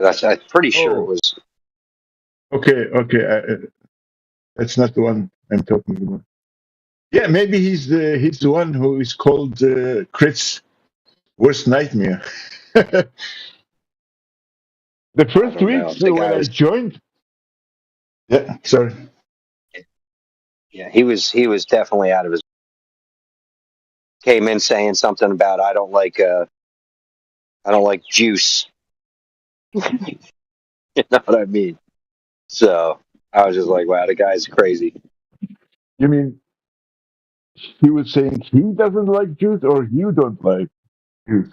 I'm pretty sure it Oh, was. okay, okay. That's not the one I'm talking about. Yeah, maybe he's the one who is called Chris' worst nightmare. The I first don't know. weeks The when guy I was. joined, yeah, sorry. Yeah, he was definitely out of his. Came in saying something about I don't like juice. You know what I mean? So I was just like, wow, the guy's crazy. You mean he was saying he doesn't like juice, or you don't like juice?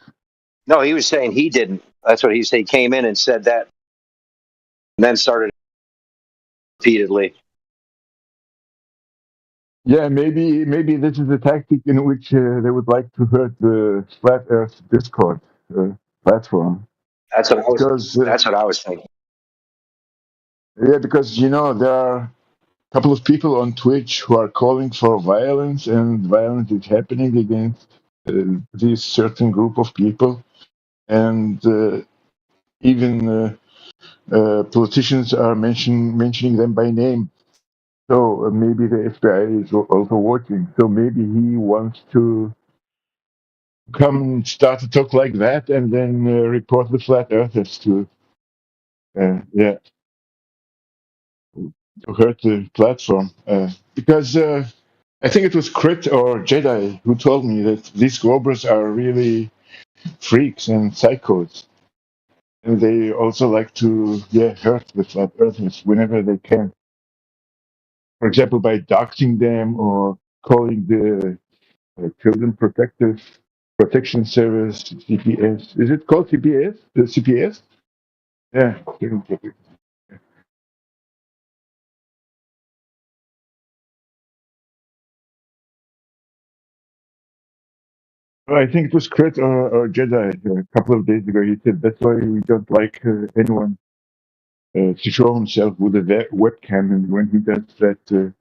No, he was saying he didn't. That's what he said. He came in and said that, and then started repeatedly. Yeah, maybe this is a tactic in which they would like to hurt the Flat Earth Discord uh, platform That's what I was. because That's what I was thinking. yeah, because there are a couple of people on Twitch who are calling for violence, and violence is happening against this certain group of people, and even politicians are mentioning them by name. So maybe the FBI is also watching. So maybe he wants to come start to talk like that and then report the flat earthers yeah, to hurt the platform. Because I think it was Crit or Jedi who told me that these Globers are really freaks and psychos. And they also like to hurt the flat earthers whenever they can. For example, by doxing them or calling the Children Protective Protection Service, CPS. Is it called CPS? The CPS? Yeah. Children Protective. I think it was Crit or Jedi a couple of days ago. He said that's why we don't like anyone to show himself with a webcam, and when he does that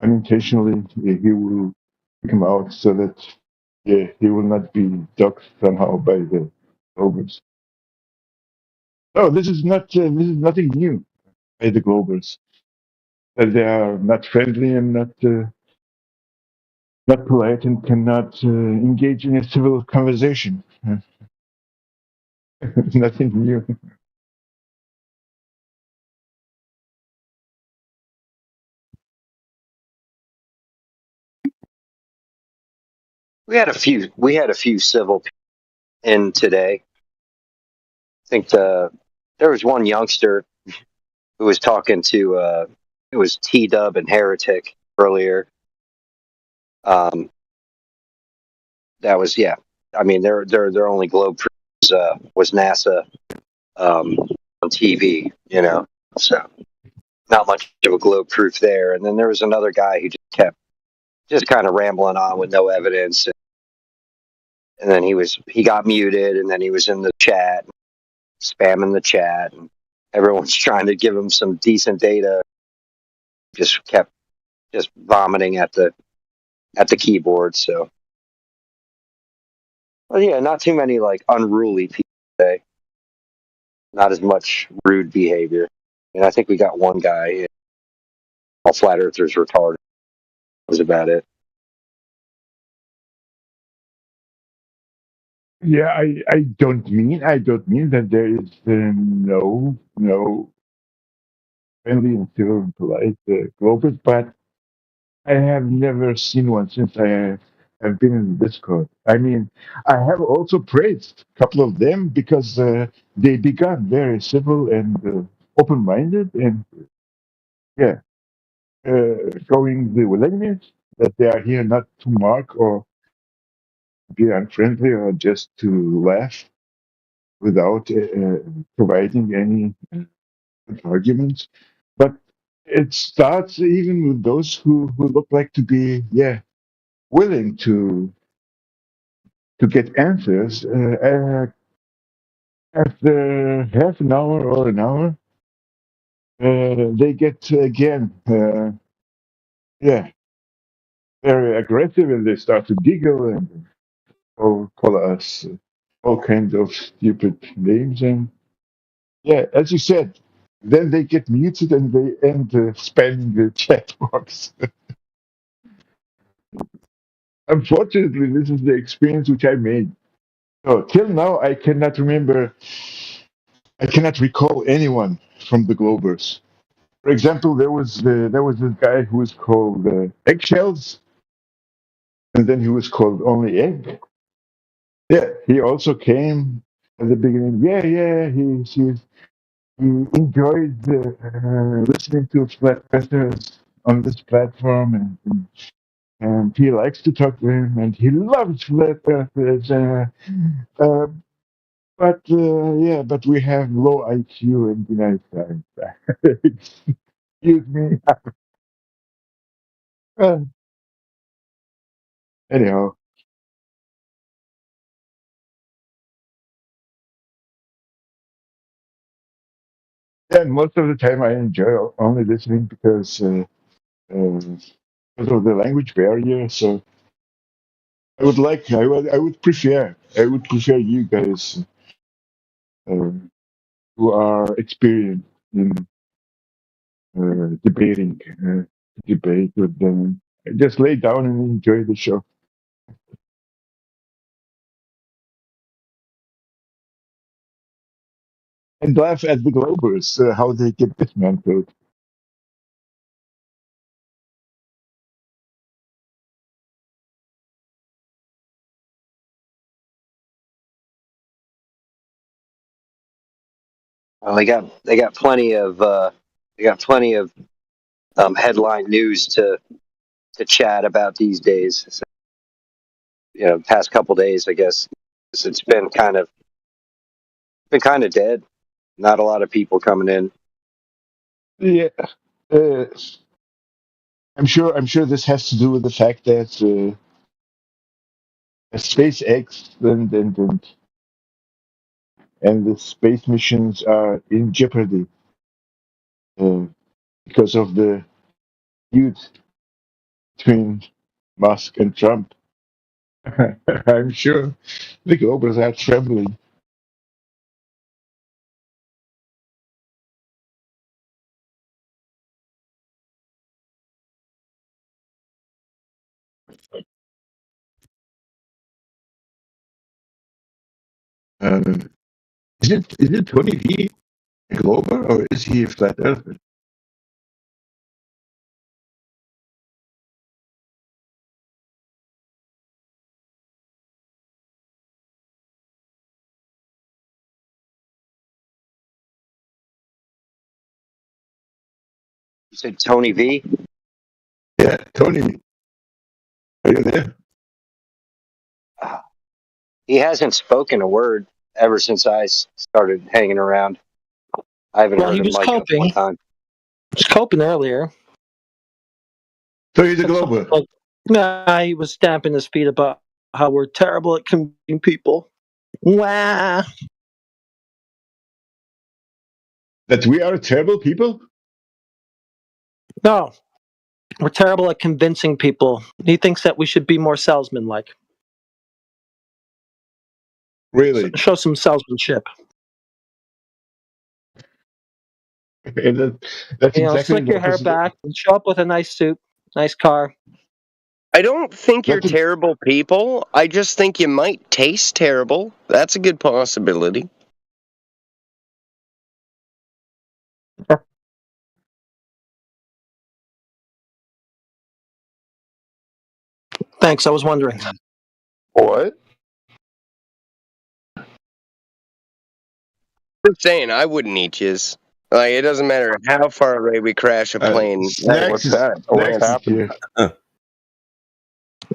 unintentionally, he will come out so that he will not be doxed somehow by the Globers. Oh, this is nothing new by the Globers. That they are not friendly and not polite and cannot engage in a civil conversation. Nothing new. We had a few civil people in today. I think there was one youngster who was talking to it was T Dub and Heretic earlier. Um, that was yeah. I mean, their only globe was NASA on TV. So not much of a globe proof there. And then there was another guy who just kept just kind of rambling on with no evidence. And then he got muted, and then he was in the chat, spamming the chat, and everyone's trying to give him some decent data. Just kept just vomiting at the keyboard. So, well, yeah, not too many like unruly people today. Not as much rude behavior. And I think we got one guy. All flat earthers retarded. That was about it. Yeah, I don't mean that there is no friendly and civil and polite Globers, but I have never seen one since I have been in Discord. I mean, I have also praised a couple of them because they began very civil and open-minded, and yeah, showing the willingness that they are here not to mark or be unfriendly or just to laugh without providing any arguments. But it starts even with those who look like to be, willing to get answers. After half an hour or an hour, they get again, yeah, very aggressive, and they start to giggle and call us all kinds of stupid names. And Yeah, as you said, then they get muted and they end spamming the chat box. Unfortunately, this is the experience which I made. So till now, I cannot recall anyone from the Globers. For example, there was this guy who was called Eggshells, and then he was called only Egg. Yeah, he also came at the beginning. Yeah, yeah, he enjoyed listening to Flat Earthers on this platform, and he likes to talk to him, and he loves Flat Earthers. Uh, but we have low IQ in the United States. Excuse me. Uh, anyhow, and most of the time I enjoy only listening because of the language barrier. So I would prefer you guys uh, who are experienced in debating, debate with them. Just lay down and enjoy the show and laugh at the Globers, how they get dismantled. Well, they got plenty of headline news to chat about these days. So, past couple days, I guess it's been kind of dead. Not a lot of people coming in. Yeah, uh, I'm sure this has to do with the fact that SpaceX and the space missions are in jeopardy uh, because of the feud between Musk and Trump. I'm sure the Globers are trembling. Um, is it Tony V a Glober or is he a flat earther? You said Tony V. Yeah, Tony, are you there? Uh, he hasn't spoken a word ever since started hanging around. I haven't Well, heard he him was like one coping. time. He was coping earlier. So he's a Said something Glober. like, nah, he was stamping his feet about how we're terrible at convincing people. Wah. That we are terrible people? No, we're terrible at convincing people. He thinks that we should be more salesman-like. Really? Show some salesmanship. And that's exactly Slick the your hair opposite. back and show up with a nice suit, nice car. I don't think you're That's ex- terrible people. I just think you might taste terrible. That's a good possibility. Thanks, I was wondering. What? Just saying, I wouldn't eat yous. Like, it doesn't matter how far away we crash a plane. What's that? What's Snacks is happening? here.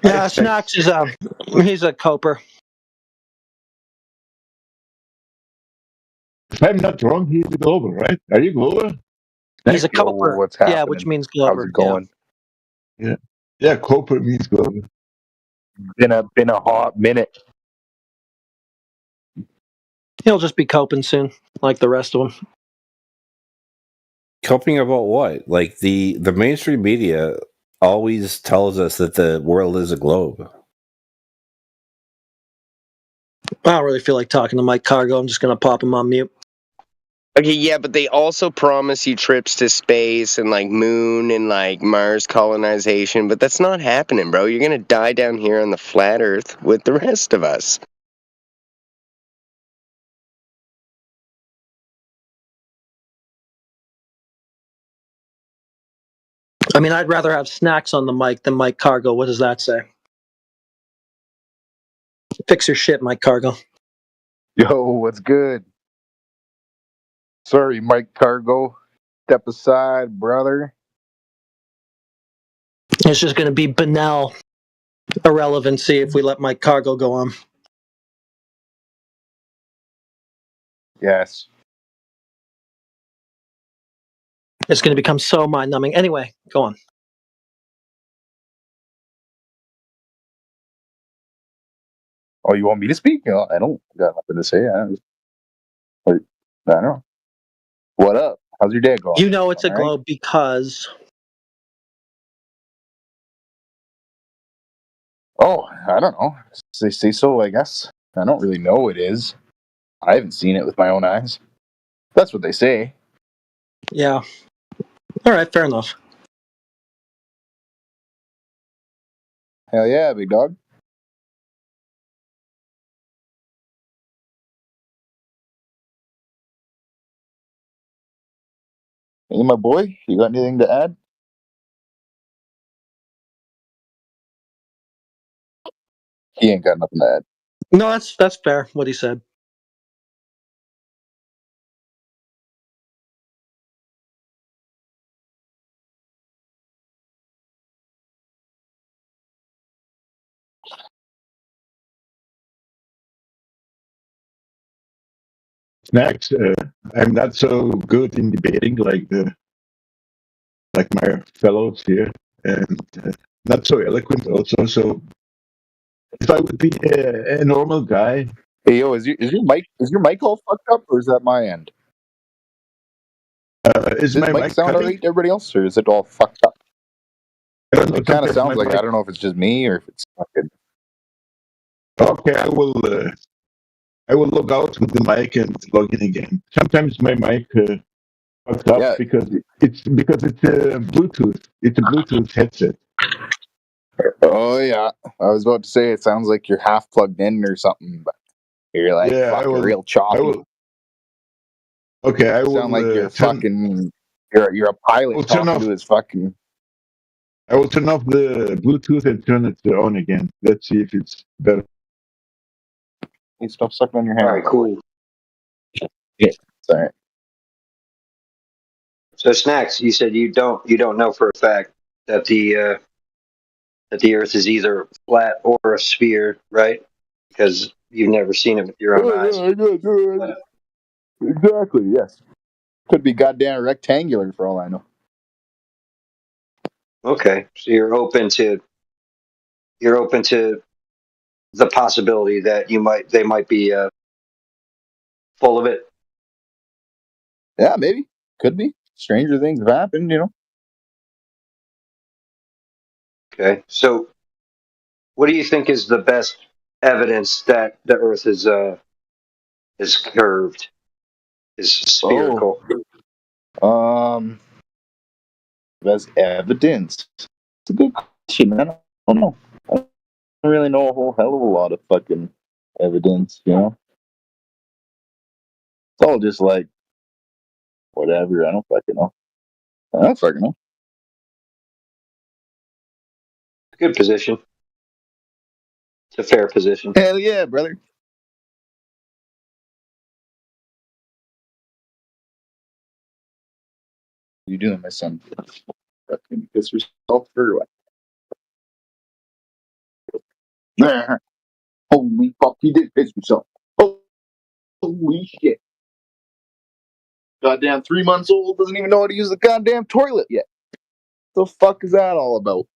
Yeah, Snacks is he's a coper. If I'm not wrong, he's a Glober, right? Are you Glober? He's a Yo, coper. what's Yeah, which happening? means How's Glover. it going? Yeah. Yeah, Cooper means Glober. Been a hot minute. He'll just be coping soon, like the rest of them. Coping about what? Like the mainstream media always tells us that the world is a globe. I don't really feel like talking to Mike Cargo. I'm just going to pop him on mute. Okay, yeah, but they also promise you trips to space and like moon and like Mars colonization, but that's not happening, bro. You're gonna die down here on the flat Earth with the rest of us. I mean, I'd rather have snacks on the mic than Mike Cargo. What does that say? Fix your shit, Mike Cargo. Yo, what's good? Sorry, Mike Cargo. Step aside, brother. It's just going to be banal irrelevancy if we let Mike Cargo go on. Yes. It's going to become so mind-numbing. Anyway, go on. Oh, you want me to speak? No, I don't got nothing to say. I don't know. What up? How's your day going? You know it's a All right. globe because Oh, I don't know. They say so, I guess. I don't really know it is. I haven't seen it with my own eyes. That's what they say. yeah. All right, fair enough. Hell yeah, big dog. Hey, my boy, you got anything to add? He ain't got nothing to add. No, that's fair what he said. Snacks. I'm not so good in debating like my fellows here, and not so eloquent also. So if I would be a normal guy, Hey, yo, is your mic all fucked up, or is that my end? is Does my Mike mic sound cutting? alright to everybody else, or is it all fucked up? I don't know. It kind of Sometimes my sounds like it. I mic. don't know if it's just me or if it's fucking. Okay, I will log out with the mic and log in again. Sometimes my mic fucked up Yeah. because it's a Bluetooth. It's a Bluetooth headset. Oh yeah. I was about to say it sounds like you're half plugged in or something, but you're like Yeah, I fucking will. real I choppy. will. Okay, I You sound like will you're fucking. You're a pilot turn talking to off. his fucking. I will turn off the Bluetooth and turn it on again. Let's see if it's better. Hey, stop sucking on your All hand. right, cool. Yeah. Sorry. So snacks, you said you don't know for a fact that the Earth is either flat or a sphere, right? Because you've never seen it with your own Oh eyes. yeah, I got it. Exactly. Yes. Could be goddamn rectangular for all I know. Okay, so you're open to the possibility that they might be full of it. Yeah, maybe. Could be. Stranger things have happened. Okay, so what do you think is the best evidence that the Earth is curved, is Oh. spherical? Um. As evidence. It's a good question, man. I don't know. I don't really know a whole hell of a lot of fucking evidence. It's all just like whatever. I don't fucking know. I don't fucking know. Good position. It's a fair position. Hell yeah, brother. What are you doing, my son? Fucking piss yourself or what? Nah. Holy fuck, he did piss himself. Holy shit. Goddamn 3 months old doesn't even know how to use the goddamn toilet yet. The fuck is that all about?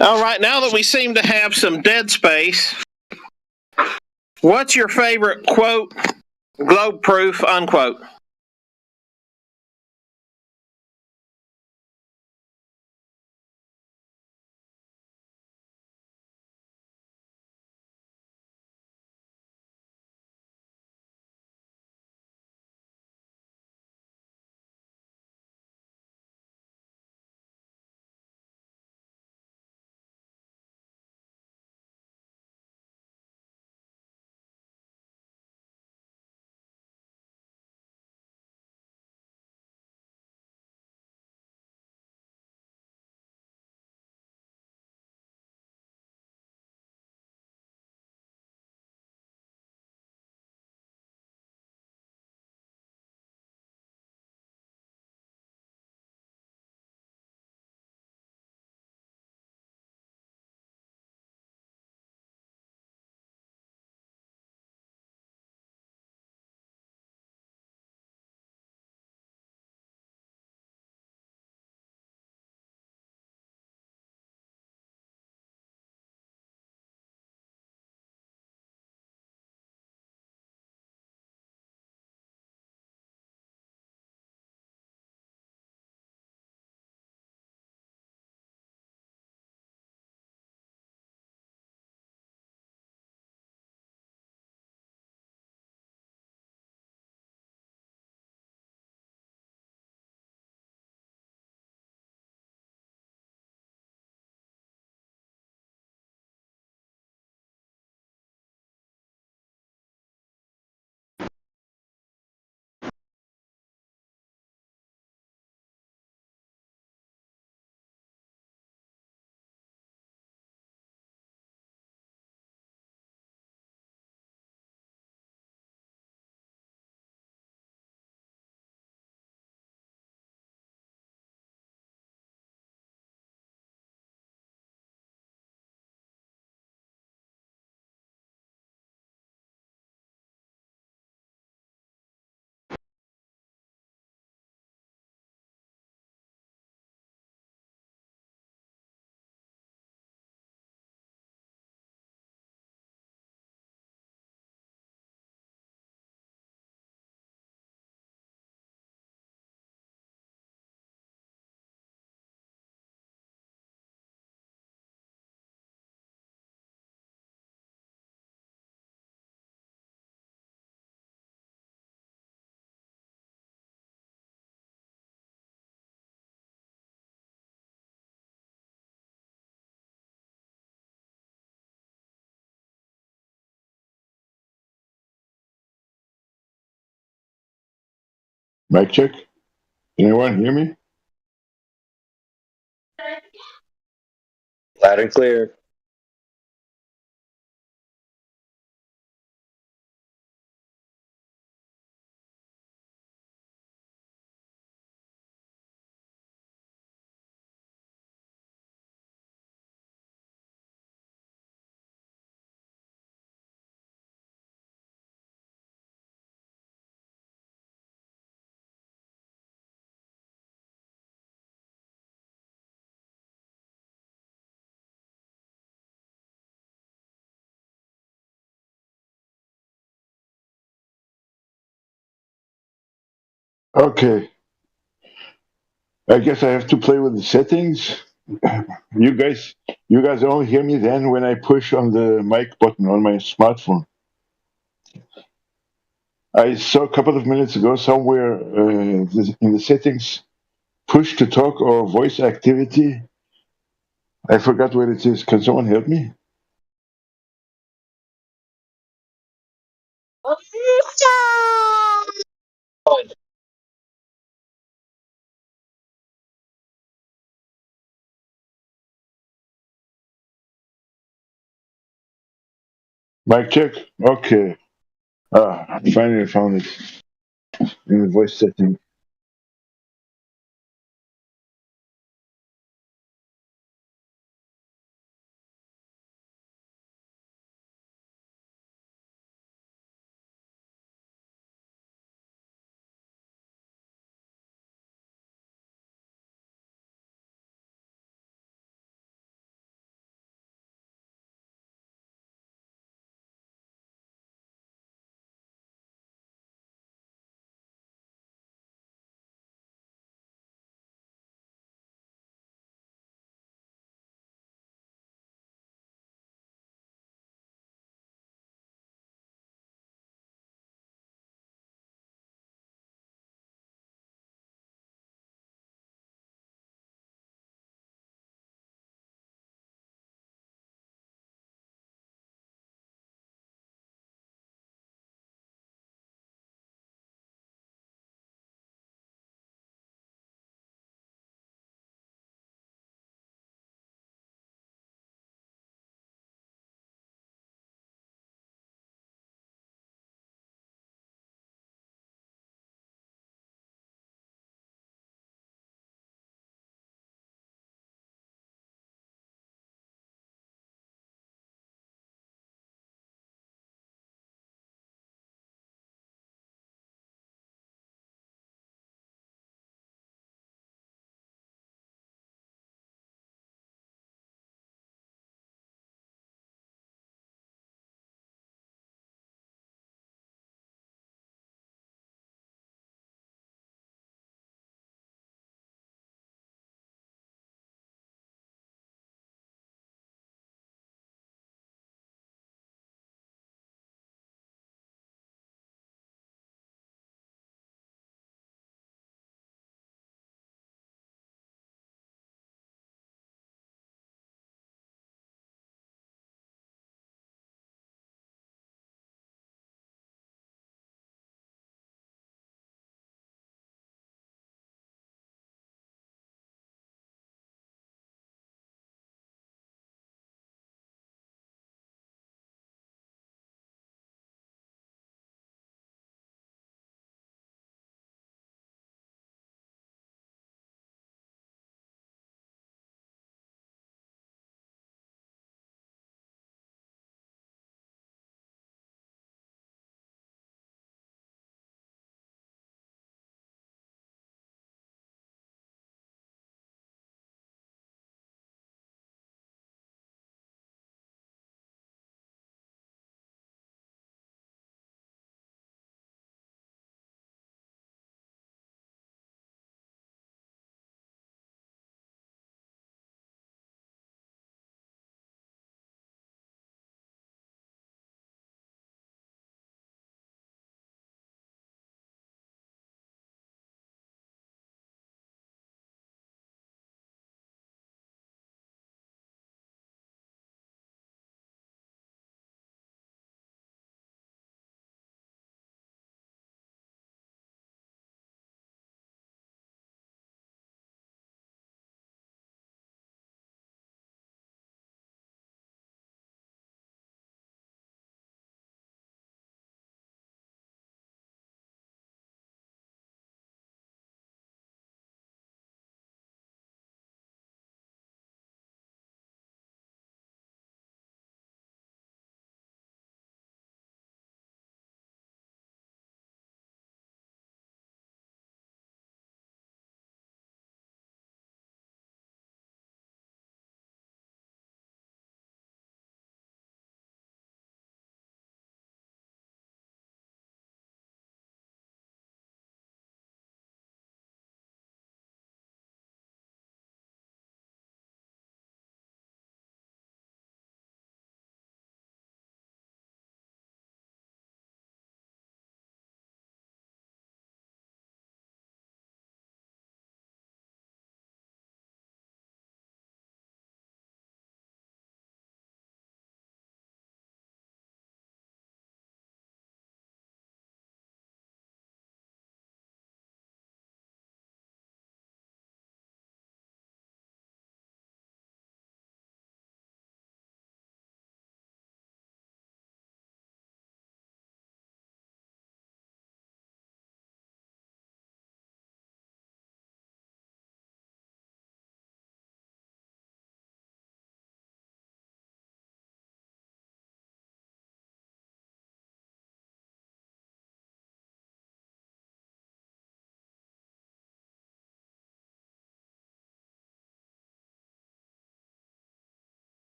All right, now that we seem to have some dead space, what's your favorite quote, globe proof, unquote? Mic check. Can anyone hear me? Loud and clear. Okay. I guess I have to play with the settings. You guys, you guys only hear me then when I push on the mic button on my smartphone. I saw a couple of minutes ago somewhere in the settings, push to talk or voice activity. I forgot what it is. Can someone help me? Mic check. Okay. Ah, finally found it in the voice setting.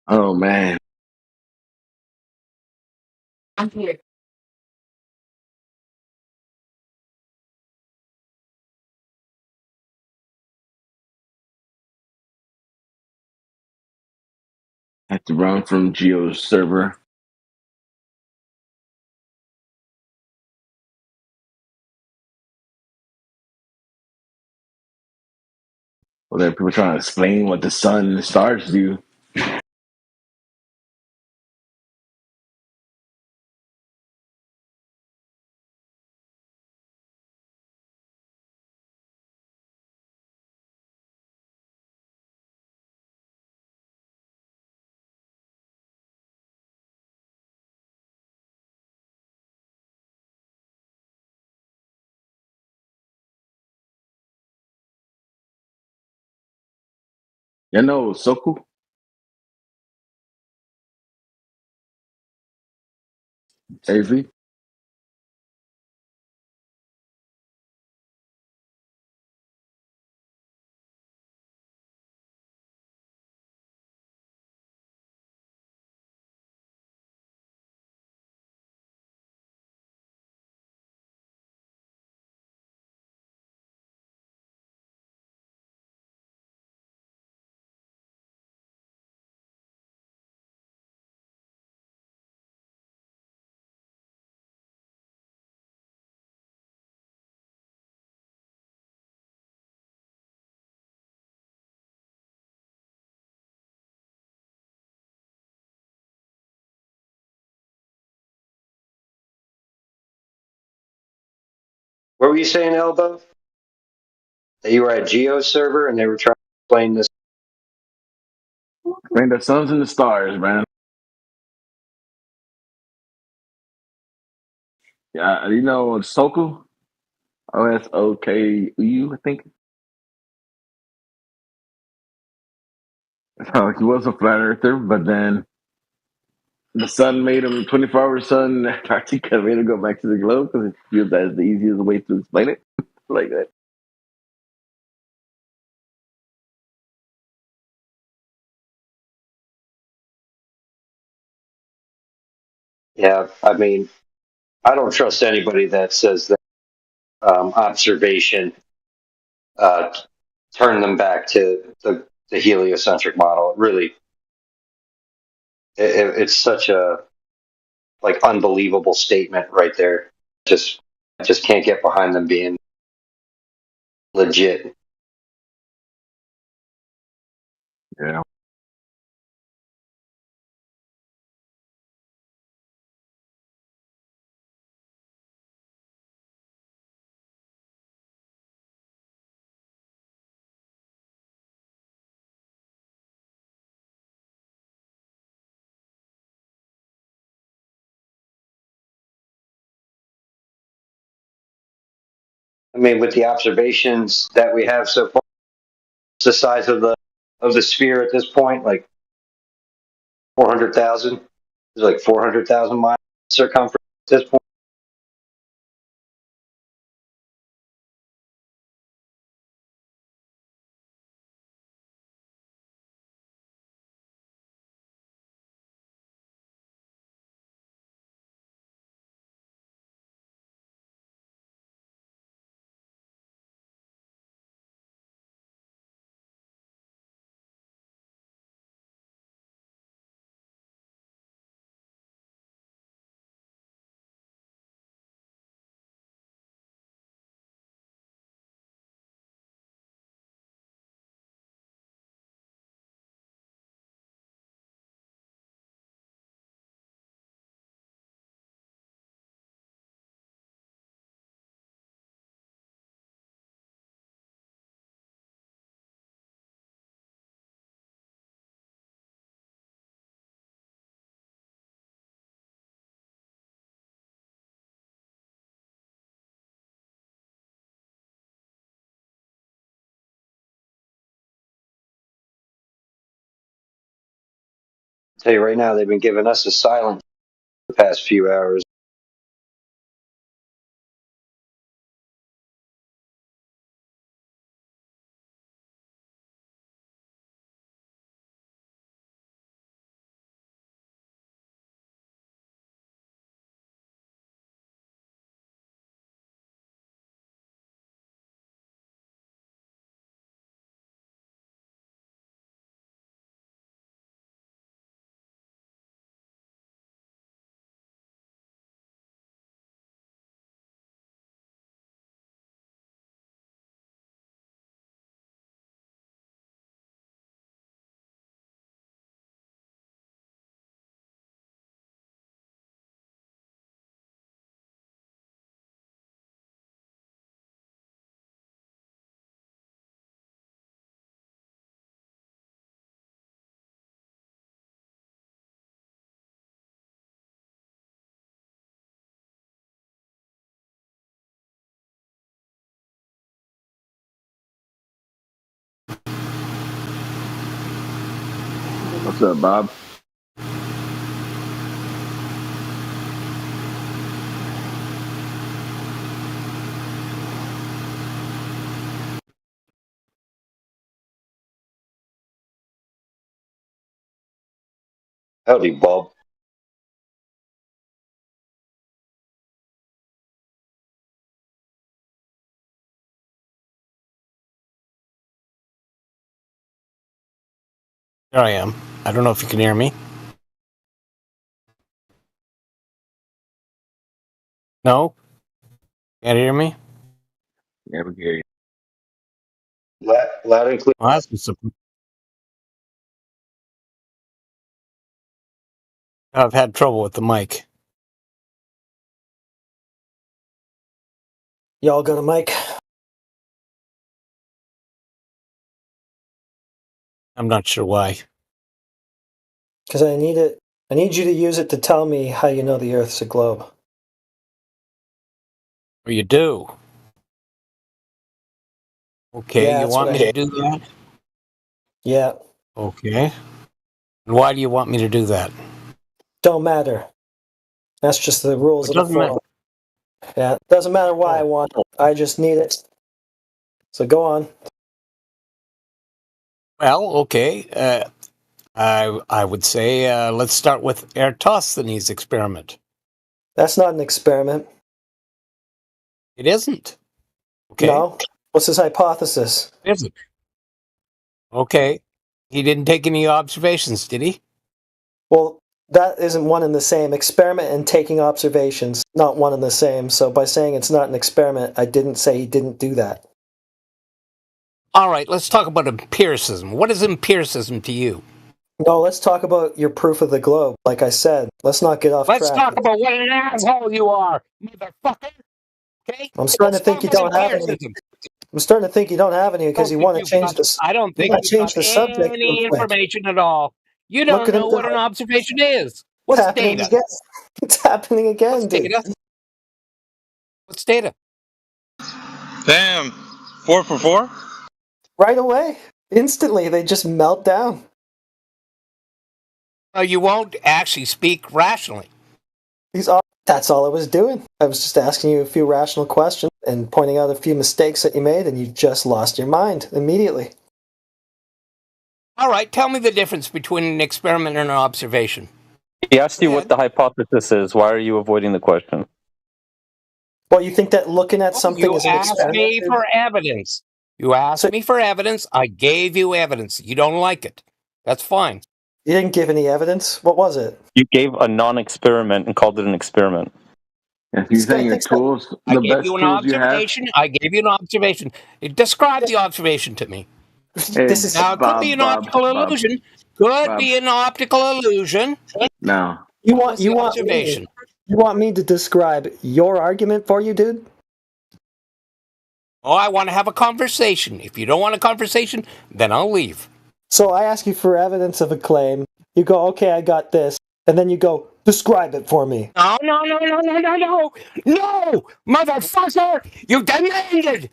Oh man. Have to run from Geo's server. Well, there are people trying to explain what the sun and the stars do. You know Soku? AV? What were you saying, Elbow? That you were at Geo's server and they were trying to explain this. Man, the suns and the stars, man. Yeah, you know Soku? OSOKU, I think. He was a flat earther, but then the sun made him 24-hour sun. Antarctica made him go back to the globe because it feels that's the easiest way to explain it. Like that. Yeah, I mean, I don't trust anybody that says that observation uh, turned them back to the heliocentric model. It really, it's such a like unbelievable statement right there. Just, I just can't get behind them being legit. Yeah. I mean, with the observations that we have so far, it's the size of the sphere at this point, like 400,000. It's like 400,000 miles circumference at this point. I'll tell you right now, they've been giving us a silent the past few hours. What's up, Bob? Howdy, Bob. There I am. I don't know if you can hear me. No? Can't hear me? Yeah, we can hear you. Loud and clear. Well, that's what's up. I've had trouble with the mic. Y'all got a mic? I'm not sure why. Because I need it. I need you to use it to tell me how you know the Earth's a globe. Or you do. Okay, Yeah, you that's want what me I to do that? Yeah, Okay. And why do you want me to do that? don't matter. That's just the rules It of the doesn't matter. forum. Yeah, doesn't matter why I Oh. want it. I just need it. So go on. Well, okay. I would say let's start with Eratosthenes' experiment. That's not an experiment. It isn't. Okay. No. What's his hypothesis? It isn't. Okay. He didn't take any observations, did he? Well, that isn't one and the same. Experiment and taking observations, not one and the same. So by saying it's not an experiment, I didn't say he didn't do that. All right, let's talk about empiricism. What is empiricism to you? No, let's talk about your proof of the globe. Like I said, let's not get off Let's track. talk about what an asshole you are, motherfucker. Okay? I'm starting Let's to think talk you about don't have any. empiricism. I'm starting to think you don't have any because you want to change this. I don't You think want to you've change got the subject any real quick. information at all. You Look don't at know it what an now. observation is. It's What's happening data? again. It's happening again, What's dude. data? What's data? Damn, 4 for 4? Right away, instantly, they just melt down. You won't actually speak rationally. That's all I was doing. I was just asking you a few rational questions and pointing out a few mistakes that you made, and you just lost your mind immediately. All right, tell me the difference between an experiment and an observation. He asked you what the hypothesis is. Why are you avoiding the question? Well, you think that looking at something You is an asked experiment? me for evidence. You asked me for evidence. I gave you evidence. You don't like it. That's fine. You didn't give any evidence. What was it? You gave a non-experiment and called it an experiment. If you're saying your tools, I the gave best you an tools you have. observation. I gave you an observation. Describe the observation to me. Hey, This is Now, it could be an optical illusion. Could be an optical illusion. No. You What's the want observation? you want me to describe your argument for you, dude? Oh, I want to have a conversation. If you don't want a conversation, then I'll leave. So I ask you for evidence of a claim. You go, okay, I got this, and then you go, describe it for me. No, motherfucker! You demanded.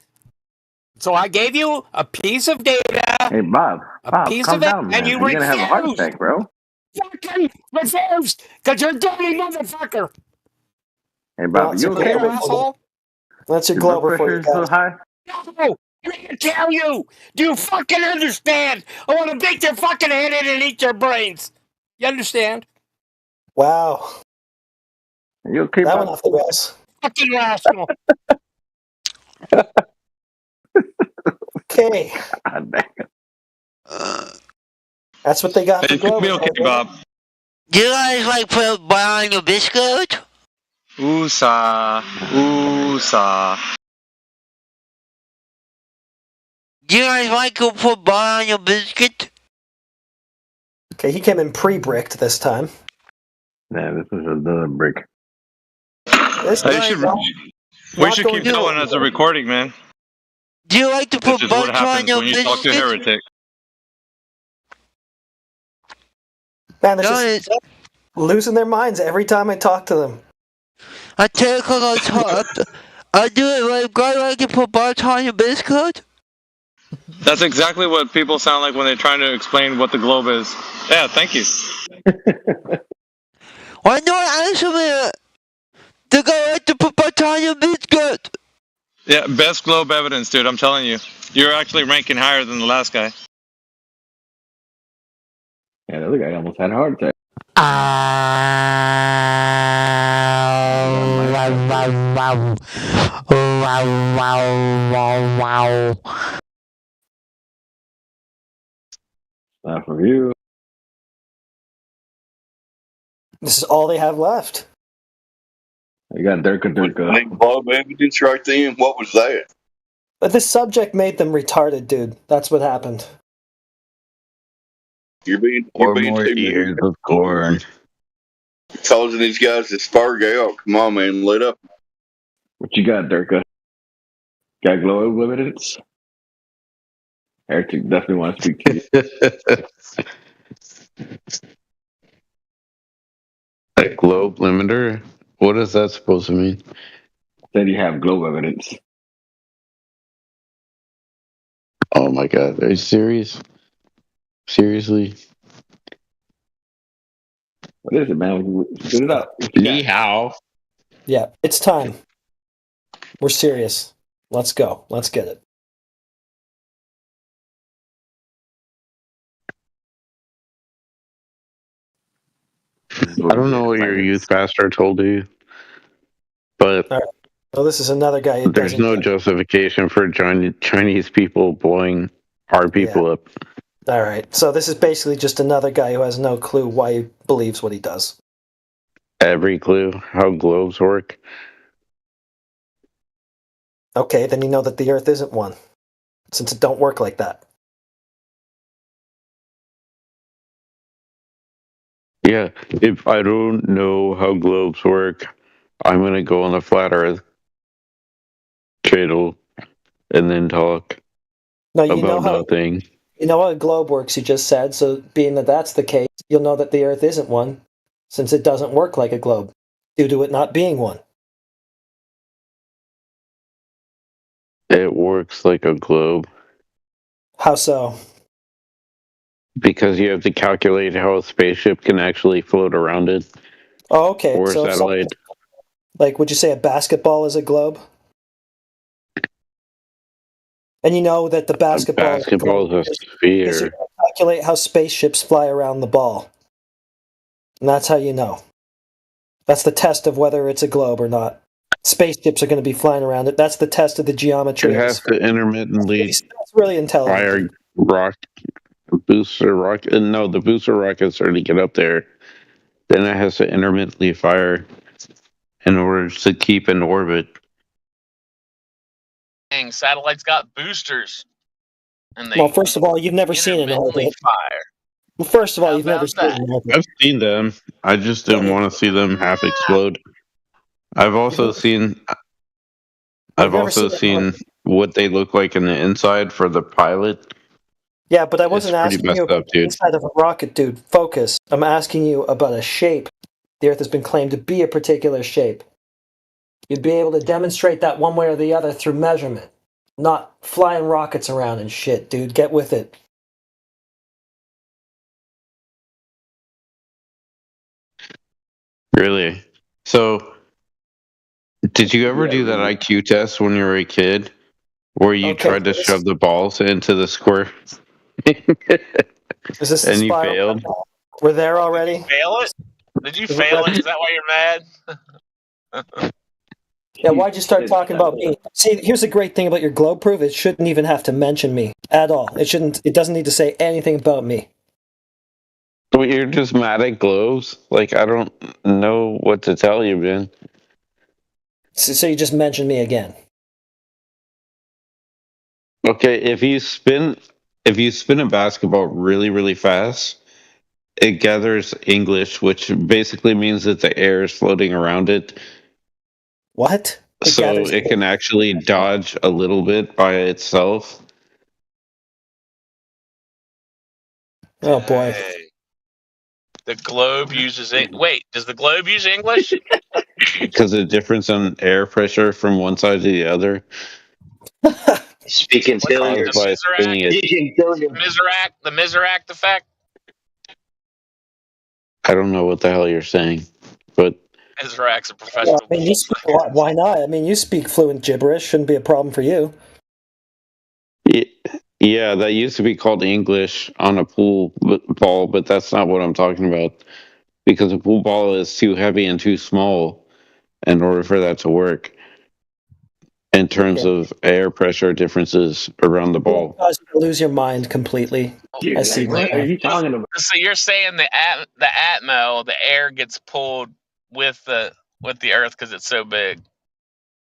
So I gave you a piece of data. Hey, Bob. Bob, piece calm of it, down, man. and you You're gonna have a heart refused. attack, bro. Fucking refused, because you're a dirty motherfucker. Hey, Bob, are you okay? Here, asshole. That's your Your blood Glober for pressure you is so guys. high. No, I didn't tell you. Do you fucking understand? I want to beat your fucking head in and eat your brains. You understand? Wow. Are you okay, That Bob? went off the rails. Fucking rational. Okay. God damn. That's what they got for It could be Glober. okay, Bob. Do you guys like put butter on your biscuit? USA. Do you guys like to put butter on your biscuit? Okay, he came in pre-bricked this time. Nah, this is another brick. We should keep that one as a recording, man. Do you like to This put is what butter on happens your when you talk to biscuit? Heretic. Man, they're just losing their minds every time I talk to them. I tell you because I do it like I like to put butter on your biscuit. That's exactly what people sound like when they're trying to explain what the globe is. Yeah, thank you. Why not answer me? The guy at the Papataya biscuit. Yeah, best globe evidence, dude. I'm telling you. You're actually ranking higher than the last guy. Yeah, the other guy almost had a heart attack. Not for you. This is all they have left. You got Durka. Globe evidence right then. What was that? But this subject made them retarded, dude. That's what happened. You're being Or too more ears of corn. causing these guys to spark out. Come on, man, let up. What you got, Durka? Got globe evidence? Heretic definitely want to speak to you. A globe limiter? What is that supposed to mean? Said you have globe evidence. Oh my god, are you serious? Seriously? What is it, man? Spit it up. Ni hao. Yeah, it's time. We're serious. Let's go. Let's get it. I don't know what your youth pastor told you, but All right. Well, this is another guy who there's doesn't no get it. justification for Chinese people blowing our people up. All right. So this is basically just another guy who has no clue why he believes what he does. Every clue how globes work. Okay, then you know that the Earth isn't one, since it don't work like that. Yeah, if I don't know how globes work, I'm gonna go on the flat Earth channel and then talk No, you know about how nothing. you know how a globe works. You just said so. Being that that's the case, you'll know that the Earth isn't one, since it doesn't work like a globe, due to it not being one. It works like a globe How so? because you have to calculate how a spaceship can actually float around it Oh, okay. or a So, satellite. like, would you say a basketball is a globe? And you know that the basketball is a globe Basketball is a because you sphere. can calculate how spaceships fly around the ball. And that's how you know. That's the test of whether it's a globe or not. Spaceships are going to be flying around it. That's the test of the geometry. It has to intermittently That's really intelligent. fire booster rocket. No, the booster rockets already get up there. Then it has to intermittently fire in order to keep in orbit. Dang, satellites got boosters. And they Well, first of all, you've never seen an intermittently orbit. fire. Well, first of all, How you've never about seen that? an orbit. I've seen them. I just didn't want to see them half explode. I've also seen what they look like in the inside for the pilot. Yeah, but I wasn't pretty asking you messed about up, the dude. inside of a rocket, dude. Focus. I'm asking you about a shape. The Earth has been claimed to be a particular shape. You'd be able to demonstrate that one way or the other through measurement, not flying rockets around and shit, dude. Get with it. Really? So, did you ever do that IQ test when you were a kid, where you tried to shove the balls into the square? Is this and the you spiral? failed? We're there already? Fail it? Did you fail it? Is that why you're mad? Yeah, why'd you start talking about me? See, here's the great thing about your globe proof. It shouldn't even have to mention me at all. It doesn't need to say anything about me. Well, you're just mad at globes? Like, I don't know what to tell you, man. So you just mentioned me again. Okay, if you spin a basketball really, really fast, it gathers English, which basically means that the air is floating around it. What? So it can actually dodge a little bit by itself. Oh boy. Hey. The globe uses wait, does the globe use English? Because of the difference in air pressure from one side to the other. Speaking Caused Hilliard. by spinning it. Speaking Hilliard. The Mizrax effect? I don't know what the hell you're saying, but Mizrax a Well, professional I mean, you speak, why not? I mean, you speak fluent gibberish. Shouldn't be a problem for you. yeah, that used to be called English on a pool ball, but that's not what I'm talking about. Because a pool ball is too heavy and too small in order for that to work. In terms Yeah. of air pressure differences around the It'll ball. cause you to lose your mind completely. Dude, I see. like, what are you talking about? So you're saying the Atmo, the air gets pulled with the Earth because it's so big,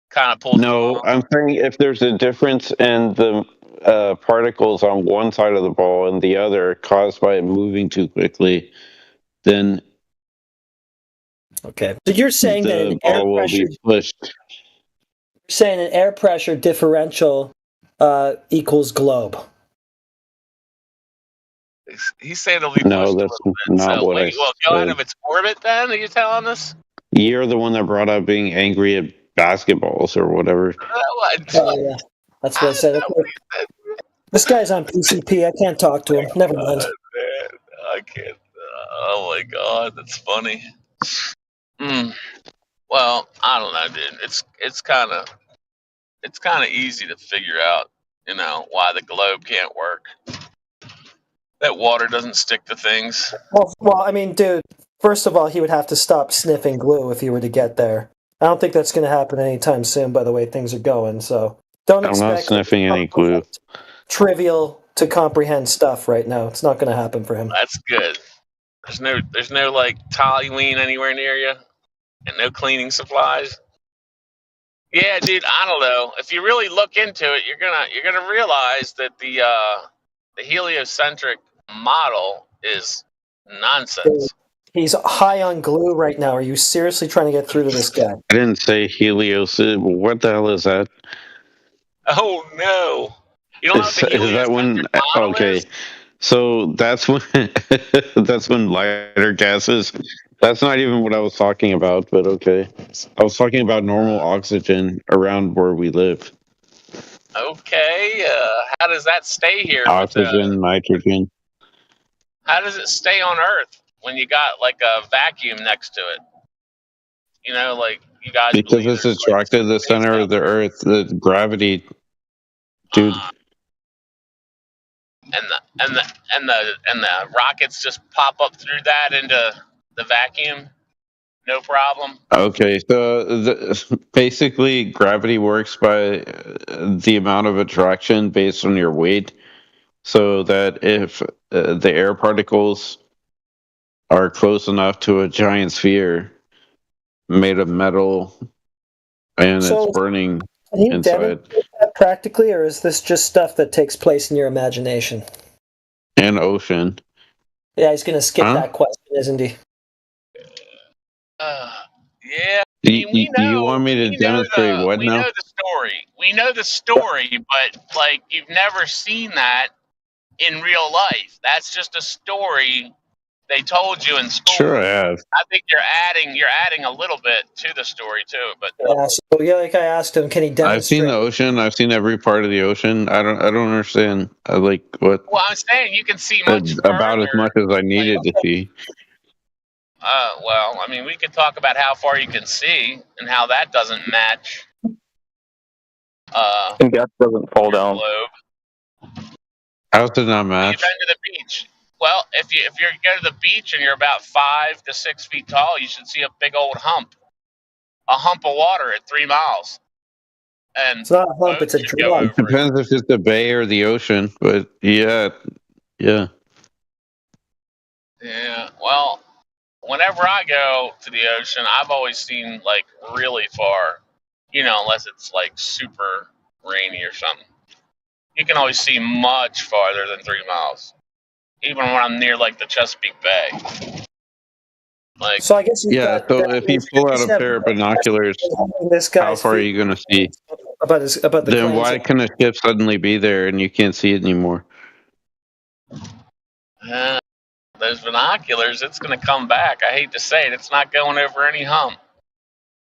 kind of pulls No, along. I'm saying if there's a difference in the particles on one side of the ball and the other caused by it moving too quickly, then Okay. So you're saying that the an air ball will pressure, be pushed. you're saying an air pressure differential equals globe. He's saying it'll be No, pushed a that's little bit. not So what I wait, well, go out said. of its orbit then? Are you telling us? You're the one that brought up being angry at basketballs or whatever. Yeah. That's what I said. Okay. This guy's on PCP. I can't talk to him. Never mind. I can't. Oh my god, that's funny. Well, I don't know, dude. It's kind of easy to figure out, why the globe can't work. That water doesn't stick to things. Well, I mean, dude, first of all, he would have to stop sniffing glue if he were to get there. I don't think that's going to happen anytime soon, by the way things are going, so don't I'm not expect sniffing any glue. trivial to comprehend stuff right now. It's not going to happen for him. That's good. There's no like Tollyween anywhere near you, and no cleaning supplies. Yeah, dude, I don't know. If you really look into it, you're gonna realize that the heliocentric model is nonsense. He's high on glue right now. Are you seriously trying to get through to this guy? I didn't say Helios. What the hell is that? Oh no! You don't know what the Is that when? heliocentric model Okay, is? so that's when that's when lighter gases. That's not even what I was talking about, but okay. I was talking about normal oxygen around where we live. Okay, how does that stay here? Oxygen, nitrogen. How does it stay on Earth when you got like a vacuum next to it? Like you guys Because believe it's there's like attracted to the space center out of the Earth, the gravity, dude. and the rockets just pop up through that into the vacuum, no problem. Okay, so basically, gravity works by the amount of attraction based on your weight. So that if the air particles are close enough to a giant sphere made of metal and So, it's burning can you inside demonstrate that practically, or is this just stuff that takes place in your imagination? an ocean. Yeah, he's going to skip Huh? that question, isn't he? Yeah, Do you want me to demonstrate what we now? know the story. We know the story, but like you've never seen that in real life. That's just a story they told you in school. Sure, I have. I think you're adding a little bit to the story too, but Yeah, so yeah, like I asked him, can he I've seen demonstrate? the ocean. I've seen every part of the ocean. I don't understand. Like what well, I'm saying you can see much about as further. much as I needed to see. Well, I mean, we could talk about how far you can see and how that doesn't match. And gas doesn't fall down. Globe. How does it not You've match? been to the beach. Well, if you go to the beach and you're about 5 to 6 feet tall, you should see a big old hump, a hump of water at 3 miles. And It's not a hump, it's a boats should go drum. over it. Depends if it's the bay or the ocean, but yeah. Yeah. Well, whenever I go to the ocean, I've always seen like really far. Unless it's like super rainy or something. You can always see much farther than 3 miles, even when I'm near like the Chesapeake Bay. Like, So I guess you've Yeah, got. so if you pull out a pair of binoculars, this how guy's far are you going to see? about the Then claims why of- can a ship suddenly be there and you can't see it anymore? those binoculars, it's going to come back. I hate to say it, it's not going over any hump.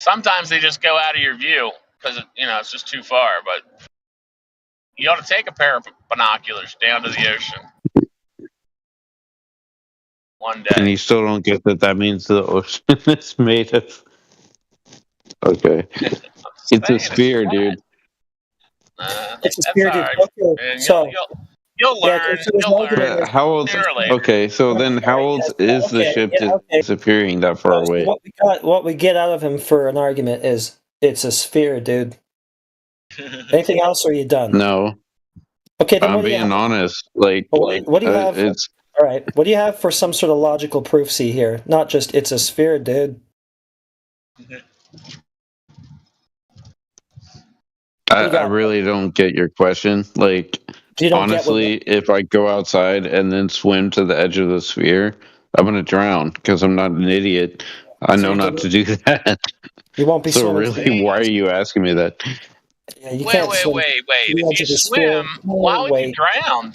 Sometimes they just go out of your view because it's just too far. But You ought to take a pair of binoculars down to the ocean one And day. you still don't get that that means the ocean is made of. Okay. It's a Saying it's sphere, dude. It's a That's sphere, all dude. right, Okay, man. so You'll yeah, learn. so his You'll argument learn But is how old? sooner or later. Okay, so then how old is the okay, ship yeah, okay. disappearing that far So away? what we get out of him for an argument is it's a sphere, dude. Anything else, or are you done? No. Okay, then I'm what do you being have? honest. Like, What do you have? it's. All right, what do you have for some sort of logical proof? See here, not just it's a sphere, dude. I really don't get your question. Like, You don't get honestly, if I go outside and then swim to the edge of the sphere, I'm gonna drown because I'm not an idiot. I know not to do that. You won't be So swimming to really, why are you asking me that? Yeah, you Wait. can't swim to If the edge you of the sphere. swim, why would you Wait. drown?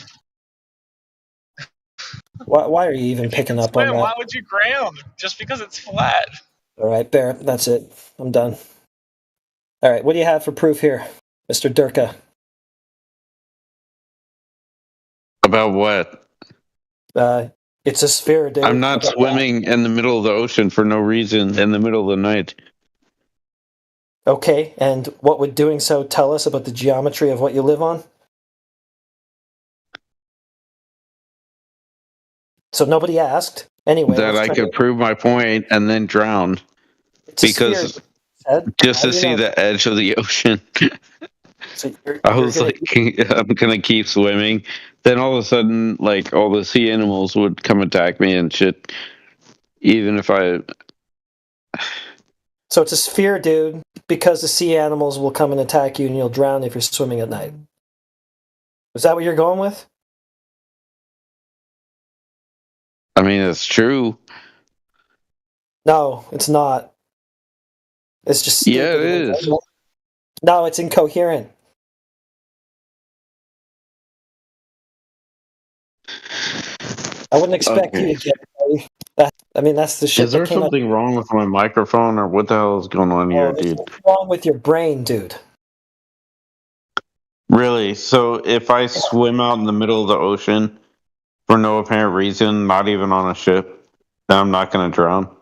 Why are you even picking up on Swim, why that? would you drown? Just because it's flat. All right, Bear, that's it. I'm done. All right, what do you have for proof here, Mr. Durka? About what? It's a sphere, dude. I'm not swimming in the middle of the ocean for no reason in the middle of the night. Okay, and what would doing so tell us about the geometry of what you live on? So nobody asked. Anyway, That I could prove my point and then drown. Because just to see the edge of the ocean. I was like, I'm gonna keep swimming. Then all of a sudden, like all the sea animals would come attack me and shit. Even if I. So it's a sphere, dude, because the sea animals will come and attack you and you'll drown if you're swimming at night. Is that what you're going with? I mean, it's true. No, it's not. It's just stupid. Yeah, it is. No, it's incoherent. I wouldn't expect you to get it. I mean, that's the shit. Is there that came something wrong with my microphone, or what the hell is going on here, dude? What's wrong with your brain, dude? Really? So if I swim out in the middle of the ocean for no apparent reason, not even on a ship, then I'm not going to drown?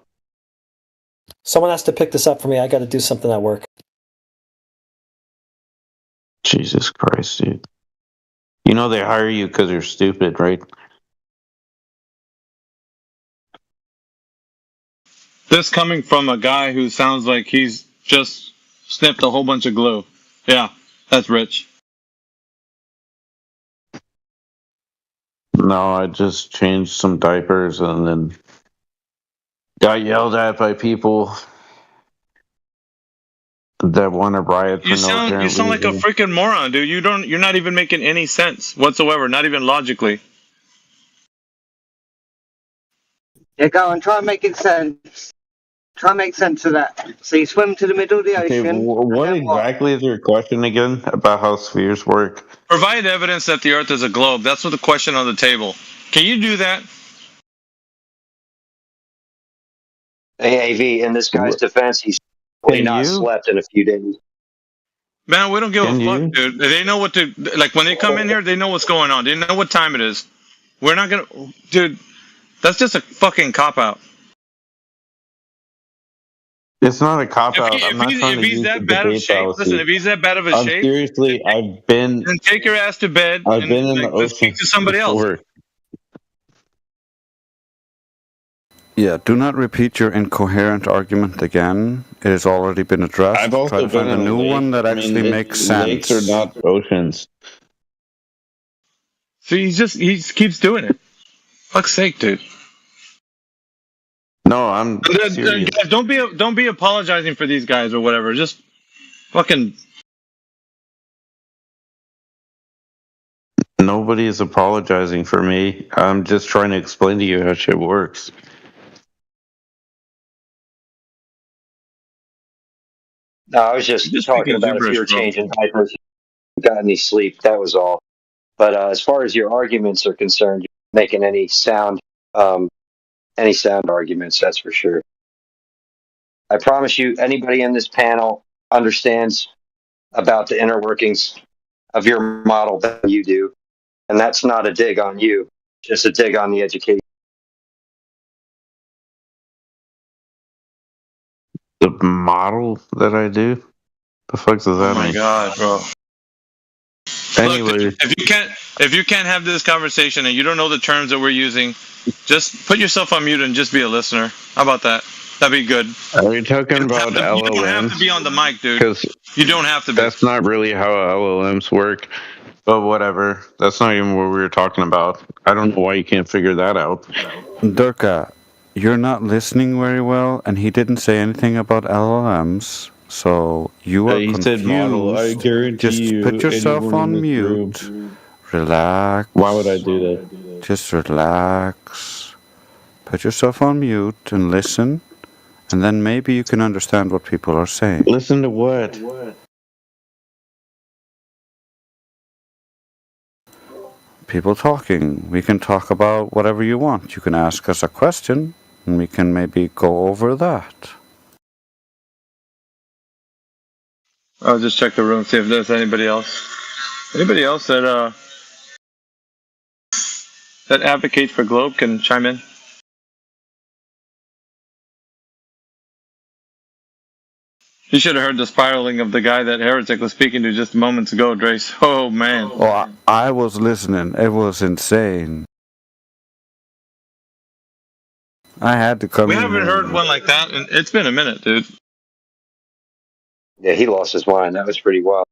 Someone has to pick this up for me. I got to do something at work. Jesus Christ, dude. You know they hire you because you're stupid, right? This coming from a guy who sounds like he's just sniffed a whole bunch of glue. Yeah, that's rich. No, I just changed some diapers and then got yelled at by people that want to riot for You no sound apparent like a reason. freaking moron, dude. You're not even making any sense whatsoever, not even logically. Yeah, go on, try and make it sense. Try and make sense of that. So you swim to the middle of the Okay, ocean. what exactly is your question again about how spheres work? Provide evidence that the Earth is a globe. That's what the question on the table. Can you do that? Hey, AV, in this guy's defense, he's probably not slept in a few days. Man, we don't give a fuck, dude. They know what to, like, when they come in here, they know what's going on. They know what time it is. We're not gonna, dude, that's just a fucking cop-out. It's not a cop out. I'm not trying to If he's use the that bad of debate shape, fallacy. listen, if he's that bad of a shape, Seriously, I've been. then take your ass to bed I've and been in like, the let's ocean speak to somebody else. before. Yeah, do not repeat your incoherent argument again. It has already been addressed. I've also Try to been find a in a new lake. one that I mean, actually makes sense. Lakes are not oceans. See, he just keeps doing it. Fuck's sake, dude. No, I'm serious. Guys, don't be apologizing for these guys or whatever. Just fucking. Nobody is apologizing for me. I'm just trying to explain to you how shit works. No, I was just talking about if you were changing diapers, you got any sleep. That was all. But as far as your arguments are concerned, you're making any sound arguments, that's for sure. I promise you, anybody in this panel understands about the inner workings of your model than you do. And that's not a dig on you, just a dig on the education. The model that I do? The fuck does that Oh my mean? god, bro. Anyway, Look, if you can't have this conversation and you don't know the terms that we're using, just put yourself on mute and just be a listener. How about that? That'd be good. are you talking about You don't have to LLMs? be on the mic, dude. Because You don't have to be. that's not really how LLMs work. But whatever. That's not even what we were talking about. I don't know why you can't figure that out. Durka, you're not listening very well, and he didn't say anything about LLMs, so you are He confused. said model. I guarantee Just you, put yourself anyone on in this mute. room- Relax. Why would I do that? Just relax. Put yourself on mute and listen, and then maybe you can understand what people are saying. Listen to what? People talking. We can talk about whatever you want. You can ask us a question, and we can maybe go over that. I'll just check the room, see if there's anybody else. Anybody else that that advocates for Globe can chime in. You should have heard the spiraling of the guy that Heretic was speaking to just moments ago, Drace. Oh, man. Oh, I was listening. It was insane. I had to come We in haven't here. heard one like that, and it's been a minute, dude. Yeah, he lost his mind. That was pretty wild.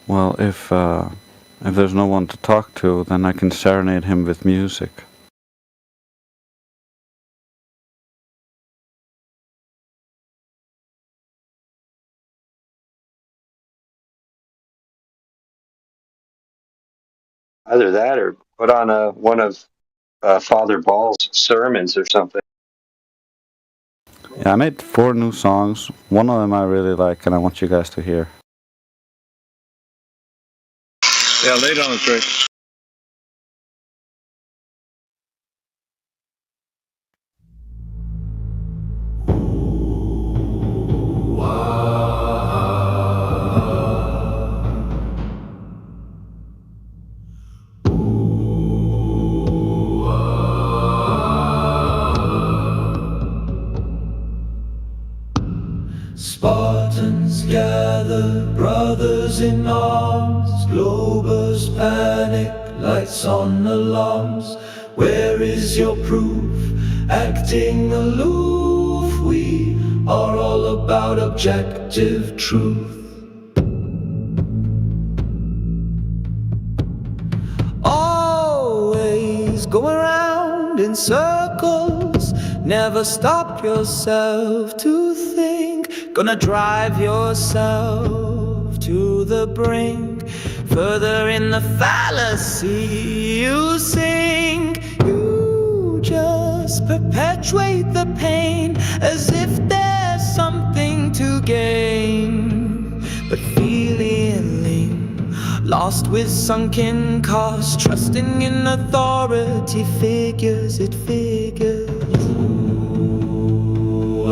Well, if there's no one to talk to, then I can serenade him with music. Either that or put on one of Father Ball's sermons or something. Yeah, I made 4 new songs. One of them I really like, and I want you guys to hear. Yeah, lay it on us, Drace. Spartans gather, brothers in arms, Globers panic, lights on alarms. Where is your proof? Acting aloof, we are all about objective truth. Always go around in circles, never stop yourself to think. Gonna drive yourself to the brink. Further in the fallacy you sink. You just perpetuate the pain as if there's something to gain. But feeling lost with sunken cost, trusting in authority figures, it figures. Ooh,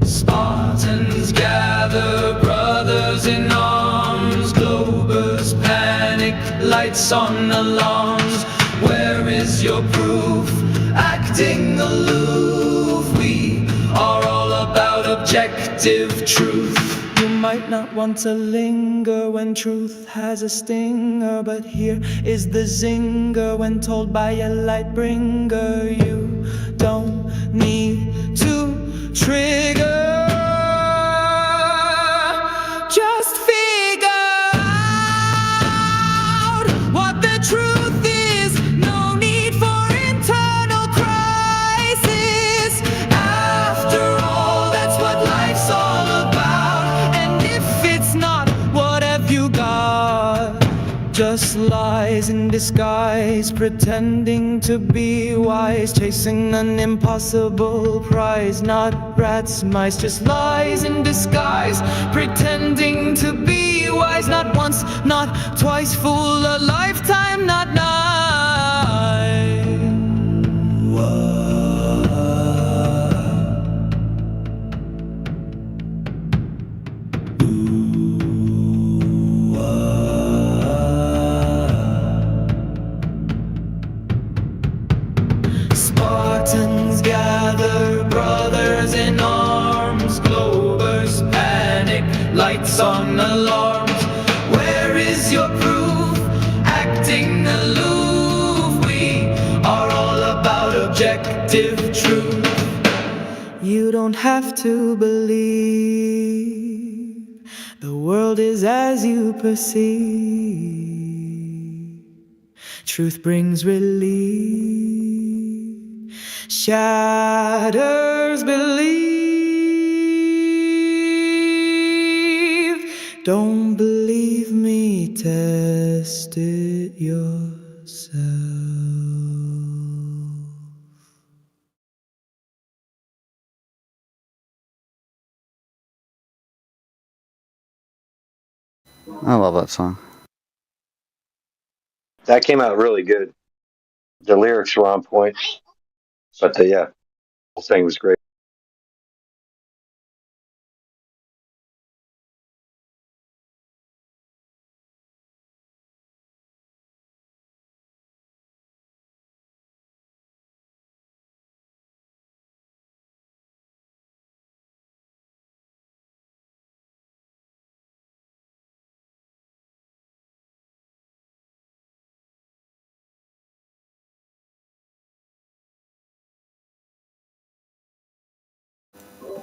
Spartans gather, brothers in arms, Globers panic, lights on alarms. Where is your proof? Acting aloof, we are all about objective truth. You might not want to linger when truth has a stinger, but here is the zinger when told by a light bringer. You don't need to trigger. Just figure out what the truth is. No need for internal crisis. just lies in disguise, pretending to be wise, chasing an impossible prize. Not rats, mice, just lies in disguise, pretending to be wise. Not once, not twice, fool a lifetime, not nine. Spartans gather, brothers in arms, Globers panic, lights on alarms. Where is your proof? Acting aloof. We are all about objective truth. You don't have to believe the world is as you perceive. Truth brings relief, shatters belief. Don't believe me, test it yourself. I love that song. That came out really good. The lyrics were on point, but the whole thing was great.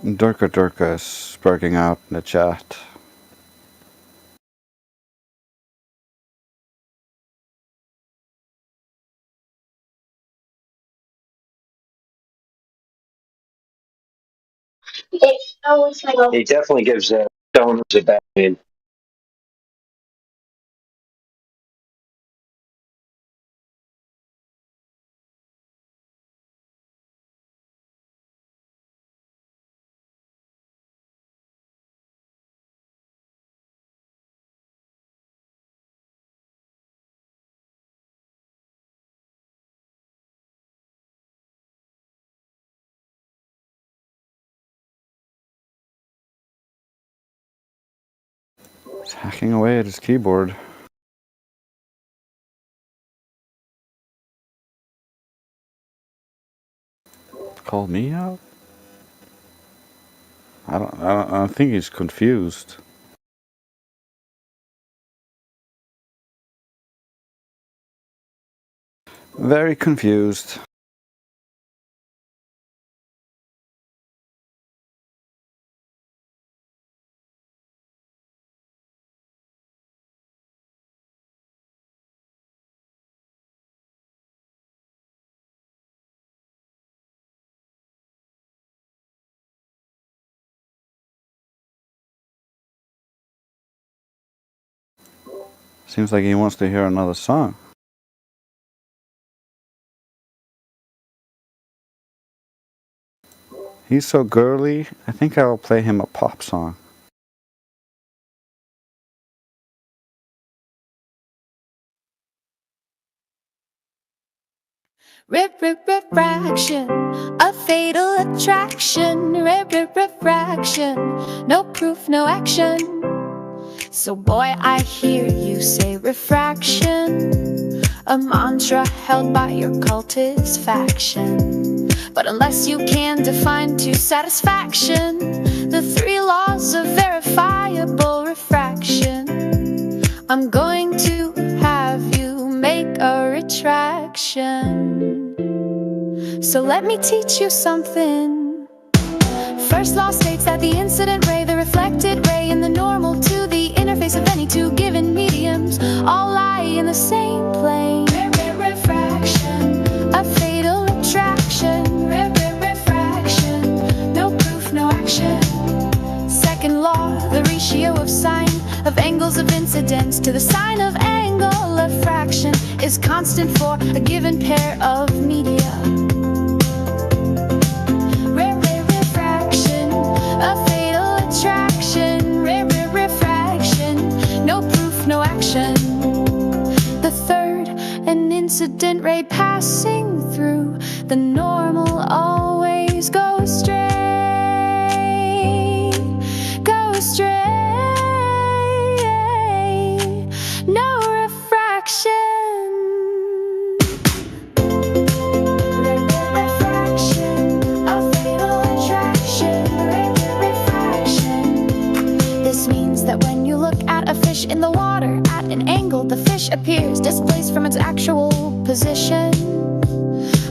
Durka Durka is sparking out in the chat. He definitely gives stoners a bad name. He's hacking away at his keyboard. Called me out? I don't think he's confused. Very confused. Seems like he wants to hear another song. He's so girly, I think I'll play him a pop song. Refraction, a fatal attraction. Refraction, no proof, no action. So boy, I hear you say refraction, a mantra held by your cultist faction. But unless you can define to satisfaction the 3 laws of verifiable refraction, I'm going to have you make a retraction. So let me teach you something. First law states that the incident ray, the reflected ray, and the normal to the interface of any 2 given mediums all lie in the same plane. Refraction, a fatal attraction. Refraction, no proof, no action. Second law, the ratio of sine of angles angles of incidence to the sine of angle of fraction is constant for a given pair of media. Refraction, a fatal attraction. Refraction, no proof, no action. The third, an incident ray passing through the normal always goes straight. No refraction. Refraction, a fatal attraction. Refraction. This means that when you look at a fish in the water at an angle, the fish appears displaced from its actual position.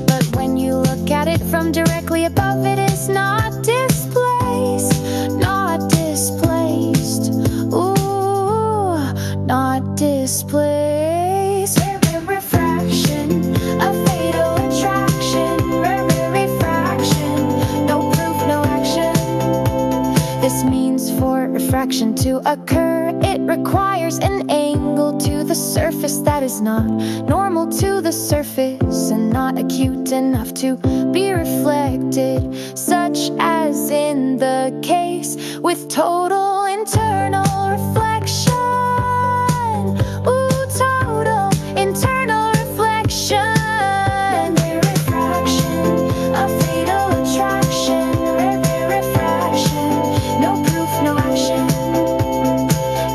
But when you look at it from directly above, it is not displaced. Not displaced. Ooh, not displaced. Refraction, a fatal attraction. Refraction, no proof, no action. This means for refraction to occur, it requires an angle to the surface that is not normal to the surface and not acute enough to be reflected, such as in the case with total internal reflection. Ooh, total internal reflection. Refraction, a fatal attraction. Refraction, no proof, no action.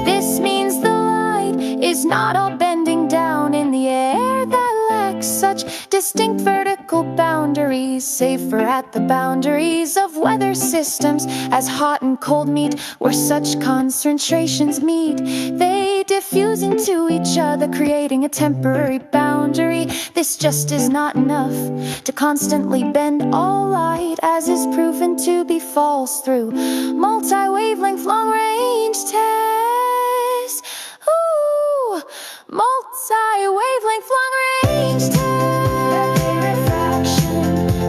This means the light is not all bending down in the air that lacks such distinct vertical boundaries, safer at the boundaries of weather systems as hot and cold meet, where such concentrations meet. They diffuse into each other, creating a temporary boundary. This just is not enough to constantly bend all light, as is proven to be false through multi-wavelength long-range tests. Ooh, multi-wavelength long-range tests. Refraction,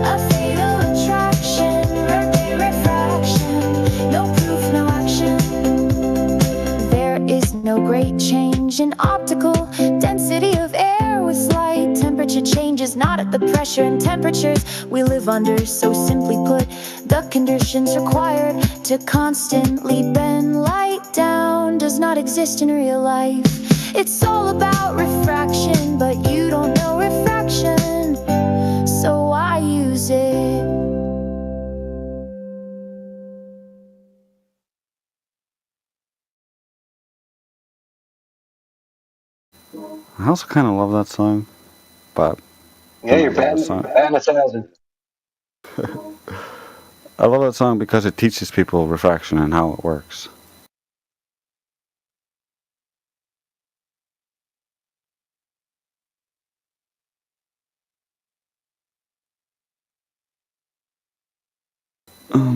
a fatal attraction. Refraction, no proof, no action. There is no great change in optical density of air with slight temperature changes, not at the pressure and temperatures we live under. So simply put, the conditions required to constantly bend light down does not exist in real life. It's all about refraction, but you don't know refraction, so I use it. I also kind of love that song, but Yeah, you're I love that batting song. 1,000. I love that song because it teaches people refraction and how it works.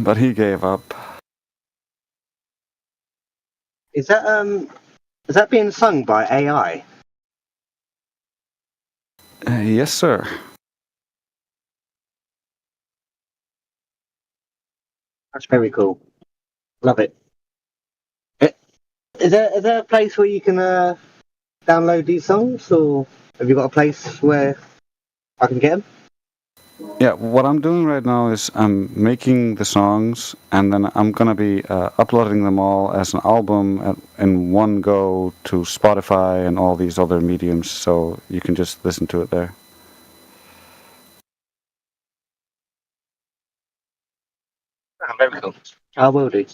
But he gave up. Is that being sung by AI? Yes, sir. That's very cool. Love it. Is there a place where you can download these songs, or have you got a place where I can get them? Yeah, what I'm doing right now is I'm making the songs, and then I'm gonna be uploading them all as an album in one go to Spotify and all these other mediums, so you can just listen to it there. Oh, very cool. I will do.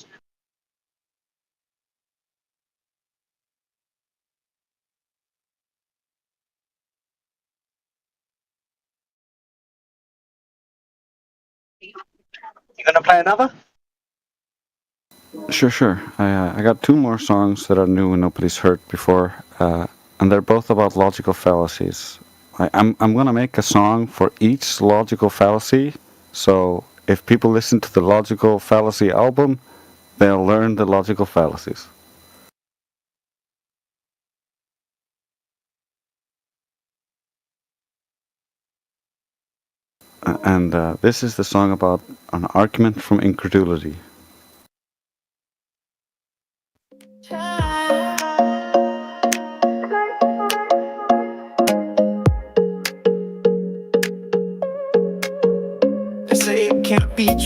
You gonna play another? Sure. I got two more songs that are new and nobody's heard before, and they're both about logical fallacies. I'm gonna make a song for each logical fallacy, so if people listen to the logical fallacy album, they'll learn the logical fallacies. And this is the song about an argument from incredulity.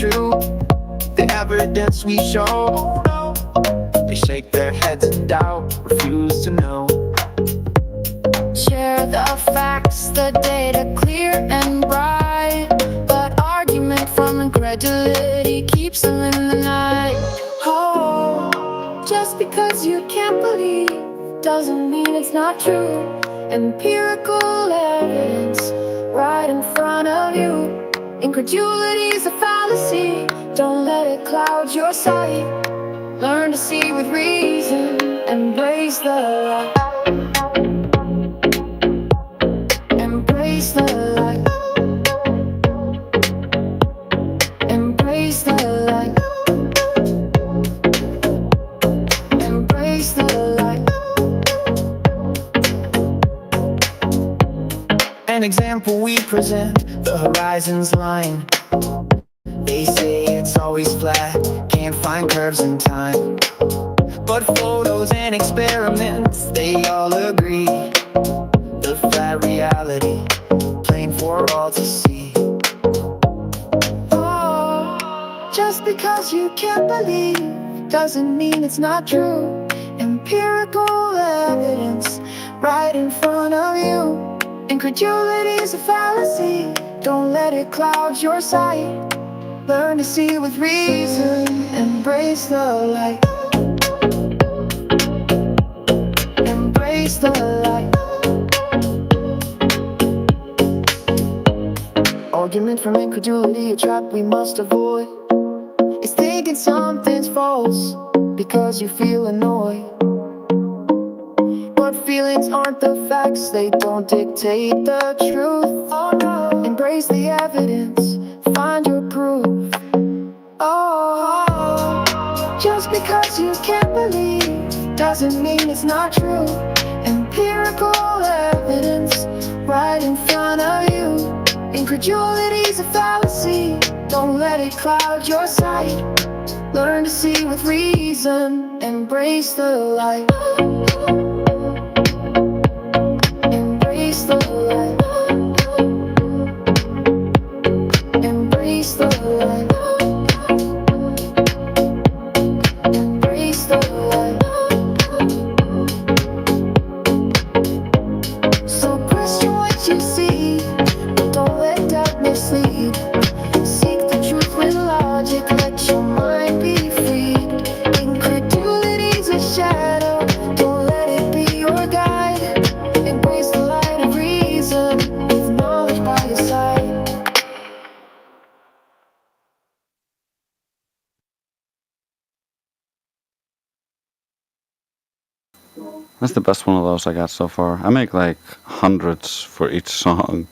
true. The evidence we show, they shake their heads in doubt, refuse to know. Share the facts, the data clear and bright, but argument from incredulity keeps them in the night. Oh, just because you can't believe doesn't mean it's not true. Empirical evidence right in front of you. Incredulity's a fallacy, don't let it cloud your sight. Learn to see with reason, embrace the light. Embrace the light. Embrace the light. Embrace the light. An example we present, the horizon's line. They say it's always flat, can't find curves in time. But photos and experiments, they all agree. The flat reality, plain for all to see. Oh, just because you can't believe doesn't mean it's not true. Empirical evidence right in front of you. Incredulity's a fallacy, don't let it cloud your sight. Learn to see with reason, embrace the light. Embrace the light. Argument from incredulity, a trap we must avoid. It's thinking something's false because you feel annoyed. But feelings aren't the facts, they don't dictate the truth. Oh no. Embrace the evidence, find your proof. Oh, just because you can't believe doesn't mean it's not true. Empirical evidence right in front of you. Incredulity's a fallacy, don't let it cloud your sight. Learn to see with reason, embrace the light. Embrace the light. Embrace the light. Embrace the light. So question what you see, but don't let doubt mislead. Seek the truth with logic, let your mind be freed. Incredulity's a shadow, don't let it be your guide. Embrace the light of reason, with knowledge by your side. That's the best one of those I got so far. I make like hundreds for each song.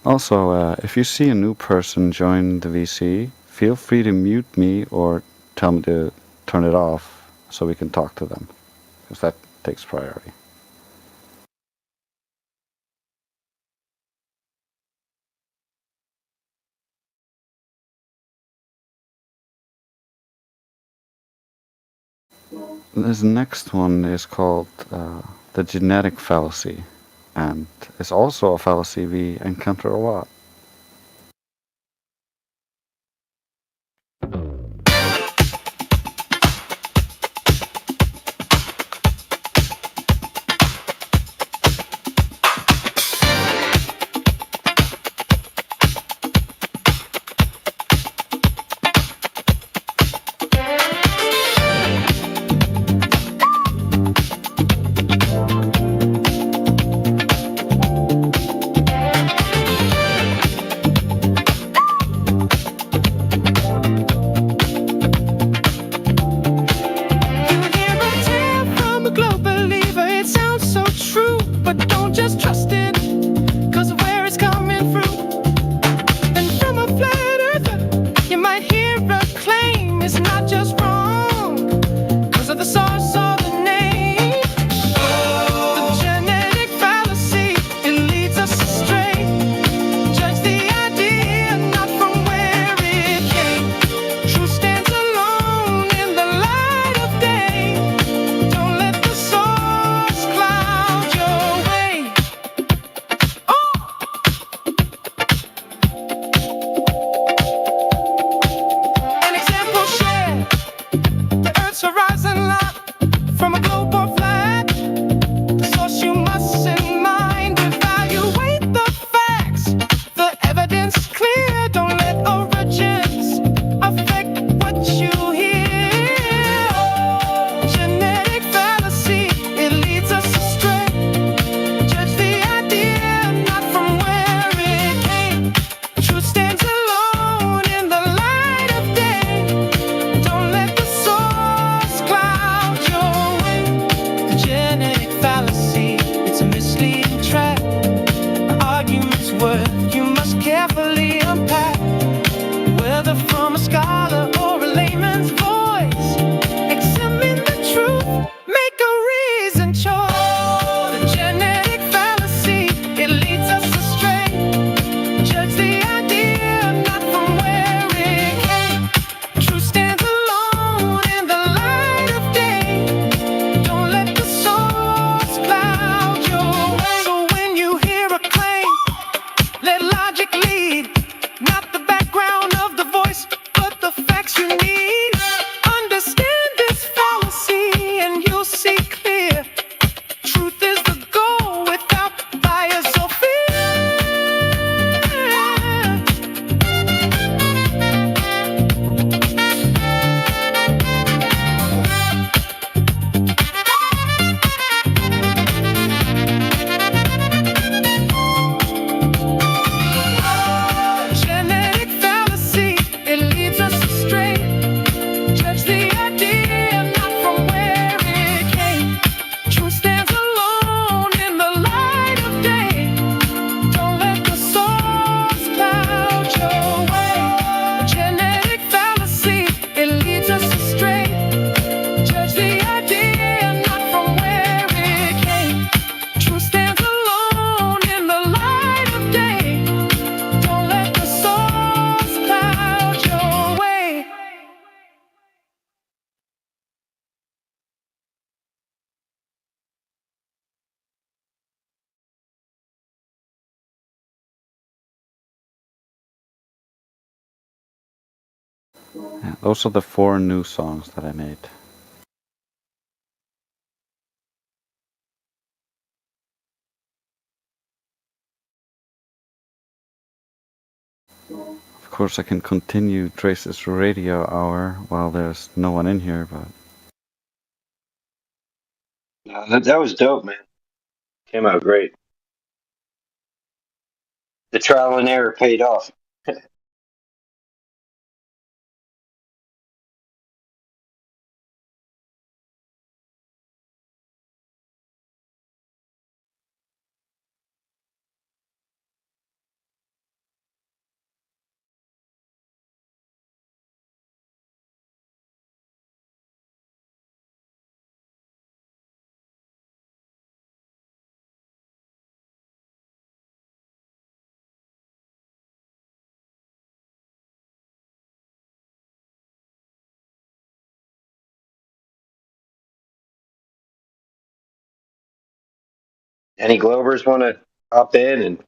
Also, if you see a new person join the VC, feel free to mute me or tell me to turn it off so we can talk to them, because that takes priority. This next one is called the genetic fallacy, and it's also a fallacy we encounter a lot. Yeah, those are the 4 new songs that I made. Of course, I can continue Trace's radio hour while there's no one in here, but That was dope, man. Came out great. The trial and error paid off. Any Globers want to hop in and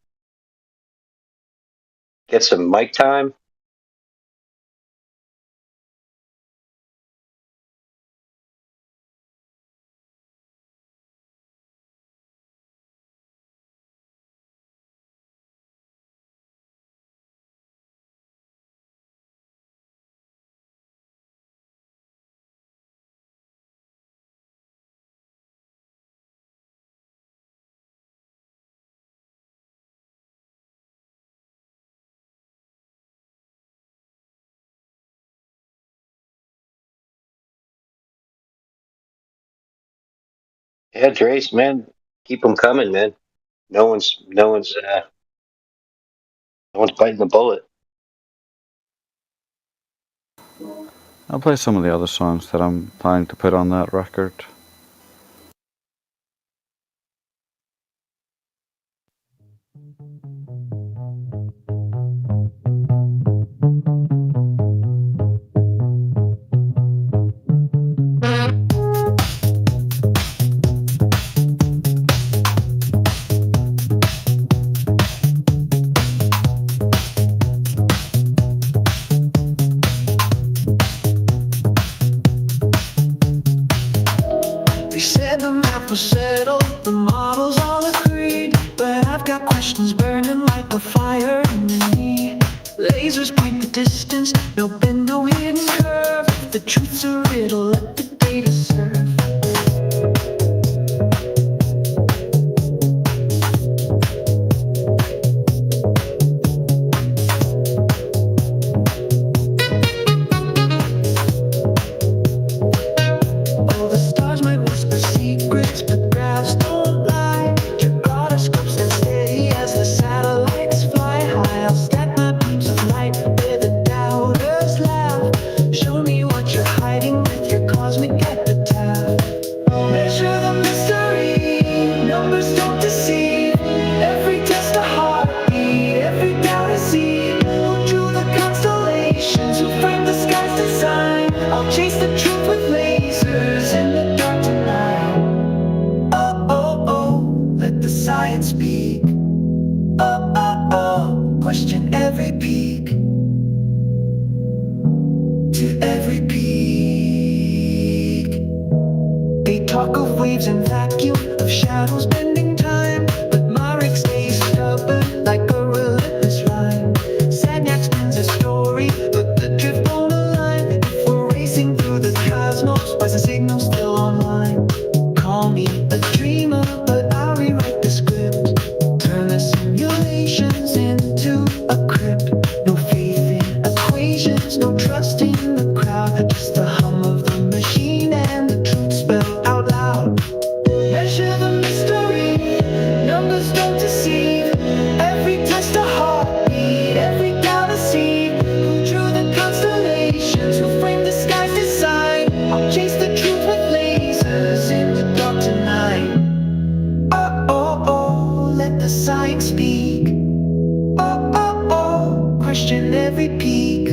get some mic time? Yeah, Trace, man, keep them coming, man. No one's biting the bullet. I'll play some of the other songs that I'm planning to put on that record. They said the map was settled, the models all agreed, but I've got questions burning like a fire in me. Lasers point the distance, no bend, no hidden curve. The truth's a riddle, let the data serve. All the stars might whisper secrets, but graphs don't lie. Your gyroscope stands steady as the satellites fly high. I'll stack my beams of light where the doubters laugh. Show me what you're hiding with your cosmic epitaph. Measure the mystery, numbers don't deceive. Every test a heartbeat, every doubt a seed. Who drew the constellations, who framed the sky's design? I'll chase the truth with lasers in the dark tonight. Oh, oh, oh, let the science speak. Oh, oh, oh, question every peak. To every peak. They talk of waves and vacuum, of shadows bending time, but my rig stays stubborn like a relentless line. Sagnac spins a story, but the drift won't align. If we're racing through the cosmos, why's the signal still online? Call me a dreamer, but I'll rewrite the script. Turn the simulations into a crypt. No faith in equations, no trust in the crowd. Just the hum of the machine and the truth spelled out loud. Measure the mystery, numbers don't deceive. Every test a heartbeat, every doubt a seed. Who drew the constellations, who framed the sky's design? I'll chase the truth with lasers in the dark tonight. Oh, oh, oh, let the science speak. Oh, oh, oh, question every peak.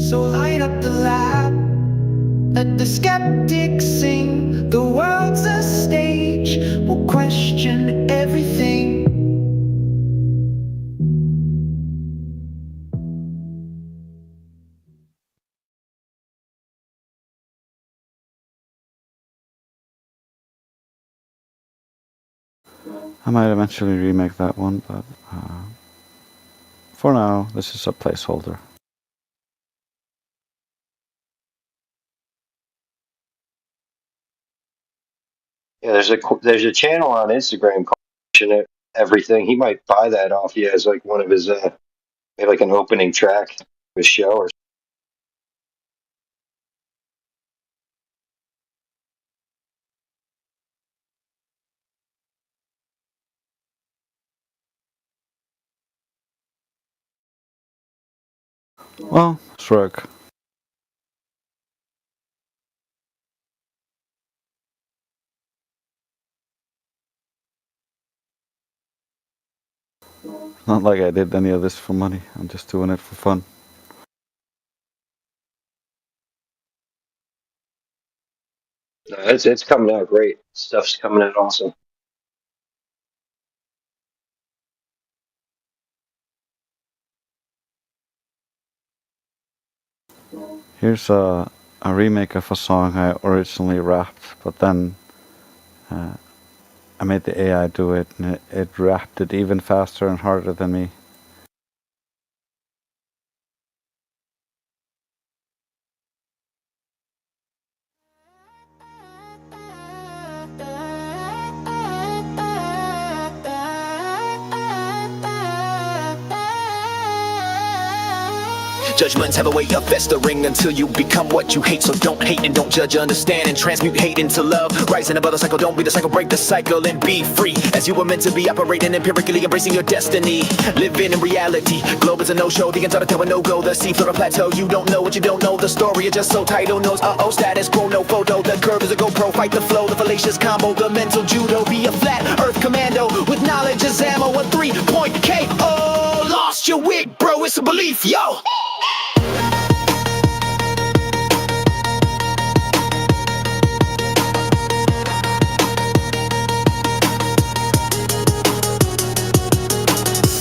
So light up the lab, let the skeptics sing. The world's a stage, we'll question everything. I might eventually remake that one, but for now, this is a placeholder. Yeah, there's a channel on Instagram called Passionate Everything. He might buy that off you as like one of his maybe like an opening track of his show or. Well, shrug. Not like I did any of this for money. I'm just doing it for fun. No, it's coming out great. Stuff's coming out awesome. Here's a remake of a song I originally rapped, but then I made the AI do it, and it rapped it even faster and harder than me. Judgments have a way of festering until you become what you hate. So don't hate and don't judge, understand and transmute hate into love. Rising above the cycle, don't be the cycle, break the cycle and be free. As you were meant to be, operating empirically, embracing your destiny. Living in reality, globe is a no-show, the entire tell a no-go. The sea floor a plateau, you don't know what you don't know. The story is just so title knows, uh-oh, status quo, no photo. The curve is a GoPro, fight the flow, the fallacious combo. The mental judo, be a flat earth commando. With knowledge as ammo, a 3-point KO. Lost your wig, bro, it's a belief, yo.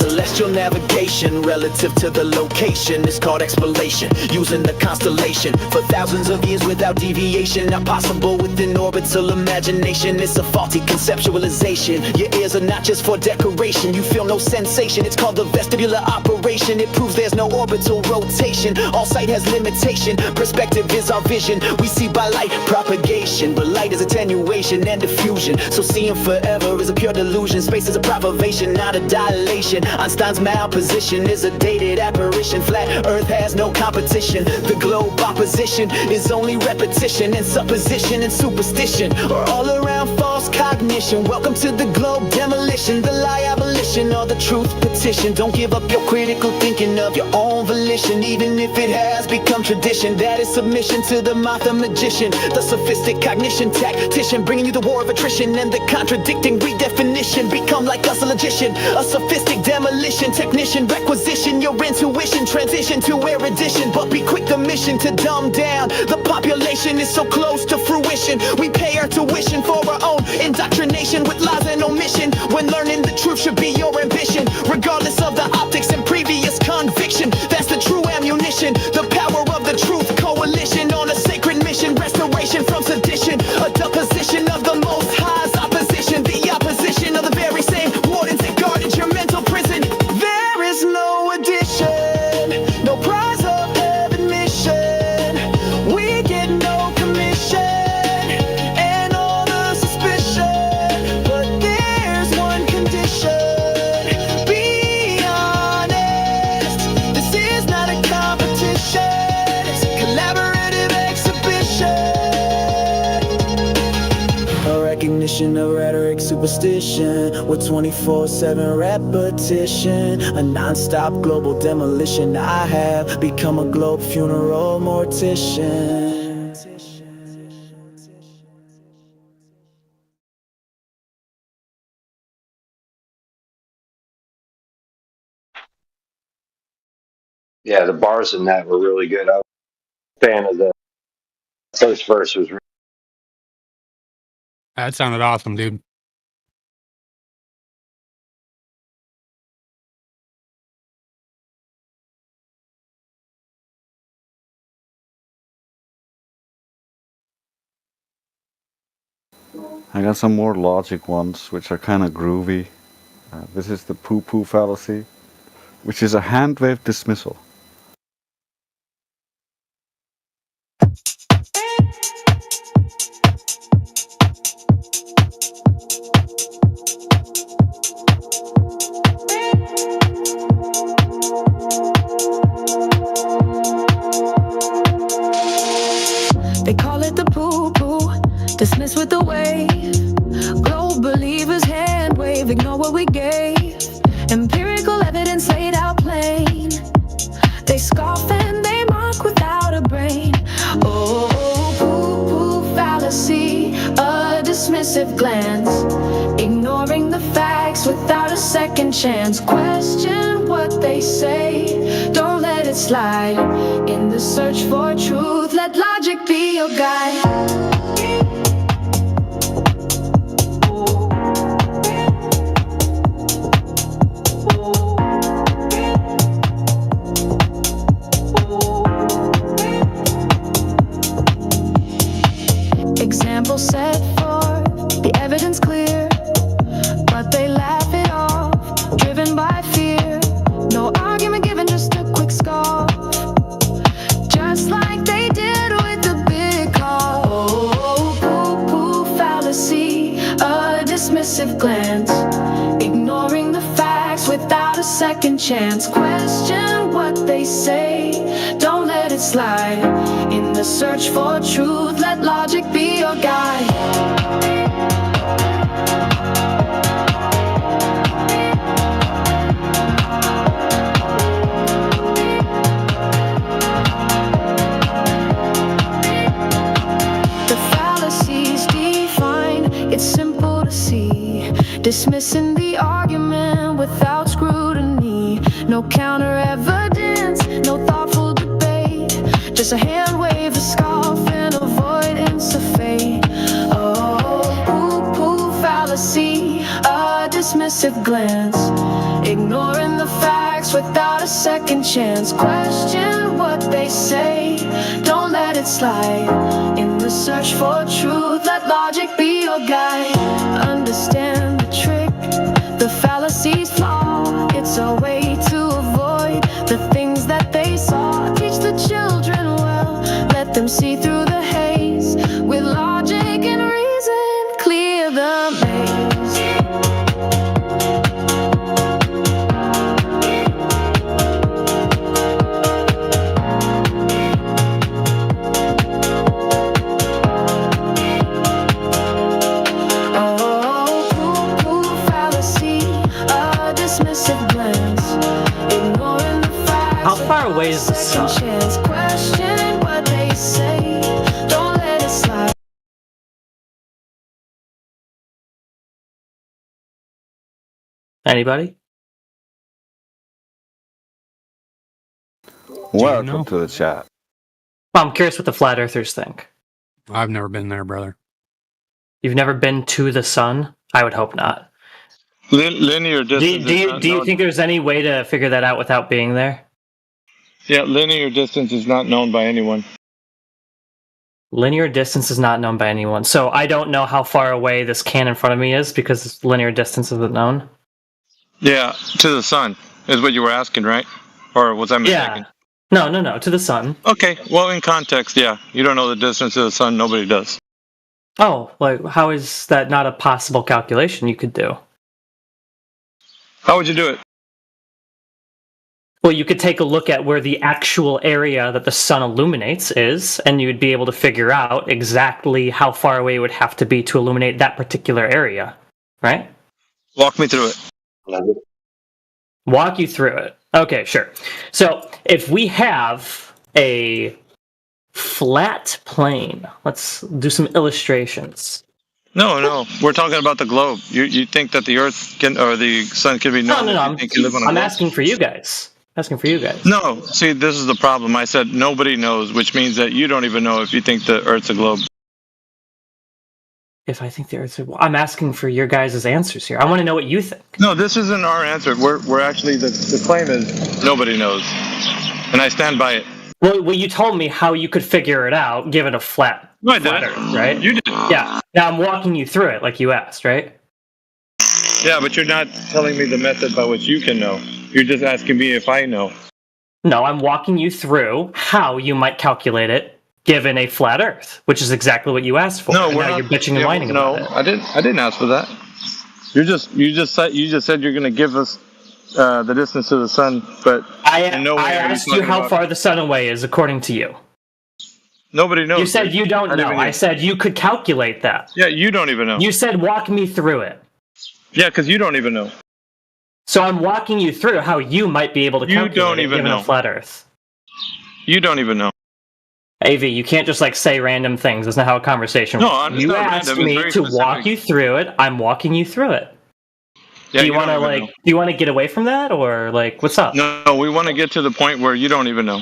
Celestial navigation relative to the location is called exploration. Using the constellation for thousands of years without deviation. Not possible within orbital imagination. It's a faulty conceptualization. Your ears are not just for decoration. You feel no sensation. It's called the vestibular operation. It proves there's no orbital rotation. All sight has limitation. Perspective is our vision. We see by light propagation, but light is attenuation and diffusion. So seeing forever is a pure delusion. Space is a privation, not a dilation. Einstein's malposition is a dated apparition. Flat earth has no competition. The globe opposition is only repetition. And supposition and superstition are all around false cognition. Welcome to the globe demolition. The lie abolition or the truth petition. Don't give up your critical thinking of your own volition. Even if it has become tradition. That is submission to the Martha magician. The sophistic cognition tactician. Bringing you the war of attrition. And the contradicting redefinition. Become like us a logician. A sophistic demolition technician. Requisition your intuition. Transition to erudition. But be quick the mission to dumb down. The population is so close to fruition. We pay our tuition for our own indoctrination with lies and omission. When learning the truth should be your ambition. Regardless of the optics and previous conviction. That's the true ammunition. The power of the truth coalition on a sacred mission. Restoration from sedition. A deposition of the most high's opposition. The opposition of the very same wardens that guarded your mental prison. There is no addition. No prize of admission. We get no commission. And all the suspicion. But there's one condition. Be honest. This is not a competition. It's a collaborative exhibition. A recognition of rhetoric superstition with 24/7 repetition. A non-stop global demolition. I have become a globe funeral mortician. Yeah, the bars in that were really good. I was a fan of the first verse. Was That sounded awesome, dude. I got some more logic ones, which are kind of groovy. This is the poo-poo fallacy, which is a hand-wave dismissal. They call it the poo-poo, dismiss with the wave. Globe believers hand wave, ignore what we gave. Empirical evidence laid out plain. They scoff and they mock without a brain. Oh, poo-poo fallacy, a dismissive glance. Ignoring the facts without a second chance. Question what they say, don't let it slide. In the search for truth, let logic be your guide. Example set forth, the evidence clear, but they laugh it off, driven by fear. No argument given, just a quick scoff, just like they did with the big call. Oh, poo-poo fallacy, a dismissive glance, ignoring the facts without a second chance. Question what they say, don't let it slide. In the search for truth, let logic be your guide. The fallacies defined, it's simple to see. Dismissing the argument without scrutiny. No counter evidence, no thoughtful debate. Just a hand wave, a scoff, and avoidance of fate. Oh, poo-poo fallacy, a dismissive glance. Ignoring the facts without a second chance. Question what they say, don't let it slide. In the search for truth, let logic be your guide. Understand the trick, the fallacy's flaw. It's a way to avoid the things that they saw. Teach the children well, let them see through the haze. With logic and reason, clear the maze. Oh, poo-poo fallacy, a dismissive glance, ignoring the facts. How far away is the sun? Chance. Question what they say, don't let it slide. Anybody? Welcome to the chat. Well, I'm curious what the flat earthers think. I've never been there, brother. You've never been to the sun? I would hope not. Linear distance. Do you think there's any way to figure that out without being there? Yeah, linear distance is not known by anyone. Linear distance is not known by anyone. So I don't know how far away this can in front of me is because linear distance isn't known. Yeah, to the sun is what you were asking, right? Or was I mistaken? Yeah. No, to the sun. Okay, well, in context, yeah. You don't know the distance to the sun, nobody does. Oh, like how is that not a possible calculation you could do? How would you do it? Well, you could take a look at where the actual area that the sun illuminates is, and you'd be able to figure out exactly how far away it would have to be to illuminate that particular area, right? Walk me through it. Walk you through it. Okay, sure. So if we have a flat plane, let's do some illustrations. No, we're talking about the globe. You think that the Earth can or the sun can be known? No. I'm globe? asking for you guys. No, see, this is the problem. I said nobody knows, which means that you don't even know if you think the Earth's a globe. If I think the Earth's I'm asking for your guys' answers here. I want to know what you think. No, this isn't our answer. We're actually the claim is nobody knows, and I stand by it. Well, you told me how you could figure it out given a flat No, I flat didn't. Earth, right? You did. Yeah. Now I'm walking you through it like you asked, right? Yeah, but you're not telling me the method by which you can know. You're just asking me if I know. No, I'm walking you through how you might calculate it given a flat Earth, which is exactly what you asked for. No, and we're now not. you're bitching and whining no, about it. I didn't ask for that. You just said you're going to give us the distance to the sun, but I in no way are asked you talking how about- far the sun away is according to you. Nobody knows. You said you don't know. I said you could calculate that. Yeah, you don't even know. You said walk me through it. Yeah, because you don't even know. So I'm walking you through how you might be able to You calculate don't it even given know. a flat Earth. You don't even know. AV, you can't just like say random things. That's not how a conversation No, works. I'm just You not asked random. It's me very to walk specific. you through it. I'm walking you through it. Yeah, do you you want to don't even like? know. Do you want to get away from that, or like, what's up? No, we want to get to the point where you don't even know.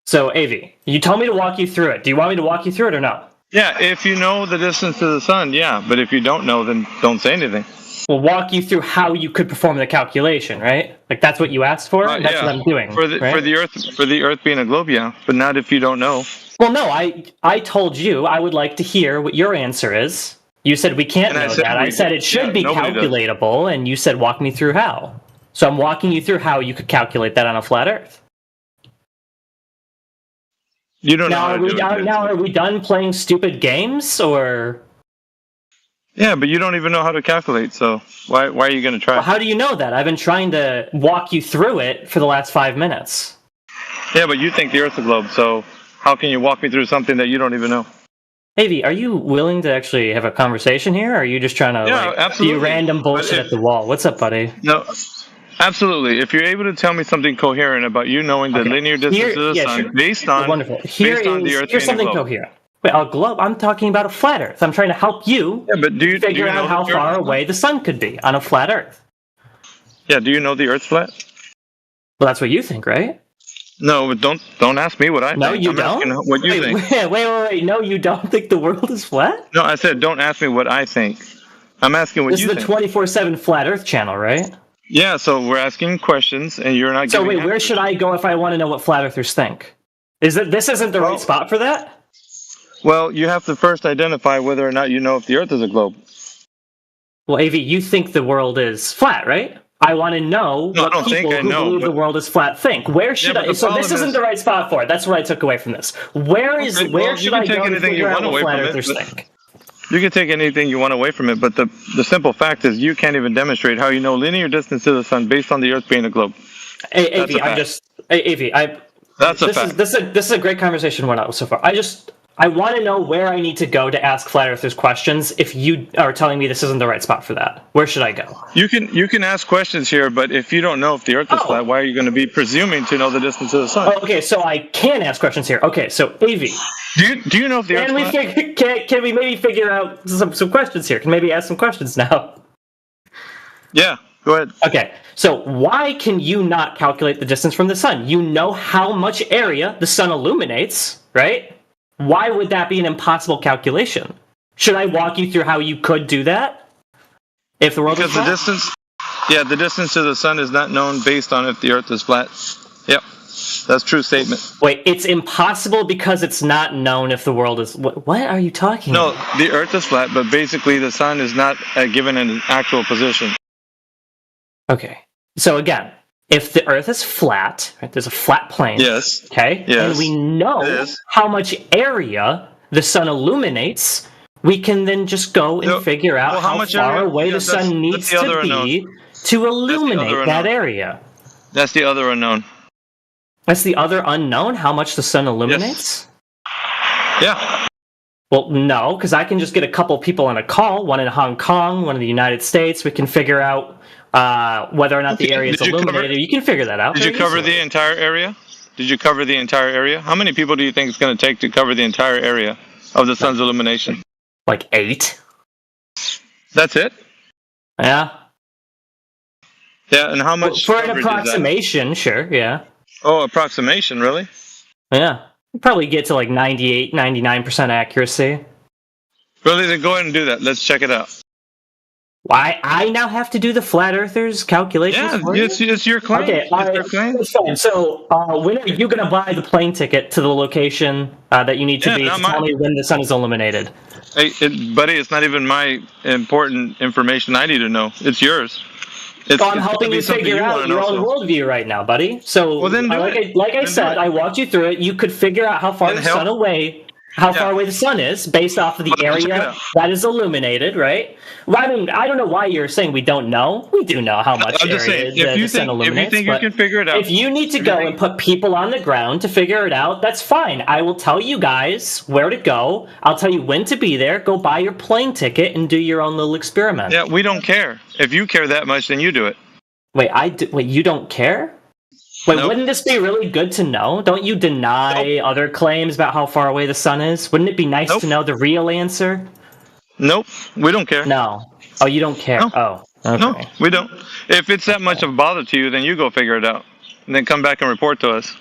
So AV, you told me to walk you through it. Do you want me to walk you through it or no? Yeah, if you know the distance to the sun, yeah. But if you don't know, then don't say anything. We'll walk you through how you could perform the calculation, right? Like that's what you asked for. That's Yeah. what I'm doing. For the right? for the Earth being a globe, yeah. But not if you don't know. Well, no, I told you I would like to hear what your answer is. You said we can't And I know said that. I we- said it should yeah, be nobody does. calculatable, and you said walk me through how. So I'm walking you through how you could calculate that on a flat Earth. You don't know Now how are to we do it. done? Now are we done playing stupid games, or Yeah, but you don't even know how to calculate. So why are you going to try? well, how do you know that? I've been trying to walk you through it for the last 5 minutes. Yeah, but you think the Earth's a globe. So how can you walk me through something that you don't even know? Avi, are you willing to actually have a conversation here, or are you just trying to Yeah, like absolutely. do random bullshit But at the wall? What's up, buddy? No, absolutely. If you're able to tell me something coherent about you knowing the linear distance to the sun sure. based on Wonderful. Here based on the is- Earth here's being a something globe. coherent. Wait, a globe? I'm talking about a flat Earth. I'm trying to help you but do you figure know out how that the Earth far is away the sun could be on a flat Earth. Yeah, do you know the Earth's flat? Well, that's what you think, right? No, but don't ask me what I No, think. you I'm don't. asking what you think. Wait. No, you don't think the world is flat? No, I said don't ask me what I think. I'm asking what This you is the think. 24/7 Flat Earth channel, right? Yeah, so we're asking questions and you're not So giving wait, where should I go if I want to know what flat earthers think? Is that this isn't the right spot for that? Well, you have to first identify whether or not you know if the Earth is a globe. Well, AV, you think the world is flat, right? I want to know No, I what don't think people I who know, believe but- the world is flat think. Where should but I? the So this problem isn't is- the right spot for it. That's what I took away from this. Where is? Okay, where well, should you can I take go to anything you figure out want what away flat from it, earthers but- think? You can take anything you want away from it, but the simple fact is you can't even demonstrate how you know linear distance to the sun based on the Earth being a globe. AV, That's a I'm fact. just AV. That's a this fact. is this is a great conversation we're on so far. I want to know where I need to go to ask flat earthers questions. If you are telling me this isn't the right spot for that, where should I go? You can ask questions here, but if you don't know if the Earth is flat, why are you going to be presuming to know the distance to the sun? Oh, okay, so I can ask questions here. Okay, so AV. Do you know if the Earth's flat? Can we maybe figure out some questions here? Can maybe ask some questions now? Yeah, go ahead. Okay, so why can you not calculate the distance from the sun? You know how much area the sun illuminates, right? Why would that be an impossible calculation? Should I walk you through how you could do that? If the world Because is the flat? distance, yeah, the distance to the sun is not known based on if the Earth is flat. Yep, that's a true statement. Wait, it's impossible because it's not known if the world is... What are you talking No, about? the Earth is flat, but basically the sun is not given an actual position. Okay, so again, if the Earth is flat, right, there's a flat plane. Yes. Okay. Yes. And we know It is. how much area the sun illuminates. We can then just go and figure out well, how how much far area? away Yeah, the sun that's needs the other to be unknown. to illuminate other that unknown. area. That's the other unknown. That's the other unknown. How much the sun illuminates? Yeah. Well, no, because I can just get a couple people on a call, one in Hong Kong, one in the United States. We can figure out whether or not the area is Did you cover- illuminated. You can figure that out. Did you very cover easily. the entire area? Did you cover the entire area? How many people do you think it's going to take to cover the entire area of the sun's illumination? Like 8. That's it? Yeah. Yeah, and how much For an coverage is that? approximation, sure, yeah. Oh, approximation, really? Yeah. You probably get to like 98, 99% accuracy. Really? Then go ahead and do that. Let's check it out. Why I now have to do the flat earthers calculations Yeah, for you? it's your claim. Okay, all It's your right, claim. that's fine. So, when are you going to buy the plane ticket to the location that you need to Yeah, be not to tell mine. me when the sun is illuminated? Hey, buddy, it's not even my important information I need to know. It's yours. It's So I'm it's helping gonna be you something figure you want out to your know. own So, worldview right now, buddy. So, well, then do like it. I Then do said, it. I walked you through it. You could figure out how far Then the help. sun away, how Yeah. far away the sun is, based off of the Well, then check it area out. that is illuminated, right? Well, I mean, I don't know why you're saying we don't know. We do know how much I'm just saying, area if the you sun think illuminates, you but can figure it out, if you need to if you go think- and put people on the ground to figure it out, that's fine. I will tell you guys where to go. I'll tell you when to be there. Go buy your plane ticket and do your own little experiment. yeah, we don't care. If you care that much, then you do it. Wait, wait, you don't care? Wait, Nope. wouldn't this be really good to know? Don't you deny other claims about how far away the sun is? Wouldn't it be nice Nope. to know the real answer? Nope, we don't care. No. Oh, you don't care. No. Oh, okay. No, we don't. If it's that much of a bother to you, then you go figure it out, and then come back and report to us.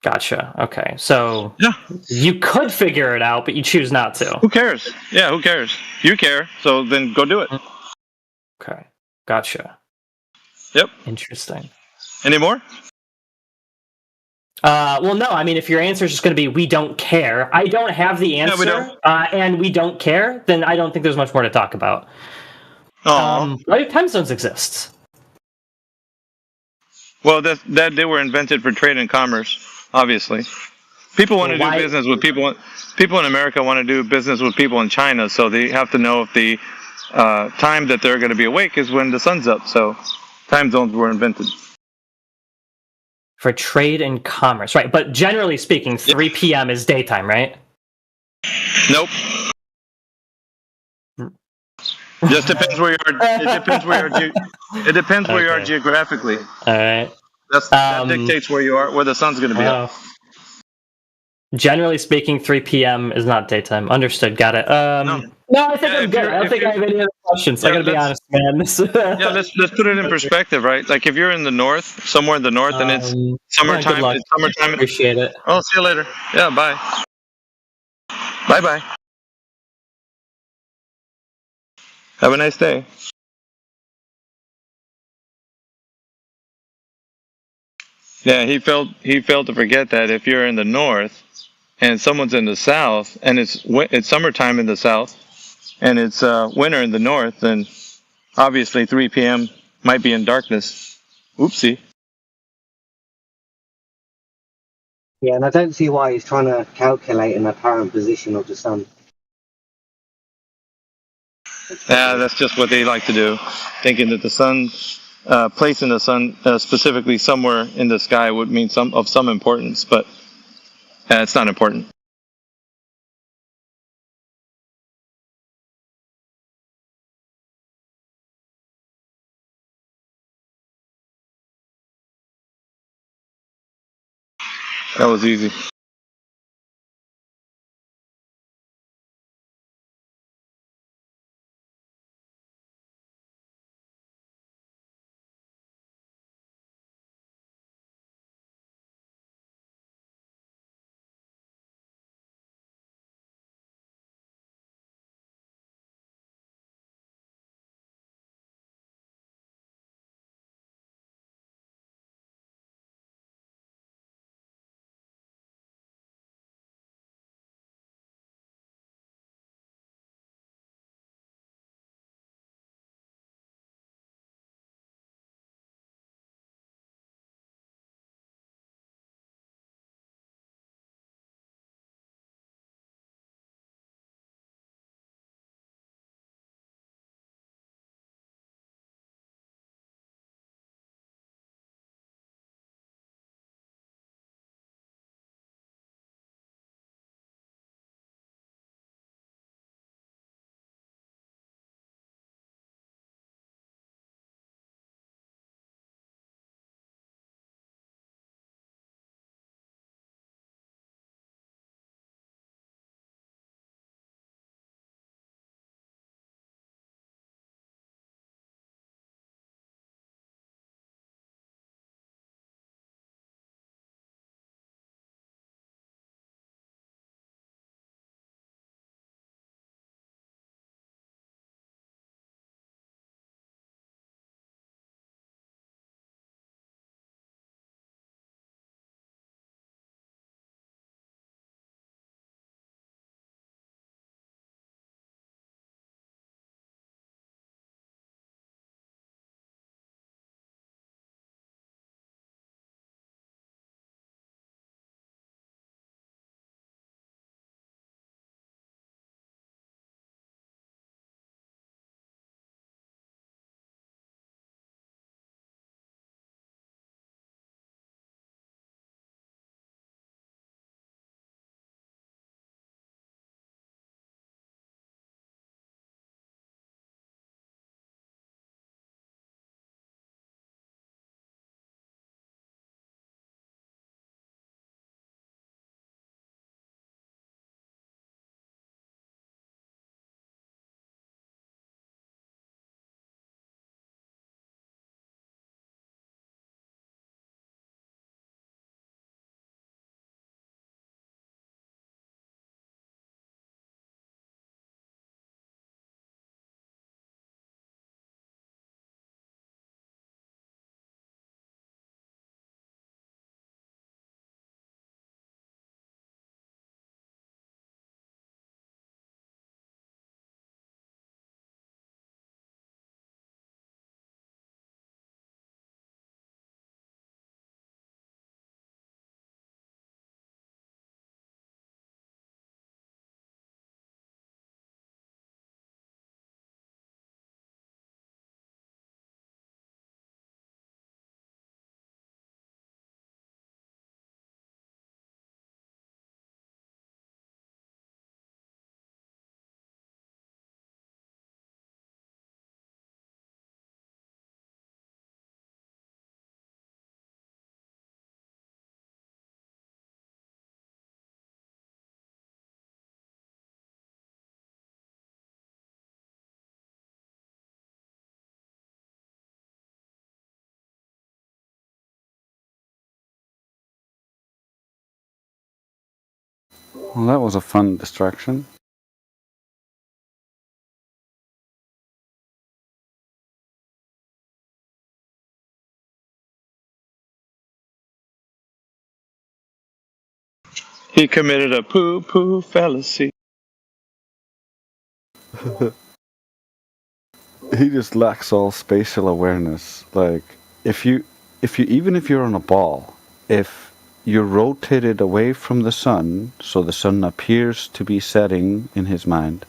Gotcha. Okay, so Yeah. you could figure it out, but you choose not to. Who cares? Yeah, who cares? You care, so then go do it. Okay, gotcha. Yep. Interesting. Any more? Well, no. I mean, if your answer is just going to be "we don't care," I don't have the Yeah, answer, we don't. and we don't care. Then I don't think there's much more to talk about. Why do time zones exist? Well, that they were invented for trade and commerce, obviously. People want to Well, do why- business with people. People in America want to do business with people in China, so they have to know if the time that they're going to be awake is when the sun's up. So, time zones were invented. For trade and commerce, right? But generally speaking, 3 p.m. is daytime, right? Nope. Just depends where you are. It depends where you are. It depends where you are Okay. geographically. All right. That dictates where you are, where the sun's going to be up. Generally speaking, 3 p.m. is not daytime. Understood. Got it. No, I think I'm good. I don't think I have any other questions. I Yeah, gotta be honest, man. Yeah, let's put it in perspective, right? Like if you're in the north, somewhere in the north, and it's Yeah, summertime. good luck. It's summertime. Appreciate it. Oh, see you later. Yeah, bye. Bye bye. Have a nice day. Yeah, he failed to forget that if you're in the north and someone's in the south and it's summertime in the south and it's winter in the north, then obviously 3 p.m. might be in darkness. Oopsie. Yeah, and I don't see why he's trying to calculate an apparent position of the sun. Yeah, that's just what they like to do, thinking that the sun, placing the sun specifically somewhere in the sky would mean some importance, but it's not important. That was easy. Well, that was a fun distraction. He committed a poo-poo fallacy. He just lacks all spatial awareness. Like, if you even if you're on a ball, if you're rotated away from the sun, so the sun appears to be setting in his mind,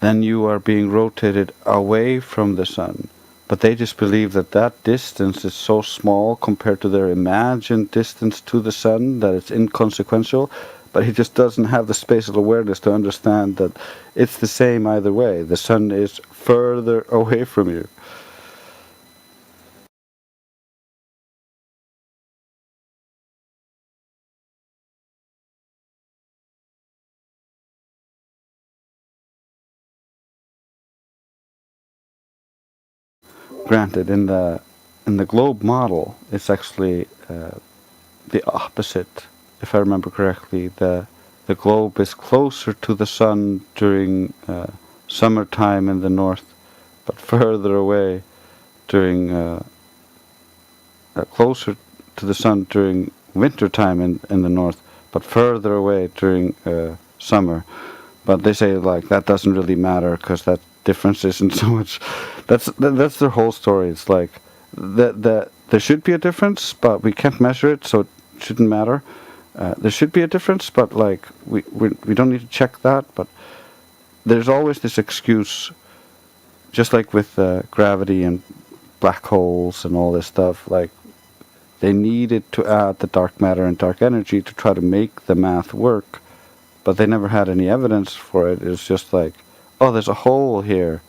then you are being rotated away from the sun. But they just believe that that distance is so small compared to their imagined distance to the sun that it's inconsequential. But he just doesn't have the spatial awareness to understand that it's the same either way. The sun is further away from you. Granted, in the globe model, it's actually the opposite. If I remember correctly, the globe is closer to the sun during summertime in the north, but further away during closer to the sun during wintertime in the north, but further away during summer. But they say like that doesn't really matter because that difference isn't so much. That's their whole story. It's like that there should be a difference, but we can't measure it, so it shouldn't matter. There should be a difference, but like we don't need to check that. But there's always this excuse, just like with gravity and black holes and all this stuff. Like they needed to add the dark matter and dark energy to try to make the math work, but they never had any evidence for it. It's just like, oh, there's a hole here,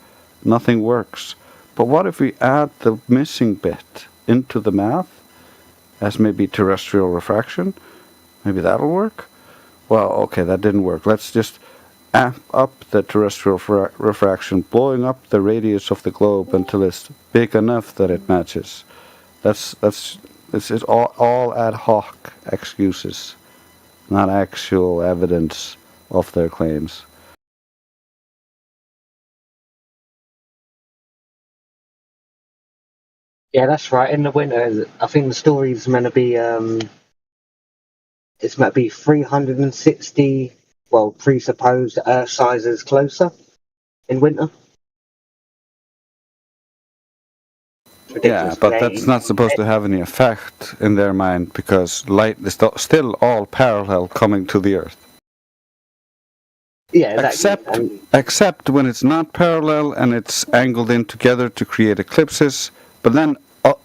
nothing works. But what if we add the missing bit into the math as maybe terrestrial refraction? Maybe that'll work? Well, okay, that didn't work. Let's just amp up the terrestrial refraction, blowing up the radius of the globe until it's big enough that it matches. This is all ad hoc excuses, not actual evidence of their claims. Yeah, that's right. In the winter, I think the story's meant to be it's meant to be 360, well, presupposed Earth sizes closer in winter. Yeah, but that's not supposed to have any effect in their mind because light is still all parallel coming to the Earth. Yeah, exactly. Except when it's not parallel and it's angled in together to create eclipses. But then,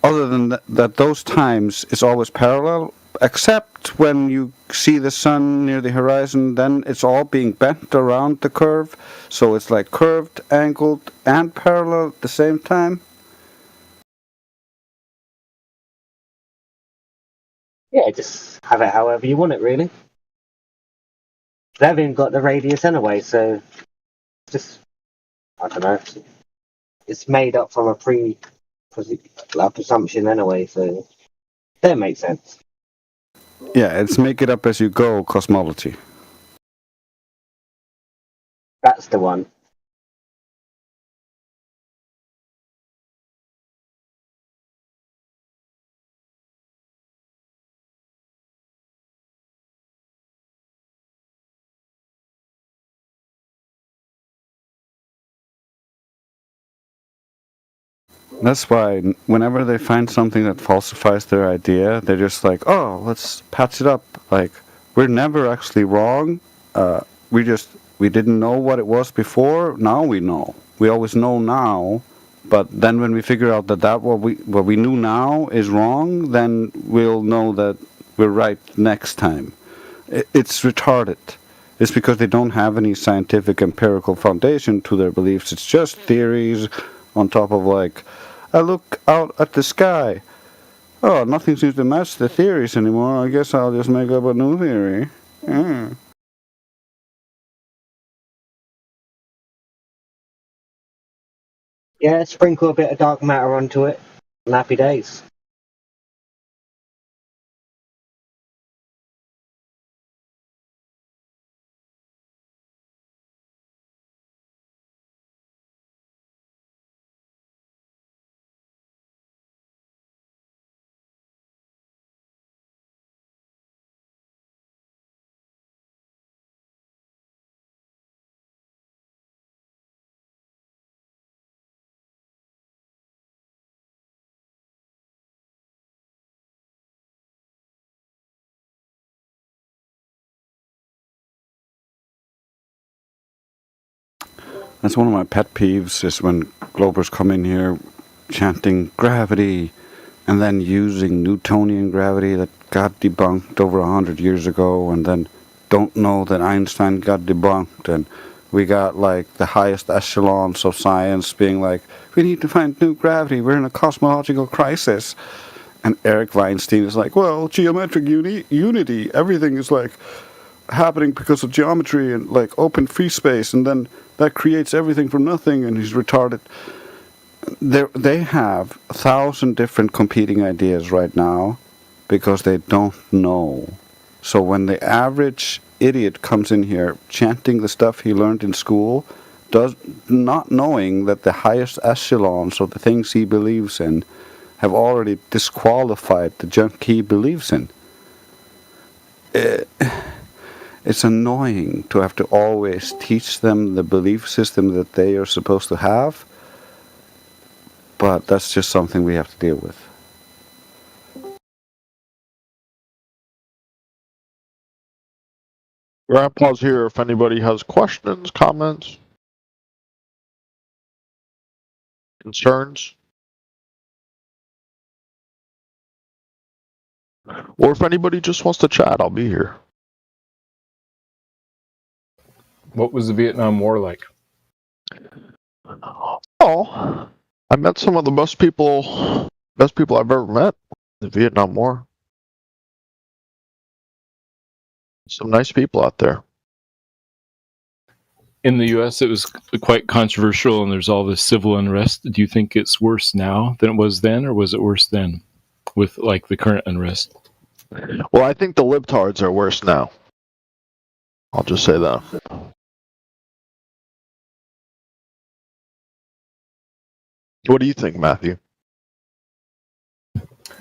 other than that, those times it's always parallel. Except when you see the sun near the horizon, then it's all being bent around the curve. So it's like curved, angled, and parallel at the same time. Yeah, just have it however you want it, really. They haven't even got the radius anyway, so just, I don't know. It's made up from a presumption anyway, so that makes sense. Yeah, it's make it up as you go cosmology. That's the one. That's why whenever they find something that falsifies their idea, they're just like, oh, let's patch it up. Like, we're never actually wrong. We didn't know what it was before. Now we know. We always know now. But then when we figure out that what we knew now is wrong, then we'll know that we're right next time. It's retarded. It's because they don't have any scientific empirical foundation to their beliefs. It's just theories on top of like, I look out at the sky. Oh, nothing seems to match the theories anymore. I guess I'll just make up a new theory. Yeah, sprinkle a bit of dark matter onto it, and happy days. That's one of my pet peeves is when Globers come in here chanting gravity and then using Newtonian gravity that got debunked over 100 years ago and then don't know that Einstein got debunked, and we got like the highest echelons of science being like, we need to find new gravity, we're in a cosmological crisis. And Eric Weinstein is like, well, geometric unity, everything is like happening because of geometry and like open free space, and then that creates everything from nothing, and he's retarded. They have 1,000 different competing ideas right now because they don't know. So when the average idiot comes in here chanting the stuff he learned in school, not knowing that the highest echelons of the things he believes in have already disqualified the junk he believes in. It's annoying to have to always teach them the belief system that they are supposed to have, but that's just something we have to deal with. Grandpa's here if anybody has questions, comments, concerns. Or if anybody just wants to chat, I'll be here. What was the Vietnam War like? Oh, I met some of the best people I've ever met in the Vietnam War. Some nice people out there. In the U.S., it was quite controversial, and there's all this civil unrest. Do you think it's worse now than it was then, or was it worse then with like the current unrest? Well, I think the libtards are worse now. I'll just say that. What do you think, Matthew?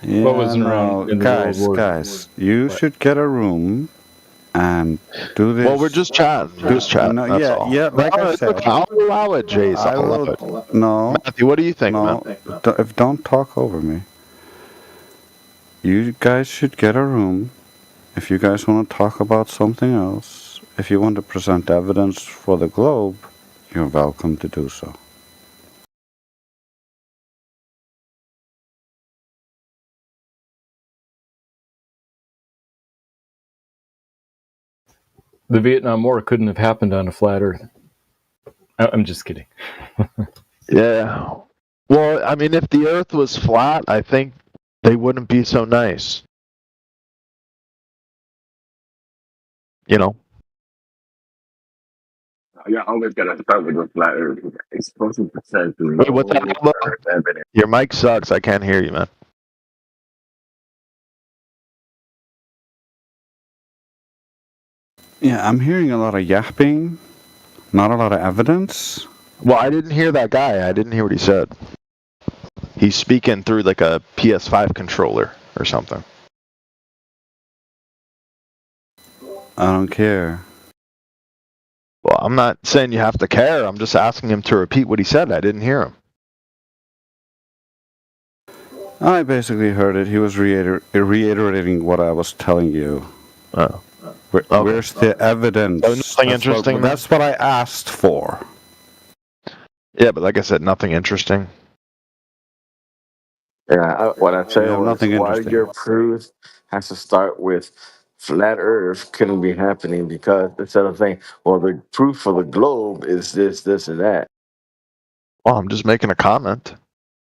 Yeah, What wasn't around in the guys, World War? guys, you should get a room and do this. Well, we're just chatting. Just chatting. No, that's yeah, all. yeah. Like I said, I'll allow it, Jace. I I'll allow will. it. No, Matthew, what do you think, no. man? Don't talk over me. You guys should get a room. If you guys want to talk about something else, if you want to present evidence for the globe, you're welcome to do so. The Vietnam War couldn't have happened on a flat Earth. I'm just kidding. Yeah. Well, I mean, if the Earth was flat, I think they wouldn't be so nice. You know? You always gotta start with a flat earth. It's supposed to present to Wait, what's that? evidence. Your mic sucks. I can't hear you, man. Yeah, I'm hearing a lot of yapping, not a lot of evidence. Well, I didn't hear that guy. I didn't hear what he said. He's speaking through like a PS5 controller or something. I don't care. Well, I'm not saying you have to care. I'm just asking him to repeat what he said. I didn't hear him. I basically heard it. He was reiterating what I was telling you. Oh. Where's the evidence? Oh, nothing interesting. That's what I asked for. Yeah, but like I said, nothing interesting. Yeah, what I'm saying was nothing why interesting. your proof has to start with flat Earth couldn't be happening because instead of saying, well, the proof for the globe is this, this, and that. Well, I'm just making a comment.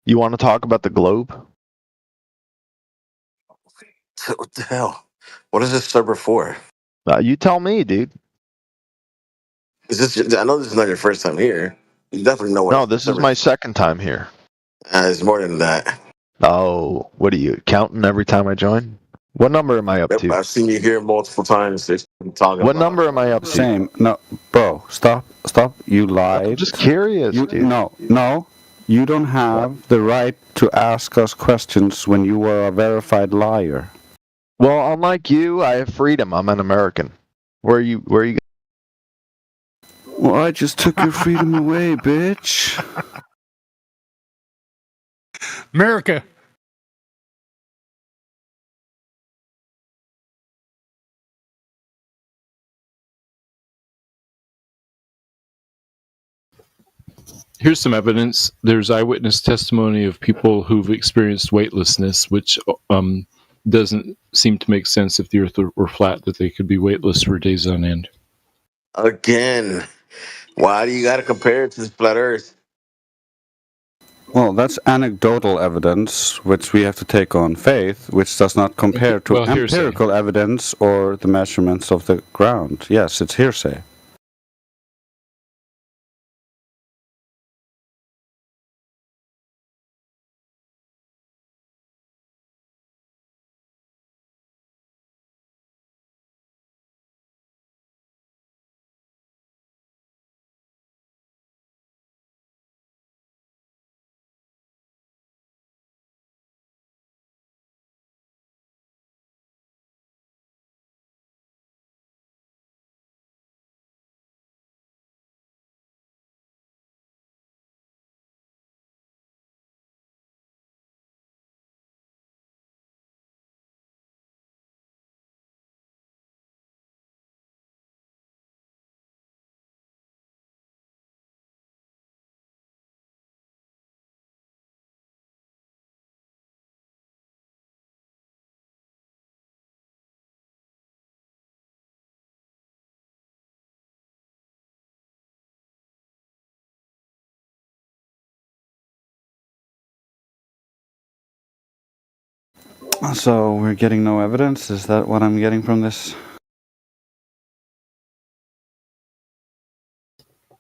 You want to talk about the globe? What the hell? What is this server for? You tell me, dude. Is this? I know this is not your first time here. You definitely know what. No, this is my second time here. It's more than that. Oh, what are you counting every time I join? What number am I up to? I've seen you here multiple times. Talking What about number am I up to? Same. No, bro, stop. You lied. I'm just curious, dude. No. You don't have the right to ask us questions when you were a verified liar. Well, unlike you, I have freedom. I'm an American. Where are you? Well, I just took your freedom away, bitch. America. Here's some evidence. There's eyewitness testimony of people who've experienced weightlessness, which doesn't seem to make sense if the Earth were flat, that they could be weightless for days on end. Again, why do you got to compare it to the flat Earth? Well, that's anecdotal evidence, which we have to take on faith, which does not compare to Well, hearsay. empirical evidence or the measurements of the ground. Yes, it's hearsay. So we're getting no evidence? Is that what I'm getting from this?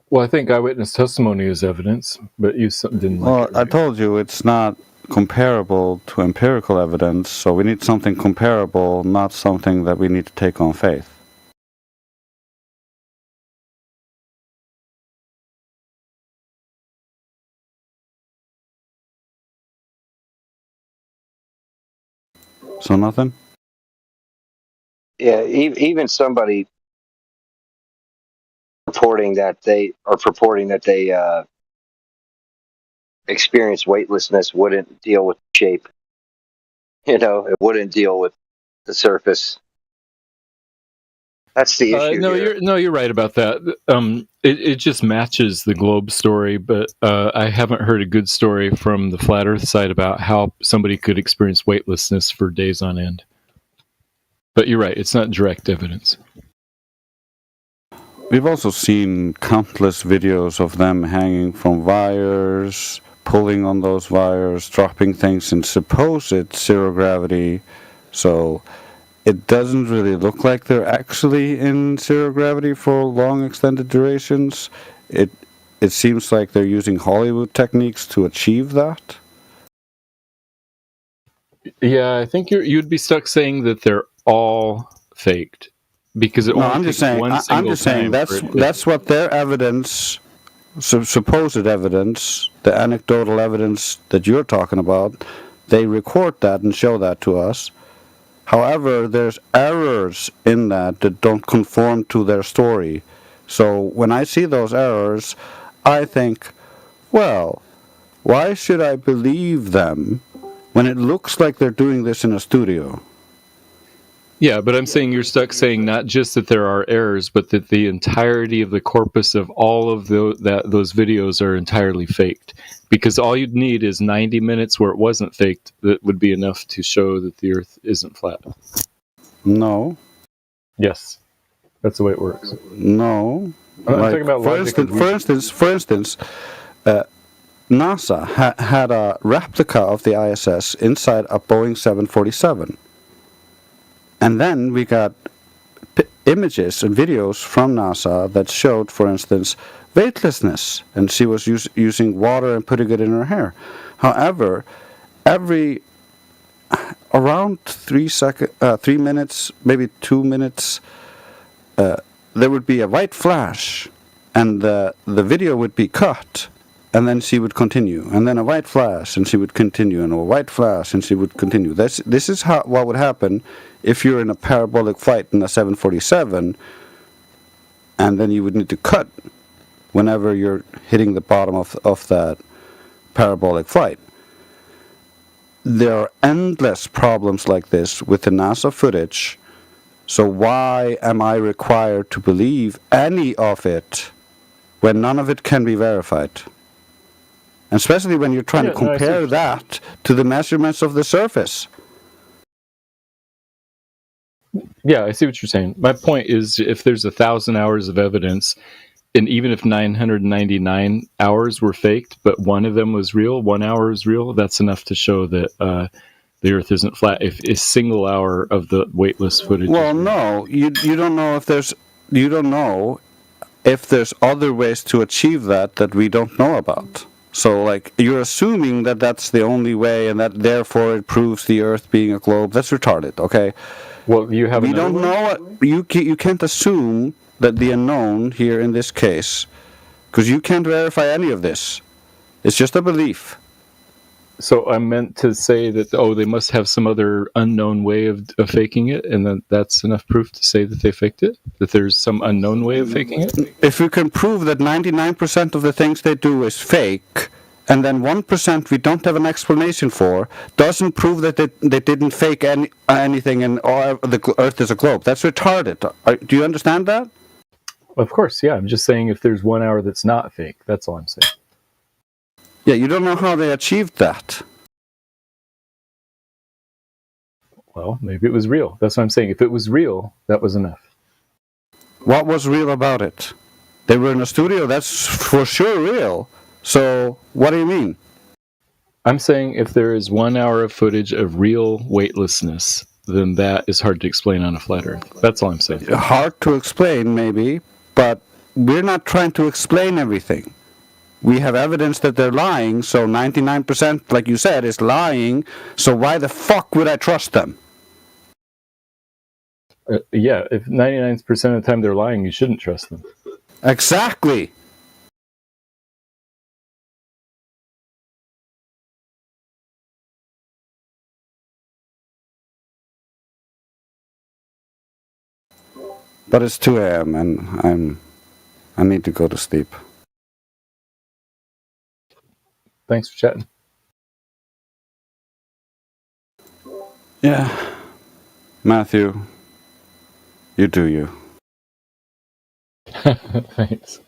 Well, I think eyewitness testimony is evidence, but you didn't like Well, it. I told you it's not comparable to empirical evidence, so we need something comparable, not something that we need to take on faith. So nothing? Yeah, even somebody purporting that they experience weightlessness wouldn't deal with shape. It wouldn't deal with the surface. That's the issue here. You're right about that. It just matches the globe story, but I haven't heard a good story from the flat Earth side about how somebody could experience weightlessness for days on end. But you're right; it's not direct evidence. We've also seen countless videos of them hanging from wires, pulling on those wires, dropping things in supposed zero gravity. So it doesn't really look like they're actually in zero gravity for long extended durations. It seems like they're using Hollywood techniques to achieve that. Yeah, I think you'd be stuck saying that they're all faked because it No, only I'm takes just saying. one I'm single just saying time for it to- that's what their evidence, supposed evidence, the anecdotal evidence that you're talking about. They record that and show that to us. However, there's errors in that don't conform to their story. So when I see those errors, I think, well, why should I believe them when it looks like they're doing this in a studio? Yeah, but I'm saying you're stuck saying not just that there are errors, but that the entirety of the corpus of all of those videos are entirely faked. Because all you'd need is 90 minutes where it wasn't faked. That would be enough to show that the Earth isn't flat. No. Yes, that's the way it works. No. I'm talking about for logic instance, NASA had a replica of the ISS inside a Boeing 747. And then we got images and videos from NASA that showed, for instance, weightlessness, and she was using water and putting it in her hair. However, around 3 minutes, maybe 2 minutes, there would be a white flash, and the video would be cut, and then she would continue, and then a white flash, and she would continue, and a white flash, and she would continue. This is what would happen if you're in a parabolic flight in a 747, and then you would need to cut whenever you're hitting the bottom of that parabolic flight. There are endless problems like this with the NASA footage, so why am I required to believe any of it when none of it can be verified? especially when you're trying Yeah, to no, I see what compare you're that to the measurements of the surface. Yeah, I see what you're saying. My point is, if there's 1,000 hours of evidence, and even if 999 hours were faked, but one of them was real, 1 hour is real, that's enough to show that the Earth isn't flat. If a single hour of the weightless footage Well, is real. no, you don't know if there's other ways to achieve that we don't know about. So, like, you're assuming that that's the only way, and that therefore it proves the Earth being a globe. That's retarded. Okay. Well, you have We another don't way? know. You can't assume that the unknown here in this case, because you can't verify any of this. It's just a belief. So I meant to say that, they must have some other unknown way of faking it, and then that's enough proof to say that they faked it? That there's some unknown way of faking it? If we can prove that 99% of the things they do is fake, and then 1% we don't have an explanation for, doesn't prove that they didn't fake anything and the Earth is a globe. That's retarded. Do you understand that? Of course, yeah. I'm just saying if there's 1 hour that's not fake, that's all I'm saying. Yeah, you don't know how they achieved that. Well, maybe it was real. That's what I'm saying. If it was real, that was enough. What was real about it? They were in a studio, that's for sure real. So, what do you mean? I'm saying if there is 1 hour of footage of real weightlessness, then that is hard to explain on a flat Earth. That's all I'm saying. Hard to explain, maybe, but we're not trying to explain everything. We have evidence that they're lying, so 99%, like you said, is lying, so why the fuck would I trust them? Yeah, if 99% of the time they're lying, you shouldn't trust them. Exactly. But it's 2 a.m. and I need to go to sleep. Thanks for chatting. Yeah. Matthew, you do you. Thanks.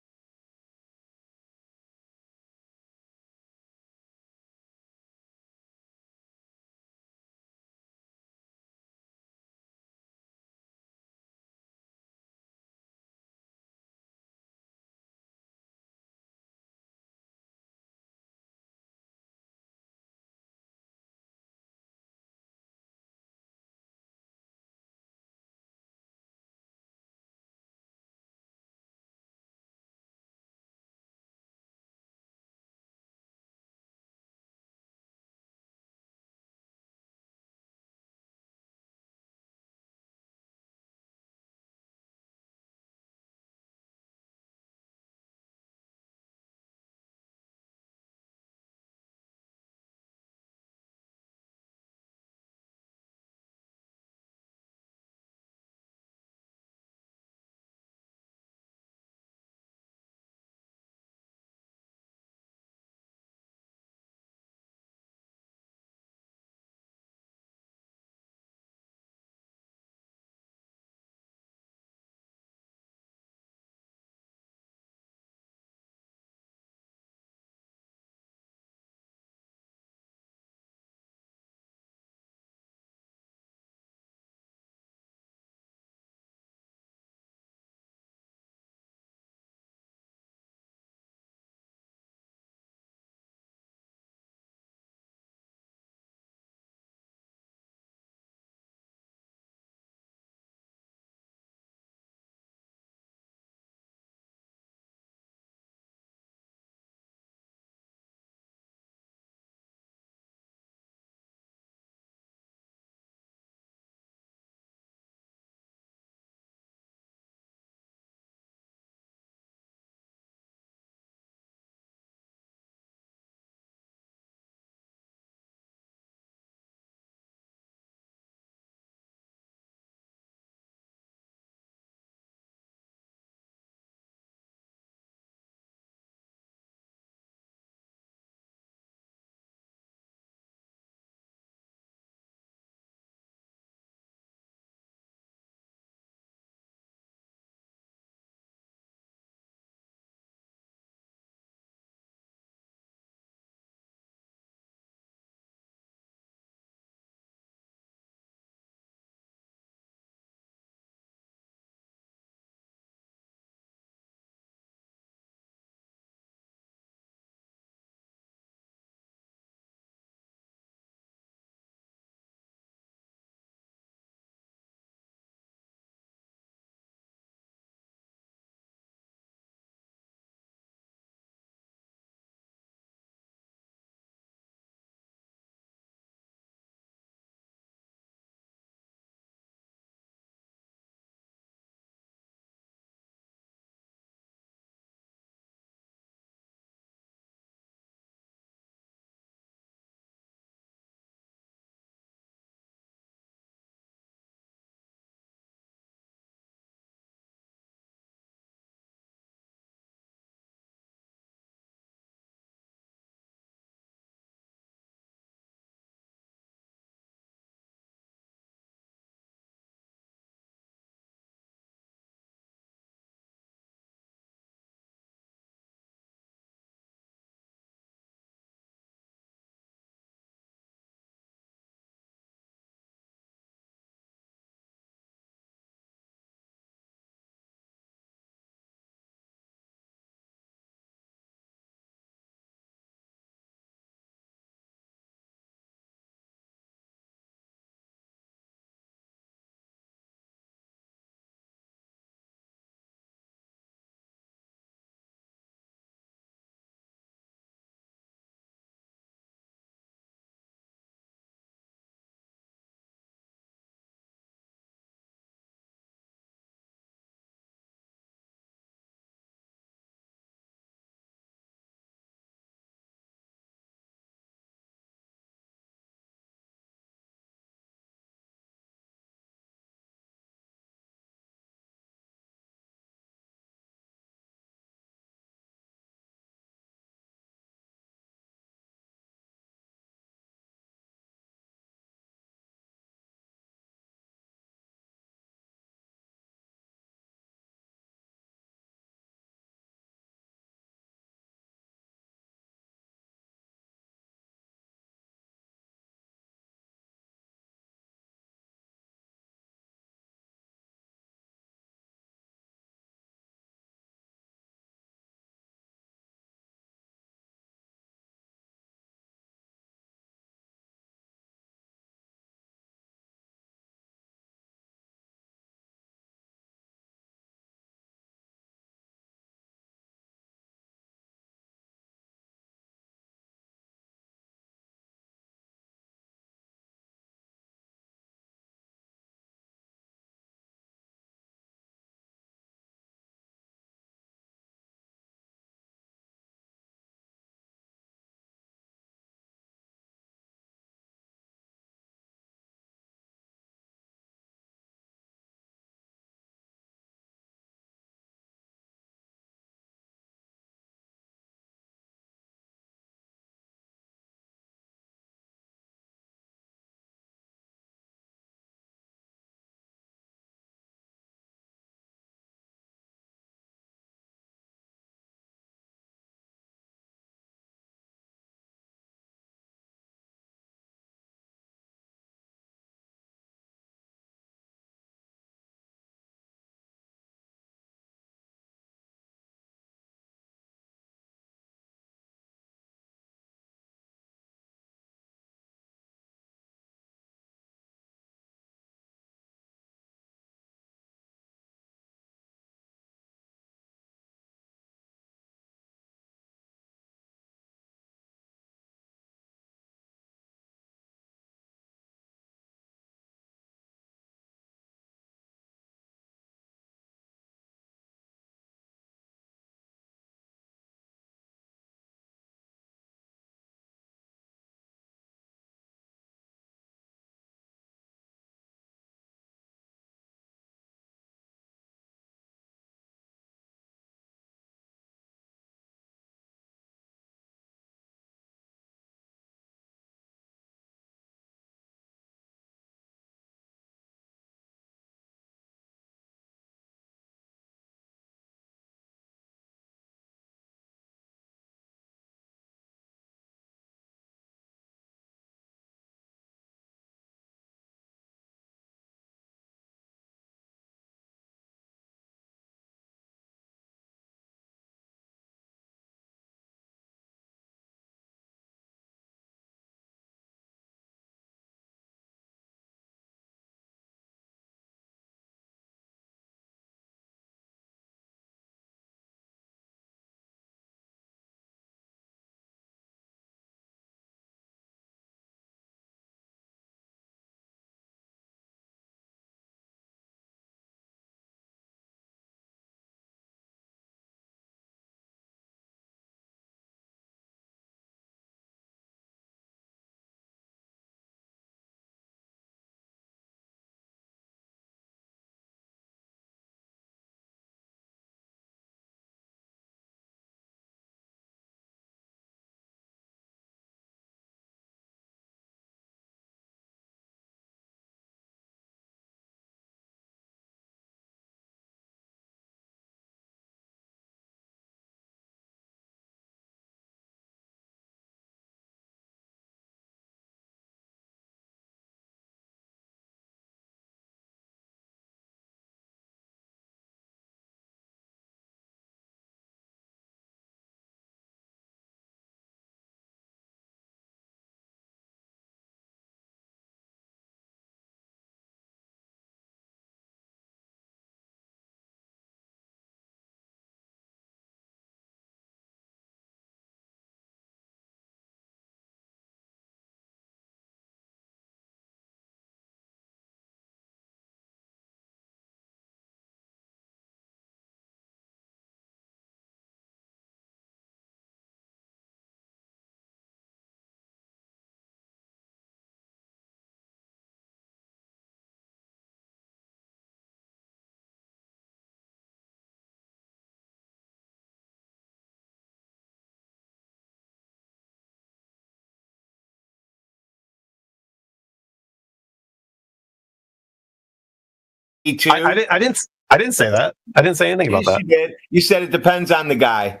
I didn't say that. I didn't say anything about Yes, that. you did. You said it depends on the guy.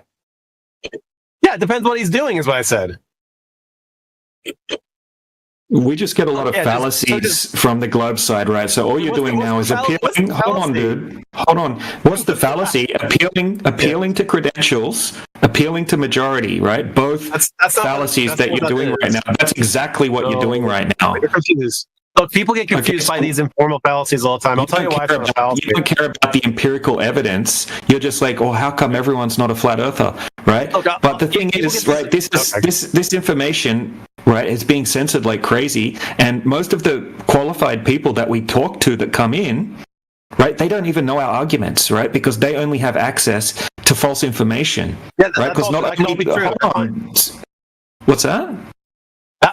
Yeah, it depends what he's doing, is what I said. We just get a lot of Yeah, fallacies from the Globe side, right? So all you're doing now is appealing. Hold on, dude. Hold on. What's the fallacy? Appealing to credentials, appealing to majority, right? Both fallacies that you're doing right now. That's exactly what you're doing right now. You're confused. Look, people get confused by these informal fallacies all the time. I'll tell you why it's not a fallacy. You don't care about the empirical evidence. You're just like, oh, how come everyone's not a flat earther, right? But the thing is, right, this information, right, is being censored like crazy, and most of the qualified people that we talk to that come in, right, they don't even know our arguments, right, because they only have access to false information, right? Because not only, hold on. What's that?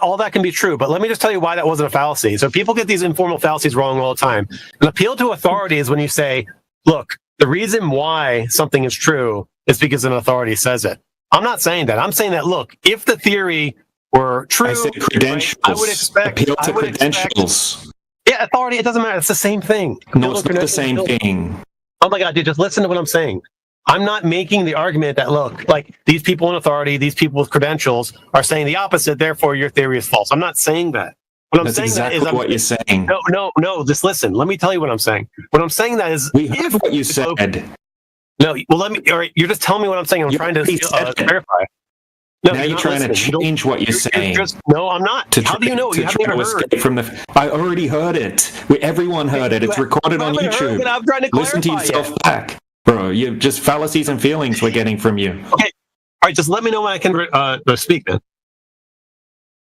All that can be true, but let me just tell you why that wasn't a fallacy. So people get these informal fallacies wrong all the time. An appeal to authority is when you say, look, the reason why something is true is because an authority says it. I'm not saying that. I'm saying that, look, if the theory were true, I said credentials. I would expect... Appeal to credentials. Yeah, authority, it doesn't matter. It's the same thing. No, it's not the same thing. Oh my God, dude, just listen to what I'm saying. I'm not making the argument that, look, like these people in authority, these people with credentials are saying the opposite, therefore your theory is false. I'm not saying that. What I'm That's saying exactly that is what you're saying. No, just listen. Let me tell you what I'm saying. What I'm saying that is... We heard what you said. No, well, let me... All right, you're just telling me what I'm saying. I'm trying to clarify. No, now you're trying to change what you're saying. No, I'm not. How do you know? You haven't even heard. From the, I already heard it. Everyone heard it. It's recorded on YouTube. I'm trying to Listen to yourself back. Bro, you just fallacies and feelings we're getting from you. Okay. All right, just let me know when I can speak then.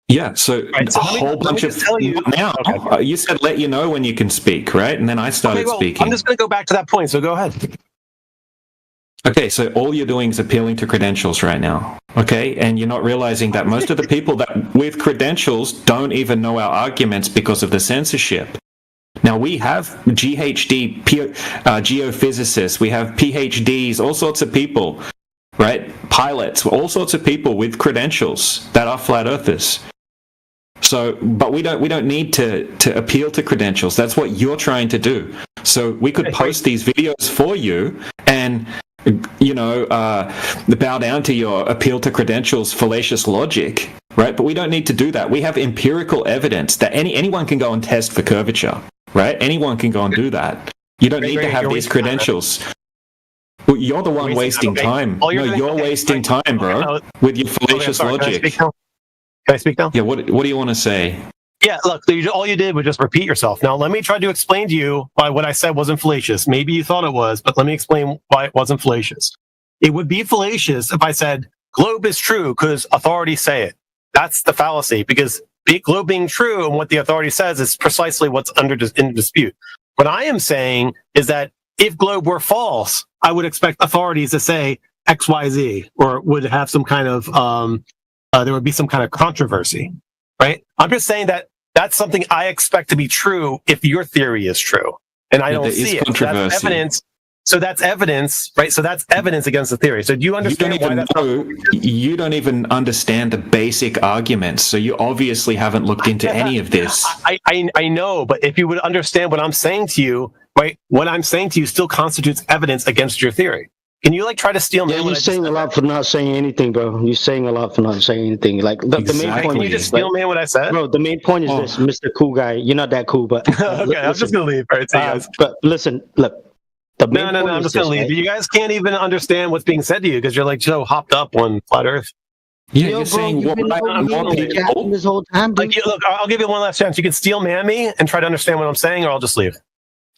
Yeah, so a whole bunch of... Now, you said let you know when you can speak, right? And then I started speaking. I'm just going to go back to that point, so go ahead. Okay, so all you're doing is appealing to credentials right now, okay? And you're not realizing that most of the people that with credentials don't even know our arguments because of the censorship. Now, we have GHD, geophysicists, we have PhDs, all sorts of people, right? Pilots, all sorts of people with credentials that are flat earthers. So, but we don't need to appeal to credentials. That's what you're trying to do. So we could post these videos for you and, you know, bow down to your appeal to credentials fallacious logic, right? But we don't need to do that. We have empirical evidence that anyone can go and test for curvature. Right? Anyone can go and do that. You don't need to have these credentials. Well, you're the one wasting time. No, you're wasting time, bro, with your fallacious logic. Can I speak now? Yeah, what do you want to say? Yeah, look, all you did was just repeat yourself. Now, let me try to explain to you why what I said wasn't fallacious. Maybe you thought it was, but let me explain why it wasn't fallacious. It would be fallacious if I said, globe is true because authorities say it. That's the fallacy, because globe being true and what the authority says is precisely what's in dispute. What I am saying is that if globe were false, I would expect authorities to say X, Y, Z, or would have some kind of, there would be some kind of controversy, right? I'm just saying that that's something I expect to be true if your theory is true. And I don't see it. That's evidence. So that's evidence, right? So that's evidence against the theory. So do you understand why that's you don't even understand the basic arguments, so you obviously haven't looked into any of this. I know, but if you would understand what I'm saying to you, right? What I'm saying to you still constitutes evidence against your theory. Can you try to steal me? Yeah, you're saying a lot for not saying anything, bro. You're saying a lot for not saying anything. Like the main point. Can you just steal me what I said? Bro, the main point is this, Mr. Cool Guy. You're not that cool, but okay, I'm just gonna leave. All right, see you guys. But listen, look. No, I'm just going to leave. You guys can't even understand what's being said to you because you're like so hopped up on flat Earth. Yeah, you're saying what this whole time. Like, look, I'll give you one last chance. You can steel man me and try to understand what I'm saying, or I'll just leave.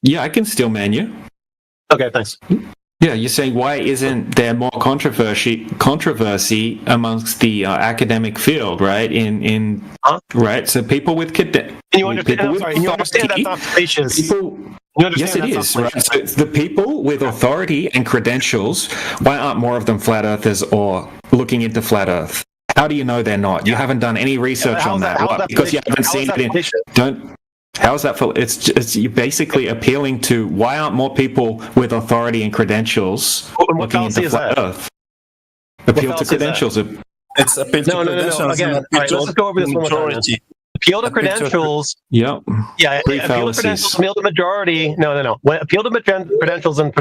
Yeah, I can steel man you. Okay, thanks. Yeah, you're saying why isn't there more controversy amongst the academic field, right? Right, so people with you understand that's not fallacious. Yes, it is. Right? So it's the people with authority and credentials, why aren't more of them flat earthers or looking into flat Earth? How do you know they're not? You haven't done any research on that. What? Because you haven't seen it. How's that for? It's you're basically appealing to why aren't more people with authority and credentials looking into flat Earth? Appeal to credentials. It's appeal to credentials. Again, all right, let's go over this one more time. appeal to credentials. Yep. Yeah, Three appeal to fallacies. credentials, appeal to majority. No. Appeal to credentials and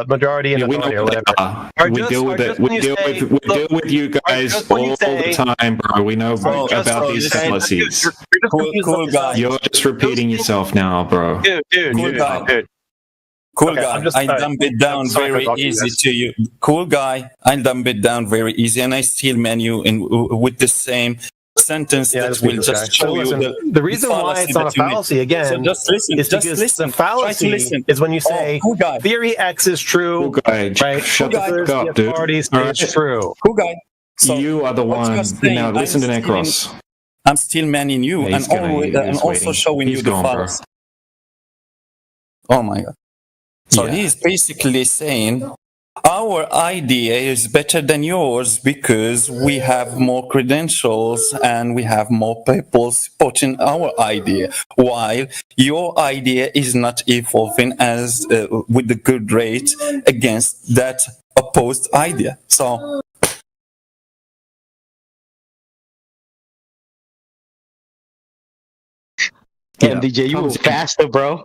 majority and Yeah, we know authority or what they whatever. are. We deal with it. We deal with you guys all the time, bro. We know about these fallacies. Cool guy. You're just repeating yourself now, bro. Dude. Cool Okay, guy. I'm I dumb it down sorry for very talking easy this. to you. Cool guy. I dumb it down very easy, and I still menu in with the same sentence that will just show you the reason why fallacy it's not a that you made. fallacy again So just listen. is Just because listen. the fallacy Try to listen. is when you say cool guy. theory X is true, right? Shut the fuck up, dude. Authorities All right. is true. Cool guy. So you are the what one. you're saying, Now listen to I'm Necros. I'm still manning you Yeah, he's and, gonna- always, he's and also waiting. showing He's you the gone, bro. fallacy. Oh my god. So Yeah. he's basically saying our idea is better than yours because we have more credentials and we have more people supporting our idea, while your idea is not evolving as with the good rate against that opposed idea. So And DJ, you move faster, bro.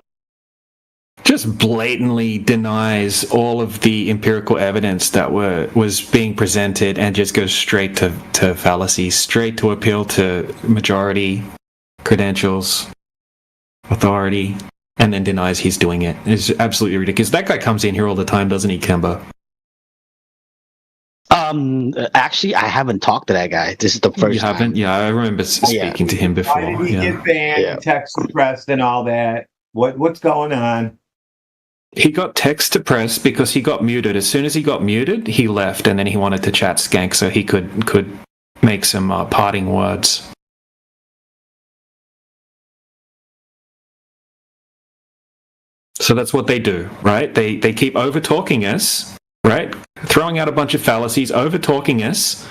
Just blatantly denies all of the empirical evidence that was being presented and just goes straight to fallacies, straight to appeal to majority, credentials, authority, and then denies he's doing it. It's absolutely ridiculous. That guy comes in here all the time, doesn't he, Kemba? Actually, I haven't talked to that guy. This is the first You haven't? time. Yeah, I remember speaking to him before. Why did he yeah. get banned, text suppressed, and all that? What's going on? He got text to press because he got muted. As soon as he got muted, he left, and then he wanted to chat Skank so he could make some parting words. So that's what they do, right? They keep over talking us, right? Throwing out a bunch of fallacies, over talking us.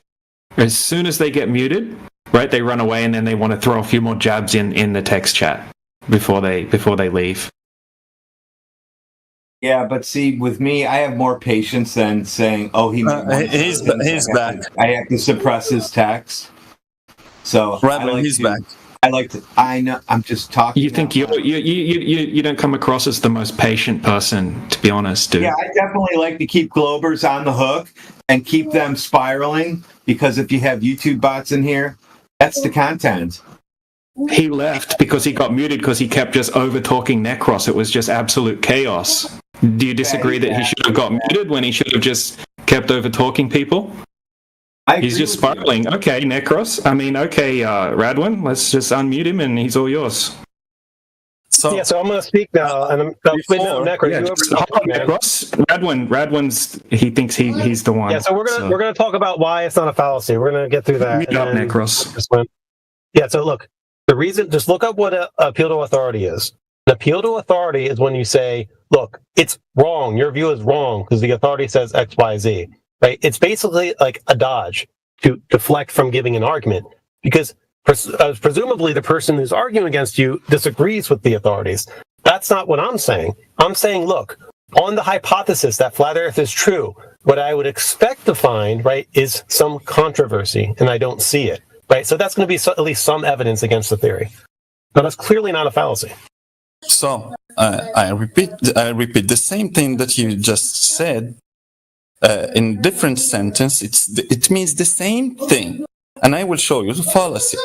As soon as they get muted, right, they run away, and then they want to throw a few more jabs in the text chat before they leave. Yeah, but see, with me, I have more patience than saying, "Oh, he's back. I have to suppress his text." So he's back. I like to. I know. I'm just talking. You think you don't come across as the most patient person, to be honest, dude. Yeah, I definitely like to keep Globers on the hook and keep them spiraling, because if you have YouTube bots in here, that's the content. He left because he got muted because he kept just over talking Necros. It was just absolute chaos. Do you disagree that he should have got muted when he should have just kept over talking people? He's just spiraling. Okay, Necros. I mean, okay, Radwin. Let's just unmute him and he's all yours. So I'm going to speak now, and I'm Necros. Yeah, you just over- hold on, Necros. Radwin's. He thinks he's the one. Yeah, so we're gonna talk about why it's not a fallacy. We're gonna get through that. Mute up, then Necros. this one. Yeah, so look, the reason, just look up what an appeal to authority is. An appeal to authority is when you say, look, it's wrong. Your view is wrong because the authority says X, Y, Z. Right? It's basically like a dodge to deflect from giving an argument, because presumably the person who's arguing against you disagrees with the authorities. That's not what I'm saying. I'm saying, look, on the hypothesis that flat Earth is true, what I would expect to find, right, is some controversy, and I don't see it. Right, so that's going to be at least some evidence against the theory. Now, that's clearly not a fallacy. So I repeat the same thing that you just said in different sentence. It means the same thing, and I will show you the fallacy.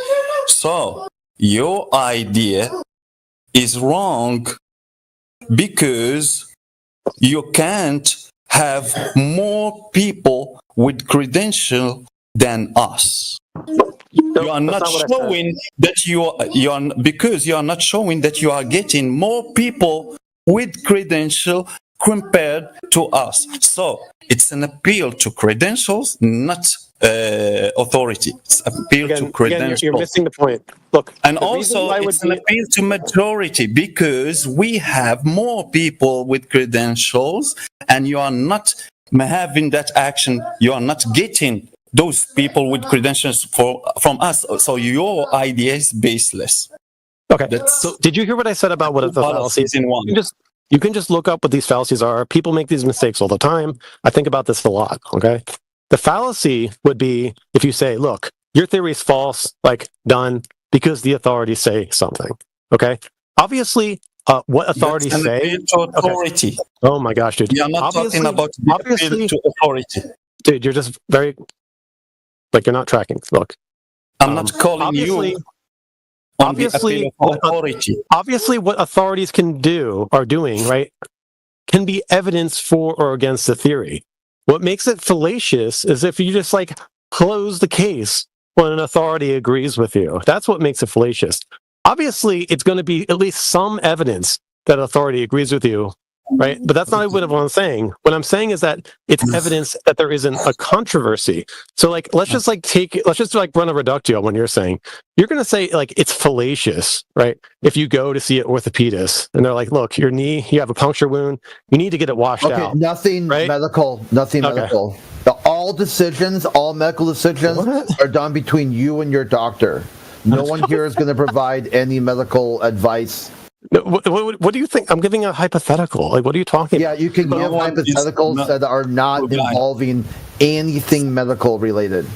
So your idea is wrong because you can't have more people with credential than us. You are not showing that you are because you are not showing that you are getting more people with credential compared to us. So it's an appeal to credentials, not authority. It's appeal to credentials. You're missing the point. Look, and also it's an appeal to majority because we have more people with credentials, and you are not having that action. You are not getting those people with credentials from us. So your idea is baseless. Okay. So did you hear what I said about what the fallacies in one? You can just look up what these fallacies are. People make these mistakes all the time. I think about this a lot. Okay. The fallacy would be if you say, look, your theory is false, like done. because the authorities say something. Okay. Obviously, what authorities That's an say. appeal to authority. Oh my gosh, dude. We are not talking about the appeal to authority. Dude, you're just very like you're not tracking. Look, I'm not calling you on the appeal of authority. Obviously, what authorities are doing, right, can be evidence for or against the theory. What makes it fallacious is if you just like close the case when an authority agrees with you. That's what makes it fallacious. Obviously, it's going to be at least some evidence that authority agrees with you, right? But that's not what I'm saying. What I'm saying is that it's evidence that there isn't a controversy. So like, let's just run a reductio when you're saying, you're going to say like, it's fallacious, right? If you go to see an orthopedist and they're like, look, your knee, you have a puncture wound, you need to get it washed out. Nothing medical. Nothing medical. All medical decisions are done between you and your doctor. No one here is going to provide any medical advice. What do you think? I'm giving a hypothetical. Like, what are you talking about? Yeah, you can give hypotheticals that are not involving anything medical related.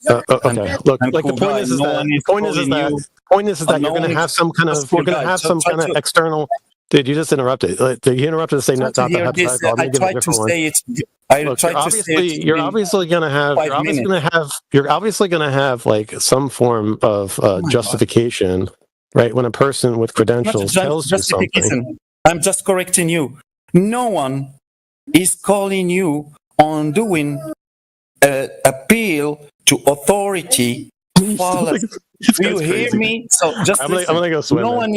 Okay. Look, like the point is that you're going to have some kind of external. Dude, you just interrupted. You interrupted to say not that hypothetical. I'm going to give a different one. You're obviously going to have like some form of justification. Right, when a person with credentials tells you something. I'm just correcting you. No one is calling you on doing an appeal to authority. Do you hear me? So just I'm gonna go swim. No one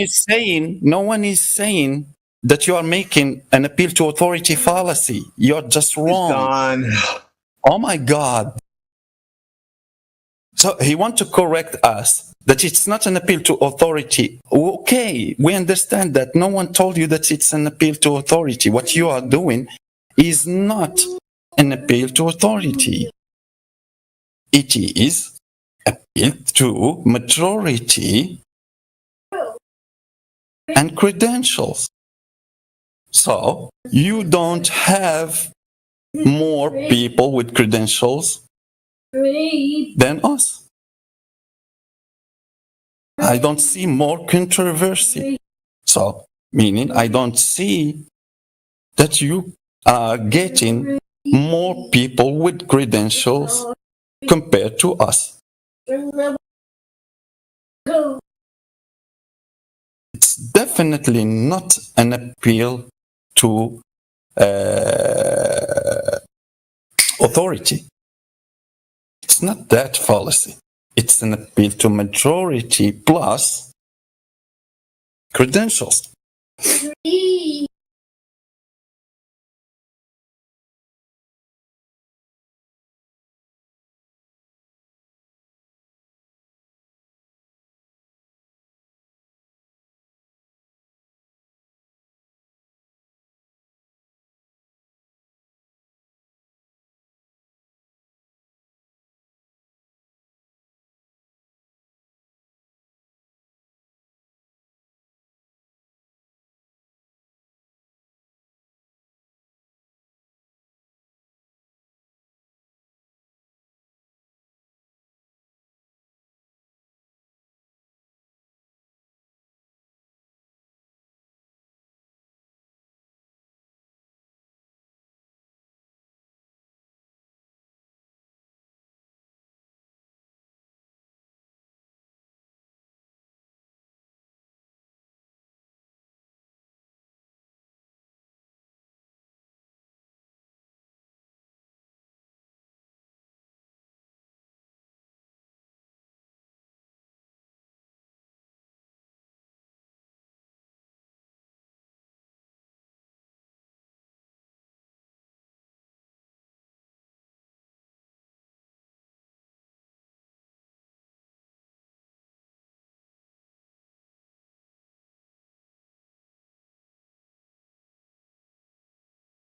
is saying that you are making an appeal to authority fallacy. You're just wrong. Oh my God. So he wants to correct us that it's not an appeal to authority. Okay, we understand that. No one told you that it's an appeal to authority. What you are doing is not an appeal to authority. It is appeal to majority and credentials. So you don't have more people with credentials than us. I don't see more controversy. So, meaning I don't see that you are getting more people with credentials compared to us. It's definitely not an appeal to authority. It's not that fallacy. It's an appeal to majority plus credentials.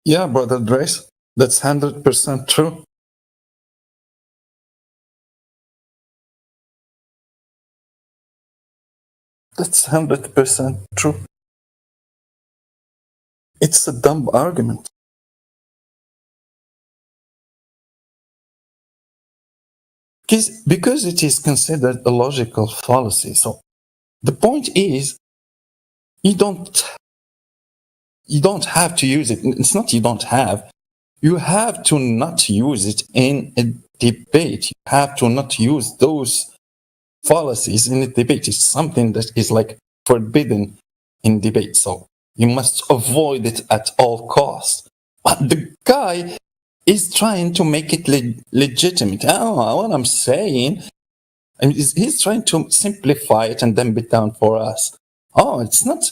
Yeah, Brother Drace, that's 100% true. That's 100% true. It's a dumb argument. because it is considered a logical fallacy. So the point is, you don't have to use it. It's not you don't have. You have to not use it in a debate. You have to not use those fallacies in a debate. It's something that is like forbidden in debate. So you must avoid it at all costs. But the guy is trying to make it legitimate. What I'm saying, he's trying to simplify it and dumb it down for us. Oh, it's not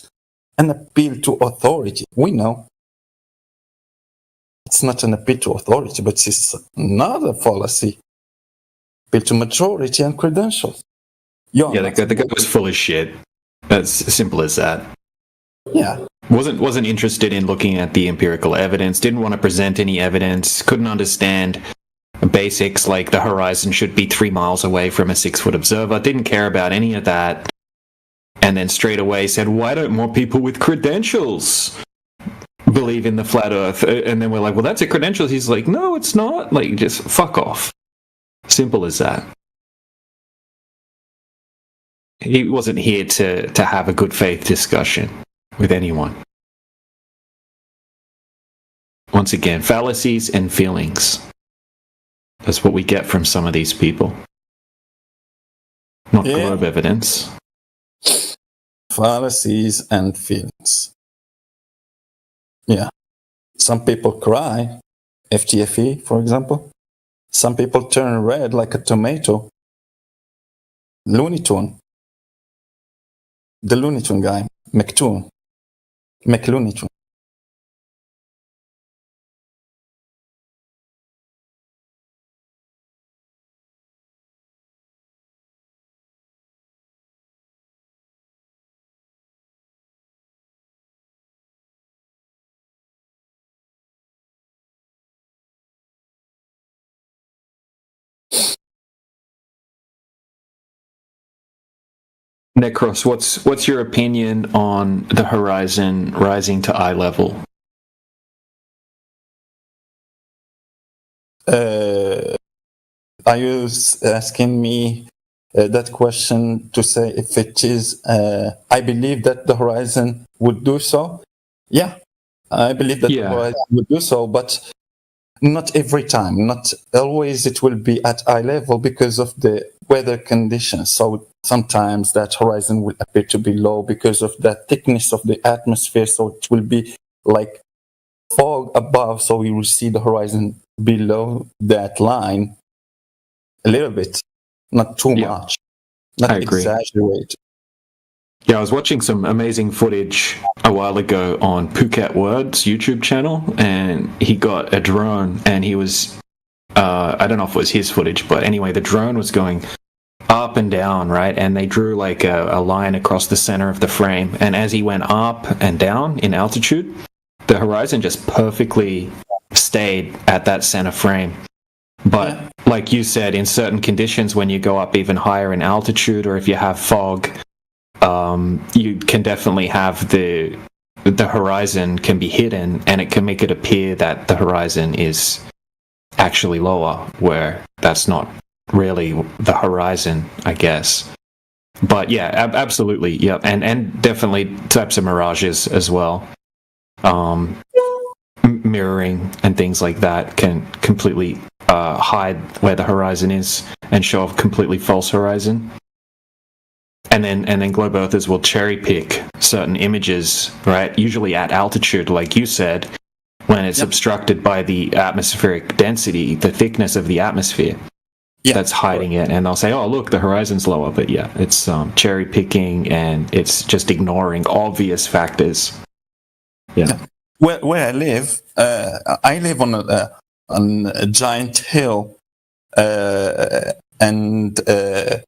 an appeal to authority. We know. It's not an appeal to authority, but it's another fallacy. Appeal to majority and credentials. The guy was full of shit. As simple as that. Yeah. Wasn't interested in looking at the empirical evidence, didn't want to present any evidence, couldn't understand basics like the horizon should be 3 miles away from a 6-foot observer, didn't care about any of that, and then straight away said, why don't more people with credentials believe in the flat earth? And then we're like, well, that's a credentials. He's like, no, it's not. Like, just fuck off. Simple as that. He wasn't here to have a good faith discussion with anyone. Once again, fallacies and feelings. That's what we get from some of these people. Not globe evidence. Fallacies and feelings. Yeah. Some people cry, FTFE, for example. Some people turn red like a tomato. Looney Tune. The Looney Tune guy, McLooney Tune. Necros, what's your opinion on the horizon rising to eye level? Are you asking me that question to say if it is, I believe that the horizon would do so? Yeah, I believe that the horizon would do so, but not every time. Not always it will be at eye level because of the weather conditions. So sometimes that horizon will appear to be low because of the thickness of the atmosphere. So it will be like fog above, so you will see the horizon below that line a little bit, not too much, not I agree. exaggerate. Yeah, I was watching some amazing footage a while ago on Phuket Word's YouTube channel, and he got a drone, and he was, I don't know if it was his footage, but anyway, the drone was going up and down, right? And they drew like a line across the center of the frame, and as he went up and down in altitude, the horizon just perfectly stayed at that center frame. But like you said, in certain conditions, when you go up even higher in altitude, or if you have fog, you can definitely have the horizon can be hidden, and it can make it appear that the horizon is actually lower, where that's not really the horizon, I guess. But yeah, absolutely, yeah, and definitely types of mirages as well. Mirroring and things like that can completely hide where the horizon is and show a completely false horizon. And then globe earthers will cherry pick certain images, right? Usually at altitude, like you said, when it's obstructed by the atmospheric density, the thickness of the atmosphere. That's hiding it, and they'll say, "Oh, look, the horizon's lower." But yeah, it's cherry picking, and it's just ignoring obvious factors. Yeah. Where I live on a giant hill, and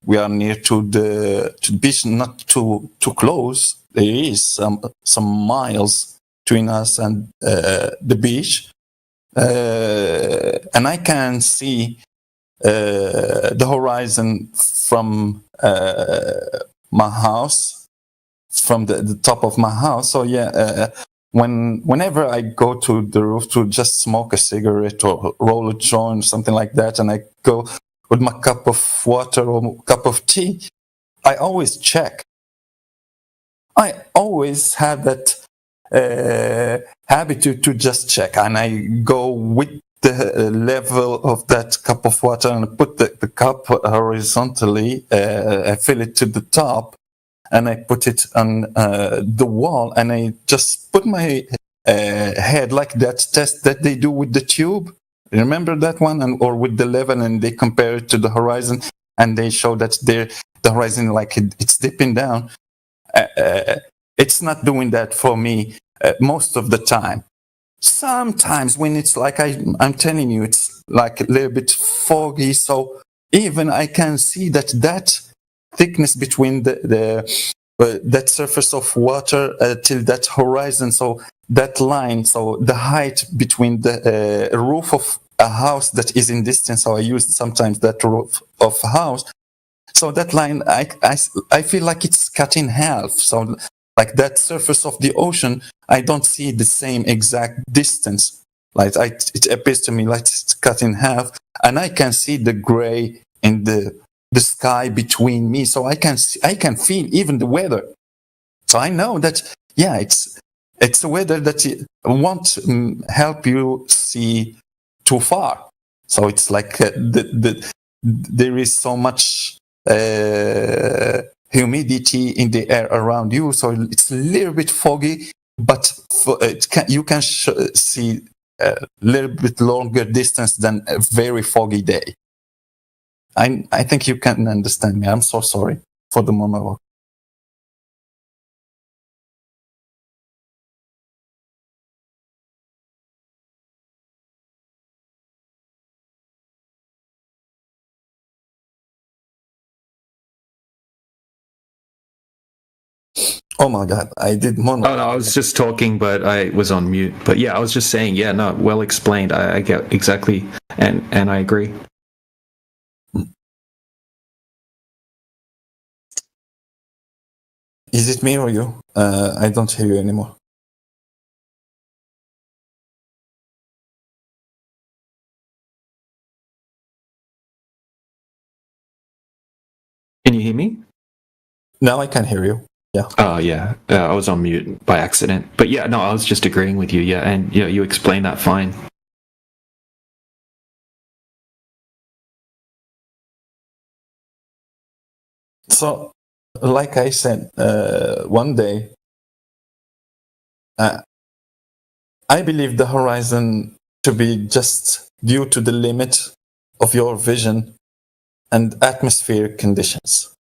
we are near to the beach, not too close. There is some miles between us and the beach, and I can see the horizon from my house, from the top of my house. So yeah, whenever I go to the roof to just smoke a cigarette or roll a joint, something like that, and I go with my cup of water or cup of tea, I always check. I always have that habit to just check, and I go with the level of that cup of water and put the cup horizontally. I fill it to the top, and I put it on the wall, and I just put my head like that test that they do with the tube. Remember that one, or with the level, and they compare it to the horizon, and they show that the horizon like it's dipping down. It's not doing that for me most of the time. Sometimes when it's like I'm telling you, it's like a little bit foggy, so even I can see that thickness between that surface of water till that horizon, so that line, so the height between the roof of a house that is in distance, so I use sometimes that roof of a house. So that line, I feel like it's cut in half. So like that surface of the ocean, I don't see the same exact distance. Like it appears to me like it's cut in half, and I can see the gray in the sky between me. So I can feel even the weather. So I know that it's a weather that won't help you see too far. So it's like there is so much humidity in the air around you, so it's a little bit foggy, but you can see a little bit longer distance than a very foggy day. I think you can understand me. I'm so sorry for the monologue. Oh my God, I did monologue. Oh, no, I was just talking, but I was on mute. But yeah, I was just saying, yeah, no, well explained. I get exactly, and I agree. Is it me or you? I don't hear you anymore. Can you hear me? Now I can hear you. Yeah. Oh, yeah. I was on mute by accident. But yeah, no, I was just agreeing with you. Yeah, and you explained that fine. So, like I said, one day, I believe the horizon to be just due to the limit of your vision and atmospheric conditions.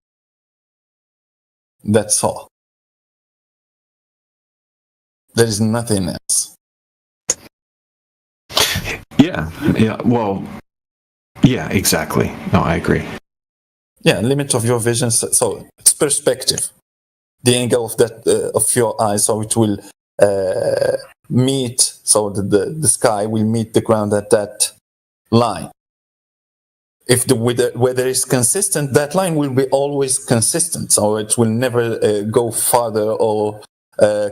That's all. There is nothing else. Yeah, well, yeah, exactly. No, I agree. Yeah, limit of your vision. So it's perspective, the angle of that of your eye. So it will meet. So the sky will meet the ground at that line. If the weather is consistent, that line will be always consistent. So it will never go farther or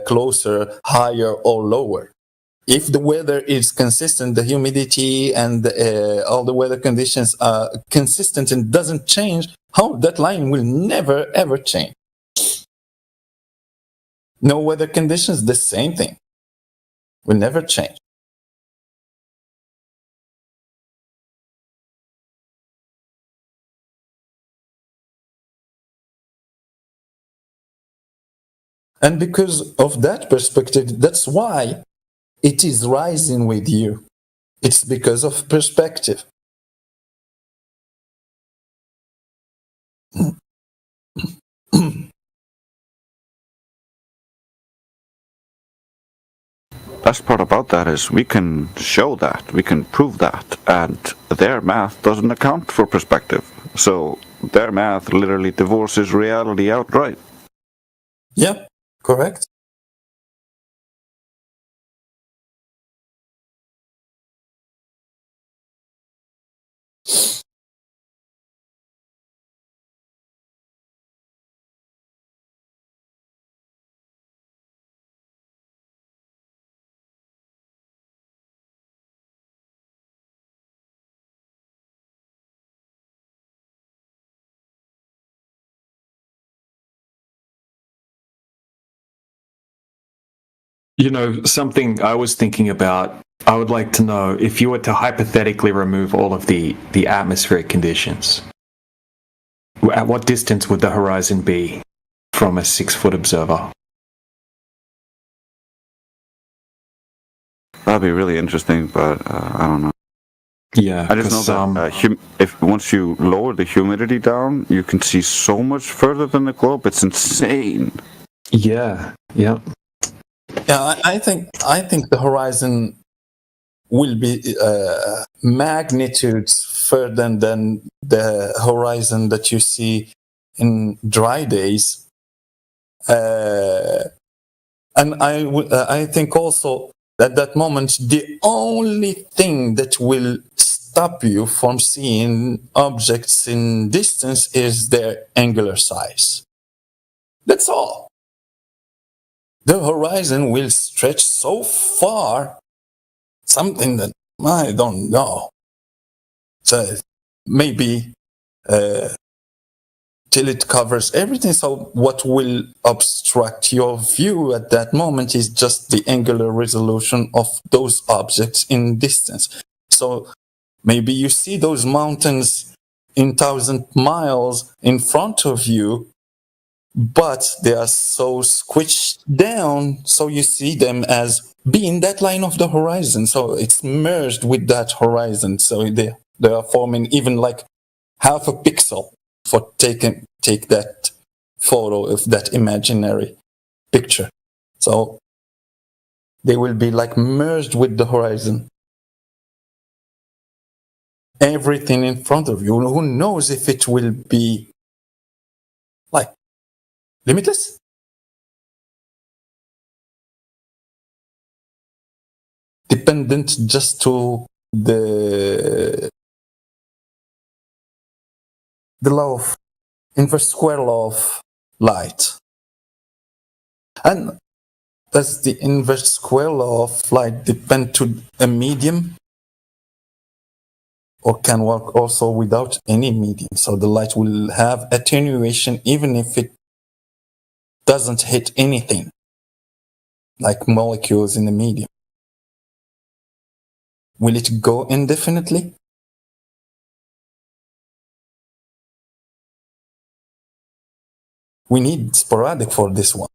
closer, higher or lower. If the weather is consistent, the humidity and all the weather conditions are consistent and doesn't change, that line will never ever change. No weather conditions, the same thing, will never change. And because of that perspective, that's why it is rising with you. It's because of perspective. Best part about that is we can show that, we can prove that, and their math doesn't account for perspective. So their math literally divorces reality outright. Yeah, correct. You know, something I was thinking about, I would like to know if you were to hypothetically remove all of the atmospheric conditions, at what distance would the horizon be from a 6-foot observer? That'd be really interesting, but I don't know. Yeah, I just know that if once you lower the humidity down, you can see so much further than the globe. It's insane. Yeah. Yeah. Yeah, I think the horizon will be magnitudes further than the horizon that you see in dry days. And I think also at that moment, the only thing that will stop you from seeing objects in distance is their angular size. That's all. The horizon will stretch so far, something that I don't know. So maybe till it covers everything. So what will obstruct your view at that moment is just the angular resolution of those objects in distance. So maybe you see those mountains in 1,000 miles in front of you, but they are so squished down, so you see them as being that line of the horizon. So it's merged with that horizon. So they are forming even like half a pixel for take that photo of that imaginary picture. So they will be like merged with the horizon. Everything in front of you, who knows if it will be like limitless? Dependent just to the law of inverse square law of light. And does the inverse square law of light depend to a medium? Or can work also without any medium? So the light will have attenuation even if it doesn't hit anything, like molecules in the medium. Will it go indefinitely? We need sporadic for this one.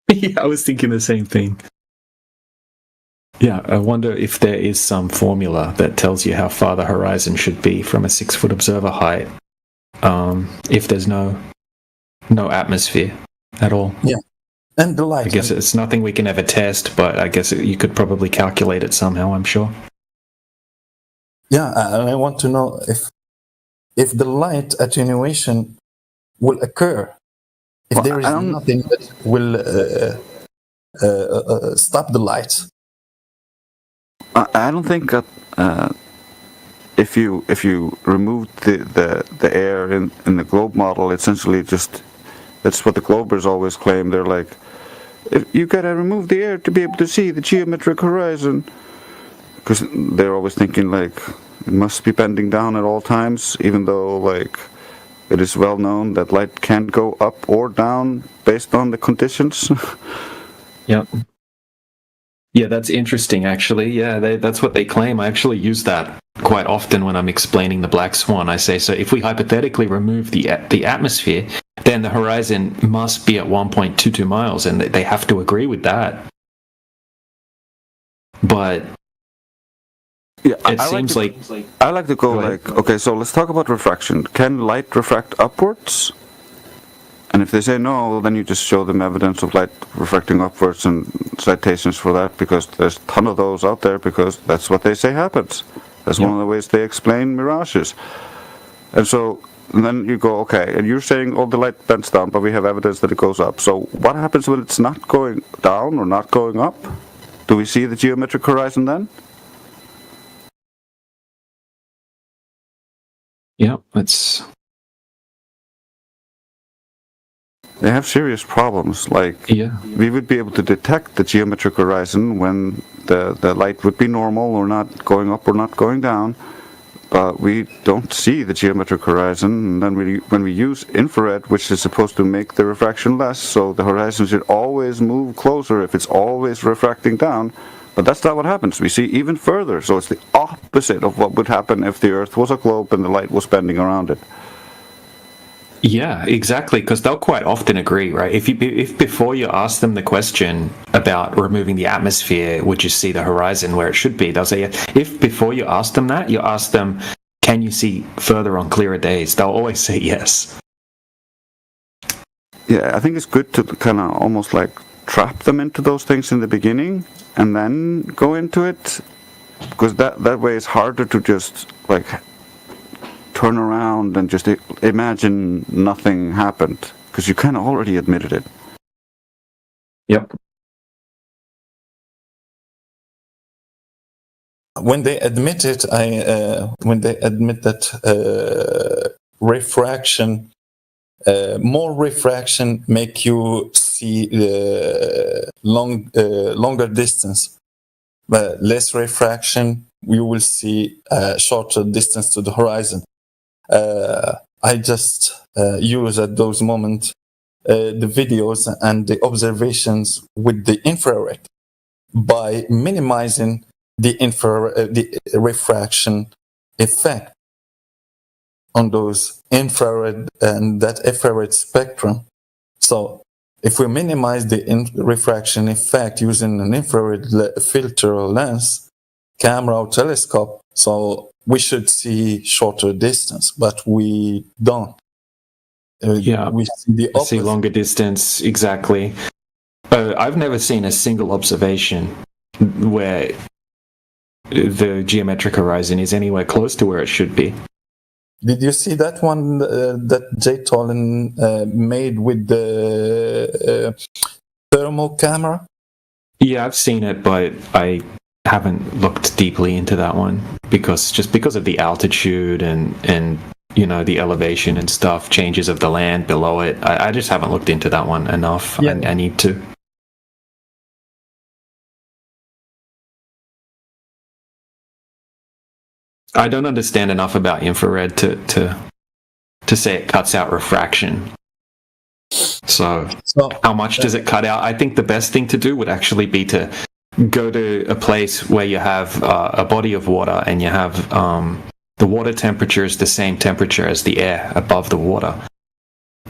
Yeah, I was thinking the same thing. Yeah, I wonder if there is some formula that tells you how far the horizon should be from a 6-foot observer height, if there's no atmosphere at all. Yeah, and the light. I guess it's nothing we can ever test, but I guess you could probably calculate it somehow, I'm sure. Yeah, and I want to know if the light attenuation will occur. If there is nothing that will stop the light. I don't think that if you remove the air in the globe model, essentially just that's what the globers always claim. They're like, you gotta remove the air to be able to see the geometric horizon, because they're always thinking like it must be bending down at all times, even though like it is well known that light can't go up or down based on the conditions. Yep. Yeah, that's interesting, actually. Yeah, that's what they claim. I actually use that quite often when I'm explaining the black swan. I say, so if we hypothetically remove the atmosphere, then the horizon must be at 1.22 miles, and they have to agree with that. But yeah, it seems like... I like to go like, okay, so let's talk about refraction. Can light refract upwards? And if they say no, then you just show them evidence of light refracting upwards and citations for that, because there's a ton of those out there, because that's what they say happens. That's one of the ways they explain mirages. And so and then you go, okay, and you're saying all the light bends down, but we have evidence that it goes up. So what happens when it's not going down or not going up? Do we see the geometric horizon then? Yeah, it's... They have serious problems. Like, we would be able to detect the geometric horizon when the light would be normal or not going up or not going down. but we don't see the geometric horizon. And then when we use infrared, which is supposed to make the refraction less, so the horizon should always move closer if it's always refracting down. But that's not what happens. We see even further. So it's the opposite of what would happen if the Earth was a globe and the light was bending around it. Yeah, exactly. Because they'll quite often agree, right? If before you ask them the question about removing the atmosphere, would you see the horizon where it should be? They'll say, if before you ask them that, you ask them, can you see further on clearer days? They'll always say yes. Yeah, I think it's good to kind of almost like trap them into those things in the beginning and then go into it, because that way it's harder to just like turn around and just imagine nothing happened, because you kind of already admitted it. Yep. When they admit it, when they admit that refraction, more refraction make you see longer distance, but less refraction you will see shorter distance to the horizon. I just use at those moments the videos and the observations with the infrared by minimizing the refraction effect on those infrared and that infrared spectrum. So if we minimize the refraction effect using an infrared filter or lens, camera or telescope, so we should see shorter distance, but we don't. Yeah, we see the opposite. See longer distance, exactly. I've never seen a single observation where the geometric horizon is anywhere close to where it should be. Did you see that one that Jay Tolan made with the thermal camera? Yeah, I've seen it, but I haven't looked deeply into that one because of the altitude and you know, the elevation and stuff, changes of the land below it. I just haven't looked into that one enough. Yeah. I need to. I don't understand enough about infrared to say it cuts out refraction. So how much does it cut out? I think the best thing to do would actually be to go to a place where you have a body of water and you have the water temperature is the same temperature as the air above the water.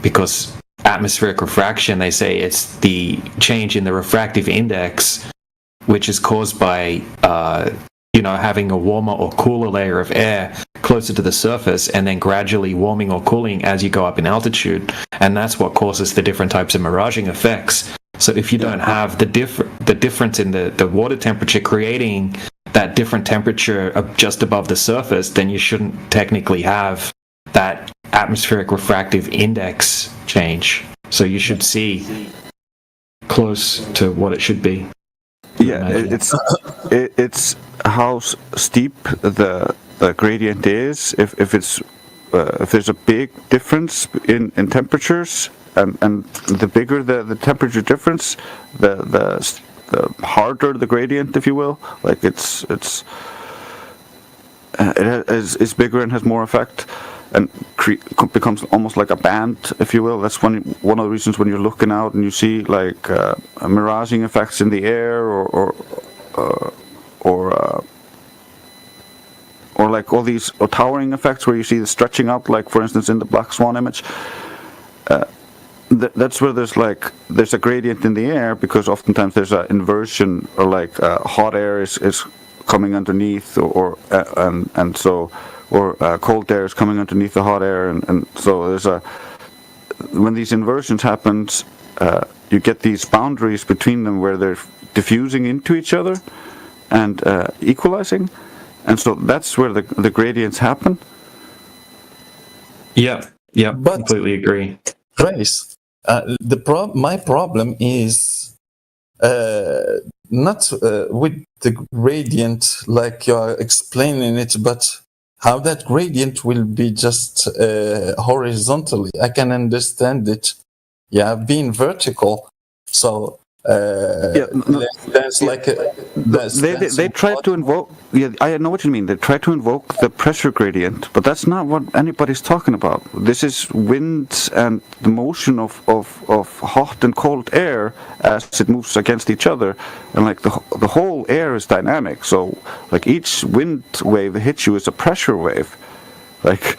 Because atmospheric refraction, they say it's the change in the refractive index, which is caused by having a warmer or cooler layer of air closer to the surface and then gradually warming or cooling as you go up in altitude. And that's what causes the different types of miraging effects. So if you don't have the difference in the water temperature creating that different temperature just above the surface, then you shouldn't technically have that atmospheric refractive index change. So you should see close to what it should be. Yeah, it's how steep the gradient is. If there's a big difference in temperatures, and the bigger the temperature difference, the harder the gradient, if you will. Like it's bigger and has more effect, and becomes almost like a band, if you will. That's one of the reasons when you're looking out and you see like miraging effects in the air, or like all these towering effects where you see the stretching out, like for instance in the Black Swan image. That's where there's a gradient in the air, because oftentimes there's an inversion, or like hot air is coming underneath, or cold air is coming underneath the hot air, and so when these inversions happens, you get these boundaries between them where they're diffusing into each other and equalizing, and so that's where the gradients happen. Yeah, completely agree. Grace, my problem is not with the gradient like you're explaining it, but how that gradient will be just horizontally. I can understand it, being vertical. So There's like they try to invoke. Yeah, I know what you mean. They try to invoke the pressure gradient, but that's not what anybody's talking about. This is winds and the motion of hot and cold air as it moves against each other, and like the whole air is dynamic. So like each wind wave that hits you is a pressure wave. Like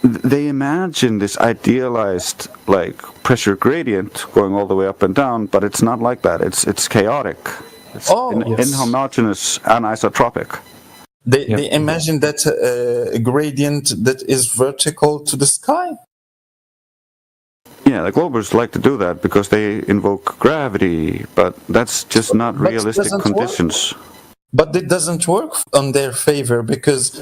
they imagine this idealized like pressure gradient going all the way up and down, but it's not like that. It's chaotic. It's inhomogeneous, anisotropic. They imagine that a gradient that is vertical to the sky. Yeah, the Globers like to do that because they invoke gravity, but that's just not realistic conditions. But it doesn't work on their favor because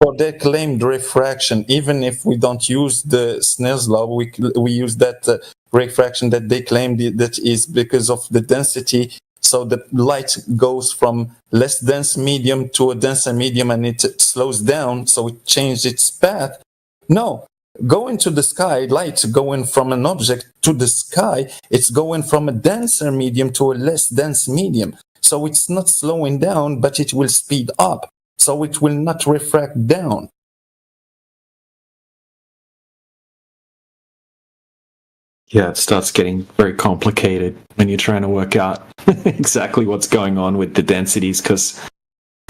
for their claimed refraction, even if we don't use the Snell's law, we use that refraction that they claim that is because of the density. So the light goes from less dense medium to a denser medium, and it slows down, so it changes its path. No, going to the sky, light going from an object to the sky, it's going from a denser medium to a less dense medium. So it's not slowing down, but it will speed up. So it will not refract down. Yeah, it starts getting very complicated when you're trying to work out exactly what's going on with the densities, because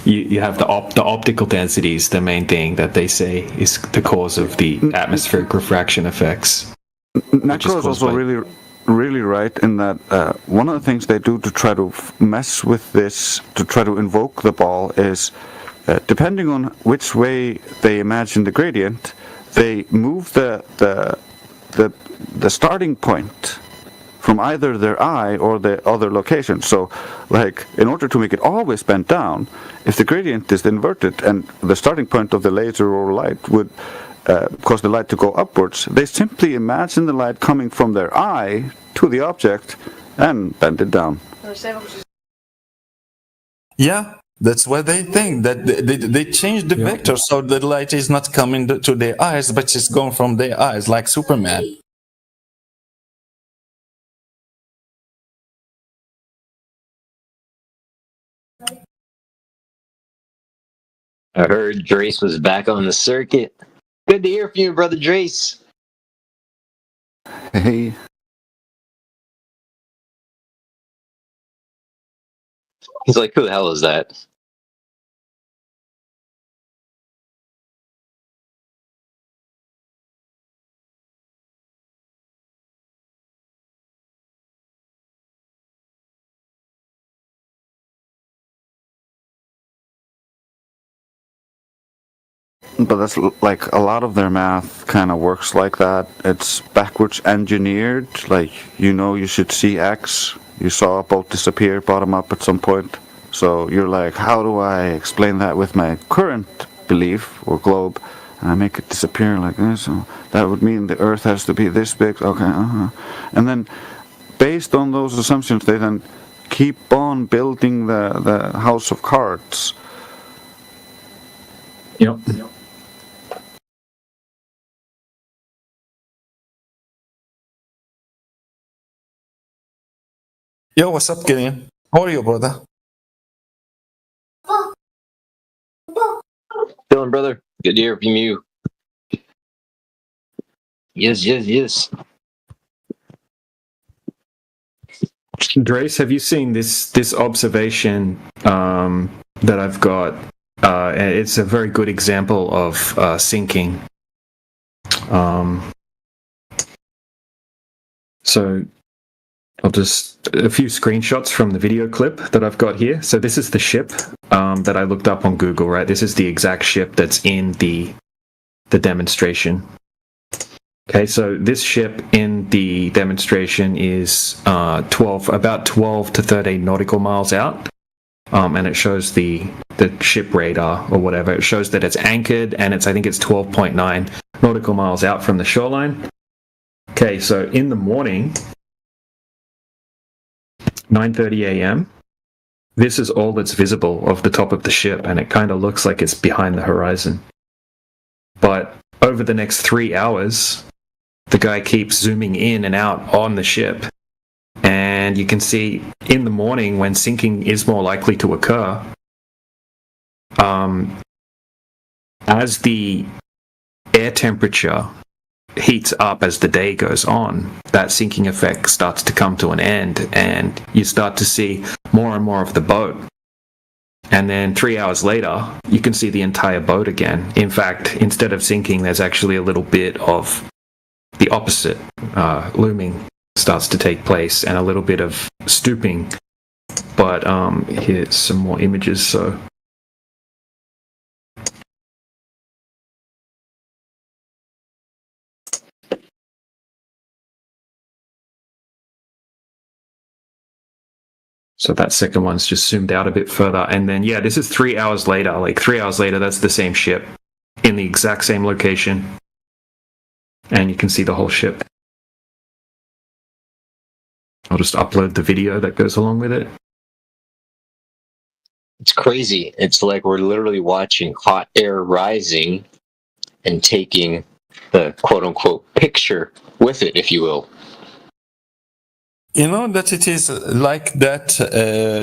you have the optical densities, the main thing that they say is the cause of the atmospheric refraction effects. Necro is also really right in that one of the things they do to try to mess with this, to try to invoke the ball, is depending on which way they imagine the gradient, they move the starting point from either their eye or the other location. So, like, in order to make it always bend down, if the gradient is inverted and the starting point of the laser or light would cause the light to go upwards, they simply imagine the light coming from their eye to the object and bend it down. Yeah. That's what they think, that they change the vector so the light is not coming to their eyes, but it's going from their eyes, like Superman. I heard Drace was back on the circuit. Good to hear from you, brother Drace. Hey. He's like, who the hell is that? But that's like a lot of their math kind of works like that. It's backwards engineered. Like, you should see X. You saw a boat disappear bottom up at some point. So you're like, how do I explain that with my current belief or globe? And I make it disappear like this. So that would mean the Earth has to be this big. Okay, And then based on those assumptions, they then keep on building the house of cards. Yep. Yo, what's up, Gideon? How are you, brother? Chilling, brother. Good to hear from you. Yes. Drace, have you seen this observation that I've got? It's a very good example of syncing. So I'll just a few screenshots from the video clip that I've got here. So this is the ship that I looked up on Google, right? This is the exact ship that's in the demonstration. Okay, so this ship in the demonstration is about 12 to 13 nautical miles out. And it shows the ship radar or whatever. It shows that it's anchored, and I think it's 12.9 nautical miles out from the shoreline. Okay, so in the morning, 9:30 a.m., this is all that's visible of the top of the ship, and it kind of looks like it's behind the horizon. But over the next 3 hours, the guy keeps zooming in and out on the ship, And you can see in the morning when sinking is more likely to occur, as the air temperature heats up as the day goes on, that sinking effect starts to come to an end, and you start to see more and more of the boat. And then 3 hours later, you can see the entire boat again. In fact, instead of sinking, there's actually a little bit of the opposite. Looming starts to take place, and a little bit of stooping. But here's some more images. So that second one's just zoomed out a bit further. And then, yeah, this is 3 hours later. Like 3 hours later, that's the same ship in the exact same location. And you can see the whole ship. I'll just upload the video that goes along with it. It's crazy. It's like we're literally watching hot air rising and taking the quote-unquote picture with it, if you will. You know that it is like that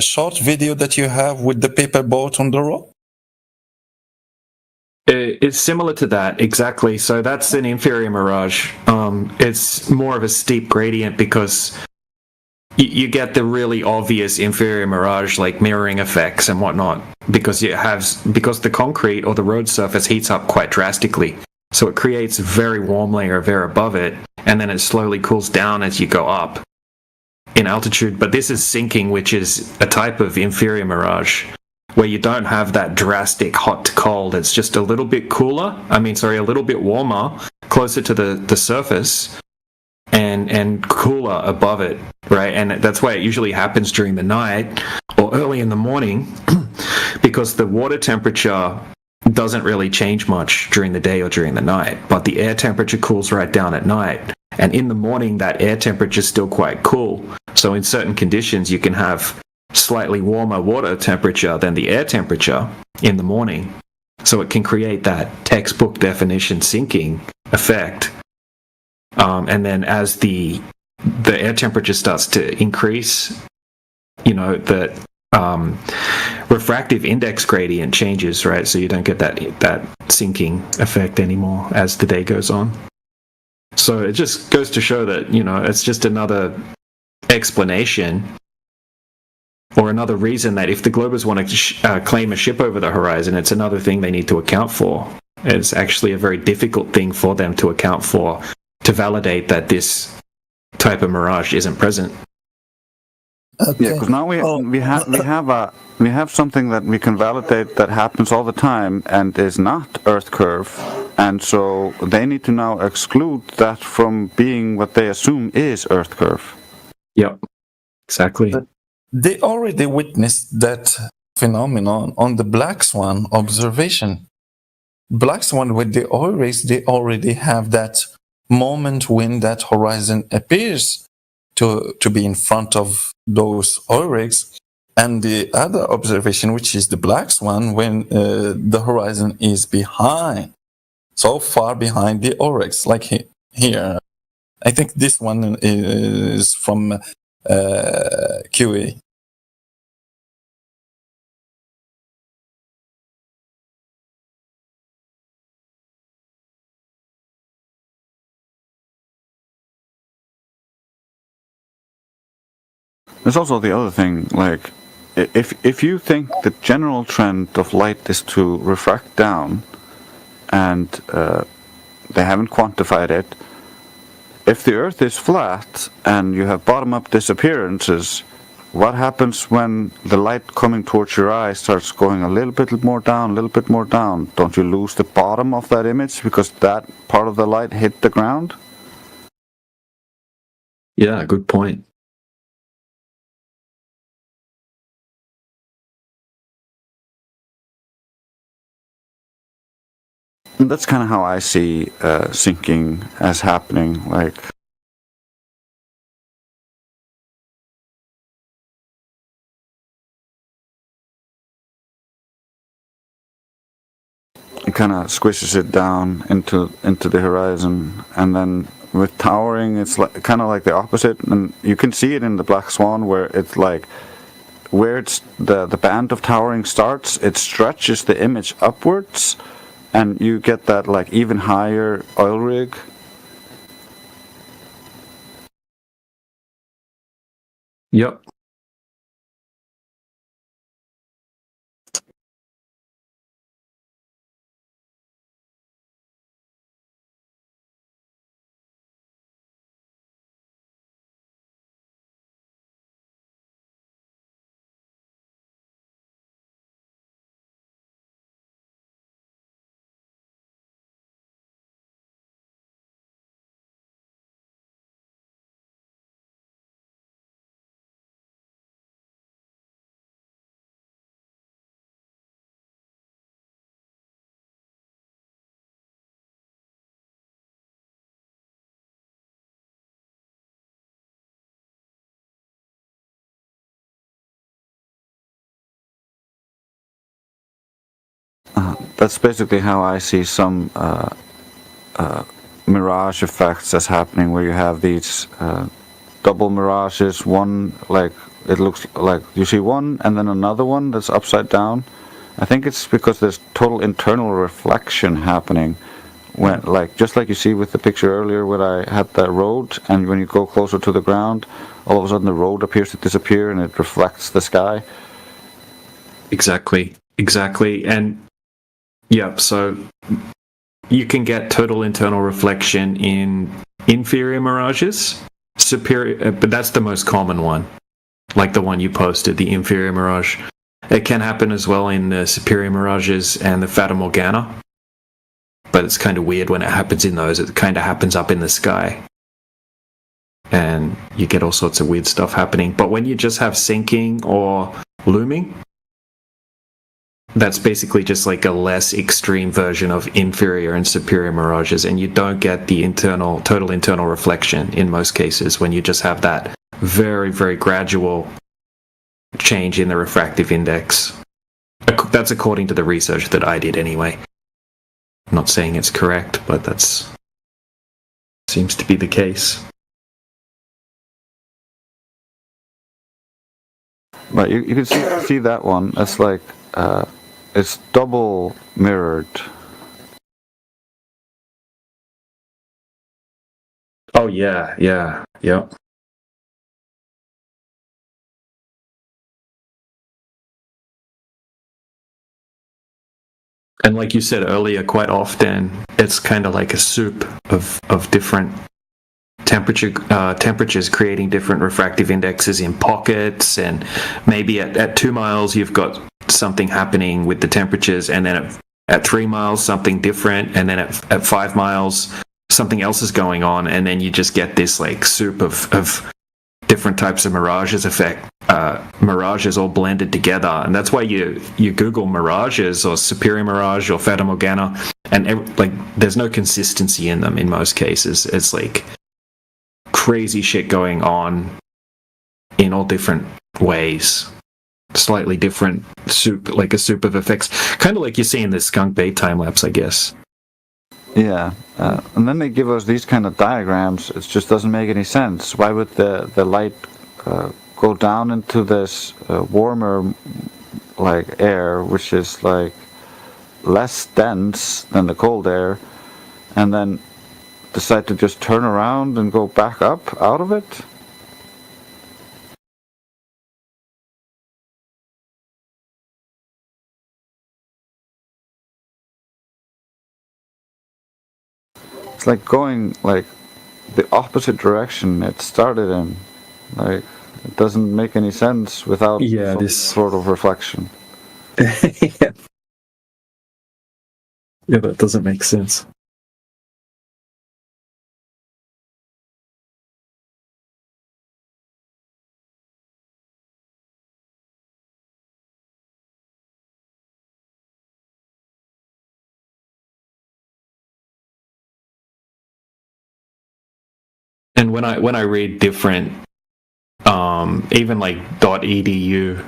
short video that you have with the paper boat on the road? It's similar to that, exactly. So that's an inferior mirage. It's more of a steep gradient because you get the really obvious inferior mirage, like mirroring effects and whatnot, because the concrete or the road surface heats up quite drastically. So it creates a very warm layer of air above it, and then it slowly cools down as you go up in altitude. But this is sinking, which is a type of inferior mirage where you don't have that drastic hot to cold. It's just a little bit cooler. a little bit warmer, closer to the surface, and cooler above it, right? And that's why it usually happens during the night or early in the morning, because the water temperature doesn't really change much during the day or during the night, but the air temperature cools right down at night. And in the morning, that air temperature is still quite cool. So in certain conditions, you can have slightly warmer water temperature than the air temperature in the morning. So it can create that textbook definition sinking effect. And then as the air temperature starts to increase, the refractive index gradient changes, right? So you don't get that sinking effect anymore as the day goes on. So it just goes to show that, it's just another explanation or another reason that if the Globers want to claim a ship over the horizon, it's another thing they need to account for. It's actually a very difficult thing for them to account for, to validate that this type of mirage isn't present. Okay. Yeah, because now we have something that we can validate that happens all the time and is not Earth curve, and so they need to now exclude that from being what they assume is Earth curve. Yep, exactly. But they already witnessed that phenomenon on the Black Swan observation. Black Swan with the oil rigs, they already have that moment when that horizon appears to be in front of those oil rigs, and the other observation, which is the Black Swan, when the horizon is behind, so far behind the oil rigs, like here. I think this one is from QA. There's also the other thing, like, if you think the general trend of light is to refract down, and they haven't quantified it, if the Earth is flat and you have bottom-up disappearances, what happens when the light coming towards your eye starts going a little bit more down, a little bit more down? Don't you lose the bottom of that image because that part of the light hit the ground? Yeah, good point. And that's kind of how I see sinking as happening. Like, it kind of squishes it down into the horizon, and then with towering, it's like kind of like the opposite, and you can see it in the Black Swan where it's like where it's the band of towering starts, it stretches the image upwards, and you get that like even higher oil rig. Yep. That's basically how I see some mirage effects that's happening, where you have these double mirages. One, like it looks like you see one and then another one that's upside down. I think it's because there's total internal reflection happening when, like, just like you see with the picture earlier where I had that road, and when you go closer to the ground, all of a sudden the road appears to disappear and it reflects the sky. Exactly. And yeah, so you can get total internal reflection in inferior mirages, superior, but that's the most common one, like the one you posted, the inferior mirage. It can happen as well in the superior mirages and the Fata Morgana, but it's kind of weird when it happens in those. It kind of happens up in the sky, and you get all sorts of weird stuff happening. But when you just have sinking or looming, that's basically just like a less extreme version of inferior and superior mirages, and you don't get the total internal reflection in most cases when you just have that very, very gradual change in the refractive index. That's according to the research that I did anyway. I'm not saying it's correct, but that's seems to be the case. But you can see that one. It's like it's double mirrored. Oh yeah. And like you said earlier, quite often it's kind of like a soup of different temperatures creating different refractive indexes in pockets, and maybe at 2 miles you've got something happening with the temperatures, and then at 3 miles something different, and then at 5 miles something else is going on, and then you just get this like soup of different types of mirages all blended together. And that's why you Google mirages or superior mirage or Fata Morgana, and there's no consistency in them in most cases. It's like crazy shit going on in all different ways, slightly different soup, like a soup of effects, kind of like you see in the Skunk Bait time lapse, I guess. Yeah, and then they give us these kind of diagrams. It just doesn't make any sense. Why would the light go down into this warmer like air, which is like less dense than the cold air, and then decide to just turn around and go back up out of it? It's like going like the opposite direction it started in. Like, it doesn't make any sense without some sort of reflection. Yeah, that doesn't make sense. And when I read different, even like .edu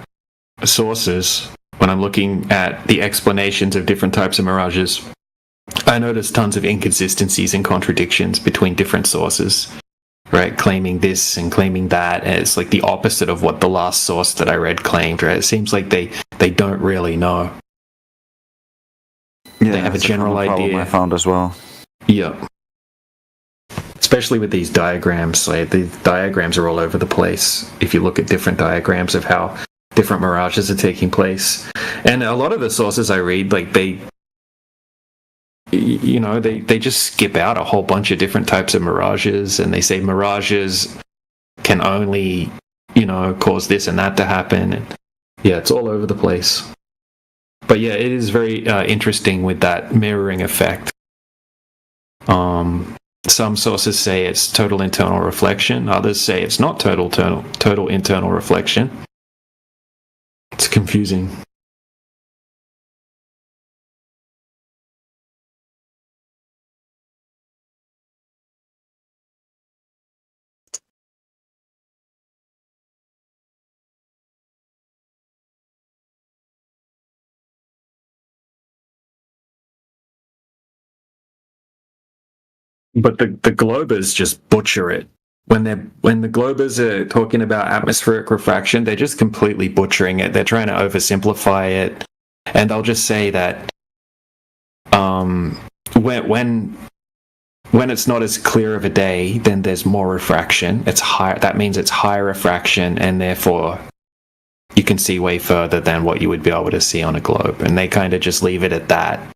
sources, when I'm looking at the explanations of different types of mirages, I noticed tons of inconsistencies and contradictions between different sources, right? Claiming this and claiming that. And it's like the opposite of what the last source that I read claimed, right? It seems like they don't really know. Yeah, they have a that's general common problem idea. I found as well. Yeah. Especially with these diagrams, like the diagrams are all over the place. If you look at different diagrams of how different mirages are taking place, and a lot of the sources I read, like they just skip out a whole bunch of different types of mirages, and they say mirages can only, cause this and that to happen. And yeah, it's all over the place. But yeah, it is very interesting with that mirroring effect. Some sources say it's total internal reflection. Others say it's not total internal reflection. It's confusing. But the Globers just butcher it. When the Globers are talking about atmospheric refraction, they're just completely butchering it. They're trying to oversimplify it, and they'll just say that when it's not as clear of a day, then there's more refraction. It's high. That means it's higher refraction, and therefore you can see way further than what you would be able to see on a globe. And they kind of just leave it at that,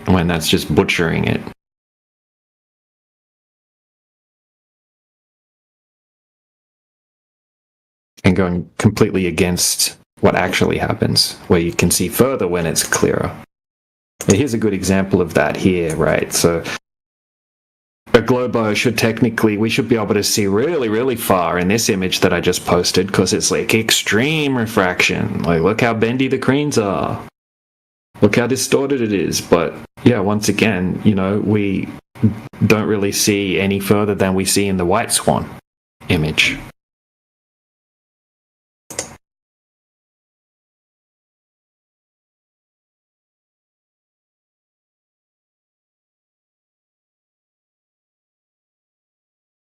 when that's just butchering it. And going completely against what actually happens, where you can see further when it's clearer. And here's a good example of that here, right? So a globo we should be able to see really, really far in this image that I just posted, because it's like extreme refraction. Like, look how bendy the cranes are. Look how distorted it is. But yeah, once again, we don't really see any further than we see in the white swan image.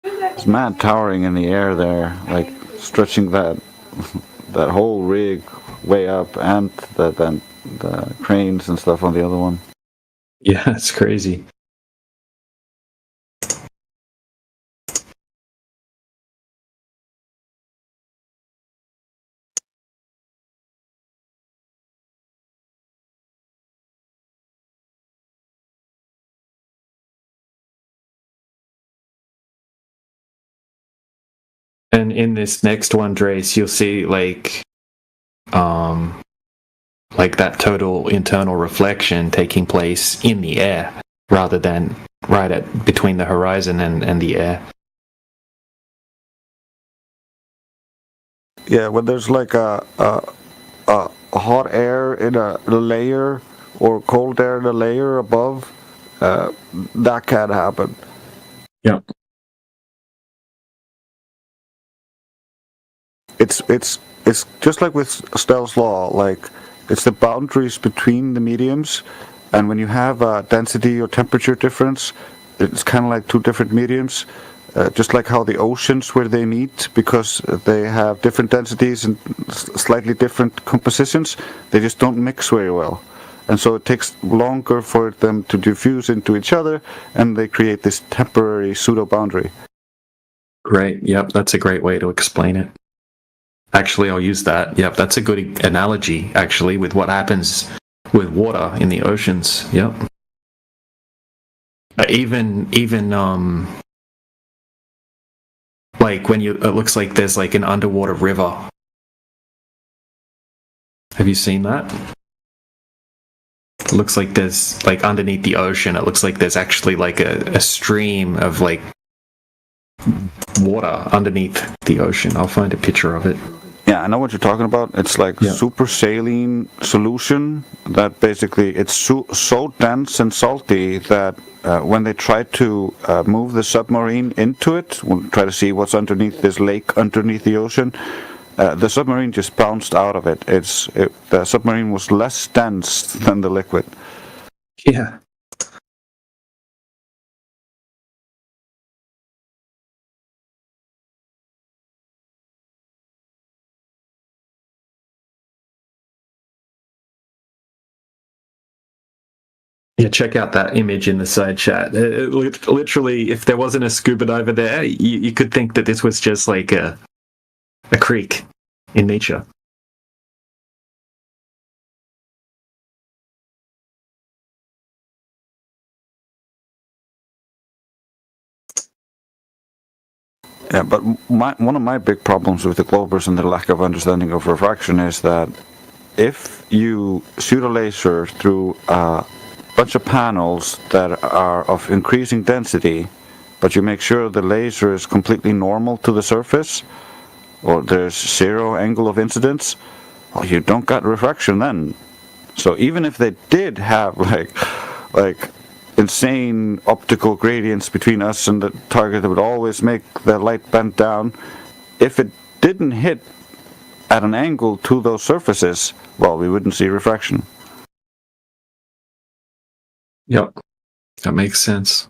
It's mad towering in the air there, like stretching that whole rig way up, and then the cranes and stuff on the other one. Yeah, it's crazy. And in this next one, Drace, you'll see like that total internal reflection taking place in the air rather than between the horizon and the air. Yeah, when there's like a hot air in a layer or cold air in a layer above, that can happen. Yeah. It's just like with Snell's law, like it's the boundaries between the mediums, and when you have a density or temperature difference, it's kind of like two different mediums, just like how the oceans where they meet, because they have different densities and slightly different compositions, they just don't mix very well. And so it takes longer for them to diffuse into each other, and they create this temporary pseudo-boundary. Great. Yep, that's a great way to explain it. Actually, I'll use that. Yep, that's a good analogy, actually, with what happens with water in the oceans. Yep. Even like when it looks like there's like an underwater river. Have you seen that? It looks like there's like underneath the ocean, it looks like there's actually like a stream of like water underneath the ocean. I'll find a picture of it. Yeah, I know what you're talking about. It's like super saline solution that basically it's so dense and salty that when they try to move the submarine into it, we'll try to see what's underneath this lake underneath the ocean, the submarine just bounced out of it. The submarine was less dense than the liquid. Yeah. Yeah, check out that image in the side chat. Literally, if there wasn't a scuba diver there, you could think that this was just like a creek in nature. Yeah, but one of my big problems with the Globers and the lack of understanding of refraction is that if you shoot a laser through a bunch of panels that are of increasing density, but you make sure the laser is completely normal to the surface, or there's zero angle of incidence, well, you don't got refraction then. So even if they did have like insane optical gradients between us and the target that would always make the light bend down, if it didn't hit at an angle to those surfaces, well, we wouldn't see refraction. Yep, that makes sense.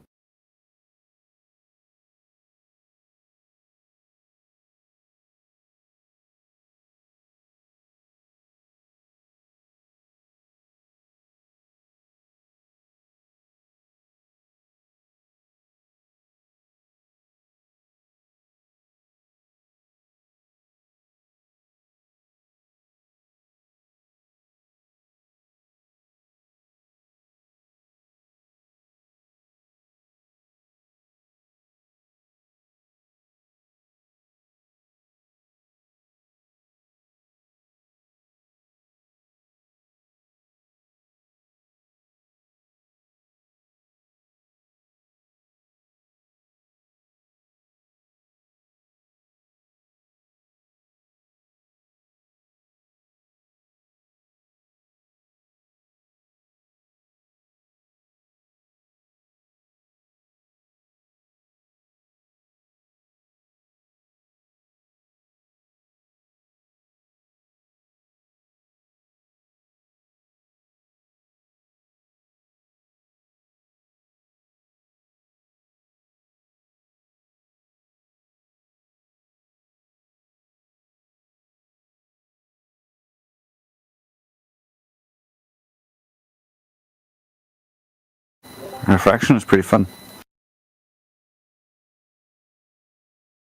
Refraction is pretty fun.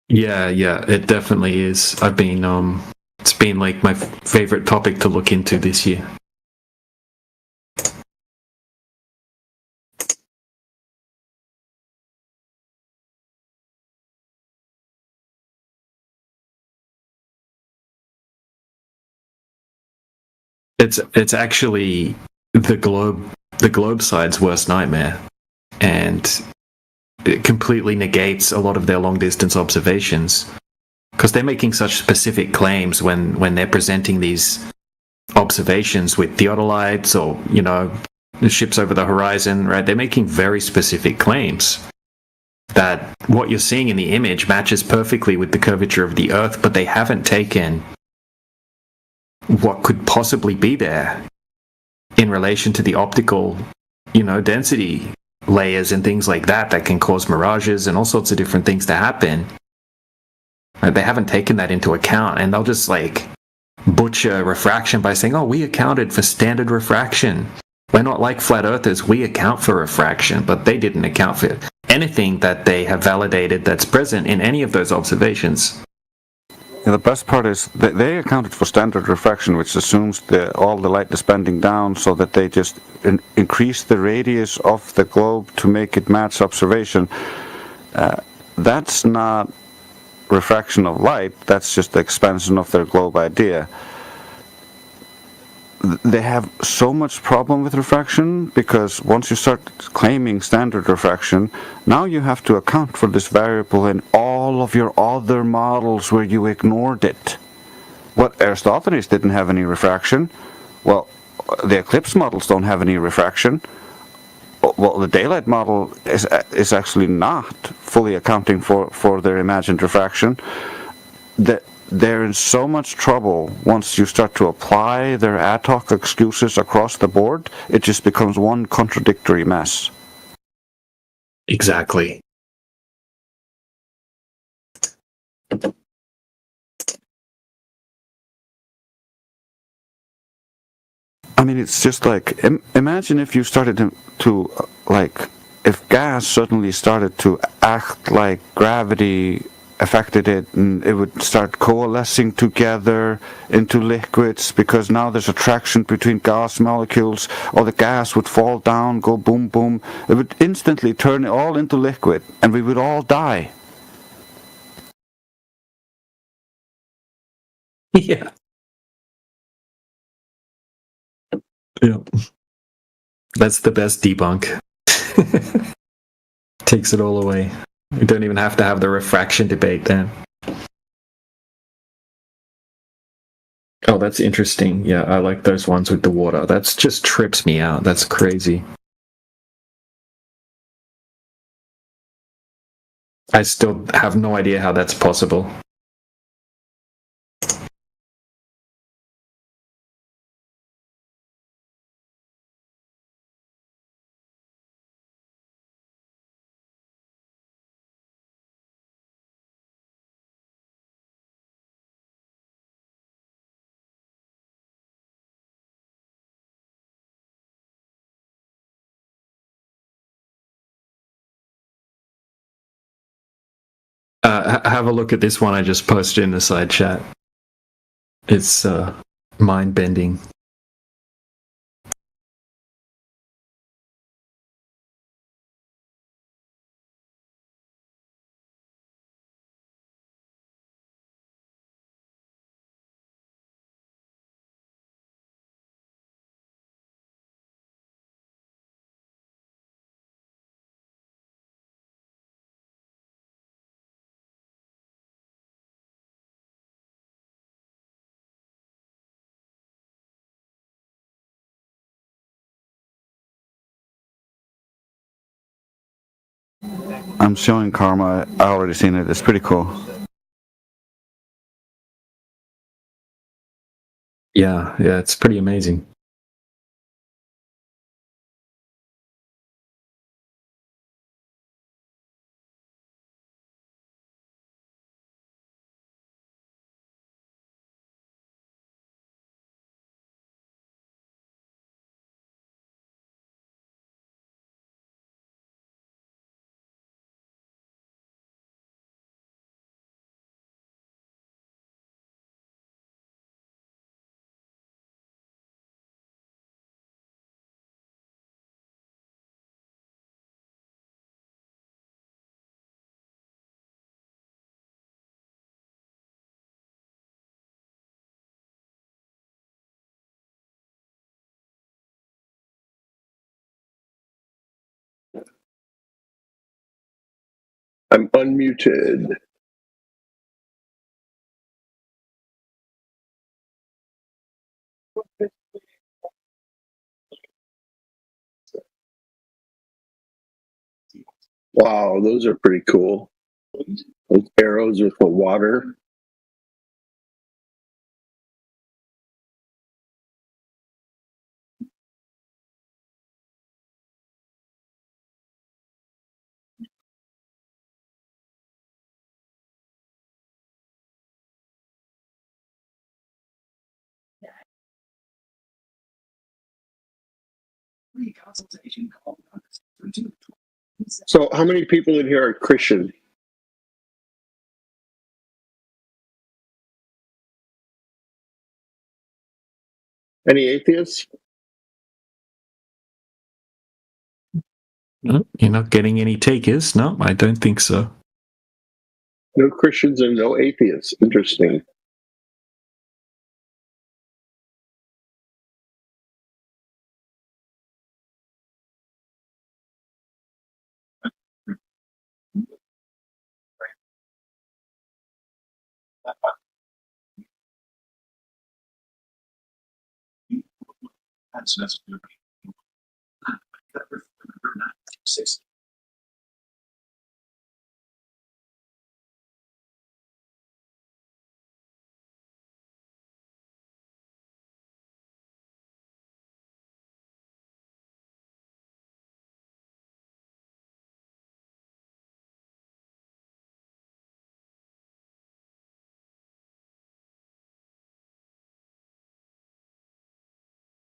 Yeah, it definitely is. I've been it's been like my favorite topic to look into this year. It's actually the globe side's worst nightmare, and it completely negates a lot of their long distance observations because they're making such specific claims when they're presenting these observations with theodolites or the ships over the horizon, right? They're making very specific claims that what you're seeing in the image matches perfectly with the curvature of the Earth, but they haven't taken what could possibly be there in relation to the optical, density layers and things like that can cause mirages and all sorts of different things to happen. Right? They haven't taken that into account, and they'll just butcher refraction by saying, oh, we accounted for standard refraction. We're not like flat earthers, we account for refraction, but they didn't account for anything that they have validated that's present in any of those observations. Yeah, the best part is that they accounted for standard refraction, which assumes that all the light is bending down, so that they just increase the radius of the globe to make it match observation. That's not refraction of light, that's just the expansion of their globe idea. They have so much problem with refraction because once you start claiming standard refraction, now you have to account for this variable in all of your other models where you ignored it. What, Aristophanes didn't have any refraction? Well, the eclipse models don't have any refraction. Well, the daylight model is actually not fully accounting for their imagined refraction. They're in so much trouble once you start to apply their ad hoc excuses across the board. It just becomes one contradictory mess. Exactly. I mean, it's just like imagine if you started to like if gas suddenly started to act like gravity affected it, and it would start coalescing together into liquids because now there's attraction between gas molecules, or the gas would fall down, go boom boom. It would instantly turn it all into liquid, and we would all die. Yeah. Yeah. That's the best debunk. Takes it all away. We don't even have to have the refraction debate then. Oh, that's interesting. Yeah, I like those ones with the water. That's just trips me out. That's crazy. I still have no idea how that's possible. Have a look at this one I just posted in the side chat. It's mind-bending. I'm showing Karma. I already seen it. It's pretty cool. Yeah, it's pretty amazing. I'm unmuted. Wow, those are pretty cool. Those arrows with the water. So, how many people in here are Christian? Any atheists? No, you're not getting any takers? No, I don't think so. No Christians and no atheists. Interesting.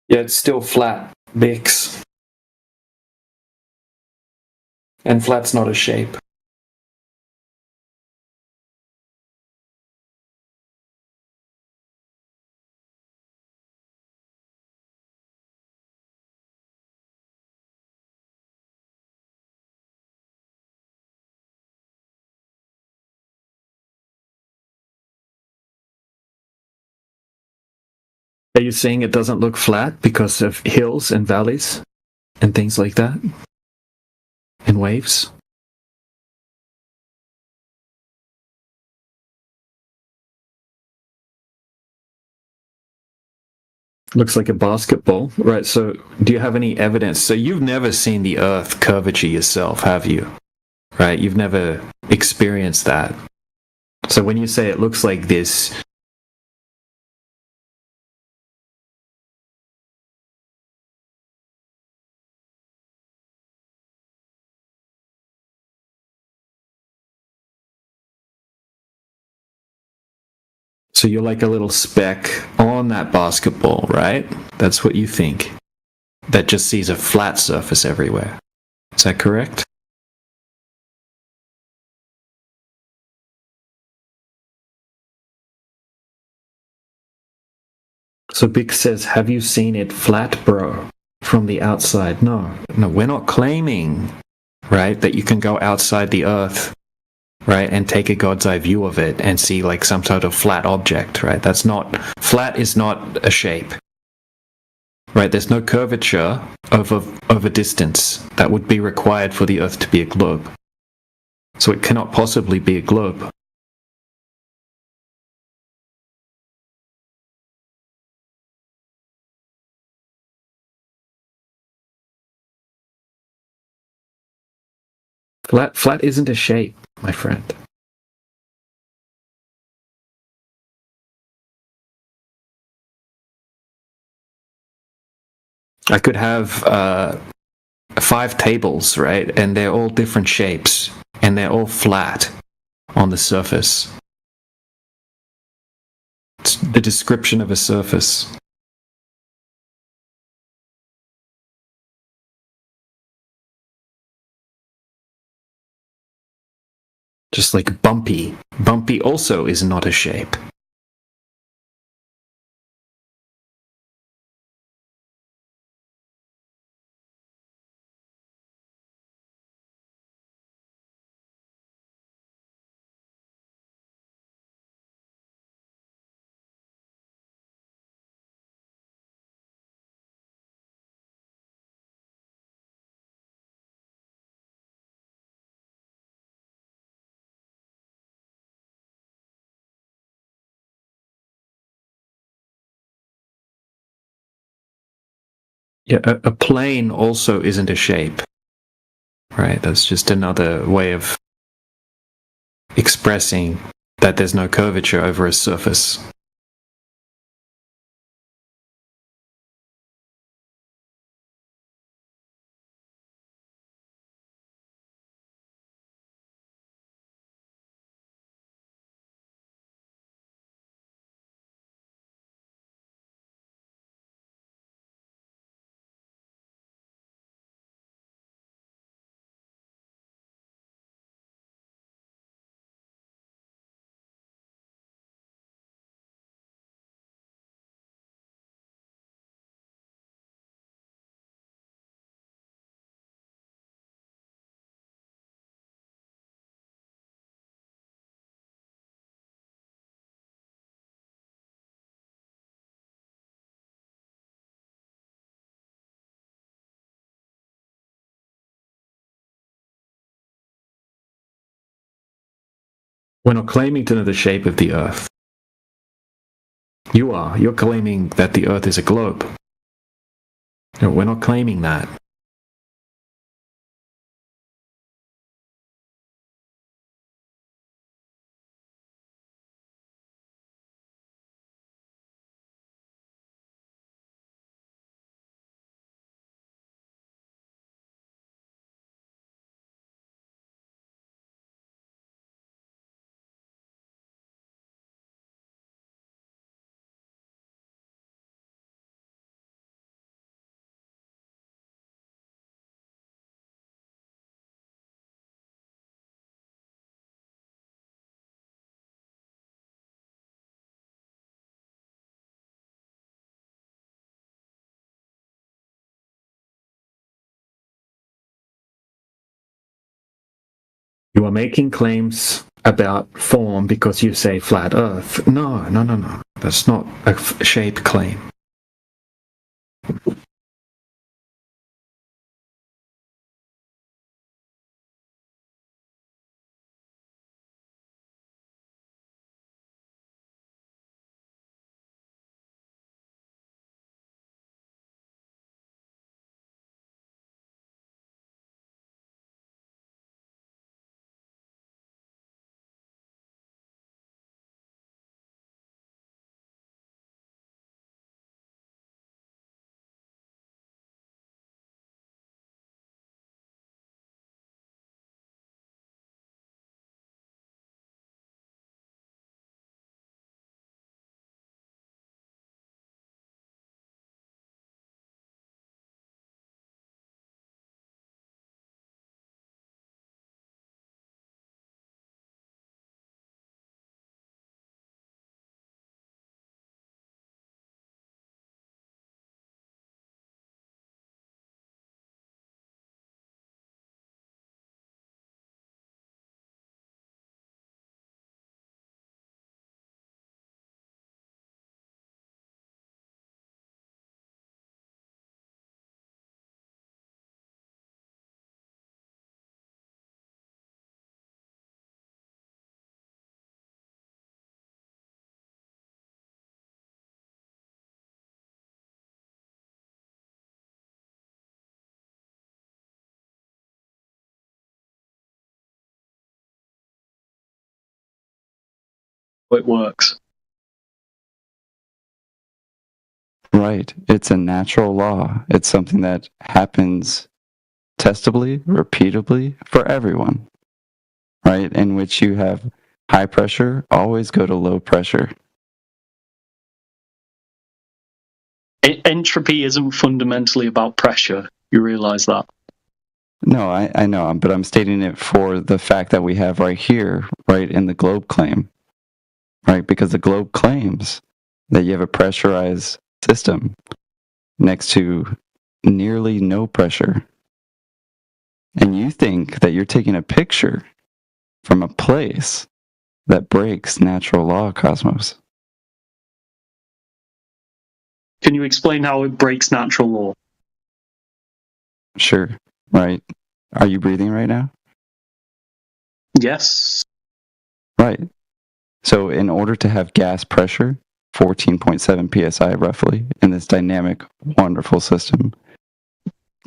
Yeah, it's still flat, Bix. And flat's not a shape. Are you saying it doesn't look flat because of hills and valleys and things like that? And waves? Looks like a basketball. Right, so do you have any evidence? So you've never seen the Earth curvature yourself, have you? Right, you've never experienced that. So when you say it looks like this, so you're like a little speck on that basketball, right? That's what you think. That just sees a flat surface everywhere. Is that correct? So Big says, have you seen it flat, bro? From the outside? No, we're not claiming, right, that you can go outside the Earth, right, and take a God's eye view of it and see like some sort of flat object, right? That's not, flat is not a shape, right? There's no curvature over distance that would be required for the Earth to be a globe. So it cannot possibly be a globe. Flat isn't a shape, my friend. I could have 5 tables, right? And they're all different shapes, and they're all flat on the surface. It's the description of a surface. Just like bumpy. Bumpy also is not a shape. Yeah, a plane also isn't a shape. Right, that's just another way of expressing that there's no curvature over a surface. We're not claiming to know the shape of the Earth. You are. You're claiming that the Earth is a globe. No, we're not claiming that. You are making claims about form because you say flat Earth. No. That's not a shape claim. It works. Right. It's a natural law. It's something that happens testably, repeatably for everyone. Right? In which you have high pressure, always go to low pressure. Entropy isn't fundamentally about pressure. You realize that? No, I know, but I'm stating it for the fact that we have right here, right, in the globe claim. Right? Because the globe claims that you have a pressurized system next to nearly no pressure. And you think that you're taking a picture from a place that breaks natural law, Cosmos. Can you explain how it breaks natural law? Sure, right. Are you breathing right now? Yes. Right. So in order to have gas pressure, 14.7 psi roughly, in this dynamic, wonderful system,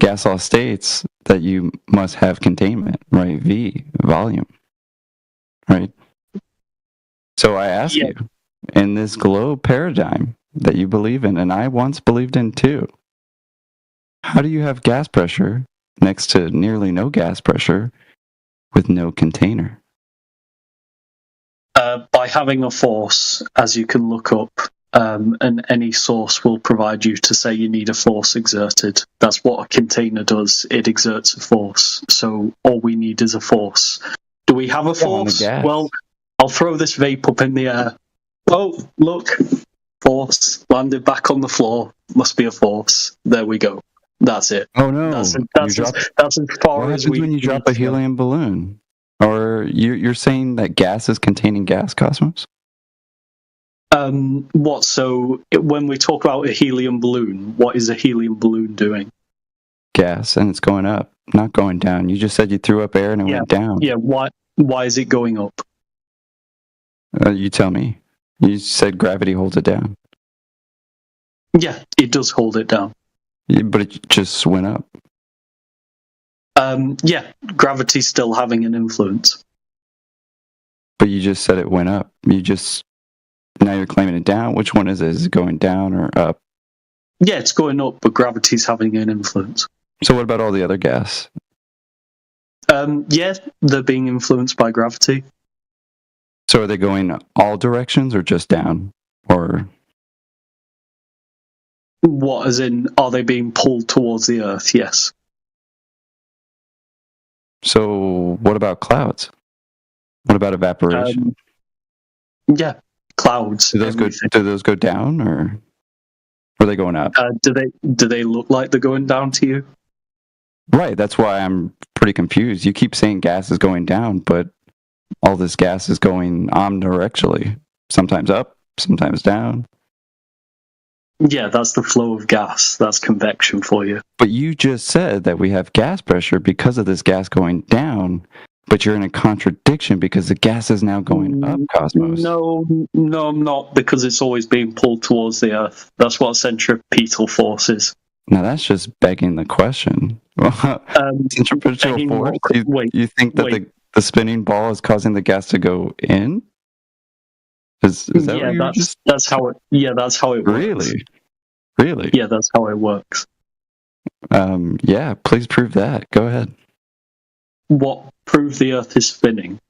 gas law states that you must have containment, right? V, volume, right? So I ask you, in this globe paradigm that you believe in, and I once believed in too, how do you have gas pressure next to nearly no gas pressure with no container? By having a force, as you can look up, and any source will provide you to say you need a force exerted. That's what a container does. It exerts a force. So all we need is a force. Do we have a force? Well, I'll throw this vape up in the air. Oh, look. Force. Landed back on the floor. Must be a force. There we go. That's it. Oh no. That's as far What as happens we when you drop a helium balloon? Or you're saying that gas is containing gas, Cosmos? What? So when we talk about a helium balloon, what is a helium balloon doing? Gas, and it's going up, not going down. You just said you threw up air and it went down. Yeah. Why is it going up? You tell me. You said gravity holds it down. Yeah, it does hold it down. Yeah, but it just went up. Yeah, gravity's still having an influence. But you just said it went up. Now you're claiming it down. Which one is it? Is it going down or up? Yeah, it's going up, but gravity's having an influence. So what about all the other gas? Yeah, they're being influenced by gravity. So are they going all directions or just down? Or what, as in, are they being pulled towards the Earth? Yes. So what about clouds? What about evaporation? Yeah, clouds. Do those go down or are they going up? Do they look like they're going down to you? Right. That's why I'm pretty confused. You keep saying gas is going down, but all this gas is going omnidirectionally. Sometimes up, sometimes down. Yeah, that's the flow of gas. That's convection for you. But you just said that we have gas pressure because of this gas going down, but you're in a contradiction because the gas is now going up, Cosmos. No, I'm not, because it's always being pulled towards the Earth. That's what centripetal force is. Now that's just begging the question. Centripetal force? You think that the spinning ball is causing the gas to go in? Is that what you just... that's how it? Yeah, that's how it works. Really? Yeah, that's how it works. Yeah, please prove that. Go ahead. What prove the Earth is spinning?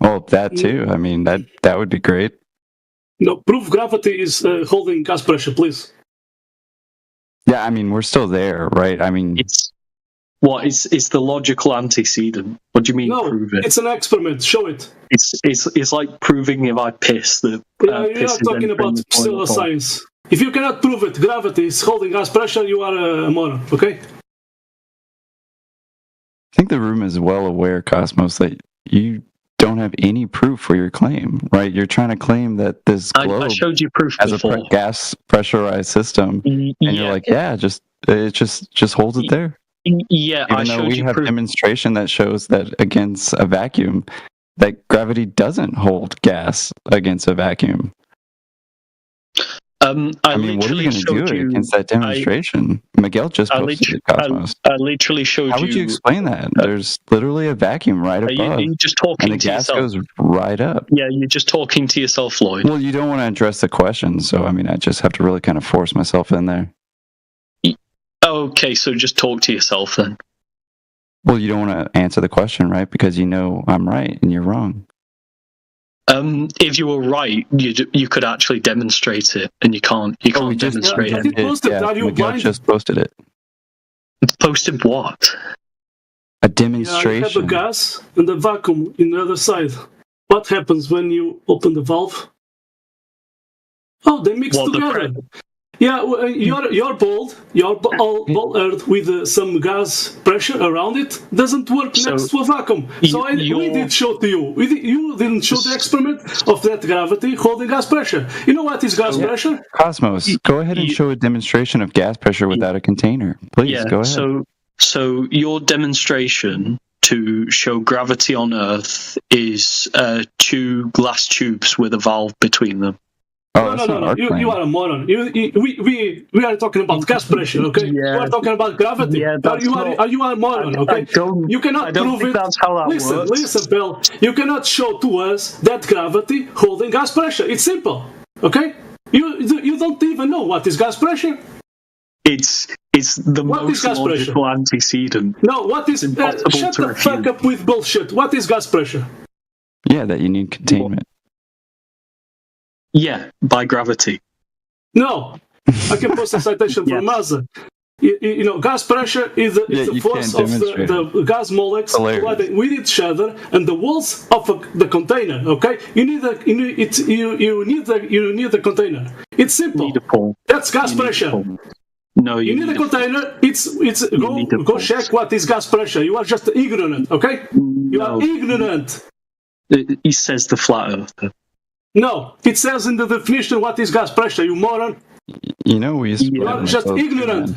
Well, that too. I mean, that would be great. No, proof gravity is holding gas pressure, please. Yeah, I mean, we're still there, right? I mean, it's the logical antecedent. What do you mean? No, prove it? It's an experiment. Show it. It's like proving if I piss that. You're piss not is talking about entering the toilet bowl. pseudoscience. If you cannot prove it, gravity is holding gas pressure, you are a moron. Okay. I think the room is well aware, Cosmos, that you don't have any proof for your claim, right? You're trying to claim that this globe I showed you proof has before. a gas pressurized system, and you're like, it just holds it there. Yeah, Even though we have demonstration that shows that against a vacuum, that gravity doesn't hold gas against a vacuum. I mean, what are you going to do against that demonstration? Miguel just posted it, Cosmos. I literally showed you. How would you explain that? There's literally a vacuum right above, you're just talking and the to gas yourself. goes right up. Yeah, you're just talking to yourself, Lloyd. Well, you don't want to address the question, so I mean, I just have to really kind of force myself in there. Okay, so just talk to yourself then. Well, you don't want to answer the question, right? Because you know I'm right and you're wrong. If you were right, you could actually demonstrate it, and you can't. You can't demonstrate it. Miguel just posted it. Posted what? A demonstration. Yeah, you have a gas and a vacuum in the other side. What happens when you open the valve? Oh, they mix together. Yeah, your ball earth with some gas pressure around it doesn't work next to a vacuum. So we did show to you. You didn't show the experiment of that gravity holding gas pressure. You know what is gas pressure? Cosmos, go ahead and show a demonstration of gas pressure without a container. Please, go ahead. So your demonstration to show gravity on Earth is 2 glass tubes with a valve between them. No. You are a moron. We are talking about gas pressure, okay? You are talking about gravity. You are a moron, okay? You cannot prove it. That's how that works. Listen, Bill. You cannot show to us that gravity holding gas pressure. It's simple, okay? You don't even know what is gas pressure. It's the most logical antecedent. No, what is? Shut the fuck up with bullshit. What is gas pressure? Yeah, that you need containment. Yeah, by gravity. No, I can post a citation from NASA. You know, gas pressure is the force of the gas molecules colliding with each other and the walls of the container. Okay, you need the container. It's simple. That's gas pressure. No, you need a container. Go check what is gas pressure. You are just ignorant. Okay, you are ignorant. He says the flat earther. No, it says in the definition what is gas pressure, you moron. You know, we used to You are just ignorant.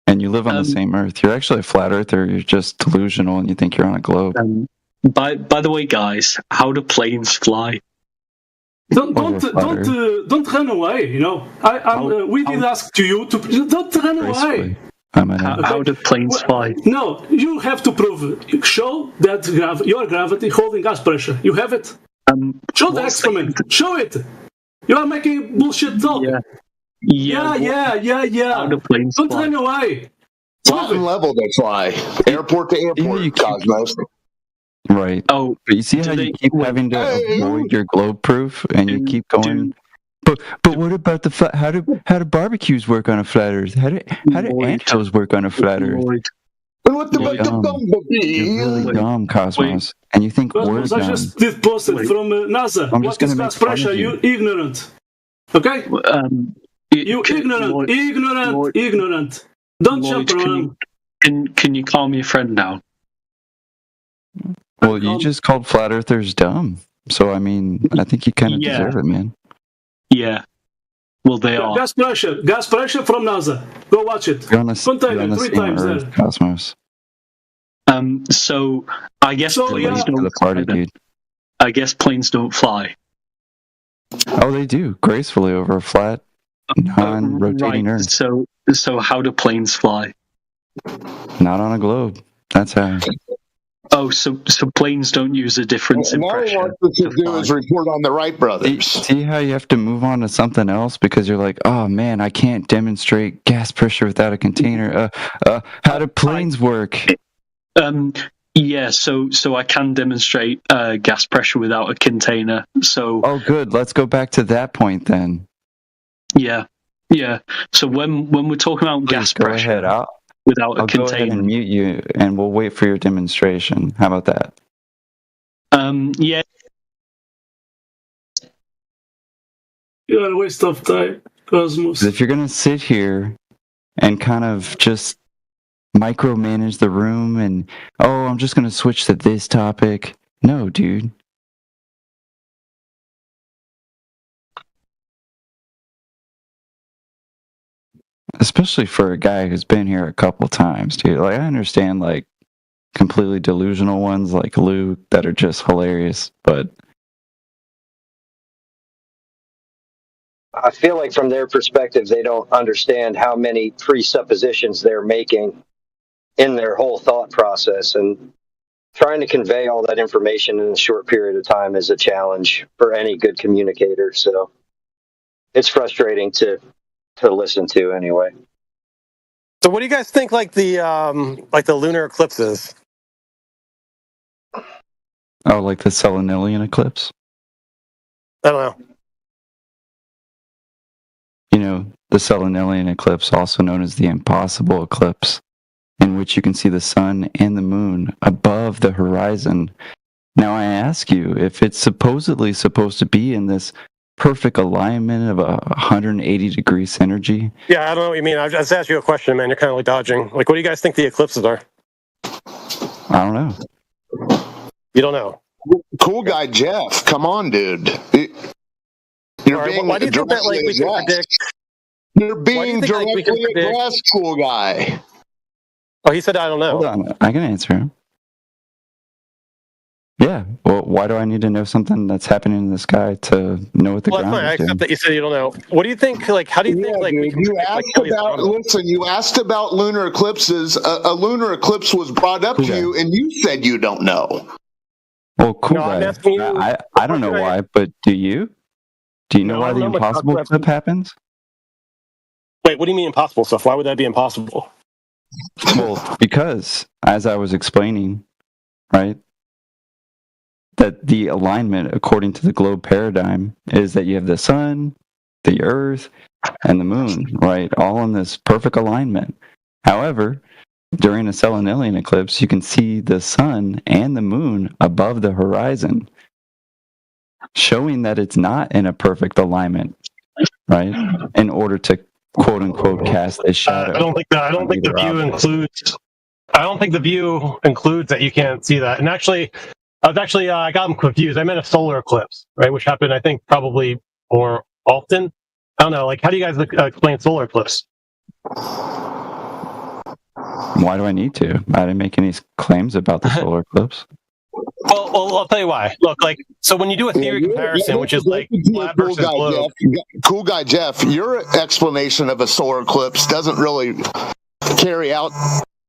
And you live on the same Earth. You're actually a flat earther. You're just delusional and you think you're on a globe. By the way, guys, how do planes fly? Don't run away. You know, we did ask to you to don't run away. How do planes fly? No, you have to prove it. Show that your gravity holding gas pressure. You have it. Show the experiment. Show it. You are making bullshit talk. Yeah. How do planes Don't run away. Mountain level they fly. Airport to airport, Cosmos. Right. Oh, but you see how you keep having to avoid your globe proof, and you keep going. But what about the flat? How do barbecues work on a flat Earth? How do anthills work on a flat Earth? And what about the bumblebee? You're really dumb, Cosmos. And you think we're dumb. I just did post it from NASA. What is gas pressure? You ignorant. Okay? You ignorant. Don't jump around. Can you calm your friend down? Well, you just called flat earthers dumb. So, I mean, I think you kind of Yeah. deserve it, man. Yeah. Well, they are. Gas pressure from NASA. Go watch it. You're on the Container, 3 same times Earth, there. Cosmos. So I guess So, planes yeah. To don't the party, fly then. dude. I guess planes don't fly. Oh, they do. Gracefully over a flat, non-rotating Right. Earth. So how do planes fly? Not on a globe. That's how. Oh, so planes don't use a difference in Now he pressure. wants us to do is report on the Wright brothers. See how you have to move on to something else because you're like, oh man, I can't demonstrate gas pressure without a container. How do planes work? Yeah, so I can demonstrate gas pressure without a container. So Oh, good. Let's go back to that point then. yeah. So when we're talking about gas Go pressure ahead. I'll without a go ahead container, and mute you, and we'll wait for your demonstration. How about that? yeah. You're a waste of time, Cosmos. 'Cause if you're gonna sit here and kind of just micromanage the room and I'm just gonna switch to this topic. No, dude. Especially for a guy who's been here a couple times, dude. Like, I understand, like, completely delusional ones like Luke that are just hilarious, but I feel like from their perspective, they don't understand how many presuppositions they're making in their whole thought process. And trying to convey all that information in a short period of time is a challenge for any good communicator. So it's frustrating to listen to anyway. So what do you guys think like the lunar eclipses? oh, like the Selenilian eclipse. I don't know. You know, the Selenilian eclipse, also known as the impossible eclipse, in which you can see the sun and the moon above the horizon. Now, I ask you, if it's supposedly supposed to be in this perfect alignment of 180 degree synergy. Yeah, I don't know what you mean. I just asked you a question, man. You're kind of like dodging. Like, what do you guys think the eclipses are? I don't know. You don't know. Cool guy Jeff, come on, dude. You're Right, being why do you think that like we can addressed. predict? You're Why do being you think, like, we can directly predict- addressed, cool guy. Oh, he said I don't know. Hold on, I can answer him. Yeah, well, why do I need to know something that's happening in the sky to know what the Well, that's ground fine. I is doing? accept that you said you don't know. What do you think? Like, how do you think? Like, we Dude, can you predict, like, asked Kelly's about phenomenon? listen. You asked about lunar eclipses. A lunar eclipse was brought up to Okay. you, and you said you don't know. Well, cool No, I'm guy. asking you- I don't know why, but do you? Do you know No, why I the don't know much impossible about clip happens? Wait, what do you mean impossible stuff? Why would that be impossible? Well, because as I was explaining, right, that the alignment according to the globe paradigm is that you have the sun, the earth, and the moon, right, all in this perfect alignment. However, during a Selenilian eclipse, you can see the sun and the moon above the horizon, showing that it's not in a perfect alignment, right? In order to quote unquote cast a shadow. I don't think the either view object. includes. I don't think the view includes that you can't see that. And actually, I got them confused. I meant a solar eclipse, right? Which happened, I think, probably more often. I don't know. Like, how do you guys explain solar eclipse? Why do I need to? I didn't make any claims about the solar eclipse. Well, I'll tell you why. Look, like, so when you do a theory comparison, which is like flat Cool versus guy globe. Jeff. Cool guy Jeff. Your explanation of a solar eclipse doesn't really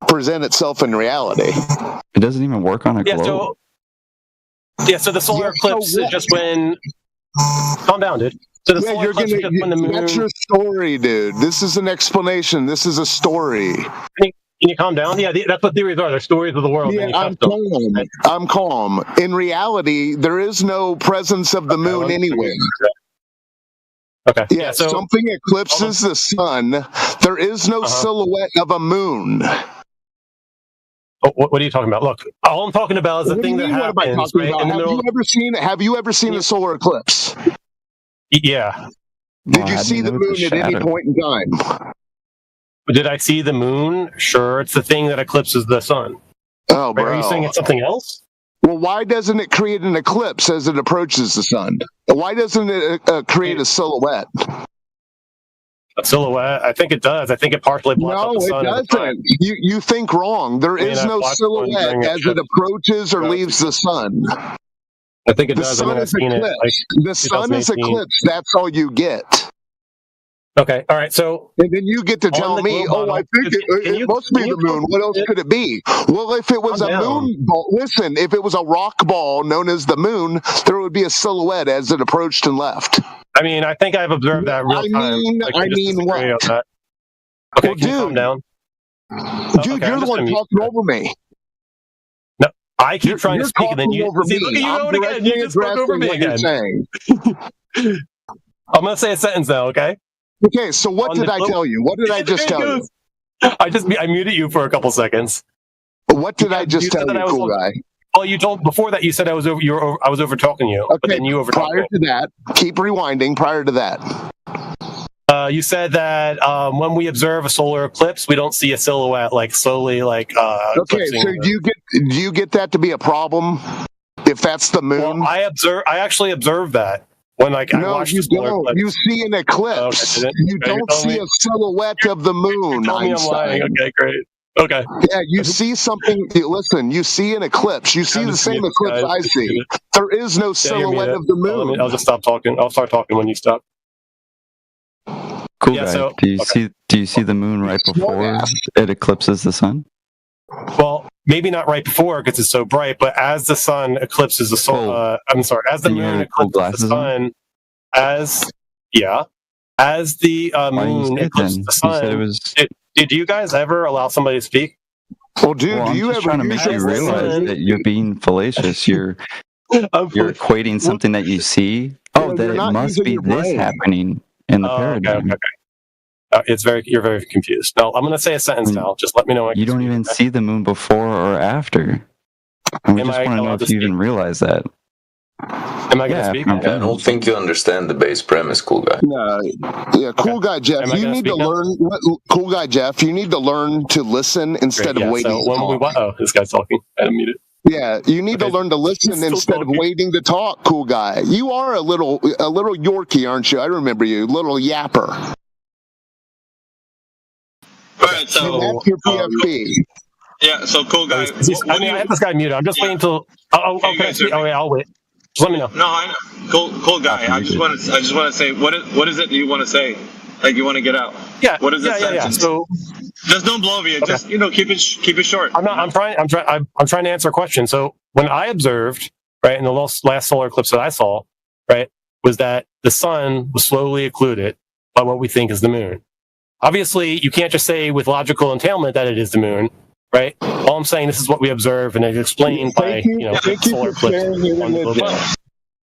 present itself in reality. It doesn't even work on a globe. So the solar eclipse is just when. Calm down, dude. So the solar eclipse is just when the moon. That's your story, dude. This is an explanation. This is a story. Can you calm down? Yeah, that's what theories are. They're stories of the world. Yeah, I'm calm. I'm calm. In reality, there is no presence of the moon anywhere. Okay. Yeah, something eclipses the sun. There is no silhouette of a moon. Oh, what are you talking about? Look, all I'm talking about is the thing that happens right in the middle. Have you ever seen a solar eclipse? Yeah. Did you see the moon at any point in time? did I see the moon? Sure, it's the thing that eclipses the sun. Oh, bro. Are you saying it's something else? Well, why doesn't it create an eclipse as it approaches the sun? Why doesn't it create a silhouette? A silhouette? I think it does. I think it partially blocks out the sun. No, it doesn't. You think wrong. There is no silhouette as it approaches or leaves the sun. I think it The does. sun I've is seen it. eclipsed. The sun is 2018. eclipsed. That's all you get. Okay, all right. So, and then you get to tell me, "Oh, I think it must be the moon. What else could it be?" Well, if it was a moon ball, listen. If it was a rock ball known as the moon, there would be a silhouette as it approached and left. I mean, I think I've observed that real time. I mean what? Okay, Well, can you calm down? Dude, you're the one talking over me. No, I keep trying to You're speak, and then you talking over see, me. look at you I'm going again. You just spoke over me addressing again. what you're I'm gonna say a sentence now, okay? Okay, so what did I tell you? What did I just tell you? I muted you for a couple seconds. What did I just tell you, cool guy? Well, you told before that you said I was over talking you, but then you over talked Prior to that, keep rewinding. Prior to that, you said that when we observe a solar eclipse, we don't see a silhouette like slowly like. Okay, so do you get that to be a problem? If that's the moon, well, I actually observed that. When I watched you the solar don't. eclipse. You see an eclipse. Okay, you don't see a silhouette of the moon. Tell me I'm lying. Okay, great. Okay. Yeah, you see something. Listen, you see an eclipse. You see the same eclipse I see. There is no silhouette of the moon. I'll just stop talking. I'll start talking when you stop. Cool Yeah, guy. so- Do you see the moon right before it eclipses the sun? Well, maybe not right before because it's so bright, but as the sun eclipses the sun, as the And you moon have cool eclipses the glasses on? sun, as the moon eclipses the You said it sun. was. Did you guys ever allow somebody to speak? Well, dude, Well, I'm just trying to make you realize that you're being fallacious. You're equating something that you see. Oh, that you're it not must using be your this brain. happening in the paradigm. You're very confused. No, I'm going to say a sentence now. Just let me know. When I You can don't speak. even see the moon before or after. And we Am just I want to know allowed if to you even realize that. Am I going to speak? I'm I don't think you understand the base premise, cool guy. No, yeah, cool guy Jeff. Am I You gonna need to speak now? learn. Cool guy Jeff. You need to learn to listen instead Great, of yeah, waiting. so to when talk. oh, this guy's talking. I unmuted. Yeah, you need to learn to listen still instead of waiting to talk, cool guy. You are a little Yorkie, aren't you? I remember you, little yapper. All right, so And that's your PFP. yeah, so cool guy. I have this guy muted. I'm just waiting till. Okay, I'll wait. Just let me know. No, I know. Cool guy. I just want to say what is it that you want to say? Like you want to get out? Yeah. What is the sentence? So just don't blow over you. Just keep it short. I'm trying to answer a question. So when I observed, right, in the last solar eclipse that I saw, right, was that the sun was slowly occluded by what we think is the moon. Obviously, you can't just say with logical entailment that it is the moon, right? All I'm saying, this is what we observe, and it's explained by solar eclipse on the globe,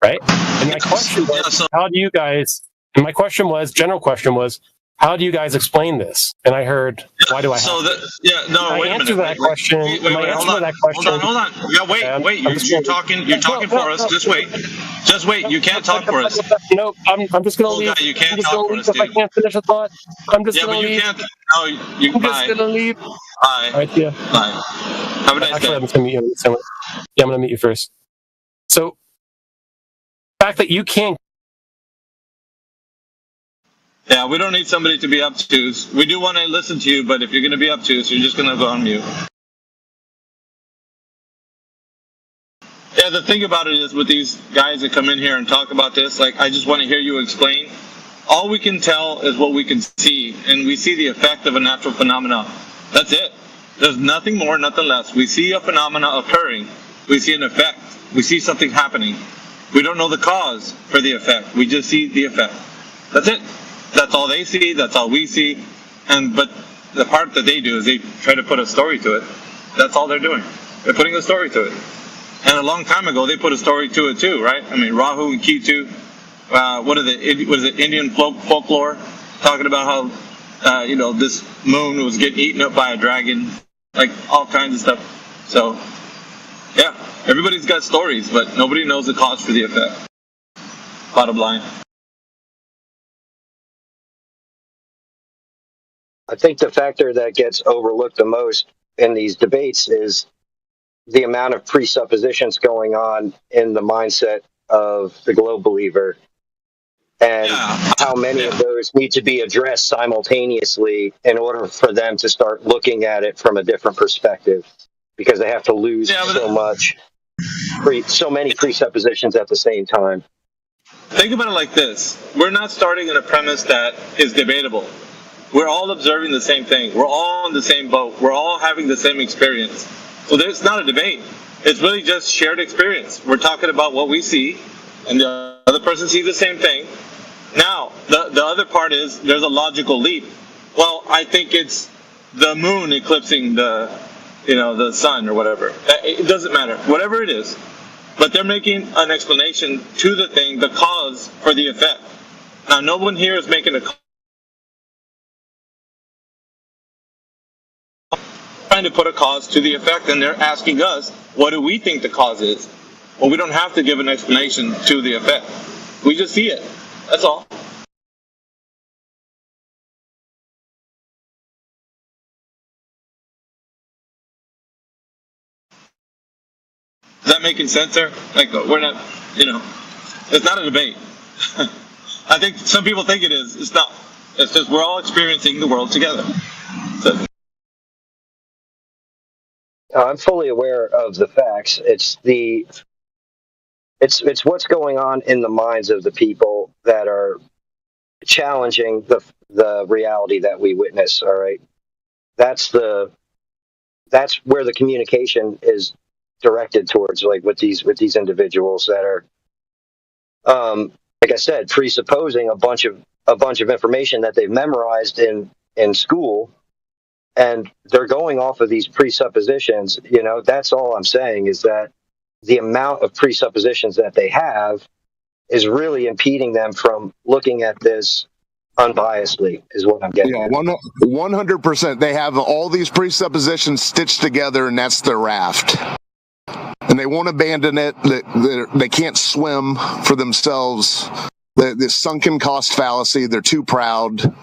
right? And my question was, how do you guys? And my question was, general question was, how do you guys explain this? And I heard, why do I? So have to? wait a answer minute. that question. Wait, my answer to that question. Hold on. Yeah, wait. You're talking. You're talking for us. Just wait. Just wait. You can't talk for us. No, I'm just gonna leave. You can't I'm just talk gonna for leave us, if I can't finish a thought. I'm just gonna but you leave. can't. No, you. I'm just gonna leave. Bye. All right, yeah. Bye. Have a nice Actually, day. I'm just gonna meet you. Yeah, I'm gonna meet you first. So, the fact that you can't. Yeah, we don't need somebody to be obtuse. We do want to listen to you, but if you're going to be obtuse, you're just going to go on mute. Yeah, the thing about it is with these guys that come in here and talk about this, like, I just want to hear you explain. All we can tell is what we can see, and we see the effect of a natural phenomena. That's it. There's nothing more, nothing less. We see a phenomena occurring. We see an effect. We see something happening. We don't know the cause for the effect. We just see the effect. That's it. That's all they see. That's all we see. But the part that they do is they try to put a story to it. That's all they're doing. They're putting a story to it. And a long time ago, they put a story to it too, right? I mean, Rahu and Ketu. What is it? Indian folklore, talking about how this moon was getting eaten up by a dragon, like all kinds of stuff. So, yeah, everybody's got stories, but nobody knows the cause for the effect. Bottom line. I think the factor that gets overlooked the most in these debates is the amount of presuppositions going on in the mindset of the globe believer, and how many of those need to be addressed simultaneously in order for them to start looking at it from a different perspective, because they have to lose so many presuppositions at the same time. Think about it like this. We're not starting in a premise that is debatable. We're all observing the same thing. We're all in the same boat. We're all having the same experience. So there's not a debate. It's really just shared experience. We're talking about what we see, and the other person sees the same thing. Now, the other part is there's a logical leap. Well, I think it's the moon eclipsing the sun or whatever. It doesn't matter. Whatever it is. But they're making an explanation to the thing, the cause for the effect. Now, no one here is making trying to put a cause to the effect, and they're asking us, what do we think the cause is? Well, we don't have to give an explanation to the effect. We just see it. That's all. Is that making sense there? Like, we're not, it's not a debate. I think some people think it is. It's not. It's just we're all experiencing the world together. So. I'm fully aware of the facts. It's what's going on in the minds of the people that are challenging the reality that we witness. All right, that's where the communication is directed towards, like with these individuals that are, like I said, presupposing a bunch of information that they've memorized in school, and they're going off of these presuppositions. That's all I'm saying, is that the amount of presuppositions that they have is really impeding them from looking at this unbiasedly, is what I'm getting at. 100%. They have all these presuppositions stitched together, and that's their raft. And they won't abandon it. They can't swim for themselves. The sunken cost fallacy, they're too proud.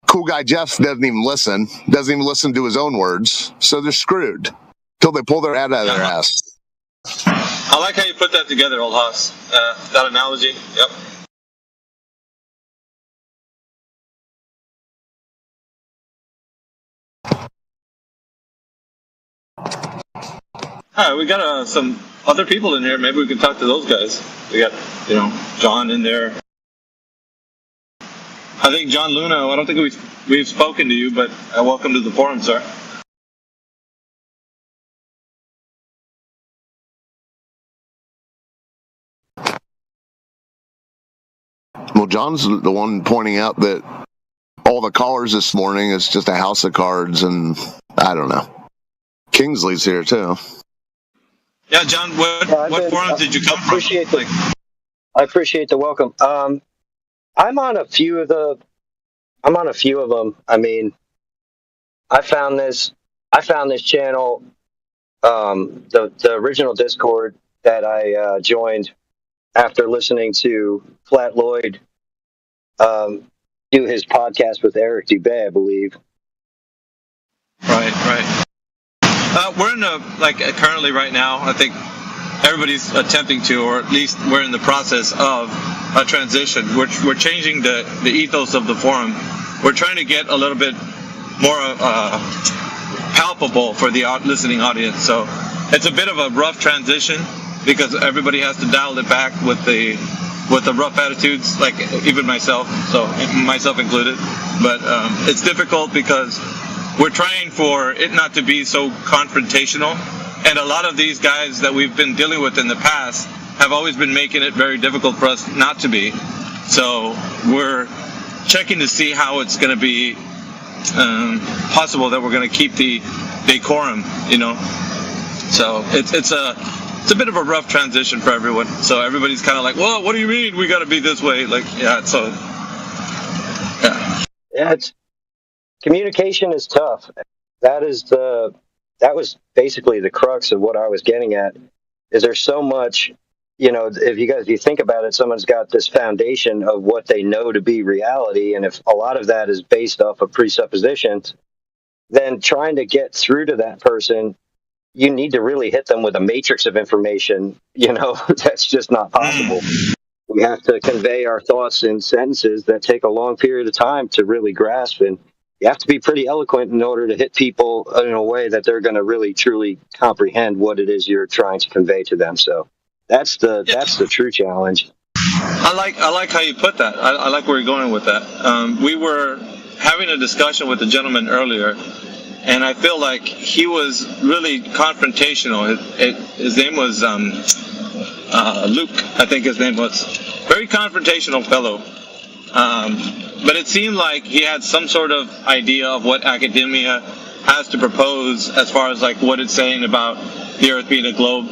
Cool guy Jeff doesn't even listen to his own words, so they're screwed till they pull their head out of their ass. I like how you put that together, old Haas. That analogy. Yep. All right, we got some other people in here. Maybe we can talk to those guys. We got, John in there. I think John Luna. I don't think we've spoken to you, but welcome to the forum, sir. Well, John's the one pointing out that all the callers this morning is just a house of cards, and I don't know. Kingsley's here too. Yeah, John. What forums did you come from? I appreciate the welcome. I'm on a few of them. I mean, I found this channel, the original Discord that I joined after listening to Flat Lloyd do his podcast with Eric Dubay, I believe. Right. We're in currently right now, I think everybody's attempting to, or at least we're in the process of a transition. We're changing the ethos of the forum. We're trying to get a little bit more palpable for the listening audience. So it's a bit of a rough transition because everybody has to dial it back with the rough attitudes, like even myself, so myself included. But it's difficult because we're trying for it not to be so confrontational. And a lot of these guys that we've been dealing with in the past have always been making it very difficult for us not to be. So we're checking to see how it's going to be possible that we're going to keep the decorum, So it's a bit of a rough transition for everyone. So everybody's kind of like, well, what do you mean we got to be this way? Communication is tough. That was basically the crux of what I was getting at. Is there's so much you know, if you think about it, someone's got this foundation of what they know to be reality, and if a lot of that is based off of presuppositions, then trying to get through to that person, you need to really hit them with a matrix of information. You know, that's just not possible. We have to convey our thoughts in sentences that take a long period of time to really grasp, and you have to be pretty eloquent in order to hit people in a way that they're going to really truly comprehend what it is you're trying to convey to them. So that's the true challenge. I like how you put that. I like where you're going with that. We were having a discussion with a gentleman earlier, and I feel like he was really confrontational. His name was Luke, I think his name was. Very confrontational fellow. But it seemed like he had some sort of idea of what academia has to propose as far as like what it's saying about the Earth being a globe.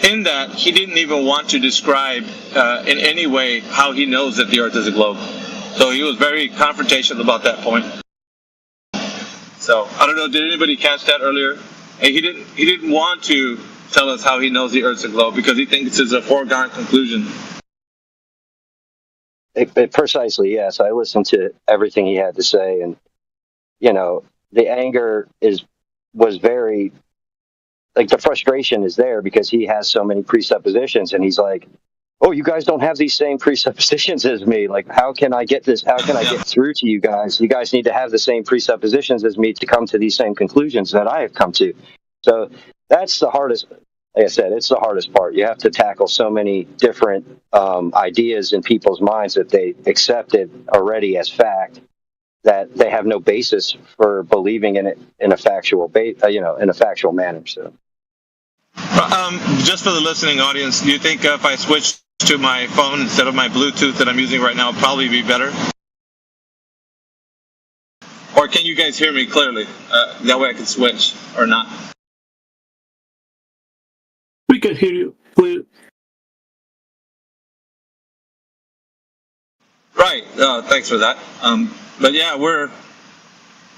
In that, he didn't even want to describe in any way how he knows that the Earth is a globe. So he was very confrontational about that point. So I don't know, did anybody catch that earlier? And he didn't want to tell us how he knows the Earth's a globe because he thinks it's a foregone conclusion. Precisely, yes. I listened to everything he had to say, and you know, the anger was very, like, the frustration is there because he has so many presuppositions, and he's like, "Oh, you guys don't have these same presuppositions as me. Like, how can I get this? How can I get through to you guys? You guys need to have the same presuppositions as me to come to these same conclusions that I have come to." So that's the hardest. Like I said, it's the hardest part. You have to tackle so many different ideas in people's minds that they accepted already as fact, that they have no basis for believing in it in a factual, in a factual manner. So, just for the listening audience, do you think if I switch to my phone instead of my Bluetooth that I'm using right now, it'd probably be better? Or can you guys hear me clearly? That way I can switch or not. We can hear you clearly. Right. Thanks for that. But yeah, we're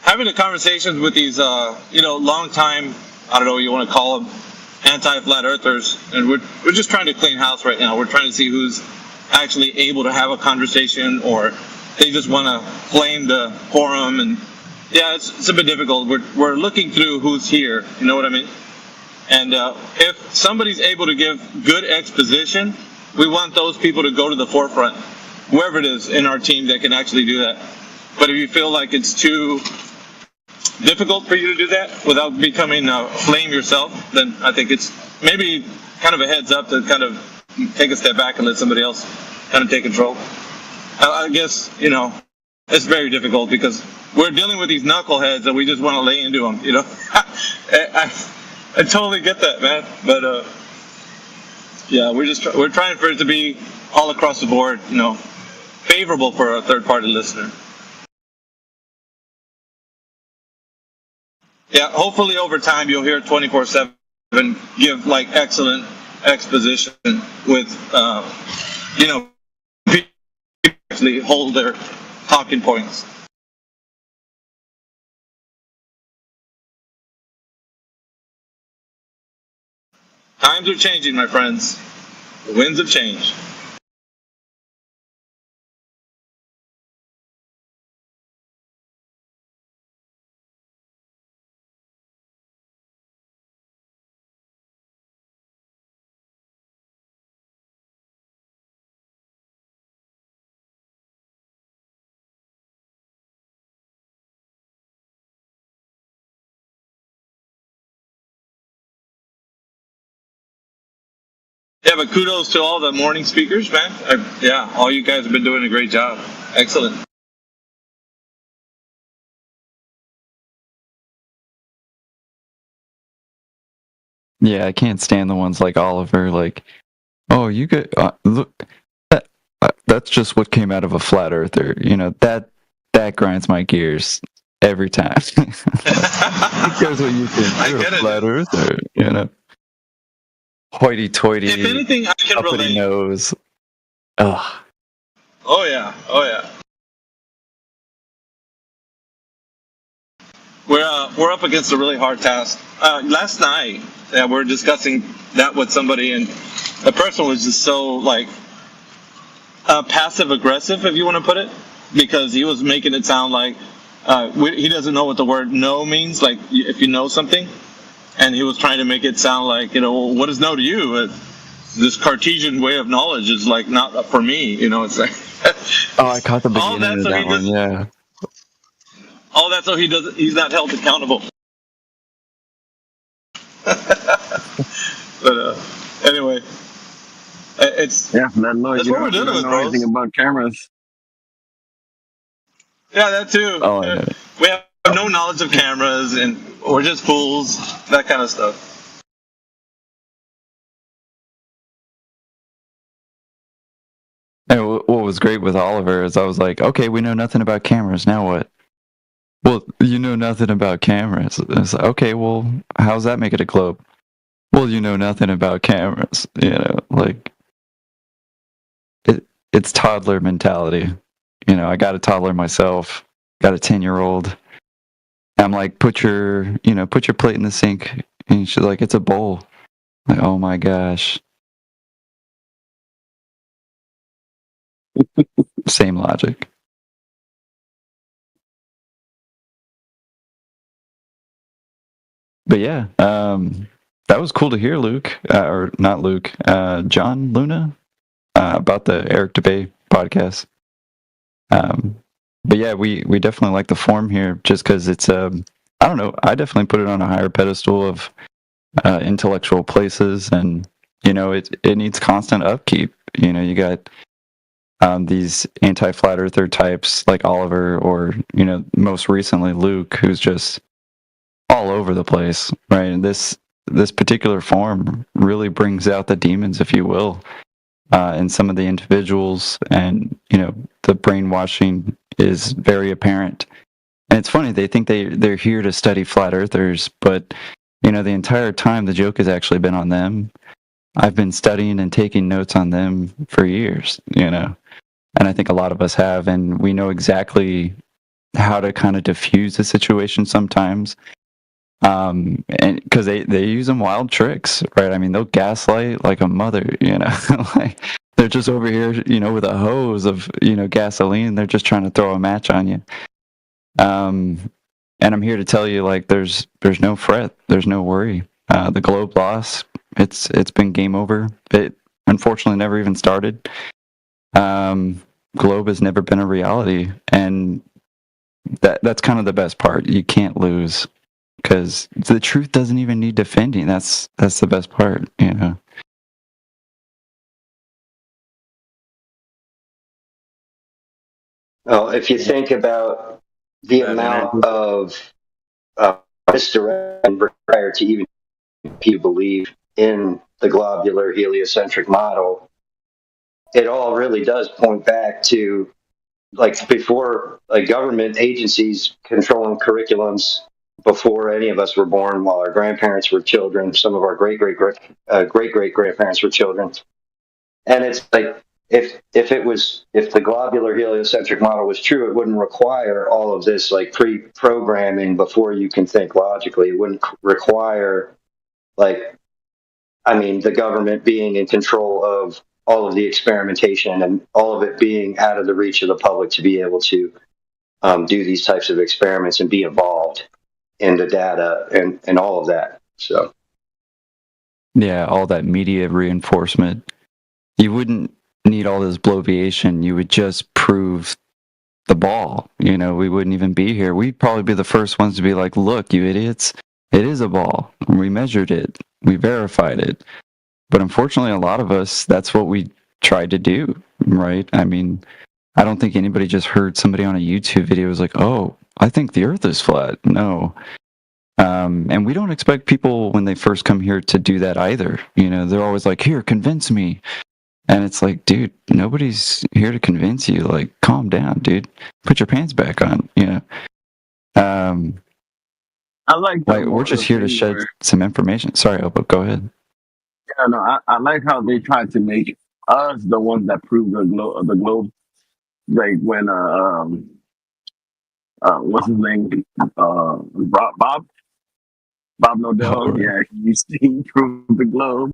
having a conversation with these, long time, I don't know what you want to call them, anti-flat earthers, and we're just trying to clean house right now. We're trying to see who's actually able to have a conversation, or they just want to flame the forum. And yeah, it's a bit difficult. We're looking through who's here. You know what I mean? And if somebody's able to give good exposition, we want those people to go to the forefront, whoever it is in our team that can actually do that. But if you feel like it's too difficult for you to do that without becoming a flame yourself, then I think it's maybe kind of a heads up to kind of take a step back and let somebody else kind of take control. I guess, it's very difficult because we're dealing with these knuckleheads and we just want to lay into them, I totally get that, man. But yeah, we're trying for it to be all across the board, favorable for a third-party listener. Yeah, hopefully over time you'll hear 24/7 give like excellent exposition with, people actually hold their talking points. Times are changing, my friends. The winds have changed. Yeah, but kudos to all the morning speakers, man. All you guys have been doing a great job. Excellent. Yeah, I can't stand the ones like Oliver, like, oh, you get, look, that's just what came out of a flat earther. That grinds my gears every time. Who cares what you think? You're a flat earther, Hoity-toity, if anything, I can relate. Nose. Ugh. Oh yeah. We're up against a really hard task. Last night, we're discussing that with somebody, and the person was just so like passive aggressive, if you want to put it, because he was making it sound like he doesn't know what the word "no" means. Like if you know something, and he was trying to make it sound like, well, what is no to you? This Cartesian way of knowledge is like not for me. It's like oh, I caught the beginning of that one. Yeah. All that so he's not held accountable. But anyway, it's not know, that's what we're dealing with, bro. Anything about cameras? Yeah, that too. Oh, yeah. We have no knowledge of cameras, and we're just fools. That kind of stuff. And what was great with Oliver is I was like, okay, we know nothing about cameras. Now what? Well, you know nothing about cameras. It's like, okay, well, how's that make it a globe? Well, you know nothing about cameras. Like it's toddler mentality. I got a toddler myself. Got a 10-year-old. I'm like, put your plate in the sink, and she's like, it's a bowl. Like, oh my gosh. Same logic. But yeah, that was cool to hear, Luke, or not Luke, John Luna, about the Eric DeBay podcast. But yeah, we definitely like the form here, just because it's I don't know, I definitely put it on a higher pedestal of intellectual places, and it needs constant upkeep. You got these anti-flat earther types like Oliver, or most recently Luke, who's just all over the place, right? And this particular form really brings out the demons, if you will, in some of the individuals, and the brainwashing is very apparent. And it's funny, they think they're here to study flat earthers, but the entire time the joke has actually been on them. I've been studying and taking notes on them for years, and I think a lot of us have, and we know exactly how to kind of diffuse the situation sometimes. And because they use some wild tricks, right? I mean, they'll gaslight like a mother, like they're just over here, with a hose of, gasoline. They're just trying to throw a match on you. And I'm here to tell you, like, there's no fret, there's no worry. The globe loss, it's been game over. It unfortunately never even started. Globe has never been a reality, and that's kind of the best part. You can't lose, because the truth doesn't even need defending. That's the best part, Well, if you think about the amount of misdirection prior to even people believe in the globular heliocentric model, it all really does point back to like before, like government agencies controlling curriculums before any of us were born, while our grandparents were children. Some of our great great grandparents were children, and it's like if the globular heliocentric model was true, it wouldn't require all of this like pre-programming before you can think logically. It wouldn't require the government being in control of all of the experimentation and all of it being out of the reach of the public to be able to do these types of experiments and be involved in the data and all of that. So, yeah, all that media reinforcement. You wouldn't need all this bloviation. You would just prove the ball. We wouldn't even be here. We'd probably be the first ones to be like, look, you idiots, it is a ball. We measured it. We verified it. But unfortunately, a lot of us, that's what we tried to do, right? I mean, I don't think anybody just heard somebody on a YouTube video was like, oh, I think the earth is flat. No. And we don't expect people when they first come here to do that either. They're always like, here, convince me. And it's like, dude, nobody's here to convince you. Like, calm down, dude. Put your pants back on, I like we're just here to shed some information. Sorry, Opo, go ahead. Yeah, no, I like how they tried to make us the ones that prove the globe. Like when what's his name? Bob Nodell. Oh, right. Yeah, he proved the globe.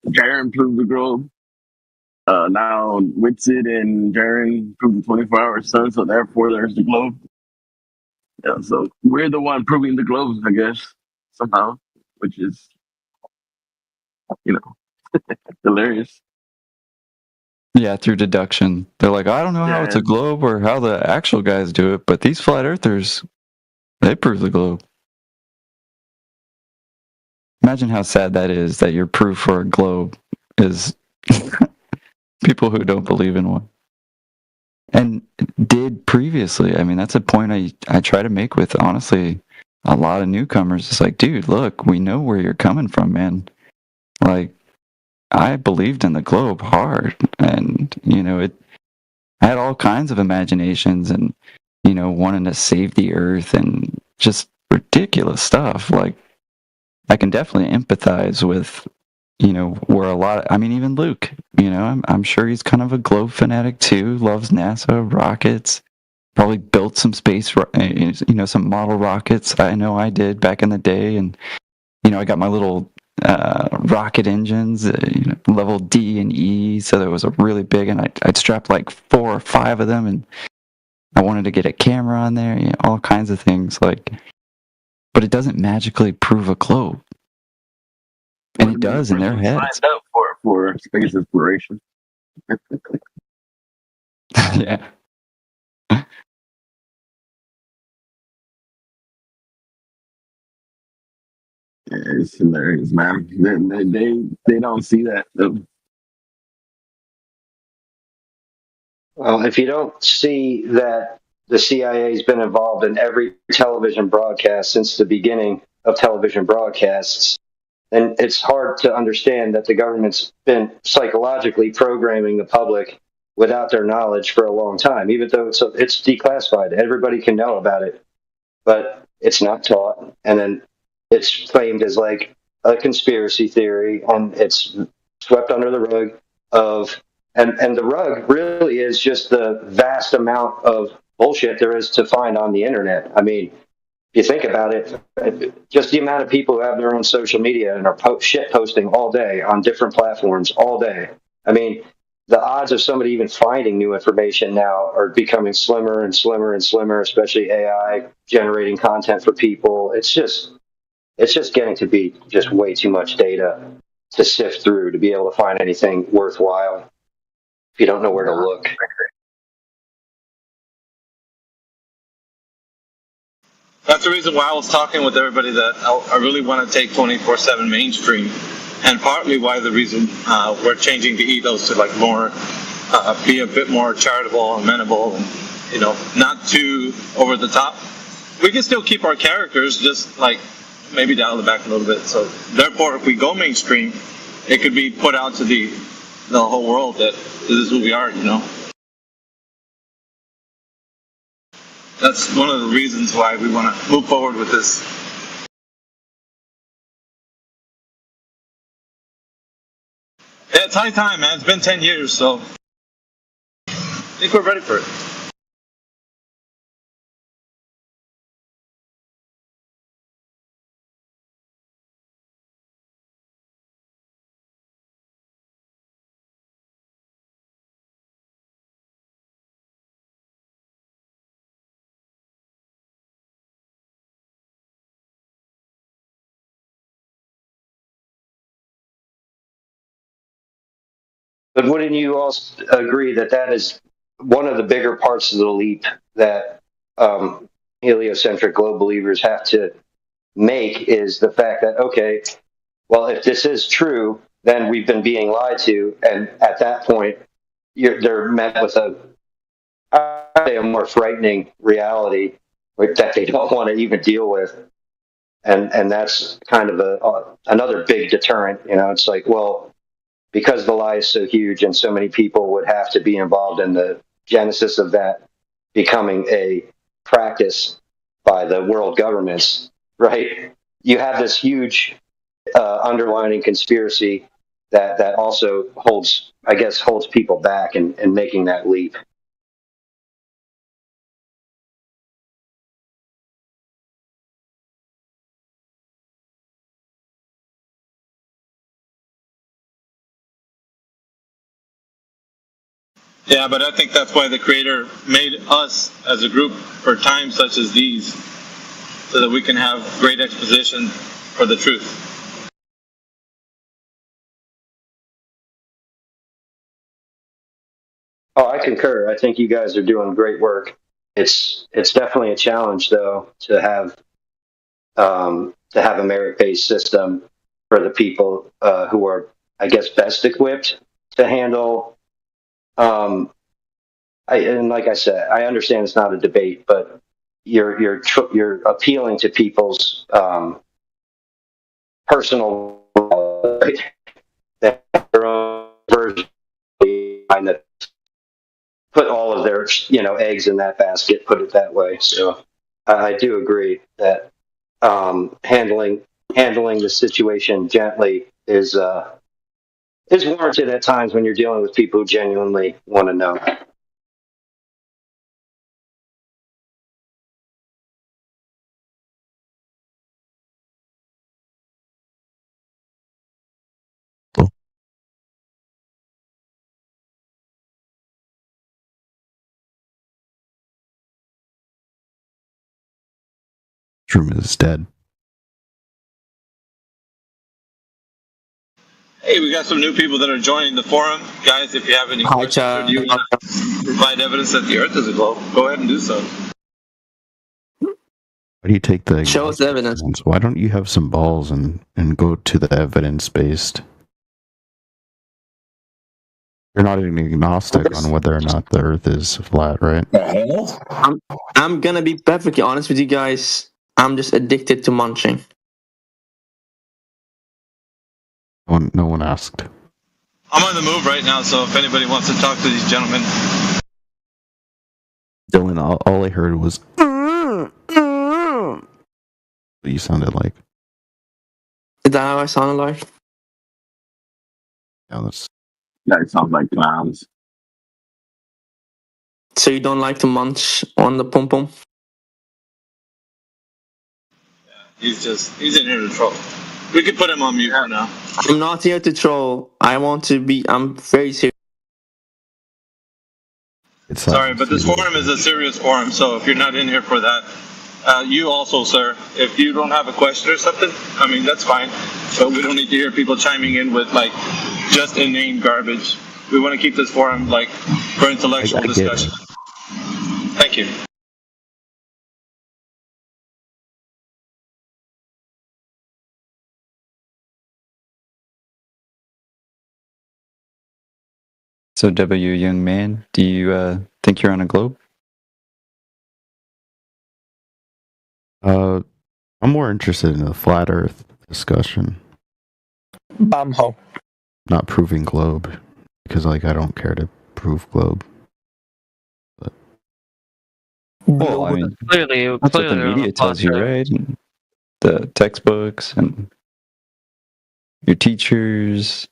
Jaren proved the globe. Now Witsit and Jaren proved the 24-hour sun, so therefore there's the globe. Yeah, so we're the one proving the globe, I guess, somehow, which is, hilarious. Yeah, through deduction. They're like, I don't know how it's a Yeah. globe or how the actual guys do it, but these flat earthers, they prove the globe. Imagine how sad that is that your proof for a globe is people who don't believe in one. And did previously. I mean, that's a point I try to make with, honestly, a lot of newcomers. It's like, dude, look, we know where you're coming from, man. Like, I believed in the globe hard. And, I had all kinds of imaginations and, wanting to save the earth and just ridiculous stuff. Like, I can definitely empathize with, where a lot of, I mean, even Luke, I'm sure he's kind of a globe fanatic too, loves NASA, rockets, probably built some some model rockets. I know I did back in the day. And, I got my little rocket engines, level D and E. So there was a really big, and I'd strap like 4 or 5 of them. And I wanted to get a camera on there, all kinds of things like, but it doesn't magically prove a globe. And it does in their heads. Signed up for space exploration. Yeah. Yeah, it's hilarious, man. They don't see that. Well, if you don't see that the CIA has been involved in every television broadcast since the beginning of television broadcasts, then it's hard to understand that the government's been psychologically programming the public without their knowledge for a long time, even though it's declassified. Everybody can know about it, but it's not taught. And then it's claimed as like a conspiracy theory, and it's swept under the rug of and the rug really is just the vast amount of bullshit there is to find on the internet. I mean, if you think about it, just the amount of people who have their own social media and are shit posting all day on different platforms all day. I mean, the odds of somebody even finding new information now are becoming slimmer and slimmer and slimmer, especially AI generating content for people. It's just getting to be just way too much data to sift through to be able to find anything worthwhile if you don't know where to look. That's the reason why I was talking with everybody that I really want to take 24/7 mainstream, and partly why the reason we're changing the ethos to like more, be a bit more charitable, amenable, and not too over the top. We can still keep our characters, just like maybe dial it back a little bit. So therefore, if we go mainstream, it could be put out to the whole world that this is who we are. That's one of the reasons why we want to move forward with this. Yeah, it's high time, man. It's been 10 years, so I think we're ready for it. But wouldn't you also agree that that is one of the bigger parts of the leap that heliocentric globe believers have to make is the fact that, okay, well, if this is true, then we've been being lied to. And at that point, they're met with a more frightening reality that they don't want to even deal with. And that's kind of another big deterrent. It's like, well, because the lie is so huge and so many people would have to be involved in the genesis of that becoming a practice by the world governments, right? You have this huge underlining conspiracy that also holds people back in making that leap. Yeah, but I think that's why the Creator made us as a group for times such as these, so that we can have great exposition for the truth. Oh, I concur. I think you guys are doing great work. It's definitely a challenge, though, to have a merit-based system for the people who are, I guess, best equipped to handle. And like I said, I understand it's not a debate, but you're appealing to people's personal their own version that put all of their eggs in that basket. Put it that way. So I do agree that handling the situation gently is warranted at times when you're dealing with people who genuinely want to know. Room is dead. Hey, we got some new people that are joining the forum. Guys, if you have any questions or do you want to provide evidence that the Earth is a globe, go ahead and do so. Why do you take the show us evidence? Why don't you have some balls and go to the evidence based? You're not an agnostic on whether or not the Earth is flat, right? I'm gonna be perfectly honest with you guys. I'm just addicted to munching. No one asked. I'm on the move right now, so if anybody wants to talk to these gentlemen. Dylan, all I heard was what you sounded like. Is that how I sounded like? Yeah, that's. That sounds like clowns. So you don't like to munch on the pom pom? He's in here to troll. We could put him on mute for now. I'm not here to troll. I'm very serious. Sorry, but this forum is a serious forum, so if you're not in here for that, you also, sir, if you don't have a question or something, I mean, that's fine. But we don't need to hear people chiming in with, like, just inane garbage. We want to keep this forum, like, for intellectual discussion. Thank you. So, W, young man, do you think you're on a globe? I'm more interested in the flat Earth discussion. Bumho. Not proving globe, because I don't care to prove globe. But well, I mean, that's what the media tells you, right? And the textbooks and your teachers.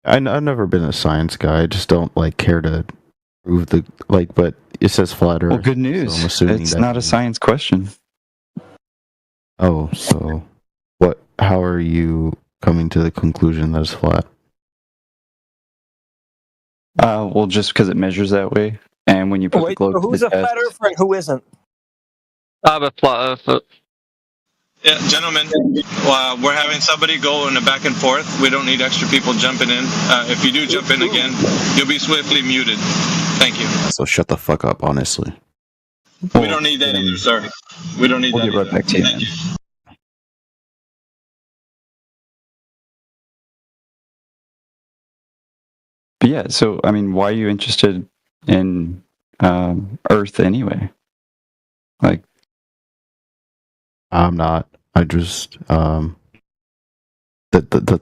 I've never been a science guy. I just don't care to prove but it says flat Earth. Well, good news. So I'm assuming it's not a science question. Oh, so what? How are you coming to the conclusion that it's flat? Well, just because it measures that way, and when you put the globe so who's to a the test, flat earther and who isn't? I'm a flat earther. Yeah, gentlemen, we're having somebody go in a back and forth. We don't need extra people jumping in. If you do jump in again, you'll be swiftly muted. Thank you. So shut the fuck up, honestly. We don't need that either, sir. We don't need that get right either. back to you, Thank man. you. But yeah, so I mean, why are you interested in Earth anyway? I'm not. I just the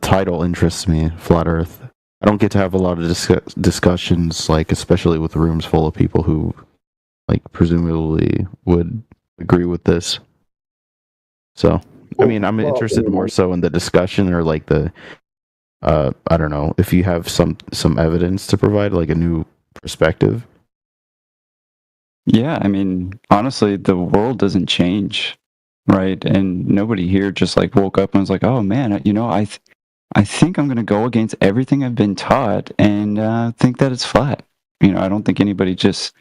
title interests me. Flat Earth. I don't get to have a lot of discussions, especially with rooms full of people who, presumably would agree with this. So, I mean, I'm interested more so in the discussion or the. I don't know if you have some evidence to provide, a new perspective. Yeah, I mean, honestly, the world doesn't change, right? And nobody here just woke up and was like, "Oh man, I think I'm going to go against everything I've been taught and think that it's flat." I don't think anybody just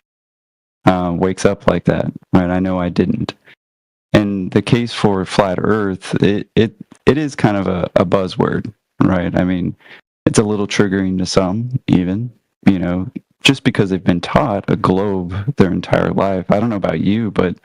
wakes up like that, right? I know I didn't. And the case for flat Earth, it is kind of a buzzword, right? I mean, it's a little triggering to some, even, just because they've been taught a globe their entire life. I don't know about you, but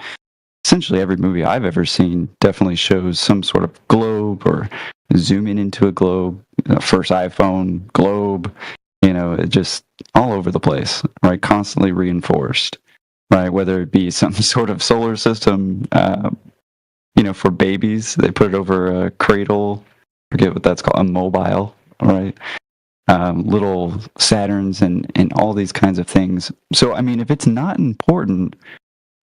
essentially every movie I've ever seen definitely shows some sort of globe or zooming into a globe. First iPhone, globe, it just all over the place, right? Constantly reinforced, right? Whether it be some sort of solar system, for babies, they put it over a cradle, forget what that's called, a mobile, right? Little Saturns and all these kinds of things. So, I mean, if it's not important,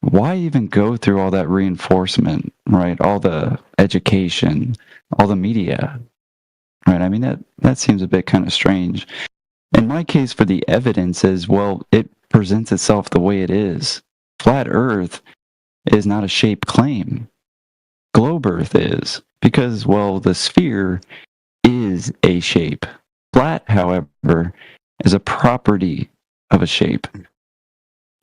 why even go through all that reinforcement, right? All the education, all the media, right? I mean, that seems a bit kind of strange. In my case, for the evidence is, well, it presents itself the way it is. Flat Earth is not a shape claim. Globe Earth is, because, well, the sphere is a shape. Flat, however, is a property of a shape,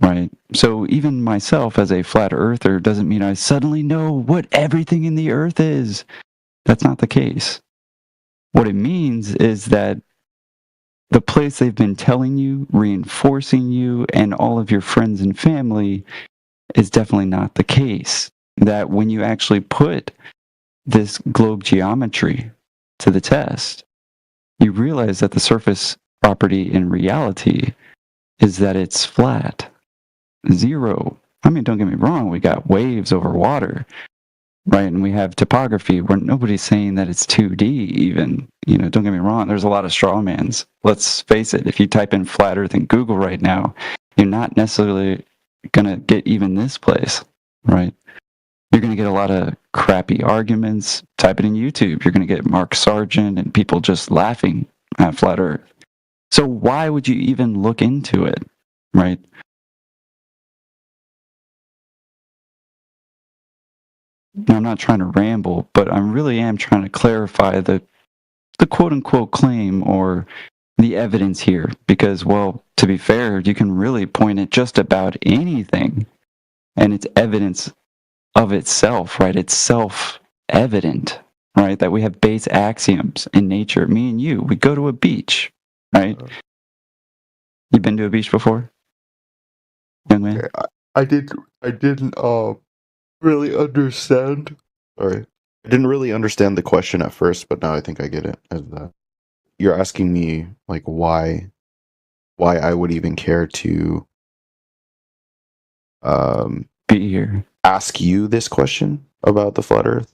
right? So even myself as a flat earther doesn't mean I suddenly know what everything in the earth is. That's not the case. What it means is that the place they've been telling you, reinforcing you, and all of your friends and family is definitely not the case. That when you actually put this globe geometry to the test, you realize that the surface property in reality is that it's flat. Zero. I mean, don't get me wrong, we got waves over water, right? And we have topography where nobody's saying that it's 2D even. Don't get me wrong, there's a lot of straw mans. Let's face it, if you type in flat earth in Google right now, you're not necessarily going to get even this place, right? You're going to get a lot of crappy arguments. Type it in YouTube. You're going to get Mark Sargent and people just laughing at flat earth. So why would you even look into it, right? Now, I'm not trying to ramble, but I really am trying to clarify the quote-unquote claim or the evidence here. Because, well, to be fair, you can really point at just about anything, and it's evidence of itself, right? It's self-evident, right? That we have base axioms in nature. Me and you, we go to a beach, right? You been to a beach before, young man? Okay, I didn't really understand. Sorry, I didn't really understand the question at first, but now I think I get it. As that you're asking me, like, why I would even care to be here, ask you this question about the flat Earth.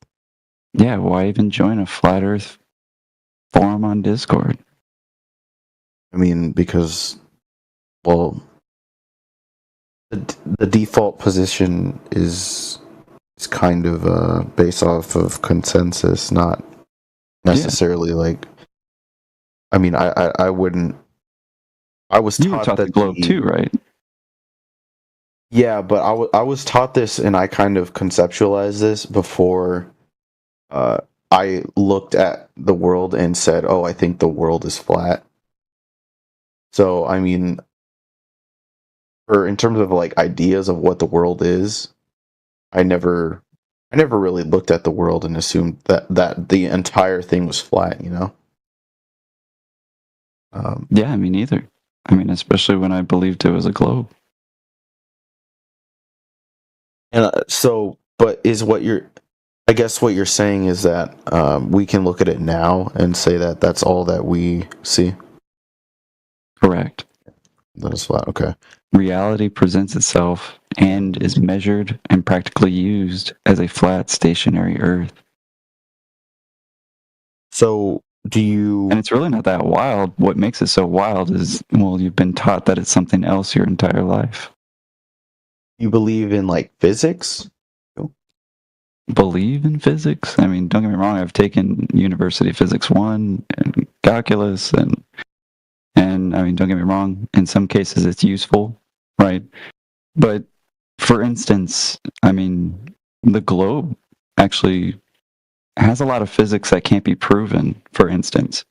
Yeah, why even join a flat Earth forum on Discord? I mean, because, well, the default position is kind of based off of consensus, not necessarily like. I mean, I wouldn't. I was taught that the globe too, right? Yeah, but I was taught this, and I kind of conceptualized this before I looked at the world and said, "Oh, I think the world is flat." So, I mean, in terms of like ideas of what the world is, I never really looked at the world and assumed that the entire thing was flat. Yeah, me neither. I mean, especially when I believed it was a globe. And but is what I guess what you're saying is that we can look at it now and say that that's all that we see? Correct. That is flat, okay. Reality presents itself and is measured and practically used as a flat, stationary Earth. So, do you... And it's really not that wild. What makes it so wild is, well, you've been taught that it's something else your entire life. You believe in, like, physics? Believe in physics? I mean, don't get me wrong, I've taken University Physics 1 and calculus, and I mean, don't get me wrong, in some cases it's useful, right? But, for instance, I mean, the globe actually has a lot of physics that can't be proven, for instance.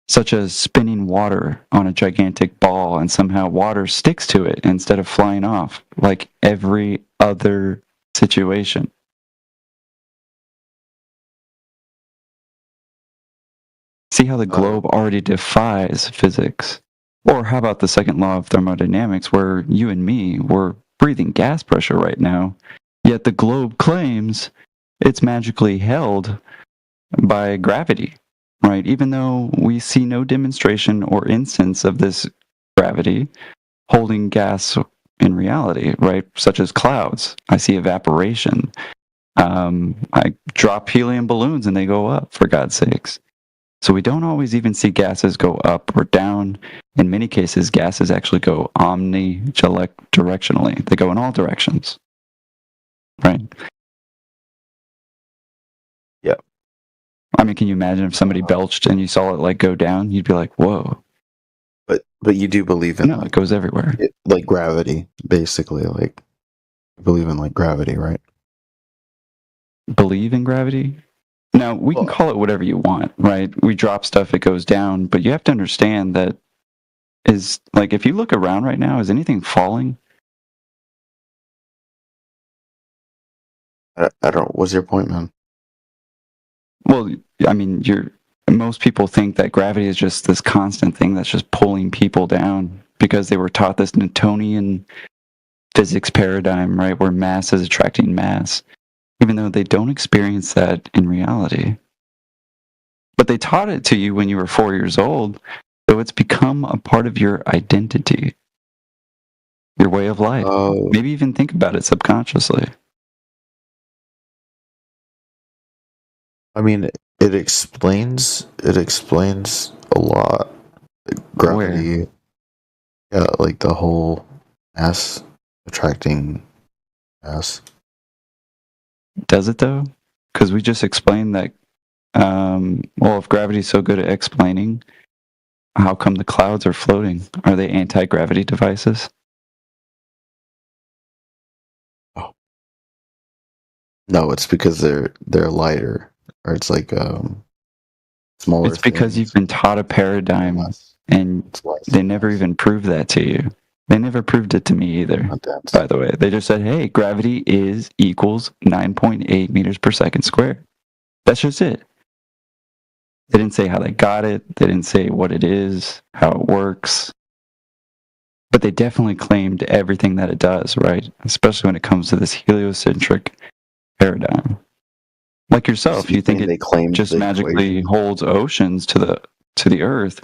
such as spinning water on a gigantic ball and somehow water sticks to it instead of flying off, like every other situation. See how the globe already defies physics? Or how about the second law of thermodynamics, where you and me, we're breathing gas pressure right now, yet the globe claims it's magically held by gravity, right? Even though we see no demonstration or instance of this gravity holding gas in reality, right? Such as clouds. I see evaporation. I drop helium balloons and they go up, for God's sakes. So we don't always even see gases go up or down. In many cases, gases actually go omnidirectionally. They go in all directions. Right? Yeah. I mean, can you imagine if somebody belched and you saw it like go down? You'd be like, whoa. But you do believe in No, it goes everywhere. Like gravity, basically. Like, you believe in like gravity, right? Believe in gravity? Now, we can call it whatever you want, right? We drop stuff, it goes down, but you have to understand that is, like, if you look around right now, is anything falling? I don't, what's your point, man? Well, I mean, most people think that gravity is just this constant thing that's just pulling people down because they were taught this Newtonian physics paradigm, right, where mass is attracting mass, even though they don't experience that in reality. But they taught it to you when you were 4 years old, so it's become a part of your identity, your way of life. Maybe even think about it subconsciously. I mean, it explains a lot. Gravity, yeah, like the whole mass attracting mass. Does it though? Because we just explained that. Well, if gravity's so good at explaining, how come the clouds are floating? Are they anti-gravity devices? Oh. No, it's because they're lighter, or it's like smaller. It's because you've been taught a paradigm, and they never even proved that to you. They never proved it to me either, by the way. They just said, hey, gravity equals 9.8 meters per second squared. That's just it. They didn't say how they got it. They didn't say what it is, how it works. But they definitely claimed everything that it does, right? Especially when it comes to this heliocentric paradigm. Like yourself, you think it just magically holds oceans to the Earth,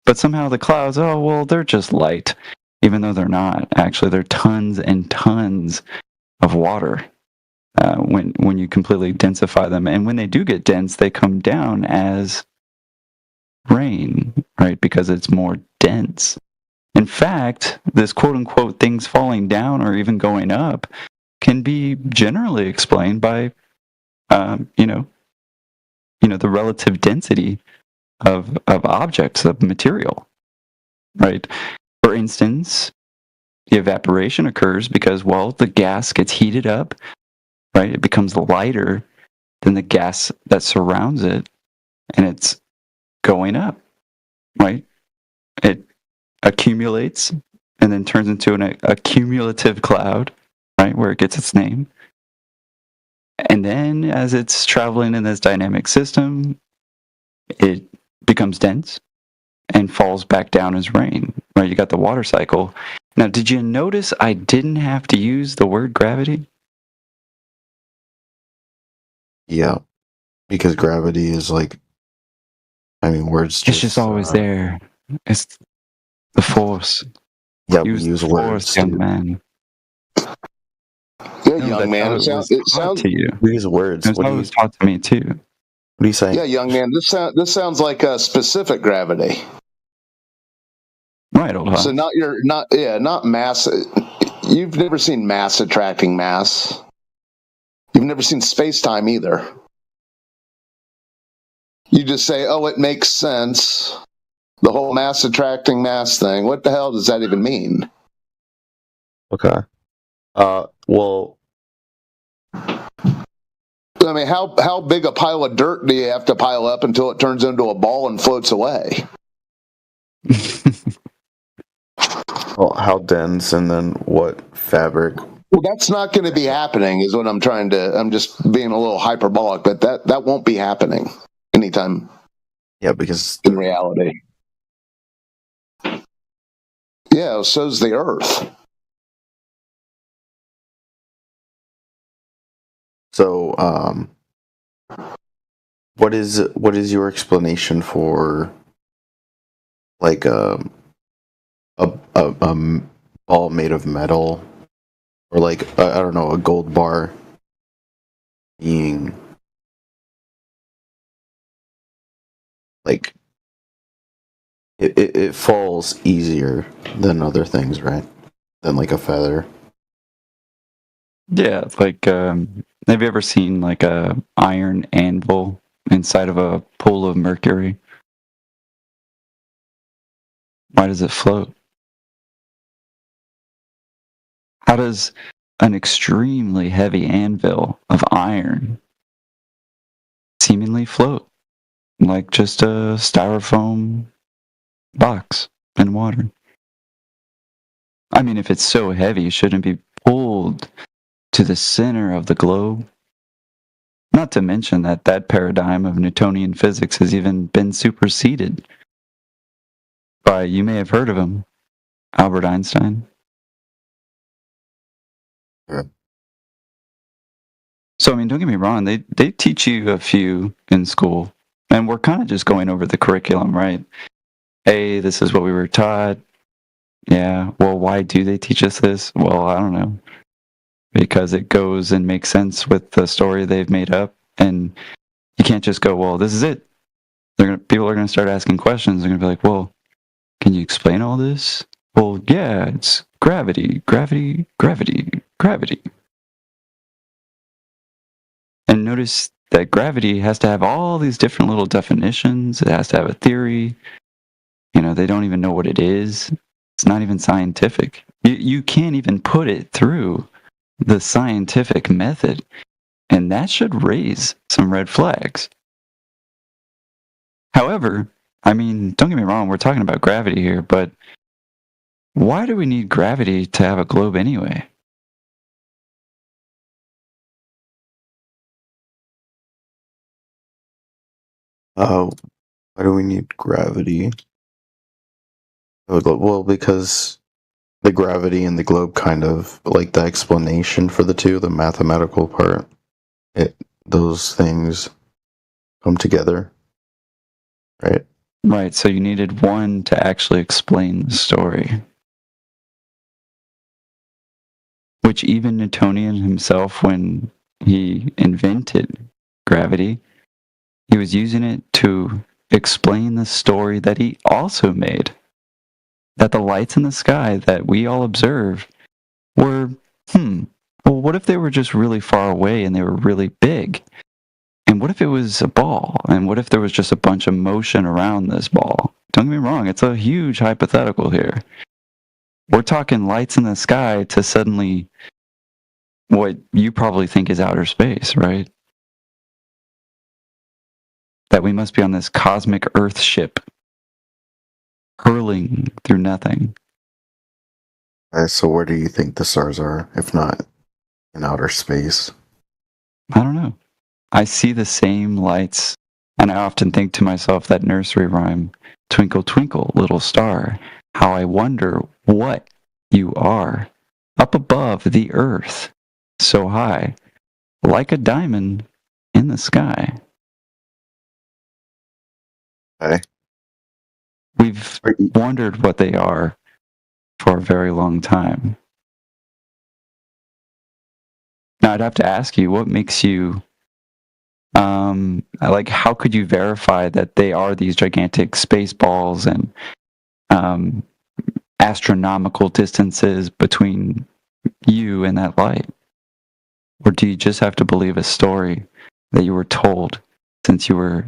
but somehow the clouds, oh, well, they're just light. Even though they're not. Actually, they're tons and tons of water when you completely densify them. And when they do get dense, they come down as rain, right? Because it's more dense. In fact, this quote-unquote things falling down or even going up can be generally explained by, the relative density of objects, of material, right? For instance, the evaporation occurs because, well, the gas gets heated up, right? It becomes lighter than the gas that surrounds it, and it's going up, right? It accumulates and then turns into a cumulative cloud, right, where it gets its name. And then as it's traveling in this dynamic system, it becomes dense and falls back down as rain, right? You got the water cycle. Now, did you notice I didn't have to use the word gravity? Yeah, because gravity is like, I mean, words. It's just always there. It's the force. Yeah, we use words, young man. Yeah, young man. It sounds to you. We use words. It's always taught to me too. What are you saying? Yeah, young man. This sounds like a specific gravity. Right, old So not mass. You've never seen mass attracting mass. You've never seen space-time either. You just say, "Oh, it makes sense." The whole mass attracting mass thing. What the hell does that even mean? Okay. Well, I mean, how big a pile of dirt do you have to pile up until it turns into a ball and floats away? Well, how dense, and then what fabric? Well, that's not going to be happening, is what I'm trying to. I'm just being a little hyperbolic, but that won't be happening anytime. Yeah, because in reality, yeah, so's the Earth. So, what is your explanation for like a ball made of metal, or like I don't know, a gold bar being like it falls easier than other things, right? Than like a feather. Yeah, like have you ever seen like a iron anvil inside of a pool of mercury? Why does it float? How does an extremely heavy anvil of iron seemingly float? Like just a styrofoam box in water. I mean, if it's so heavy, shouldn't it be pulled to the center of the globe? Not to mention that paradigm of Newtonian physics has even been superseded by, you may have heard of him, Albert Einstein. Yeah. So, I mean, don't get me wrong, they teach you a few in school, and we're kind of just going over the curriculum, right? Hey, this is what we were taught. Yeah, well, why do they teach us this? Well, I don't know. Because it goes and makes sense with the story they've made up, and you can't just go, well, this is it. People are going to start asking questions. They're going to be like, well, can you explain all this? Well, yeah, it's gravity, gravity, gravity, gravity. And notice that gravity has to have all these different little definitions. It has to have a theory. You know, they don't even know what it is. It's not even scientific. You can't even put it through the scientific method. And that should raise some red flags. However, I mean, don't get me wrong, we're talking about gravity here, but why do we need gravity to have a globe anyway? Why do we need gravity? Well, because the gravity and the globe kind of like the explanation for the two, the mathematical part. Those things come together, right? Right, so you needed one to actually explain the story. Which even Newtonian himself, when he invented gravity, he was using it to explain the story that he also made. That the lights in the sky that we all observe were, well, what if they were just really far away and they were really big? And what if it was a ball? And what if there was just a bunch of motion around this ball? Don't get me wrong, it's a huge hypothetical here. We're talking lights in the sky to suddenly what you probably think is outer space, right? That we must be on this cosmic Earth ship, hurling through nothing. So where do you think the stars are, if not in outer space? I don't know. I see the same lights, and I often think to myself that nursery rhyme, twinkle, twinkle, little star, how I wonder what you are, up above the earth, so high, like a diamond in the sky. Okay. We've wondered what they are for a very long time. Now, I'd have to ask you, what makes you, like, how could you verify that they are these gigantic space balls and astronomical distances between you and that light? Or do you just have to believe a story that you were told since you were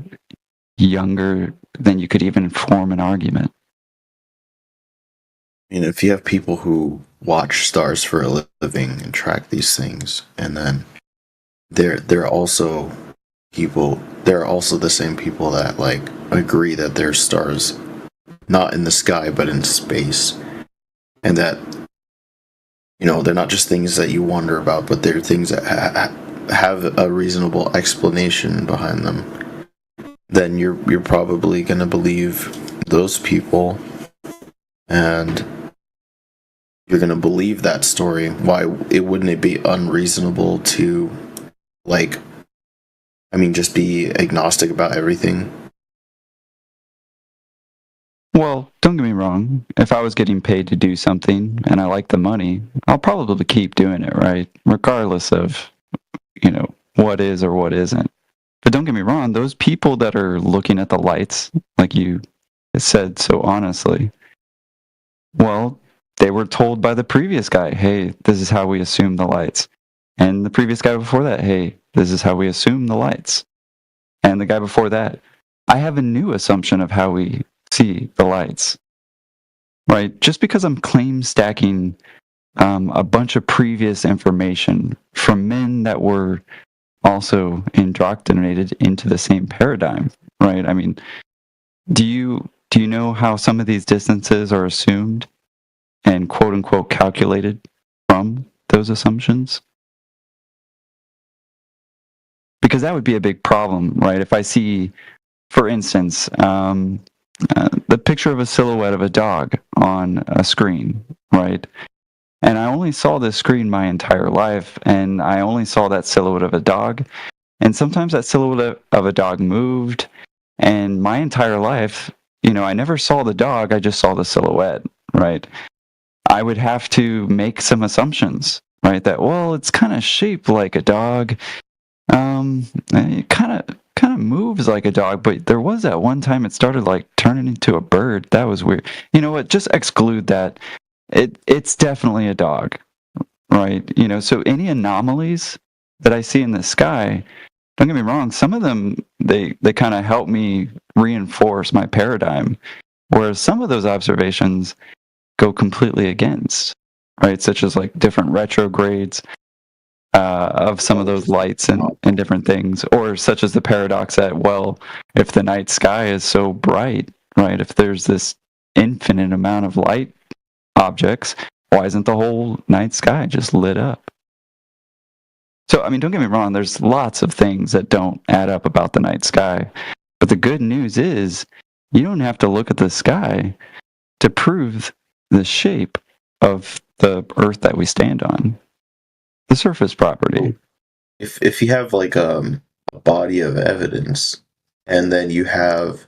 younger than you could even form an argument? I mean, if you have people who watch stars for a living and track these things, and then they're also the same people that like agree that there's stars not in the sky, but in space. And that, they're not just things that you wonder about, but they're things that have a reasonable explanation behind them. Then you're probably going to believe those people, and you're going to believe that story. Why wouldn't it be unreasonable to, just be agnostic about everything? Well, don't get me wrong. If I was getting paid to do something and I like the money, I'll probably keep doing it, right? Regardless of, what is or what isn't. But don't get me wrong, those people that are looking at the lights, like you said so honestly, well, they were told by the previous guy, hey, this is how we assume the lights. And the previous guy before that, hey, this is how we assume the lights. And the guy before that, I have a new assumption of how we see the lights. Right? Just because I'm claim stacking a bunch of previous information from men that were also indoctrinated into the same paradigm, right? I mean, do you know how some of these distances are assumed and quote unquote calculated from those assumptions? Because that would be a big problem, right? If I see, for instance, the picture of a silhouette of a dog on a screen, right? And I only saw this screen my entire life, and I only saw that silhouette of a dog. And sometimes that silhouette of a dog moved, and my entire life, I never saw the dog, I just saw the silhouette, right? I would have to make some assumptions, right? That, well, it's kind of shaped like a dog. It kind of moves like a dog, but there was that one time it started like turning into a bird. That was weird. You know what? Just exclude that. It's definitely a dog, right? So any anomalies that I see in the sky, don't get me wrong, some of them, they kind of help me reinforce my paradigm, whereas some of those observations go completely against, right? Such as like different retrogrades of some of those lights and different things, or such as the paradox that, well, if the night sky is so bright, right, if there's this infinite amount of light objects, why isn't the whole night sky just lit up? So, I mean, don't get me wrong, there's lots of things that don't add up about the night sky. But the good news is, you don't have to look at the sky to prove the shape of the earth that we stand on. The surface property. If you have like a body of evidence, and then you have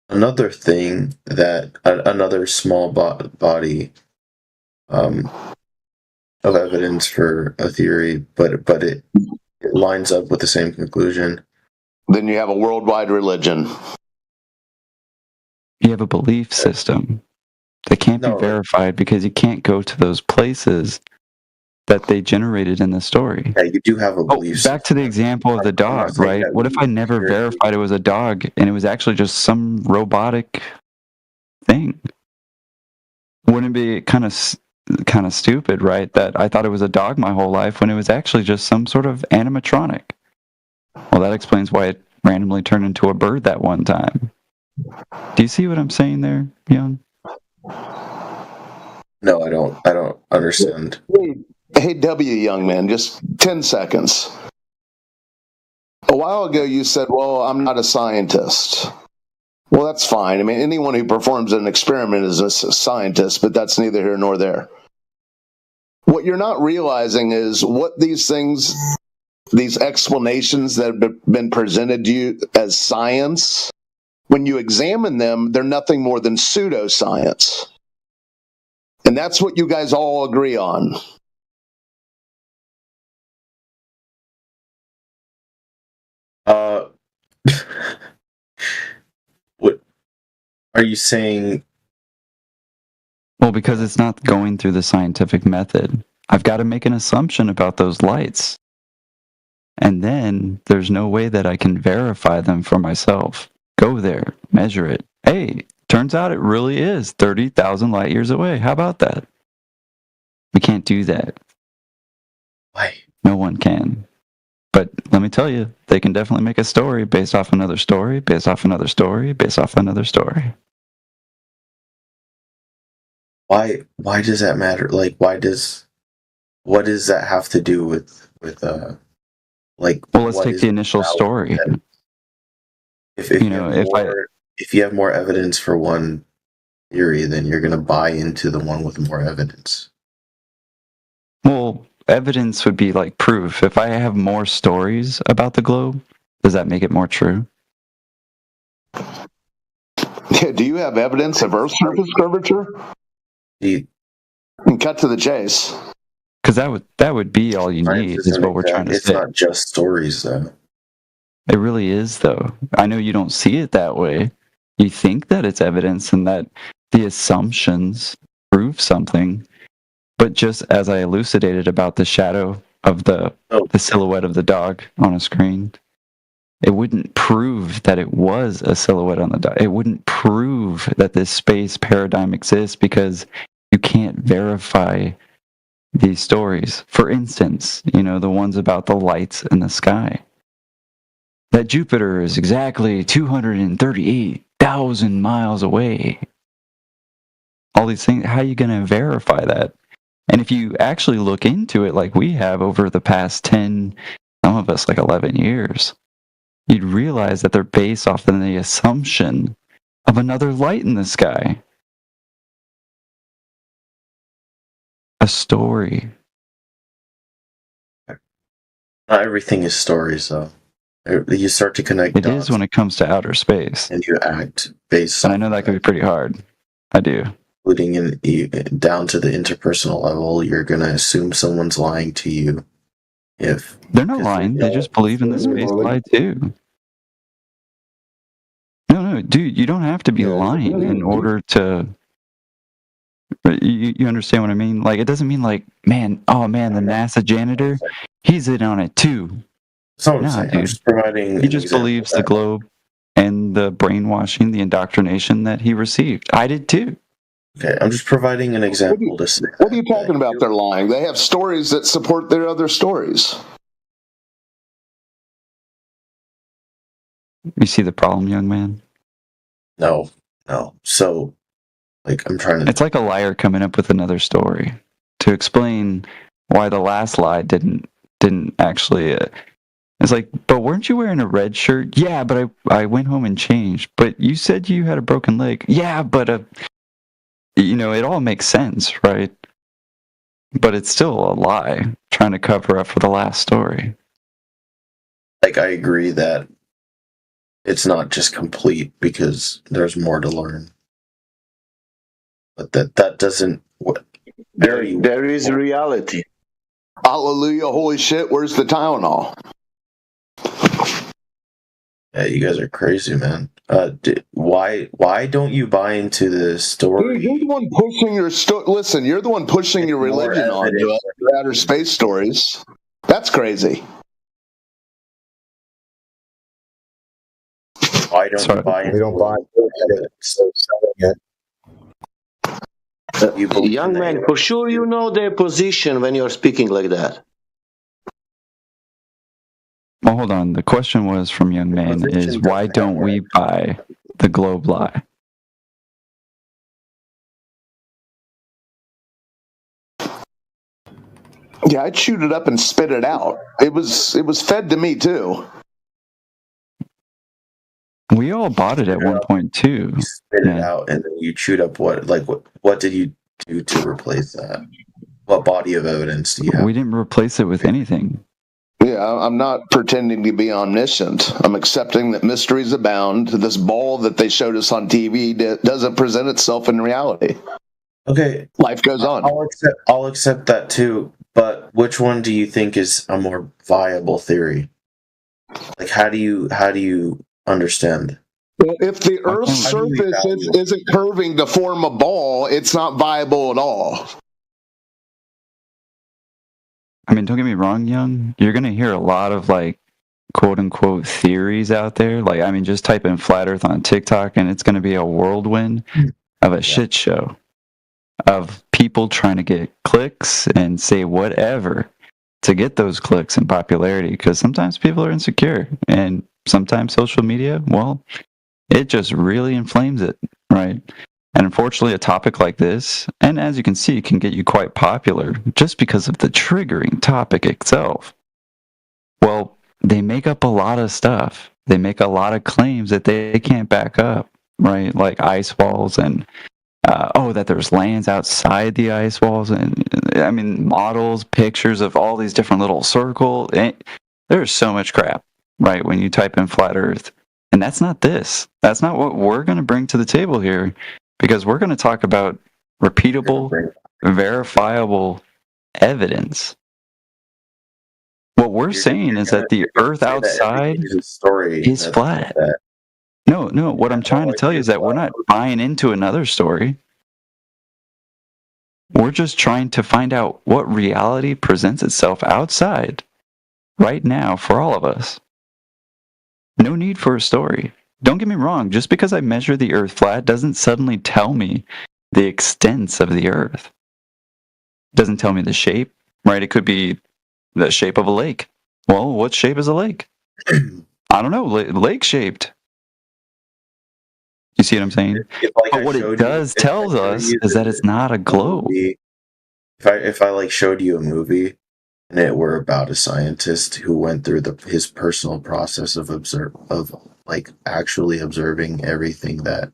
another thing that another small body of evidence for a theory, but it lines up with the same conclusion, then you have a worldwide religion. You have a belief system that can't be verified because you can't go to those places that they generated in the story. Yeah, you do have a belief. Back to the example of the dog, right? What if I never verified it was a dog and it was actually just some robotic thing? Wouldn't it be kind of stupid, right? That I thought it was a dog my whole life when it was actually just some sort of animatronic. Well, that explains why it randomly turned into a bird that one time. Do you see what I'm saying there, Young? No, I don't understand. Hey, W, young man, just 10 seconds. A while ago, you said, well, I'm not a scientist. Well, that's fine. I mean, anyone who performs an experiment is a scientist, but that's neither here nor there. What you're not realizing is what these things, these explanations that have been presented to you as science, when you examine them, they're nothing more than pseudoscience. And that's what you guys all agree on. What are you saying? Well, because it's not going through the scientific method. I've got to make an assumption about those lights. And then there's no way that I can verify them for myself. Go there, measure it. Hey, turns out it really is 30,000 light years away. How about that? We can't do that. Why? No one can. But let me tell you, they can definitely make a story based off another story, based off another story, based off another story. Why does that matter? Like, what does that have to do with like? Well, let's what take is the initial valid story. then? If You you know, have if you have more evidence for one theory, then you're gonna buy into the one with more evidence. Well, evidence would be like proof. If I have more stories about the globe, does that make it more true? Yeah, do you have evidence of Earth's surface curvature? And cut to the chase. Because that would be all you need, is what we're trying to say. It's not just stories, though. It really is, though. I know you don't see it that way. You think that it's evidence and that the assumptions prove something. But just as I elucidated about the shadow of the silhouette of the dog on a screen, it wouldn't prove that it was a silhouette on the dog. It wouldn't prove that this space paradigm exists because you can't verify these stories. For instance, you know, the ones about the lights in the sky. That Jupiter is exactly 238,000 miles away. All these things, how are you going to verify that? And if you actually look into it like we have over the past 10, some of us like 11 years, you'd realize that they're based off of the assumption of another light in the sky. A story. Not everything is stories, though. You start to connect It is when it comes to outer space. and you act based And I know that could be pretty hard. I do. including down to the interpersonal level. You're gonna assume someone's lying to you. If They're not lying. They just believe in the space lie too. No, dude, you don't have to be lying in order to. You understand what I mean? Like, it doesn't mean like, the NASA janitor, he's in on it too. That's what I'm saying. I'm just providing. He just believes the globe and the brainwashing, the indoctrination that he received. I did too. Okay, I'm just providing an example to say. What are you talking about? They're lying. They have stories that support their other stories. You see the problem, young man? No. So, like, I'm trying to. It's like a liar coming up with another story to explain why the last lie didn't actually. It's like, but weren't you wearing a red shirt? Yeah, but I went home and changed. But you said you had a broken leg. Yeah, but it all makes sense, right? But it's still a lie, trying to cover up for the last story. Like, I agree that it's not just complete because there's more to learn. But that doesn't. There is reality. Hallelujah, holy shit, where's the Tylenol? Yeah, you guys are crazy, man. Why don't you buy into the story? Dude, you're the one pushing your listen, you're the one pushing your religion on to outer space stories. That's crazy. Why don't you buy into We don't buy Young man, for sure you know their position when you're speaking like that. Well, hold on. The question was from young man is why don't we buy the globe lie? Yeah, I chewed it up and spit it out. It was fed to me too. We all bought it at 1.2. Spit it out, and then you chewed up what did you do to replace that? What body of evidence do you have? We didn't replace it with anything. Yeah, I'm not pretending to be omniscient. I'm accepting that mysteries abound. This ball that they showed us on TV doesn't present itself in reality. Okay, life goes on. I'll accept that too. But which one do you think is a more viable theory? Like, how do you understand? Well, if the Earth's surface isn't curving to form a ball, it's not viable at all. I mean, don't get me wrong, Young. You're going to hear a lot of, like, quote-unquote theories out there. Like, I mean, just type in Flat Earth on TikTok, and it's going to be a whirlwind of a shit show of people trying to get clicks and say whatever to get those clicks and popularity, because sometimes people are insecure, and sometimes social media, well, it just really inflames it, right? And unfortunately, a topic like this, and as you can see, can get you quite popular just because of the triggering topic itself. Well, they make up a lot of stuff. They make a lot of claims that they can't back up, right? Like ice walls and, that there's lands outside the ice walls. And I mean, models, pictures of all these different little circles. There's so much crap, right? When you type in flat Earth. And that's not this. That's not what we're going to bring to the table here. Because we're going to talk about repeatable, verifiable evidence. What we're saying is that the Earth outside is flat. No, what I'm trying to tell you is that we're not buying into another story. We're just trying to find out what reality presents itself outside right now for all of us. No need for a story. Don't get me wrong, just because I measure the Earth flat doesn't suddenly tell me the extents of the Earth. It doesn't tell me the shape, right? It could be the shape of a lake. Well, what shape is a lake? I don't know, lake-shaped. You see what I'm saying? But what it does tells us is that it's not a globe. If I like showed you a movie and it were about a scientist who went through his personal process of like actually observing everything that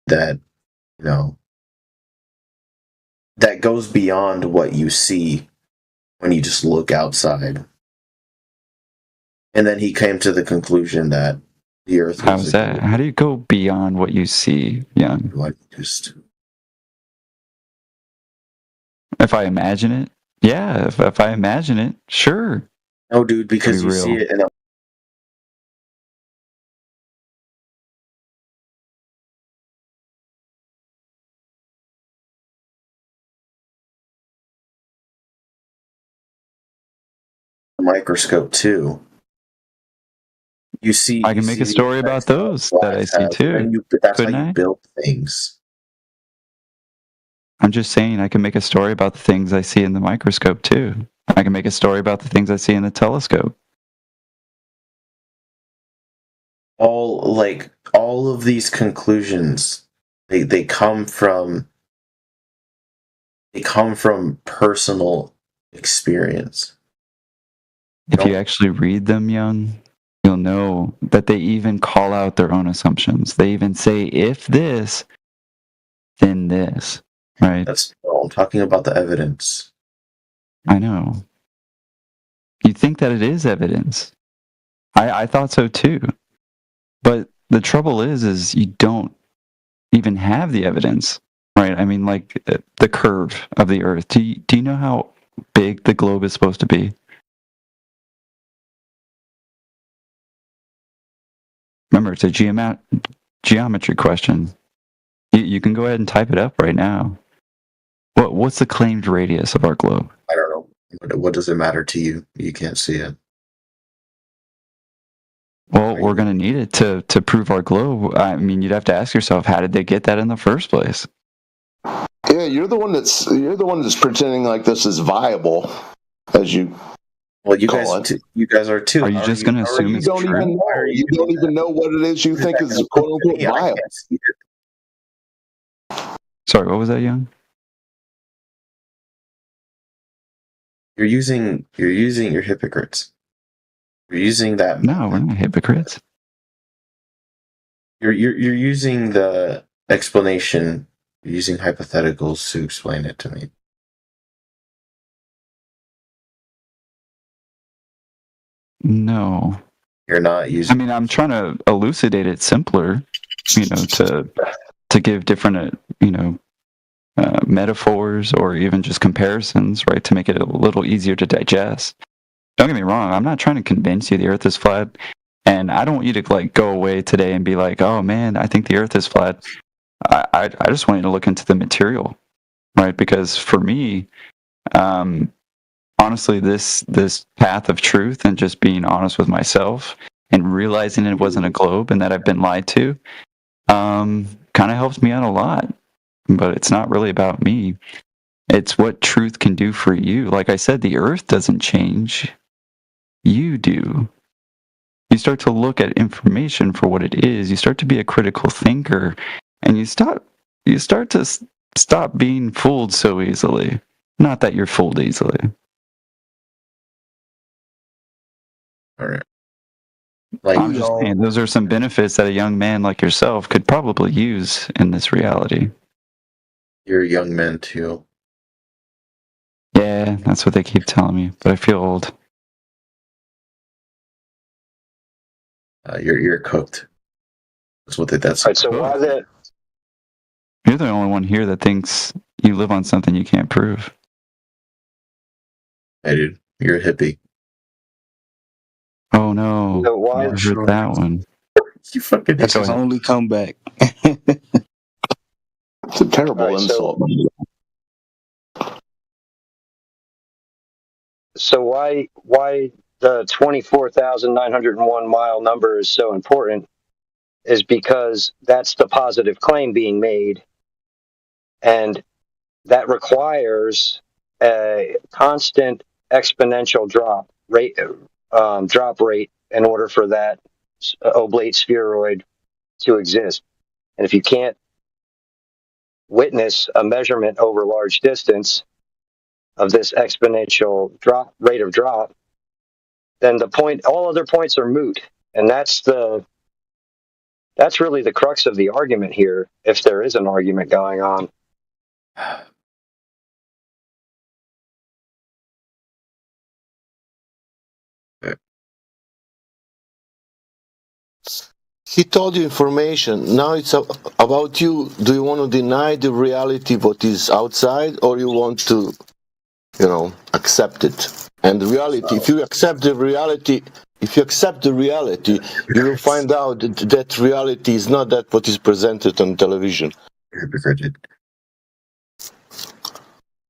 you know that goes beyond what you see when you just look outside. And then he came to the conclusion that the Earth was How's that? How do you go beyond what you see, Young? If I imagine it? Yeah, if I imagine it, sure. No, dude, because you see it in a microscope too. You see, I can make a story about those that I see too. That's Couldn't how you I? build things. I'm just saying I can make a story about the things I see in the microscope too. I can make a story about the things I see in the telescope. All of these conclusions, they come from personal experience. If you actually read them, Young, you'll know that they even call out their own assumptions. They even say, if this, then this, right? I'm talking about the evidence. I know. You think that it is evidence. I thought so too. But the trouble is you don't even have the evidence, right? I mean, like the curve of the Earth. Do you know how big the globe is supposed to be? Remember, it's a geometry question. You can go ahead and type it up right now. What's the claimed radius of our globe? I don't know. What does it matter to you? You can't see it. Well, we're going to need it to prove our globe. I mean, you'd have to ask yourself, how did they get that in the first place? Yeah, you're the one that's pretending like this is viable, as you. Well, you guys are too. Are you just going to assume it's true? You don't even know what it is you think is quote unquote viable. Sorry, what was that, Young? You're using your hypocrites. You're using that. No, we're not hypocrites. You're using the explanation. You're using hypotheticals to explain it to me. No. You're not using. I mean, I'm trying to elucidate it simpler, to give different, metaphors or even just comparisons, right, to make it a little easier to digest. Don't get me wrong, I'm not trying to convince you the Earth is flat, and I don't want you to go away today and be like, oh man, I think the Earth is flat. I just want you to look into the material, right? Because for me, honestly, this path of truth and just being honest with myself and realizing it wasn't a globe and that I've been lied to, kind of helps me out a lot. But it's not really about me. It's what truth can do for you. Like I said, the Earth doesn't change. You do. You start to look at information for what it is. You start to be a critical thinker, and you stop you start to stop being fooled so easily. Not that you're fooled easily. All right. Like, I'm just saying, those are some benefits that a young man like yourself could probably use in this reality. You're a young man too. Yeah, that's what they keep telling me, but I feel old. You're cooked. That's what that's. Right, so why that? You're the only one here that thinks you live on something you can't prove. Hey, dude, you're a hippie. Oh no! So why? I heard that one. You fucking. That's his only comeback. It's a terrible insult. So why the 24,901 mile number is so important is because that's the positive claim being made, and that requires a constant exponential drop rate in order for that oblate spheroid to exist. And if you can't witness a measurement over large distance of this exponential rate of drop, then all other points are moot. And that's really the crux of the argument here, if there is an argument going on. He told you information. Now it's about you. Do you want to deny the reality what is outside, or you want to, accept it? And the reality, if you accept the reality, you will find out that reality is not that what is presented on television.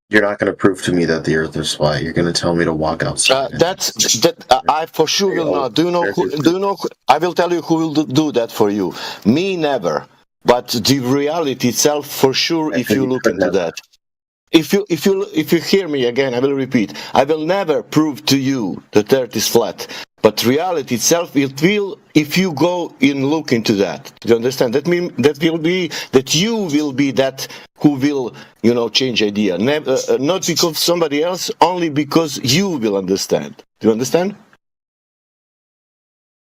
You're not going to prove to me that the Earth is flat. You're going to tell me to walk outside. I for sure will not. Do you know? I will tell you who will do that for you. Me, never. But the reality itself, for sure. If you look into that, if you hear me again, I will repeat. I will never prove to you that Earth is flat. But reality itself, it will. If you go and look into that, do you understand? That will be that you will be that who will, change idea. Not because somebody else, only because you will understand. Do you understand?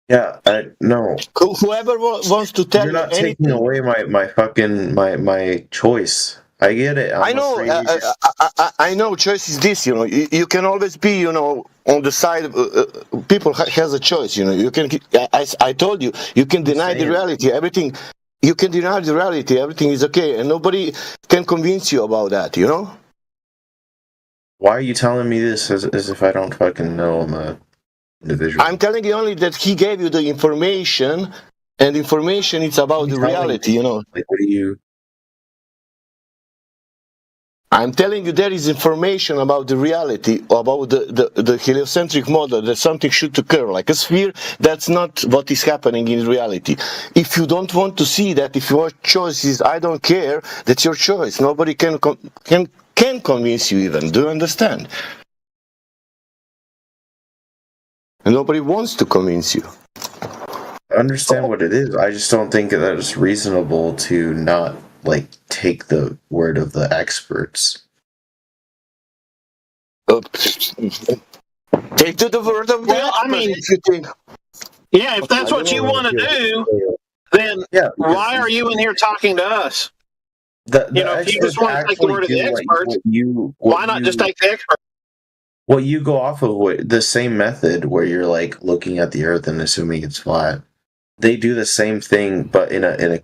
Yeah, no. Whoever wants to tell you're you not anything, taking away my choice. I get it. I know. I know. Choice is this. You can always be, on the side. People has a choice. You can. I told you. You can deny the reality. Everything. You can deny the reality. Everything is okay, and nobody can convince you about that. Why are you telling me this as if I don't fucking know I'm a individual? I'm telling you only that he gave you the information, and information is about the reality. Like, what do you? I'm telling you there is information about the reality, about the heliocentric model, that something should occur, like a sphere. That's not what is happening in reality. If you don't want to see that, if your choice is, I don't care, that's your choice. Nobody can convince you even. Do you understand? And nobody wants to convince you. I understand what it is. I just don't think that it's reasonable to not take the word of the experts. Take to the word of the experts. I mean, if you think. Yeah, if that's what you want to do, then why are you in here talking to us? If you just want to take the word of the experts, why not just take the experts? Well, you go off of the same method where you're looking at the Earth and assuming it's flat. They do the same thing, but in a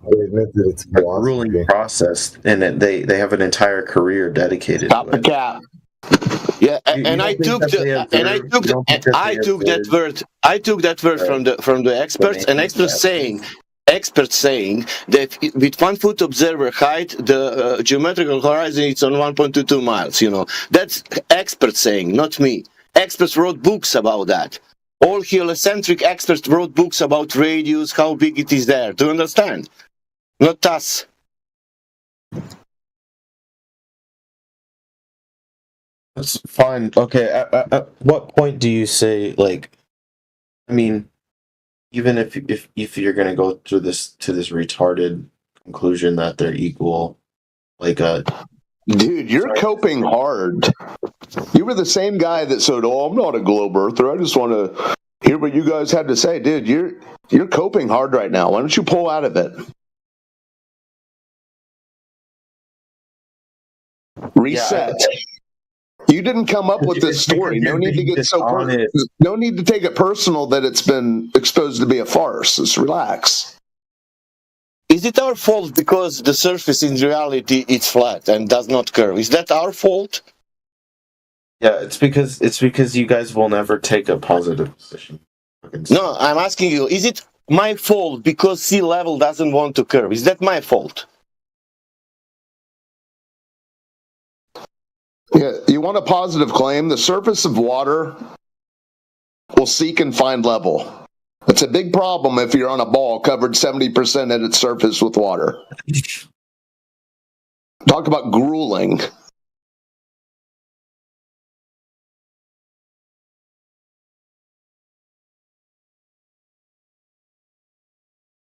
grueling process, and they have an entire career dedicated. Stop the cap. Yeah, and I took that word from the experts, and experts saying that with 1 foot observer height, the geometrical horizon is on 1.22 miles. That's experts saying, not me. Experts wrote books about that. All heliocentric experts wrote books about radius, how big it is there. Do you understand? Not us. That's fine. Okay. At what point do you say I mean, even if you're gonna go through to this retarded conclusion that they're equal, like a. Dude, you're coping hard. You were the same guy that said, "Oh, I'm not a globe earther. I just want to hear what you guys had to say." Dude, you're coping hard right now. Why don't you pull out of it? Reset. You didn't come up with this story. No need to get no need to take it personal that it's been exposed to be a farce. Just relax. Is it our fault because the surface in reality is flat and does not curve? Is that our fault? Yeah, it's because you guys will never take a positive position. No, I'm asking you, is it my fault because sea level doesn't want to curve? Is that my fault? Yeah, you want a positive claim? The surface of water will seek and find level. It's a big problem if you're on a ball covered 70% at its surface with water. Talk about grueling.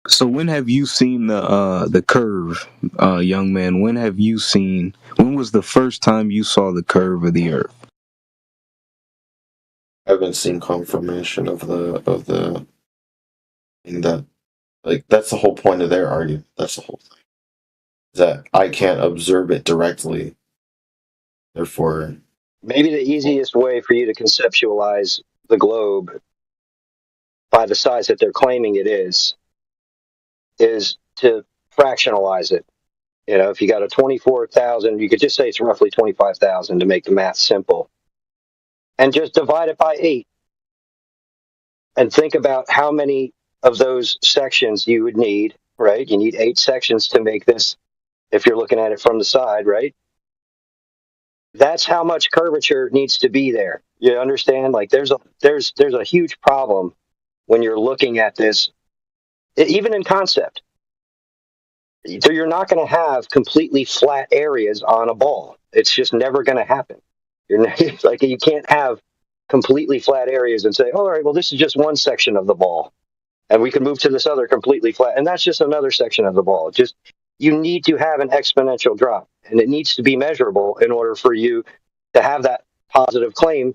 So when have you seen the curve, young man? When was the first time you saw the curve of the Earth? I haven't seen confirmation of the thing that, like, that's the whole point of their argument. That's the whole thing. That I can't observe it directly. Therefore, maybe the easiest way for you to conceptualize the globe by the size that they're claiming it is to fractionalize it. You know, if you got a 24,000, you could just say it's roughly 25,000 to make the math simple. And just divide it by 8. And think about how many of those sections you would need, right? You need 8 sections to make this, if you're looking at it from the side, right? That's how much curvature needs to be there. You understand? Like there's a huge problem when you're looking at this, even in concept. So you're not going to have completely flat areas on a ball. It's just never going to happen. It's like you can't have completely flat areas and say, oh, all right, well, this is just one section of the ball, and we can move to this other completely flat, and that's just another section of the ball. Just you need to have an exponential drop, and it needs to be measurable in order for you to have that positive claim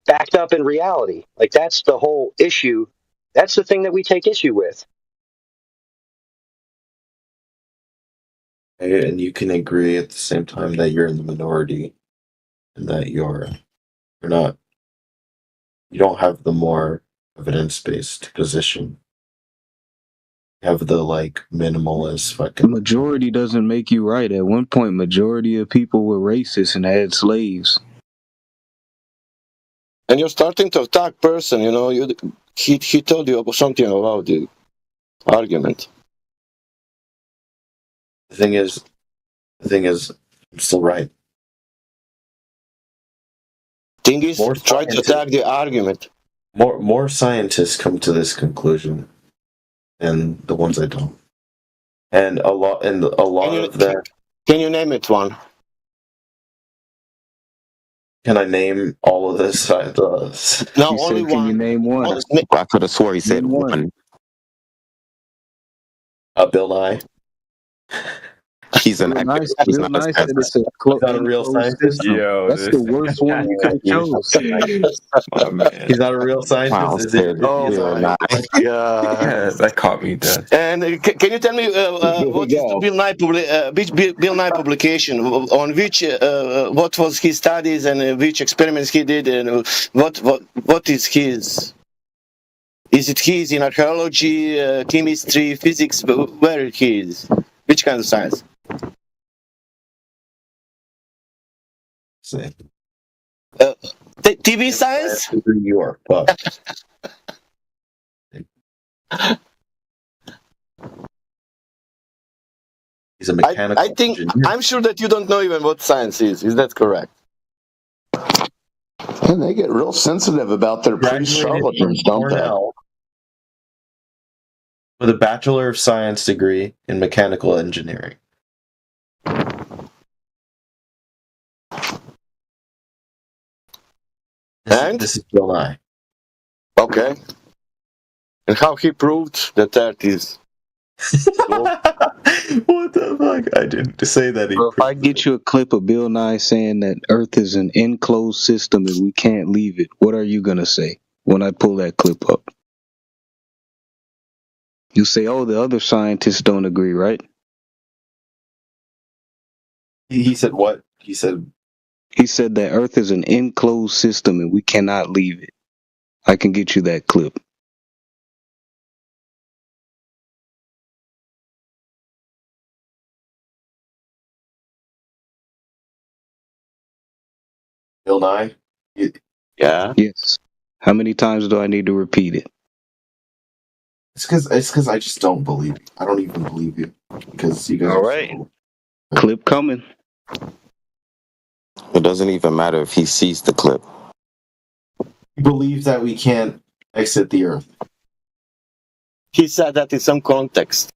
backed up in reality. Like that's the whole issue. That's the thing that we take issue with. and you can agree at the same time that you're in the minority, and that you don't have the more evidence-based position. You have the like minimalist fucking. Majority doesn't make you right. At one point, majority of people were racist and had slaves. And you're starting to attack person, you know, he told you something about the argument. The thing is, I'm still right. Thing is, try to attack the argument. More scientists come to this conclusion than the ones that don't. And a lot of them. Can you name it one? Can I name all of this? No, only one. Can you name one? I could have swore he said one. Bill Nye. He's an actor. He's not a scientist. He's not a real scientist. That's the worst one you could have chose. Oh, man. He's not a real scientist. Wow, Is it? oh my god, yeah, that caught me dead. And can you tell me what is the Bill Nye publication? On which what was his studies and which experiments he did, and what is his? Is it his in archaeology, chemistry, physics? Where he is? Which kind of science? TV science? New York, but he's a mechanical engineer. I'm sure that you don't know even what science is. Is that correct? And they get real sensitive about their pre-charlatans, don't they? With a Bachelor of Science degree in mechanical engineering. This is Bill Nye. Okay. And how he proved that that is What the fuck? I didn't say that. Bro, if I get you a clip of Bill Nye saying that Earth is an enclosed system and we can't leave it, what are you gonna say when I pull that clip up? You say, "Oh, the other scientists don't agree, right?" He said what? He said that Earth is an enclosed system and we cannot leave it. I can get you that clip. Bill Nye. Yeah. Yes. How many times do I need to repeat it? It's because I just don't believe you. I don't even believe you because you guys. All right. Clip coming. It doesn't even matter if he sees the clip. He believes that we can't exit the Earth. He said that in some context.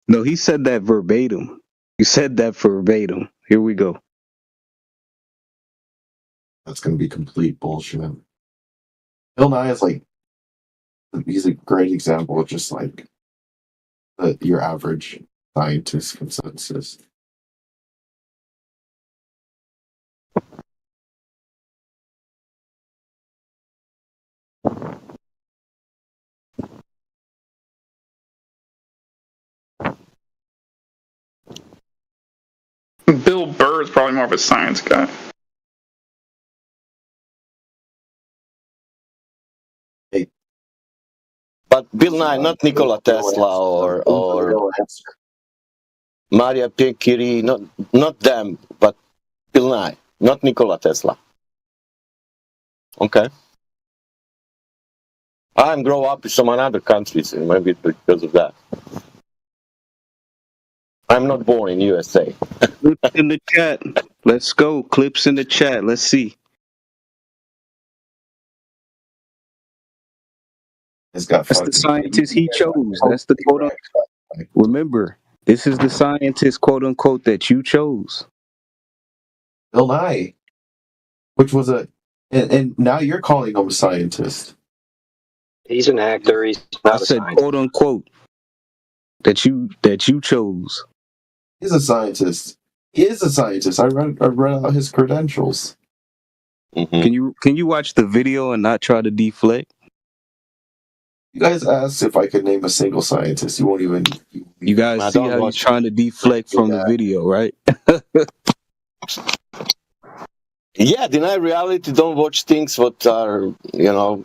No, he said that verbatim. He said that verbatim. Here we go. That's gonna be complete bullshit. Bill Nye is like, he's a great example of just like your average scientist consensus. Bill Burr is probably more of a science guy. But Bill Nye, not Nikola Tesla or Maria Curie, not them, but Bill Nye, not Nikola Tesla. Okay. I grow up in some other countries, and maybe because of that. I'm not born in USA. Clips in the chat. Let's go. Clips in the chat. Let's see. That's the scientist he chose. That's the quote unquote. Remember, this is the scientist, quote unquote, that you chose. Bill Nye, which was and now you're calling him a scientist. He's an actor. He's not I said, quote unquote, that you chose. He's a scientist. He is a scientist. I read out his credentials. Mm-hmm. Can you watch the video and not try to deflect? You guys asked if I could name a single scientist. You won't even. You guys see how he's trying to deflect from the video, right? Yeah, deny reality. Don't watch things what are,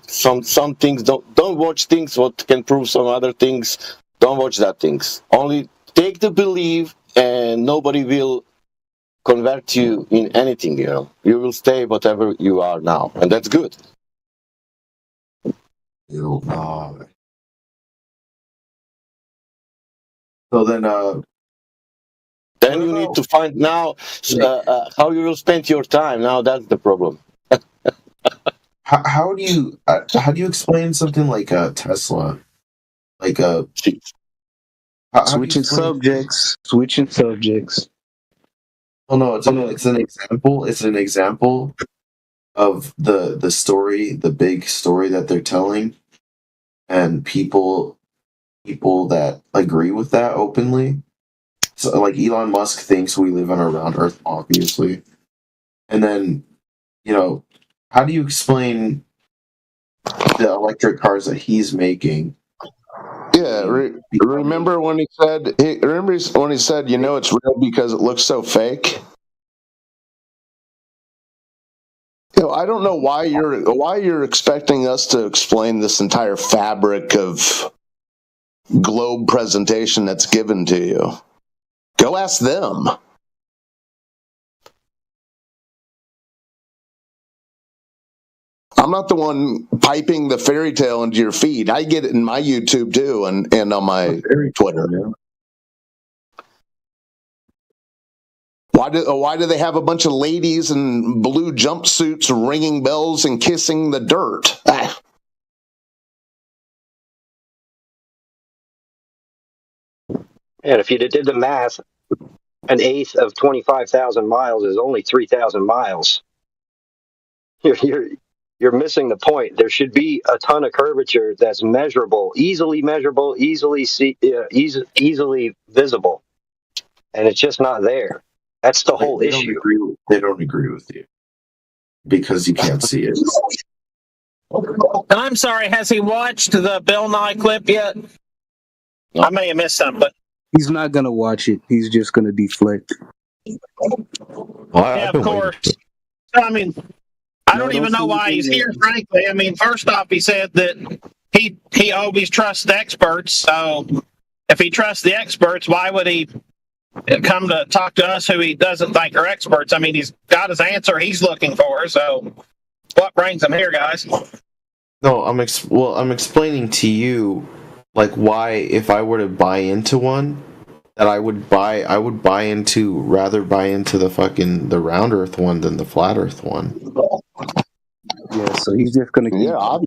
some things. Don't watch things what can prove some other things. Don't watch that things. Only take the belief, and nobody will convert you in anything. You will stay whatever you are now, and that's good. So then you need to find now how you will spend your time. Now that's the problem. how do you explain something like Tesla, like switching subjects. Oh no, it's an example. It's an example of the story, the big story that they're telling, and people that agree with that openly. So, like Elon Musk thinks we live on a round Earth, obviously, and then how do you explain the electric cars that he's making? Yeah, remember when he said? It's real because it looks so fake. I don't know why you're expecting us to explain this entire fabric of globe presentation that's given to you. Go ask them. I'm not the one piping the fairy tale into your feed. I get it in my YouTube too, and on my Twitter. Why do they have a bunch of ladies in blue jumpsuits ringing bells and kissing the dirt? And if you did the math, an eighth of 25,000 miles is only 3,000 miles. You're you're missing the point. There should be a ton of curvature that's measurable, easily easily visible, and it's just not there. That's the whole issue. They don't agree with you because you can't see it. And I'm sorry, has he watched the Bill Nye clip yet? I may have missed something, but He's not gonna watch it. He's just gonna deflect. yeah, of course. I mean, I don't even know why he's here, frankly. I mean, first off, he said that he always trusts the experts. So if he trusts the experts, why would he come to talk to us who he doesn't think are experts? I mean, he's got his answer he's looking for. So what brings him here, guys? No, I'm explaining to you, like, why if I were to buy into one, that I would buy rather buy into the round Earth one than the flat Earth one. Yeah, so he's just gonna keep. All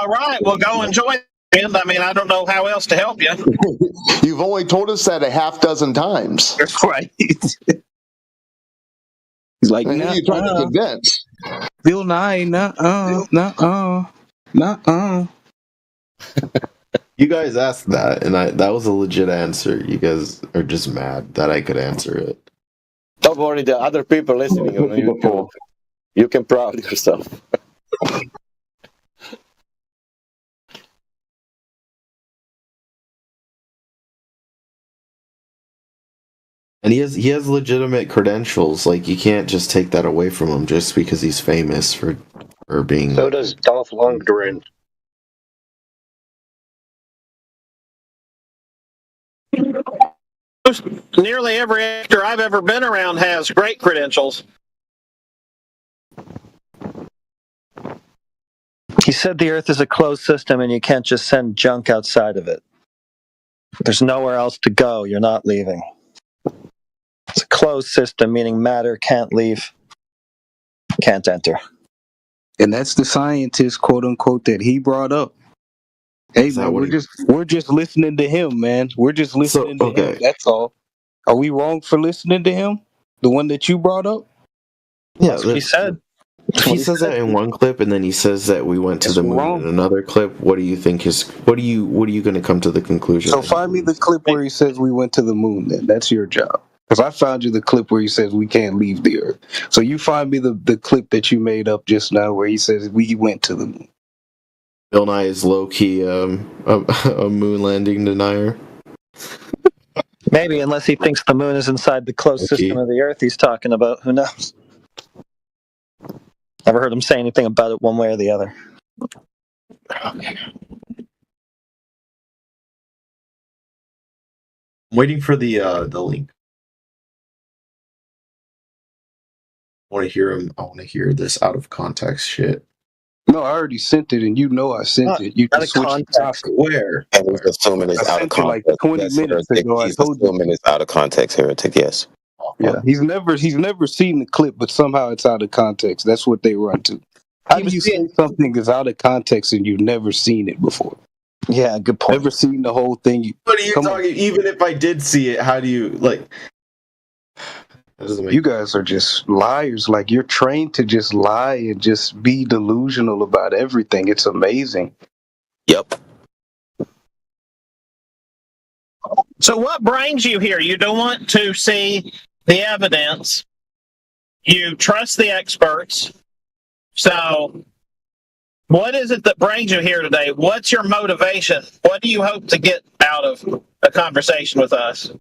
right, well, go enjoy it. I mean, I don't know how else to help you. You've only told us that a half dozen times. Right. He's like, and who you trying to convince? Bill Nye, nuh-uh. You guys asked that, and that was a legit answer. You guys are just mad that I could answer it. Don't worry, the other people listening on YouTube. You can proud yourself. And he has legitimate credentials. Like, you can't just take that away from him just because he's famous for being. So does Dolph Lundgren. Nearly every actor I've ever been around has great credentials. He said the Earth is a closed system and you can't just send junk outside of it. There's nowhere else to go. You're not leaving. It's a closed system, meaning matter can't leave, can't enter. And that's the scientist, quote unquote, that he brought up. Hey man, we're just listening to him, man. We're just listening to him. That's all. Are we wrong for listening to him? The one that you brought up? Yeah, that's what he said. He says that in one clip, and then he says that we went to the moon in another clip. What do you think what are you going to come to the conclusion? So find me the clip where he says we went to the moon. Then that's your job. Because I found you the clip where he says we can't leave the Earth. So you find me the clip that you made up just now where he says we went to the moon. Bill Nye is low-key a moon landing denier. Maybe, unless he thinks the moon is inside the closed system of the Earth he's talking about. Who knows? Never heard him say anything about it one way or the other. Okay. I'm waiting for the link. I want to hear him. I want to hear this out of context shit. No, I already sent it, and you know I sent it. You can switch the topic. Where? And he's assuming it's out of context. Like 20 minutes ago. He's assuming it's out of context, Heretic. Yes. Yeah, he's never seen the clip, but somehow it's out of context. That's what they run to. How do you say something is out of context and you've never seen it before? Yeah, good point. Never seen the whole thing. What are you talking? Even if I did see it, how do you like? You guys are just liars. Like, you're trained to just lie and just be delusional about everything. It's amazing. Yep. So what brings you here? You don't want to see the evidence. You trust the experts. So what is it that brings you here today? What's your motivation? What do you hope to get out of a conversation with us?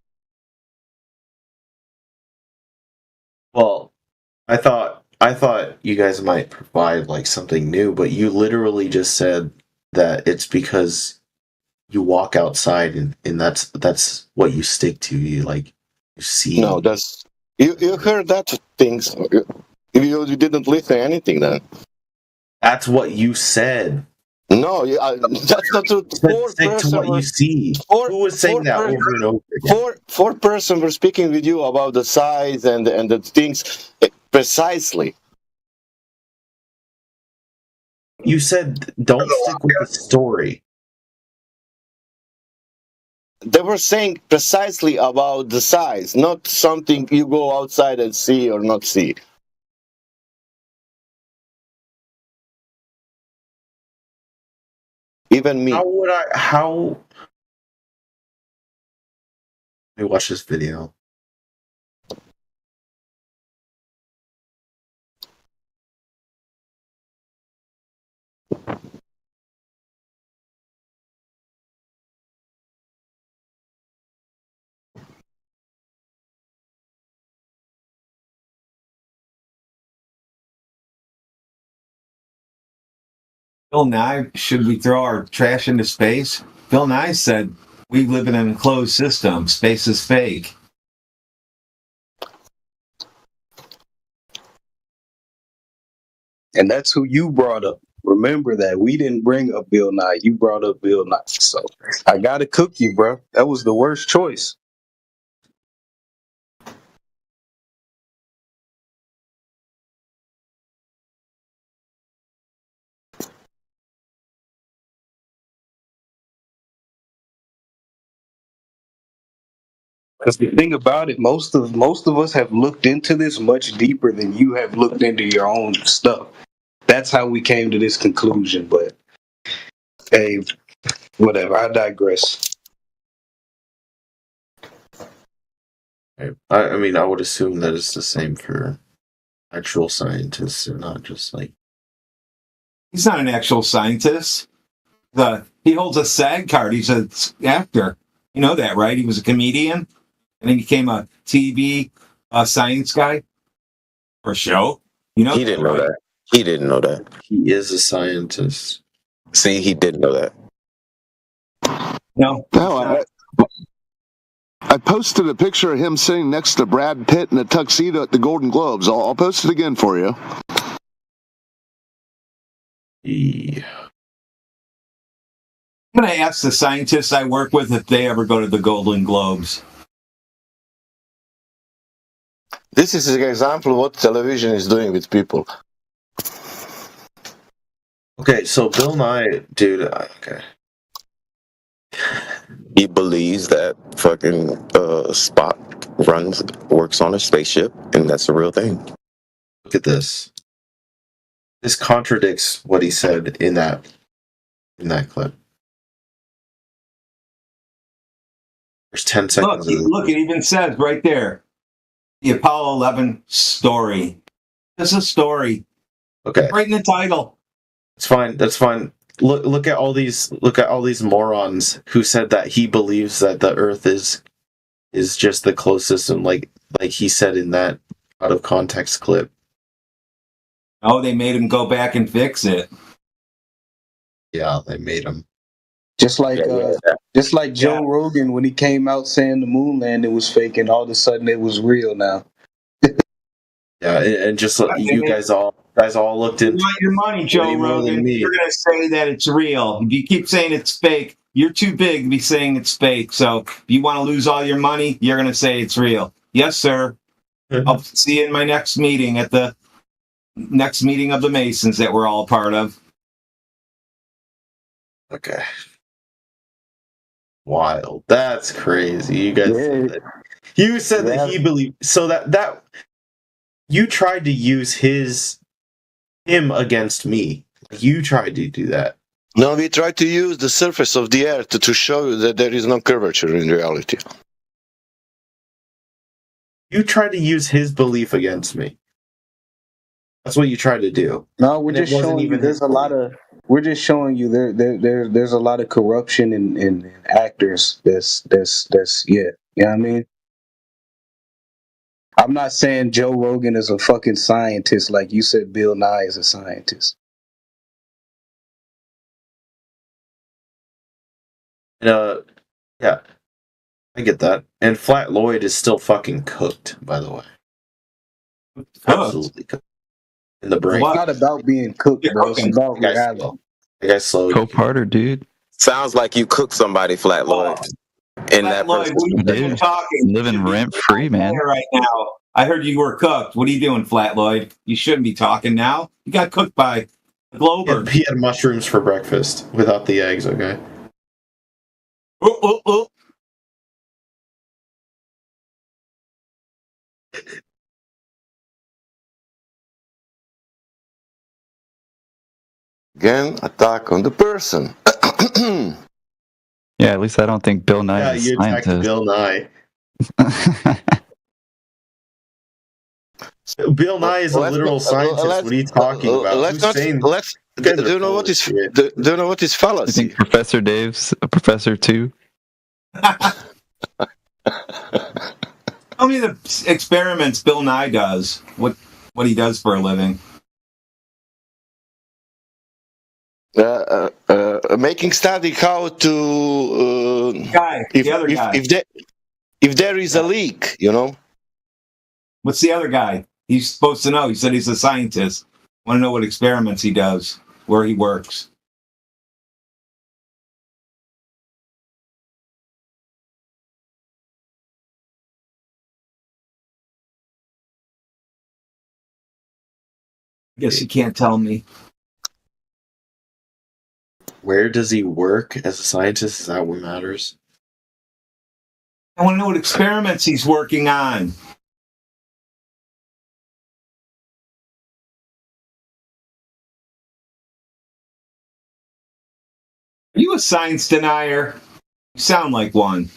Well, I thought you guys might provide like something new, but you literally just said that it's because you walk outside and that's what you stick to. You like you see. No, that's you heard that things. You didn't listen to anything then. That's what you said. No, that's not true. Stick to what you see. Who was saying that over and over again? Four person were speaking with you about the size and the things precisely. You said don't stick with the story. They were saying precisely about the size, not something you go outside and see or not see. Even me. How would I? How? Let me watch this video. Bill Nye, should we throw our trash into space? Bill Nye said, we live in an enclosed system. Space is fake. And that's who you brought up. Remember that. We didn't bring up Bill Nye. You brought up Bill Nye. So I got to cook you, bro. That was the worst choice. Because the thing about it, most of us have looked into this much deeper than you have looked into your own stuff. That's how we came to this conclusion. But hey, whatever. I digress. I mean, I would assume that it's the same for actual scientists and not just like. He's not an actual scientist. He holds a SAG card. He's an actor. You know that, right? He was a comedian, and he became a TV science guy for a show. You know, He didn't know that. He didn't know that. He is a scientist. See, he didn't know that. No. I posted a picture of him sitting next to Brad Pitt in a tuxedo at the Golden Globes. I'll post it again for you. Yeah. I'm going to ask the scientists I work with if they ever go to the Golden Globes. This is an example of what television is doing with people. Okay, so Bill Nye, dude. Okay. He believes that fucking Spock works on a spaceship, and that's a real thing. Look at this. This contradicts what he said in that clip. There's 10 seconds. Look, it even says right there, the Apollo 11 story. This is a story. Okay. Right in the title. It's fine. That's fine. Look at all these morons who said that he believes that the Earth is just the closest, and like he said in that out of context clip. Oh, they made him go back and fix it. Yeah, they made him. Just like Joe Rogan when he came out saying the moon landing was fake, and all of a sudden it was real now. Yeah, and just like you guys all looked into. You want your money, Joe Rogan. You're going to say that it's real. If you keep saying it's fake, you're too big to be saying it's fake. So if you want to lose all your money, you're going to say it's real. Yes, sir. I'll see you in my next meeting at the next meeting of the Masons that we're all part of. Okay. Wild. That's crazy. You guys said that. You said that he believed, so that you tried to use him against me. You tried to do that. No, we try to use the surface of the Earth to show you that there is no curvature in reality. You tried to use his belief against me. That's what you tried to do. No, we're just showing you there's a lot of. We're just showing you there's a lot of corruption in actors. That's yeah. You know what I mean? I'm not saying Joe Rogan is a fucking scientist like you said Bill Nye is a scientist. Yeah, I get that. And Flat Lloyd is still fucking cooked, by the way. Absolutely cooked. In the brain. It's not about being cooked, bro. It's about reality. I guess slow. Cope harder, dude. Sounds like you cooked somebody, Flat Lloyd. In that Lloyd, what are you talking? Living rent free, man. Right now, I heard you were cooked. What are you doing, Flat Lloyd? You shouldn't be talking now. You got cooked by Glober. He had mushrooms for breakfast without the eggs. Okay. Oh. Again, attack on the person. Yeah, at least I don't think Bill Nye Yeah, is a you attacked scientist. Bill Nye. Bill Nye is a literal scientist. What are you talking about? Let's not. Saying Let's. Do you know what is? Do you know what is You fallacy? think Professor Dave's a professor too? Tell me the experiments Bill Nye does. What he does for a living. Making study how to the other guy. If there is a leak, you know. What's the other guy? He's supposed to know. He said he's a scientist. Want to know what experiments he does, where he works. I guess you can't tell me. Where does he work as a scientist? Is that what matters? I want to know what experiments he's working on. Are you a science denier? You sound like one.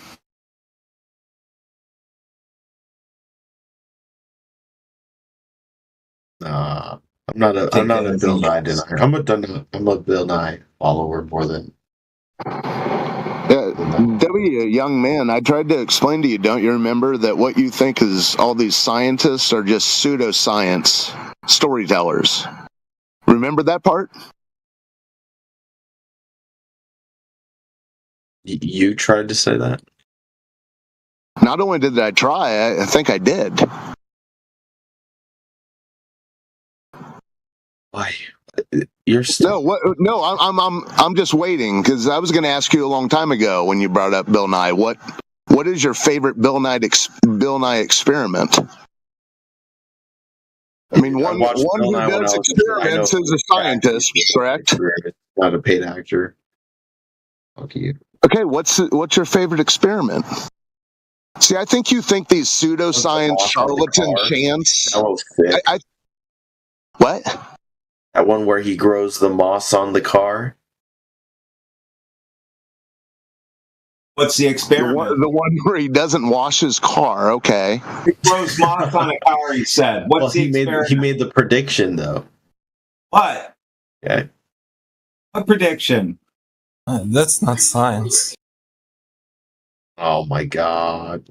I'm not a Bill Nye denier. I'm a Bill Nye follower more than. W, young man, I tried to explain to you, don't you remember, that what you think is all these scientists are just pseudoscience storytellers? Remember that part? You tried to say that? Not only did I try, I think I did. Why? You're still no. I'm just waiting because I was going to ask you a long time ago when you brought up Bill Nye. What is your favorite Bill Nye experiment? I mean, one who does experiments is a scientist, correct? Not a paid actor. Fuck you. Okay, what's your favorite experiment? See, I think you think these pseudoscience charlatan chants. What? That one where he grows the moss on the car. What's the experiment? The one where he doesn't wash his car. Okay. He grows moss on a car. He said. What's the experiment? He made the prediction though. What? Okay. What prediction? That's not science. Oh my god.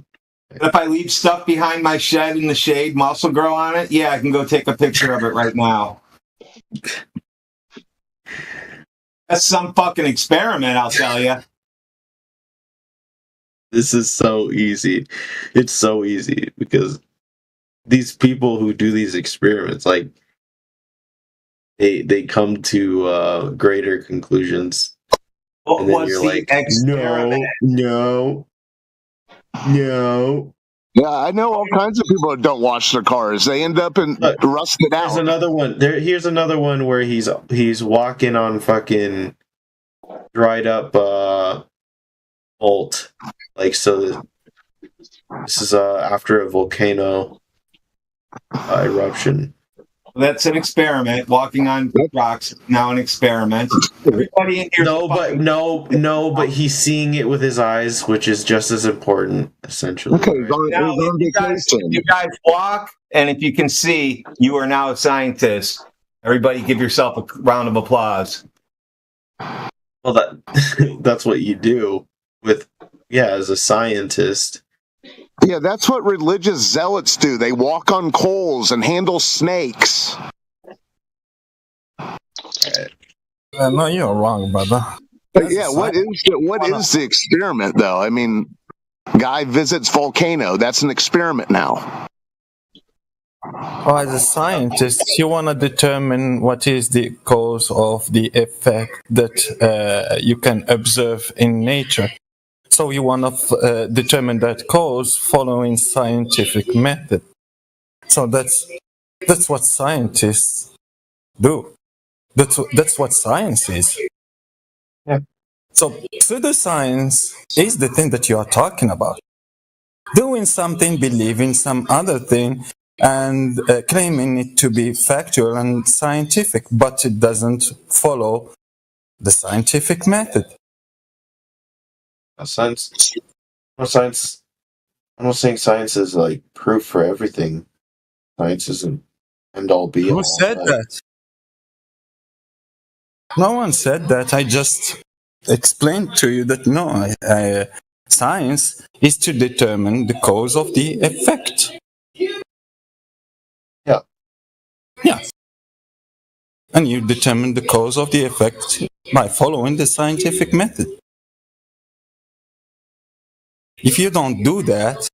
If I leave stuff behind my shed in the shade, moss will grow on it? Yeah, I can go take a picture of it right now. That's some fucking experiment, I'll tell you. This is so easy. It's so easy because these people who do these experiments, like, they come to greater conclusions. What and then was you're the like, experiment? No. Yeah, I know all kinds of people that don't wash their cars. They end up rusted out. Here's another one. Here's another one where he's walking on fucking dried up bolt. Like, so this is after a volcano eruption. That's an experiment. Walking on rocks now an experiment. Everybody in here. No, but he's seeing it with his eyes, which is just as important, essentially. Okay, now, if you guys walk, and if you can see, you are now a scientist. Everybody, give yourself a round of applause. Well, that's what you do as a scientist. Yeah, that's what religious zealots do. They walk on coals and handle snakes. No, you're wrong, brother. But yeah, what is the experiment, though? I mean, guy visits volcano. That's an experiment now. Oh, as a scientist, you want to determine what is the cause of the effect that you can observe in nature. So you want to determine that cause following scientific method. So that's what scientists do. That's what science is. Yeah. So pseudoscience is the thing that you are talking about. Doing something, believing some other thing, and claiming it to be factual and scientific, but it doesn't follow the scientific method. Science. No science. I'm not saying science is like proof for everything. Science isn't end all be all. Who said that? No one said that. I just explained to you that no, science is to determine the cause of the effect. Yeah. Yeah. And you determine the cause of the effect by following the scientific method. If you don't do that,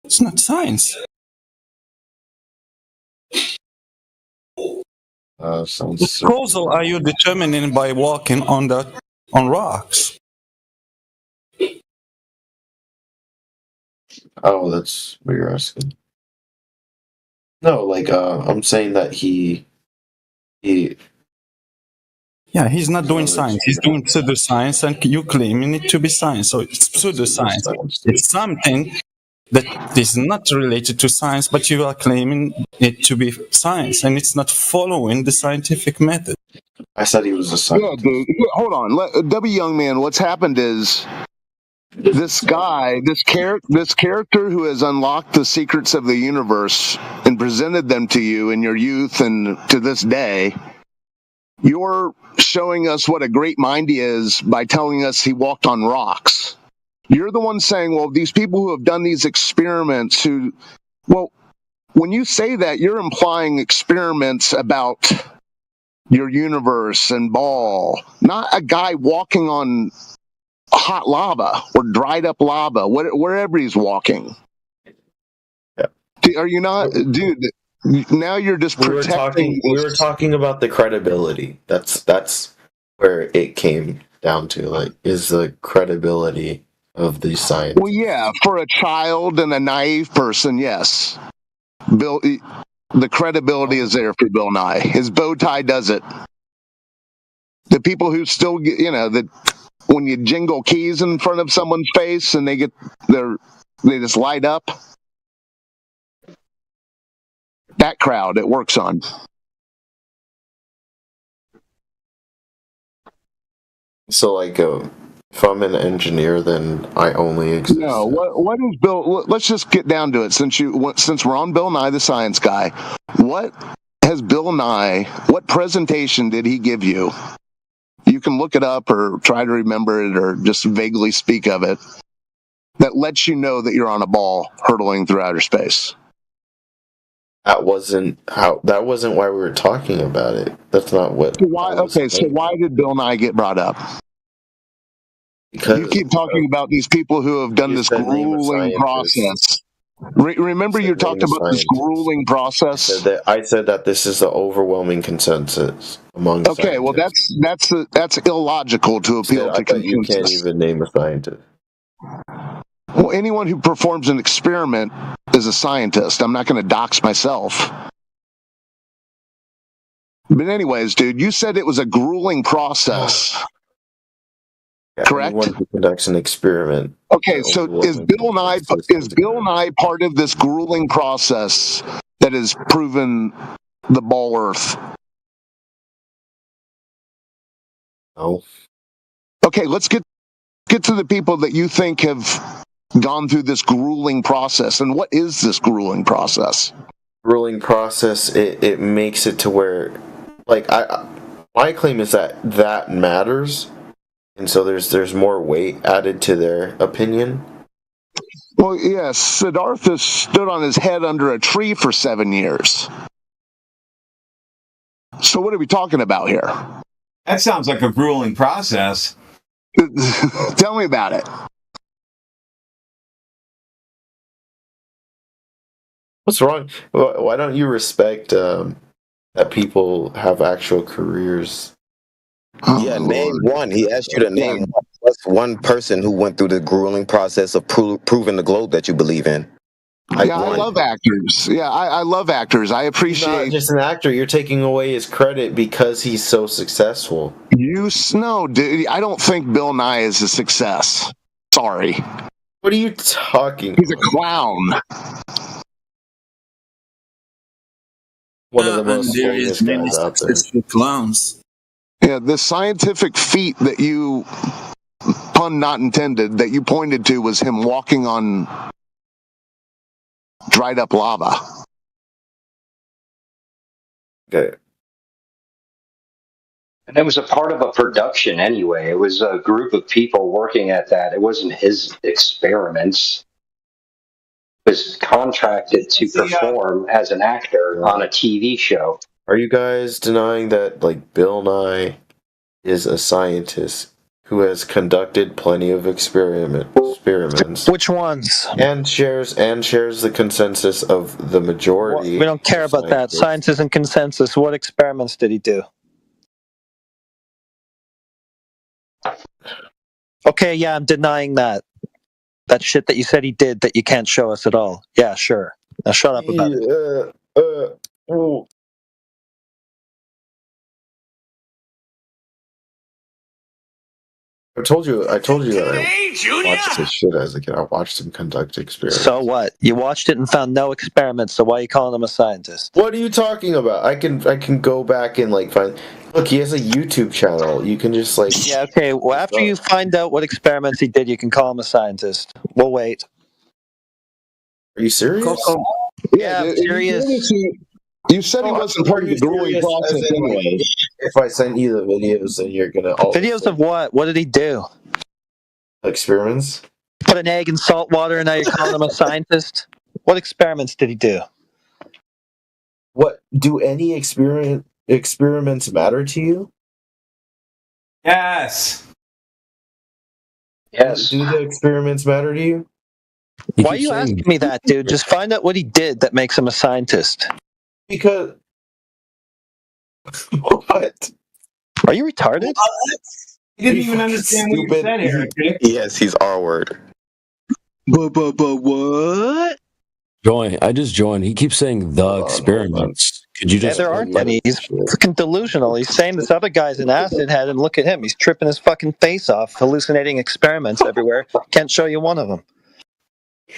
it's not science. The causal are you determining by walking on rocks? Oh, that's what you're asking. No, like I'm saying that he. Yeah, he's not doing science. He's doing pseudoscience, and you claiming it to be science. So it's pseudoscience. It's something that is not related to science, but you are claiming it to be science, and it's not following the scientific method. I said he was a scientist. Yeah, dude. Hold on. W. Young Man, what's happened is this guy, this character who has unlocked the secrets of the universe and presented them to you in your youth and to this day, you're showing us what a great mind he is by telling us he walked on rocks. You're the one saying, well, these people who have done these experiments when you say that, you're implying experiments about your universe and ball, not a guy walking on hot lava or dried up lava, wherever he's walking. Yeah. Are you not, dude? Now you're just protecting. We were talking about the credibility. That's where it came down to. Like, is the credibility of the science? Well, yeah, for a child and a naive person, yes. Bill, the credibility is there for Bill Nye. His bow tie does it. The people who still, that when you jingle keys in front of someone's face and they just light up. That crowd it works on. So, like, if I'm an engineer, then I only exist. No, what is Bill? Let's just get down to it. Since we're on Bill Nye, the science guy, what has Bill Nye? What presentation did he give you? You can look it up or try to remember it or just vaguely speak of it. That lets you know that you're on a ball hurtling through outer space. That wasn't why we were talking about it. That's not what. So why did Bill Nye get brought up? Because you keep talking about these people who have done this grueling process. Remember, you talked about this grueling process. I said that this is the overwhelming consensus among. Okay, well, that's illogical to appeal to consensus. You can't even name a scientist. Well, anyone who performs an experiment is a scientist. I'm not going to dox myself. But anyways, dude, you said it was a grueling process. Yeah, correct? Anyone who conducts an experiment. Okay, so is Bill Nye part of this grueling process that has proven the ball Earth? No. Okay, let's get to the people that you think have gone through this grueling process. And what is this grueling process? Grueling process, it makes it to where, like, my claim is that matters, and so there's more weight added to their opinion. Well, yes, Siddhartha stood on his head under a tree for 7 years. So what are we talking about here? That sounds like a grueling process. Tell me about it. What's wrong? Why don't you respect that people have actual careers? Yeah, name one. He asked you to name one person who went through the grueling process of proving the globe that you believe in. I love actors. Yeah, I love actors. I appreciate. He's not just an actor. You're taking away his credit because he's so successful. No, dude. I don't think Bill Nye is a success. Sorry. What are you talking? He's a clown. One of the most there is many out there. successful clowns. Yeah, the scientific feat that you pun not intended, that you pointed to was him walking on dried up lava. Okay. And it was a part of a production anyway. It was a group of people working at that. It wasn't his experiments. He was contracted to perform as an actor on a TV show. Are you guys denying that, like, Bill Nye is a scientist who has conducted plenty of experiments? Which ones? And shares the consensus of the majority. We don't care about that. Science isn't consensus. What experiments did he do? Okay, yeah, I'm denying that. That shit that you said he did that you can't show us at all. Yeah, sure. Now shut up about it. I told you that I watched this shit as a kid. I watched him conduct experiments. So what? You watched it and found no experiments, so why are you calling him a scientist? What are you talking about? I can go back and like find. Look, he has a YouTube channel. You can just like. Yeah, okay. Well, after you find out what experiments he did, you can call him a scientist. We'll wait. Are you serious? Yeah, I'm serious. You said he wasn't part of the grueling process anyway. If I send you the videos, then you're gonna. Videos of what? What did he do? Experiments? Put an egg in salt water and now you're calling him a scientist? What experiments did he do? What? Do any experiments matter to you? Yes. Yes. Do the experiments matter to you? Why are you asking me that, dude? Just find out what he did that makes him a scientist. Because. What? Are you retarded? You didn't even understand what you said, Eric. Yes, he's R word. But what? Join. I just joined. He keeps saying the experiments. Could you just? Yeah, there aren't any. He's fucking delusional. He's saying this other guy's an acid head, and look at him. He's tripping his fucking face off, hallucinating experiments everywhere. Can't show you one of them.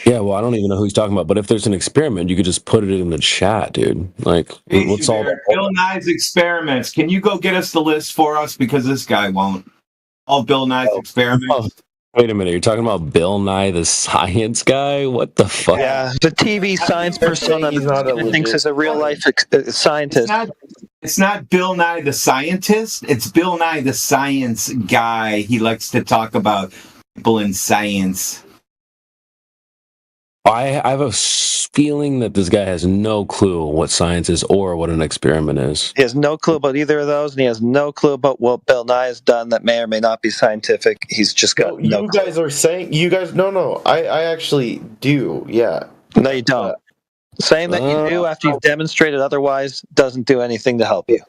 Yeah, well, I don't even know who he's talking about. But if there's an experiment, you could just put it in the chat, dude. Like, what's all that? Bill Nye's experiments. Can you go get us the list for us? Because this guy won't. All Bill Nye's experiments. Oh, wait a minute. You're talking about Bill Nye, the science guy? What the fuck? Yeah, the TV science persona that thinks is a real life scientist. It's not Bill Nye the scientist. It's Bill Nye the science guy. He likes to talk about people in science. I have a feeling that this guy has no clue what science is or what an experiment is. He has no clue about either of those, and he has no clue about what Bill Nye has done that may or may not be scientific. He's just got no You clue. guys are saying. You guys. No. I actually do. Yeah. No, you don't. Saying that you do after you've demonstrated otherwise doesn't do anything to help you.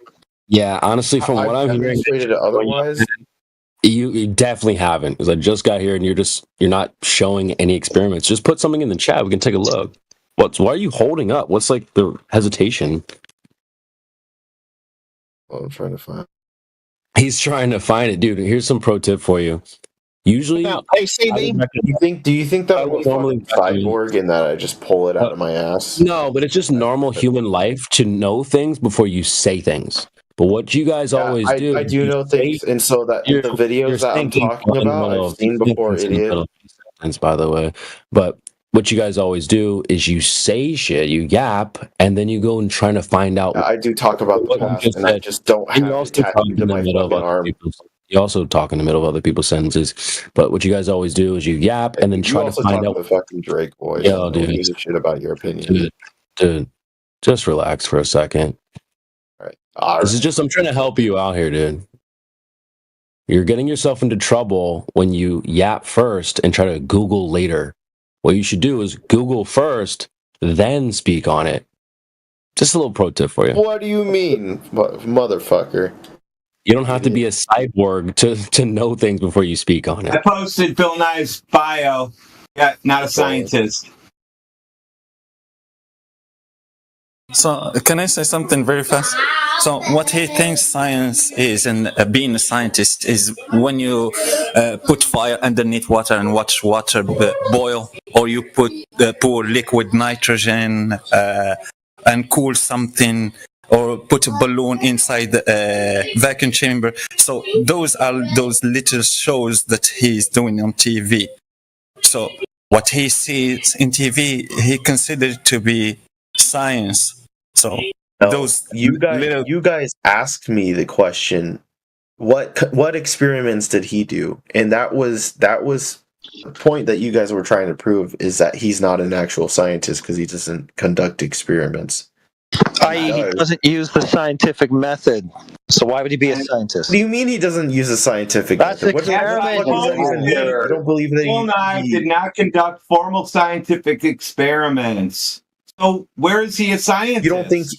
Yeah, honestly, from what I'm hearing, otherwise. You definitely haven't, because I just got here and you're not showing any experiments. Just put something in the chat. We can take a look. Why are you holding up? What's like the hesitation? Well, I'm trying to find. He's trying to find it, dude. Here's some pro tip for you. Usually, hey, CD. Do you think that would normally cyborg in that I just pull it out of my ass? No, but it's just normal human life to know things before you say things. But what you guys always do, I do know things, and so that the videos that I'm talking about, I've seen before, idiot. By the way, but what you guys always do is you say shit, you yap, and then you go and trying to find out. I do talk about the past, and I just don't have it tattooed to my fucking arm. You also talk in the middle of other people's sentences, but what you guys always do is you yap and then try to find out. The fucking Drake voice. Yo, dude, give a shit about your opinion. Dude, just relax for a second. All right. This is just I'm trying to help you out here, dude. You're getting yourself into trouble when you yap first and try to Google later. What you should do is Google first, then speak on it. Just a little pro tip for you. What do you mean, motherfucker? You don't have to be a cyborg to know things before you speak on it. I posted Bill Nye's bio. Yeah, not a scientist. So, can I say something very fast? So, what he thinks science is, and being a scientist, is when you put fire underneath water and watch water boil, or you pour liquid nitrogen and cool something, or put a balloon inside a vacuum chamber. So those are those little shows that he's doing on TV. So what he sees in TV, he considers to be science. So those you guys asked me the question, what experiments did he do? And that was the point that you guys were trying to prove, is that he's not an actual scientist because he doesn't conduct experiments. I.e., he doesn't use the scientific method. So why would he be a scientist? What do you mean he doesn't use a scientific method? What experiment. I don't believe that Bill Nye did not conduct formal scientific experiments. So where is he a scientist?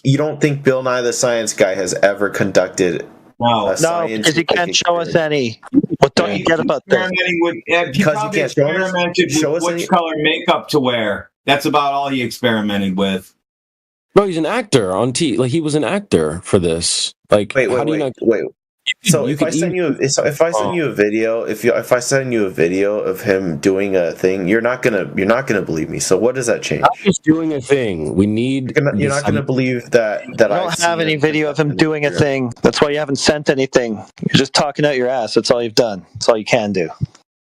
You don't think Bill Nye the Science Guy has ever conducted No, because he can't show us any. What don't you get about this? Because he can't show us? Show us which color makeup to wear. That's about all he experimented with. Bro, he's an actor on T. Like, he was an actor for this. Like, wait. So if I send you a video, if I send you a video of him doing a thing, you're not gonna believe me. So what does that change? I'm just doing a thing. We need. You're not gonna believe that I don't have any video of him doing a thing. That's why you haven't sent anything. You're just talking out your ass. That's all you've done. That's all you can do.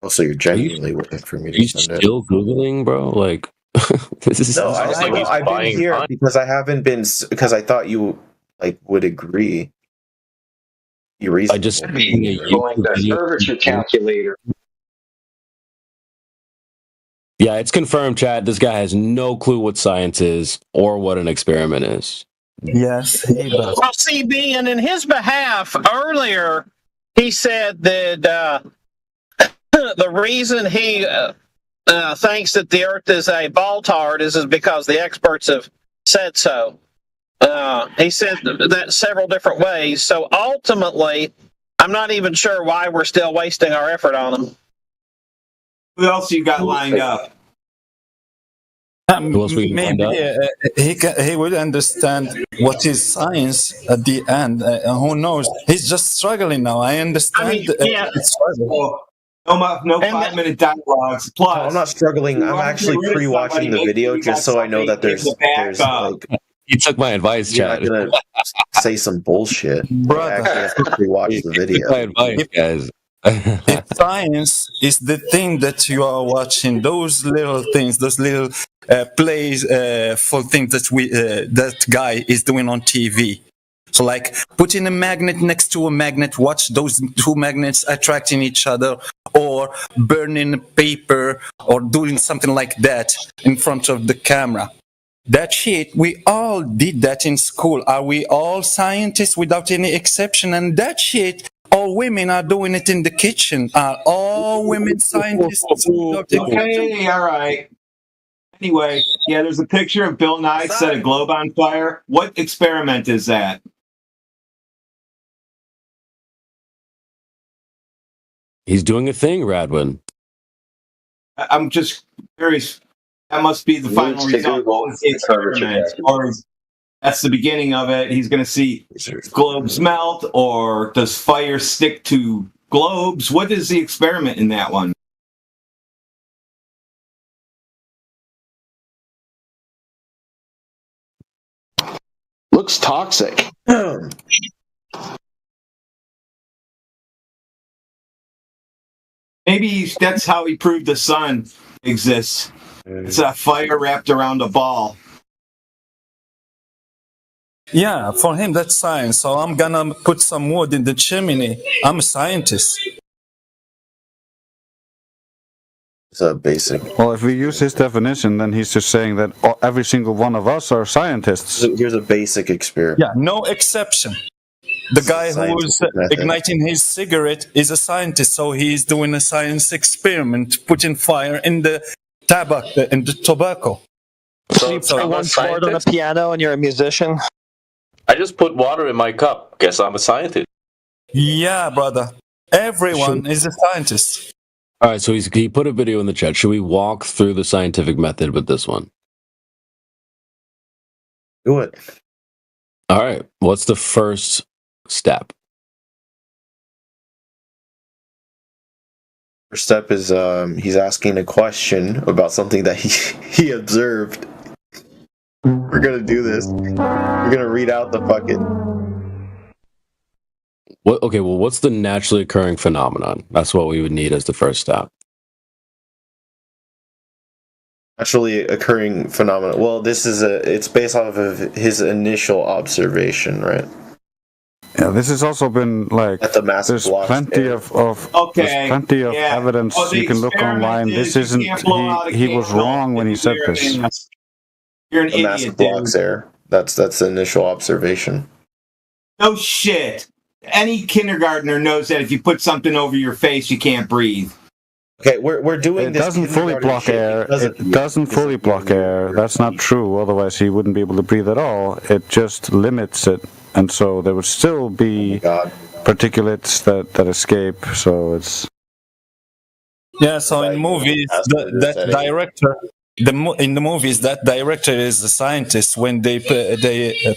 Also, you're genuinely waiting for me to You send it. still Googling, bro? Like, this is. No, I've been here because I haven't been, because I thought you would agree. I just going the curvature calculator. Yeah, it's confirmed, Chad. This guy has no clue what science is or what an experiment is. Yes, he does. Well, CB, and in his behalf, earlier, he said that the reason he thinks that the Earth is a ball tard is because the experts have said so. He said that several different ways. So ultimately, I'm not even sure why we're still wasting our effort on him. Who else you got lined up? Maybe he will understand what is science at the end. Who knows? He's just struggling now. I understand. No 5-minute dialogues. Plus, I'm not struggling. I'm actually pre-watching the video just so I know that there's like. You took my advice, Chad. You're not gonna say some bullshit. Brother. I actually have to pre-watch the video. My advice, guys. If science is the thing that you are watching, those little things, those little plays for things that that guy is doing on TV. So like putting a magnet next to a magnet, watch those two magnets attracting each other, or burning paper, or doing something like that in front of the camera. That shit, we all did that in school. Are we all scientists without any exception? And that shit, all women are doing it in the kitchen. Are all women scientists? Okay, all right. Anyway, yeah, there's a picture of Bill Nye set a globe on fire. What experiment is that? He's doing a thing, Radwin. I'm just curious. That must be the final result. Or that's the beginning of it. He's going to see globes melt, or does fire stick to globes? What is the experiment in that one? Looks toxic. Maybe that's how he proved the sun exists. It's a fire wrapped around a ball. Yeah, for him that's science. So I'm gonna put some wood in the chimney. I'm a scientist. It's a basic. Well, if we use his definition, then he's just saying that every single one of us are scientists. Here's a basic experiment. Yeah, no exception. The guy who is igniting his cigarette is a scientist, so he's doing a science experiment, putting fire in the tobacco. So you play one chord on a piano and you're a musician? I just put water in my cup. Guess I'm a scientist. Yeah, brother. Everyone is a scientist. All right, so he put a video in the chat. Should we walk through the scientific method with this one? Do it. All right. What's the first step? First step is he's asking a question about something that he observed. we're gonna do this. We're gonna read out the fucking. What? Okay, well, what's the naturally occurring phenomenon? That's what we would need as the first step. Naturally occurring phenomenon. Well, it's based off of his initial observation, right? Yeah, this has also been like At the massive there's blocks plenty area. of there's plenty of evidence you can look online. This isn't he was wrong when he said this. You're an The idiot, massive blocks dude. air. That's the initial observation. No shit. Any kindergartner knows that if you put something over your face, you can't breathe. Okay, we're doing It this. doesn't fully kindergarten block shit air. because of It you. doesn't fully block air. That's not true. Otherwise, he wouldn't be able to breathe at all. It just limits it, and so there would still be particulates that escape. So it's Yeah, so in movies, that director, in the movies, that director is the scientist. When they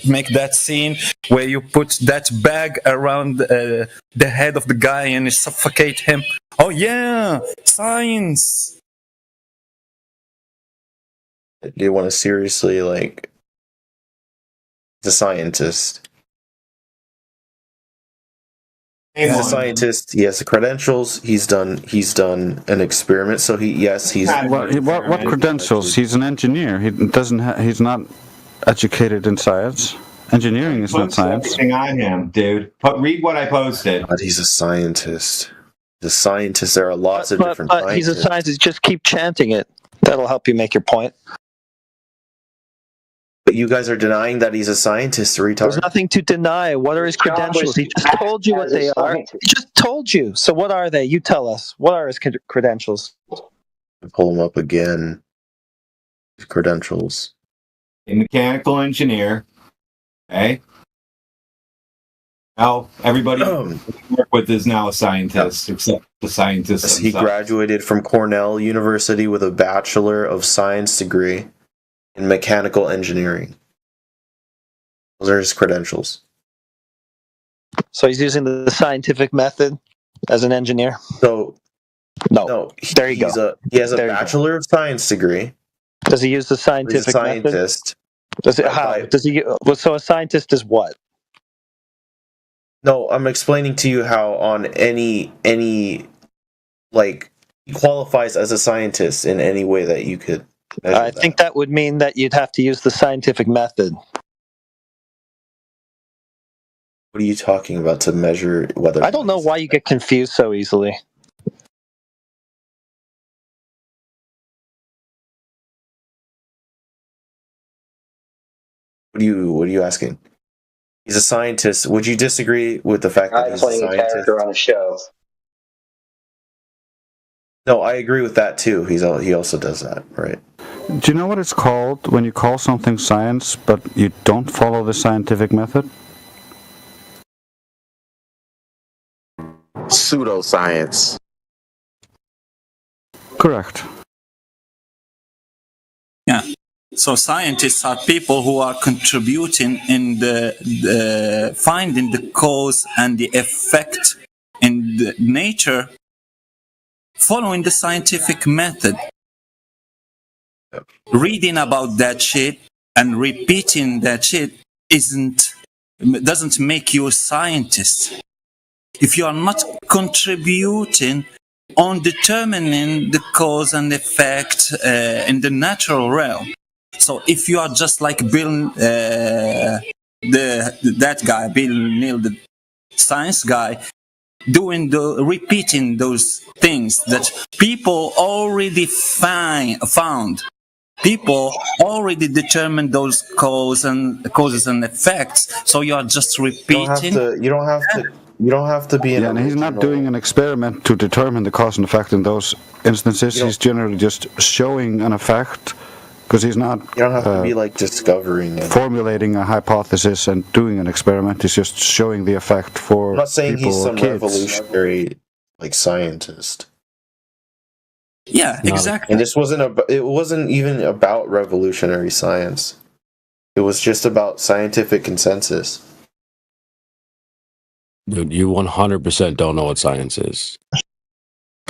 make that scene where you put that bag around the head of the guy and you suffocate him. Oh yeah, science. Do you want to seriously like? He's a scientist. He's a scientist. He has the credentials. He's done an experiment. So he's what credentials? He's an engineer. He doesn't. He's not educated in science. Engineering is not science. Everything on him, dude. Read what I posted. But he's a scientist. The scientist. There are lots of different But scientists. he's a scientist. Just keep chanting it. That'll help you make your point. But you guys are denying that he's a scientist, retard. There's nothing to deny. What are his credentials? He just told you what they are. He just told you. So what are they? You tell us. What are his credentials? Pull him up again. His credentials. A mechanical engineer. Okay. Now everybody you work with is now a scientist, except the scientists. He graduated from Cornell University with a Bachelor of Science degree in mechanical engineering. Those are his credentials. So he's using the scientific method as an engineer? So no. There you go. He has a Bachelor of Science degree. Does he use the scientific He's a scientist. method? Does it, how? Does he? Well, so a scientist is what? No, I'm explaining to you how on any like he qualifies as a scientist in any way that you could. I think that would mean that you'd have to use the scientific method. What are you talking about to measure whether? I don't know why you get confused so easily. What are you asking? He's a scientist. Would you disagree with the fact that he's a playing a scientist? character on a show. No, I agree with that too. He also does that, right? Do you know what it's called when you call something science, but you don't follow the scientific method? Pseudoscience. Correct. Yeah. So scientists are people who are contributing in the finding the cause and the effect in the nature, following the scientific method. Reading about that shit and repeating that shit doesn't make you a scientist. If you are not contributing on determining the cause and effect in the natural realm. So if you are just like Bill, that guy, Bill Neal, the science guy, repeating those things that people already found. People already determined those causes and effects. So you are just repeating. You don't have to be. And he's not doing an experiment to determine the cause and effect in those instances. He's generally just showing an effect. Because he's not. You don't have to be like discovering it. Formulating a hypothesis and doing an experiment. He's just showing the effect for. I'm not saying people he's or some kids. revolutionary like scientist. Yeah, exactly. And it wasn't even about revolutionary science. It was just about scientific consensus. Dude, you 100% don't know what science is.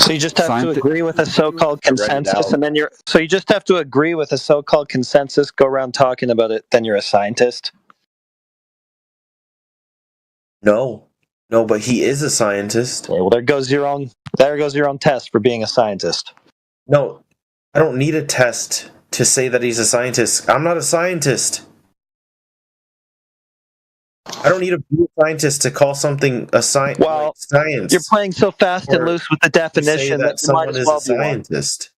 So you just have to agree with a so-called consensus, and then you just have to agree with a so-called consensus, go around talking about it, then you're a scientist? No, but he is a scientist. Okay, well, there goes your own test for being a scientist. No, I don't need a test to say that he's a scientist. I'm not a scientist. I don't need to be a scientist to call something a science. Well, science. You're playing so fast and loose with the definition that you might as well be one. Scientist.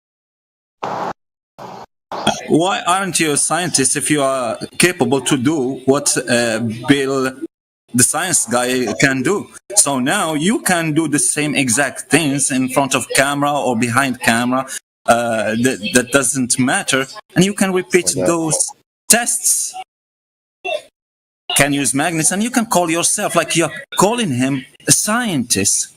Why aren't you a scientist if you are capable to do what Bill, the science guy, can do? So now you can do the same exact things in front of camera or behind camera. That doesn't matter, and you can repeat those tests. Can use magnets, and you can call yourself like you're calling him a scientist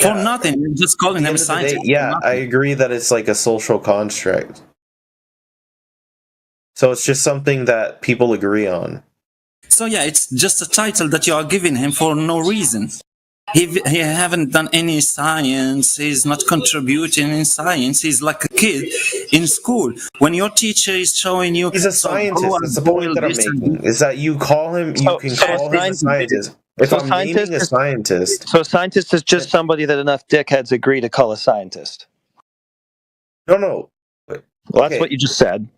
for nothing. You're just calling him a scientist. Yeah, I agree that it's like a social construct. So it's just something that people agree on. So yeah, it's just a title that you are giving him for no reason. He haven't done any science. He's not contributing in science. He's like a kid in school. When your teacher is showing you, he's a scientist. That's the point that I'm making. Is that you call him? You can call him a scientist. If I'm naming a scientist, so a scientist is just somebody that enough dickheads agree to call a scientist. No. Well, that's what you just said.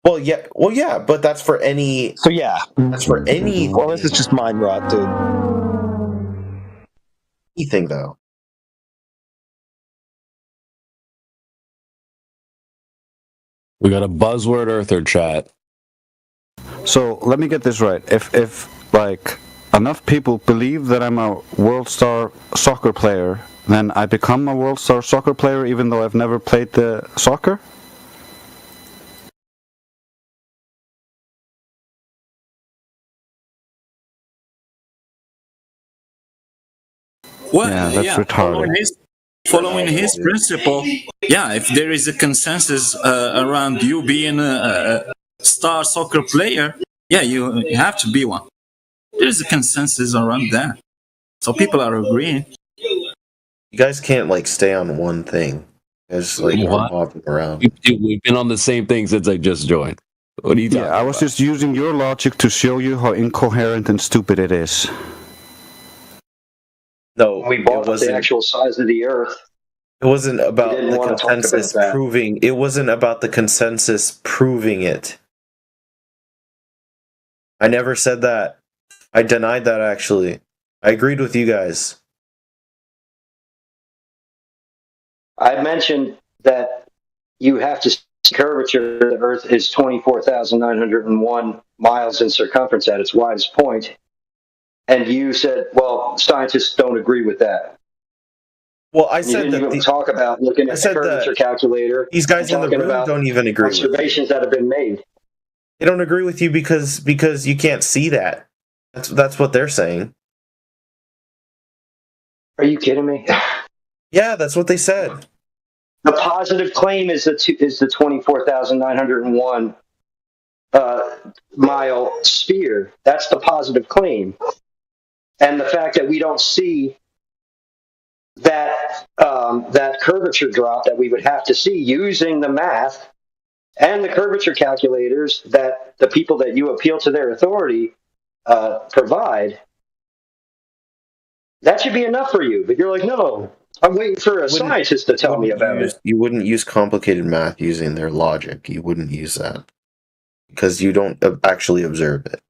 Well, yeah, but that's for any. So yeah, that's for any. Well, this is just mind rot, dude. Anything though. We got a buzzword earther chat. So let me get this right. If like enough people believe that I'm a world star soccer player, then I become a world star soccer player even though I've never played the soccer? Well, yeah, that's retarded. Following his principle, yeah, if there is a consensus around you being a star soccer player, yeah, you have to be one. There's a consensus around that. So people are agreeing. You guys can't like stay on one thing. It's like hopping around. We've been on the same thing since I just joined. What are you talking I was just using your logic to show you how incoherent and stupid it is. No, we bought the actual size of the Earth. It wasn't about the consensus proving. It wasn't about the consensus proving it. I never said that. I denied that, actually. I agreed with you guys. I mentioned that you have to see curvature. The Earth is 24,901 miles in circumference at its widest point. And you said, well, scientists don't agree with that. Well, I said you didn't even talk about looking at the curvature calculator. These guys in the room don't even agree with observations that have been made. They don't agree with you because you can't see that. That's what they're saying. Are you kidding me? Yeah, that's what they said. The positive claim is the 24,901 mile sphere. That's the positive claim. And the fact that we don't see that that curvature drop that we would have to see using the math and the curvature calculators that the people that you appeal to their authority provide, that should be enough for you. But you're like, no, I'm waiting for a scientist to tell me about it. You wouldn't use complicated math using their logic. You wouldn't use that because you don't actually observe it.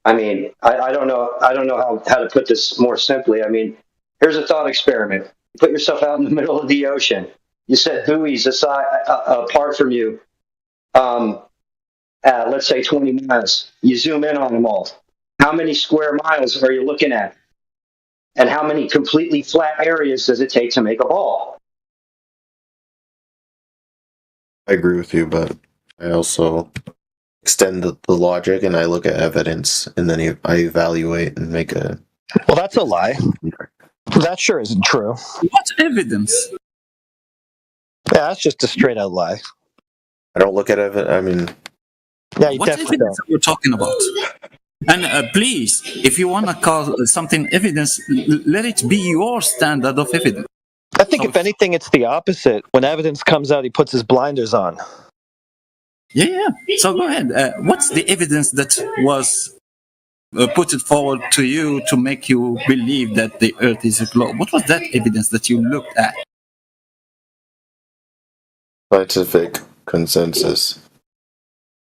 I mean, I don't know how to put this more simply. I mean, here's a thought experiment. Put yourself out in the middle of the ocean. You set buoys apart from you, let's say 20 miles. You zoom in on them all. How many square miles are you looking at? And how many completely flat areas does it take to make a ball? I agree with you, but I also extend the logic and I look at evidence and then I evaluate and make a... Well, that's a lie. That sure isn't true. What evidence? Yeah, that's just a straight out lie. I don't look at evidence. I mean... Yeah, you what definitely evidence don't. are you talking about? And please, if you want to call something evidence, let it be your standard of evidence. I think if anything, it's the opposite. When evidence comes out, he puts his blinders on. Yeah. So go ahead. What's the evidence that was put it forward to you to make you believe that the Earth is a globe? What was that evidence that you looked at? Scientific consensus.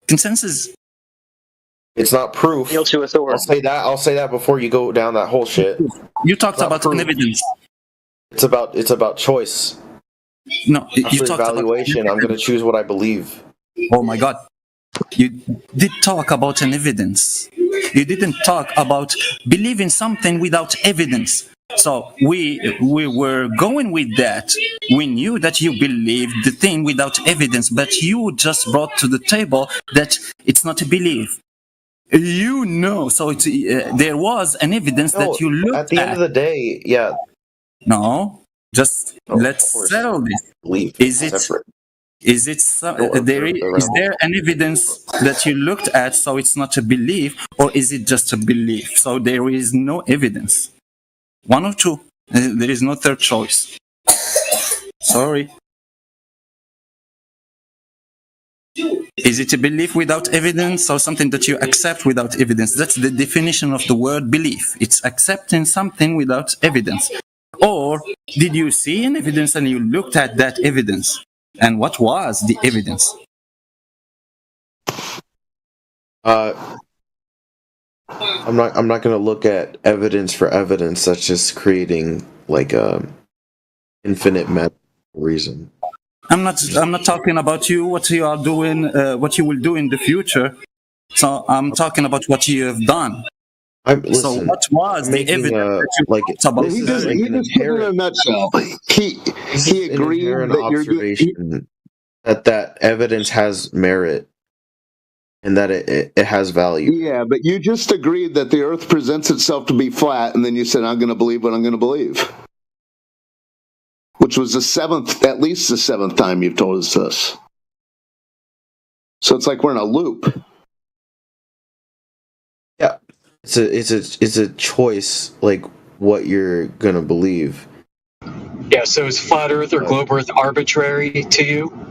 Consensus. It's not proof. Kneel to authority. I'll say that before you go down that whole shit. You talked about an evidence. It's about choice. No, you After talked evaluation, about. I'm going to choose what I believe. Oh my God. You did talk about an evidence. You didn't talk about believing something without evidence. So we were going with that. We knew that you believed the thing without evidence, but you just brought to the table that it's not a belief. You know, so it's, there was an evidence that you looked at. At the end of the day, yeah. No, just let's settle this. Belief is it separate. is it is there an evidence that you looked at, so it's not a belief, or is it just a belief? So there is no evidence. One or two. There is no third choice. Sorry. Is it a belief without evidence, or something that you accept without evidence? That's the definition of the word belief. It's accepting something without evidence. Or did you see an evidence and you looked at that evidence? And what was the evidence? I'm not going to look at evidence for evidence. That's just creating like a infinite reason. I'm not talking about you, what you are doing, what you will do in the future. So I'm talking about what you have done. So what was the evidence that you talked about? He just put it in a nutshell. He agreed that observation that evidence has merit and that it has value. Yeah, but you just agreed that the Earth presents itself to be flat, and then you said, "I'm going to believe what I'm going to believe," which was at least the seventh time you've told us this. So it's like we're in a loop. Yeah, it's a choice, like what you're going to believe. Yeah. So is flat Earth or globe Earth arbitrary to you?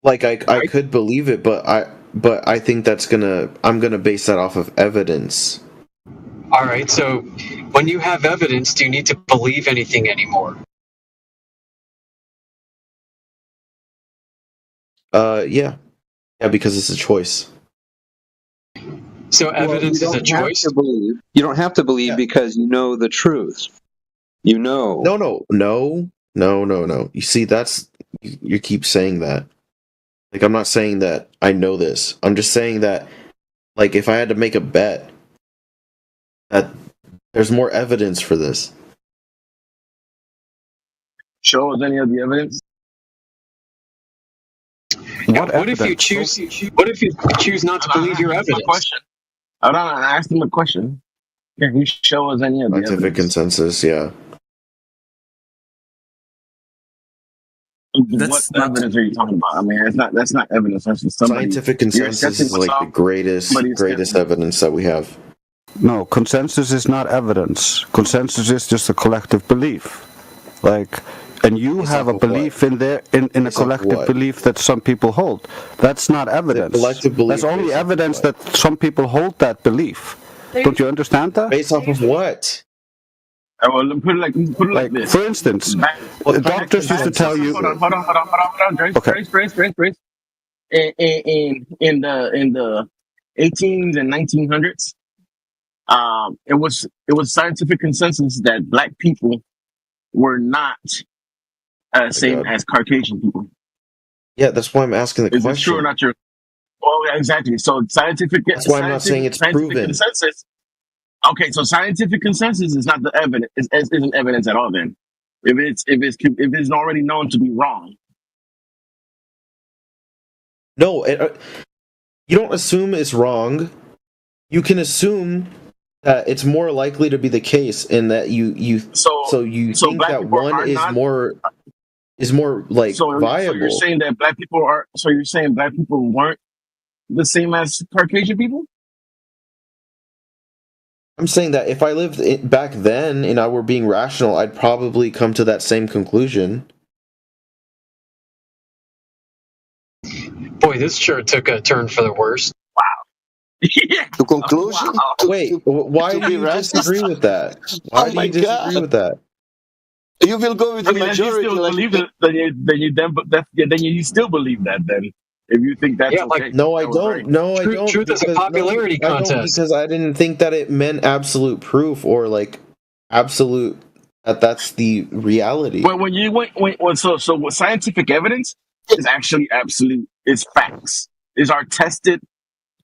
Like I could believe it, but I think I'm gonna base that off of evidence. All right. So when you have evidence, do you need to believe anything anymore? Yeah, because it's a choice. So evidence is a choice. You don't have to believe because you know the truth. You know. No. You see, you keep saying that. Like, I'm not saying that I know this. I'm just saying that, like, if I had to make a bet, that there's more evidence for this. Show us any of the evidence. What if you choose not to believe your evidence? Question. Hold on, I asked him a question. Can you show us any of the Scientific evidence? consensus, yeah. What evidence are you talking about? I mean, that's not evidence. That's just somebody. Scientific consensus is like the greatest evidence that we have. No, consensus is not evidence. Consensus is just a collective belief. Like, and you have a belief in a collective belief that some people hold. That's not evidence. That's only evidence that some people hold that belief. Don't you understand that? Based off of what? Well, put it like this. For instance, doctors used to tell you. Hold on, Grace. In the 18s and 1900s, it was scientific consensus that black people were not same as Caucasian people. Yeah, that's why I'm asking the question. Is it true or not true? Well, yeah, exactly. So scientific. That's why I'm not saying it's proven. Consensus. Okay, so scientific consensus is not the evidence. Isn't evidence at all. Then, if it's already known to be wrong. No, you don't assume it's wrong. You can assume that it's more likely to be the case, in that you think that one is more like So viable. you're saying that black people are? So you're saying black people weren't the same as Caucasian people? I'm saying that if I lived back then and I were being rational, I'd probably come to that same conclusion. Boy, this sure took a turn for the worse. To conclusion? Wait, why do you disagree with that? Why do you disagree with that? You will go with the Then you majority. still Like, believe it. Then you still believe that. Then if you think that's okay. No, I don't. No, I don't. Truth is a popularity I don't, contest. because I didn't think that it meant absolute proof or like absolute that's the reality. Well, when you so what scientific evidence is actually absolute. Is facts. Is our tested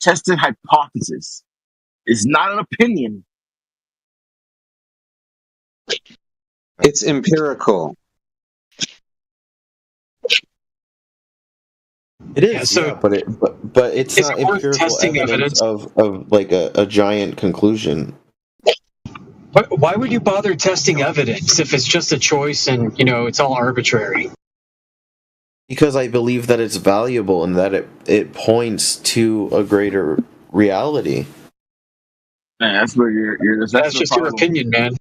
hypothesis. It's not an opinion. It's empirical. It is, but it's Is not it worth empirical testing evidence of like a giant conclusion. Why would you bother testing evidence if it's just a choice and it's all arbitrary? Because I believe that it's valuable and that it points to a greater reality. That's where that's just your opinion, man.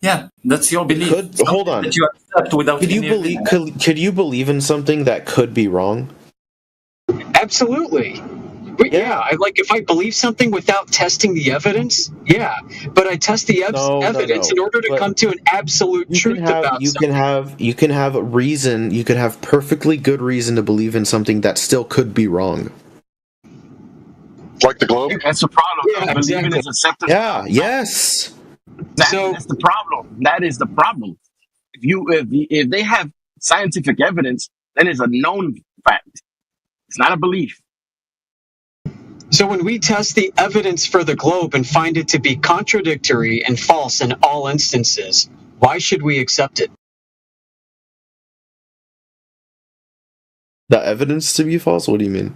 Yeah, that's your belief. Hold on. That you accept without Could you any believe? Could you believe in something that could be wrong? Absolutely. But yeah, if I believe something without testing the evidence, but I test the evidence in order to come to an absolute truth about something. You can have a reason. You could have perfectly good reason to believe in something that still could be wrong. Like the globe. That's the problem. Yeah, Believing is acceptance. Yeah. Yes. That's the problem. That is the problem. If they have scientific evidence, then it's a known fact. It's not a belief. So when we test the evidence for the globe and find it to be contradictory and false in all instances, why should we accept it? The evidence to be false? What do you mean?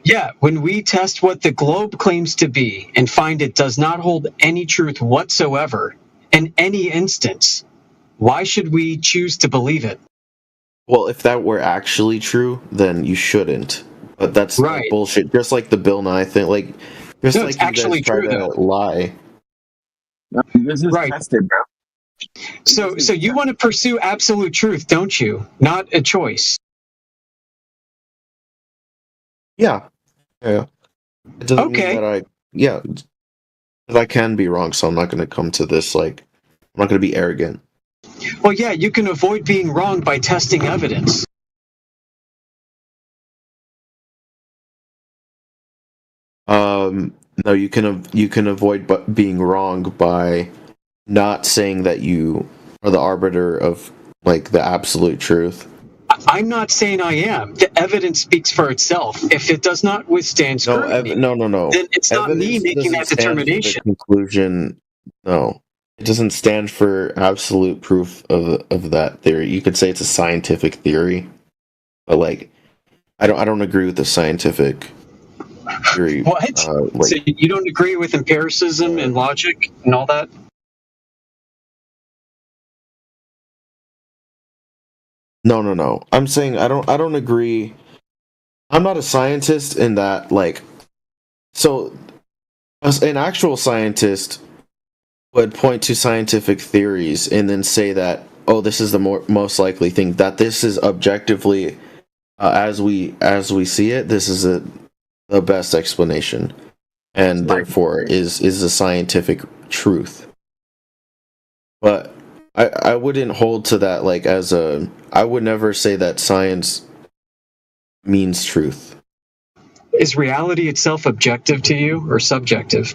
Yeah, when we test what the globe claims to be and find it does not hold any truth whatsoever in any instance, why should we choose to believe it? Well, if that were actually true, then you shouldn't. But that's like bullshit. Just like the Bill Nye thing, it's actually try true, to though. lie. No, this is tested, bro. So you want to pursue absolute truth, don't you? Not a choice. Yeah. It doesn't mean that I can be wrong, so I'm not going to come to this I'm not going to be arrogant. Well, yeah, you can avoid being wrong by testing evidence. No, you can avoid being wrong by not saying that you are the arbiter of the absolute truth. I'm not saying I am. The evidence speaks for itself. If it does not withstand scrutiny, No. then it's not me making that determination. Conclusion. No, it doesn't stand for absolute proof of that theory. You could say it's a scientific theory, but I don't agree with the scientific theory. What? So you don't agree with empiricism and logic and all that? No. I'm saying I don't agree. I'm not a scientist in that so an actual scientist would point to scientific theories and then say that, oh, this is the most likely thing, that this is objectively as we see it, this is the best explanation, and therefore is a scientific truth. But I wouldn't hold to that I would never say that science means truth. Is reality itself objective to you or subjective?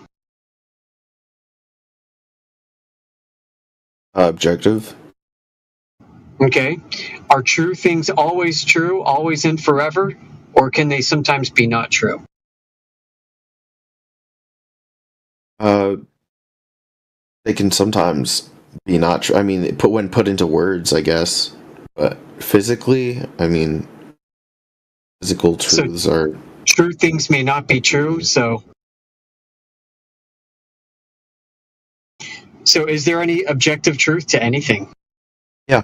Objective. Okay. Are true things always true, always and forever? Or can they sometimes be not true? They can sometimes be not true. I mean, when put into words, I guess. But physically, I mean, physical truths are... True things may not be true, so is there any objective truth to anything? Yeah.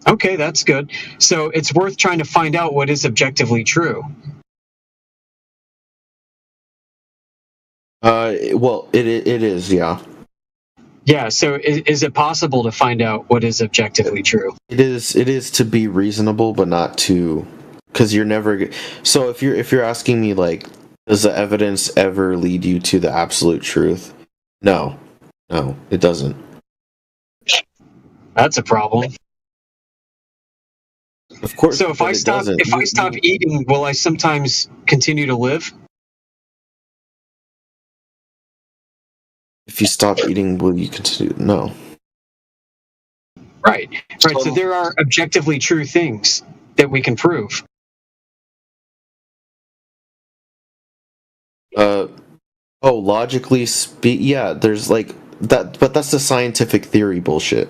Okay, that's good. So it's worth trying to find out what is objectively true. Well, it is, yeah. Yeah, so is it possible to find out what is objectively true? It is to be reasonable, but not to, because you're never. So if you're asking me, like, does the evidence ever lead you to the absolute truth? No, it doesn't. That's a problem. Of course. So if I stop eating, will I sometimes continue to live? If you stop eating, will you continue? No. Right. So there are objectively true things that we can prove. Logically yeah, there's like that, but that's the scientific theory bullshit,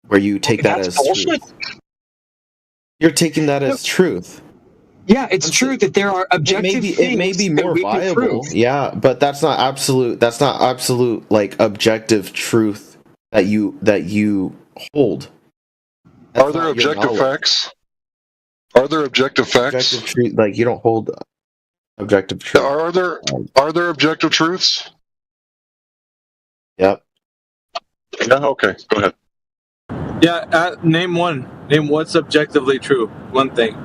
where you take that as bullshit. Truth. You're taking that as truth. Yeah, it's true that there are objective things. It may be more viable. Yeah, but that's not absolute. That's not absolute, like, objective truth that you hold. Are there objective facts? Are there objective facts? Objective truth, like, you don't hold objective truth. Are there objective truths? Yep. Yeah. Okay. Go ahead. Yeah. Name one. Name what's objectively true. One thing.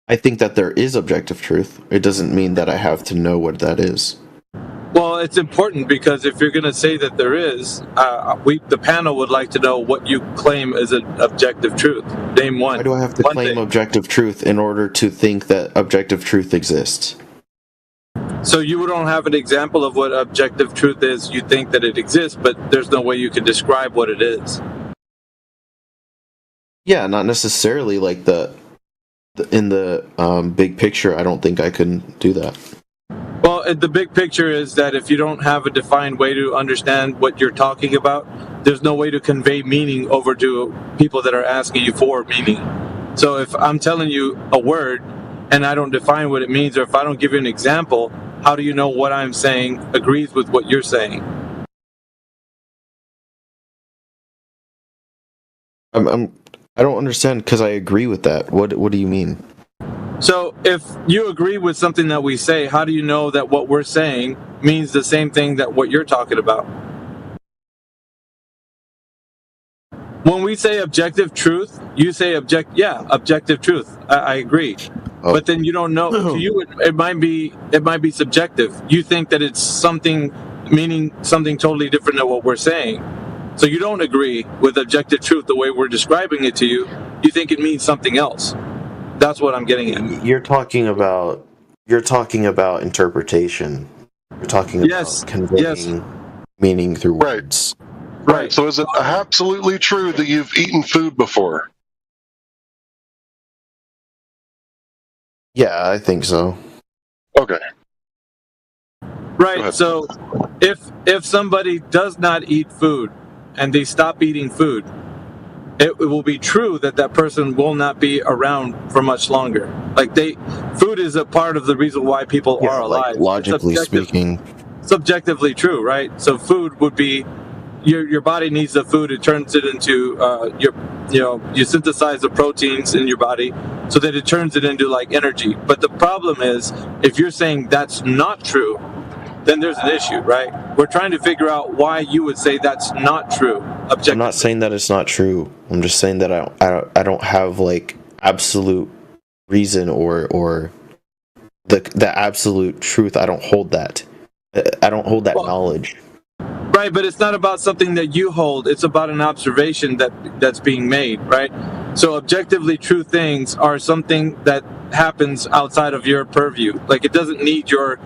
I think that there is objective truth. It doesn't mean that I have to know what that is. Well, it's important, because if you're going to say that there is, the panel would like to know what you claim is an objective truth. Name one. Why do I have to claim objective truth in order to think that objective truth exists? So you don't have an example of what objective truth is. You think that it exists, but there's no way you can describe what it is. Yeah, not necessarily. Like in the big picture, I don't think I can do that. Well, the big picture is that if you don't have a defined way to understand what you're talking about, there's no way to convey meaning over to people that are asking you for meaning. So if I'm telling you a word and I don't define what it means, or if I don't give you an example, how do you know what I'm saying agrees with what you're saying? I don't understand, because I agree with that. What do you mean? So if you agree with something that we say, how do you know that what we're saying means the same thing that what you're talking about? When we say objective truth, you say objective truth. I agree. Oh. But then you don't know. To you, it might be subjective. You think that it's something, meaning something totally different than what we're saying. So you don't agree with objective truth the way we're describing it to you. You think it means something else. That's what I'm getting at. You're talking about interpretation. You're talking about conveying meaning through words. Right. So is it absolutely true that you've eaten food before? Yeah, I think so. Okay. Right. So if somebody does not eat food and they stop eating food, it will be true that that person will not be around for much longer. Like food is a part of the reason why people are alive. Like, logically speaking, subjectively true, right? So food would be your body needs the food. It turns it into you synthesize the proteins in your body so that it turns it into like energy. But the problem is, if you're saying that's not true, then there's an issue, right? We're trying to figure out why you would say that's not true. I'm not saying that it's not true. I'm just saying that I don't have like absolute reason or the absolute truth. I don't hold that. I don't hold that knowledge. Right, but it's not about something that you hold. It's about an observation that's being made, right? So objectively true things are something that happens outside of your purview. Like, it doesn't need your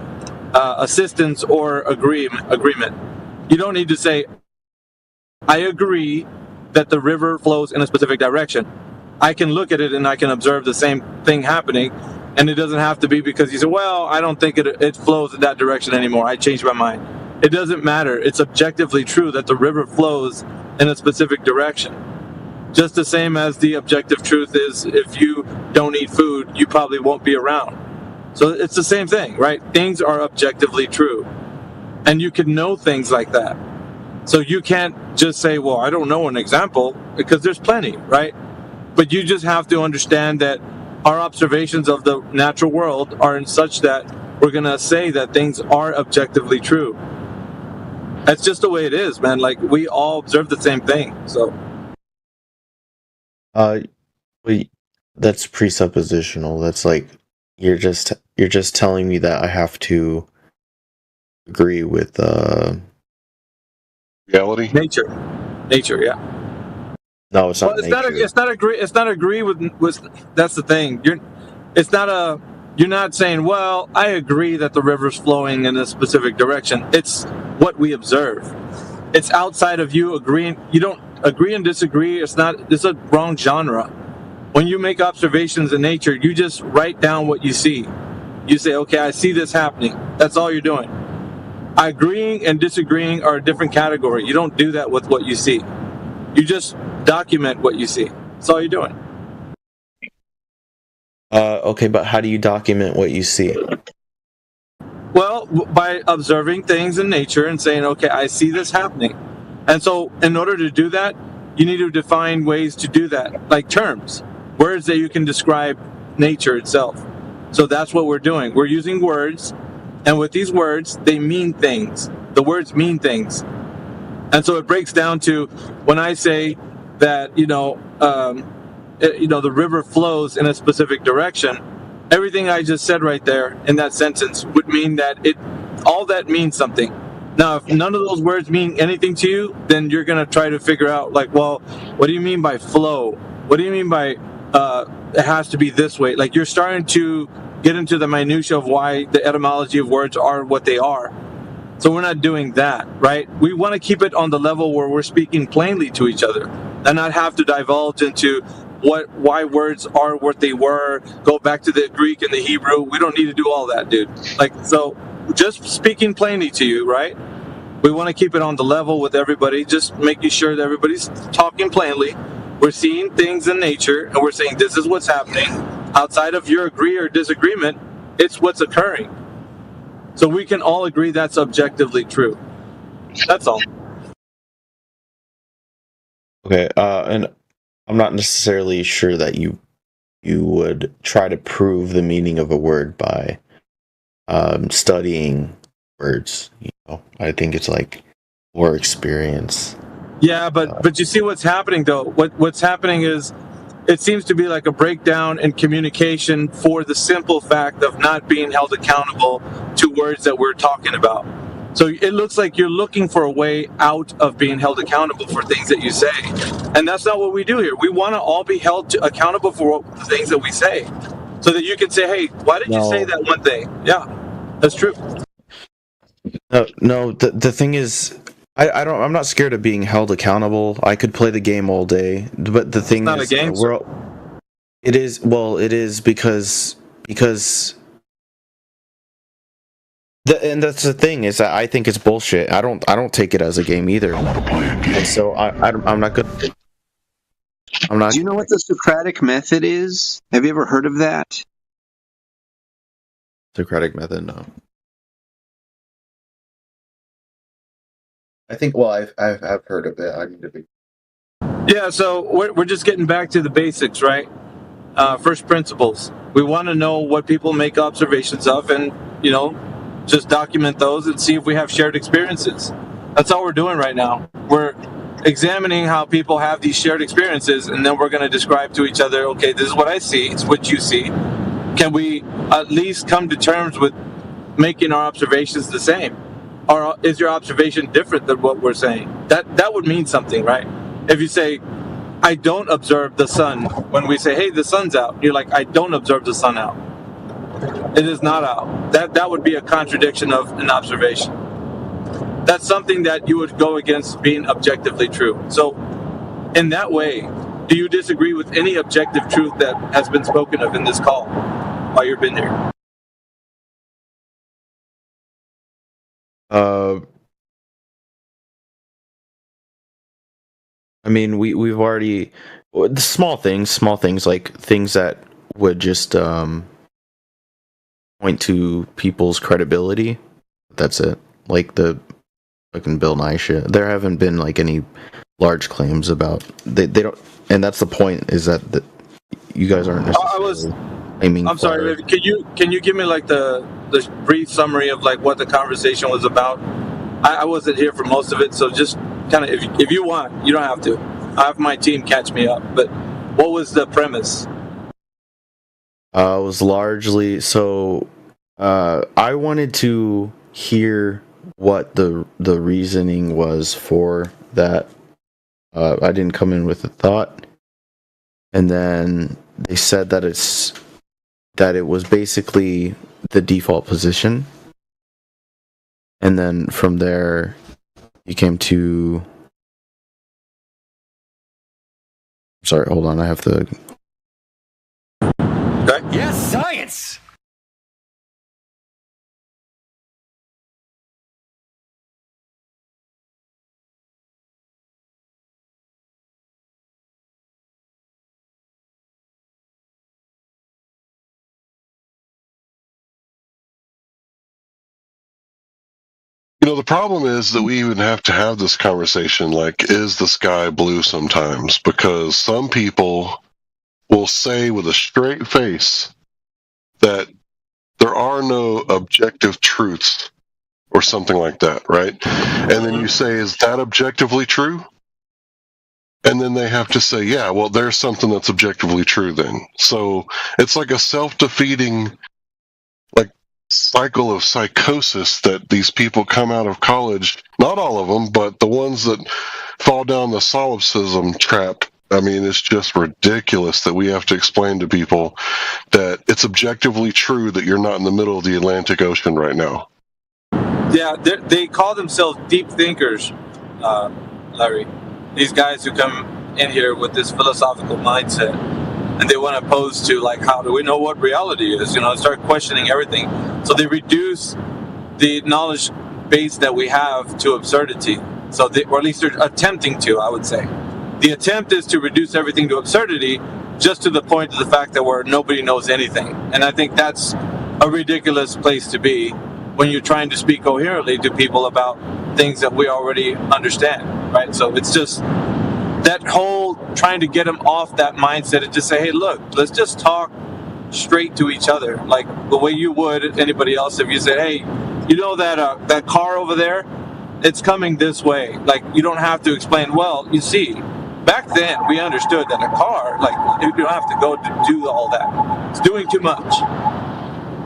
assistance or agreement. You don't need to say, I agree that the river flows in a specific direction. I can look at it and I can observe the same thing happening, and it doesn't have to be because you say, well, I don't think it flows in that direction anymore. I changed my mind. It doesn't matter. It's objectively true that the river flows in a specific direction. Just the same as the objective truth is, if you don't eat food, you probably won't be around. So it's the same thing, right? Things are objectively true. And you can know things like that. So you can't just say, well, I don't know an example, because there's plenty, right? But you just have to understand that our observations of the natural world are in such that we're going to say that things are objectively true. That's just the way it is, man. Like, we all observe the same thing. So Wait, that's presuppositional. That's like you're just telling me that I have to agree with reality. Nature, yeah. No, it's not. Well, it's not agree with. That's the thing. You're not saying, well, I agree that the river's flowing in a specific direction. It's what we observe. It's outside of you agreeing. You don't agree and disagree. It's a wrong genre. When you make observations in nature, you just write down what you see. You say, okay, I see this happening. That's all you're doing. Agreeing and disagreeing are a different category. You don't do that with what you see. You just document what you see. That's all you're doing. Okay, but how do you document what you see? Well, by observing things in nature and saying, okay, I see this happening. And so in order to do that, you need to define ways to do that, like terms, words that you can describe nature itself. So that's what we're doing. We're using words, and with these words, they mean things. The words mean things. And so it breaks down to when I say that, the river flows in a specific direction, everything I just said right there in that sentence would mean that all that means something. Now, if none of those words mean anything to you, then you're going to try to figure out, like, well, what do you mean by flow? What do you mean by it has to be this way? Like, you're starting to get into the minutia of why the etymology of words are what they are. So we're not doing that, right? We want to keep it on the level where we're speaking plainly to each other and not have to divulge into why words are what they were, go back to the Greek and the Hebrew. We don't need to do all that, dude. Like, so just speaking plainly to you, right? We want to keep it on the level with everybody, just making sure that everybody's talking plainly. We're seeing things in nature and we're saying this is what's happening. Outside of your agree or disagreement, it's what's occurring. So we can all agree that's objectively true. That's all. Okay, and I'm not necessarily sure that you would try to prove the meaning of a word by studying words. I think it's like more experience. Yeah, but you see what's happening though. What's happening is it seems to be like a breakdown in communication for the simple fact of not being held accountable to words that we're talking about. So it looks like you're looking for a way out of being held accountable for things that you say. And that's not what we do here. We want to all be held accountable for the things that we say. So that you can say, hey, why did you say that one thing? Yeah, that's true. No, the thing is, I'm not scared of being held accountable. I could play the game all day, but the thing is, it is because and that's the thing is that I think it's bullshit. I don't take it as a game either. I want to play a game. And so I'm not good. I'm not. Do you know what the Socratic method is? Have you ever heard of that? Socratic method, no. I think. Well, I've heard of it. I need to be. Yeah, so we're just getting back to the basics, right? First principles. We want to know what people make observations of, and just document those and see if we have shared experiences. That's all we're doing right now. We're examining how people have these shared experiences, and then we're going to describe to each other, okay, this is what I see, it's what you see. Can we at least come to terms with making our observations the same? Or is your observation different than what we're saying? That would mean something, right? If you say, I don't observe the sun, when we say, hey, the sun's out, you're like, I don't observe the sun out. It is not out. That would be a contradiction of an observation. That's something that you would go against being objectively true. So, in that way, do you disagree with any objective truth that has been spoken of in this call while you've been here? I mean, we've already small things like things that would just point to people's credibility. That's it. Like the fucking Bill Nye shit. There haven't been like any large claims about they don't, and that's the point, is that you guys aren't necessarily aiming. I'm sorry. Can you give me like the brief summary of like what the conversation was about? I wasn't here for most of it, so just kind of if you want, you don't have to. I have my team catch me up. But what was the premise? It was largely so. I wanted to hear what the reasoning was for that. I didn't come in with a thought, and then they said that it was basically the default position, and then from there you came to. Sorry, hold on. I have to. Okay. Yes, science. You know, the problem is that we even have to have this conversation like, is the sky blue sometimes? Because some people will say with a straight face that there are no objective truths or something like that, right? And then you say, is that objectively true? And then they have to say, yeah, well, there's something that's objectively true then. So it's like a self-defeating cycle of psychosis that these people come out of college, not all of them, but the ones that fall down the solipsism trap. I mean, it's just ridiculous that we have to explain to people that it's objectively true that you're not in the middle of the Atlantic Ocean right now. Yeah, they call themselves deep thinkers, Larry. These guys who come in here with this philosophical mindset, and they want to pose to, like, how do we know what reality is? You know, start questioning everything. So they reduce the knowledge base that we have to absurdity. So or at least they're attempting to, I would say. The attempt is to reduce everything to absurdity, just to the point of the fact that where nobody knows anything. And I think that's a ridiculous place to be when you're trying to speak coherently to people about things that we already understand, right? So it's just that whole trying to get them off that mindset and just say, hey, look, let's just talk straight to each other, like the way you would anybody else. If you say, hey, you know that car over there, it's coming this way. Like, you don't have to explain, well, you see, back then we understood that a car, like, you don't have to go to do all that. It's doing too much.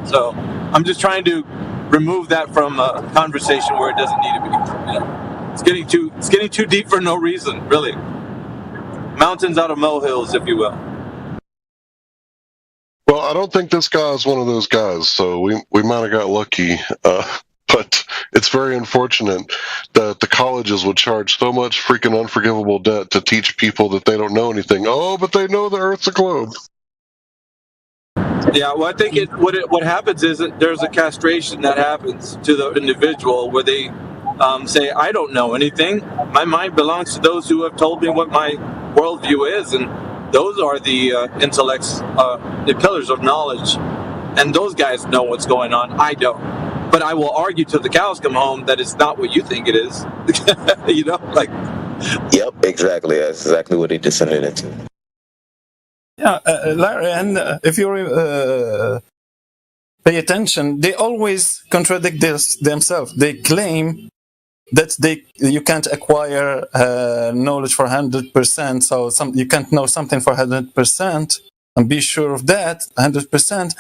So I'm just trying to remove that from a conversation where it doesn't need to be. You know, it's getting too deep for no reason, really. Mountains out of molehills, if you will. Well, I don't think this guy is one of those guys, so we might have got lucky. But it's very unfortunate that the colleges would charge so much freaking unforgivable debt to teach people that they don't know anything. Oh, but they know the Earth's a globe. Yeah, well, I think what happens is that there's a castration that happens to the individual where they say, I don't know anything. My mind belongs to those who have told me what my worldview is, and those are the intellects, the pillars of knowledge, and those guys know what's going on. I don't, but I will argue till the cows come home that it's not what you think it is. You know, like. Yep, exactly. That's exactly what he descended into. Yeah, Larry, and if you pay attention, they always contradict themselves. They claim that you can't acquire knowledge for 100%, so you can't know something for 100% and be sure of that 100%,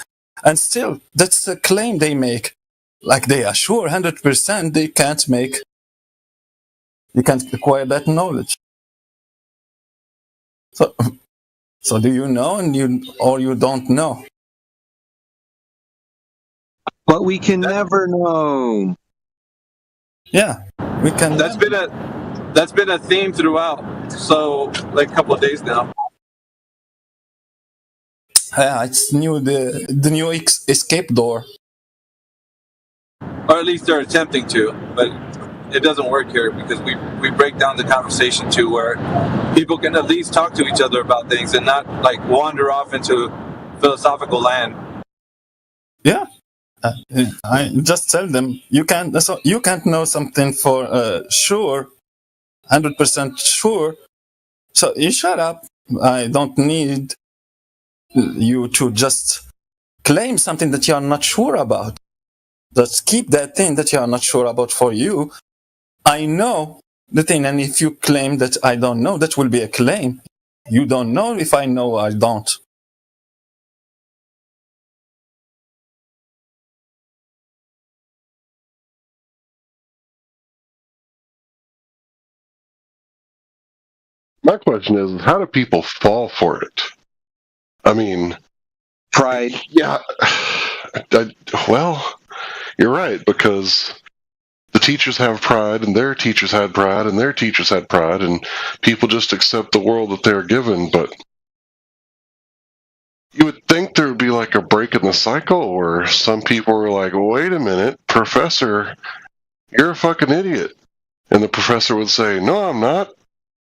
and still that's a claim they make. Like, they are sure 100% you can't acquire that knowledge. So do you know or you don't know? But we can never know. Yeah, we can. That's been a theme throughout. So, like, a couple of days now. Yeah, it's the new escape door. Or at least they're attempting to, but it doesn't work here because we break down the conversation to where people can at least talk to each other about things and not, like, wander off into philosophical land. Yeah, I just tell them you can't know something for sure, 100% sure. So you shut up. I don't need you to just claim something that you are not sure about. Just keep that thing that you are not sure about for you. I know the thing, and if you claim that I don't know, that will be a claim. You don't know if I know I don't. My question is, how do people fall for it? I mean, pride. Yeah. Well, you're right, because the teachers have pride, and their teachers had pride, and their teachers had pride, and people just accept the world that they're given. But you would think there would be like a break in the cycle where some people are like, wait a minute, professor, you're a fucking idiot. And the professor would say, no, I'm not.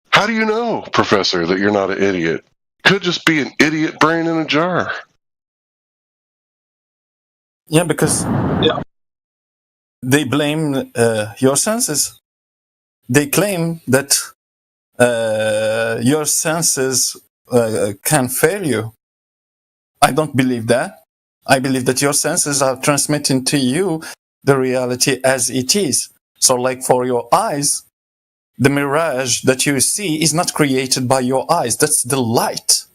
How do you know, professor, that you're not an idiot? Could just be an idiot brain in a jar. Yeah, because they blame your senses. They claim that your senses can fail you. I don't believe that. I believe that your senses are transmitting to you the reality as it is. So, like for your eyes, the mirage that you see is not created by your eyes. That's the light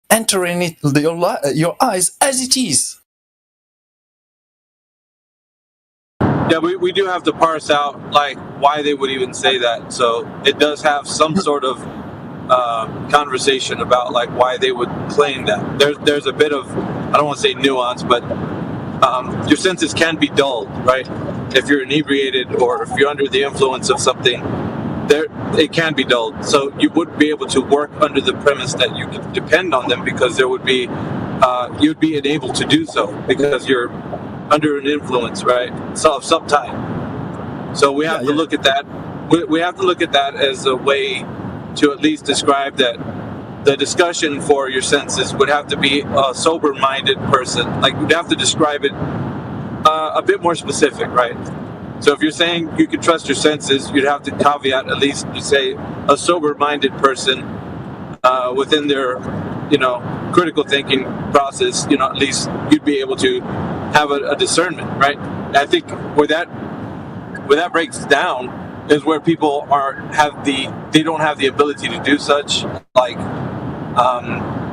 entering your eyes as it is. Yeah, we do have to parse out like why they would even say that. So it does have some sort of conversation about like why they would claim that. There's a bit of, I don't want to say nuance, but your senses can be dulled, right? If you're inebriated or if you're under the influence of something, it can be dulled. So you would be able to work under the premise that you could depend on them because there would be you'd be enabled to do so because you're under an influence, right? So of some type. So we have to look at that. We have to look at that as a way to at least describe that the discussion for your senses would have to be a sober-minded person. Like you'd have to describe it a bit more specific, right? So if you're saying you can trust your senses, you'd have to caveat at least to say a sober-minded person within their, critical thinking process. At least you'd be able to have a discernment, right? And I think where that breaks down is where people they don't have the ability to do such. Like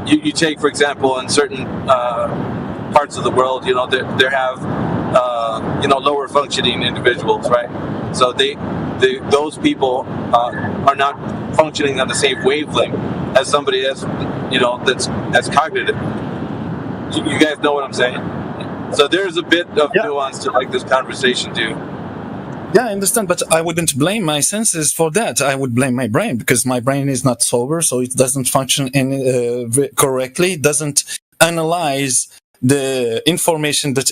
you take, for example, in certain parts of the world, there have lower functioning individuals, right? So those people are not functioning on the same wavelength as somebody that's cognitive. You guys know what I'm saying? So there's a bit of nuance to like this conversation too. Yeah, I understand, but I wouldn't blame my senses for that. I would blame my brain because my brain is not sober, so it doesn't function correctly. It doesn't analyze the information that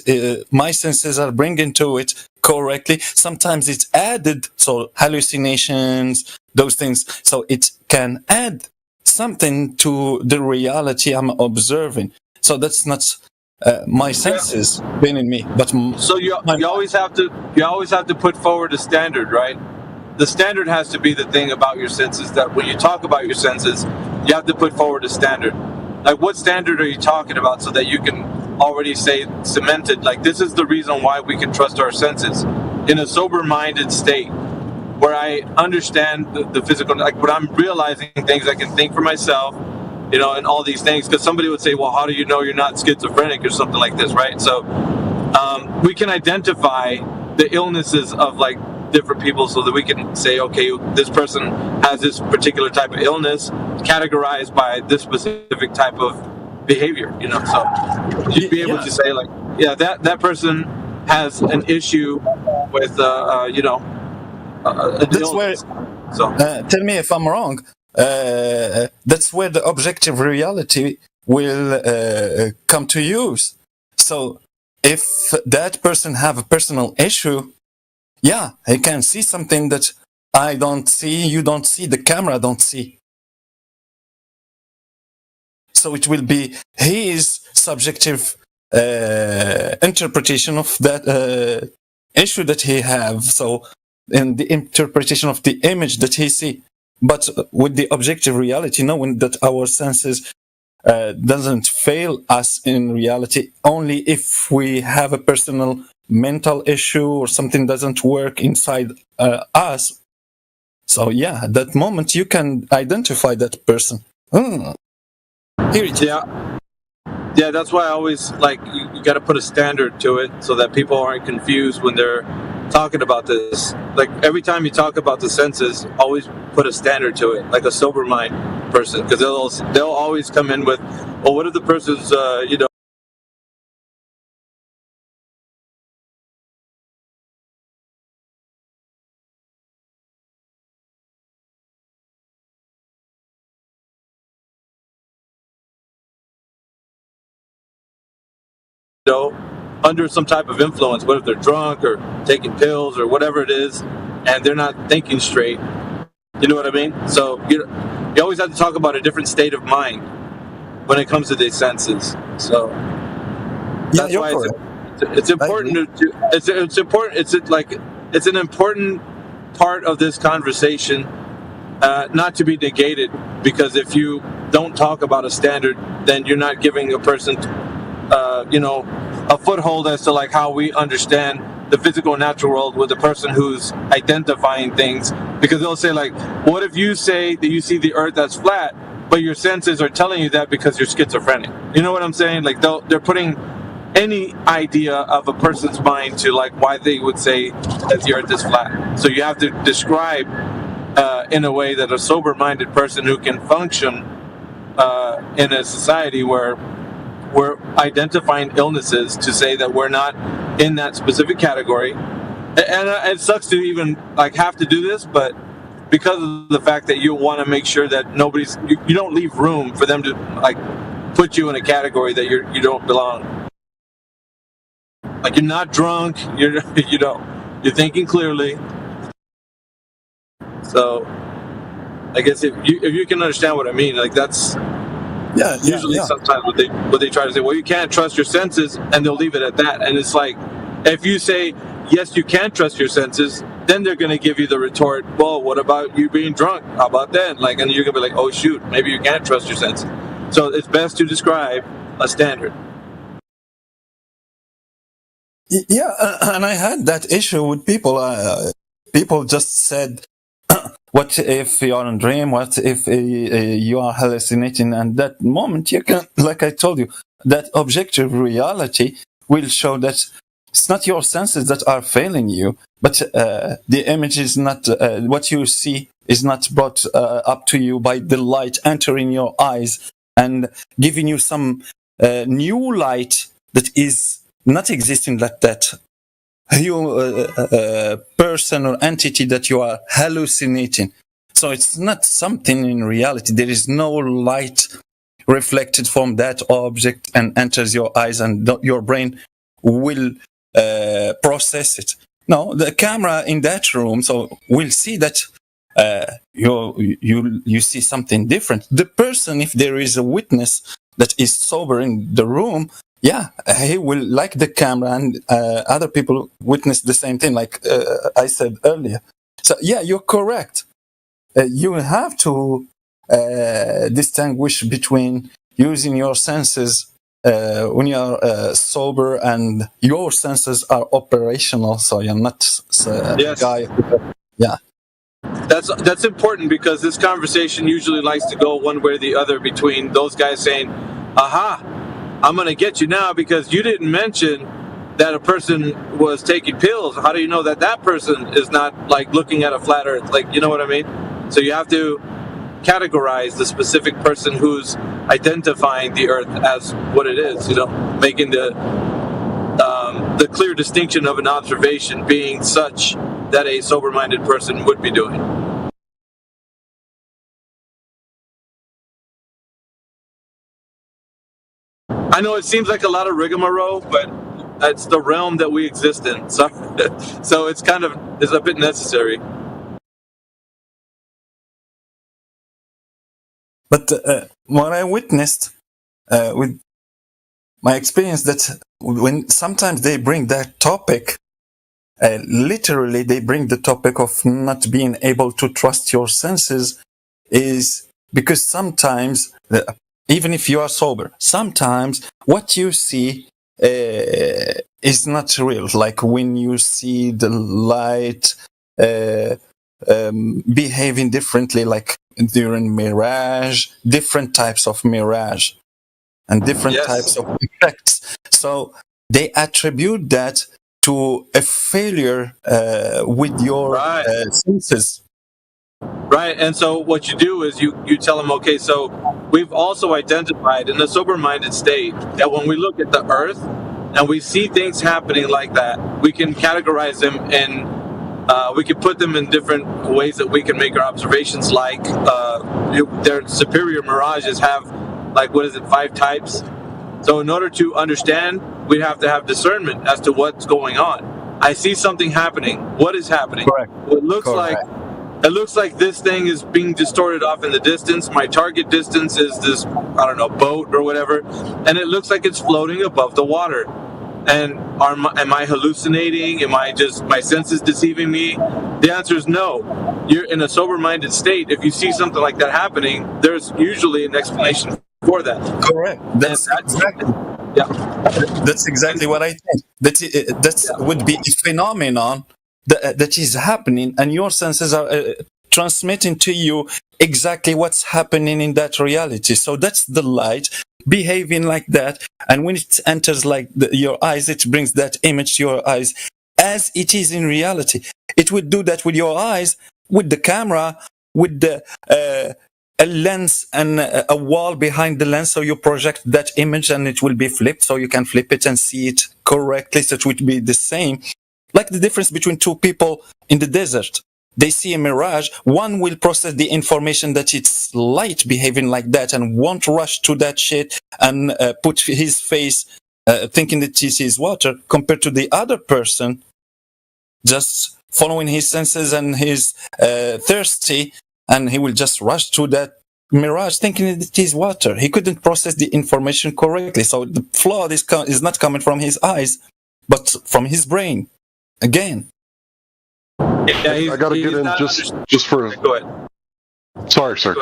my senses are bringing to it correctly. Sometimes it's added, so hallucinations, those things. So it can add something to the reality I'm observing. So that's not my senses being in me, but so you always have to put forward a standard, right? The standard has to be the thing about your senses, that when you talk about your senses, you have to put forward a standard. Like, what standard are you talking about so that you can already say cemented, like, this is the reason why we can trust our senses in a sober-minded state where I understand the physical, like when I'm realizing things, I can think for myself, and all these things. Because somebody would say, well, how do you know you're not schizophrenic or something like this, right? So we can identify the illnesses of like different people so that we can say, okay, this person has this particular type of illness categorized by this specific type of behavior, so you'd be able to say like, yeah, that person has an issue with that's where, tell me if I'm wrong. That's where the objective reality will come to use. So if that person have a personal issue, yeah, he can see something that I don't see, you don't see, the camera don't see. So it will be his subjective interpretation of that issue that he have. So, in the interpretation of the image that he see, but with the objective reality, knowing that our senses doesn't fail us in reality, only if we have a personal mental issue or something doesn't work inside us. So yeah, at that moment you can identify that person. Here it is. Yeah, that's why I always like you got to put a standard to it so that people aren't confused when they're talking about this. Like every time you talk about the senses, always put a standard to it, like a sober mind person, because they'll always come in with, well, what if the person's under some type of influence, what if they're drunk or taking pills or whatever it is, and they're not thinking straight. You know what I mean? So you always have to talk about a different state of mind when it comes to these senses. So that's why it's important it's important. It's an important part of this conversation, not to be negated, because if you don't talk about a standard, then you're not giving a person a foothold as to like how we understand the physical and natural world with the person who's identifying things. Because they'll say like, what if you say that you see the earth as flat, but your senses are telling you that because you're schizophrenic? You know what I'm saying? Like they're putting any idea of a person's mind to like why they would say that the earth is flat. So you have to describe in a way that a sober-minded person who can function in a society where we're identifying illnesses, to say that we're not in that specific category. And it sucks to even like have to do this, but because of the fact that you want to make sure that you don't leave room for them to like put you in a category that you don't belong. Like you're not drunk, you're thinking clearly. So I guess if you can understand what I mean, like that's usually sometimes what they try to say, well, you can't trust your senses, and they'll leave it at that. And it's like, if you say, yes, you can trust your senses, then they're going to give you the retort, well, what about you being drunk? How about then? Like, and you're going to be like, oh, shoot, maybe you can't trust your senses. So it's best to describe a standard. Yeah, and I had that issue with people. People just said, what if you're in a dream? What if you are hallucinating? And that moment, you can, like I told you, that objective reality will show that it's not your senses that are failing you, but the image is not, what you see is not brought up to you by the light entering your eyes and giving you some new light that is not existing like that. Person or entity that you are hallucinating. So it's not something in reality. There is no light reflected from that object and enters your eyes, and your brain will process it. No, the camera in that room, so we'll see that you see something different. The person, if there is a witness that is sober in the room, yeah, he will, like the camera, and other people witness the same thing, like I said earlier. So yeah, you're correct. You have to distinguish between using your senses when you're sober and your senses are operational, so you're not a guy. Yeah. That's important, because this conversation usually likes to go one way or the other between those guys saying, aha, I'm going to get you now because you didn't mention that a person was taking pills. How do you know that that person is not like looking at a flat earth? Like, you know what I mean? So you have to categorize the specific person who's identifying the earth as what it is, making the clear distinction of an observation being such that a sober-minded person would be doing. I know it seems like a lot of rigmarole, but it's the realm that we exist in. So it's it's a bit necessary. But what I witnessed with my experience that when sometimes they bring that topic, literally they bring the topic of not being able to trust your senses, is because sometimes, even if you are sober, sometimes what you see is not real. Like when you see the light behaving differently, like during mirage, different types of mirage and different types of effects. So they attribute that to a failure with your senses. Right, and so what you do is you tell them, okay, so we've also identified in the sober-minded state that when we look at the Earth and we see things happening like that, we can categorize them and we can put them in different ways that we can make our observations. Like their superior mirages have, like, what is it, 5 types? So in order to understand, we'd have to have discernment as to what's going on. I see something happening. What is happening? Correct. It looks like this thing is being distorted off in the distance. My target distance is this, I don't know, boat or whatever, and it looks like it's floating above the water. And am I hallucinating? Am I just, my senses deceiving me? The answer is no. You're in a sober-minded state. If you see something like that happening, there's usually an explanation for that. Correct. That's exactly. Yeah. That's exactly what I think. That would be a phenomenon that is happening, and your senses are transmitting to you exactly what's happening in that reality. So that's the light behaving like that, and when it enters like your eyes, it brings that image to your eyes as it is in reality. It would do that with your eyes, with the camera, with the a lens and a wall behind the lens, so you project that image and it will be flipped, so you can flip it and see it correctly, so it would be the same. Like the difference between two people in the desert. They see a mirage, one will process the information that it's light behaving like that and won't rush to that shit and put his face thinking that this is water, compared to the other person just following his senses and he's thirsty, and he will just rush to that mirage thinking that it is water. He couldn't process the information correctly. So the flaw is not coming from his eyes, but from his brain. Again. I got to get in just for. Go ahead. Sorry, sir.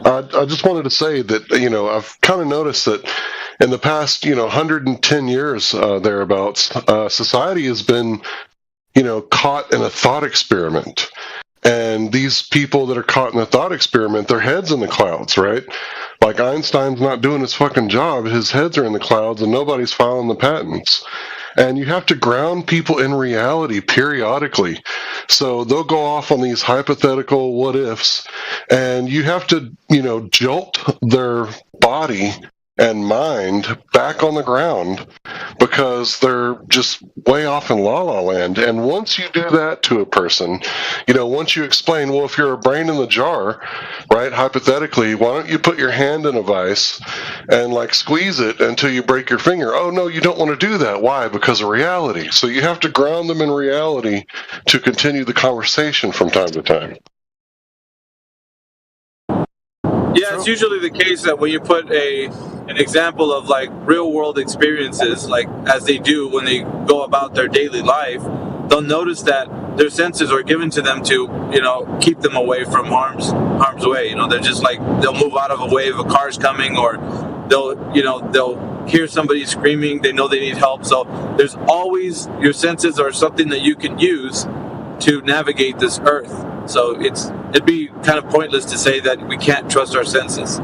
I just wanted to say that, I've kind of noticed that in the past, 110 years thereabouts, society has been, caught in a thought experiment. And these people that are caught in the thought experiment, their head's in the clouds, right? Like Einstein's not doing his fucking job. His heads are in the clouds and nobody's filing the patents. And you have to ground people in reality periodically. So they'll go off on these hypothetical what ifs, and you have to, jolt their body and mind back on the ground because they're just way off in la la land. And once you do that to a person, once you explain, well, if you're a brain in the jar, right, hypothetically, why don't you put your hand in a vice and squeeze it until you break your finger? Oh, no, you don't want to do that. Why? Because of reality. So you have to ground them in reality to continue the conversation from time to time. Yeah, it's usually the case that when you put an example of real world experiences, as they do when they go about their daily life, they'll notice that their senses are given to them to, keep them away from harm's way. They're just they'll move out of a wave of cars coming, or they'll hear somebody screaming, they know they need help. So there's always, your senses are something that you can use to navigate this earth. So it'd be kind of pointless to say that we can't trust our senses.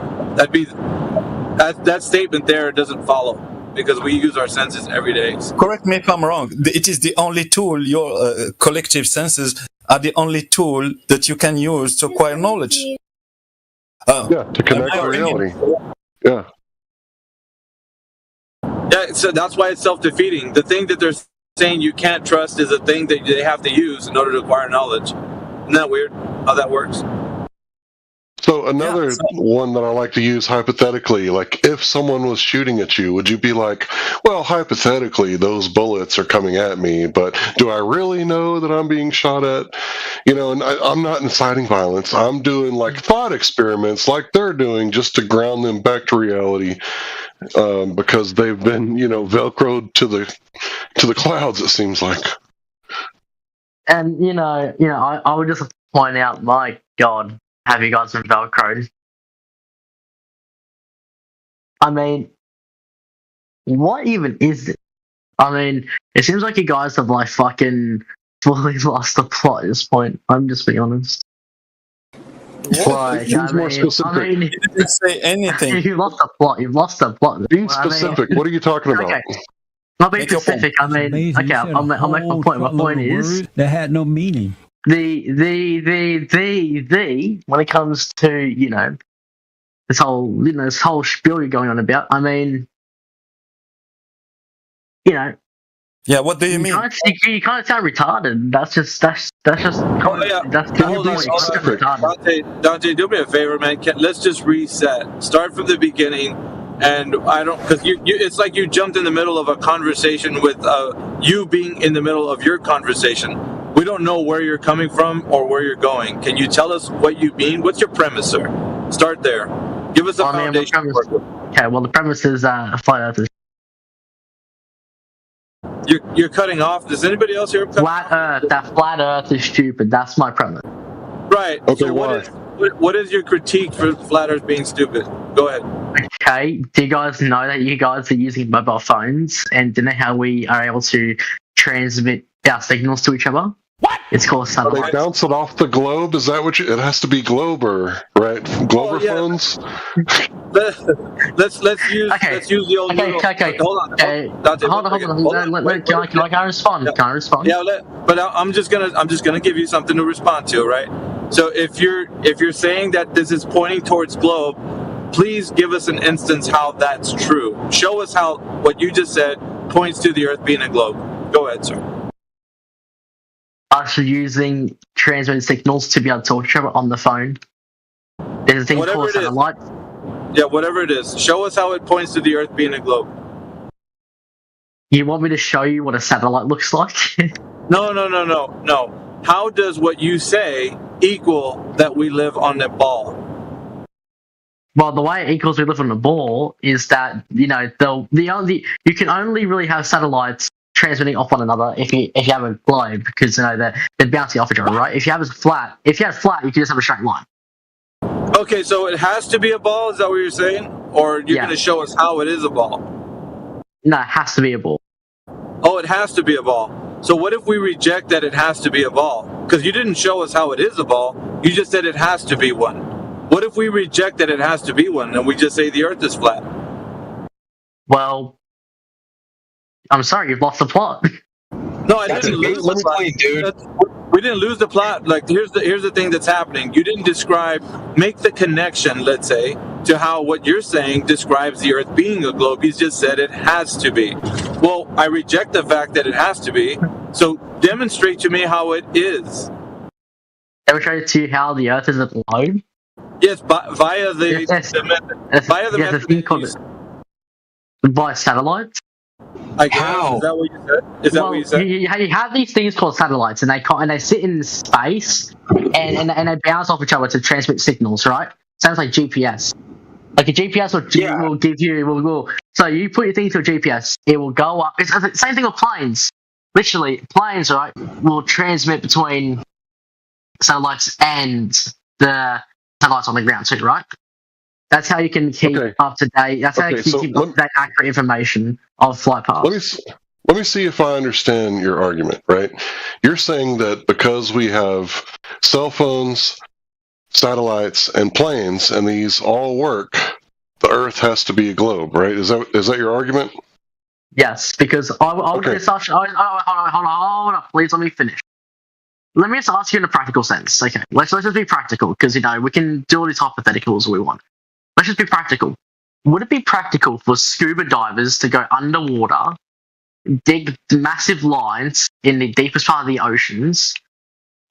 That statement there doesn't follow, because we use our senses every day. Correct me if I'm wrong. It is the only tool, your collective senses are the only tool that you can use to acquire knowledge. To connect to reality. Yeah. Yeah, so that's why it's self-defeating. The thing that they're saying you can't trust is a thing that they have to use in order to acquire knowledge. Isn't that weird how that works? So another one that I like to use hypothetically, if someone was shooting at you, would you be like, well, hypothetically, those bullets are coming at me, but do I really know that I'm being shot at? And I'm not inciting violence. I'm doing thought experiments like they're doing just to ground them back to reality. because they've been, velcroed to the clouds. It seems like. And I would just point out, my God, have you guys been velcroed? I mean, what even is it? I mean, it seems like you guys have like fucking fully lost the plot at this point. I'm just being honest. Like, more specific. You didn't say anything. You've lost the plot. You've lost the plot. Be specific. What are you talking about? Okay. Not being specific. I mean, okay. I'll make my point. My point is that had no meaning. The when it comes to this whole spiel you're going on about. I mean, Yeah, what do you mean? You kind of sound retarded. That's just. Dante, do me a favor, man. Let's just reset. Start from the beginning, and because it's like you jumped in the middle of a conversation with you being in the middle of your conversation. We don't know where you're coming from or where you're going. Can you tell us what you mean? What's your premise, sir? Start there. Give us a foundation. Okay, well, the premise is flat Earth is. You're cutting off. Does anybody else hear? Flat Earth. That flat Earth is stupid. That's my premise. Right. Okay. So what is your critique for flat Earth being stupid? Go ahead. Okay. Do you guys know that you guys are using mobile phones, and do you know how we are able to transmit our signals to each other? What? It's called satellites. They bounce it off the globe. Is that what it has to be Glober, right? Glober phones. Let's use the old. Okay. Hold on. Can I respond? Can I respond? Yeah, but I'm just gonna give you something to respond to, right? So if you're saying that this is pointing towards globe, please give us an instance how that's true. Show us how what you just said points to the Earth being a globe. Go ahead, sir. Us using transmitted signals to be able to talk to each other on the phone. There's a thing called satellite. Yeah, whatever it is. Show us how it points to the Earth being a globe. You want me to show you what a satellite looks like? No. How does what you say equal that we live on a ball? Well, the way it equals we live on a ball is that you can only really have satellites transmitting off one another if you have a globe, because they're bouncing off each other, right? If you have flat, you can just have a straight line. Okay, so it has to be a ball. Is that what you're saying, or you're going to show us how it is a ball? No, it has to be a ball. Oh, it has to be a ball. So what if we reject that it has to be a ball? Because you didn't show us how it is a ball. You just said it has to be one. What if we reject that it has to be one and we just say the Earth is flat? Well, I'm sorry, you've lost the plot. No, I didn't lose the plot, dude. We didn't lose the plot. Like, here's the thing that's happening. You didn't make the connection, let's say, to how what you're saying describes the Earth being a globe. You just said it has to be. Well, I reject the fact that it has to be. So demonstrate to me how it is. Demonstrate to you how the Earth is a globe? Yes, via the method. By satellites? I guess. How? Is that what you said? Is that what you said? You have these things called satellites, and they sit in space, and they bounce off each other to transmit signals, right? Sounds like GPS. Like a GPS will give you so you put your thing to a GPS, it will go up. It's the same thing with planes. Literally, planes, right, will transmit between satellites and the satellites on the ground too, right? That's how you can keep up to date. That's how you can keep up to date accurate information of flight paths. Let me see if I understand your argument, right? You're saying that because we have cell phones, satellites, and planes, and these all work, the Earth has to be a globe, right? Is that your argument? Yes, because hold on, please let me finish. Let me just ask you in a practical sense. Okay, let's just be practical, because we can do all these hypotheticals we want. Let's just be practical. Would it be practical for scuba divers to go underwater, dig massive lines in the deepest part of the oceans,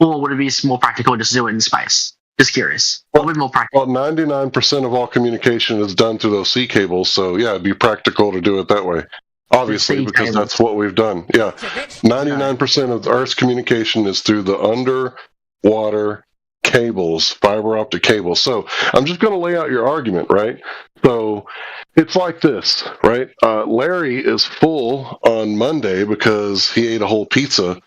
or would it be more practical to just do it in space? Just curious. What would be more practical? Well, 99% of all communication is done through those sea cables, so yeah, it'd be practical to do it that way. Obviously, because that's what we've done. Yeah, 99% of Earth's communication is through the underwater cables, fiber optic cables. So I'm just going to lay out your argument, right? So it's like this, right? Larry is full on Monday because he ate a whole pizza.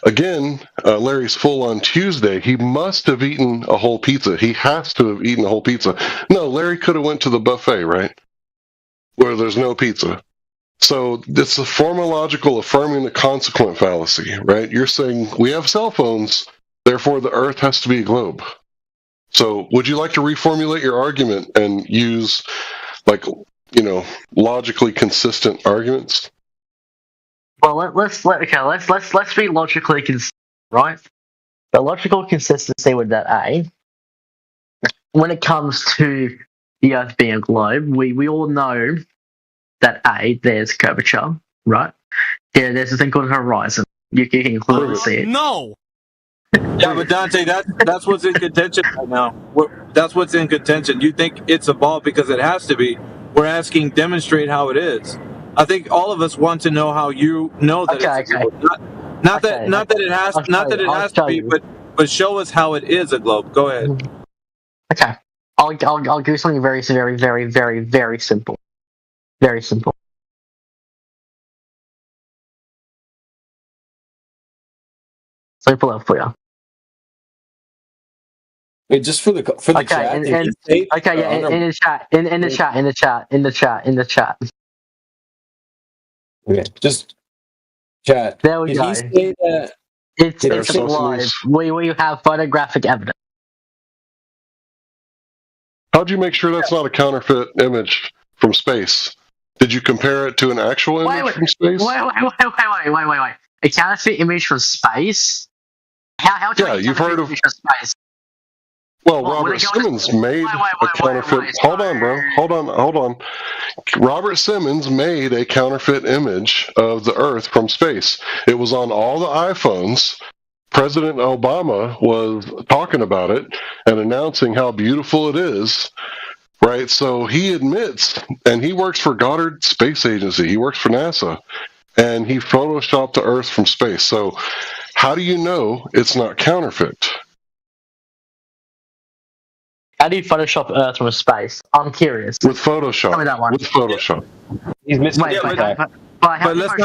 Again, Larry's full on Tuesday. He must have eaten a whole pizza. He has to have eaten a whole pizza. No, Larry could have went to the buffet, right? Where there's no pizza. So it's a formological affirming the consequent fallacy, right? You're saying we have cell phones, therefore the Earth has to be a globe. So would you like to reformulate your argument and use, like, logically consistent arguments? Well, let's be logically consistent, right? The logical consistency with that, when it comes to the Earth being a globe, we all know that there's curvature, right? Yeah, there's a thing called a horizon. You can clearly see it. No. Yeah, but Dante, that's what's in contention right now. That's what's in contention. You think it's a ball because it has to be. We're asking, demonstrate how it is. I think all of us want to know how you know that it's a globe. Not that it has to be, but show us how it is a globe. Go ahead. Okay, I'll do something very, very, very, very, very simple. Very simple. So pull up for you. Wait, just for the chat. In the chat. Okay, just chat. There we Did go. he say that? It's live. We have photographic evidence. How'd you make sure that's not a counterfeit image from space? Did you compare it to an actual image from space? Wait. A counterfeit image from space? How Yeah, you've heard of space? Well, Robert Simmons made a counterfeit. Hold on, bro. Hold on. Robert Simmons made a counterfeit image of the Earth from space. It was on all the iPhones. President Obama was talking about it and announcing how beautiful it is. Right? So he admits, and he works for Goddard Space Agency. He works for NASA. And he photoshopped the Earth from space. So how do you know it's not counterfeit? How do you Photoshop Earth from space? I'm curious. With Photoshop. Tell me that one. With Photoshop. He's missing But let's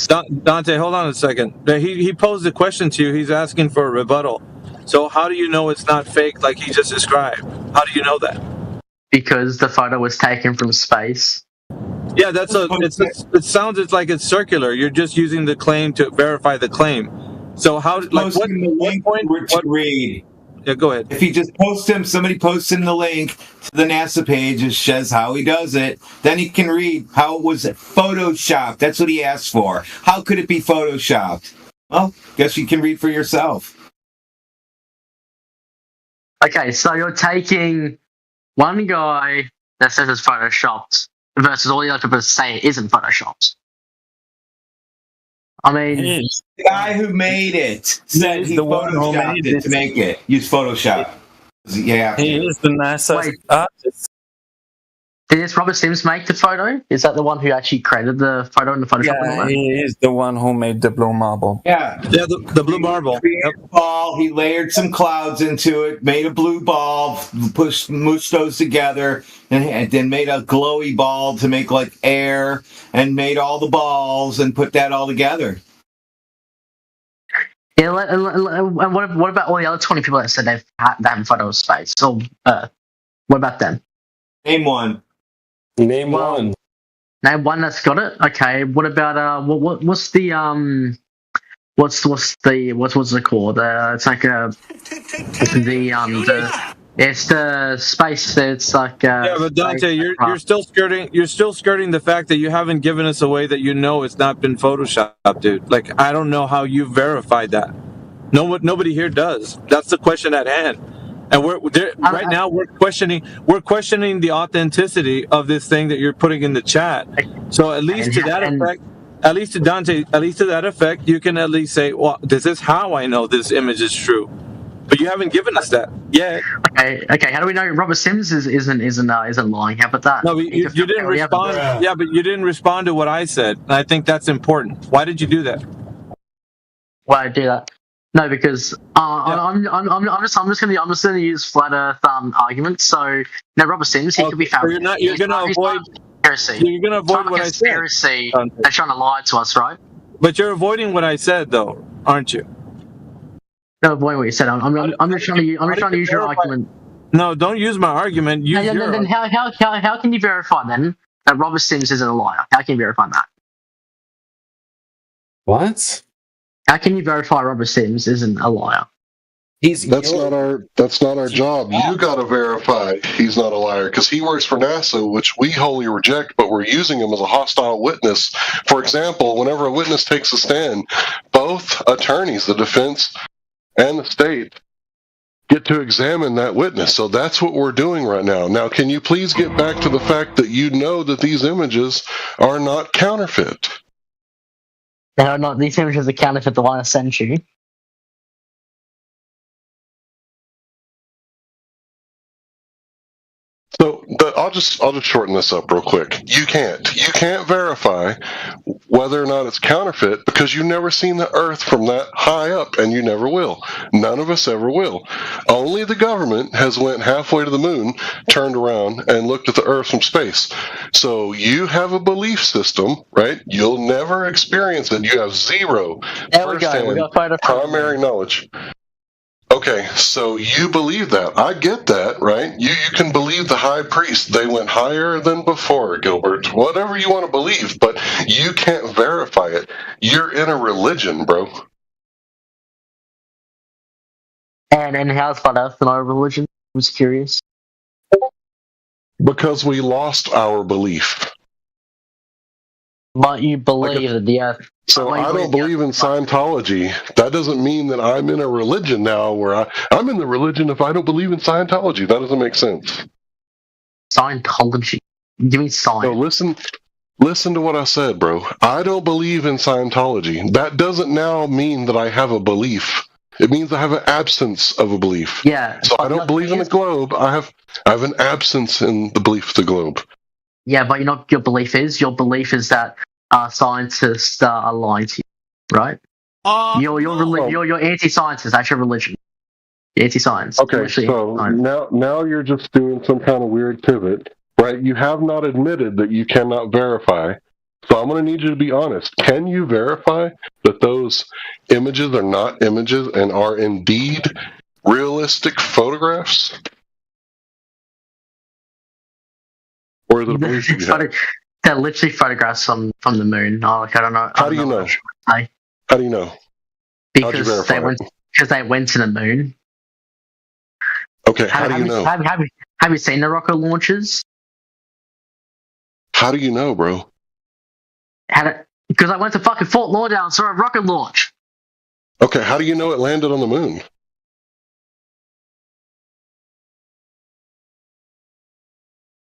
not. Dante, hold on a second. He posed a question to you. He's asking for a rebuttal. So how do you know it's not fake like he just described? How do you know that? Because the photo was taken from space. Yeah, it sounds like it's circular. You're just using the claim to verify the claim. So how, like, what point? Read. Yeah, go ahead. If he just posts him, somebody posts him the link to the NASA page that says how he does it, then he can read how it was photoshopped. That's what he asked for. How could it be photoshopped? Well, guess you can read for yourself. Okay, so you're taking one guy that says it's photoshopped versus all the other people that say it isn't photoshopped. I mean, the guy who made it said he photoshopped it to make it. Use Photoshop. Yeah. He is the NASA artist. Did Robert Sims make the photo? Is that the one who actually created the photo in the Photoshop? Yeah, he is the one who made the blue marble. Yeah, the blue marble. Ball. He layered some clouds into it, made a blue ball, mushed those together, and then made a glowy ball to make like air, and made all the balls and put that all together. Yeah, and what about all the other 20 people that said they haven't photo of space? So, what about them? Name one. Name one. Name one that's got it. Okay. What about what's it called? It's like it's the space. It's like yeah, but Dante, you're still skirting the fact that you haven't given us a way that you know it's not been photoshopped, dude. Like, I don't know how you verified that. Nobody here does. That's the question at hand. And right now we're questioning the authenticity of this thing that you're putting in the chat. So at least to that effect, at least to Dante, at least to that effect, you can at least say, well, this is how I know this image is true. But you haven't given us that yet. Okay. How do we know Robert Sims isn't lying? How about that? No, but you didn't respond. Yeah, but you didn't respond to what I said, and I think that's important. Why did you do that? Why did I do that? No, because I'm just gonna use flat Earth arguments. So Robert Sims, he could be found. So you're gonna avoid conspiracy. You're gonna avoid what I said. Conspiracy. They're trying to lie to us, right? But you're avoiding what I said, though, aren't you? No, avoid what you said. I'm just trying to use your argument. No, don't use my argument. Use your Then how can you verify then that Robert Sims isn't a liar? How can you verify that? What? How can you verify Robert Sims isn't a liar? That's not our job. You got to verify he's not a liar because he works for NASA, which we wholly reject, but we're using him as a hostile witness. For example, whenever a witness takes a stand, both attorneys, the defense and the state, get to examine that witness. So that's what we're doing right now. Now, can you please get back to the fact that you know that these images are not counterfeit? They are not. These images are counterfeit. The one I sent you. So I'll just shorten this up real quick. You can't verify whether or not it's counterfeit because you've never seen the Earth from that high up, and you never will. None of us ever will. Only the government has went halfway to the moon, turned around, and looked at the Earth from space. So you have a belief system, right? You'll never experience it. You have zero firsthand primary knowledge. Okay, so you believe that. I get that, right? You can believe the high priest. They went higher than before, Gilbert. Whatever you want to believe, but you can't verify it. You're in a religion, bro. And how's flat Earth in our religion? I was curious. Because we lost our belief. But you believe that the Earth. So I don't believe in Scientology. That doesn't mean that I'm in a religion now where I'm in the religion if I don't believe in Scientology. That doesn't make sense. Scientology? Give me science. No, listen to what I said, bro. I don't believe in Scientology. That doesn't now mean that I have a belief. It means I have an absence of a belief. Yeah. So I don't believe in the globe. I have an absence in the belief of the globe. Yeah, but you know what your belief is? Your belief is that scientists are lying to you, right? You're anti-scientist. That's your religion. Anti-science. Okay, so now you're just doing some kind of weird pivot, right? You have not admitted that you cannot verify. So I'm going to need you to be honest. Can you verify that those images are not images and are indeed realistic photographs? Or is it a belief you have? They're literally photographs from the moon. I don't know. How do you know? How do you know? Because they went to the moon. Okay, how do you know? Have you seen the rocket launches? How do you know, bro? Because I went to fucking Fort Lauderdale and saw a rocket launch. Okay, how do you know it landed on the moon?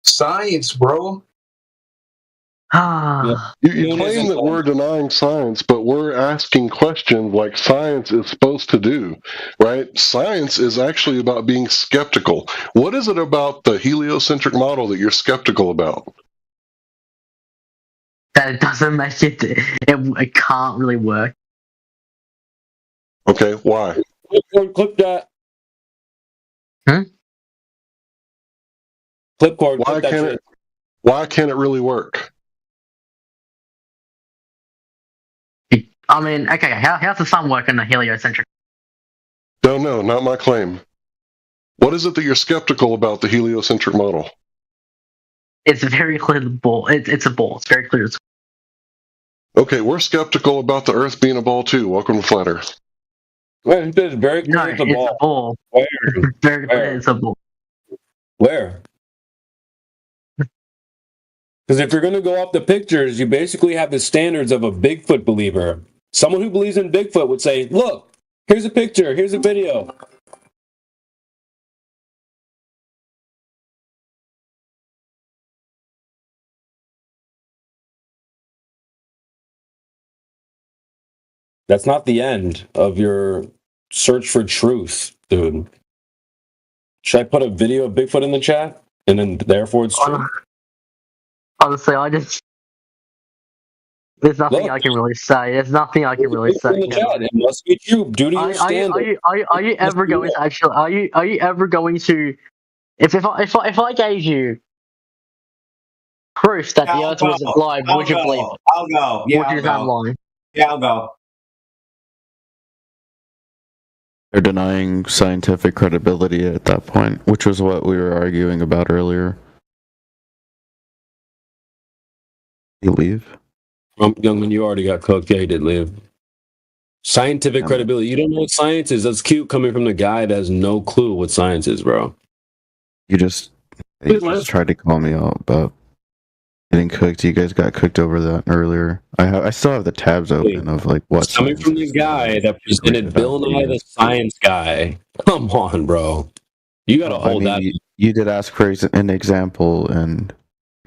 Science, bro. You claim that we're denying science, but we're asking questions like science is supposed to do, right? Science is actually about being skeptical. What is it about the heliocentric model that you're skeptical about? That it doesn't make it can't really work. Okay, why? Clip that. Clipboard. Why can't it really work? I mean, okay, how's the sun work in the heliocentric? No, not my claim. What is it that you're skeptical about the heliocentric model? It's very clear the ball. It's a ball. It's very clear. Okay, we're skeptical about the Earth being a ball too. Welcome to Flat Earth. Wait, it's very clear it's a ball. It's a ball. Where? Very clear it's a ball. Where? Because if you're going to go off the pictures, you basically have the standards of a Bigfoot believer. Someone who believes in Bigfoot would say, look, here's a picture, here's a video. That's not the end of your search for truth, dude. Should I put a video of Bigfoot in the chat? And then therefore it's true? Honestly, I just There's nothing Look. I can really say. There's nothing I can really say. In the chat, it must be true. Due to your standard. Are you ever going to actually? Are you ever going to? If I gave you proof that the Earth wasn't live, would you believe it? I'll go. Yeah, Would you not lie? Yeah, I'll go. They're denying scientific credibility at that point, which was what we were arguing about earlier. You leave? Youngman, you already got cooked. Yeah, he did leave. Scientific credibility. You don't know what science is. That's cute coming from the guy that has no clue what science is, bro. You just tried to call me out about getting cooked. You guys got cooked over that earlier. I still have the tabs open of like what's coming from the guy that presented Bill Nye the Science Guy. Come on, bro. You gotta hold that. You did ask for an example, and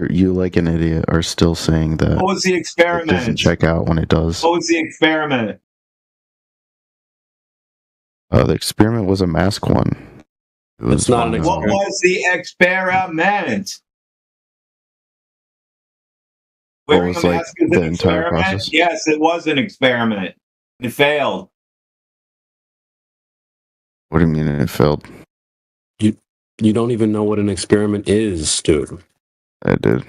you, like an idiot, are still saying that. What was the experiment? It doesn't check out when it does. What was the experiment? The experiment was a mask one. It's not an experiment. What was the experiment? Wearing a mask is an experiment? Yes, it was an experiment. It failed. What do you mean it failed? You don't even know what an experiment is, dude. I do.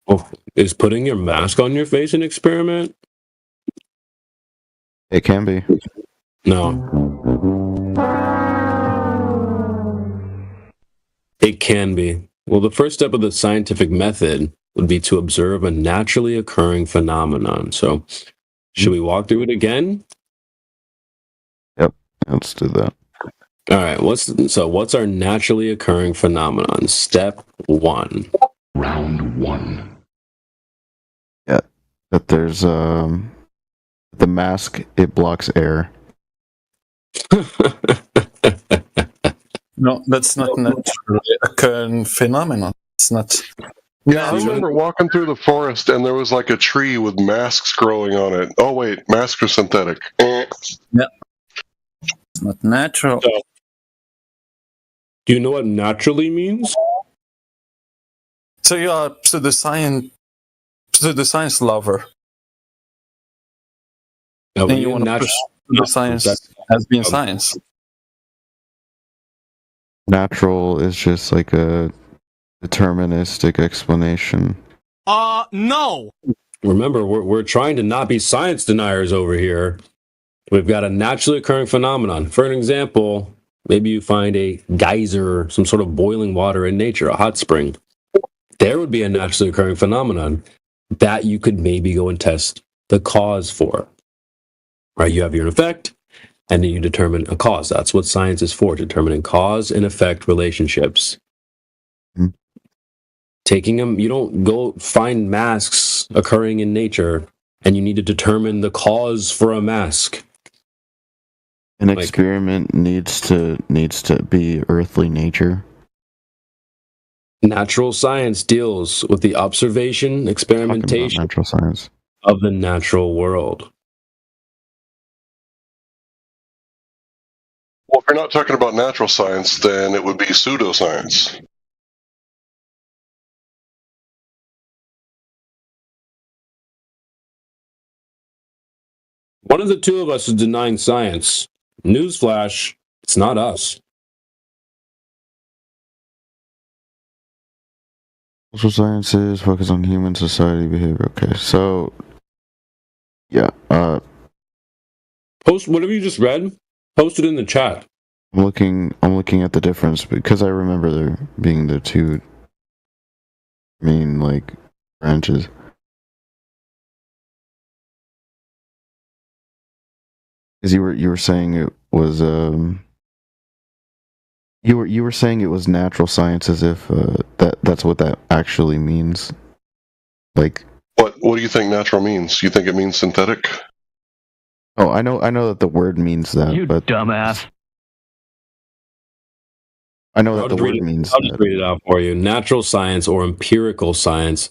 Oh, is putting your mask on your face an experiment? It can be. No. It can be. Well, the first step of the scientific method would be to observe a naturally occurring phenomenon. So, should we walk through it again? Yep, let's do that. All right. What's our naturally occurring phenomenon? Step 1. Round 1. Yeah, that there's the mask. It blocks air. No, that's not naturally occurring phenomenon. It's not. Yeah, I remember walking through the forest and there was like a tree with masks growing on it. Oh wait, masks are synthetic. Yeah, it's not natural. So, do you know what naturally means? So you are pseudoscience lover. No, and you want to push pseudoscience as being science. Natural is just like a deterministic explanation. No! Remember, we're trying to not be science deniers over here. We've got a naturally occurring phenomenon. For an example, maybe you find a geyser, some sort of boiling water in nature, a hot spring. There would be a naturally occurring phenomenon that you could maybe go and test the cause for. Right? You have your effect, and then you determine a cause. That's what science is for, determining cause and effect relationships. Taking them, you don't go find masks occurring in nature, and you need to determine the cause for a mask. An experiment needs to be earthly nature. Natural science deals with the observation, experimentation natural science of the natural world. Well, if you're not talking about natural science, then it would be pseudoscience. One of the two of us is denying science. Newsflash, it's not us. Social sciences focus on human society behavior. Okay, so yeah, post whatever you just read. Post it in the chat. I'm looking at the difference because I remember there being the two main branches. Because you were saying it was you were saying it was natural science as if that's what that actually means. Like what do you think natural means? You think it means synthetic? Oh, I know that the word means that. You but dumbass. I know that the word means I'll just read it out for you. Natural science or empirical science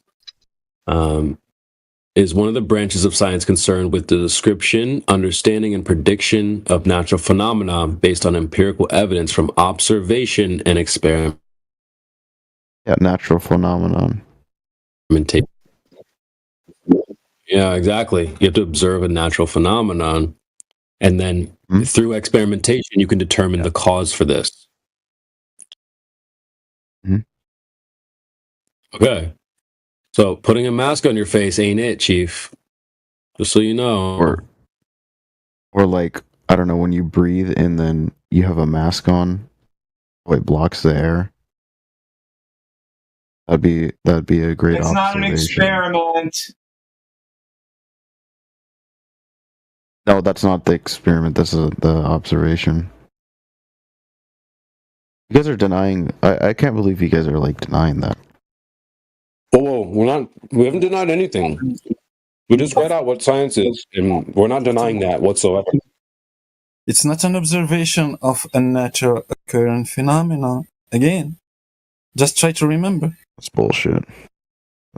is one of the branches of science concerned with the description, understanding, and prediction of natural phenomena based on empirical evidence from observation and experiment. Yeah, natural phenomenon. Yeah, exactly. You have to observe a natural phenomenon, and then through experimentation, you can determine the cause for this. Okay. So putting a mask on your face ain't it, Chief. Just so you know. Or like, I don't know, when you breathe and then you have a mask on, it blocks the air. That'd be a great It's not an observation. experiment. No, that's not the experiment. That's the observation. You guys are denying. I can't believe you guys are like denying that. Whoa, we haven't denied anything. We just read out what science is, and we're not denying that whatsoever. It's not an observation of a natural occurring phenomenon. Again, just try to remember. That's bullshit.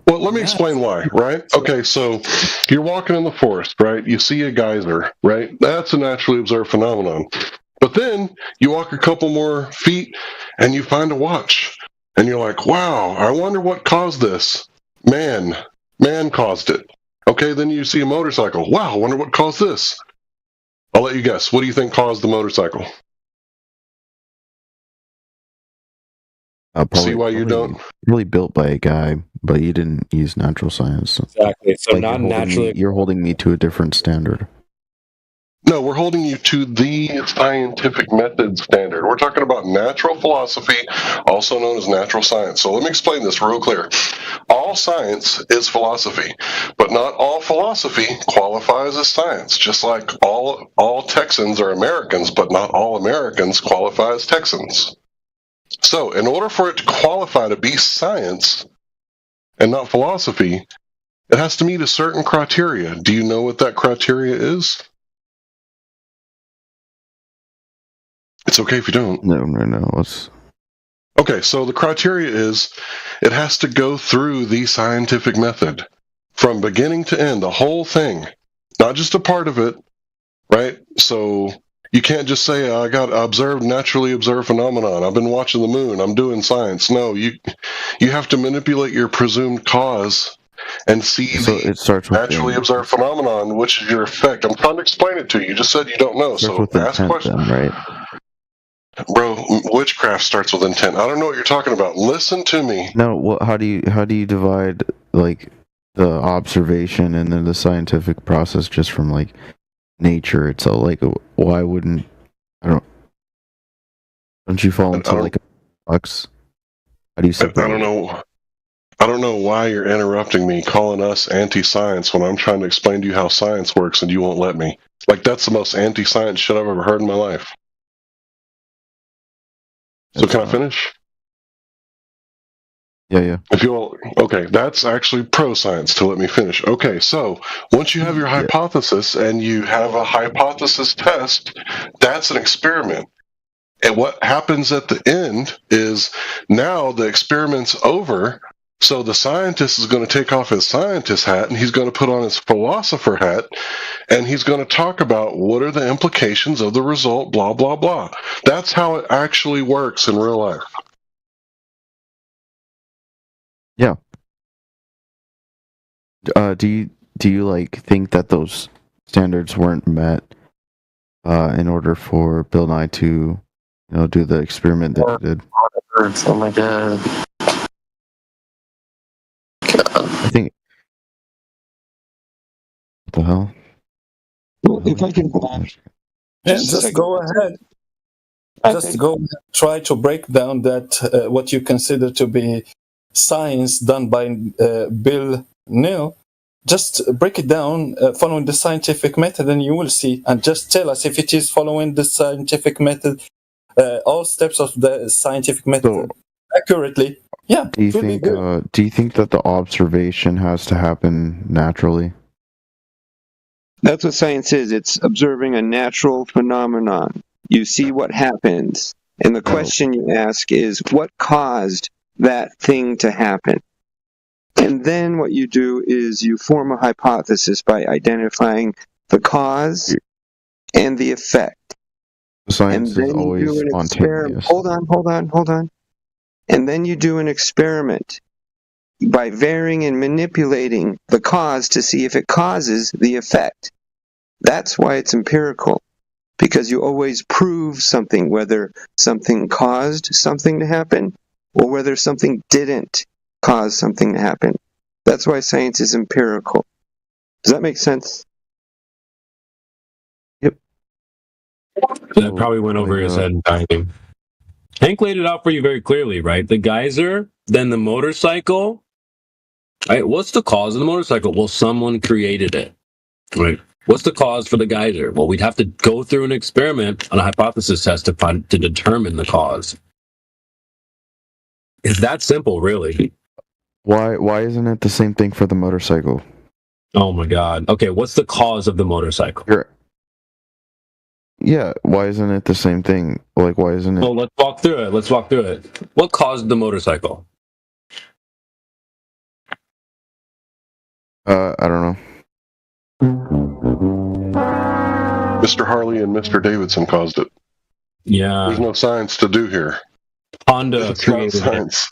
Well, let me explain why, right? Okay, so you're walking in the forest, right? You see a geyser, right? That's a naturally observed phenomenon. But then you walk a couple more feet and you find a watch. And you're like, wow, I wonder what caused this. Man caused it. Okay, then you see a motorcycle. Wow, I wonder what caused this. I'll let you guess. What do you think caused the motorcycle? See why you don't? Really built by a guy, but you didn't use natural science. Exactly. So Like, not naturally. You're holding me to a different standard. No, we're holding you to the scientific method standard. We're talking about natural philosophy, also known as natural science. So let me explain this real clear. All science is philosophy, but not all philosophy qualifies as science. Just like all Texans are Americans, but not all Americans qualify as Texans. So in order for it to qualify to be science and not philosophy, it has to meet a certain criteria. Do you know what that criteria is? It's okay if you don't. No. Okay, so the criteria is it has to go through the scientific method from beginning to end, the whole thing, not just a part of it, right? So you can't just say, I got naturally observed phenomenon. I've been watching the moon. I'm doing science. No, you have to manipulate your presumed cause and see it starts with naturally observed phenomenon, which is your effect. I'm trying to explain it to you. You just said you don't know. So with ask intent, questions. then, right? Bro, witchcraft starts with intent. I don't know what you're talking about. Listen to me. No, how do you divide like the observation and then the scientific process just from like nature itself? Like, why wouldn't don't you fall into like a box? How do you separate? I don't know why you're interrupting me, calling us anti-science when I'm trying to explain to you how science works and you won't let me. Like, that's the most anti-science shit I've ever heard in my life. So can I finish? Yeah. If you will, okay, that's actually pro-science to let me finish. Okay, so once you have your hypothesis and you have a hypothesis test, that's an experiment. And what happens at the end is now the experiment's over, so the scientist is going to take off his scientist hat and he's going to put on his philosopher hat and he's going to talk about what are the implications of the result, blah, blah, blah. That's how it actually works in real life. Yeah. Do you like think that those standards weren't met in order for Bill Nye to do the experiment that he did? Oh my god. I think. What the hell? Well, if I can. Just go ahead. Just go ahead. Try to break down that what you consider to be science done by Bill Nye. Just break it down following the scientific method, and you will see. And just tell us if it is following the scientific method, all steps of the scientific method accurately. Yeah. Do you think? Do you think that the observation has to happen naturally? That's what science is. It's observing a natural phenomenon. You see what happens, and the question you ask is, what caused that thing to happen? And then what you do is you form a hypothesis by identifying the cause and the effect. Science is always spontaneous. Hold on. And then you do an experiment by varying and manipulating the cause to see if it causes the effect. That's why it's empirical, because you always prove something, whether something caused something to happen or whether something didn't cause something to happen. That's why science is empirical. Does that make sense? That probably went over his head entirely. Hank laid it out for you very clearly, right? The geyser, then the motorcycle. Right? What's the cause of the motorcycle? Well, someone created it. Right? What's the cause for the geyser? Well, we'd have to go through an experiment on a hypothesis test to determine the cause. It's that simple, really. Why isn't it the same thing for the motorcycle? Oh my God. Okay, what's the cause of the motorcycle? Yeah, why isn't it the same thing? Like, why isn't it? Well, let's walk through it. What caused the motorcycle? I don't know. Mr. Harley and Mr. Davidson caused it. Yeah. There's no science to do here. Honda It's not created science.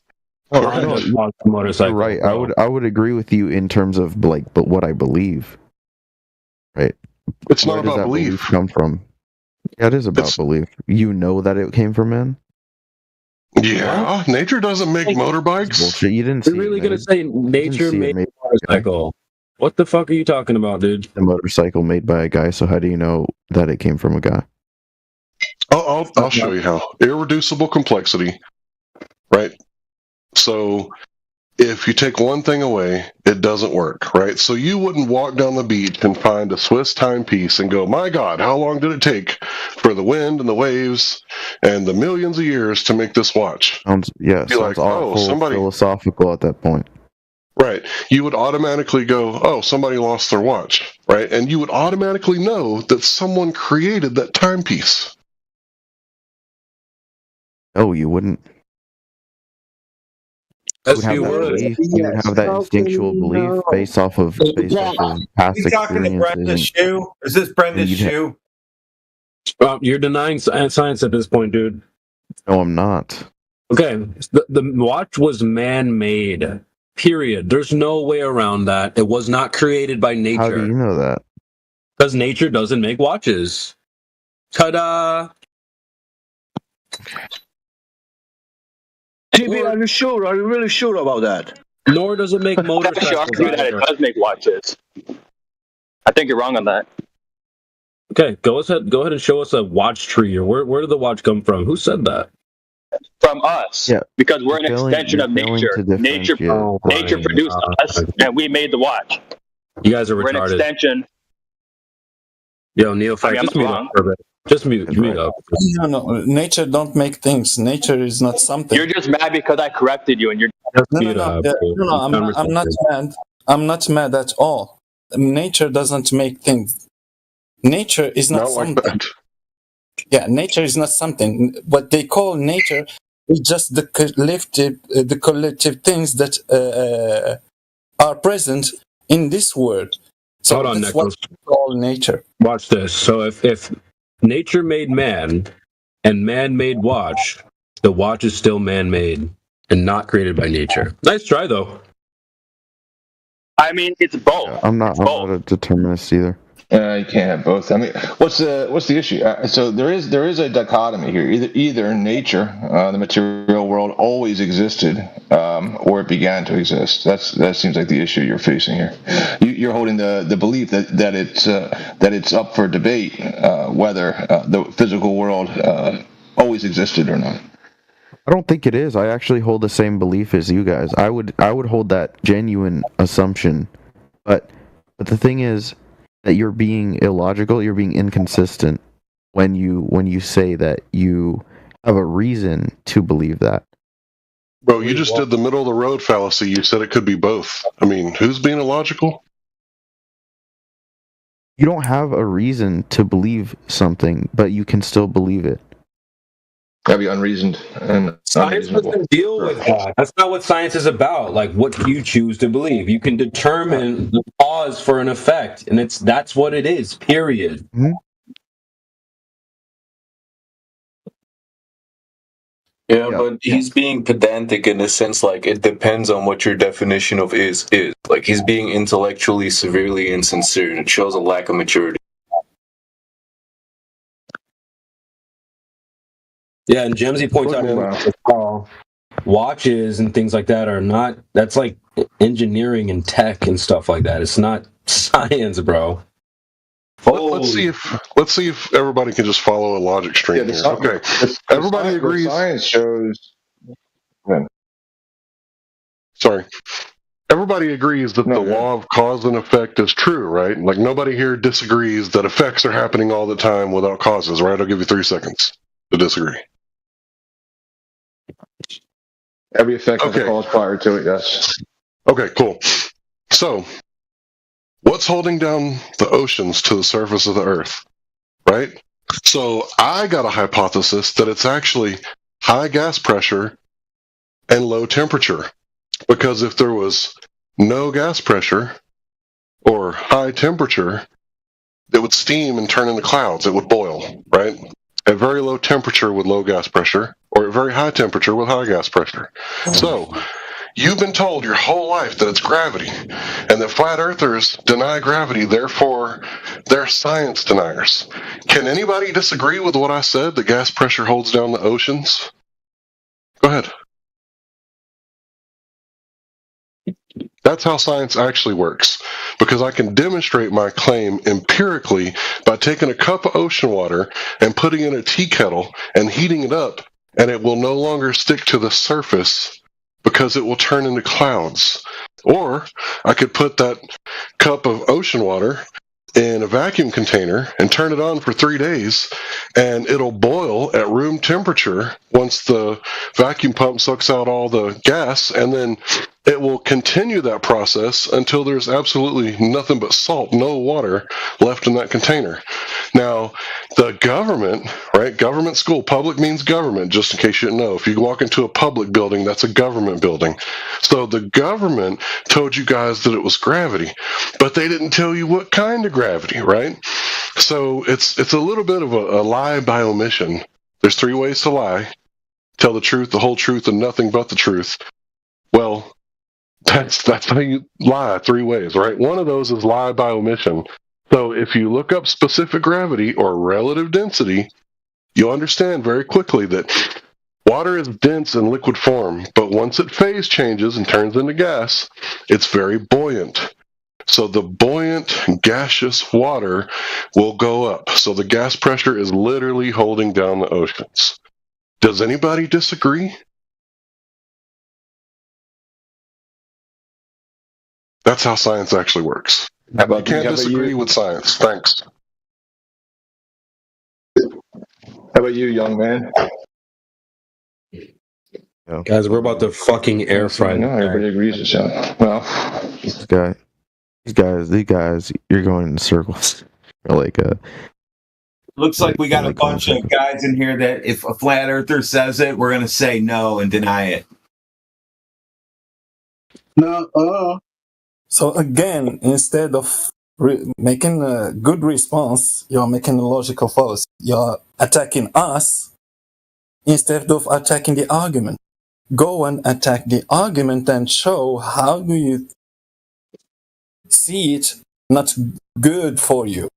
Oh, Honda no, caused the motorcycle. you're right. bro. I would agree with you in terms of like, but what I believe. Right. It's Where not does about that belief. come from? Yeah, it is about belief. You know that it came from man? Yeah, nature doesn't make motorbikes. Bullshit. You didn't You're see really it gonna made. say You didn't nature see it made made a motorcycle? What the fuck are you talking about, dude? a motorcycle made by a guy, so how do you know that it came from a guy? I'll show you how. Irreducible complexity, right? So if you take one thing away, it doesn't work, right? So you wouldn't walk down the beach and find a Swiss timepiece and go, my God, how long did it take for the wind and the waves and the millions of years to make this watch? Sounds Be like, oh, somebody. philosophical at that point. Right. You would automatically go, oh, somebody lost their watch, right? And you would automatically know that someone created that timepiece. Oh, you wouldn't. Yes, would have you that would. belief. You would have that instinctual belief based off of past You talking to Brenda's experiences. shoe? Is this Brenda's you'd ha- shoe? You're denying science at this point, dude. No, I'm not. Okay, the watch was man-made. Period. There's no way around that. It was not created by nature. How do you know that? Because nature doesn't make watches. Ta-da! GB, are you sure? Are you really sure about that? Nor does it make Actually motorcycles. argue that it either. does make watches. I think you're wrong on that. Okay, go ahead and show us a watch tree, or where did the watch come from? Who said that? From us. Yeah. Because we're an You're failing- extension of you're failing nature. to Nature differentiate. Oh, nature my produced God. us and we made the watch. You guys are We're an retarded. extension. Yo, Neophyte, I mean, I'm just not mute wrong. up for a bit. Just mute up. No, nature don't make things. Nature is not something. You're just mad because I corrected you and you're I'm not mad. I'm not mad at all. Nature doesn't make things. Nature is not something. Yeah, nature is not something. What they call nature is just the collective things that are present in this world. So Hold on, that's what Necros. we call nature. Watch this. So if nature made man and man made watch, the watch is still man-made and not created by nature. Nice try, though. I mean, it's both. I'm not a determinist either. You can't have both. I mean, what's the issue? So there is a dichotomy here. Either nature, the material world, always existed, or it began to exist. That seems like the issue you're facing here. You're holding the belief that it's up for debate whether the physical world always existed or not. I don't think it is. I actually hold the same belief as you guys. I would hold that genuine assumption, but the thing is that you're being illogical. You're being inconsistent when you say that you have a reason to believe that. Bro, you just did the middle of the road fallacy. You said it could be both. I mean, who's being illogical? You don't have a reason to believe something, but you can still believe it. Gotta be unreasoned and Science doesn't deal with that. That's not what science is about. Like what you choose to believe. You can determine the cause for an effect, and that's what it is. Period. Mm-hmm. Yeah, but he's being pedantic in the sense like it depends on what your definition of is. Like he's being intellectually severely insincere, and it shows a lack of maturity. Yeah, and Jamesy points out how watches and things like that are not. That's like engineering and tech and stuff like that. It's not science, bro. Let's see if everybody can just follow a logic stream here. Okay, everybody agrees. Science shows. Sorry. Everybody agrees that the law of cause and effect is true, right? Like nobody here disagrees that effects are happening all the time without causes, right? I'll give you 3 seconds to disagree. Every effect has a cause prior to it, yes. Okay, cool. So, what's holding down the oceans to the surface of the Earth, right? So, I got a hypothesis that it's actually high gas pressure and low temperature. Because if there was no gas pressure or high temperature, it would steam and turn into clouds. It would boil, right? At very low temperature with low gas pressure, or at very high temperature with high gas pressure. So, you've been told your whole life that it's gravity, and that flat earthers deny gravity, therefore they're science deniers. Can anybody disagree with what I said, that gas pressure holds down the oceans? Go ahead. That's how science actually works, because I can demonstrate my claim empirically by taking a cup of ocean water and putting it in a tea kettle and heating it up, and it will no longer stick to the surface because it will turn into clouds. Or I could put that cup of ocean water in a vacuum container and turn it on for 3 days, and it'll boil at room temperature once the vacuum pump sucks out all the gas, and then it will continue that process until there's absolutely nothing but salt, no water left in that container. Now, the government, right? Government school, public means government, just in case you didn't know. If you walk into a public building, that's a government building. So the government told you guys that it was gravity, but they didn't tell you what kind of gravity, right? So it's a little bit of a lie by omission. There's 3 ways to lie. Tell the truth, the whole truth, and nothing but the truth. Well, that's how you lie 3 ways, right? One of those is lie by omission. So if you look up specific gravity or relative density, you'll understand very quickly that water is dense in liquid form, but once it phase changes and turns into gas, it's very buoyant. So the buoyant gaseous water will go up. So the gas pressure is literally holding down the oceans. Does anybody disagree? That's how science actually works. You can't disagree with science. Thanks. How about you, young man? Guys, we're about to fucking air fry. No, everybody agrees with that. Well, these guys, you're going in circles. Like Looks like we got a bunch of guys in here that if a flat earther says it, we're going to say no and deny it. No. So again, instead of making a good response, you're making a logical fallacy. You're attacking us instead of attacking the argument. Go and attack the argument and show how do you see it not good for you.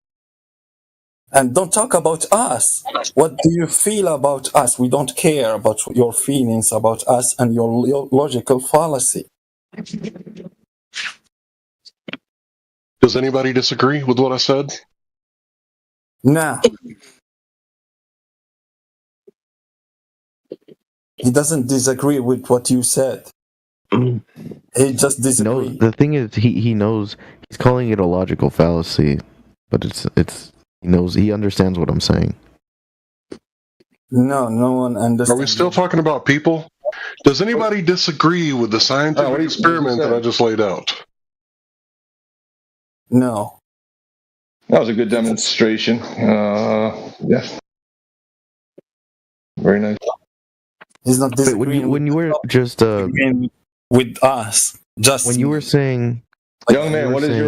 And don't talk about us. What do you feel about us? We don't care about your feelings about us and your logical fallacy. Does anybody disagree with what I said? No. He doesn't disagree with what you said. He just disagrees. No, the thing is, he knows he's calling it a logical fallacy, but he understands what I'm saying. No one understands. Are we still talking about people? Does anybody disagree with the scientific experiment that I just laid out? No. That was a good demonstration. Yeah. Very nice. He's not disagreeing. When you were just with us, just when you were saying, young man, what is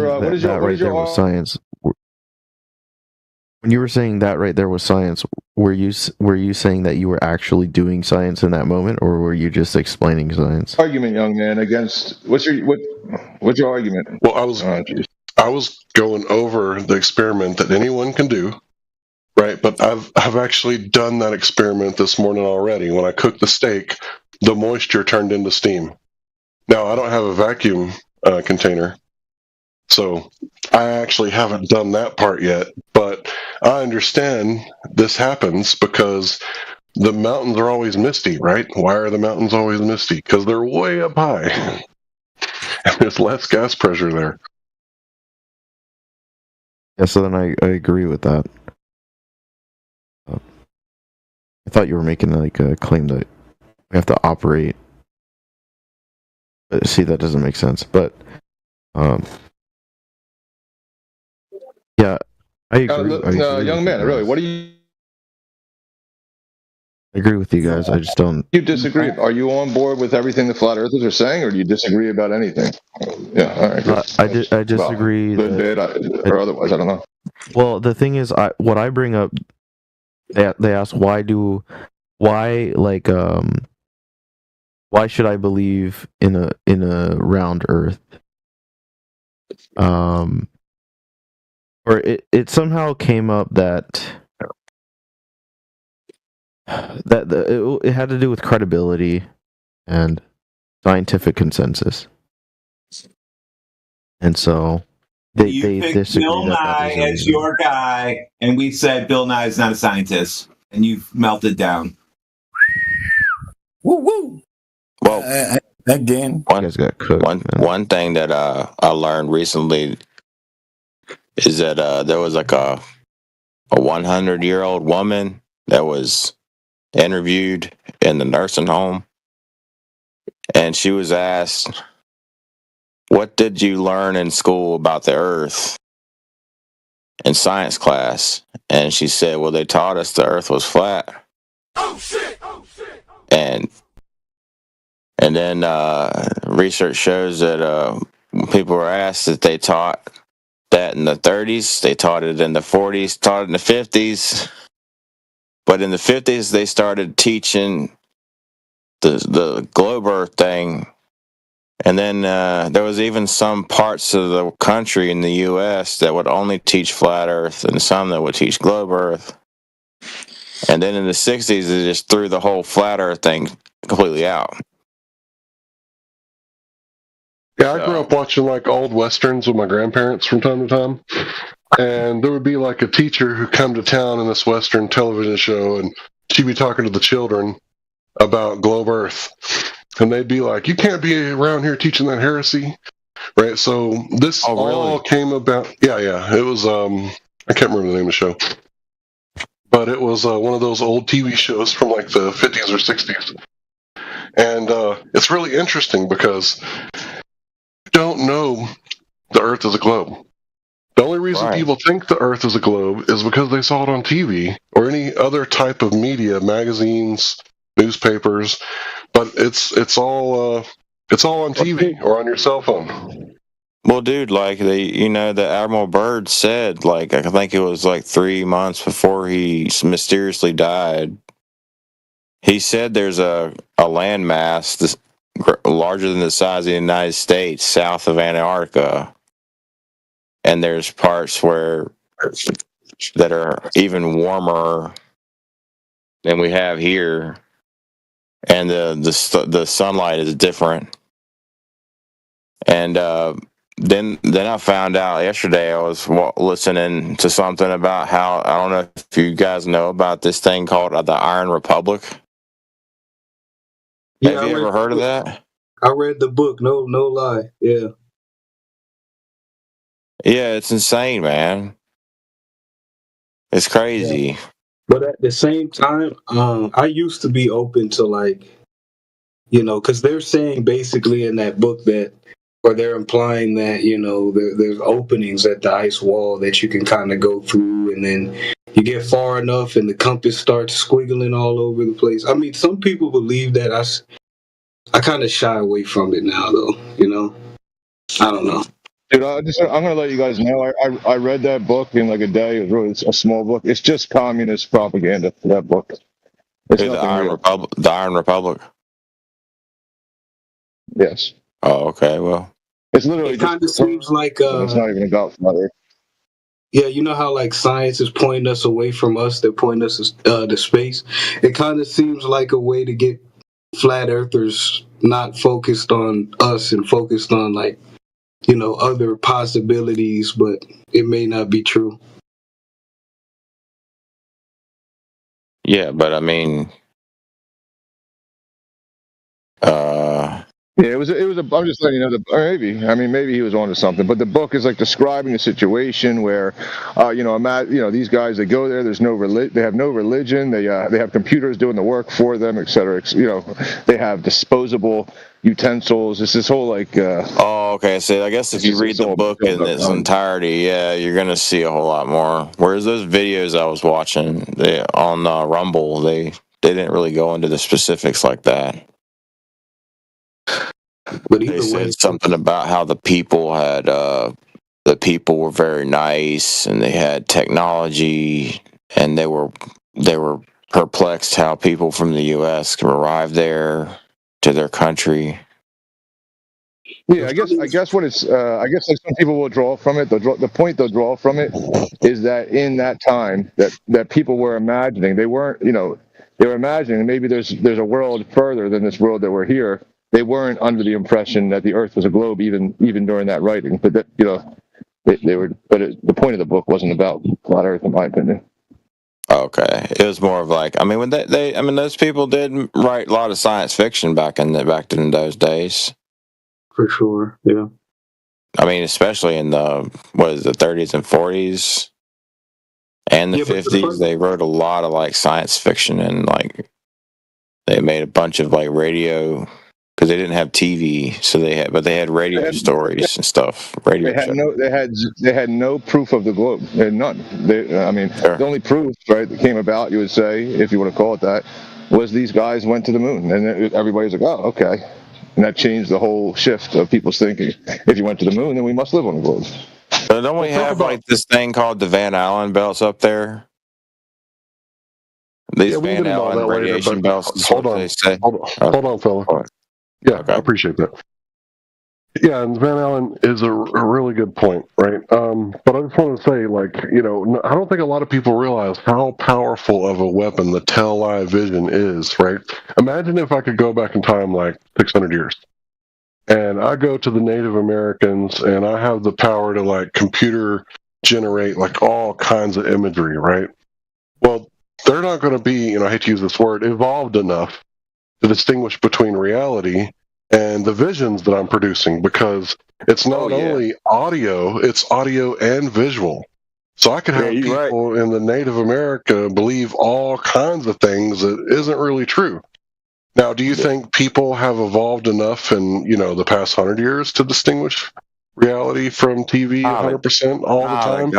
your science? When you were saying that right there was science, were you saying that you were actually doing science in that moment, or were you just explaining science? Argument, young man, against what's your argument? Well, I was going over the experiment that anyone can do, right? But I've actually done that experiment this morning already. When I cooked the steak, the moisture turned into steam. Now I don't have a vacuum container, so I actually haven't done that part yet. But I understand this happens because the mountains are always misty, right? Why are the mountains always misty? Because they're way up high. And there's less gas pressure there. Yeah, so then I agree with that. I thought you were making like a claim that we have to operate. See, that doesn't make sense. But yeah, I agree. Young man, really, what do you? I agree with you guys. I just don't. You disagree? Are you on board with everything the flat earthers are saying, or do you disagree about anything? Yeah, all right. I disagrry. Good, bad, or otherwise, I don't know. Well, the thing is, what I bring up, they ask why should I believe in a round Earth? Or it somehow came up that it had to do with credibility and scientific consensus, and so they picked disagree Bill Nye as your guy, and we said Bill Nye is not a scientist, and you've melted down. Woo woo. Well, again, one thing that I learned recently is that there was like a 100-year-old woman that was interviewed in the nursing home, and she was asked, "What did you learn in school about the Earth in science class?" And she said, "Well, they taught us the Earth was flat." Oh shit! Oh shit! And then research shows that when people were asked that they taught that in the 30s, they taught it in the 40s, taught it in the 50s. But in the 50s, they started teaching the globe Earth thing. And then there was even some parts of the country in the U.S. that would only teach flat Earth and some that would teach globe Earth. And then in the 60s, they just threw the whole flat Earth thing completely out. Yeah, I grew up watching like old westerns with my grandparents from time to time, and there would be like a teacher who'd come to town in this western television show, and she'd be talking to the children about globe Earth, and they'd be like, "You can't be around here teaching that heresy," right? So this all came about. Yeah, it was I can't remember the name of the show, but it was one of those old TV shows from like the 50s or 60s, and it's really interesting because don't know the Earth is a globe. The only reason people think the Earth is a globe is because they saw it on TV or any other type of media, magazines, newspapers. But it's all on TV or on your cell phone. Well, dude, like the Admiral Byrd said, like I think it was like 3 months before he mysteriously died. He said there's a landmass larger than the size of the United States south of Antarctica, and there's parts that are even warmer than we have here, and the sunlight is different. And then I found out yesterday, I was listening to something about how, I don't know if you guys know about this thing called the Iron Republic. Yeah, have you ever heard of that? I read the book. No lie. Yeah. Yeah, it's insane, man. It's crazy. Yeah. But at the same time, I used to be open to because they're saying basically in that book that, or they're implying that, there's openings at the ice wall that you can kind of go through, and then you get far enough and the compass starts squiggling all over the place. I mean, some people believe that. I kind of shy away from it now, though, I don't know. Dude, I'm going to let you guys know. I read that book in like a day. It was really a small book. It's just communist propaganda. That book. It's the nothing Iron real. Republic. The Iron Republic. Yes. Oh, okay. Well, it's literally It kind of seems like it's not even about flat Earth. Yeah, you know how like science is pointing us away from us, they're pointing us to space. It kind of seems like a way to get flat earthers not focused on us and focused on like, you know, other possibilities, but it may not be true. yeah, but I mean, Yeah, it was. I'm just letting you know. Maybe he was onto something. But the book is like describing a situation where, these guys, they go there. There's no They have no religion. They have computers doing the work for them, et cetera. They have disposable utensils. It's this whole like. Oh, okay. So I guess if you read the book in its entirety, yeah, you're gonna see a whole lot more. Whereas those videos I was watching on Rumble, they didn't really go into the specifics like that. But they said something about how the people were very nice and they had technology, and they were perplexed how people from the U.S. can arrive there to their country. Yeah, I guess what it's like some people will draw from it. The point they'll draw from it is that in that time that people were imagining, they weren't, they were imagining maybe there's a world further than this world that we're here. They weren't under the impression that the Earth was a globe even during that writing. But that they were. But the point of the book wasn't about flat Earth, in my opinion. Okay, it was more of like, I mean, when those people did write a lot of science fiction back in those days. For sure, yeah. I mean, especially in the 30s and 40s and the 50s, they wrote a lot of like science fiction, and like they made a bunch of like radio, because they didn't have TV, so they had radio stories and stuff. They had no proof of the globe. They had none. The only proof, right, that came about, you would say, if you want to call it that, was these guys went to the moon, and everybody's like, oh, okay. And that changed the whole shift of people's thinking. If you went to the moon, then we must live on the globe. But don't we have like this thing called the Van Allen belts up there? These Van Allen radiation belts. Hold on, fella. Yeah, okay. I appreciate that. Yeah, and Van Allen is a really good point, right? But I just want to say, like, I don't think a lot of people realize how powerful of a weapon the television is, right? Imagine if I could go back in time like 600 years, and I go to the Native Americans, and I have the power to like computer generate like all kinds of imagery, right? Well, they're not going to be, I hate to use this word, evolved enough to distinguish between reality and the visions that I'm producing, because it's not only audio, it's audio and visual. So I could have people in the Native America believe all kinds of things that isn't really true. Now, do you think people have evolved enough in, the past 100 years to distinguish reality from TV 100% all the time?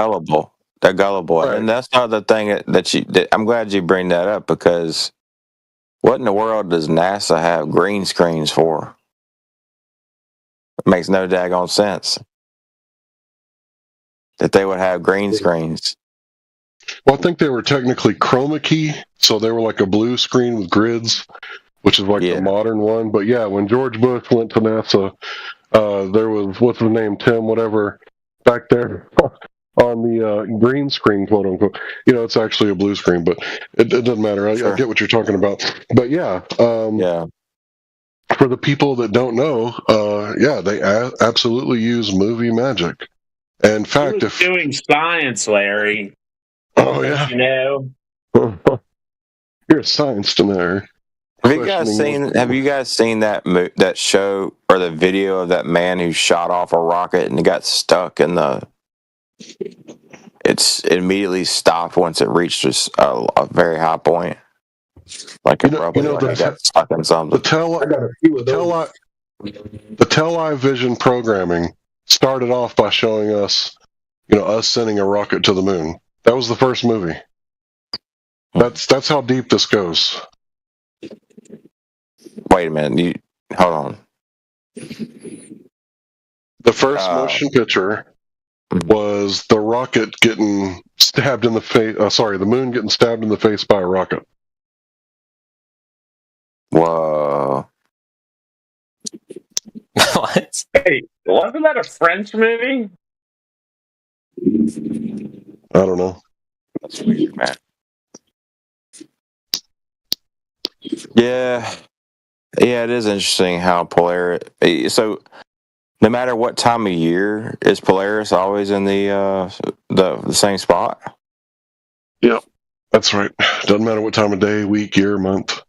They're gullible. Right. And that's not the thing that I'm glad you bring that up, because what in the world does NASA have green screens for? It makes no daggone sense that they would have green screens. Well, I think they were technically chroma key, so they were like a blue screen with grids, which is like the modern one. But yeah, when George Bush went to NASA, there was, what's the name, Tim, whatever, back there on the green screen, quote unquote. It's actually a blue screen, but it doesn't matter. I get what you're talking about. But yeah. For the people that don't know, they absolutely use movie magic. And in fact, if doing science, Larry. Oh yeah, you're a science nerd. Have you guys seen that show or the video of that man who shot off a rocket and it got stuck in the? It immediately stopped once it reached a very high point. Like it got stuck in something. The television programming started off by showing us, us sending a rocket to the moon. That was the first movie. That's how deep this goes. Wait a minute. Hold on. The first motion picture was the rocket getting stabbed in the face. The moon getting stabbed in the face by a rocket. Whoa. What? Hey, wasn't that a French movie? I don't know. That's weird, man. Yeah. Yeah, it is interesting how Polaris. So, no matter what time of year, is Polaris always in the same spot? Yep, that's right. Doesn't matter what time of day, week, year, month.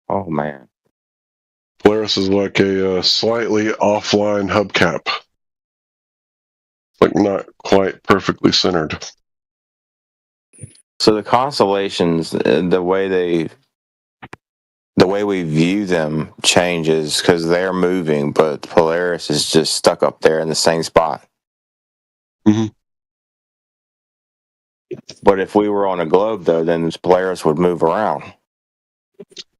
Oh man. Polaris is like a slightly offline hubcap. Like not quite perfectly centered. So the constellations, the way we view them changes because they're moving, but Polaris is just stuck up there in the same spot. Mm-hmm. But if we were on a globe, though, then Polaris would move around.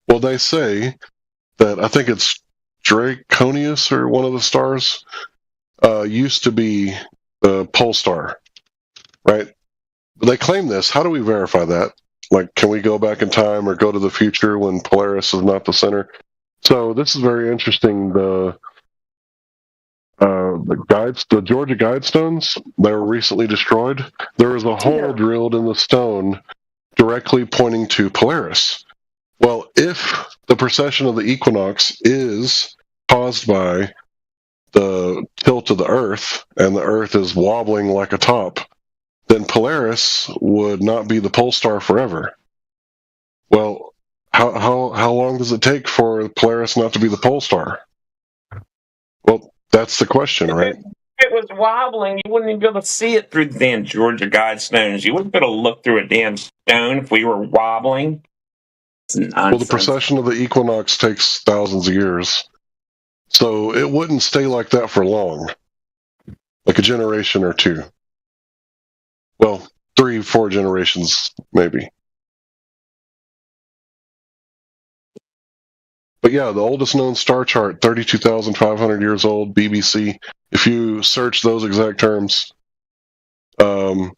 Well, they say that I think it's Draconius or one of the stars used to be the pole star, right? But they claim this. How do we verify that? Like, can we go back in time or go to the future when Polaris is not the center? So this is very interesting. The Georgia Guidestones that were recently destroyed, there was a hole drilled in the stone directly pointing to Polaris. Well, if the precession of the equinox is caused by the tilt of the Earth, and the Earth is wobbling like a top, then Polaris would not be the pole star forever. Well, how long does it take for Polaris not to be the pole star? Well, that's the question, right? If it was wobbling, you wouldn't even be able to see it through the damn Georgia Guidestones. You wouldn't be able to look through a damn stone if we were wobbling. It's nonsense. Well, the precession of the equinox takes thousands of years. So it wouldn't stay like that for long. Like a generation or two. Well, 3-4 generations, maybe. But yeah, the oldest known star chart, 32,500 years old, BBC. If you search those exact terms, Orion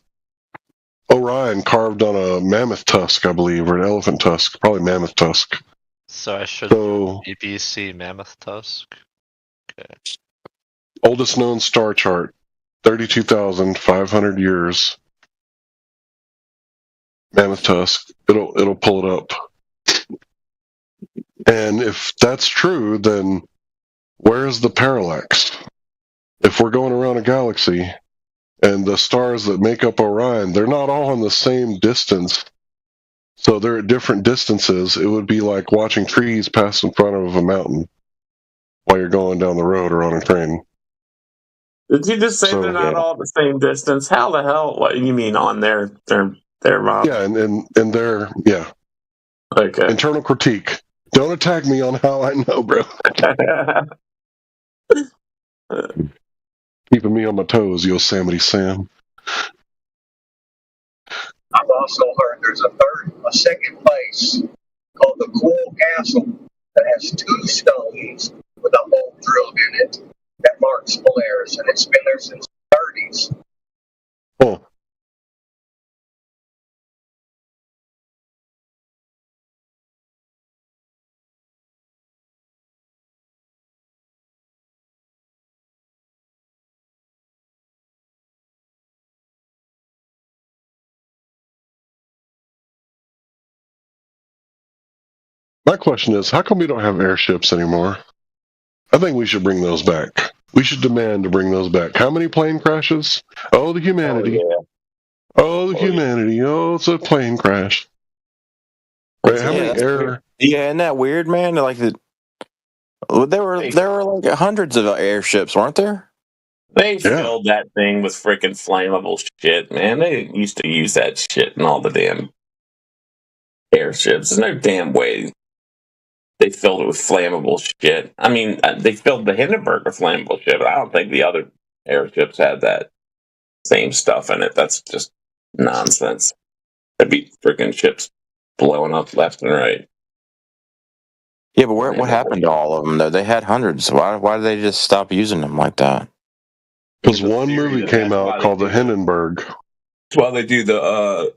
carved on a mammoth tusk, I believe, or an elephant tusk, probably mammoth tusk. So I should BBC Mammoth Tusk. Okay. Oldest known star chart, 32,500 years. Mammoth tusk. It'll pull it up. And if that's true, then where's the parallax? If we're going around a galaxy and the stars that make up Orion, they're not all on the same distance. So they're at different distances. It would be like watching trees pass in front of a mountain while you're going down the road or on a train. Did you just say they're not all the same distance? How the hell? What you mean on their model? Yeah, and they're okay. Internal critique. Don't attack me on how I know, bro. Keeping me on my toes, Yosemite Sam. I've also heard there's a second place called the Cool Castle that has 2 stones with a hole drilled in it that marks Polaris, and it's been there since the 30s. Oh. My question is, how come we don't have airships anymore? I think we should bring those back. We should demand to bring those back. How many plane crashes? Oh, the humanity. Oh, the humanity. Yeah. Oh, it's a plane crash. Right? How many air? Yeah, isn't that weird, man? Like there were like hundreds of airships, weren't there? They filled that thing with freaking flammable shit, man. They used to use that shit in all the damn airships. There's no damn way they filled it with flammable shit. I mean, they filled the Hindenburg with flammable shit, but I don't think the other airships had that same stuff in it. That's just nonsense. There'd be freaking ships blowing up left and right. Yeah, but what happened to all of them though? They had hundreds. Why did they just stop using them like that? Because one movie came out called The Hindenburg. That's why they do the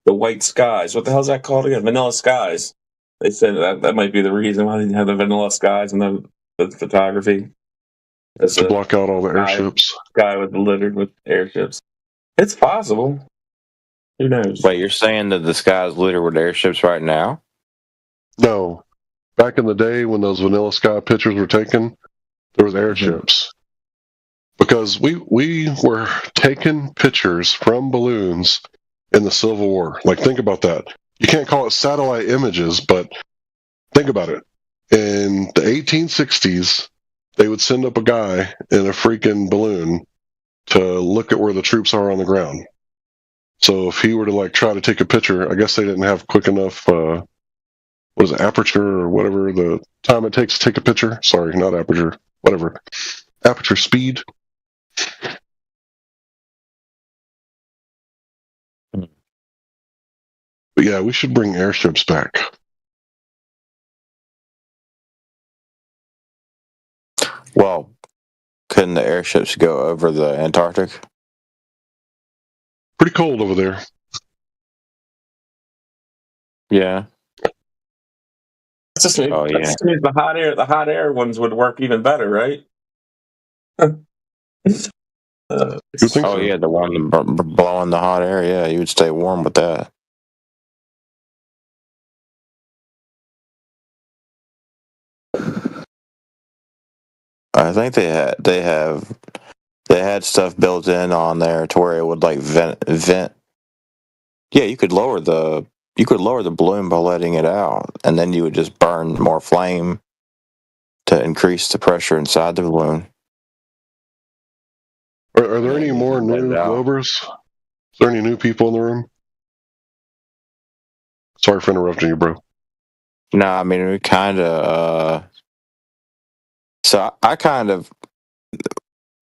White Skies. What the hell's that called again? Vanilla Skies. They said that might be the reason why they have the Vanilla Skies and the photography. That's to block out all the airships. Sky was littered with airships. It's possible. Who knows? Wait, you're saying that the sky is littered with airships right now? No. Back in the day when those Vanilla Sky pictures were taken, there was airships. Because we were taking pictures from balloons in the Civil War. Like, think about that. You can't call it satellite images, but think about it. In the 1860s, they would send up a guy in a freaking balloon to look at where the troops are on the ground. So if he were to try to take a picture, I guess they didn't have quick enough aperture or whatever the time it takes to take a picture. Sorry, not aperture, whatever. Aperture speed. But yeah, we should bring airships back. Well, couldn't the airships go over the Antarctic? Pretty cold over there. Yeah. That's just the hot air ones would work even better, right? Yeah, the one blowing the hot air. Yeah, you would stay warm with that. I think they had stuff built in on there to where it would vent. Yeah, you could lower the balloon by letting it out, and then you would just burn more flame to increase the pressure inside the balloon. Are there any more new Globers? Is there any new people in the room? Sorry for interrupting you, bro. No, I mean, we kind of. So I kind of.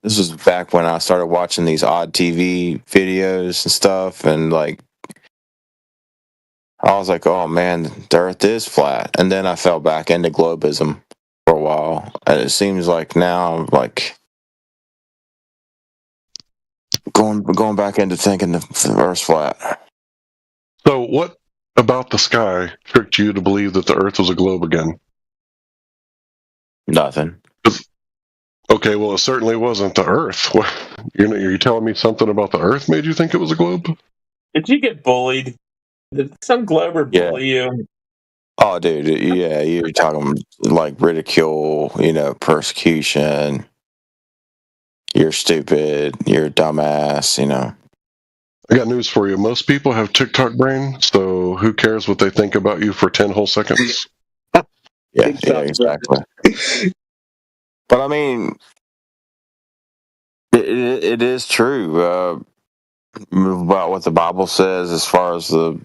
This was back when I started watching these odd TV videos and stuff, and I was like, "Oh man, the Earth is flat." And then I fell back into globism for a while, and it seems like now I'm going back into thinking the Earth's flat. So, what about the sky tricked you to believe that the Earth was a globe again? Nothing. Okay, well, it certainly wasn't the Earth. You're telling me something about the Earth made you think it was a globe? Did you get bullied? Did some Glober bully you? Oh, dude, yeah, you're talking ridicule, persecution. You're stupid. You're a dumbass. I got news for you. Most people have TikTok brain, so who cares what they think about you for 10 whole seconds? Yeah, exactly. But I mean, it is true about what the Bible says as far as the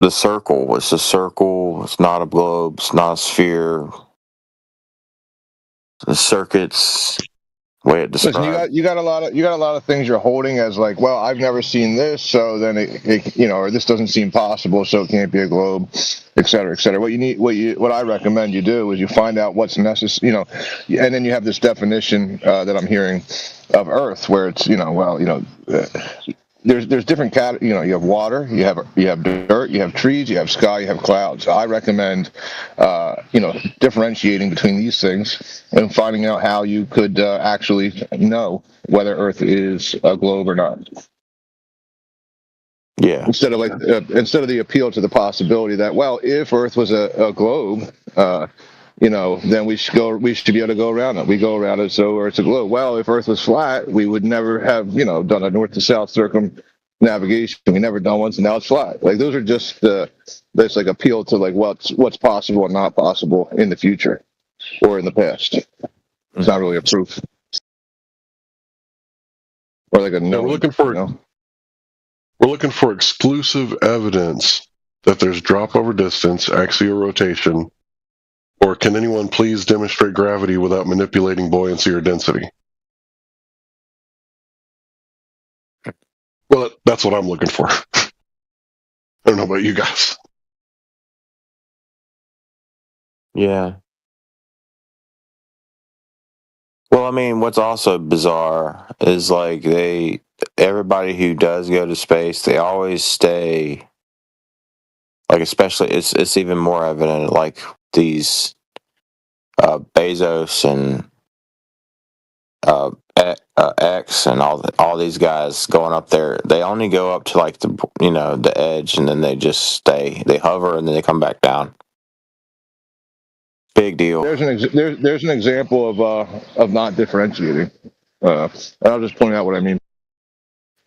circle. It's a circle. It's not a globe. It's not a sphere. The circuits. Way it describes. Listen, you got a lot of things you're holding as well, I've never seen this, so then or this doesn't seem possible, so it can't be a globe, et cetera, et cetera. What I recommend you do is you find out what's necessary, and then you have this definition that I'm hearing of Earth, where it's there's different you have water, you have dirt, you have trees, you have sky, you have clouds. I recommend differentiating between these things and finding out how you could actually know whether Earth is a globe or not. Yeah. Instead of the appeal to the possibility that, well, if Earth was a globe, then we should be able to go around it. We go around it, so it's a globe. Well, if Earth was flat, we would never have, done a north to south circumnavigation. We never done one, so now it's flat. Those are just this appeal to what's possible and not possible in the future or in the past. It's not really a proof. Or a no. We're looking for exclusive evidence that there's drop over distance, axial rotation. Or can anyone please demonstrate gravity without manipulating buoyancy or density? Well, that's what I'm looking for. I don't know about you guys. Yeah. Well, I mean, what's also bizarre is like everybody who does go to space, they always stay. Like, especially, it's even more evident. Like these Bezos and X and all these guys going up there. They only go up to like the edge, and then they just stay. They hover, and then they come back down. Big deal. There's an example of not differentiating. And I'll just point out what I mean.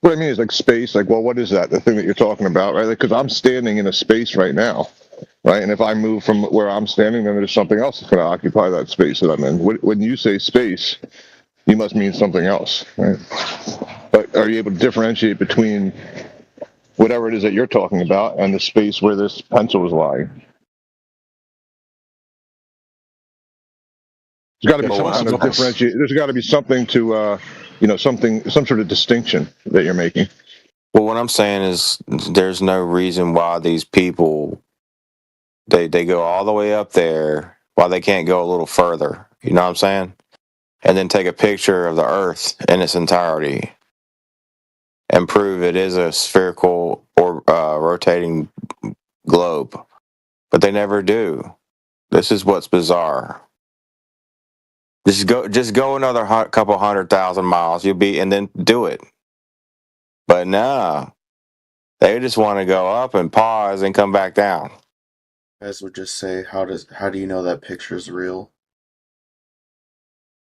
What I mean is like space. Like, well, what is that? The thing that you're talking about, right? Because I'm standing in a space right now, right? And if I move from where I'm standing, then there's something else that's going to occupy that space that I'm in. When you say space, you must mean something else, right? But are you able to differentiate between whatever it is that you're talking about and the space where this pencil is lying? There's got to be some kind of differentiate. There's got to be something to, some sort of distinction that you're making. Well, what I'm saying is, there's no reason why these people they go all the way up there, why they can't go a little further. You know what I'm saying? And then take a picture of the Earth in its entirety and prove it is a spherical or rotating globe. But they never do. This is what's bizarre. Just go another couple 100,000 miles. You'll be, and then do it. But no, they just want to go up and pause and come back down. You guys would just say, how do you know that picture is real?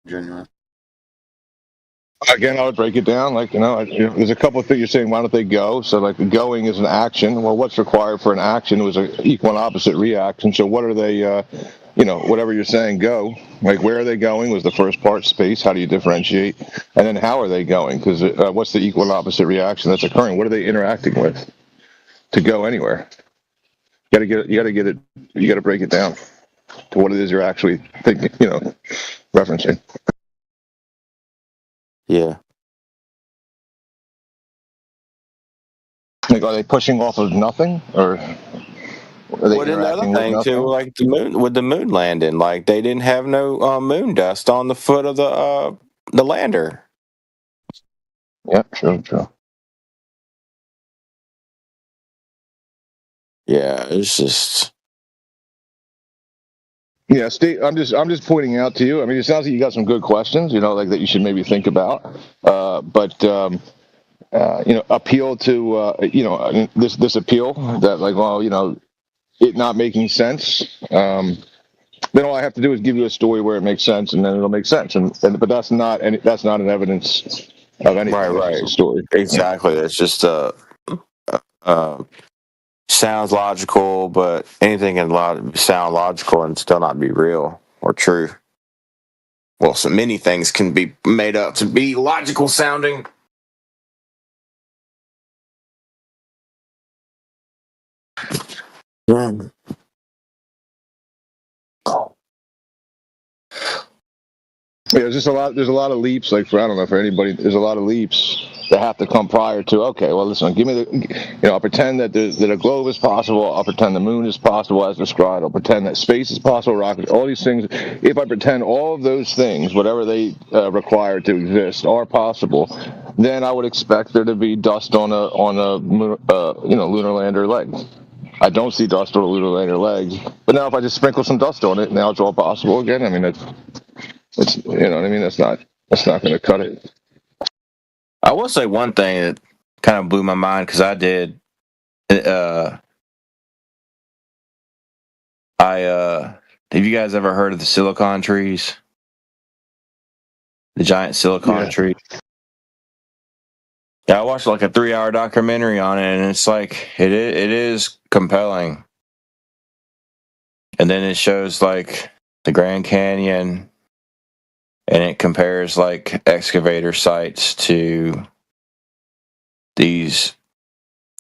Genuine. Again, I would break it down. Like, there's a couple of things you're saying. Why don't they go? So, like, going is an action. Well, what's required for an action was an equal and opposite reaction. So, what are they? Whatever you're saying, go. Like, where are they going? Was the first part space? How do you differentiate? And then, how are they going? Because what's the equal and opposite reaction that's occurring? What are they interacting with to go anywhere? You got to get it. You got to break it down to what it is you're actually thinking. Referencing. Yeah. Like, are they pushing off of nothing, or are they Well, another interacting with thing nothing? too, like the moon landing, like they didn't have no moon dust on the foot of the lander. Yeah, true. Yeah, it's just. Yeah, Steve. I'm just pointing out to you. I mean, it sounds like you got some good questions. Like that you should maybe think about. Appeal to this appeal that, like, well, it not making sense. Then all I have to do is give you a story where it makes sense, and then it'll make sense. But that's not an evidence of anything. Right. It's a story. Exactly. It's just sounds logical, but anything can sound logical and still not be real or true. Well, so many things can be made up to be logical sounding. Yeah, there's a lot of leaps. Like, for anybody, there's a lot of leaps that have to come prior to. Okay, well, listen, give me I'll pretend that a globe is possible. I'll pretend the moon is possible as described. I'll pretend that space is possible. Rockets, all these things. If I pretend all of those things, whatever they require to exist, are possible, then I would expect there to be dust on a lunar lander leg. I don't see dust on a lunar lander leg. But now, if I just sprinkle some dust on it, now it's all possible again. I mean, it's what I mean. That's not going to cut it. I will say one thing that kind of blew my mind, because I did. Have you guys ever heard of the silicon trees? The giant silicon tree. Yeah, I watched like a 3-hour documentary on it, and it's like it is compelling. And then it shows like the Grand Canyon, and it compares like excavator sites to these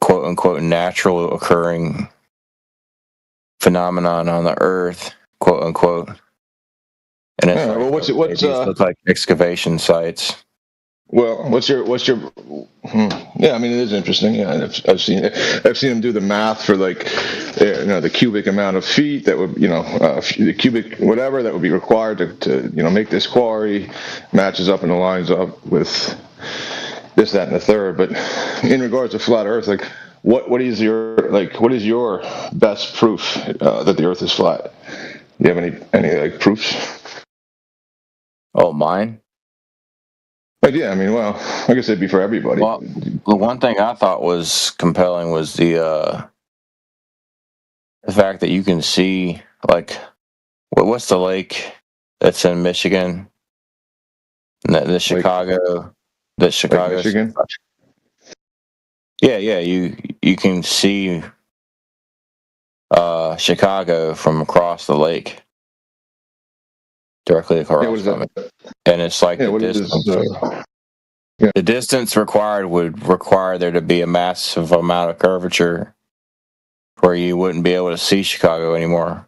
quote unquote natural occurring phenomenon on the Earth, quote unquote. And it's what's look like excavation sites. Well, yeah, I mean, it is interesting. Yeah, and I've seen them do the math for like, the cubic amount of feet that would, the cubic whatever that would be required to make this quarry, matches up and aligns up with this, that, and the third. But in regards to flat Earth, like, what is your best proof that the Earth is flat? Do you have any like proofs? Oh, mine? But yeah, I mean, well, I guess it'd be for everybody. Well, the one thing I thought was compelling was the fact that you can see, like, what's the lake that's in Michigan? The Chicago, the Chicago, Lake Michigan. Yeah, you can see Chicago from across the lake, directly across from it, and it's like the distance. The distance required would require there to be a massive amount of curvature, where you wouldn't be able to see Chicago anymore.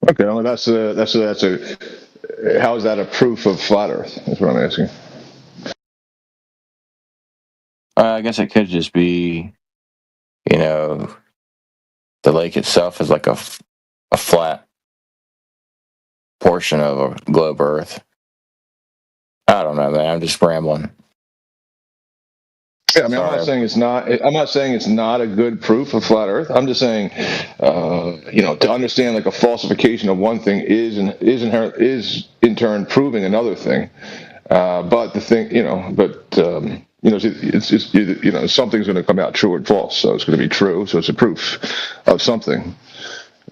Okay, well, that's a how is that a proof of flat Earth? That's what I'm asking. I guess it could just be, the lake itself is like a flat portion of a globe Earth. I don't know, man. I'm just rambling. Yeah, I mean, I'm not saying it's not a good proof of flat Earth. I'm just saying, to understand like a falsification of one thing is in turn proving another thing. But the thing, it's something's going to come out true or false. So it's going to be true. So it's a proof of something.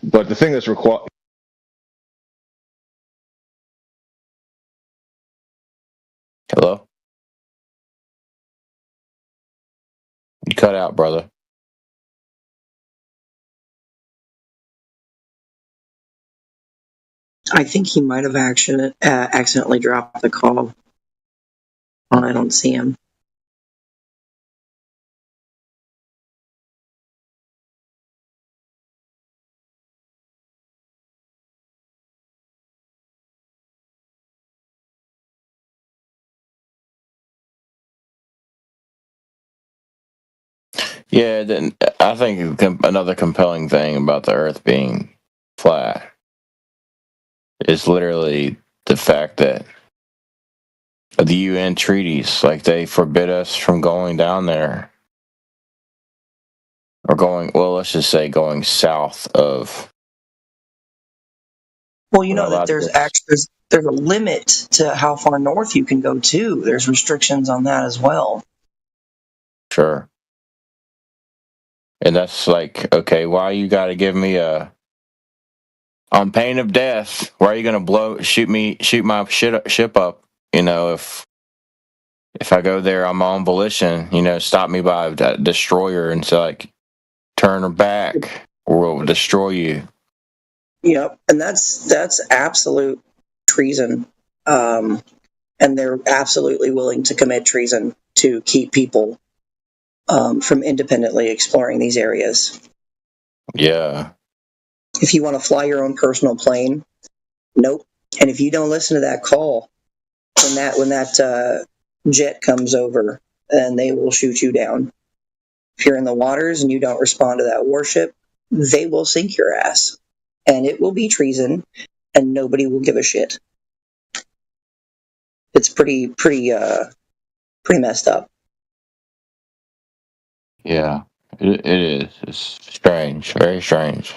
But the thing that's required. Hello? You cut out, brother. I think he might have accidentally dropped the call. I don't see him. Yeah, then I think another compelling thing about the Earth being flat is literally the fact that the UN treaties, like, they forbid us from going down there, or let's just say going south of. Well, you know that there's a limit to how far north you can go too. There's restrictions on that as well. Sure. And that's like, okay, why you got to give me on pain of death? Why are you going to shoot my ship up? If I go there on my own volition, stop me by a destroyer and say, like, turn her back or we'll destroy you. Yep, and that's absolute treason. And they're absolutely willing to commit treason to keep people from independently exploring these areas. Yeah. If you want to fly your own personal plane, nope. And if you don't listen to that call when that jet comes over, then they will shoot you down. If you're in the waters and you don't respond to that warship, they will sink your ass. And it will be treason, and nobody will give a shit. It's pretty messed up. Yeah, it is. It's strange, very strange.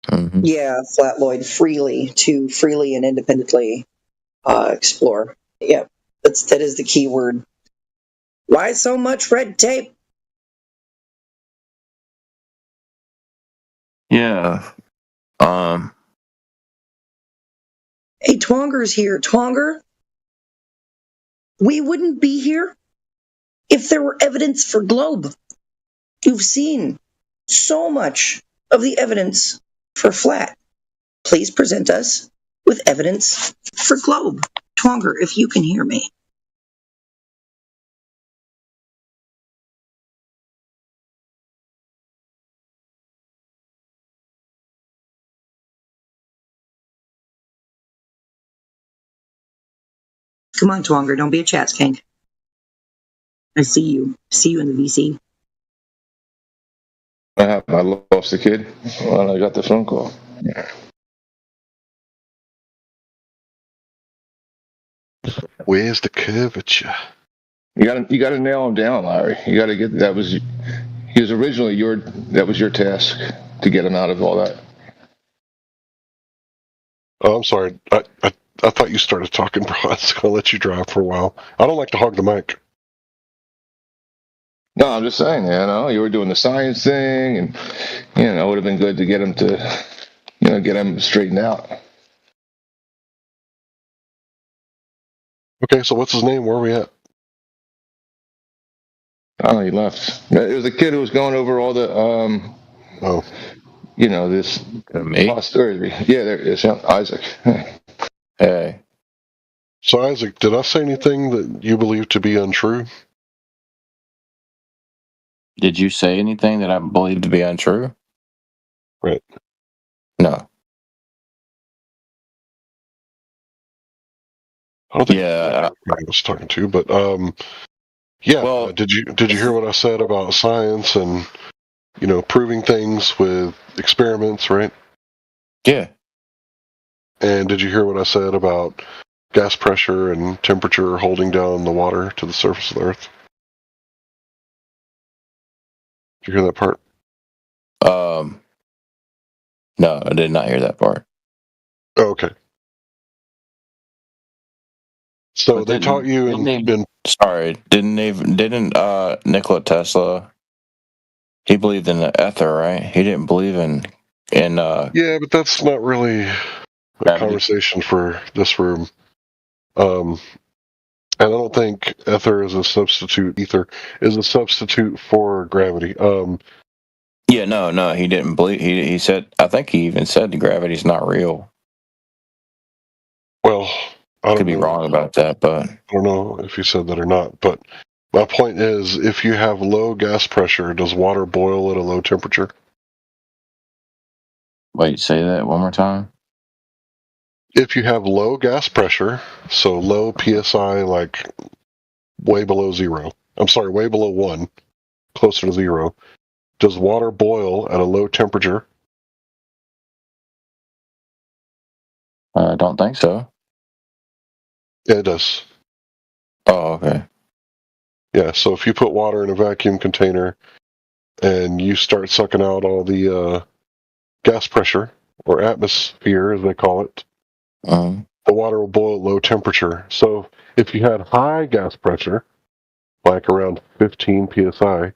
Mm-hmm. Yeah, Flatloid, freely and independently explore. Yep, that is the key word. Why so much red tape? Yeah. Hey, Twonger's here. Twonger, we wouldn't be here if there were evidence for Globe. You've seen so much of the evidence for flat. Please present us with evidence for Globe. Twonger, if you can hear me. Come on, Twonger, don't be a chat skank. I see you. See you in the VC. I lost the kid when I got the phone call. Where's the curvature? You got to nail him down, Larry. You got to get that was he was originally your task to get him out of all that. Oh, I'm sorry. I thought you started talking, bro. I was gonna let you drive for a while. I don't like to hog the mic. No, I'm just saying, you were doing the science thing, and it would have been good to get him to, get him straightened out. Okay, so what's his name? Where are we at? Oh, he left. It was a kid who was going over all the, this posterity. Yeah, there it is. Yeah, Isaac. Hey. So, Isaac, did I say anything that you believe to be untrue? Did you say anything that I believe to be untrue? Right. No. I don't think I was talking to, but yeah. Did you hear what I said about science and proving things with experiments, right? Yeah. And did you hear what I said about gas pressure and temperature holding down the water to the surface of the Earth? Did you hear that part? No, I did not hear that part. Oh, okay. So they taught you didn't Nikola Tesla, he believed in the ether, right? He didn't believe in yeah, but that's not really a conversation for this room. And I don't think ether is a substitute. Ether is a substitute for gravity. Yeah, no, he didn't believe. He said, I think he even said gravity's not real. Well, I could be wrong about that, but I don't know if he said that or not. But my point is, if you have low gas pressure, does water boil at a low temperature? Wait, say that one more time. If you have low gas pressure, so low PSI, like way below zero. I'm sorry, way below 1, closer to 0. Does water boil at a low temperature? I don't think so. Yeah, it does. Oh, okay. Yeah, so if you put water in a vacuum container and you start sucking out all the gas pressure, or atmosphere as they call it, the water will boil at low temperature. So if you had high gas pressure, like around 15 psi,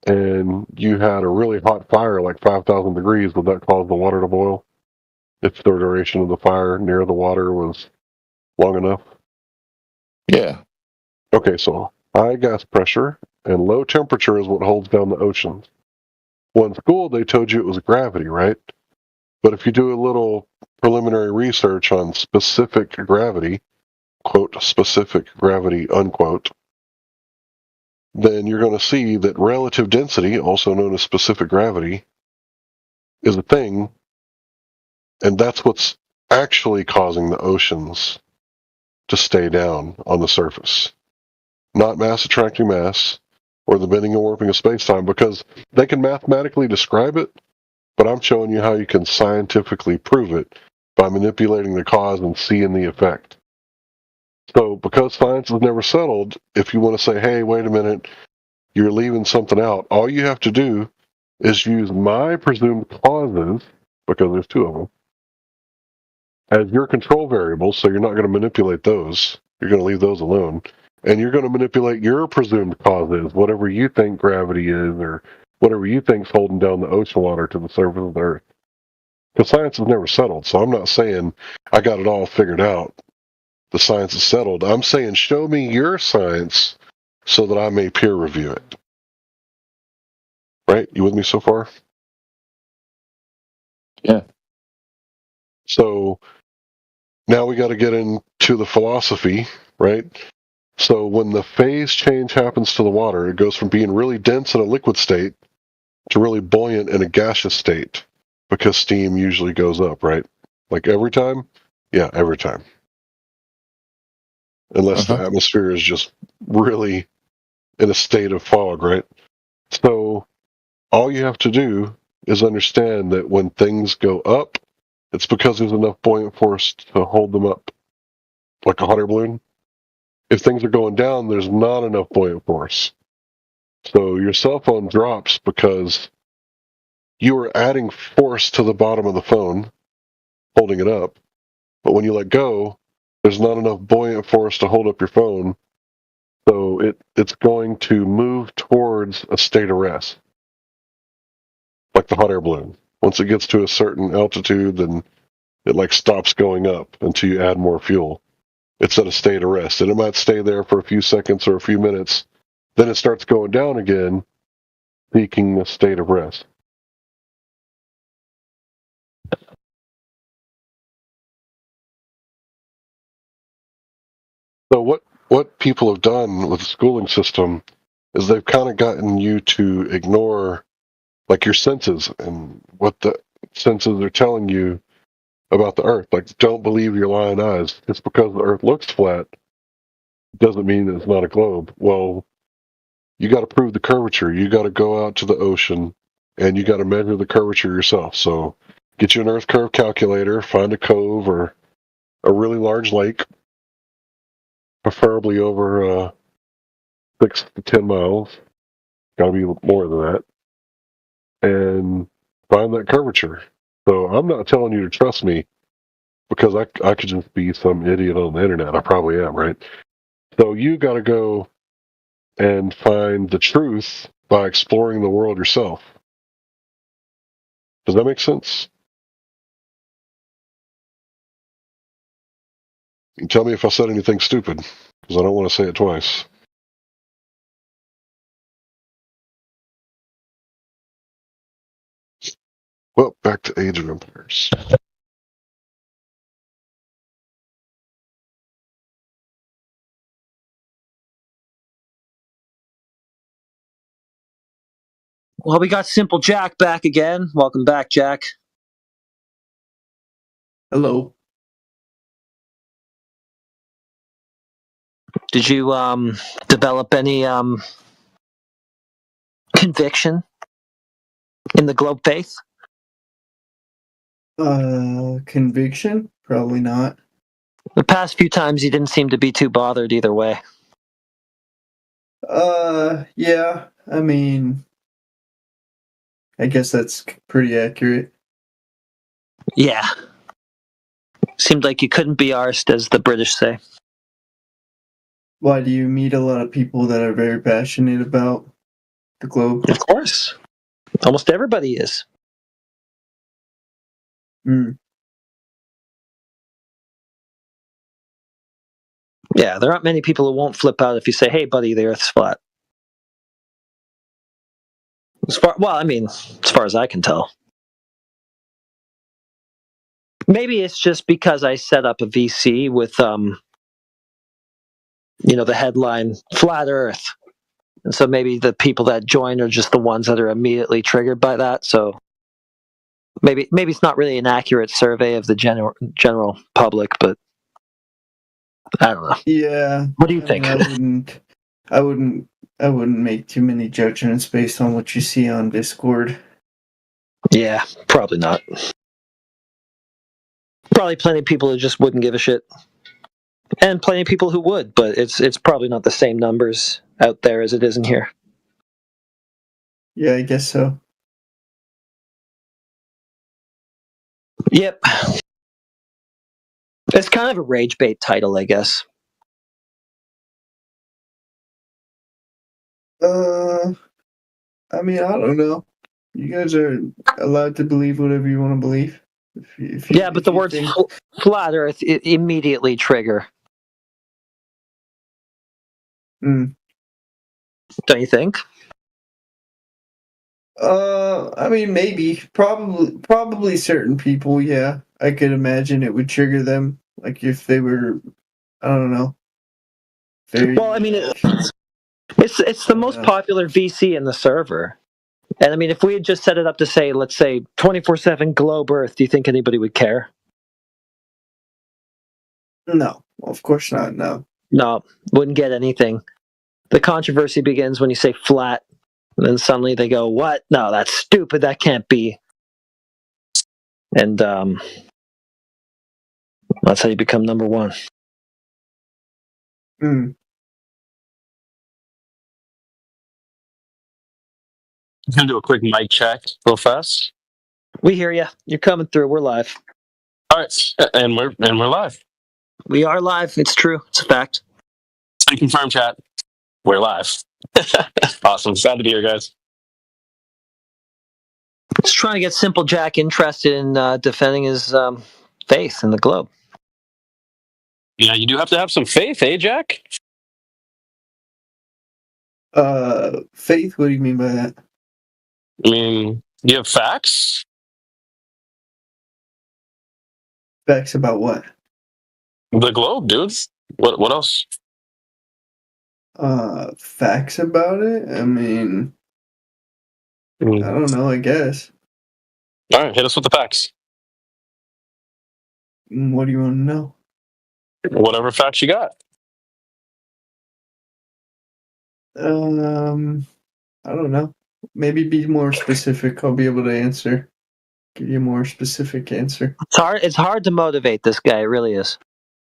and you had a really hot fire, like 5,000 degrees, would that cause the water to boil? If the duration of the fire near the water was long enough? Yeah. Okay, so high gas pressure and low temperature is what holds down the oceans. Well, in school, they told you it was gravity, right? But if you do a little preliminary research on specific gravity, quote, specific gravity, unquote, then you're going to see that relative density, also known as specific gravity, is a thing, and that's what's actually causing the oceans to stay down on the surface. Not mass attracting mass, or the bending and warping of space-time, because they can mathematically describe it, but I'm showing you how you can scientifically prove it by manipulating the cause and seeing the effect. So, because science is never settled, if you want to say, hey, wait a minute, you're leaving something out, all you have to do is use my presumed causes, because there's 2 of them, as your control variables, so you're not going to manipulate those. You're going to leave those alone. And you're going to manipulate your presumed causes, whatever you think gravity is, or whatever you think's holding down the ocean water to the surface of the Earth. Because science is never settled, so I'm not saying I got it all figured out. The science is settled. I'm saying show me your science so that I may peer review it. Right? You with me so far? Yeah. So now we got to get into the philosophy, right? So when the phase change happens to the water, it goes from being really dense in a liquid state to really buoyant in a gaseous state, because steam usually goes up, right? Like every time? Yeah, every time. unless the atmosphere is just really in a state of fog, right? So all you have to do is understand that when things go up, it's because there's enough buoyant force to hold them up, like a hot air balloon. If things are going down, there's not enough buoyant force. So your cell phone drops because you are adding force to the bottom of the phone, holding it up. But when you let go, there's not enough buoyant force to hold up your phone. So it's going to move towards a state of rest, like the hot air balloon. Once it gets to a certain altitude, then it like stops going up until you add more fuel. It's at a state of rest, and it might stay there for a few seconds or a few minutes. Then it starts going down again, seeking a state of rest. So what people have done with the schooling system is they've kind of gotten you to ignore like your senses and what the senses are telling you about the Earth. Like, don't believe your lying eyes. It's because the Earth looks flat doesn't mean that it's not a globe. Well, you got to prove the curvature. You got to go out to the ocean and you got to measure the curvature yourself. So get you an Earth curve calculator, find a cove or a really large lake, preferably over 6 to 10 miles. Got to be more than that. And find that curvature. So I'm not telling you to trust me because I could just be some idiot on the internet. I probably am, right? So you got to go and find the truth by exploring the world yourself. Does that make sense? And tell me if I said anything stupid, because I don't want to say it twice. Well, back to Age of Empires. Well, we got Simple Jack back again. Welcome back, Jack. Hello. Did you develop any conviction in the globe faith? Conviction? Probably not. The past few times you didn't seem to be too bothered either way. Yeah. I mean, I guess that's pretty accurate. Yeah. Seemed like you couldn't be arsed, as the British say. Why, do you meet a lot of people that are very passionate about the globe? Of course. Almost everybody is. Yeah, there aren't many people who won't flip out if you say, hey, buddy, the Earth's flat. As far as I can tell. Maybe it's just because I set up a VC with, the headline, Flat Earth. And so maybe the people that join are just the ones that are immediately triggered by that. So maybe it's not really an accurate survey of the general public, but I don't know. Yeah. What do you think? I wouldn't make too many judgments based on what you see on Discord. Yeah, probably not. Probably plenty of people who just wouldn't give a shit. And plenty of people who would, but it's probably not the same numbers out there as it is in here. Yeah, I guess so. Yep. It's kind of a rage bait title, I guess. I mean, I don't know. You guys are allowed to believe whatever you want to believe. But the words flat Earth immediately trigger. Don't you think? I mean, maybe, probably certain people. Yeah, I could imagine it would trigger them, like if they were, I don't know. Well, I mean, it's the most popular VC in the server, and I mean, if we had just set it up to say, let's say, 24/7 globe Earth, do you think anybody would care? No, of course not. No. No, wouldn't get anything. The controversy begins when you say flat, and then suddenly they go, "What? No, that's stupid. That can't be." And that's how you become number one. Hmm. I'm gonna do a quick mic check real fast. We hear you. You're coming through. We're live. All right, and we're live. We are live. It's true. It's a fact. So confirm, chat. We're live. Awesome. Glad to be here, guys. Just trying to get Simple Jack interested in defending his faith in the globe. Yeah, you do have to have some faith, eh, Jack? Faith? What do you mean by that? I mean, do you have facts? Facts about what? The globe, dudes. What else? Facts about it? I mean, I don't know, I guess. All right, hit us with the facts. What do you want to know? Whatever facts you got. I don't know. Maybe be more specific. I'll be able to answer. Give you a more specific answer. It's hard to motivate this guy. It really is.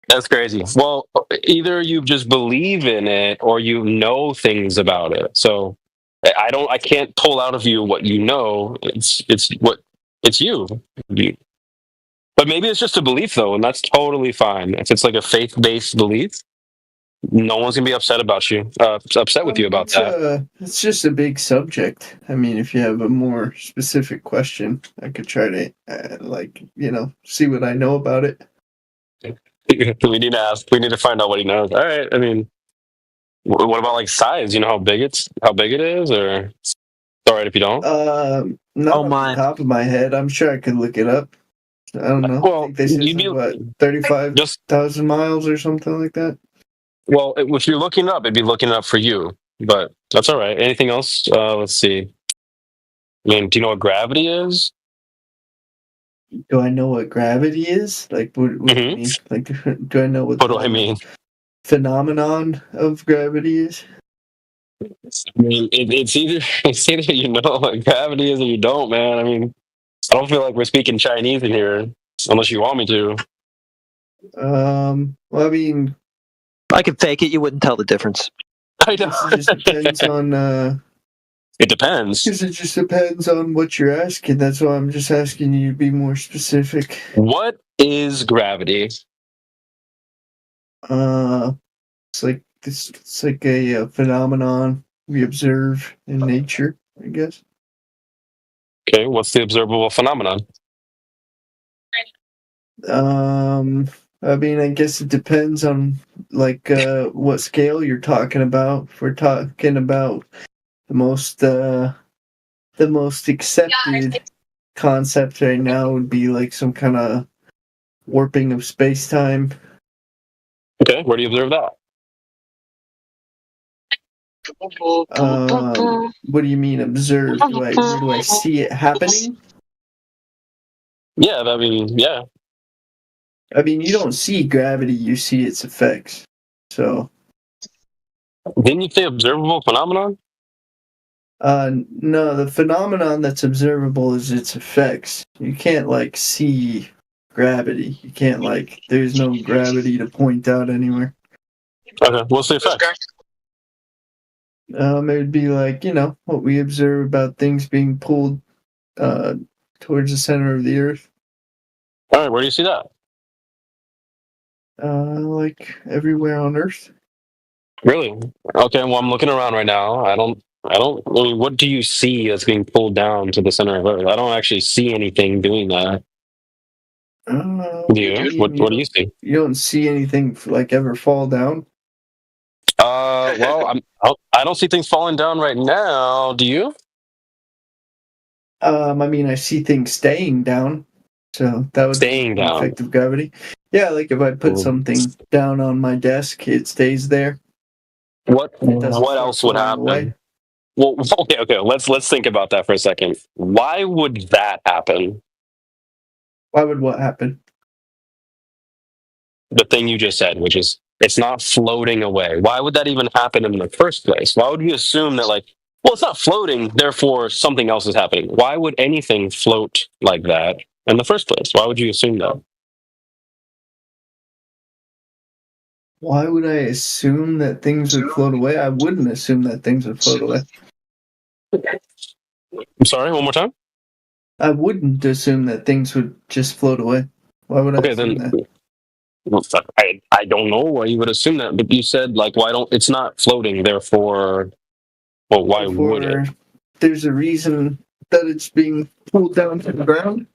That's crazy. Well, either you just believe in it or you know things about it. So I can't pull out of you what you know. It's you. But maybe it's just a belief though, and that's totally fine. If it's like a faith-based belief, no one's gonna be upset about you. Upset with you about that. It's just a big subject. I mean, if you have a more specific question, I could try to, see what I know about it. We need to ask. We need to find out what he knows. All right. I mean, what about like size? You know how big it is, or it's all right if you don't. Not off the top of my head. I'm sure I could look it up. I don't know. Well, I think they said what 35,000 miles or something like that. Well, if you're looking it up, it'd be looking it up for you. But that's all right. Anything else? Let's see. I mean, do you know what gravity is? Do I know what gravity is? Like, what do you mean? Like, do I know what do I mean? Phenomenon of gravity is? I mean, it's either you know what gravity is or you don't, man. I mean, I don't feel like we're speaking Chinese in here, unless you want me to. Well, I mean, I could fake it. You wouldn't tell the difference. I know. It just depends on. It depends. Because it just depends on what you're asking. That's why I'm just asking you to be more specific. What is gravity? It's like a phenomenon we observe in nature, I guess. Okay, what's the observable phenomenon? I mean, I guess it depends on what scale you're talking about. If we're talking about the most accepted concept right now would be like some kind of warping of space-time. Okay, where do you observe that? What do you mean observe? Where do I see it happening? Yeah, I mean, yeah. I mean, you don't see gravity; you see its effects. So, didn't you say observable phenomenon? No, the phenomenon that's observable is its effects. You can't see gravity. You can't there's no gravity to point out anywhere. Okay, what's the effect? It would be what we observe about things being pulled towards the center of the earth. All right, where do you see that? Everywhere on Earth. Really? Okay, well, I'm looking around right now. I mean, what do you see that's being pulled down to the center of Earth? I don't actually see anything doing that. Do you? What do you see? You don't see anything ever fall down? Well, I don't see things falling down right now. Do you? I mean, I see things staying down. So that would be the effect of gravity. Yeah, if I put something down on my desk, it stays there. What else would happen? Away. Well, okay. Let's think about that for a second. Why would that happen? Why would what happen? The thing you just said, which is It's not floating away. Why would that even happen in the first place? Why would we assume that, like, well, it's not floating, therefore something else is happening? Why would anything float like that in the first place? Why would you assume that? Why would I assume that things would float away? I wouldn't assume that things would float away. I'm sorry, one more time? I wouldn't assume that things would just float away. Why would I Okay, assume then that? well, I don't know why you would assume that, but you said, like, why don't it's not floating, therefore, well, why would Therefore, it? there's a reason that it's being pulled down to the ground.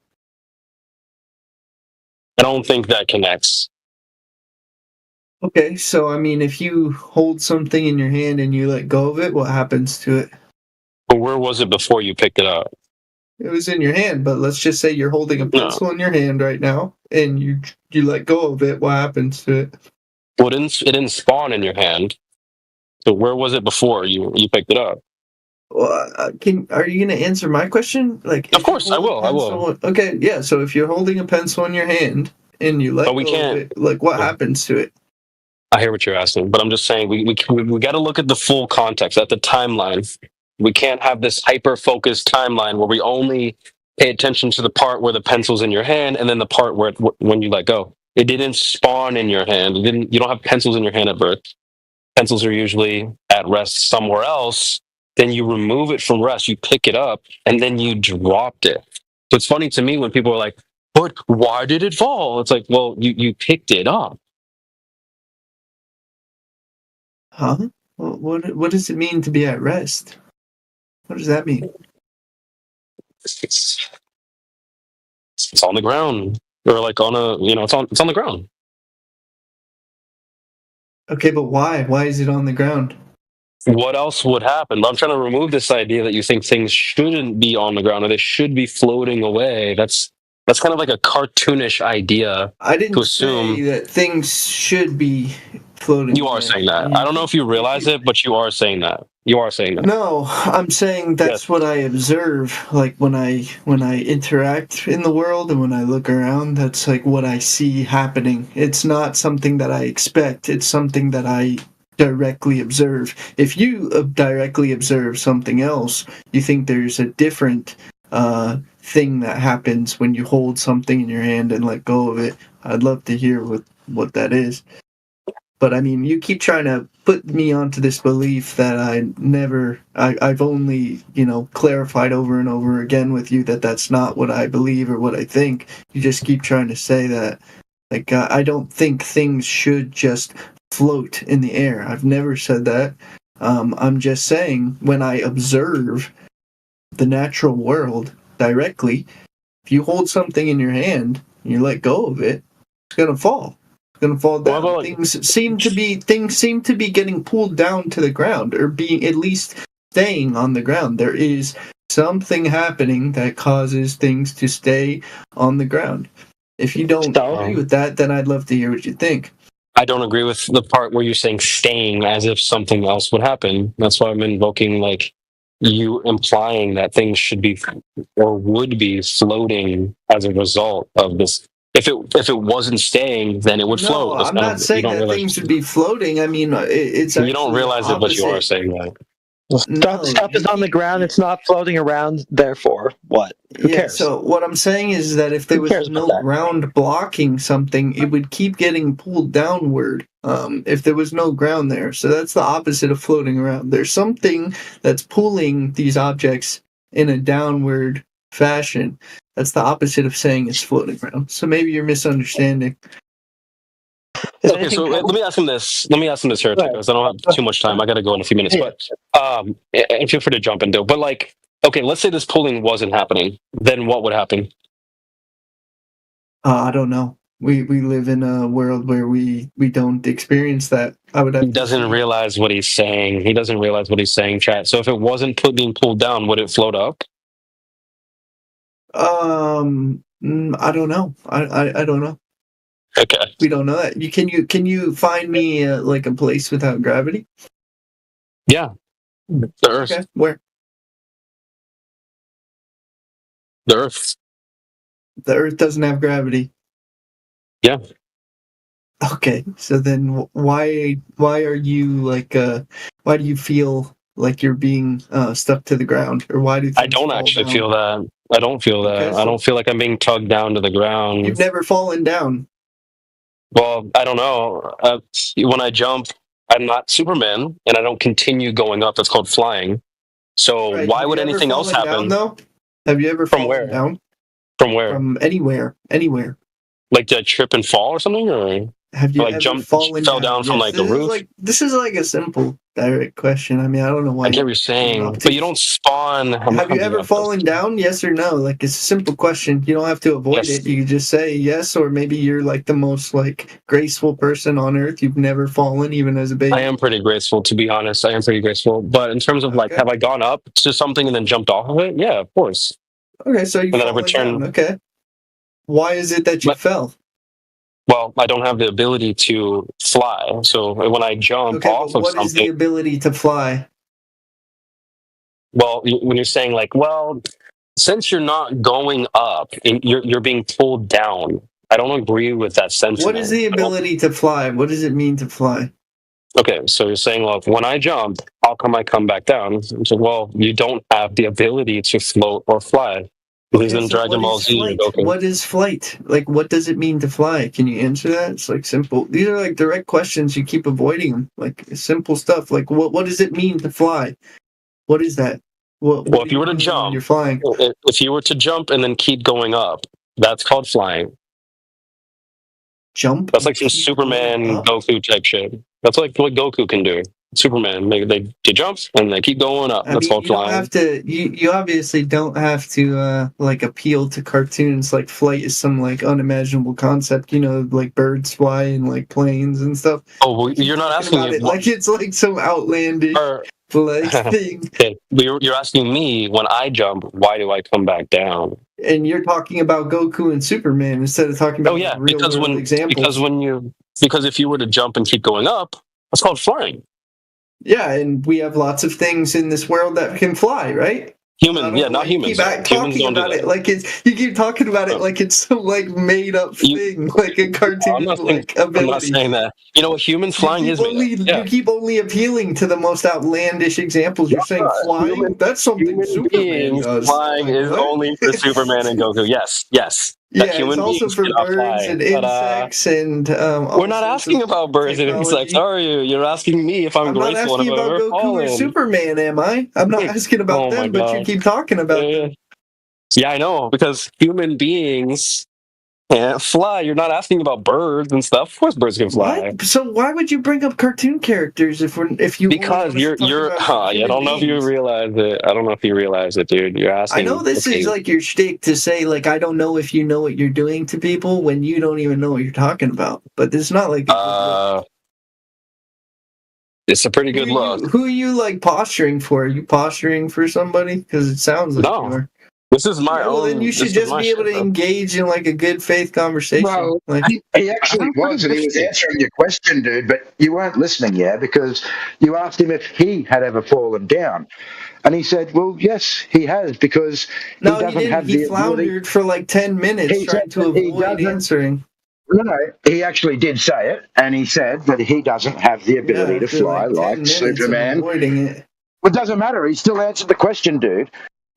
I don't think that connects. Okay, so I mean, if you hold something in your hand and you let go of it, what happens to it? But where was it before you picked it up? It was in your hand, but let's just say you're holding a No. pencil in your hand right now, and you let go of it. What happens to it? Well, it didn't spawn in your hand. So where was it before you picked it up? Well, are you going to answer my question? Like, Of course, I will. I will. Okay, yeah. So if you're holding a pencil in your hand and you let But we go can't. of it, like, what happens to it? I hear what you're asking, but I'm just saying we got to look at the full context, at the timeline. We can't have this hyper focused timeline where we only pay attention to the part where the pencil's in your hand and then the part where when you let go. It didn't spawn in your hand. You don't have pencils in your hand at birth. Pencils are usually at rest somewhere else. Then you remove it from rest, you pick it up, and then you dropped it. So it's funny to me when people are like, "But why did it fall?" It's like, well, you picked it up. Huh? What does it mean to be at rest? What does that mean? It's on the ground, or like on a it's on the ground. Okay, but why? Why is it on the ground? What else would happen? I'm trying to remove this idea that you think things shouldn't be on the ground or they should be floating away. That's kind of like a cartoonish idea I didn't to assume. say that things should be floating. You are saying that. I don't know if you realize it, but you are saying that. You are saying that. No, I'm saying that's what I observe. Like when I interact in the world and when I look around, that's like what I see happening. It's not something that I expect. It's something that I directly observe. If you directly observe something else, you think there's a different thing that happens when you hold something in your hand and let go of it. I'd love to hear what that is. But I mean, you keep trying to put me onto this belief that I've only, clarified over and over again with you that that's not what I believe or what I think. You just keep trying to say that. Like, I don't think things should just float in the air. I've never said that. I'm just saying, when I observe the natural world directly, if you hold something in your hand and you let go of it, it's going to fall. Going to fall down. Things seem to be getting pulled down to the ground, or being at least staying on the ground. There is something happening that causes things to stay on the ground. If you don't agree with that, then I'd love to hear what you think. I don't agree with the part where you're saying staying as if something else would happen. That's why I'm invoking, like, you implying that things should be or would be floating as a result of this. If it wasn't staying, then it would float. No, I'm not saying that things should be floating. I mean, it's you don't realize it, but you are saying that. Stuff is on the ground. It's not floating around. Therefore, what? Who cares? So what I'm saying is that if there was no ground blocking something, it would keep getting pulled downward. If there was no ground there, so that's the opposite of floating around. There's something that's pulling these objects in a downward fashion. That's the opposite of saying it's floating around. So maybe you're misunderstanding. Okay, so let me ask him this. Let me ask him this here, because I don't have too much time. I got to go in a few minutes, but and feel free to jump in, though. But like, okay, let's say this pulling wasn't happening, then what would happen? I don't know. We live in a world where we don't experience that. I would have He doesn't realize what he's saying. He doesn't realize what he's saying, chat. So if it wasn't being pulled down, would it float up? I don't know. I don't know. Okay. We don't know that. Can you find me like a place without gravity? Yeah. The Earth. Okay. Where? The Earth. The Earth doesn't have gravity. Yeah. Okay, so then why are you like why do you feel like you're being stuck to the ground, or why do I things don't fall actually down? feel that. I don't feel that. Okay, I don't so feel like I'm being tugged down to the ground. you've never fallen down. Well, I don't know. When I jump, I'm not Superman, and I don't continue going up. That's called flying. So Right. why Have would you ever anything else fallen down happen? though? Have you ever From fallen where? down? From where? From anywhere, anywhere. Like, did I trip and fall or something, or Have you like ever jump fallen fell down? down from Yes. like the roof? This is like a simple, direct question. I mean, I don't know why I get what you're you're saying, up but to. you don't spawn. I'm Have not you ever doing fallen down? Yes or no? Like it's a simple question. You don't have to avoid Yes. it. You can just say yes, or maybe you're like the most like graceful person on earth. You've never fallen, even as a baby. I am pretty graceful, to be honest. I am pretty graceful. But in terms of like, Okay. have I gone up to something and then jumped off of it? Yeah, of course. Okay, so you've And then I fallen returned. down. Okay. Why is it that you fell? Well, I don't have the ability to fly. So when I jump Okay, off but of what is the something, ability to fly? well, when you're saying like, well, since you're not going up, and you're being pulled down. I don't agree with that sentiment. What is the ability to fly? What does it mean to fly? Okay, so you're saying, well, when I jump, how come I come back down? So, well, you don't have the ability to float or fly. Because in So Dragon what Ball is Z, you're flight? Goku. What is flight? Like, what does it mean to fly? Can you answer that? It's like simple. These are like direct questions. You keep avoiding them. Like simple stuff. Like, what does it mean to fly? What is that? What Well, do if you were to mean when jump, you're flying? if you were to jump and then keep going up, that's called flying. Jump. That's like some Superman Goku type shit. That's like what Goku can do. Superman, they jump and they keep going up. I That's mean, called you don't flying. have to. You obviously don't have to like appeal to cartoons. Like flight is some like unimaginable concept. You know, like birds fly and like planes and stuff. Oh, well, you're not Talking asking about me. it like it's like some outlandish like thing. Okay, but you're asking me when I jump, why do I come back down? And you're talking about Goku and Superman instead of talking about Oh yeah, like, real because world examples. because if you were to jump and keep going up, that's called flying. Yeah, and we have lots of things in this world that can fly, right? Human, yeah, not humans. Keep Humans talking don't do about that. it like it's. You keep talking about it like it's some like made up thing, like a cartoon I'm not saying, like ability. I'm not saying that. You know what? Human flying is made up. Yeah. You keep only appealing to the most outlandish examples. You're saying flying? That's something Superman Beings does. flying Like, is what? only for Superman and Goku. Yes, yes. That Yeah, it's human also beings for cannot birds fly. and But, insects and. we're not asking about birds and insects, are you? You're asking me if I'm I'm not graceful and asking if I've about ever Goku or fallen. Superman, am I? I'm not asking about Oh my them, but you God. keep talking about them. Yeah, I know, because human beings can't fly. You're not asking about birds and stuff. Of course, birds can fly. What? So why would you bring up cartoon characters if you Because only want us to talk about I human don't know if you beings? realize it. I don't know if you realize it, dude. You're asking. I know this is like your shtick to say like I don't know if you know what you're doing to people when you don't even know what you're talking about. But it's not like it's a pretty good look. Who are you like posturing for? Are you posturing for somebody? Because it sounds like you are. This is my Well, then you should just be able to engage in like a good faith conversation. Well, like, he actually was, and he was answering your question, dude, but you weren't listening, yeah, because you asked him if he had ever fallen down. And he said, well, yes, he has, because no, he doesn't didn't. have He the ability. floundered for like 10 minutes He trying said to that he avoid doesn't- answering. No, he actually did say it, and he said that he doesn't have the ability to after, fly like 10 like minutes of Superman. avoiding it. Well, it doesn't matter. He still answered the question, dude.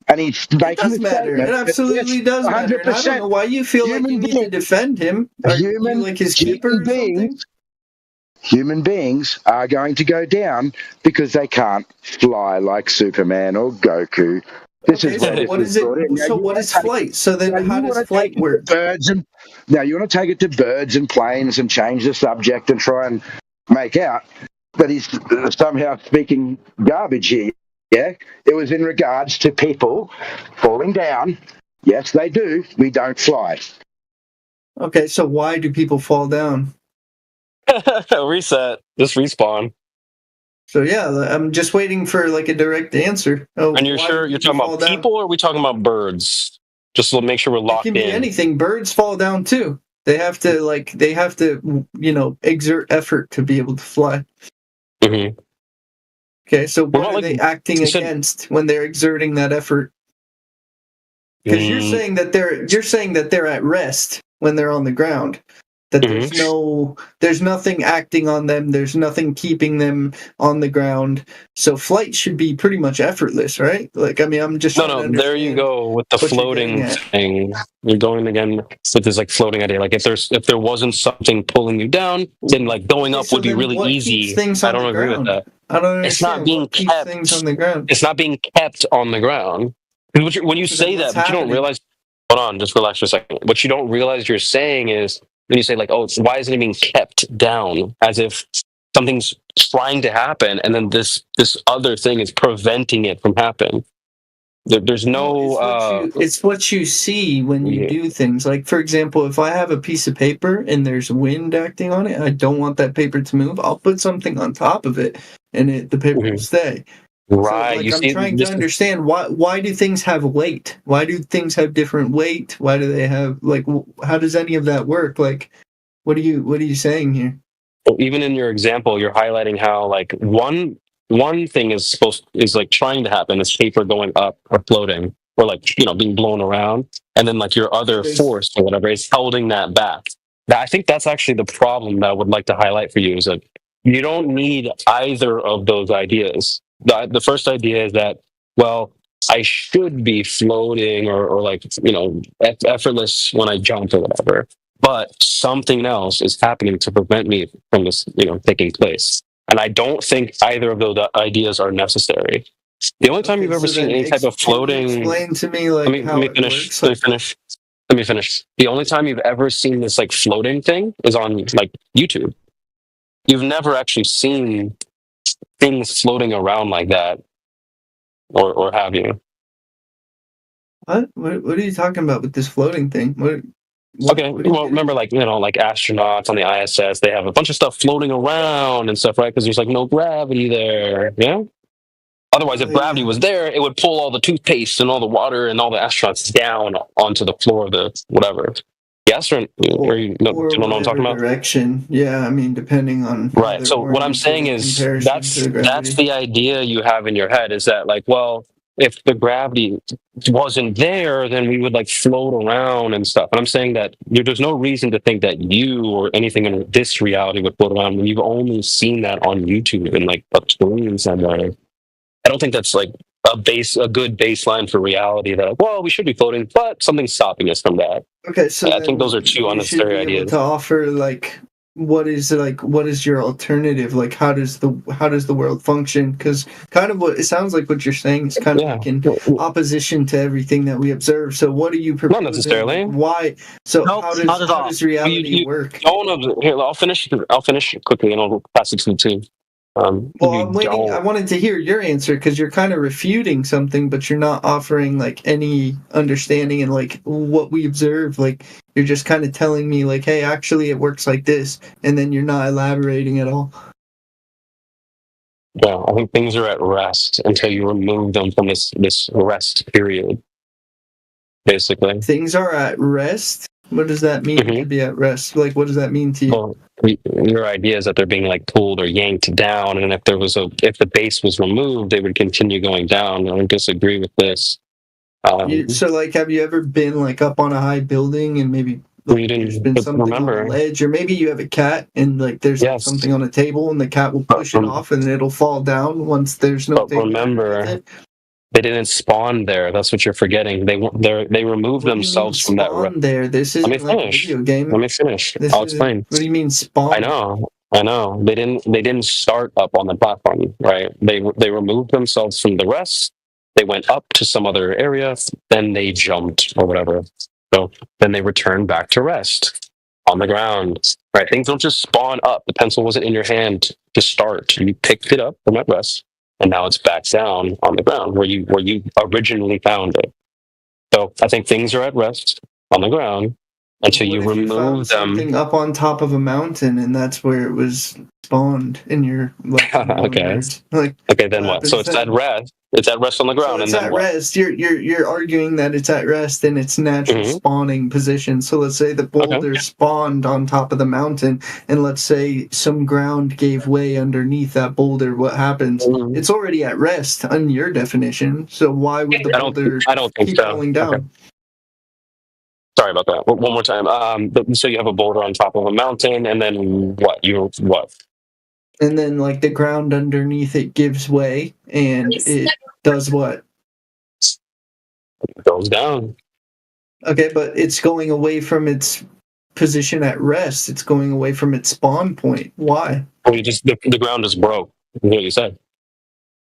And he's making It does a matter. statement It that, absolutely yes, does matter. And I don't know why you feel like you need to defend him. Are you like his keeper or something? Human beings are going to go down because they can't fly like Superman or Goku. This is so where what this is it? brought in. Now, So you what wanna is take- flight? So then now, how you does wanna flight take it to work? birds and now you want to take it to birds and planes and change the subject and try and make out that he's somehow speaking garbage here. Yeah, it was in regards to people falling down. Yes, they do. We don't fly. Okay, so why do people fall down? Reset. Just respawn. So yeah, I'm just waiting for like a direct answer. Oh, And you're why sure do you're talking fall about down? people, or are we talking about birds? Just to make sure we're It locked can be in. anything. Birds fall down too. They have to exert effort to be able to fly. Mm-hmm. Okay, so what about, are like, they acting you said- against when they're exerting that effort? Because you're saying that they're at rest when they're on the ground. that there's nothing acting on them, there's nothing keeping them on the ground, so flight should be pretty much effortless, right? Like, I mean, I'm just No, there you go with the floating thing. You're going again with this like floating idea. Like if there wasn't something pulling you down, then like going up would be really easy. I don't agree with that. I don't understand. It's not being kept. Things on the ground. It's not being kept on the ground. When you say that, but you don't realize. Hold on, just relax for a second. What you don't realize you're saying is when you say like, "Oh, why isn't it being kept down?" As if something's trying to happen, and then this other thing is preventing it from happening. There's no. It's what you see when you do things. Like, for example, if I have a piece of paper and there's wind acting on it, I don't want that paper to move. I'll put something on top of it, and the paper will stay. Right. So, like, I'm trying to understand why do things have weight? Why do things have different weight? Why do they have how does any of that work? Like, what are you saying here? Even in your example, you're highlighting how like one thing is like trying to happen is paper going up or floating or like being blown around, and then like your other force or whatever is holding that back. I think that's actually the problem that I would like to highlight for you is that you don't need either of those ideas. The first idea is that, well, I should be floating or like effortless when I jump or whatever, but something else is happening to prevent me from this taking place. And I don't think either of those ideas are necessary. The only time you've ever seen any type of floating. Explain to me like how it works. Let me finish. The only time you've ever seen this like floating thing is on like YouTube. You've never actually seen things floating around like that, or have you? What are you talking about with this floating thing? Okay, well, remember, like like astronauts on the ISS, they have a bunch of stuff floating around and stuff, right? Because there's like no gravity there, yeah. Otherwise, if gravity was there, it would pull all the toothpaste and all the water and all the astronauts down onto the floor of the whatever. The astronaut, or you don't know what I'm talking about? Direction, yeah. I mean, depending on right. So what I'm saying is that's the idea you have in your head is that like, well, if the gravity wasn't there, then we would like float around and stuff. And I'm saying that there's no reason to think that you or anything in this reality would float around when you've only seen that on YouTube and like a screen somewhere. I don't think that's like a good baseline for reality that, well, we should be floating, but something's stopping us from that. Okay, so I think those are two unnecessary ideas. To offer like what is your alternative? Like how does the world function? Because kind of what it sounds like what you're saying is kind of like in opposition to everything that we observe. So what are you proposing? Not necessarily. Why? So how does reality work? Here, I'll finish quickly and I'll pass it to the team. I'm waiting. I wanted to hear your answer because you're kind of refuting something, but you're not offering like any understanding and like what we observe. Like you're just kind of telling me like, hey, actually it works like this, and then you're not elaborating at all. Yeah, I think things are at rest until you remove them from this rest period. Basically, things are at rest. What does that mean to be at rest? Like, what does that mean to you? Well, your idea is that they're being like pulled or yanked down, and if the base was removed, they would continue going down. I disagree with this. So, like, have you ever been like up on a high building and maybe there's been something on the ledge, or maybe you have a cat and like there's like, something on a table and the cat will push it off and it'll fall down once there's no. But remember, they didn't spawn there. That's what you're forgetting. They removed themselves from that. There, this is like a video game. Let me finish. I'll explain. What do you mean spawn? I know. They didn't start up on the platform, right? They removed themselves from the rest. They went up to some other area, then they jumped or whatever. So then they returned back to rest on the ground. Right? Things don't just spawn up. The pencil wasn't in your hand to start. You picked it up from at rest. And now it's back down on the ground where you originally found it. So I think things are at rest on the ground until you remove them. Something up on top of a mountain, and that's where it was spawned in your. Okay. Okay, then what? So it's at rest. It's at rest on the ground, so it's and then at what? rest. You're arguing that it's at rest in its natural spawning position. So let's say the boulder spawned on top of the mountain, and let's say some ground gave way underneath that boulder. What happens? It's already at rest on your definition. So why would the boulder I don't think keep so. falling down? Okay. Sorry about that. One more time. So you have a boulder on top of a mountain, and then what? And then like the ground underneath it gives way, and it does what? It goes down. Okay, but it's going away from its position at rest. It's going away from its spawn point. Why? Well, the ground just broke. Is what you said.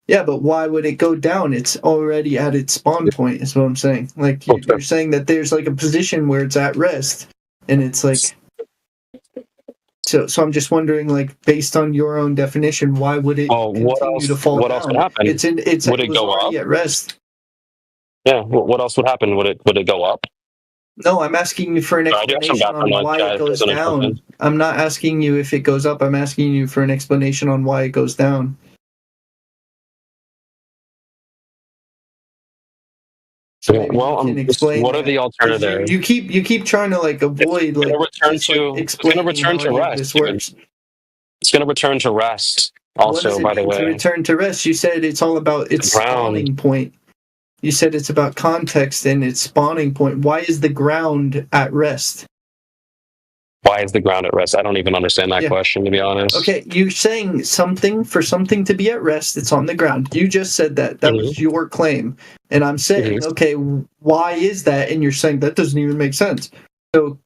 Yeah, but why would it go down? It's already at its spawn point, is what I'm saying. Like, you're saying that there's like a position where it's at rest, and it's like... So I'm just wondering, like, based on your own definition, why would it continue to fall down? What else would happen? Would it go up? At rest. Yeah, what else would happen? Would it go up? No, I'm asking you for an explanation on why it goes down. I'm not asking you if it goes up. I'm asking you for an explanation on why it goes down. So what are the alternatives? You keep trying to like avoid like explaining how this works. It's going to return to rest. Also, by the way, to return to rest, you said it's all about its spawning point. You said it's about context and its spawning point. Why is the ground at rest? Why is the ground at rest? I don't even understand that question, to be honest. Okay, you're saying something to be at rest, it's on the ground. You just said that. That was your claim. And I'm saying, okay, why is that? And you're saying that doesn't even make sense. So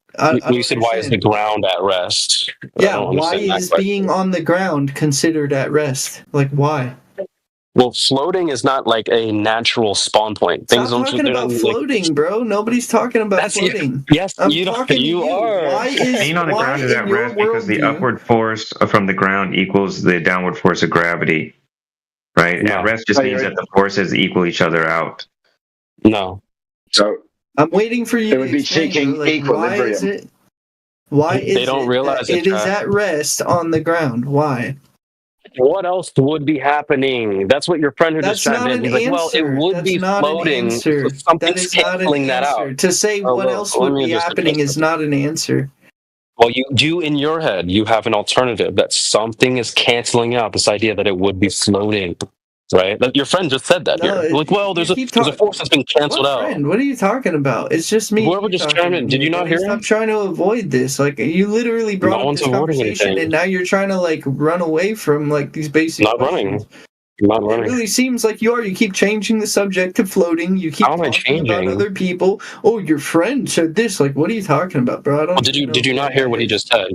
you said, why is the ground at rest? Yeah, why is being on the ground considered at rest? Like, why? Well, floating is not like a natural spawn point. Stop talking about floating, bro. Nobody's talking about floating. Yes, you are. Why is being on the ground is at rest because the upward force from the ground equals the downward force of gravity, right? No. At rest just means that the forces equal each other out. No. So I'm waiting for you. It would be seeking equilibrium. Why is they don't realize it is at rest on the ground? Why? What else would be happening? That's what your friend who just chimed in. He's like, well, it would be floating. So something's canceling that out. To say what else would be happening is not an answer. Well, you do in your head. You have an alternative that something is canceling out this idea that it would be floating. Right? Your friend just said that. No, here. Like, well, there's a force that's been canceled out. Friend? What are you talking about? It's just me. Whoever just chimed in, did you not hear him? Stop trying to avoid this. Like, you literally brought up this conversation, and now you're trying to like run away from like these basic. Not running. Not running. It really seems like you are. You keep changing the subject to floating. You keep talking about other people. Oh, your friend said this. Like, what are you talking about, bro? I don't. Well, did you not hear what he just said?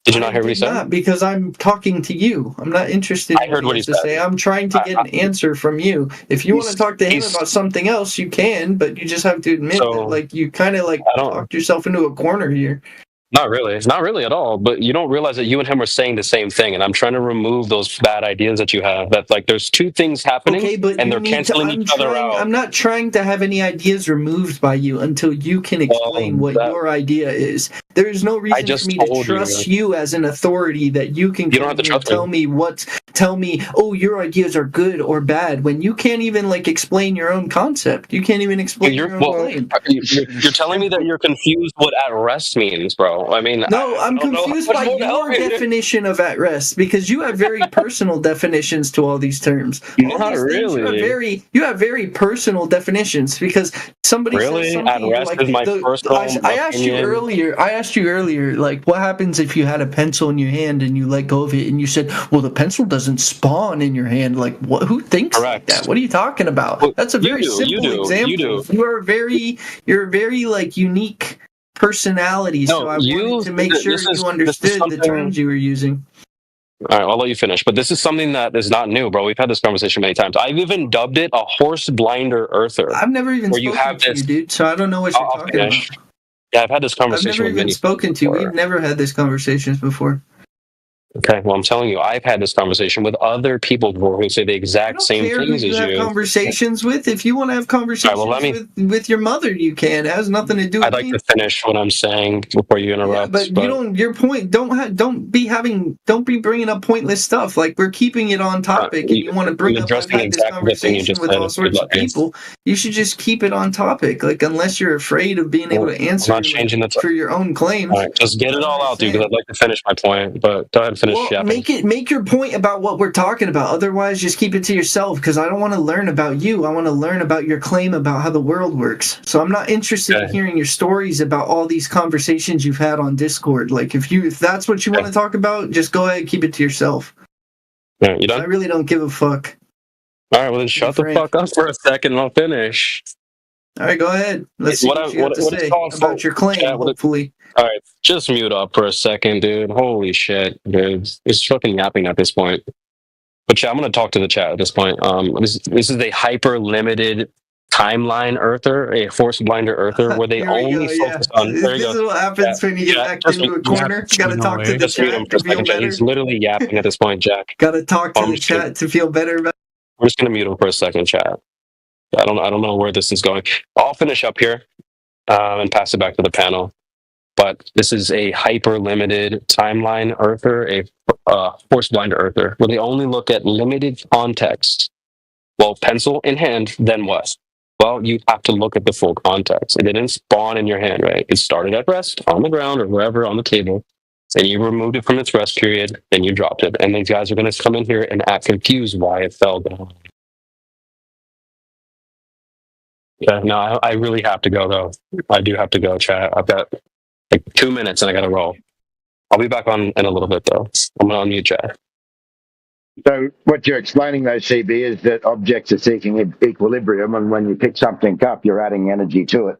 Did you not hear what he said? Not, because I'm talking to you. I'm not interested in what he has to say. I'm trying to get an answer from you. If you want to talk to him about something else, you can, but you just have to admit that like you kind of like talked yourself into a corner here. Not really. It's not really at all. But you don't realize that you and him are saying the same thing, and I'm trying to remove those bad ideas that you have. That like there's two things happening, and they're canceling each other out. I'm not trying to have any ideas removed by you until you can explain what your idea is. There is no reason for me to trust you as an authority that you can tell me, oh, your ideas are good or bad, when you can't even like explain your own concept. You can't even explain your own claim. You're telling me that you're confused what at rest means, bro. I mean, no, I'm confused by your definition of at rest, because you have very personal definitions to all these terms. Not really. You have very personal definitions, because somebody says something at rest like is my personal I asked you earlier, like, what happens if you had a pencil in your hand and you let go of it, and you said, well, the pencil doesn't spawn in your hand. Like, what? Who thinks like that? What are you talking about? Well, that's a very simple example. You're a very like unique personality, so I wanted to make sure you understood the terms you were using. All right, I'll let you finish. But this is something that is not new, bro. We've had this conversation many times. I've even dubbed it a horse blinder earther. I've never even spoken to you, dude, so I don't know what you're talking about. Yeah, I've had this conversation with many people. I've never even spoken to you. We've never had these conversations before. Okay, well, I'm telling you, I've had this conversation with other people before who say the exact same things as you. Have conversations with. If you want to have conversations with your mother, you can. It has nothing to do with I'd like to finish what I'm saying before you interrupt. Yeah, but you don't. Your point. Don't be bringing up pointless stuff. Like, we're keeping it on topic, and you want to bring up this conversation with all sorts of people. You should just keep it on topic. Like, unless you're afraid of being able to answer for your own claims. All right, just get it all out, dude. Because I'd like to finish my point. But go ahead. finish Well, yapping. make your point about what we're talking about. Otherwise, just keep it to yourself, because I don't want to learn about you. I want to learn about your claim about how the world works. So I'm not interested in hearing your stories about all these conversations you've had on Discord. Like, if that's what you want to talk about, just go ahead and keep it to yourself. Yeah, you done? I really don't give a fuck. All right, well then shut the fuck up for a second and I'll finish. All right, go ahead. Let's see what you have to say about your claim, hopefully. All right, just mute up for a second, dude. Holy shit, dude. It's fucking yapping at this point. But chat, I'm going to talk to the chat at this point. This is a hyper-limited timeline earther, a force-blinder earther, where they only focus on... There you go. This is what happens when you get backed into a corner. You gotta talk to the Just mute him chat for to a feel second, Jack. better. He's literally yapping at this point, Jack. Gotta talk to the chat to feel better. I'm just going to mute him for a second, chat. I don't know where this is going. I'll finish up here and pass it back to the panel. But this is a hyper-limited timeline earther, a force-blind earther, where they only look at limited context. Well, pencil in hand, then what? Well, you have to look at the full context. It didn't spawn in your hand, right? It started at rest, on the ground, or wherever on the table. Then you removed it from its rest period, then you dropped it. And these guys are going to come in here and act confused why it fell down. Yeah, no, I really have to go, though. I do have to go, chat. I've got like 2 minutes and I gotta roll. I'll be back on in a little bit though. I'm gonna unmute chat. So what you're explaining though, CB, is that objects are seeking equilibrium, and when you pick something up, you're adding energy to it.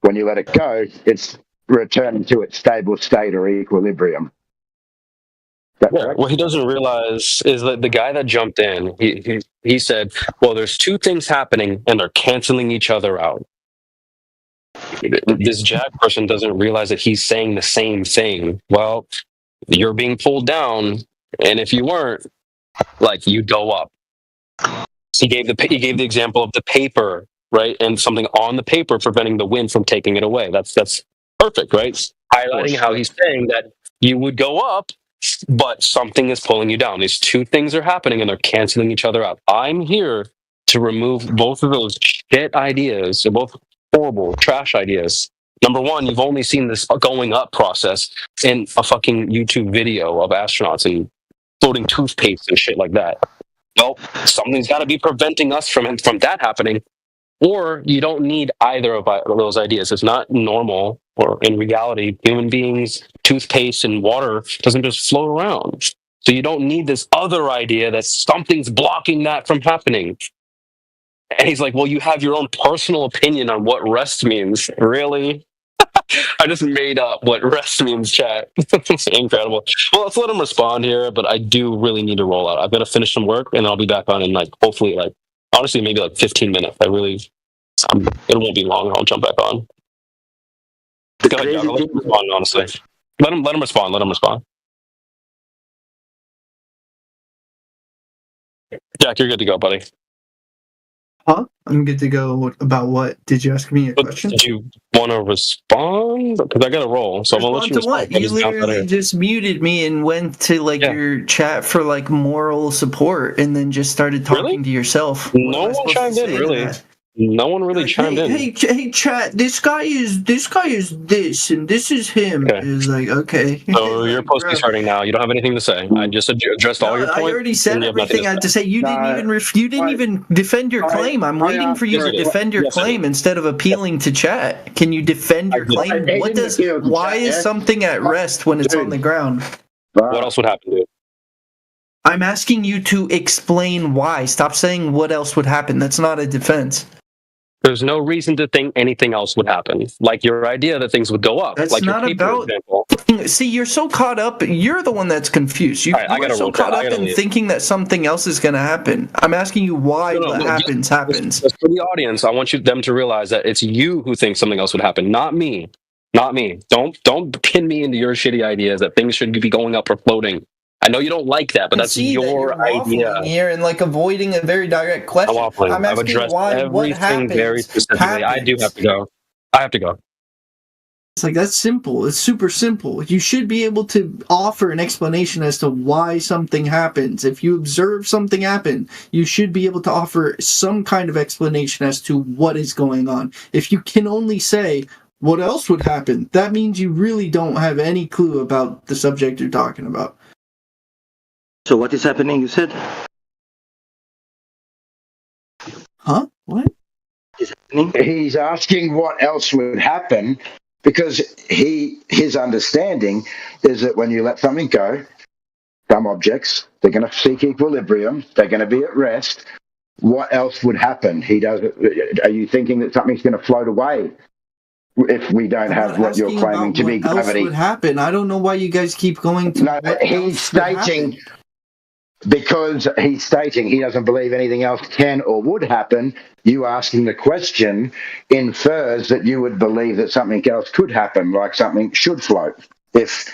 When you let it go, it's returning to its stable state or equilibrium. Yeah, what he doesn't realize is that the guy that jumped in, he said, well, there's two things happening and they're canceling each other out. This Jack person doesn't realize that he's saying the same thing. Well, you're being pulled down, and if you weren't, like, you'd go up. He gave the example of the paper, right, and something on the paper preventing the wind from taking it away. That's perfect, right? Highlighting how he's saying that you would go up, but something is pulling you down. These two things are happening, and they're canceling each other out. I'm here to remove both of those shit ideas. They're both horrible trash ideas. Number one, you've only seen this going up process in a fucking YouTube video of astronauts and floating toothpaste and shit like that. Well, something's got to be preventing us from that happening, or you don't need either of those ideas. It's not normal, or in reality, human beings, toothpaste and water doesn't just float around. So you don't need this other idea that something's blocking that from happening. And he's like, well, you have your own personal opinion on what rest means. Really? I just made up what rest means, chat. It's incredible. Well, let's let him respond here, but I do really need to roll out. I've got to finish some work, and I'll be back on in, like, hopefully, like, honestly, maybe like 15 minutes. It won't be long, and I'll jump back on. Go ahead, Jack. Let him respond, honestly. Let him respond. Let him respond. Jack, you're good to go, buddy. Huh? I'm good to go. About what? Did you ask me a question? Did you want to respond? Because I got to roll, so I'm gonna let you respond. What? You literally just muted me and went to like your chat for like moral support, and then just started talking to yourself. No one chimed in, really. No one really chimed in. Hey, chat! This guy is this, and this is him. Okay. It's like, okay. So your post is starting now. You don't have anything to say. I just addressed all your points. I already said everything I had to say. You didn't even defend your claim. I'm waiting for you to defend your claim instead of appealing to chat. Can you defend your claim? Why is something at rest when it's on the ground? What else would happen, dude? I'm asking you to explain why. Stop saying what else would happen. That's not a defense. There's no reason to think anything else would happen. Like your idea that things would go up. That's like not your paper about. Example. See, you're so caught up. You're the one that's confused. You are so caught up in thinking that something else is going to happen. I'm asking you why what happens. Just for the audience, I want them to realize that it's you who thinks something else would happen, not me. Not me. Don't pin me into your shitty ideas that things should be going up or floating. I know you don't like that, but that's your idea. Here and like avoiding a very direct question. I'm I've asking addressed why what everything happens. very specifically. I do have to go. I have to go. It's like, that's simple. It's super simple. You should be able to offer an explanation as to why something happens. If you observe something happen, you should be able to offer some kind of explanation as to what is going on. If you can only say, What else would happen? That means you really don't have any clue about the subject you're talking about. So what is happening, you said? Huh? What? He's asking what else would happen because his understanding is that when you let something go, some objects, they're going to seek equilibrium, they're going to be at rest. What else would happen? Are you thinking that something's going to float away if we don't have what you're claiming to be gravity? What else would happen? I don't know why you guys keep going to. No, he's stating because he's stating he doesn't believe anything else can or would happen. You asking the question infers that you would believe that something else could happen, like something should float if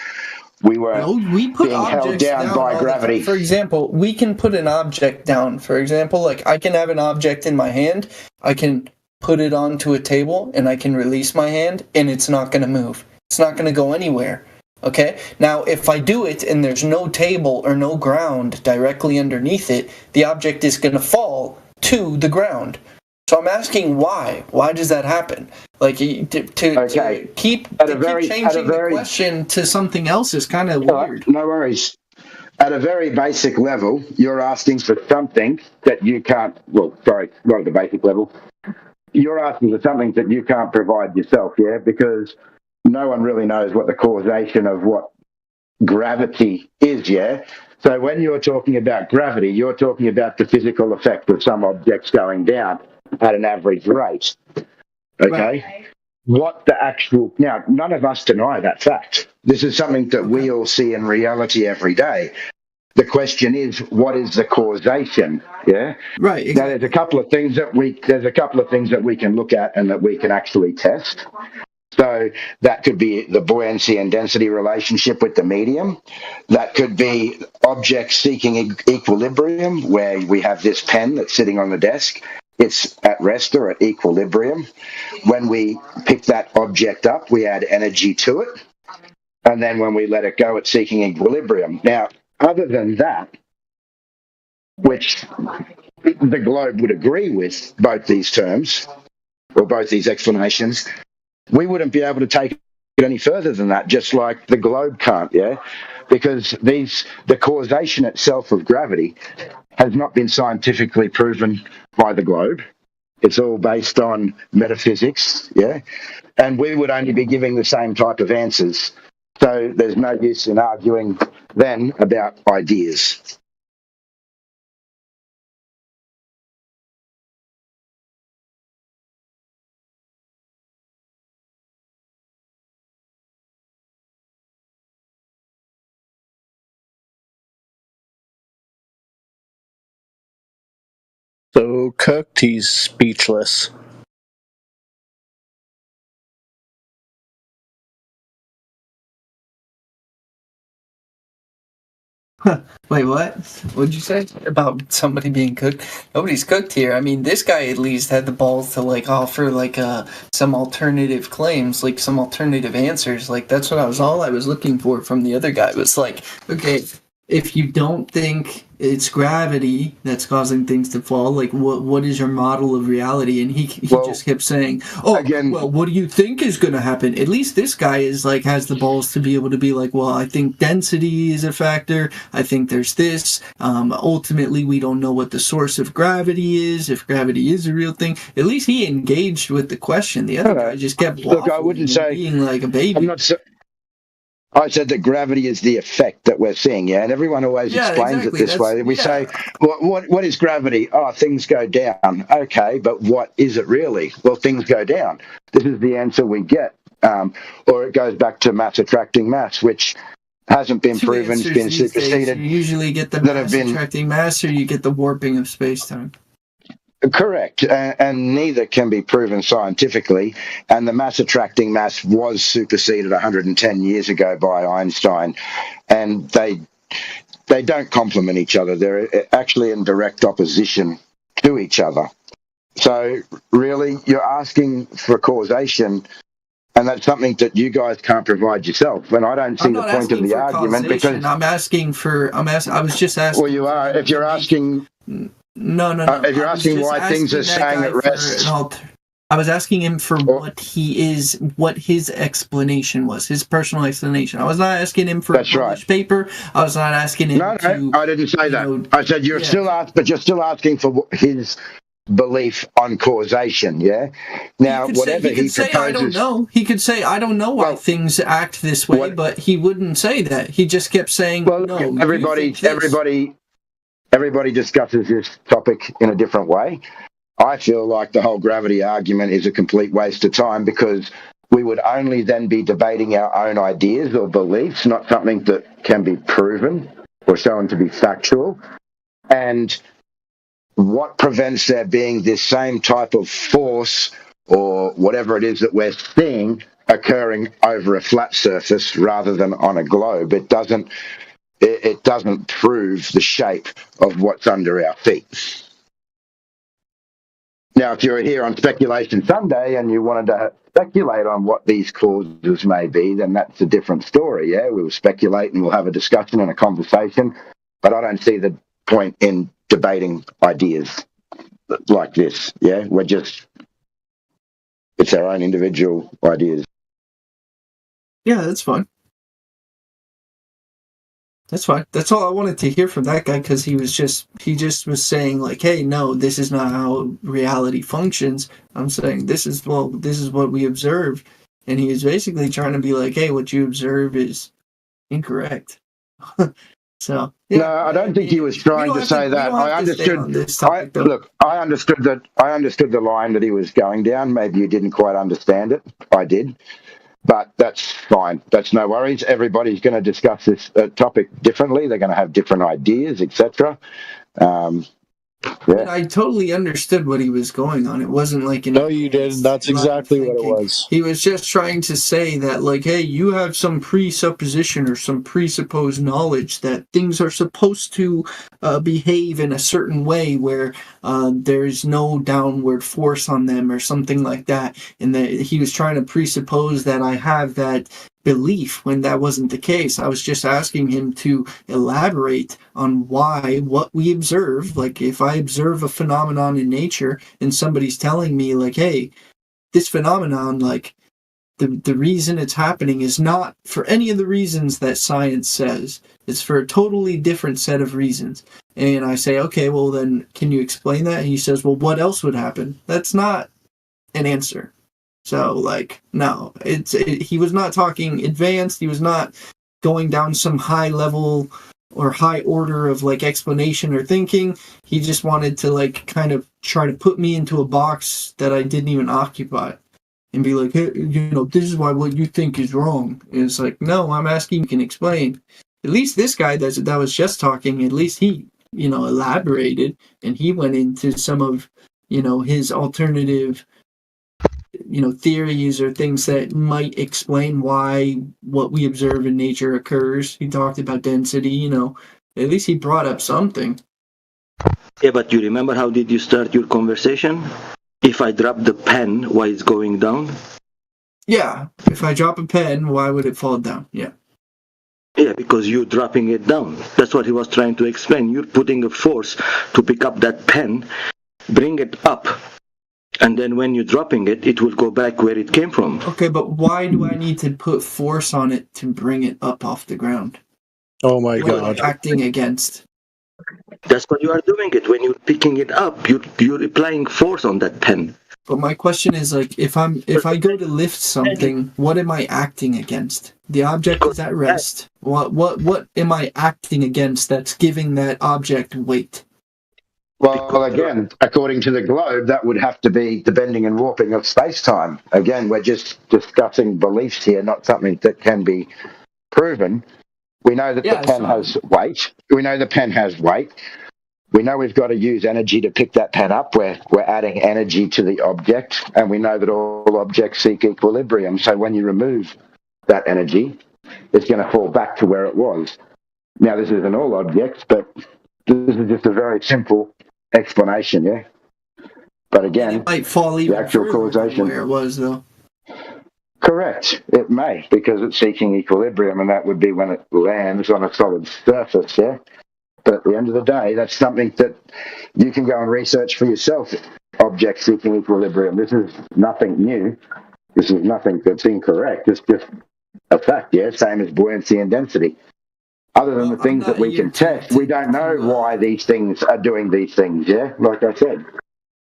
we were being held down by gravity. For example, we can put an object down. For example, like I can have an object in my hand, I can put it onto a table, and I can release my hand, and it's not going to move. It's not going to go anywhere. Okay? Now, if I do it and there's no table or no ground directly underneath it, the object is going to fall to the ground. So I'm asking why. Why does that happen? Like to keep changing the question to something else is kind of weird. No worries. At a very basic level, you're asking for something that you can't. Not at the basic level. You're asking for something that you can't provide yourself, yeah? Because no one really knows what the causation of what gravity is, yeah? So when you're talking about gravity, you're talking about the physical effect of some objects going down at an average rate, okay? Right. What the actual... Now, none of us deny that fact. This is something that we all see in reality every day. The question is, what is the causation? Yeah, right. Exactly. Now, there's a couple of things that we can look at and that we can actually test. So that could be the buoyancy and density relationship with the medium. That could be objects seeking equilibrium, where we have this pen that's sitting on the desk. It's at rest or at equilibrium. When we pick that object up, we add energy to it. And then when we let it go, it's seeking equilibrium. Now, other than that, which the globe would agree with both these terms, or both these explanations, we wouldn't be able to take it any further than that, just like the globe can't, yeah? Because the causation itself of gravity has not been scientifically proven by the globe. It's all based on metaphysics, yeah? And we would only be giving the same type of answers. So there's no use in arguing then about ideas. So cooked, he's speechless. Wait, what? What'd you say about somebody being cooked? Nobody's cooked here. I mean, this guy at least had the balls to offer some alternative claims, some alternative answers. That's what all I was looking for from the other guy was okay, if you don't think it's gravity that's causing things to fall, what is your model of reality? And he just kept saying, what do you think is going to happen? At least this guy has the balls to be able to be I think density is a factor. I think there's this. Ultimately, we don't know what the source of gravity is, if gravity is a real thing. At least he engaged with the question. The other guy just kept Look, I wouldn't say being like a baby. I'm not I said that gravity is the effect that we're seeing, yeah, and everyone always explains it this way. We say, what is gravity? Oh, things go down. Okay, but what is it really? Well, things go down. This is the answer we get. Or it goes back to mass attracting mass, which hasn't been proven, it's been superseded. You usually get the mass attracting mass, or you get the warping of space-time. Correct, and neither can be proven scientifically, and the mass attracting mass was superseded 110 years ago by Einstein, and they don't complement each other. They're actually in direct opposition to each other. So really, you're asking for causation, and that's something that you guys can't provide yourself. And I don't see the point of the argument because I was just asking. Well, you are. If you're asking. No. If you're asking why things are staying at rest, I was asking him for what his explanation was, his personal explanation. I was not asking him for a published paper. I was not asking him to. I didn't say that. I said you're still asking for his belief on causation. Yeah. Now, whatever he say, I don't know. He could say, I don't know why things act this way, but he wouldn't say that. He just kept saying, no. Everybody discusses this topic in a different way. I feel like the whole gravity argument is a complete waste of time because we would only then be debating our own ideas or beliefs, not something that can be proven or shown to be factual. And what prevents there being this same type of force or whatever it is that we're seeing occurring over a flat surface rather than on a globe? It doesn't prove the shape of what's under our feet. Now, if you're here on Speculation Sunday and you wanted to speculate on what these causes may be, then that's a different story, yeah? We'll speculate and we'll have a discussion and a conversation, but I don't see the point in debating ideas like this, yeah? It's our own individual ideas. Yeah, that's fine. That's fine. That's all I wanted to hear from that guy because he just was saying like, hey, no, this is not how reality functions. I'm saying this is what we observe. And he was basically trying to be like, hey, what you observe is incorrect. So yeah, no, I don't think he was trying to say that. I understood. I understood the line that he was going down. Maybe you didn't quite understand it. I did. But that's fine. That's no worries. Everybody's going to discuss this topic differently. They're going to have different ideas, etc. I totally understood what he was going on. It wasn't like no, you did. That's exactly what it was. He was just trying to say that, like, hey, you have some presupposition or some presupposed knowledge that things are supposed to behave in a certain way where there's no downward force on them or something like that. And that he was trying to presuppose that I have that belief when that wasn't the case. I was just asking him to elaborate on why what we observe, like if I observe a phenomenon in nature and somebody's telling me like, hey, this phenomenon, like the reason it's happening is not for any of the reasons that science says. It's for a totally different set of reasons. And I say, okay, well then can you explain that? And he says, well, what else would happen? That's not an answer. So, like, no, he was not talking advanced. He was not going down some high level or high order of, like, explanation or thinking. He just wanted to, like, kind of try to put me into a box that I didn't even occupy and be like, hey, this is why what you think is wrong. And it's like, no, I'm asking you can explain. At least this guy that was just talking, at least he, elaborated and he went into some of, his alternative theories or things that might explain why what we observe in nature occurs. He talked about density, at least he brought up something. Yeah, but you remember how did you start your conversation? If I drop the pen, why it's going down? Yeah, if I drop a pen, why would it fall down? Yeah. Yeah, because you're dropping it down. That's what he was trying to explain. You're putting a force to pick up that pen, bring it up, and then when you're dropping it, it will go back where it came from. Okay, but why do I need to put force on it to bring it up off the ground? Oh my God. Acting against. That's what you are doing it. When you're picking it up, you're applying force on that pen. But my question is, like, if I go to lift something, what am I acting against? The object is at rest. What am I acting against that's giving that object weight? Well, again, according to the globe, that would have to be the bending and warping of space-time. Again, we're just discussing beliefs here, not something that can be proven. We know that the pen has weight. We know the pen has weight. We know we've got to use energy to pick that pen up. We're adding energy to the object, and we know that all objects seek equilibrium. So when you remove that energy, it's going to fall back to where it was. Now, this isn't all objects, but this is just a very simple explanation, yeah. But again, it might fall even the actual causation where it was, though. Correct. It may, because it's seeking equilibrium, and that would be when it lands on a solid surface, yeah. But at the end of the day, that's something that you can go and research for yourself. objects seeking equilibrium. This is nothing new. This is nothing that's incorrect. It's just a fact, yeah, same as buoyancy and density. Other than the things that we can test, we don't know why these things are doing these things, yeah? Like I said.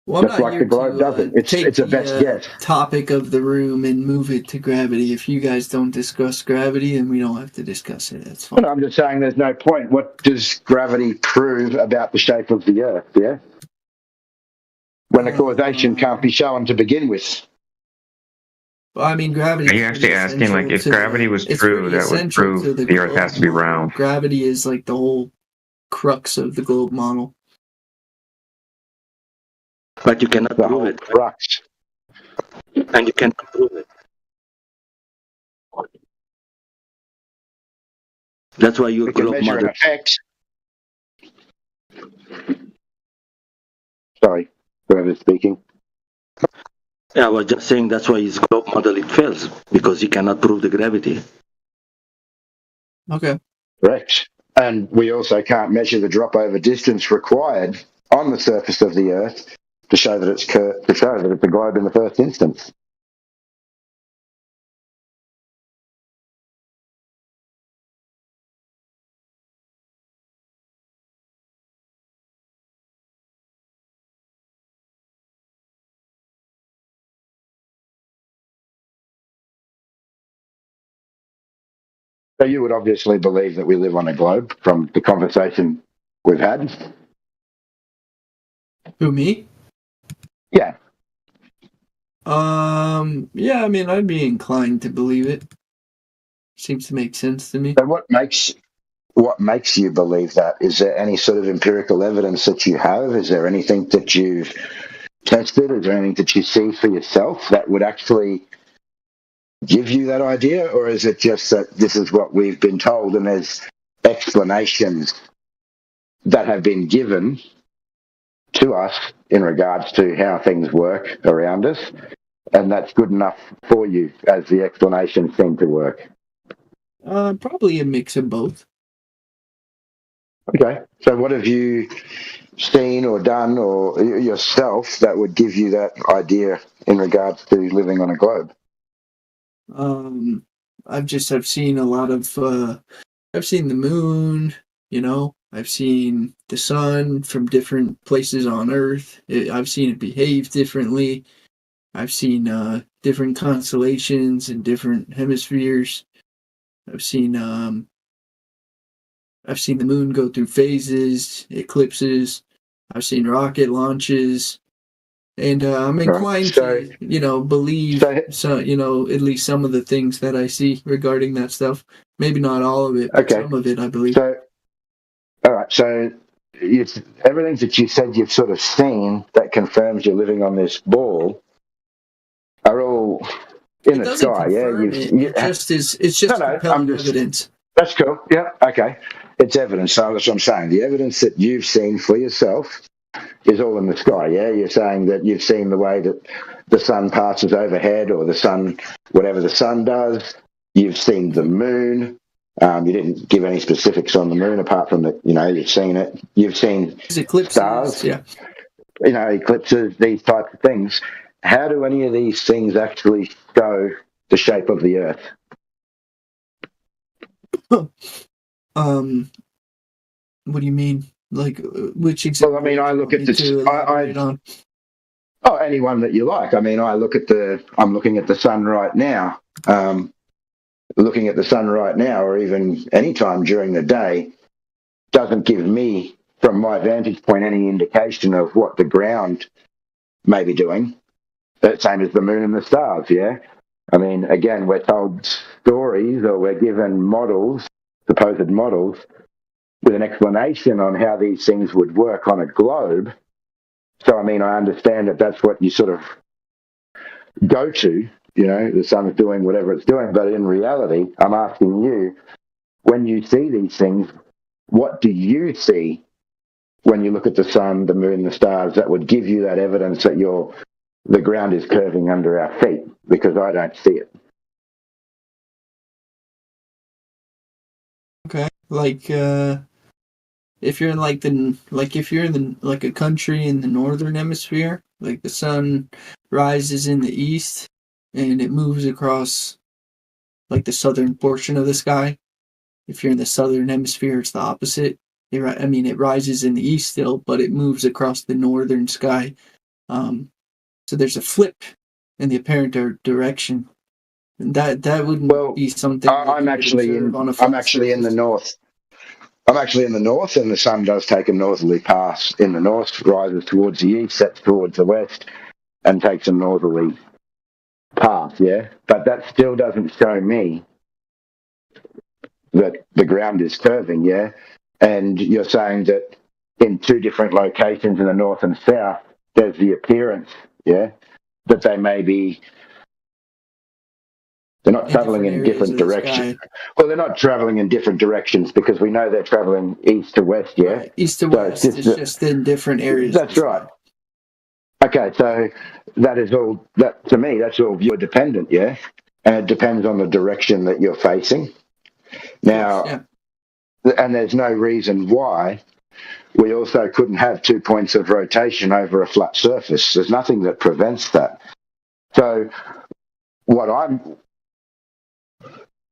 Well, I'm just not like here the globe does it. It's a best guess. Topic of the room and move it to gravity. If you guys don't discuss gravity, then we don't have to discuss it. That's fine. Well, I'm just saying there's no point. What does gravity prove about the shape of the Earth, yeah? When the causation can't be shown to begin with. Well, I mean, gravity. Are you actually asking, like, if gravity was true, that would prove the Earth has to be round? Gravity is like the whole crux of the globe model. But you cannot prove it. Crux. And you cannot prove it. That's why your globe model. Sorry, whoever's speaking. Yeah, I was just saying that's why his globe model it fails, because he cannot prove the gravity. Okay. Correct. And we also can't measure the drop over distance required on the surface of the Earth to show that it's a globe in the first instance. So you would obviously believe that we live on a globe from the conversation we've had. Who, me? Yeah. Yeah, I mean, I'd be inclined to believe it. Seems to make sense to me. So what makes you believe that? Is there any sort of empirical evidence that you have? Is there anything that you've tested? Is there anything that you see for yourself that would actually give you that idea? Or is it just that this is what we've been told and there's explanations that have been given to us in regards to how things work around us, and that's good enough for you as the explanations seem to work? Probably a mix of both. Okay, so what have you seen or done or yourself that would give you that idea in regards to living on a globe? I've seen a lot of, I've seen the moon, you know, I've seen the sun from different places on Earth. I've seen it behave differently. I've seen different constellations in different hemispheres. I've seen the moon go through phases, eclipses. I've seen rocket launches, and I'm inclined to, believe so, at least some of the things that I see regarding that stuff. Maybe not all of it, but some of it, I believe. So, all right. So, everything that you said you've sort of seen that confirms you're living on this ball are all in the sky. It's just compelling evidence. That's cool. Yeah. Okay. It's evidence. So that's what I'm saying. The evidence that you've seen for yourself is all in the sky. Yeah. You're saying that you've seen the way that the sun passes overhead, or the sun, whatever the sun does. You've seen the moon. You didn't give any specifics on the moon apart from that, you've seen it. You've seen eclipses, stars, yeah. Eclipses, these types of things. How do any of these things actually show the shape of the Earth? What do you mean? Like, which example? Well, I mean, I look at anyone that you like. I mean, I'm looking at the sun right now. Looking at the sun right now, or even any time during the day, doesn't give me, from my vantage point, any indication of what the ground may be doing. Same as the moon and the stars, yeah? I mean, again, we're told stories, or we're given models, supposed models, with an explanation on how these things would work on a globe. So, I mean, I understand that that's what you sort of go to. The sun's doing whatever it's doing. But in reality, I'm asking you, when you see these things, what do you see when you look at the sun, the moon, the stars, that would give you that evidence that the ground is curving under our feet? Because I don't see it. Okay. Like, if you're in a country in the northern hemisphere, Like the sun rises in the east and it moves across like the southern portion of the sky. If you're in the southern hemisphere, it's the opposite. It rises in the east still, but it moves across the northern sky. So there's a flip in the apparent direction. And that wouldn't be something. I'm actually in the north. I'm actually in the north, and the sun does take a northerly path in the north, rises towards the east, sets towards the west, and takes a northerly path. Yeah, but that still doesn't show me that the ground is curving. Yeah, and you're saying that in two different locations in the north and south, there's the appearance. Yeah, that they may be. They're not traveling in different directions. Well, they're not traveling in different directions because we know they're traveling east to west, yeah? Right. East to west. It's just in different areas. That's right. Okay, so that is all, that to me, that's all viewer dependent, yeah? And it depends on the direction that you're facing. Now, and there's no reason why we also couldn't have 2 points of rotation over a flat surface. There's nothing that prevents that. So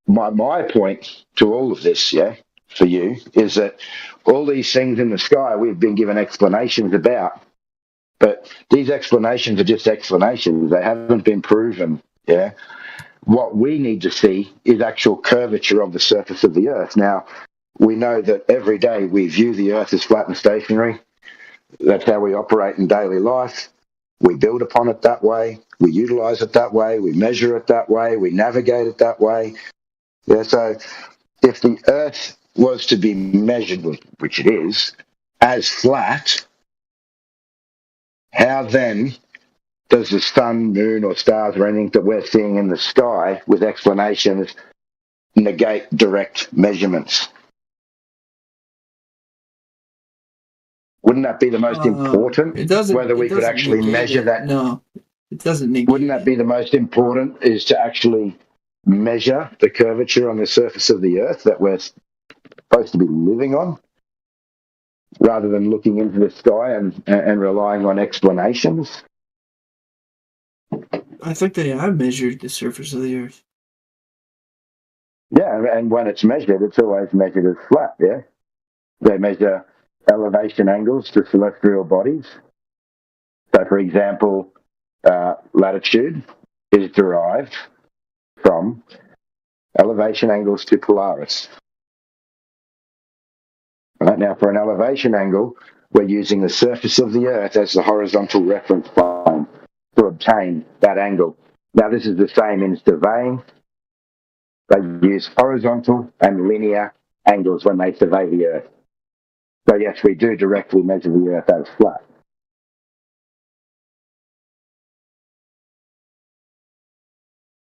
my point to all of this, yeah, for you, is that all these things in the sky we've been given explanations about, but these explanations are just explanations. They haven't been proven, yeah. What we need to see is actual curvature of the surface of the Earth. Now, we know that every day we view the Earth as flat and stationary. That's how we operate in daily life. We build upon it that way. We utilize it that way. We measure it that way. We navigate it that way. Yeah, so if the Earth was to be measured, which it is, as flat, how then does the sun, moon, or stars or anything that we're seeing in the sky with explanations negate direct measurements? Wouldn't that be the most important? Whether we could actually measure that? No, it doesn't negate. Wouldn't that be the most important, is to actually measure the curvature on the surface of the Earth that we're supposed to be living on, rather than looking into the sky and relying on explanations? I think they have measured the surface of the Earth. Yeah, and when it's measured, it's always measured as flat, yeah? They measure elevation angles to celestial bodies. So, for example, latitude is derived from elevation angles to Polaris. Right, now, for an elevation angle, we're using the surface of the Earth as the horizontal reference plane to obtain that angle. Now, this is the same in surveying. They use horizontal and linear angles when they survey the Earth. So, yes, we do directly measure the Earth as flat.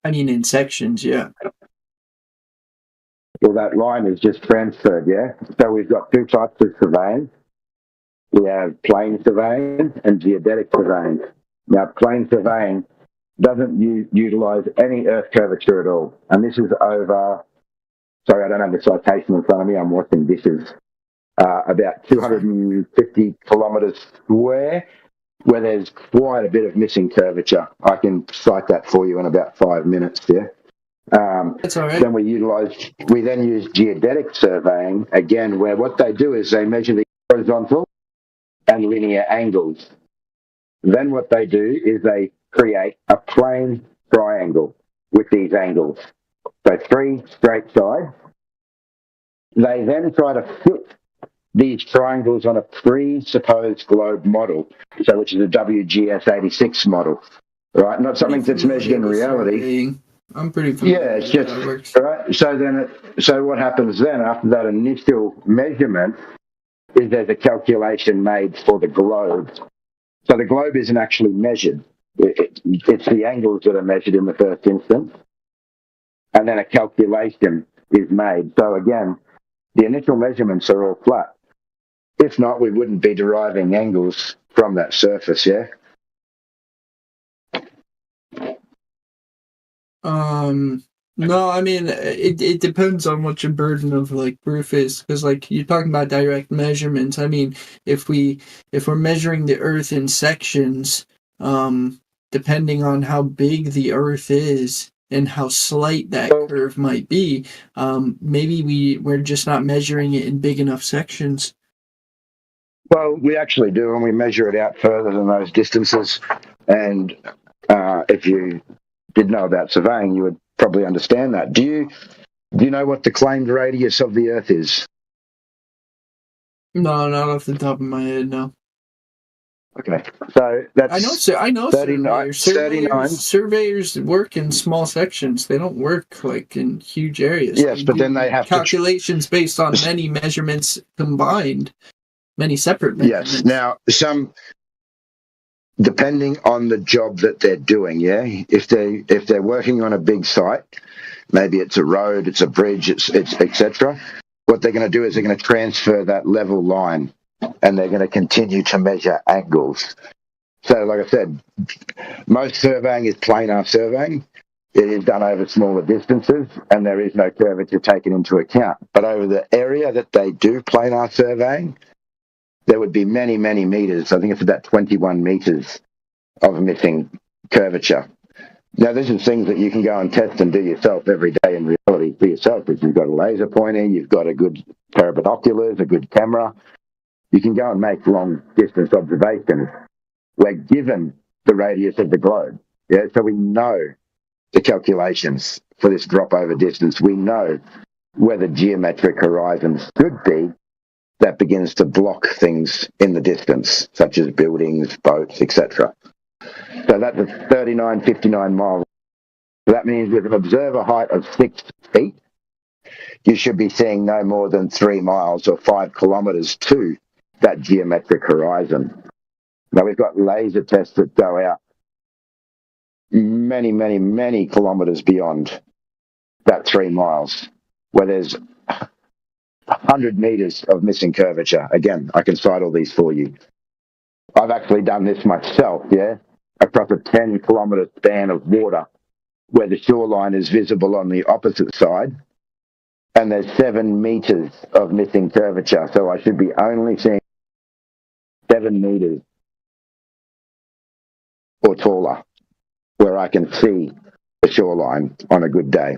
I mean, in sections, yeah. Well, that line is just transferred, yeah? So we've got two types of surveying. We have plane surveying and geodetic surveying. Now, plane surveying doesn't utilize any Earth curvature at all. And this is over, sorry, I don't have the citation in front of me, I'm washing dishes, about 250 kilometres square, where there's quite a bit of missing curvature. I can cite that for you in about 5 minutes, yeah? That's all right. Then we then use geodetic surveying, again, where what they do is they measure the horizontal and linear angles. Then what they do is they create a plane triangle with these angles. So 3 straight sides. They then try to fit these triangles on a presupposed globe model, so which is a WGS86 model, right? Not something that's measured in reality. I'm pretty familiar. Yeah, it's just right. So what happens then after that initial measurement is there's a calculation made for the globe. So the globe isn't actually measured. It's the angles that are measured in the first instance, and then a calculation is made. So again, the initial measurements are all flat. If not, we wouldn't be deriving angles from that surface, yeah? No, I mean, it depends on what your burden of like proof is, because like you're talking about direct measurements. I mean, if we're measuring the Earth in sections, depending on how big the Earth is and how slight that curve might be, maybe we're just not measuring it in big enough sections. Well, we actually do, and we measure it out further than those distances. And if you did know about surveying, you would probably understand that. Do you know what the claimed radius of the Earth is? No, not off the top of my head, no. Okay, so that's I know 39. Surveyors work in small sections. They don't work like in huge areas. Yes, but then they have calculations based on many measurements combined, many separate measurements. Yes. Now, depending on the job that they're doing, yeah. If they're working on a big site, maybe it's a road, it's a bridge, it's etc. What they're going to do is they're going to transfer that level line, and they're going to continue to measure angles. So, like I said, most surveying is planar surveying. It is done over smaller distances, and there is no curvature taken into account. But over the area that they do planar surveying, there would be many, many meters. I think it's about 21 meters of missing curvature. Now, this is things that you can go and test and do yourself every day in reality for yourself. If you've got a laser pointer, you've got a good pair of binoculars, a good camera, you can go and make long-distance observations. We're given the radius of the globe, yeah, so we know the calculations for this drop-over distance. We know where the geometric horizon should be that begins to block things in the distance, such as buildings, boats, etc. So that's a 39, 59 miles. So that means with an observer height of 6 feet, you should be seeing no more than 3 miles or 5 kilometers to that geometric horizon. Now, we've got laser tests that go out many, many, many kilometers beyond that 3 miles, where there's 100 meters of missing curvature. Again, I can cite all these for you. I've actually done this myself, yeah, across a 10-kilometer span of water where the shoreline is visible on the opposite side, and there's 7 meters of missing curvature. So I should be only seeing 7 meters or taller where I can see the shoreline on a good day.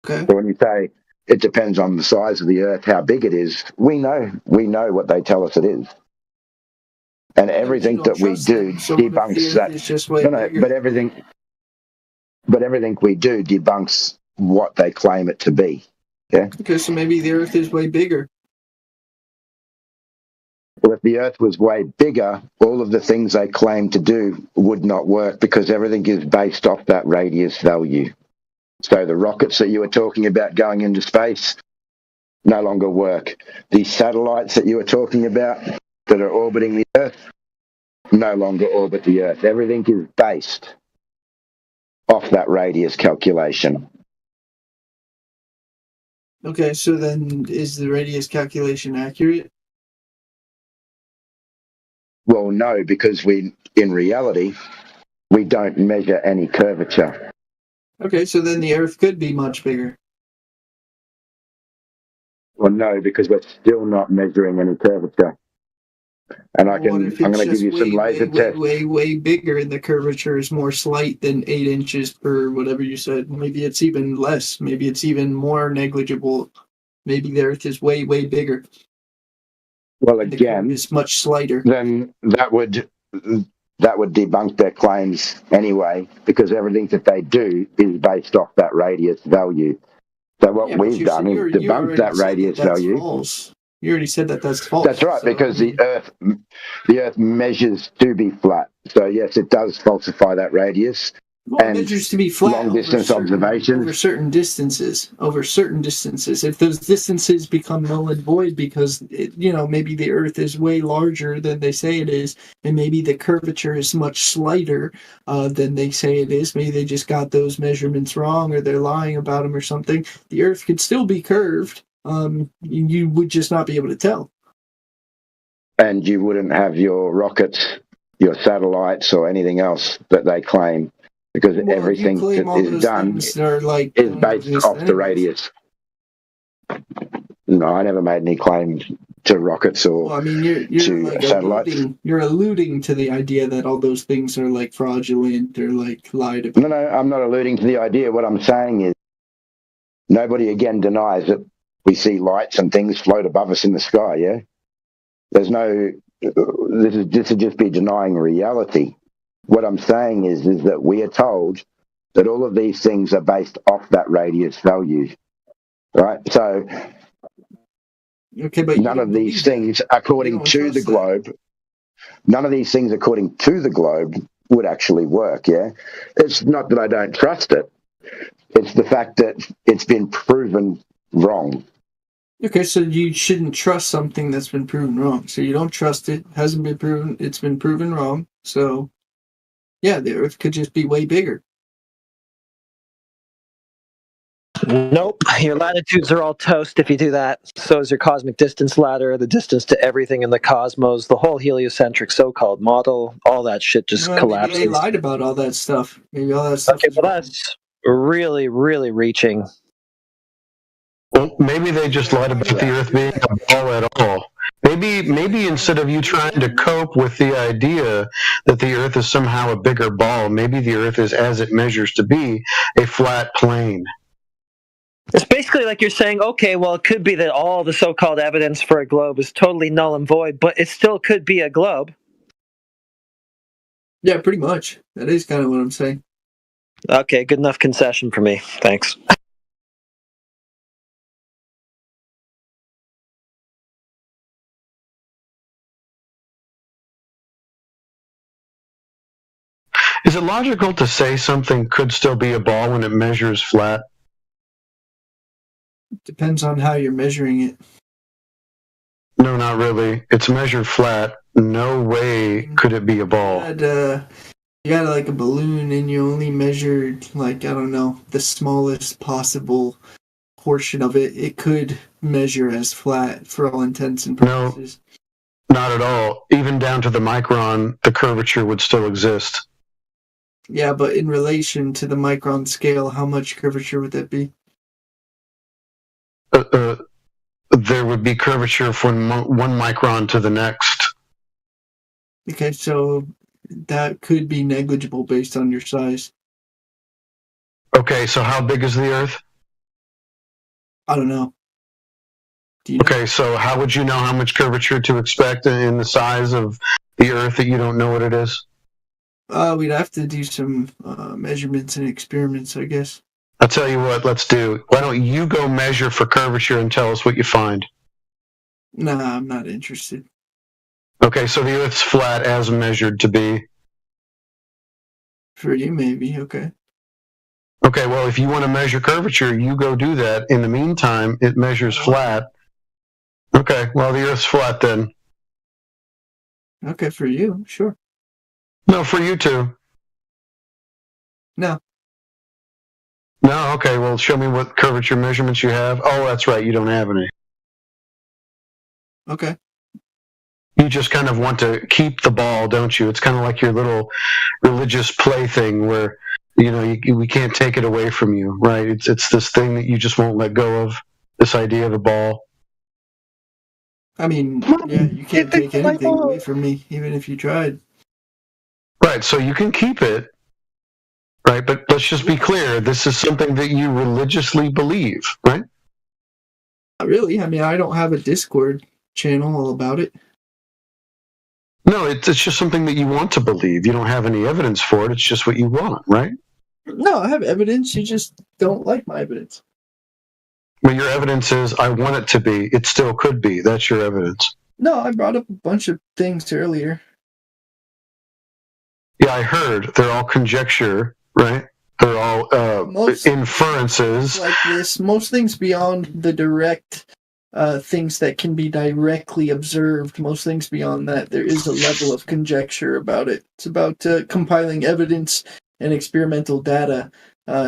Okay. So when you say it depends on the size of the Earth, how big it is, we know what they tell us it is. And everything that we do debunks that. But everything we do debunks what they claim it to be. Yeah. Okay, so maybe the Earth is way bigger. Well, if the Earth was way bigger, all of the things they claim to do would not work because everything is based off that radius value. So the rockets that you were talking about going into space no longer work. The satellites that you were talking about that are orbiting the Earth no longer orbit the Earth. Everything is based off that radius calculation. Okay, so then is the radius calculation accurate? Well, no, because in reality, we don't measure any curvature. Okay, so then the Earth could be much bigger. Well, no, because we're still not measuring any curvature. And I'm going to give you some laser tests. Way bigger, and the curvature is more slight than 8 inches per whatever you said. Maybe it's even less. Maybe it's even more negligible. Maybe the Earth is way bigger. Well, again, it's much slighter. Then that would debunk their claims anyway, because everything that they do is based off that radius value. So what we've done is debunk that radius value. False. You already said that that's false. That's right, because the Earth measures to be flat. So yes, it does falsify that radius. Well, it measures to be flat long distance observations over certain distances. If those distances become null and void because maybe the Earth is way larger than they say it is, and maybe the curvature is much slighter than they say it is. Maybe they just got those measurements wrong, or they're lying about them, or something. The Earth could still be curved. You would just not be able to tell. And you wouldn't have your rockets, your satellites, or anything else that they claim. Because everything that is done is based off the radius. No, I never made any claims to rockets or Well, I mean, you're to like satellites. alluding to the idea that all those things are like fraudulent or like lied about. No, I'm not alluding to the idea. What I'm saying is nobody again denies that we see lights and things float above us in the sky, yeah? There's no, this would just be denying reality. What I'm saying is that we are told that all of these things are based off that radius value, right? So okay, but none of these things, according to the globe, none of these things, according to the globe, would actually work, yeah? It's not that I don't trust it. It's the fact that it's been proven wrong. Okay, so you shouldn't trust something that's been proven wrong. So you don't trust it, hasn't been proven, it's been proven wrong. So, yeah, the Earth could just be way bigger. Nope, your latitudes are all toast if you do that. So is your cosmic distance ladder, the distance to everything in the cosmos, the whole heliocentric so-called model, all that shit just Well, collapses. maybe they lied about all that stuff. Maybe all that stuff. Okay, well that's really, really reaching. Well, maybe they just lied about the Earth being a ball at all. Maybe instead of you trying to cope with the idea that the Earth is somehow a bigger ball, maybe the Earth is, as it measures to be, a flat plane. It's basically like you're saying, okay, well, it could be that all the so-called evidence for a globe is totally null and void, but it still could be a globe. Yeah, pretty much. That is kind of what I'm saying. Okay, good enough concession for me. Thanks. Is it logical to say something could still be a ball when it measures flat? Depends on how you're measuring it. No, not really. It's measured flat. No way could it be a ball. You got like a balloon and you only measured like, I don't know, the smallest possible portion of it. It could measure as flat for all intents and purposes. No, not at all. Even down to the micron, the curvature would still exist. Yeah, but in relation to the micron scale, how much curvature would that be? There would be curvature from one micron to the next. Okay, so that could be negligible based on your size. Okay, so how big is the Earth? I don't know. Okay, so how would you know how much curvature to expect in the size of the Earth that you don't know what it is? We'd have to do some measurements and experiments, I guess. I'll tell you what, let's do. Why don't you go measure for curvature and tell us what you find? Nah, I'm not interested. Okay, so the Earth's flat as measured to be. For you, maybe, okay. Okay, well, if you want to measure curvature, you go do that. In the meantime, it measures flat. Okay, well, the Earth's flat then. Okay, for you, sure. No, for you too. No. No, okay, well, show me what curvature measurements you have. Oh, that's right, you don't have any. Okay. You just kind of want to keep the ball, don't you? It's kind of like your little religious plaything where, you know, we can't take it away from you, right? It's this thing that you just won't let go of, this idea of the ball. I mean, yeah, you can't take anything away from me, even if you tried. Right, so you can keep it, right? But let's just be clear, this is something that you religiously believe, right? Not really. I mean, I don't have a Discord channel all about it. No, it's just something that you want to believe. You don't have any evidence for it. It's just what you want, right? No, I have evidence. You just don't like my evidence. But your evidence is, I want it to be. It still could be. That's your evidence. No, I brought up a bunch of things earlier. Yeah, I heard. They're all conjecture, right? They're all inferences. Like this, most things beyond the direct things that can be directly observed, most things beyond that, there is a level of conjecture about it. It's about compiling evidence and experimental data.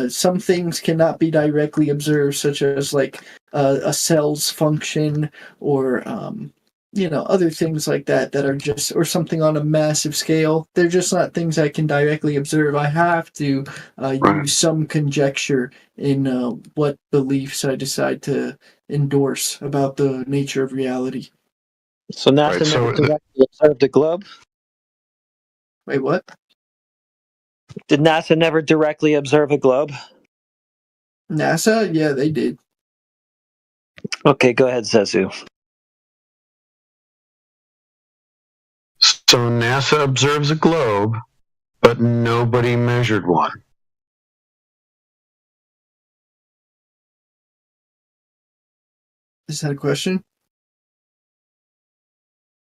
Some things cannot be directly observed, such as like a cell's function or other things like that are just, or something on a massive scale. They're just not things I can directly observe. I have to use some conjecture in what beliefs I decide to endorse about the nature of reality. So NASA never directly observed a globe? Wait, what? Did NASA never directly observe a globe? NASA? Yeah, they did. Okay, go ahead, Zezu. So NASA observes a globe, but nobody measured one. Is that a question?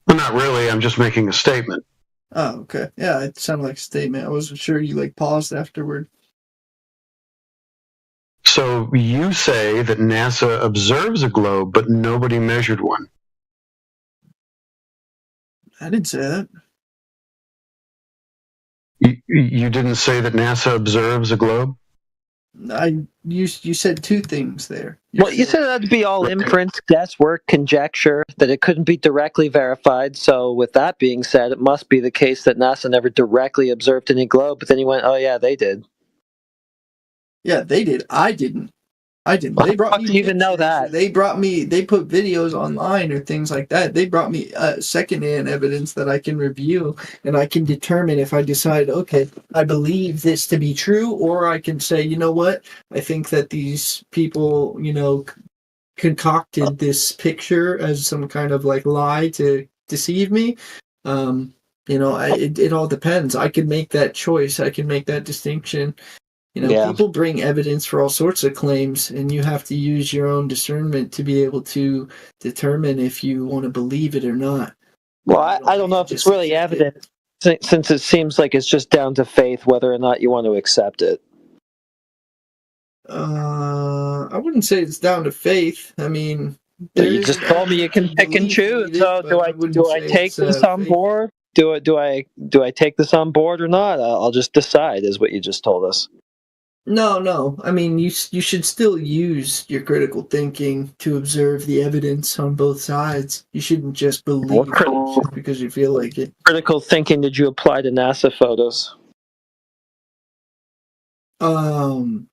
Well, not really. I'm just making a statement. Oh, okay. Yeah, it sounded like a statement. I wasn't sure you like paused afterward. So you say that NASA observes a globe, but nobody measured one. I didn't say that. You didn't say that NASA observes a globe? You said two things there. Well, you said that'd be all inference, guesswork, conjecture, that it couldn't be directly verified. So, with that being said, it must be the case that NASA never directly observed any globe. But then you went, "Oh yeah, they did." Yeah, they did. I didn't. Well, They brought how me. do you even know that? They brought me. They put videos online or things like that. They brought me secondhand evidence that I can review, and I can determine if I decide, okay, I believe this to be true, or I can say, you know what, I think that these people, concocted this picture as some kind of like lie to deceive me. It all depends. I can make that choice. I can make that distinction. People bring evidence for all sorts of claims, and you have to use your own discernment to be able to determine if you want to believe it or not. Well, I don't know if it's really evident, since it seems like it's just down to faith whether or not you want to accept it. I wouldn't say it's down to faith. I mean, you just told me you can pick and choose. So do I take this on board? Do I take this on board or not? I'll just decide, is what you just told us. No. I mean, you should still use your critical thinking to observe the evidence on both sides. You shouldn't just believe it just because you feel like it. Critical thinking did you apply to NASA photos? Not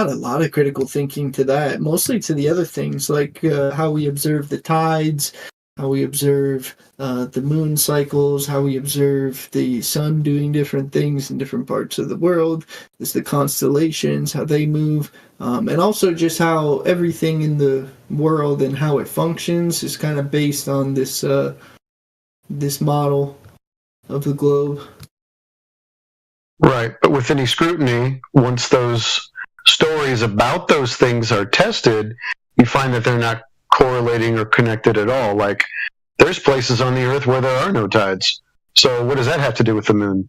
a lot of critical thinking to that. Mostly to the other things, like how we observe the tides, how we observe the moon cycles, how we observe the sun doing different things in different parts of the world. There's the constellations, how they move, and also just how everything in the world and how it functions is kind of based on this this model of the globe. Right, but with any scrutiny, once those stories about those things are tested, you find that they're not correlating or connected at all. Like, there's places on the Earth where there are no tides. So what does that have to do with the moon?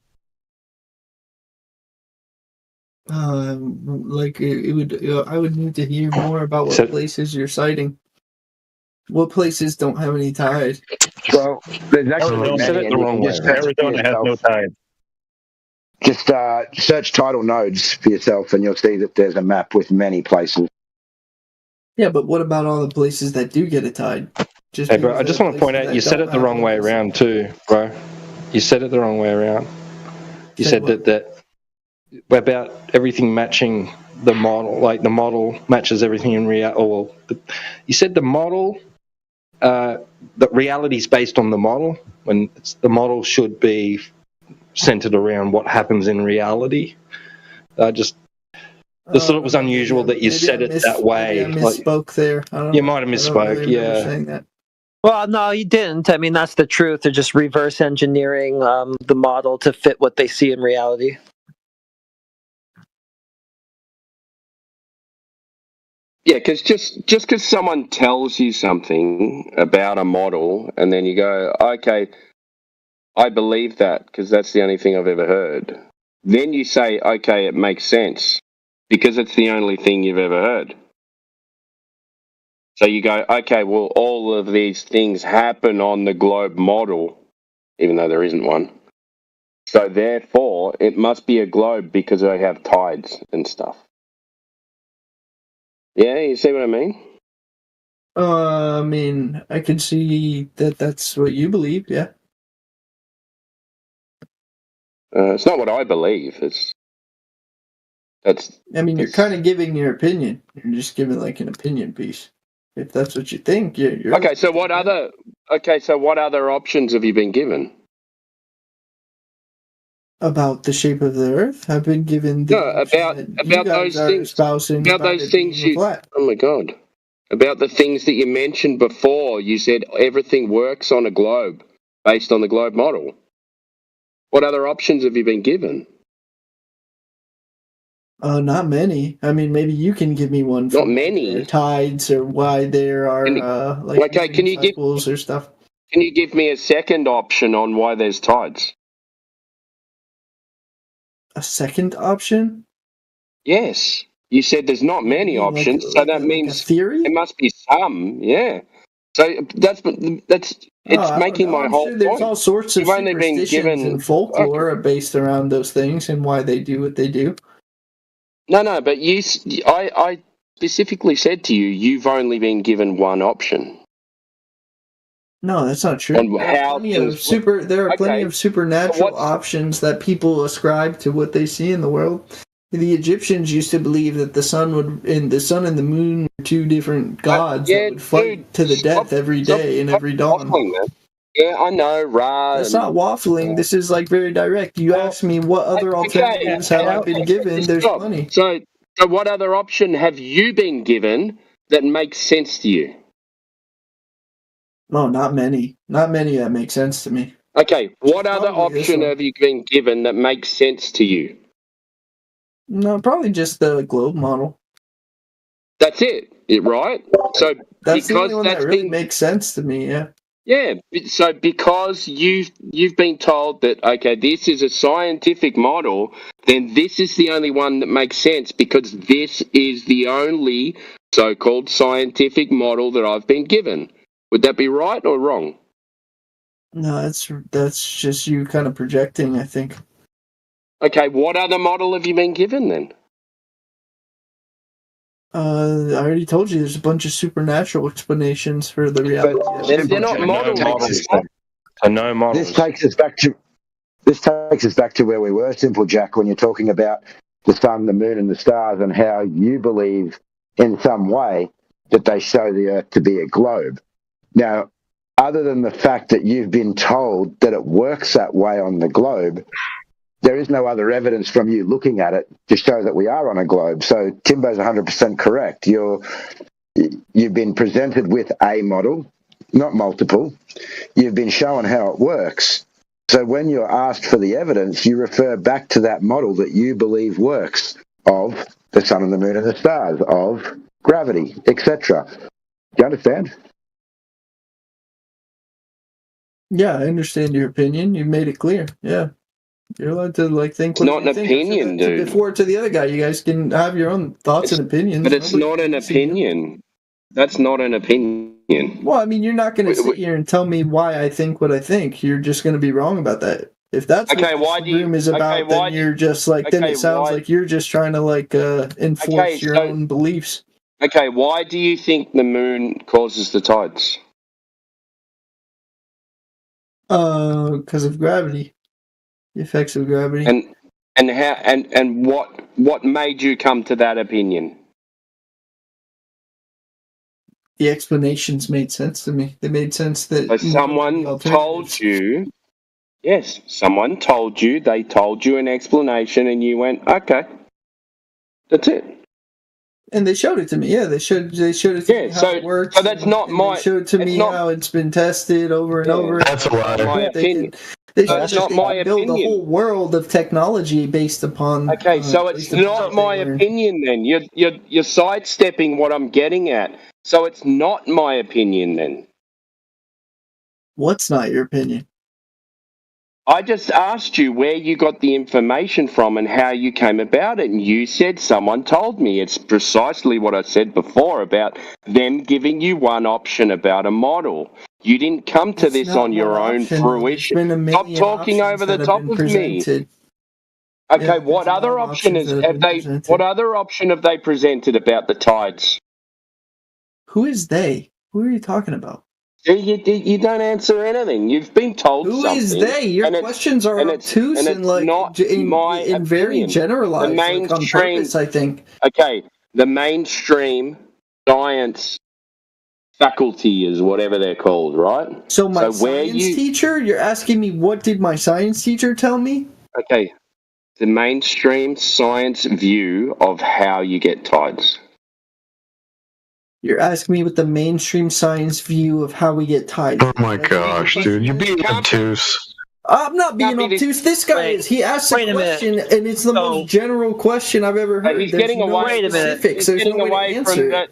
It would. I would need to hear more about what places you're citing. What places don't have any tide? Well, there's actually you said it the wrong way. Arizona has no tide. Just search tidal nodes for yourself, and you'll see that there's a map with many places. Yeah, but what about all the places that do get a tide? Hey, bro, I just want to point out, you said it the wrong way around too, bro. You said it the wrong way around. You said that about everything matching the model, like the model matches everything in reality. You said the model, that reality is based on the model, when the model should be centered around what happens in reality. I just thought it was unusual that you said it that way. Maybe I misspoke there. You might have misspoke, yeah. Well, no, you didn't. I mean, that's the truth. They're just reverse engineering the model to fit what they see in reality. Yeah, because just because someone tells you something about a model, and then you go, okay, I believe that because that's the only thing I've ever heard. Then you say, okay, it makes sense because it's the only thing you've ever heard. So you go, okay, well, all of these things happen on the globe model, even though there isn't one. So therefore, it must be a globe because they have tides and stuff. Yeah, you see what I mean? I mean, I can see that that's what you believe, yeah. It's not what I believe. I mean, you're kind of giving your opinion. You're just giving like an opinion piece. If that's what you think, you're Okay, so what other options have you been given? about the shape of the Earth. I've been given the option that you guys are espousing about those things you. Oh my god! About the things that you mentioned before, you said everything works on a globe based on the globe model. What other options have you been given? Not many. I mean, maybe you can give me one. Not many. Tides or why there are can you cycles or stuff. Can you give me a second option on why there's tides? A second option? Yes. You said there's not many options, so that means theory? There must be some. Yeah. So it's making my whole point. There's all sorts of superstitions and folklore based around those things and why they do what they do. No, but I specifically said to you, you've only been given one option. No, that's not true. There are plenty of supernatural options that people ascribe to what they see in the world. The Egyptians used to believe that the sun and the moon were two different gods that would fight to the death every day and every dawn. Yeah, I know, right? That's not waffling. This is very direct. You asked me what other alternatives have I been given. There's plenty. So what other option have you been given that makes sense to you? No, not many. Not many that make sense to me. Okay, what other option have you been given that makes sense to you? No, probably just the globe model. That's it, right? So that's the only one that really makes sense to me. Yeah. Yeah. So because you've been told that this is a scientific model, then this is the only one that makes sense because this is the only so-called scientific model that I've been given. Would that be right or wrong? No, that's just you kind of projecting, I think. Okay, what other model have you been given then? I already told you there's a bunch of supernatural explanations for the reality. They're not models. No models. This takes us back to where we were, Simple Jack, when you're talking about the sun, the moon, and the stars, and how you believe in some way that they show the Earth to be a globe. Now, other than the fact that you've been told that it works that way on the globe, there is no other evidence from you looking at it to show that we are on a globe. So Timbo's 100% correct. You've been presented with a model, not multiple. You've been shown how it works. So when you're asked for the evidence, you refer back to that model that you believe works of the sun and the moon and the stars, of gravity, etc. Do you understand? Yeah, I understand your opinion. You made it clear. Yeah. You're allowed to think. It's not an opinion, dude. Before to the other guy, you guys can have your own thoughts and opinions. But it's not an opinion. That's not an opinion. Well, I mean, you're not going to sit here and tell me why I think what I think. You're just going to be wrong about that. If that's what this room is about, then you're just then it sounds like you're just trying to enforce your own beliefs. Okay, why do you think the moon causes the tides? Because of gravity. The effects of gravity. And how and what made you come to that opinion? The explanations made sense to me. They made sense that someone told you. Yes, someone told you. They told you an explanation, and you went, "Okay, that's it." And they showed it to me. Yeah, they showed it to me how it works. So that's not my. They showed it to me how it's been tested over and over. That's a lie. My opinion. That's not my opinion. Build a whole world of technology based upon. Okay, so it's not my opinion then. You're sidestepping what I'm getting at. So it's not my opinion then. What's not your opinion? I just asked you where you got the information from and how you came about it, and you said someone told me. It's precisely what I said before about them giving you one option about a model. You didn't come to this on your own fruition. Stop talking over the top of me. Okay, what other option what other option have they presented about the tides? Who is they? Who are you talking about? You don't answer anything. You've been told something. Who is they? Your questions are obtuse and in very generalized. The mainstream, on purpose, I think. Okay, the mainstream science faculties, whatever they're called, right? So my where science teacher, you're asking me what did my science teacher tell me? Okay, the mainstream science view of how you get tides. You're asking me what the mainstream science view of how we get tides. Oh my gosh, dude, you're being obtuse. I'm not being obtuse. This guy is. He asked a question, and it's the most general question I've ever heard. He's There's getting no away. specifics. He's There's getting no way to away answer from it. that.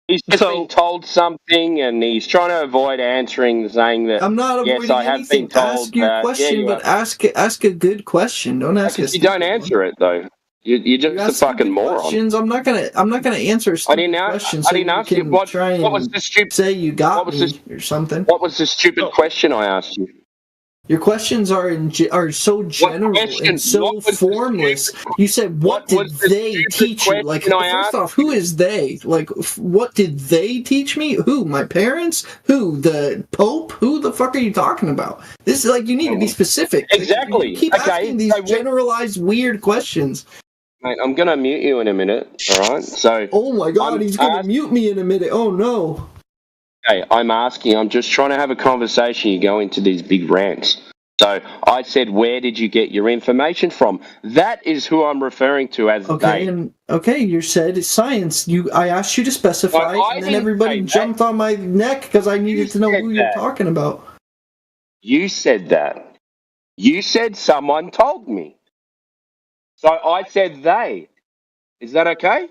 He's just been told something, and he's trying to avoid answering, saying that. I'm not avoiding yes, I have anything. been told Ask your that. question, but ask a good question. Don't ask a You don't answer it though. You're just a fucking moron. questions. I'm not gonna answer a stupid question. I didn't ask you what was the stupid. Say you got me or something. What was the stupid question I asked you? Your questions are so general and so formless. You said, "What did they teach you?" Like, first off, who is they? Like, what did they teach me? Who? My parents? Who? The Pope? Who the fuck are you talking about? This is like you need to be specific. Exactly. You keep asking these generalized, weird questions. Mate, I'm gonna mute you in a minute. All right. So. Oh my God, he's gonna mute me in a minute. Oh no. Okay, I'm just trying to have a conversation. You go into these big rants. So I said, where did you get your information from? That is who I'm referring to as they. Okay, you said it's science. I asked you to specify, and then everybody jumped on my neck because I needed to know who you're talking about. You said that. You said someone told me. So I said they. Is that okay?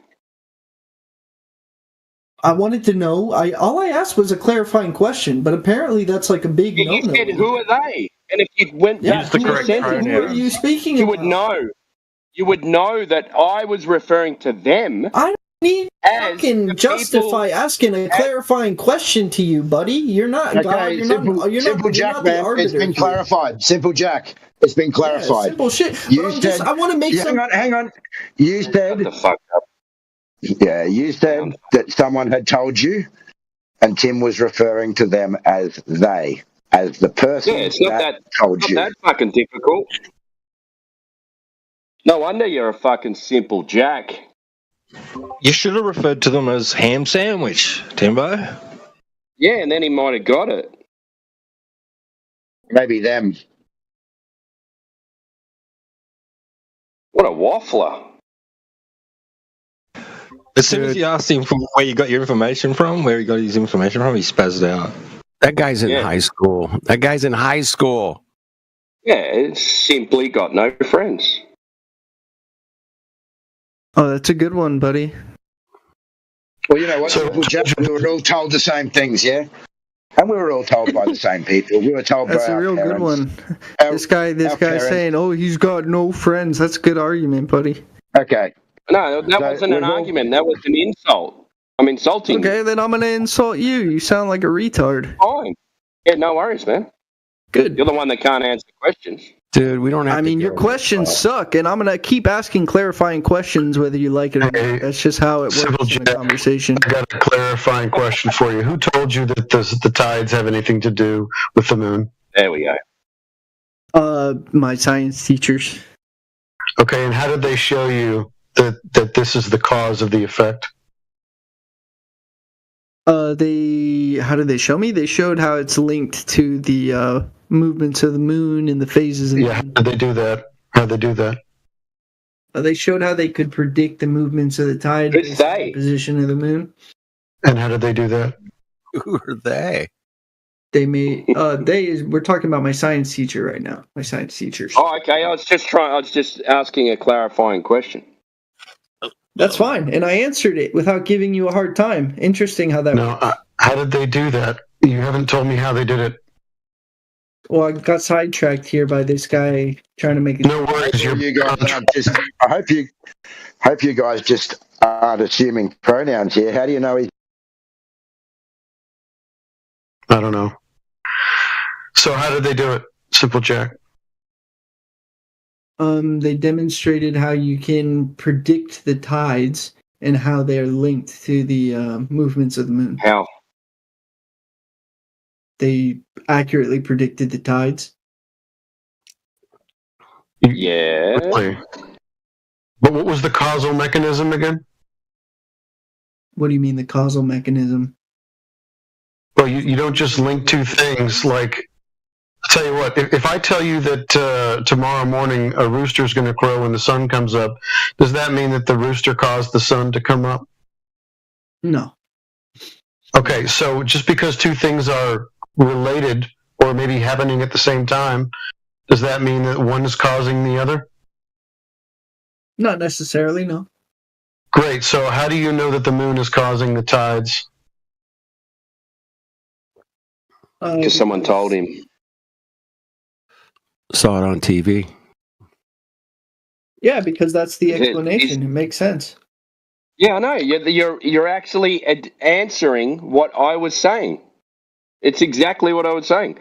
I wanted to know. All I asked was a clarifying question, but apparently that's like a big no-no. You said, who are they? And if you went back to the sentence, who are you speaking you about? would know. You would know that I was referring to them. I don't need to justify asking a clarifying question to you, buddy. You're not God. You're Simple Jack, not man. the arbiter. It's been clarified. Simple Jack. It's been clarified. Yeah, simple shit. I want to make some. Hang on. You said. Shut the fuck up. Yeah, you said that someone had told you, and Tim was referring to them as they, as the person it's not that told you. Not that fucking difficult. No wonder you're a fucking simple Jack. You should have referred to them as ham sandwich, Timbo. Yeah, and then he might have got it. Maybe them. What a waffler. As soon as you asked him from where you got your information from, where he got his information from, he spazzed out. That guy's in high school. Yeah, simply got no friends. Oh, that's a good one, buddy. Well, you know what, Simple Jack, we were all told the same things, yeah? And we were all told by the same people. We were told That's by a our real parents. good one. This guy's parents. saying, "Oh, he's got no friends." That's a good argument, buddy. Okay. No, that wasn't an argument. That was an insult. I'm insulting you. Okay, then I'm gonna insult you. You sound like a retard. Fine. Yeah, no worries, man. Good. You're the one that can't answer questions. Dude, we don't have your questions suck, and I'm gonna keep asking clarifying questions whether you like it or not. That's just how it works in a conversation. I got a clarifying question for you. Who told you that the tides have anything to do with the moon? There we go. My science teachers. Okay, and how did they show you that this is the cause of the effect? How did they show me? They showed how it's linked to the movements of the moon and the phases. How did they do that? They showed how they could predict the movements of the tide based on the position of the moon. And how did they do that? Who are they? They made we're talking about my science teacher right now. My science teachers. Oh, okay. I was just asking a clarifying question. That's fine, and I answered it without giving you a hard time. Interesting how that works. How did they do that? You haven't told me how they did it. Well, I got sidetracked here by this guy trying to make it. No worries. I hope you guys just aren't assuming pronouns here. How do you know he's? I don't know. So how did they do it? Simple Jack. They demonstrated how you can predict the tides and how they are linked to the movements of the moon. How? They accurately predicted the tides. Yeah. But what was the causal mechanism again? What do you mean the causal mechanism? Well, you don't just link two things. Like, I'll tell you what, if I tell you that tomorrow morning a rooster is going to crow when the sun comes up, does that mean that the rooster caused the sun to come up? No. Okay, so just because two things are related or maybe happening at the same time, does that mean that one is causing the other? Not necessarily, no. Great, so how do you know that the moon is causing the tides? Because someone told him. Saw it on TV. Yeah, because that's the explanation. It makes sense. Yeah, I know. You're actually answering what I was saying. It's exactly what I was saying.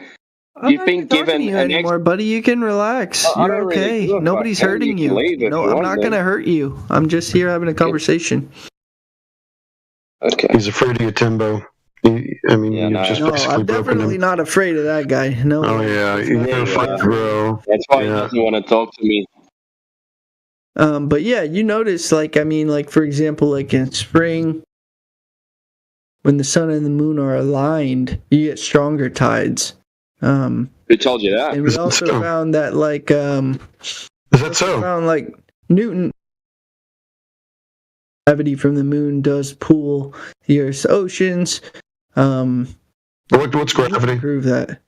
You've been given you anymore, buddy. You can relax. You're okay. Really Nobody's hurting you. No, I'm not going to hurt you. I'm just here having a conversation. Okay. He's afraid of you, Timbo. You're just basically I'm definitely not afraid of that guy. No. Oh yeah, you're afraid, bro. That's why he doesn't want to talk to me. But yeah, you notice, like for example, like in spring, when the sun and the moon are aligned, you get stronger tides. Who told you that? And we also found that, like, is that so? Found like Newton gravity from the moon does pull the Earth's oceans. What's gravity? Prove that.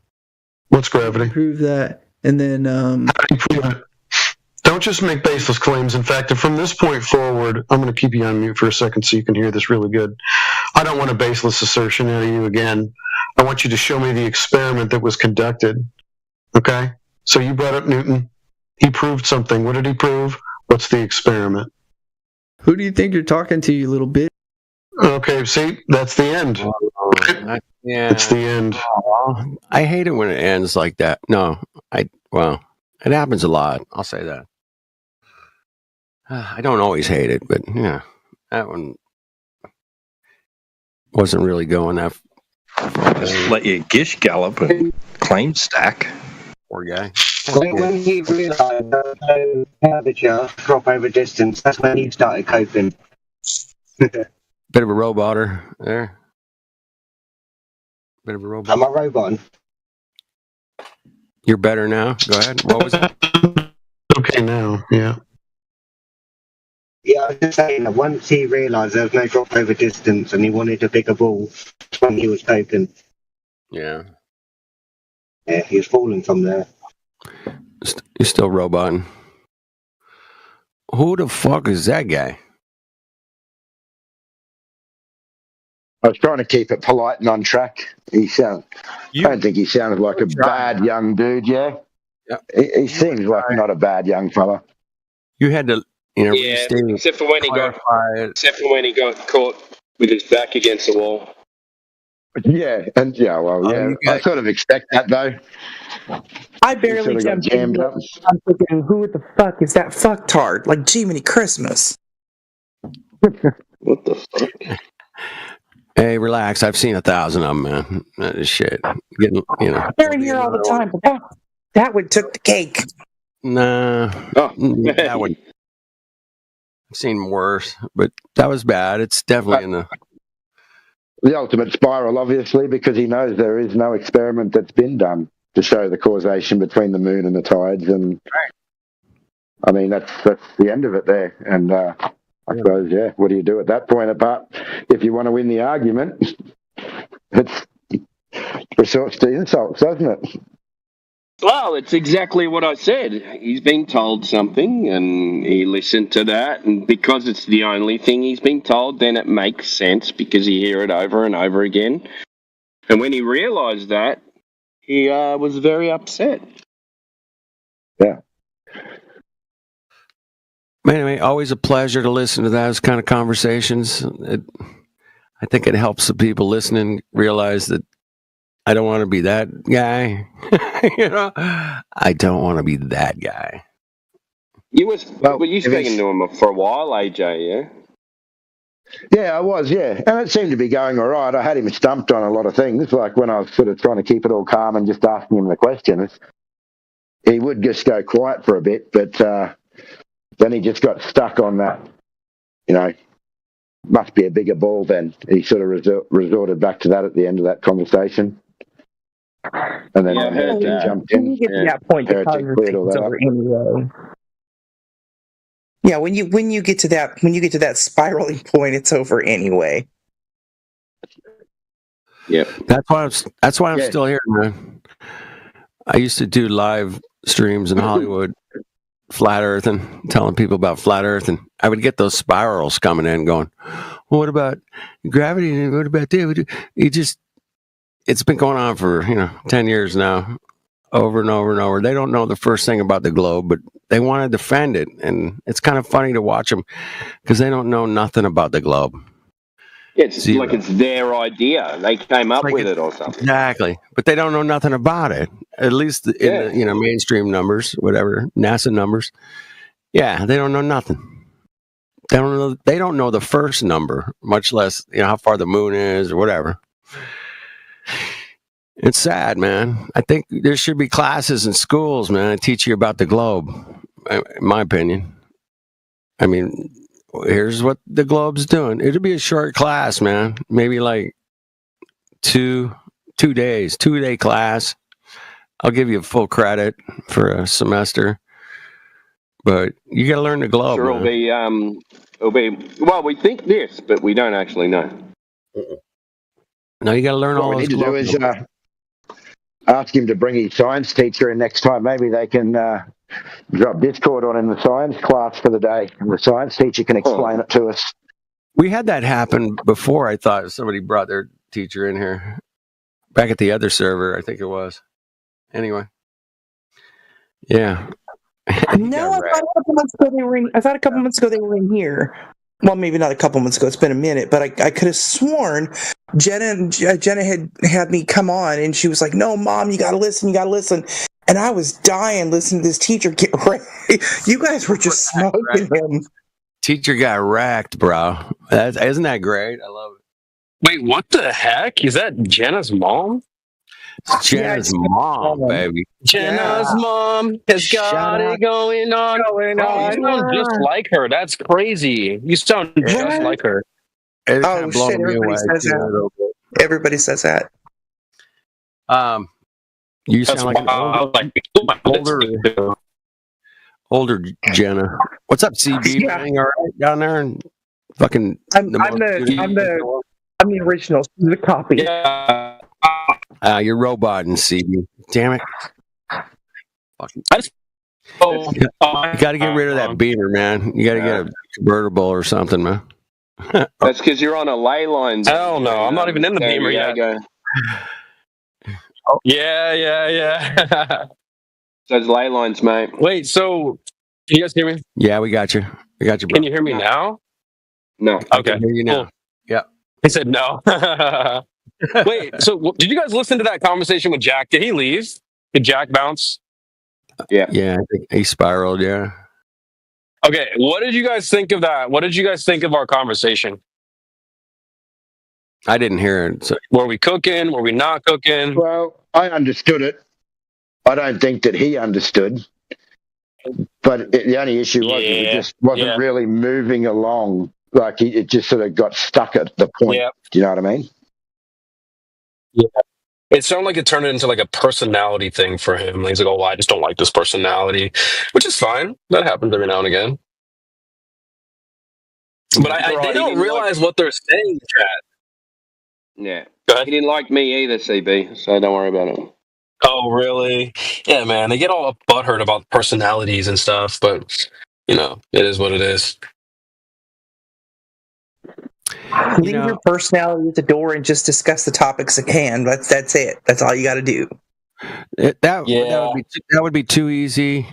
What's gravity? Prove that, and then how do you prove it? Don't just make baseless claims. In fact, from this point forward, I'm going to keep you on mute for a second so you can hear this really good. I don't want a baseless assertion out of you again. I want you to show me the experiment that was conducted. Okay? So you brought up Newton. He proved something. What did he prove? What's the experiment? Who do you think you're talking to, you little bitch? Okay, see? That's the end. Yeah. It's the end. I hate it when it ends like that. No, it happens a lot. I'll say that. I don't always hate it, but yeah, that one wasn't really going that. Just let you gish gallop and claim stack. Poor guy. When he realised that temperature drop over distance, that's when he started coping. Bit of a roboter there. Bit of a robot. I'm a robot. You're better now. Go ahead. What was it? Okay now, yeah. Yeah, I was just saying that once he realised there was no drop over distance and he wanted a bigger ball, that's when he was coping. Yeah. Yeah, he was falling from there. You're still roboting. Who the fuck is that guy? I was trying to keep it polite and on track. I don't think he sounded like a bad young dude, yeah? He seems like not a bad young fella. You had to, except for when he got caught with his back against the wall. Yeah, I sort of expect that though. I barely jumped in. I'm thinking, who the fuck is that fucktard? Like Jiminy Christmas. What the fuck? Hey, relax. I've seen 1,000 of them, man. That is shit. They're in here all the time, but that one took the cake. Nah. That one. I've seen worse, but that was bad. It's definitely in the ultimate spiral, obviously, because he knows there is no experiment that's been done to show the causation between the moon and the tides, and I mean that's the end of it there. And I suppose, what do you do at that point? Apart, if you want to win the argument, it's resorts to insults, doesn't it? Well, it's exactly what I said. He's been told something, and he listened to that, and because it's the only thing he's been told, then it makes sense because you hear it over and over again. And when he realised that, he was very upset. Yeah. Anyway, always a pleasure to listen to those kind of conversations. I think it helps the people listening realize that I don't want to be that guy. I don't want to be that guy. You speaking to him for a while, AJ, yeah? Yeah, I was, yeah. And it seemed to be going all right. I had him stumped on a lot of things, like when I was sort of trying to keep it all calm and just asking him the questions. He would just go quiet for a bit, but then he just got stuck on that, must be a bigger ball then. He sort of resorted back to that at the end of that conversation. And then I heard that. jumped When in. you get to that point, the conversation's over anyway. Yeah, when you get to that spiraling point, it's over anyway. Yep. That's why I'm still here, man. I used to do live streams in Hollywood, flat Earth, and telling people about flat Earth, and I would get those spirals coming in, going, "Well, what about gravity? What about that?" It's been going on for 10 years now, over and over and over. They don't know the first thing about the globe, but they want to defend it, and it's kind of funny to watch them because they don't know nothing about the globe. It's like it's their idea. They came up with it or something. Exactly, but they don't know nothing about it. At least in the mainstream numbers, whatever NASA numbers. Yeah, they don't know nothing. They don't know the first number, much less how far the moon is or whatever. It's sad, man. I think there should be classes in schools, man, that teach you about the globe. In my opinion. I mean, here's what the globe's doing. It'll be a short class, man. Maybe like 2 days, 2-day class. I'll give you full credit for a semester, but you got to learn the globe. Sure, it'll be. Well, we think this, but we don't actually know. No, you got to learn all What we those. need to do is ask him to bring his science teacher in next time. Maybe they can drop Discord on in the science class for the day, and the science teacher can explain it to us. We had that happen before. I thought somebody brought their teacher in here back at the other server. I think it was. Anyway, yeah. No, I thought a couple months ago they were in here. Well, maybe not a couple months ago. It's been a minute, but I could have sworn Jenna had me come on, and she was like, "No, Mom, you got to listen. And I was dying listening to this teacher get ready. You guys were just smoking him. Teacher got wrecked, bro. Isn't that great? I love it. Wait, what the heck? Is that Jenna's mom? Jenna's mom, baby. Jenna's mom has got it going on. Bro, you sound just like her. That's crazy. You sound just like her. Oh shit! Everybody says that. Everybody says that. You sound like older Jenna. What's up, CB? Yeah. All right down there and fucking. I'm the original. She's the copy. Yeah. You're robot and CB. Damn it. Fucking. You got to get rid of that beater, man. You got to get a convertible or something, man. That's because you're on a ley line. Hell no, I'm not even in the beamer yet. Yeah. Those ley lines, mate. Wait, so can you guys hear me? Yeah, we got you. We got you, bro. Can you hear me now? No. Okay. I can hear you now. Cool. Yeah. He said no. Wait, so did you guys listen to that conversation with Jack? Did he leave? Did Jack bounce? Yeah. Yeah, I think he spiraled, yeah. Okay, what did you guys think of that? What did you guys think of our conversation? I didn't hear it. So. Were we cooking? Were we not cooking? Well, I understood it. I don't think that he understood. But the only issue was it just wasn't really moving along. Like it just sort of got stuck at the point. Yeah. Do you know what I mean? Yeah. It sounded like it turned into like a personality thing for him. He's like, "Oh, well, I just don't like this personality," which is fine. That happens every now and again. But they don't realize what they're saying in chat. Yeah. He didn't like me either, CB, so don't worry about it. Oh, really? Yeah, man. They get all butthurt about personalities and stuff, but, it is what it is. Leave your personality at the door and just discuss the topics at hand. That's it. That's all you got to do. That would be too easy,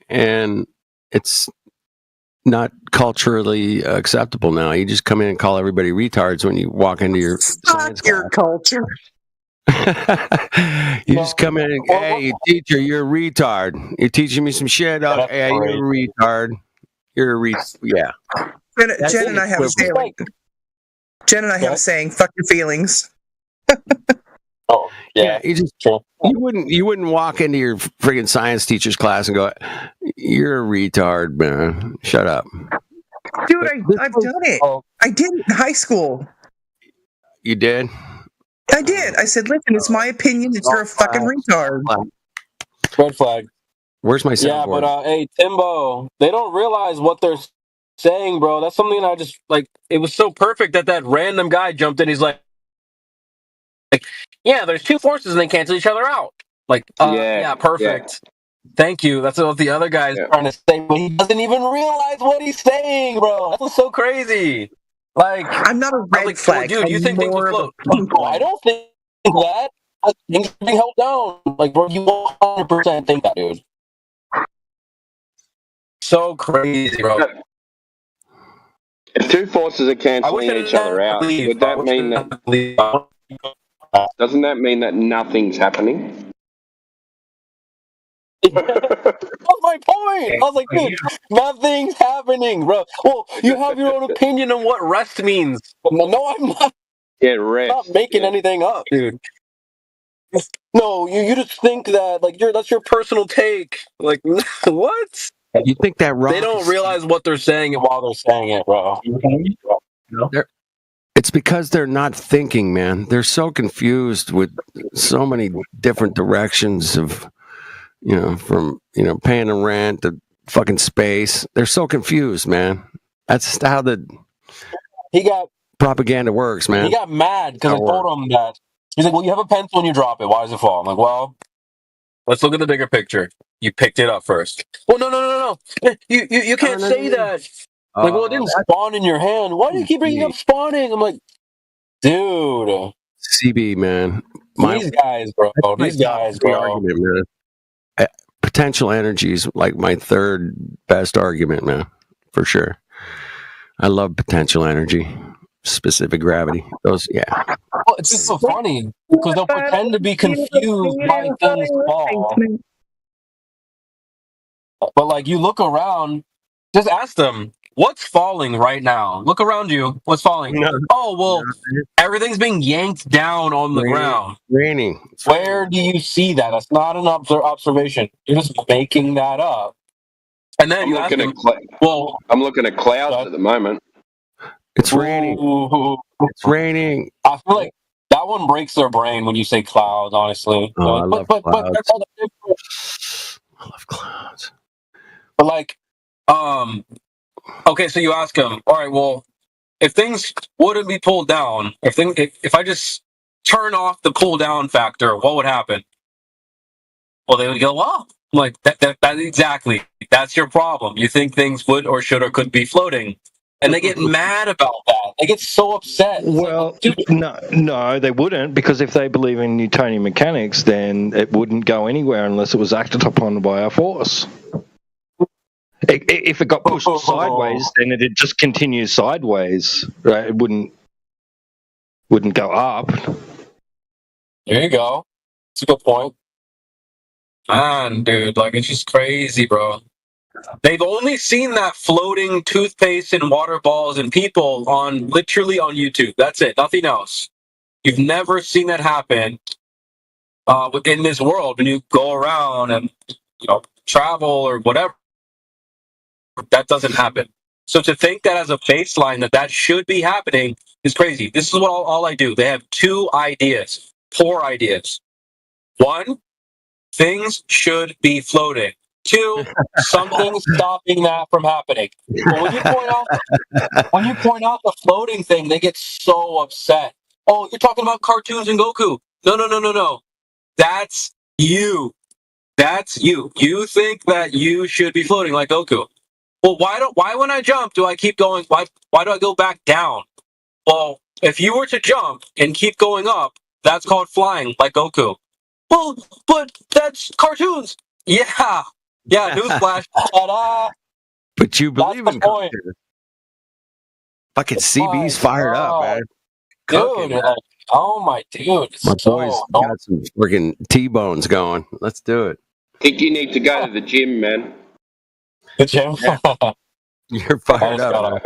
and it's not culturally acceptable now. You just come in and call everybody retards when you walk into your science your culture. You just come in and, hey, teacher, you're a retard. You're teaching me some shit. Hey, you're a retard. You're a retard. Yeah. Jen and I have a saying. Jen and I have a saying, fuck your feelings. Oh, yeah. You wouldn't walk into your friggin' science teacher's class and go, you're a retard, man. Shut up. Dude, I've done it. I did it in high school. You did? I did. I said, listen, it's my opinion that you're a fucking retard. Red flag. Where's my Yeah, soundboard? but hey, Timbo, they don't realize what they're saying, bro. That's something I just like. It was so perfect that random guy jumped in. He's like, yeah, there's two forces and they cancel each other out. Like, yeah, perfect. Thank you. That's what the other guy's trying to say, but he doesn't even realize what he's saying, bro. That's what's so crazy. Like, I'm not a red flag. Dude, you I'm think things will more of a float? pink No, I don't think that. Things are being held down. Like, bro, you 100% think that, dude. So crazy, bro. If two forces are canceling each other out, would that mean that? Doesn't that mean that nothing's happening? That's my point. I was like, dude, nothing's happening, bro. Well, you have your own opinion on what rest means. No, I'm not. Yeah, rest. I'm not making anything up, dude. No, you just think that that's your personal take. Like, what? You think that They don't realize what they're saying while they're saying it, bro. It's because they're not thinking, man. They're so confused with so many different directions of, from, paying the rent to fucking space. They're so confused, man. That's how the propaganda works, man. He got mad because I told him that. He's like, well, you have a pencil and you drop it. Why does it fall? I'm like, well, let's look at the bigger picture. You picked it up first. Well, no. You can't say that. Like, well, it didn't spawn in your hand. Why do you keep bringing up spawning? I'm like, dude. CB, man. These guys, bro. These guys, bro. Argument, man. Potential energy is like my third best argument, man, for sure. I love potential energy, specific gravity. Those, yeah. Well, it's just so funny because they'll pretend to be confused by things fall. But like, you look around, just ask them, what's falling right now? Look around you. What's falling? Oh, well, everything's being yanked down on the ground. Raining. Where do you see that? That's not an observation. You're just making that up. And then you ask them, well, I'm looking at clouds at the moment. It's raining. It's raining. I feel like that one breaks their brain when you say clouds, honestly. Oh, I love clouds. I love clouds. But like, okay, so you ask them, all right, well, if things wouldn't be pulled down, if I just turn off the pull down factor, what would happen? Well, they would go, well, I'm like that exactly. That's your problem. You think things would or should or could be floating. And they get mad about that. They get so upset. Well, no, they wouldn't, because if they believe in Newtonian mechanics, then it wouldn't go anywhere unless it was acted upon by a force. If it got pushed sideways, then it'd just continue sideways, right? It wouldn't go up. There you go. That's a good point. Man, dude, like, it's just crazy, bro. They've only seen that floating toothpaste and water balls and people literally on YouTube. That's it. Nothing else. You've never seen that happen within this world when you go around and travel or whatever. That doesn't happen. So to think that as a baseline that should be happening is crazy. This is what all I do. They have two ideas, poor ideas. One, things should be floating. Two, something's stopping that from happening. But when you point out the floating thing, they get so upset. Oh, you're talking about cartoons and Goku. No. That's you. That's you. You think that you should be floating like Goku. Well, why when I jump do I keep going? Why do I go back down? Well, if you were to jump and keep going up, that's called flying like Goku. Well, but that's cartoons. Yeah, newsflash. Ta-da! But you believe in culture. Fucking CB's fired up, man. Dude, like, oh my dude. My boys got some freaking T-bones going. Let's do it. I think you need to go to the gym, man. The gym? You're fired up.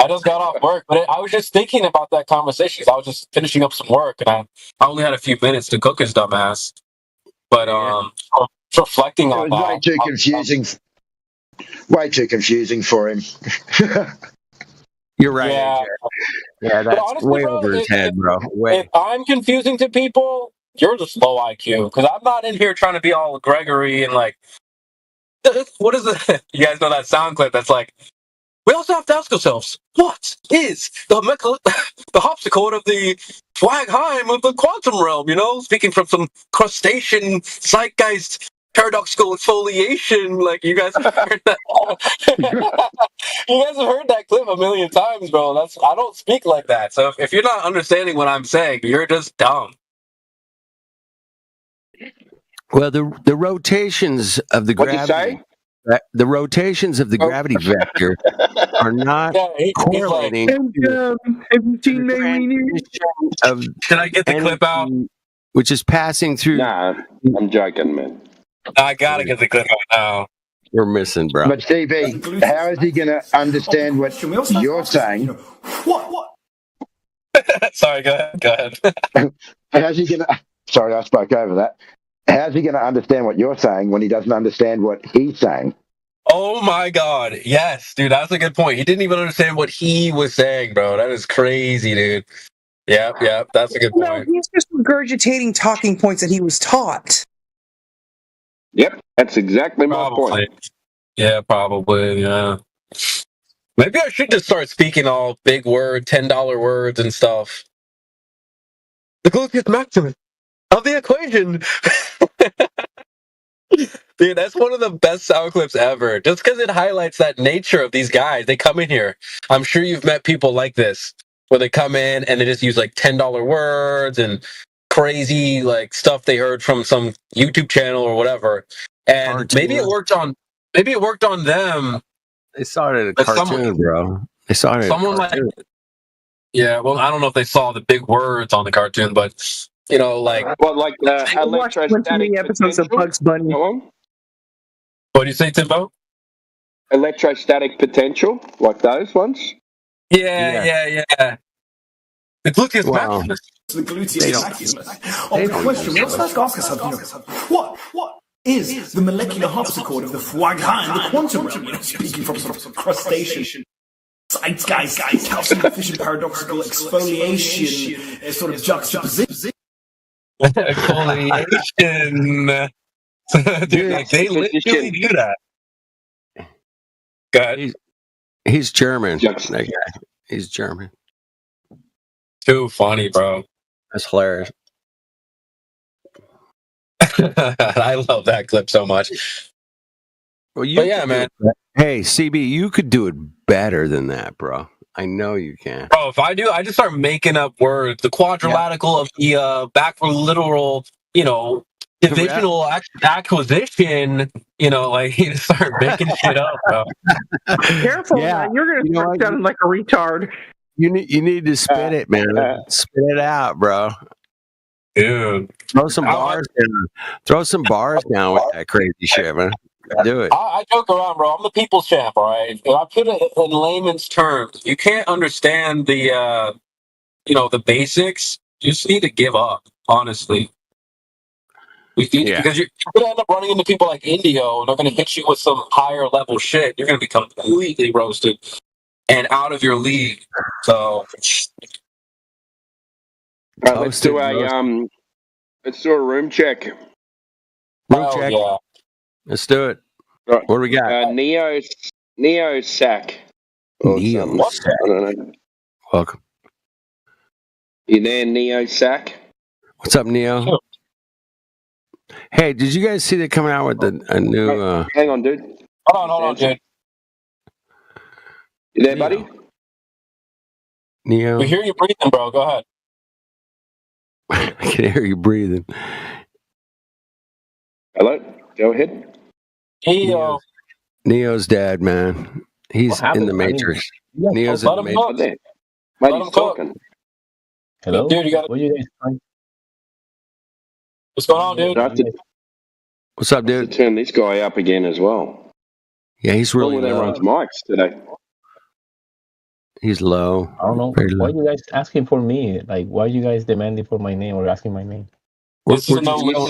I just got off work, but I was just thinking about that conversation. I was just finishing up some work, and I only had a few minutes to cook his dumbass. But reflecting on that, way too confusing. Way too confusing for him. You're right. Yeah. AJ. Yeah, But that's honestly, way bro, over his head, bro. if Way. I'm confusing to people, you're just low IQ because I'm not in here trying to be all Gregory and like, what is it? You guys know that sound clip that's like, we also have to ask ourselves, what is the hopsichord of the Fwagheim of the quantum realm? You know, speaking from some crustacean zeitgeist paradoxical exfoliation. Like you guys have heard that. You guys have heard that clip a million times, bro. I don't speak like that. So if you're not understanding what I'm saying, you're just dumb. Well, the rotations of the What'd you gravity, the rotations of the gravity vector are not correlating to have you seen Maylene? of Can I get the clip out? which is passing through. Nah, I'm joking, man. I gotta get the clip out now. We're missing, bro. But DB, how is he going to understand what you're saying? What? Sorry, go ahead. How's he going to? Sorry, I spoke over that. How's he going to understand what you're saying when he doesn't understand what he's saying? Oh my god. Yes, dude, that's a good point. He didn't even understand what he was saying, bro. That is crazy, dude. Yep, that's a good No, point. he's just regurgitating talking points that he was taught. Yep, that's exactly my point. Yeah, probably, yeah. Maybe I should just start speaking all big word, $10 words and stuff. The gluteus maximus of the equation. Dude, that's one of the best sound clips ever. Just because it highlights that nature of these guys. They come in here. I'm sure you've met people like this, where they come in and they just use like $10 words and crazy like stuff they heard from some YouTube channel or whatever. And maybe it worked on them. They saw it at a But cartoon, bro. They saw it at a Someone like, cartoon. yeah, well, I don't know if they saw the big words on the cartoon, but you know, like, What, like I watched one too many episodes of Bugs Bunny. what do you say, Timbo? Electrostatic potential, like those ones? Yeah. The gluteus maximus. The gluteus maximus of the question. We also have to ask ourselves, what is the molecular harpsichord of the Fwagheim, the quantum realm? You know, speaking from sort of crustacean, zeitgeist, calcium deficient paradoxical exfoliation, sort of juxtaposition. Exfoliation. Dude, like, they literally do that. Go ahead. He's German. That guy. He's German. Too funny, bro. That's hilarious. I love that clip so much. Well, but yeah, man. Hey, CB, you could do it better than that, bro. I know you can. Bro, if I do, I just start making up words. The quadrilateral of the backward literal, you know, divisional acquisition, you know, like you start making shit up, bro. Careful, man. You're going to start sounding like a retard. You need to spit it, man. Spit it out, bro. Dude. Throw some bars down. Throw some bars down with that crazy shit, man. Do it. I joke around, bro. I'm the people's champ, all right? If I put it in layman's terms, you can't understand the, you know, the basics. You just need to give up, honestly. Because you're going to end up running into people like Indio, and they're going to hit you with some higher level shit. You're going to be completely roasted and out of your league. So, let's do a room check. Room check. Yeah. Let's do it. Right. What do we got? Neo Sack. Neo Sack. I don't know. Welcome. You there, Neo Sack? What's up, Neo? Hey, did you guys see they're coming out with a new? Hang on, dude. Hold on, dude. You there, buddy? Neo. We hear you breathing, bro. Go ahead. I can hear you breathing. Hello. Go ahead. Neo. Neo's dad, man. He's in the Matrix. Neo's in the Matrix. Let him talking. Hello? Dude, you got what are you guys trying? What's going on, dude? What's up, dude? To turn this guy up again as well. Yeah, he's really with low. everyone's mics today. He's low. I don't know. Very Why low. are you guys asking for me? Like, why are you guys demanding for my name or asking my name? You're sitting. Well,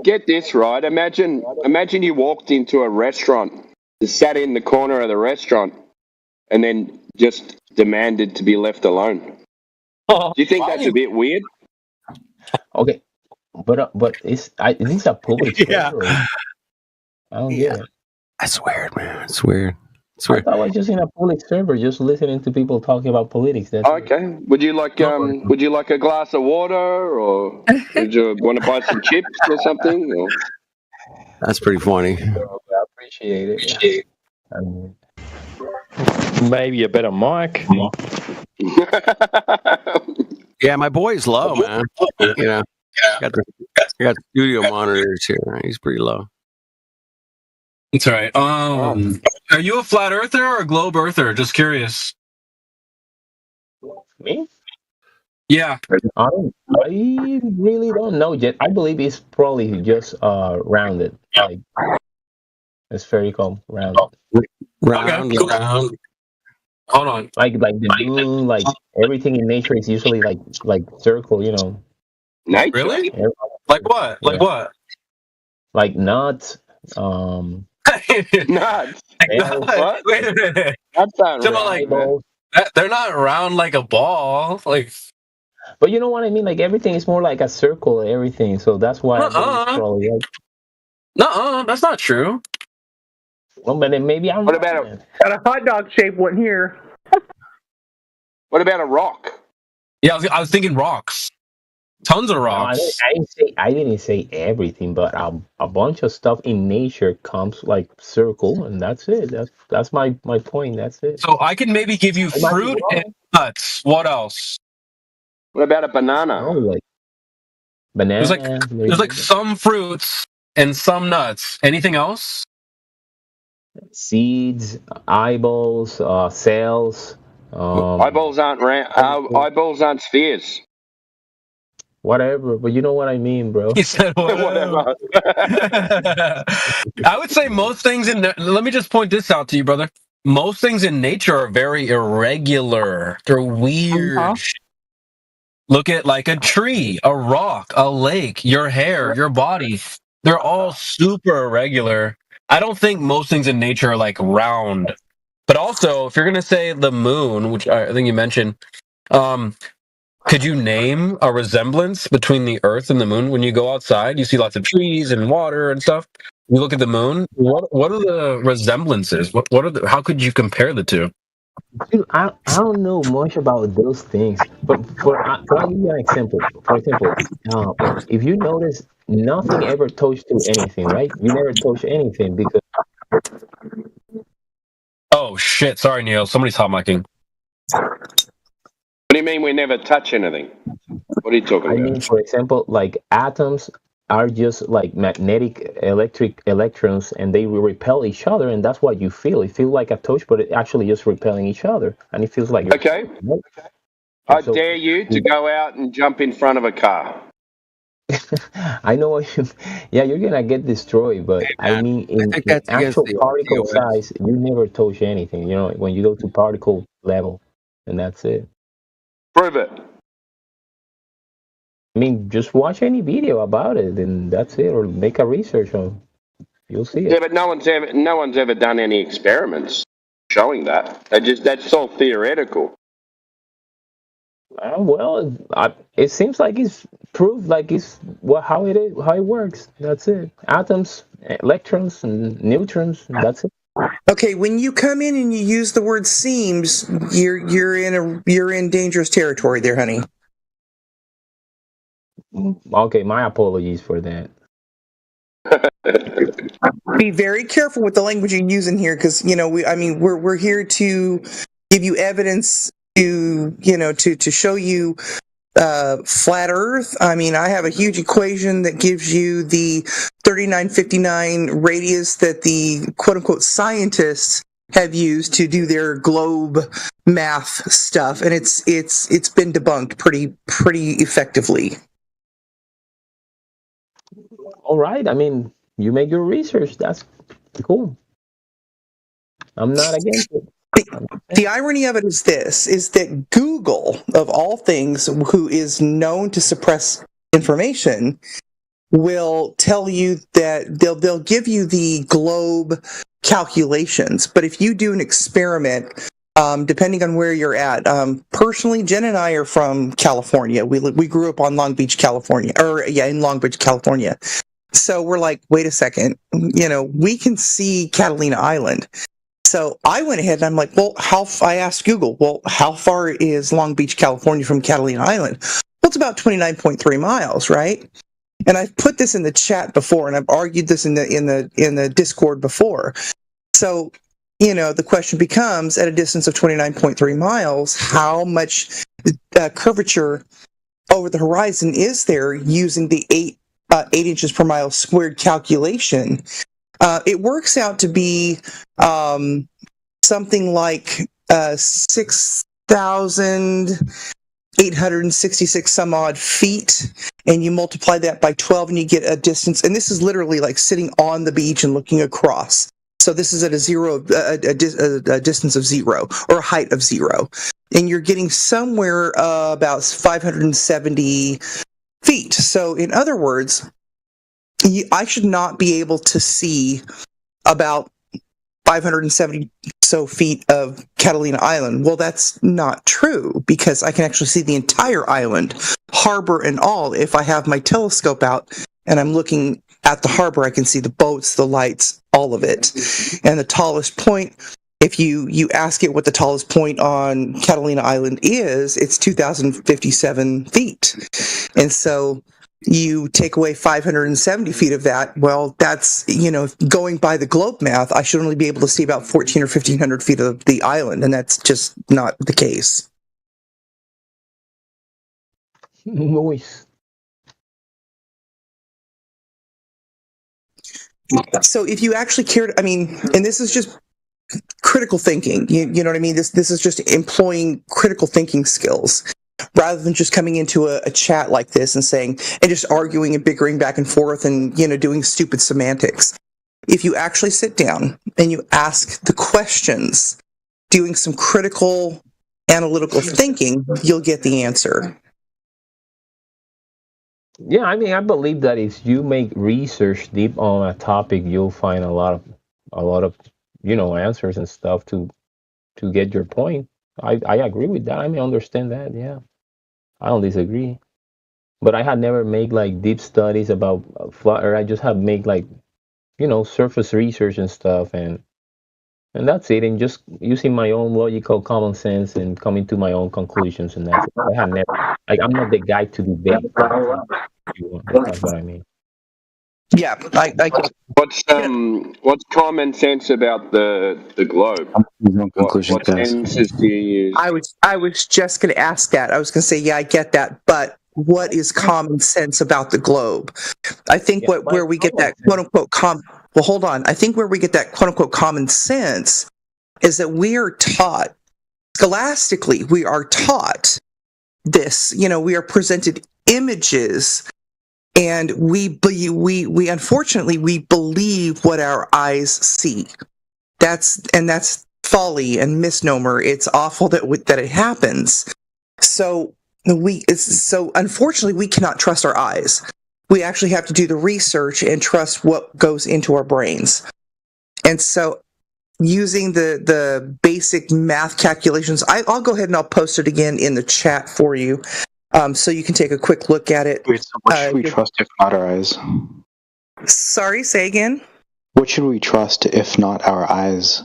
get this right. Imagine you walked into a restaurant, you sat in the corner of the restaurant, and then just demanded to be left alone. Do you think that's a bit weird? Okay, but is this a public server? I don't get it. That's weird, man. It's weird. It's I weird. thought I was just in a public server, just listening to people talking about politics. That's Okay. Would you like a glass of water, or would you want to buy some chips or something? Or? That's pretty funny. I appreciate it. I mean, Maybe a better mic. Yeah, my boy's low, man. You know, got studio monitors here. He's pretty low. That's all right. Are you a flat earther or a globe earther? Just curious. me? Yeah. I really don't know yet. I believe it's probably just rounded. Like it's very called rounded. Round. Hold on. Like the moon, like everything in nature is usually like circle, you know. Nature? Really? Like what? Like what? Like nuts. Nuts. What? Wait a minute. That's not So, right. like, they're not round like a ball. Like, but you know what I mean? Like everything is more like a circle and everything. So that's why I believe it's probably like, that's not true. well, but then maybe I'm What about a Got a hot dog shaped one here. What about a rock? Yeah, I was thinking rocks. Tons of No, rocks. I didn't say everything, but a bunch of stuff in nature comes like circle, and that's it. That's my point. That's it. So I can maybe give you I might be fruit wrong. and nuts. What else? What about a banana? Oh, like banana. There's like some fruits and some nuts. Anything else? Seeds, eyeballs, cells. Eyeballs aren't spheres. Whatever, but you know what I mean, bro. He said whatever. I would say most things let me just point this out to you, brother. Most things in nature are very irregular. They're weird. Look at like a tree, a rock, a lake, your hair, your body. They're all super irregular. I don't think most things in nature are like round. But also, if you're going to say the moon, which I think you mentioned, could you name a resemblance between the Earth and the moon? When you go outside, you see lots of trees and water and stuff. You look at the moon. What are the resemblances? How could you compare the two? Dude, I don't know much about those things, but I'll give you an example. For example, if you notice, nothing ever touched to anything, right? You never touch anything because. Oh shit! Sorry, Neil. Somebody's hot micing. What do you mean we never touch anything? What are you talking about? I mean, for example, like atoms are just like magnetic electric electrons, and they will repel each other, and that's what you feel. It feels like a touch, but it actually just repelling each other, and it feels like. Okay. I dare you to go out and jump in front of a car. I know what you. Yeah, you're gonna get destroyed, but I mean, in actual particle size, you never touch anything. You know, when you go to particle level, and that's it. Prove it. I mean, just watch any video about it, and that's it, or make a research on. You'll see it. Yeah, but no one's ever done any experiments showing that. That's all theoretical. Well, it seems like it's proved, like it's how it works. That's it. Atoms, electrons, and neutrons. And that's it. Okay, when you come in and you use the word seems, you're in dangerous territory there, honey. Okay, my apologies for that. Be very careful with the language you're using here, because we're here to give you evidence to show you flat Earth. I mean, I have a huge equation that gives you the 3959 radius that the quote-unquote scientists have used to do their globe math stuff, and it's been debunked pretty effectively. All right. I mean, you make your research. That's cool. I'm not against it. The irony of it is that Google, of all things, who is known to suppress information, will tell you that they'll give you the globe calculations. But if you do an experiment depending on where you're at. Personally, Jen and I are from California. We grew up on Long Beach, California, in Long Beach, California. So we're like, wait a second, we can see Catalina Island. So I went ahead and I'm like, well, I asked Google, well, how far is Long Beach, California from Catalina Island? Well, it's about 29.3 miles, right? And I've put this in the chat before, and I've argued this in the Discord before. So, the question becomes, at a distance of 29.3 miles, how much curvature over the horizon is there using the 8 inches per mile squared calculation? It works out to be something like 6,866 some odd feet, and you multiply that by 12 and you get a distance, and this is literally like sitting on the beach and looking across. So this is at a distance of 0, or a height of 0, and you're getting somewhere about 570 feet. So in other words, I should not be able to see about 570 so feet of Catalina Island. Well, that's not true, because I can actually see the entire island, harbor and all. If I have my telescope out and I'm looking at the harbor, I can see the boats, the lights, all of it. And the tallest point, if you ask it what the tallest point on Catalina Island is, it's 2,057 feet. And so you take away 570 feet of that, well, that's, going by the globe math, I should only be able to see about 1,400 or 1,500 feet of the island, and that's just not the case. Noise. So if you actually cared, and this is just critical thinking, you know what I mean? This is just employing critical thinking skills, rather than just coming into a chat like this and just arguing and bickering back and forth and, doing stupid semantics. If you actually sit down and you ask the questions, doing some critical analytical thinking, you'll get the answer. Yeah, I believe that if you make research deep on a topic, you'll find a lot of answers and stuff to get your point. I agree with that. I understand that. Yeah, I don't disagree. But I had never made deep studies about flat Earth. I just have made surface research and stuff, and that's it. And just using my own logical common sense and coming to my own conclusions, and that's it. I have never. I'm not the guy to debate. That's what I mean. Yeah, What's common sense about the globe? What senses do you use? I was just going to ask that. I was going to say, yeah, I get that, but what is common sense about the globe? I think where we get that quote unquote well, hold on. I think where we get that quote unquote common sense is that we are taught scholastically. We are taught this. We are presented images. And we unfortunately we believe what our eyes see. That's folly and misnomer. It's awful that it happens. So unfortunately we cannot trust our eyes. We actually have to do the research and trust what goes into our brains. And so, using the basic math calculations, I'll go ahead and I'll post it again in the chat for you. So you can take a quick look at it. Wait, so what should we trust if not our eyes? Sorry, say again? What should we trust if not our eyes?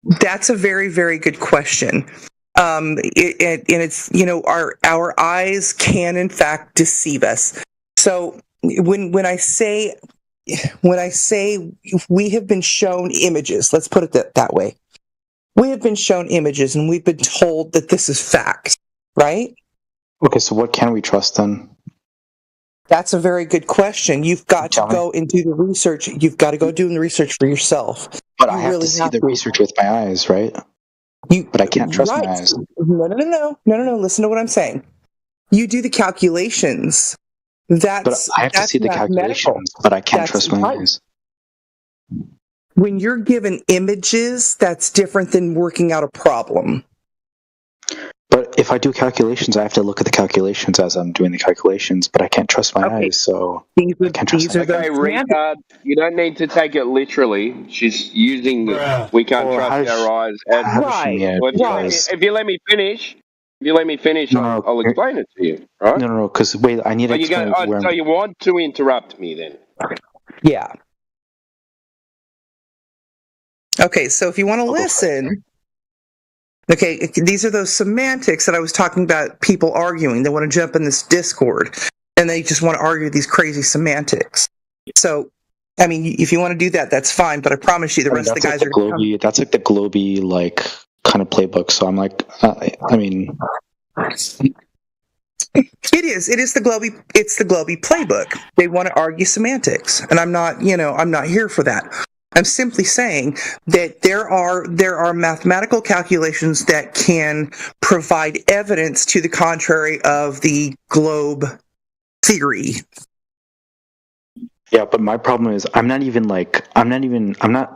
That's a very, very good question. It's, our eyes can in fact deceive us. So when I say we have been shown images, let's put it that way. We have been shown images and we've been told that this is fact, right? Okay, so what can we trust then? That's a very good question. You've got to go and do the research. You've got to go do the research for yourself. But I have to see the research with my eyes, right? But I can't trust my eyes. No. Listen to what I'm saying. You do the calculations. But I have to see the calculations, but I can't trust my eyes. When you're given images, that's different than working out a problem. But if I do calculations, I have to look at the calculations as I'm doing the calculations, but I can't trust my eyes, so I can't trust my eyes. Okay, retard, you don't need to take it literally. She's using the we can't trust our eyes. If you let me finish, I'll explain it to you, right? No, because wait, I need to explain where so you want to interrupt me then? Yeah. Okay, so if you want to listen... Okay, these are those semantics that I was talking about, people arguing. They want to jump in this Discord, and they just want to argue these crazy semantics. So, I mean, if you want to do that, that's fine, but I promise you the rest of the guys are going to come. That's like the Globy, like, kind of playbook, so I'm like, I mean... It is the Globy playbook. They want to argue semantics, and I'm not here for that. I'm simply saying that there are mathematical calculations that can provide evidence to the contrary of the globe theory. Yeah, but my problem is I'm not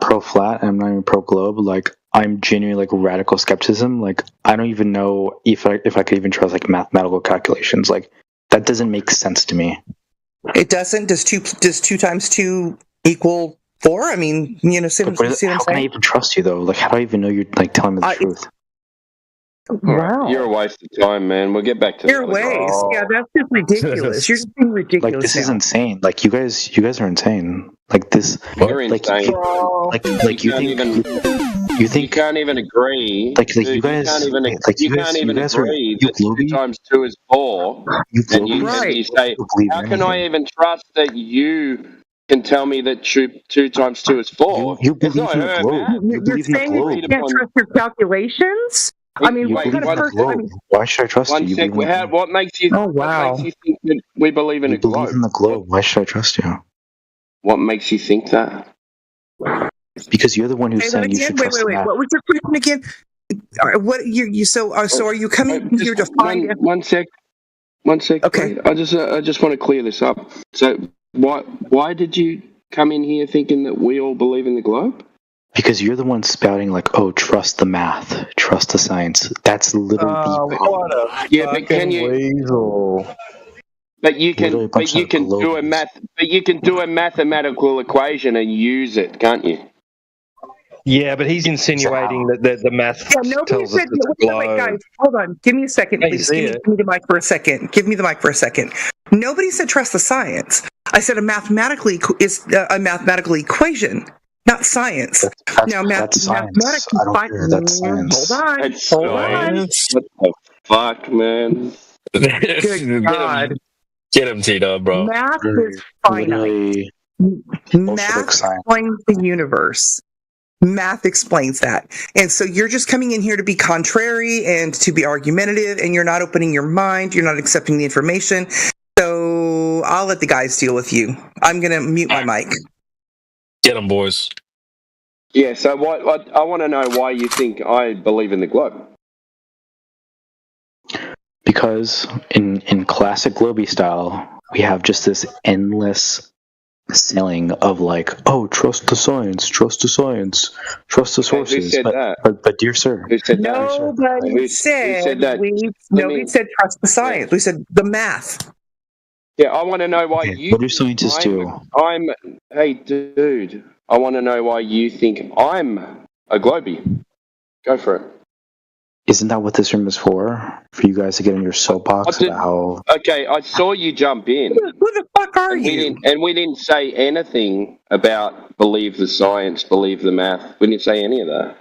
pro flat and I'm not even pro globe. Like, I'm genuinely like radical skepticism. Like, I don't even know if I could even trust like mathematical calculations. Like, that doesn't make sense to me. It doesn't. Does 2 times 2 equal 4? I mean, see what I'm saying? How can I even trust you though? Like, how do I even know you're like telling me the truth? Wow. You're a waste of time, man. We'll get back to your ways. Yeah, that's just ridiculous. You're just being ridiculous. Like, this is now. insane. Like, you guys are insane. Like this. You're like, insane. You think you can't even agree. Like you guys, you can't even agree that 2 times 2 is 4. And you say, how can I even trust that you can tell me that 2 times 2 is 4? You believe in the globe. You're saying you can't trust your calculations? I mean, what kind of person? Why should I trust you? What makes you? Oh, wow. What makes you think that we believe in a globe? Believe in the globe. Why should I trust you? What makes you think that? Because you're the one who's saying you should trust Wait. What was your question again? What you so are you coming here to find? One sec. Okay. I just want to clear this up. So why did you come in here thinking that we all believe in the globe? Because you're the one spouting like, oh, trust the math, trust the science. That's literally the what a but can you? Weasel. But you can do a mathematical equation and use it, can't you? Yeah, but he's insinuating that the math tells us it's a globe. Wait, guys, hold on. Give me a second, please. Give me the mic for a second. Give me the mic for a second. Nobody said trust the science. I said a mathematical equation, not science. That's science. I don't care. That's science. Hold on. What the fuck, man? Good God. Get him, T-Dub, bro. Math is finite. Math explains the universe. Math explains that. And so you're just coming in here to be contrary and to be argumentative, and you're not opening your mind. You're not accepting the information. So I'll let the guys deal with you. I'm going to mute my mic. Get them, boys. Yeah, so I want to know why you think I believe in the globe. Because in classic Globy style, we have just this endless selling of like, oh, trust the science, trust the sources. Who said that? But dear sir, who said that? Nobody said trust the science. We said the math. Yeah, I want to know why you. What do scientists do? Hey, dude, I want to know why you think I'm a Globy. Go for it. Isn't that what this room is for? For you guys to get in your soapbox about how... Okay, I saw you jump in. Who the fuck are you? We didn't say anything about believe the science, believe the math. We didn't say any of that.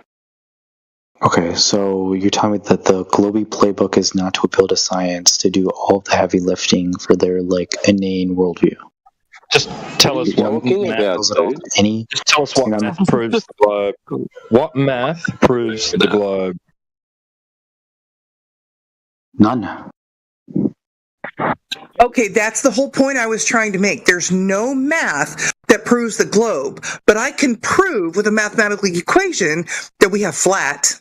Okay, so you're telling me that the Globy playbook is not to appeal to science, to do all the heavy lifting for their, like, inane worldview. Just tell us what math proves the globe. What math proves the globe? None. Okay, that's the whole point I was trying to make. There's no math that proves the globe, but I can prove with a mathematical equation that we have flat.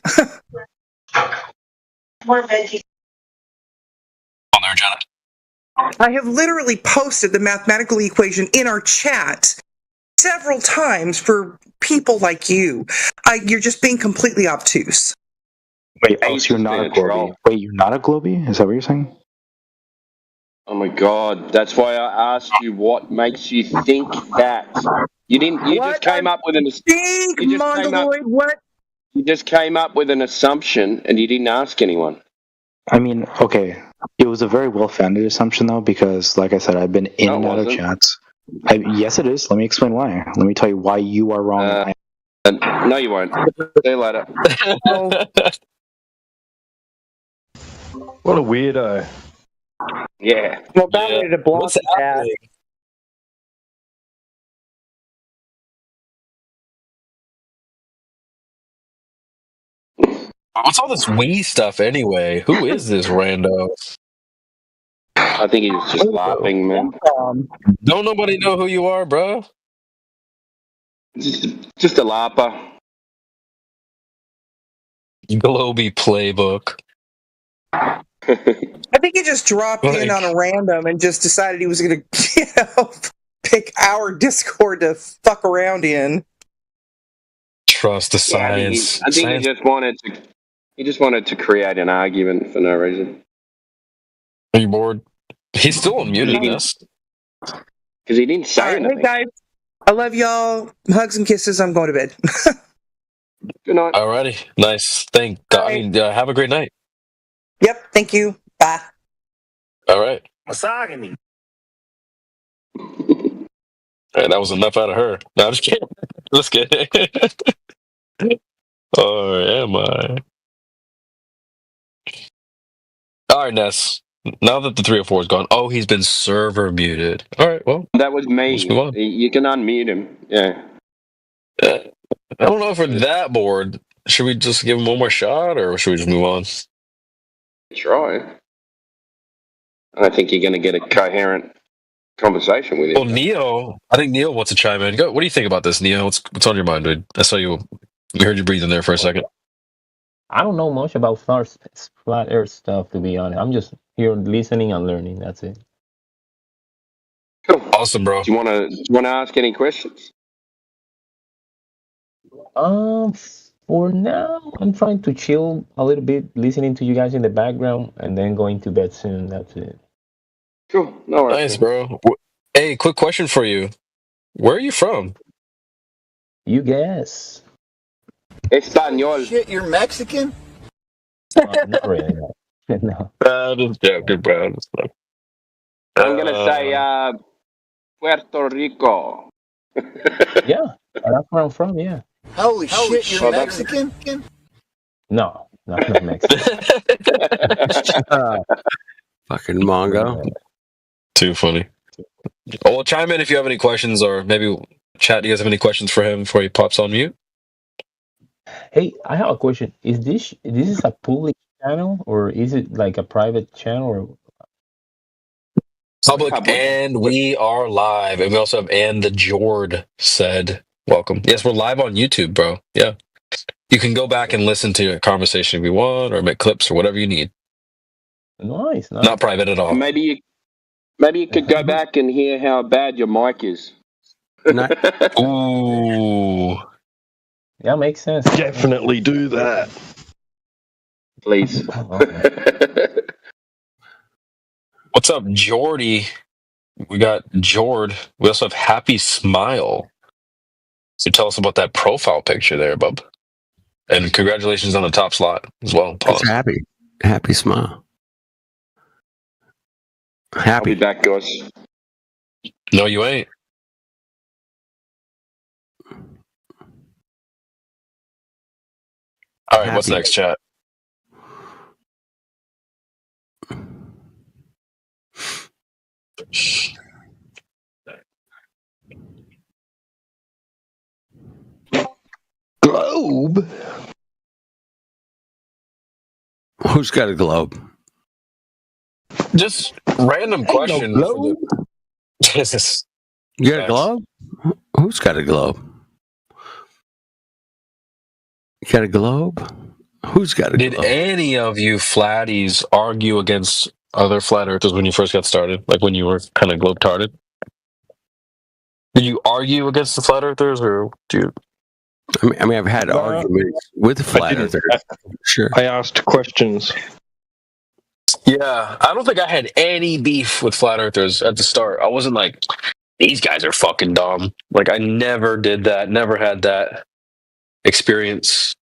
More veggie. On there, Jenna. I have literally posted the mathematical equation in our chat several times for people like you. You're just being completely obtuse. Wait, oh, so you're not a Globie. Wait, you're not a Globie? Is that what you're saying? Oh my god, that's why I asked you what makes you think that. You didn't. You just came up with an. You just came up with an assumption, and you didn't ask anyone. I mean, okay, it was a very well-founded assumption though, because, like I said, I've been in and out of chats. Yes, it is. Let me explain why. Let me tell you why you are wrong. No, you won't. See you later. What a weirdo. Yeah. I'm about ready to block that. What's all this Wii stuff anyway? Who is this rando? I think he's just laughing, man. Don't nobody know who you are, bro? Just a lapper. Globie playbook. I think he just dropped in on a random and just decided he was going to, pick our Discord to fuck around in. Trust the science. I think he just wanted to. He just wanted to create an argument for no reason. Are you bored? He's still unmuted us. Because he didn't say anything. Hey guys, I love y'all. Hugs and kisses. I'm going to bed. Good night. Alrighty, nice. Thank God. I mean, have a great night. Yep. Thank you. Bye. All right. Misogyny. All right, that was enough out of her. No, I'm just kidding. Just kidding. Or am I? All right, Ness. Now that the 304 is gone, he's been server muted. All right, well, that was me. Let's move on. You can unmute him. Yeah. I don't know if we're that bored. Should we just give him one more shot, or should we just move on? Try. I don't think you're going to get a coherent conversation with him. Well, Neo, I think Neo wants to chime in. Go. What do you think about this, Neo? What's on your mind, dude? I saw you. We heard you breathing there for a second. I don't know much about flat Earth stuff, to be honest. I'm just here listening and learning. That's it. Cool. Awesome, bro. Do you want to ask any questions? For now, I'm trying to chill a little bit, listening to you guys in the background, and then going to bed soon. That's it. Cool. No worries. Nice, bro. Hey, quick question for you. Where are you from? You guess. Espanol. Shit, you're Mexican? Not really. No. Just joking, bro. I'm going to say Puerto Rico. Yeah, that's where I'm from, yeah. Holy shit, you're Mexican? No, not Mexican. Fucking Mongo. Too funny. Oh, well, chime in if you have any questions, or maybe chat. Do you guys have any questions for him before he pops on mute? Hey, I have a question. Is this a public channel, or is it like a private channel? Or... Public, and we are live, and we also have and the Jord said welcome. Yes, we're live on YouTube, bro. Yeah, you can go back and listen to a conversation if you want, or make clips or whatever you need. Nice. Not private at all. Maybe you could go back and hear how bad your mic is. Ooh. Yeah, makes sense. Definitely do that. Please. What's up, Jordy? We got Jord. We also have Happy Smile. So tell us about that profile picture there, bub. And congratulations on the top slot as well. It's happy smile. Happy. I'll be back, guys. No, you ain't. All right, what's next, chat? Globe? Who's got a globe? Just random question. No Jesus. You got a globe? Who's got a globe? You got a globe? Who's got a globe? Did any of you flatties argue against other flat earthers when you first got started? Like when you were kind of globe-tarded? Did you argue against the flat earthers, or do you I mean, I've had arguments with flat earthers. Sure. I asked questions. Yeah, I don't think I had any beef with flat earthers at the start. I wasn't like, these guys are fucking dumb. Like, I never did that, never had that experience.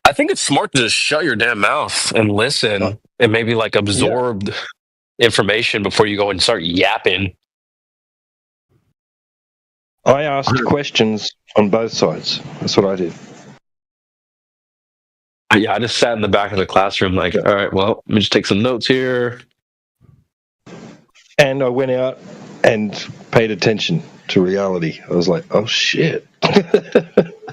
I think it's smart to just shut your damn mouth and listen and maybe like absorb information before you go and start yapping. I asked questions on both sides. That's what I did. Yeah, I just sat in the back of the classroom like, all right, well, let me just take some notes here. And I went out and paid attention to reality. I was like, oh, shit.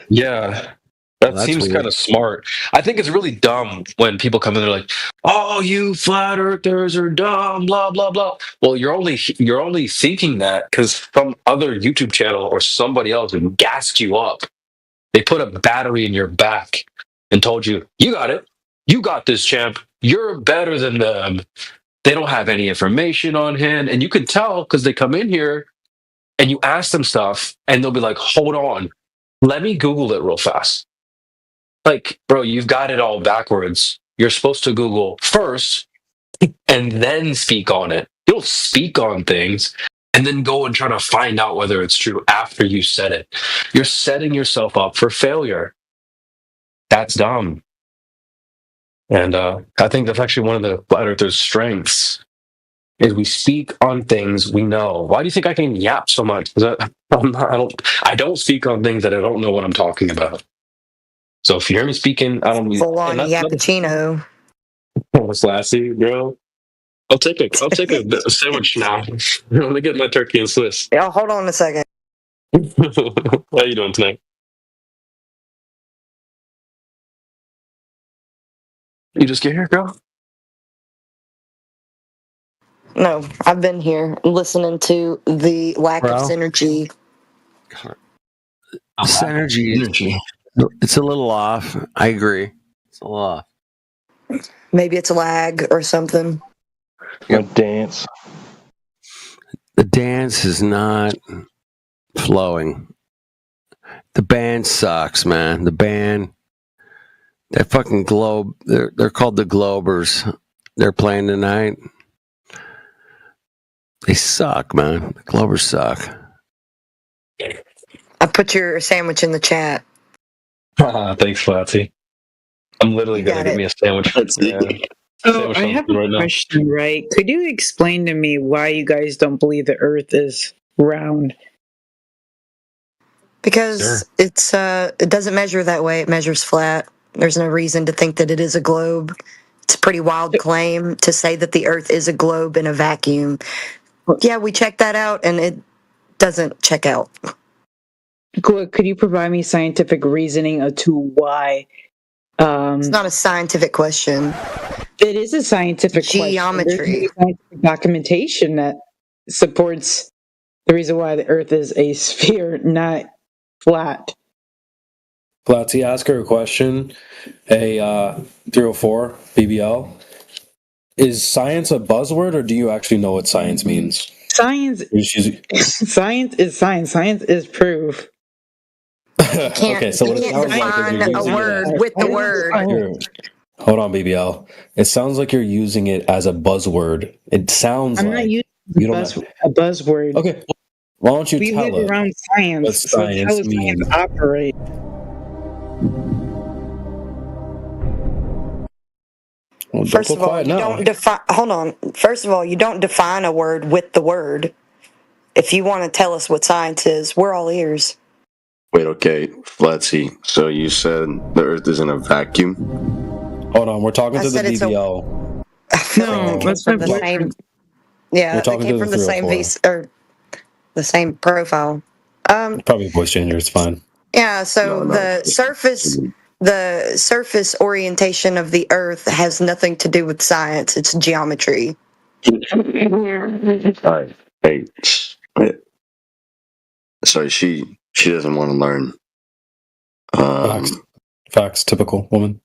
Yeah. That seems kind of smart. I think it's really dumb when people come in, they're like, oh, you flat earthers are dumb, blah, blah, blah. Well, you're only thinking that because some other YouTube channel or somebody else gassed you up. They put a battery in your back and told you, you got it. You got this, champ. You're better than them. They don't have any information on hand. And you can tell because they come in here and you ask them stuff and they'll be like, hold on, let me Google it real fast. Like, bro, you've got it all backwards. You're supposed to Google first and then speak on it. You'll speak on things and then go and try to find out whether it's true after you said it. You're setting yourself up for failure. That's dumb. And I think that's actually one of the flat earthers' strengths is we speak on things we know. Why do you think I can yap so much? I don't speak on things that I don't know what I'm talking about. So if you hear me speaking, I don't. Full on yappuccino. What's Lassie, bro? I'll take a sandwich now. Let me get my turkey and Swiss. Yeah, hold on a second. How you doing tonight? You just get here, girl? No, I've been here listening to the lack of synergy. Synergy. It's a little off. I agree. It's a little off. Maybe it's a lag or something. Dance. The dance is not flowing. The band sucks, man. The band, that fucking Globe, they're called the Globers. They're playing tonight. They suck, man. The Globers suck. I put your sandwich in the chat. Thanks, Flatsy. I'm literally going to get me a sandwich. So I have a question, right? Could you explain to me why you guys don't believe the Earth is round? Because it doesn't measure that way. It measures flat. There's no reason to think that it is a globe. It's a pretty wild claim to say that the Earth is a globe in a vacuum. Yeah, we checked that out, and it doesn't check out. Could you provide me scientific reasoning as to why? It's not a scientific question. It is a scientific geometry. There's scientific documentation that supports the reason why the Earth is a sphere, not flat. Flatsy, ask her a question. Hey, 304 BBL. Is science a buzzword, or do you actually know what science means? Science is science. Science is proof. Okay, so what it sounds like is you're using a word with the word. Hold on, BBL. It sounds like you're using it as a buzzword. It sounds I'm like not using a buzzword. Okay, why don't you we tell live us around science, what so science how does means? science operate? Well, First of all, you don't define. Hold on. First of all, you don't define a word with the word. If you want to tell us what science is, we're all ears. Wait, okay, Flatsy. So you said the Earth is in a vacuum? Hold on, we're talking to the BBL. No, that's from the same. Yeah, We're they talking came to from the the same 304. piece or the same profile. Probably a voice changer. It's fine. Yeah. So the surface orientation of the Earth has nothing to do with science. It's geometry. Alright, hey. Sorry, she doesn't want to learn. Facts. Typical woman.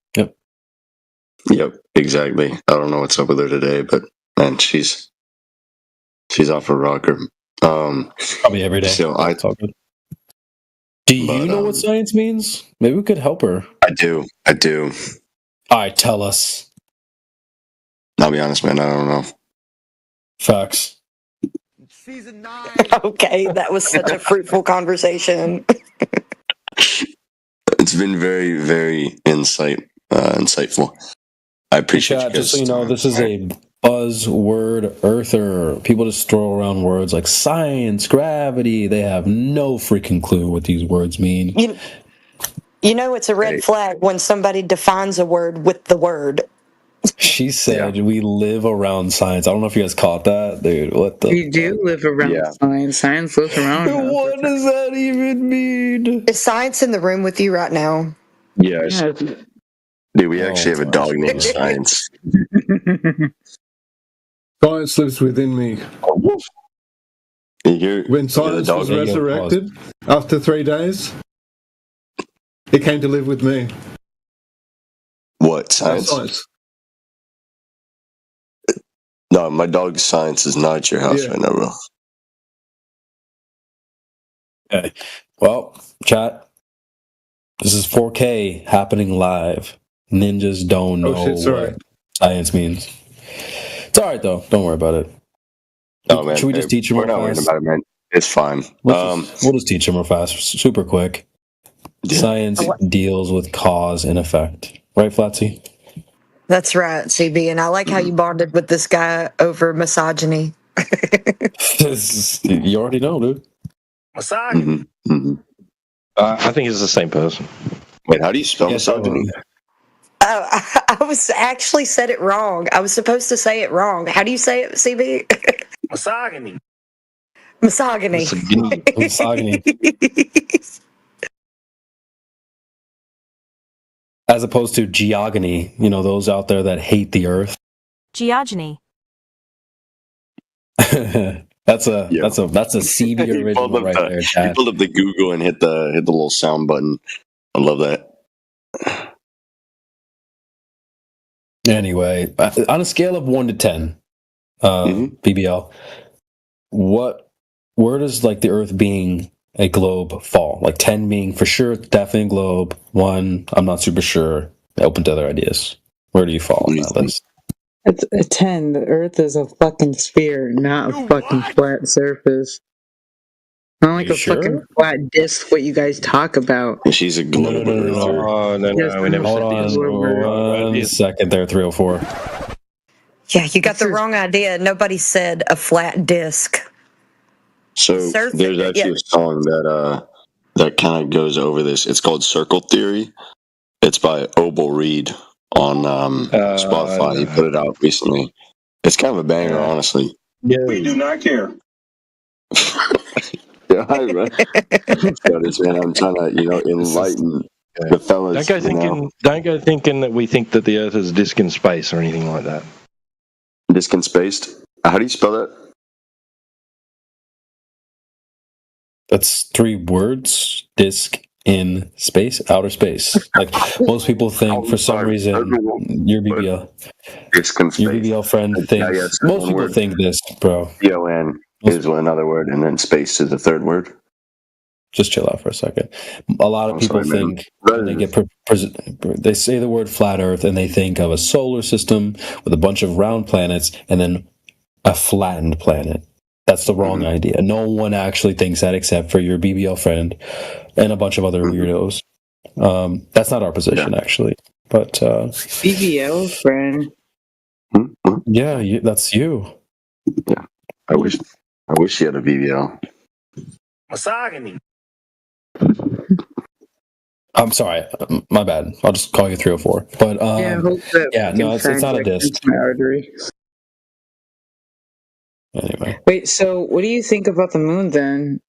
Yep, exactly. I don't know what's up with her today, but man, she's off her rocker. Probably every day. So It's all good. Do you know what science means? Maybe we could help her. I do. All right, tell us. I'll be honest, man. I don't know. Facts. Okay, that was such a fruitful conversation. It's been very, very insightful. I appreciate Chat, you guys. just so you know, this is a buzzword earther. People just throw around words like science, gravity. They have no freaking clue what these words mean. You know it's a red flag when somebody defines a word with the word. She said we live around science. I don't know if you guys caught that, dude. What the? We do live around science. Science lives around us. What does that even mean? Is science in the room with you right now? Yes. Dude, we actually have a dog named Science. Science lives within me. When science was resurrected after 3 days, it came to live with me. What, Science? Science. No, my dog Science is not at your house right now, bro. Okay. Well, chat. This is 4K happening live. Ninjas don't know what science means. It's all right though. Don't worry about it. Oh, man, Should we just teach him? We're not worried about it, man. It's fine. We'll just teach him real fast, super quick. Science deals with cause and effect, right, Flatsy? That's right, CB. And I like how you bonded with this guy over misogyny. You already know, dude. I think it's the same person. Wait, how do you spell misogyny? Oh, I was actually said it wrong. I was supposed to say it wrong. How do you say it, CB? Misogyny. Misogyny. Misogyny. As opposed to geogony, you know, those out there that hate the earth. Geogeny. That's a CB original right there, You Chad. pulled up the Google and hit the little sound button. I love that. Anyway, on a scale of 1 to 10, BBL, where does like the Earth being a globe fall? Like 10 being for sure, definitely a globe. 1, I'm not super sure. Open to other ideas. Where do you fall on that list? It's a 10. The Earth is a fucking sphere, not a fucking flat surface. Not like a fucking flat disc, what you guys talk about. She's a globe. Oh, no, we never Hold on 1 second there, 304. Yeah, you got the wrong idea. Nobody said a flat disc. So there's actually a song that kind of goes over this. It's called Circle Theory. It's by Obel Reed on Spotify. He put it out recently. It's kind of a banger, honestly. We do not care. Yeah, hi, man. I'm trying to, enlighten the fellas. Don't go thinking that we think that the Earth is a disc in space or anything like that. Disc in space? How do you spell that? That's 3 words. Disc in space, outer space. Like most people think, for some reason, your BBL friend thinks. Most people think this, bro. D-O-N is another word, and then space is the third word. Just chill out for a second. A lot of people think when they get they say the word flat Earth and they think of a solar system with a bunch of round planets and then a flattened planet. That's the wrong idea. No one actually thinks that except for your BBL friend and a bunch of other weirdos. That's not our position, actually. But BBL friend. Yeah, that's you. Yeah, I wish you had a BBL. Misogyny. I'm sorry, my bad. I'll just call you 304. But it's not a disc. My artery. Anyway, wait. So, what do you think about the moon then?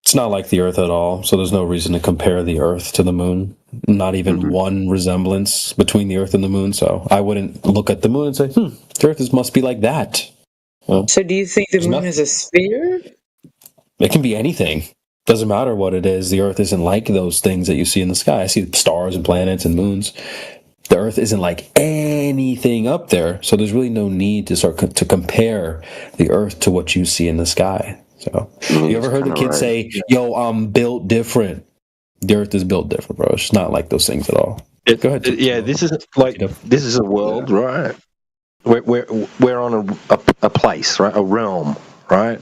It's not like the Earth at all, so there's no reason to compare the Earth to the moon. Not even one resemblance between the Earth and the moon. So I wouldn't look at the moon and say, the Earth must be like that. Well, so do you think the moon is a sphere? It can be anything. Doesn't matter what it is. The Earth isn't like those things that you see in the sky. I see stars and planets and moons. The Earth isn't like anything up there, so there's really no need to start to compare the Earth to what you see in the sky. So, you ever heard the kids say, "Yo, I'm built different"? The Earth is built different, bro. It's not like those things at all. Go ahead. This is a world, right? We're on a place, right? A realm, right?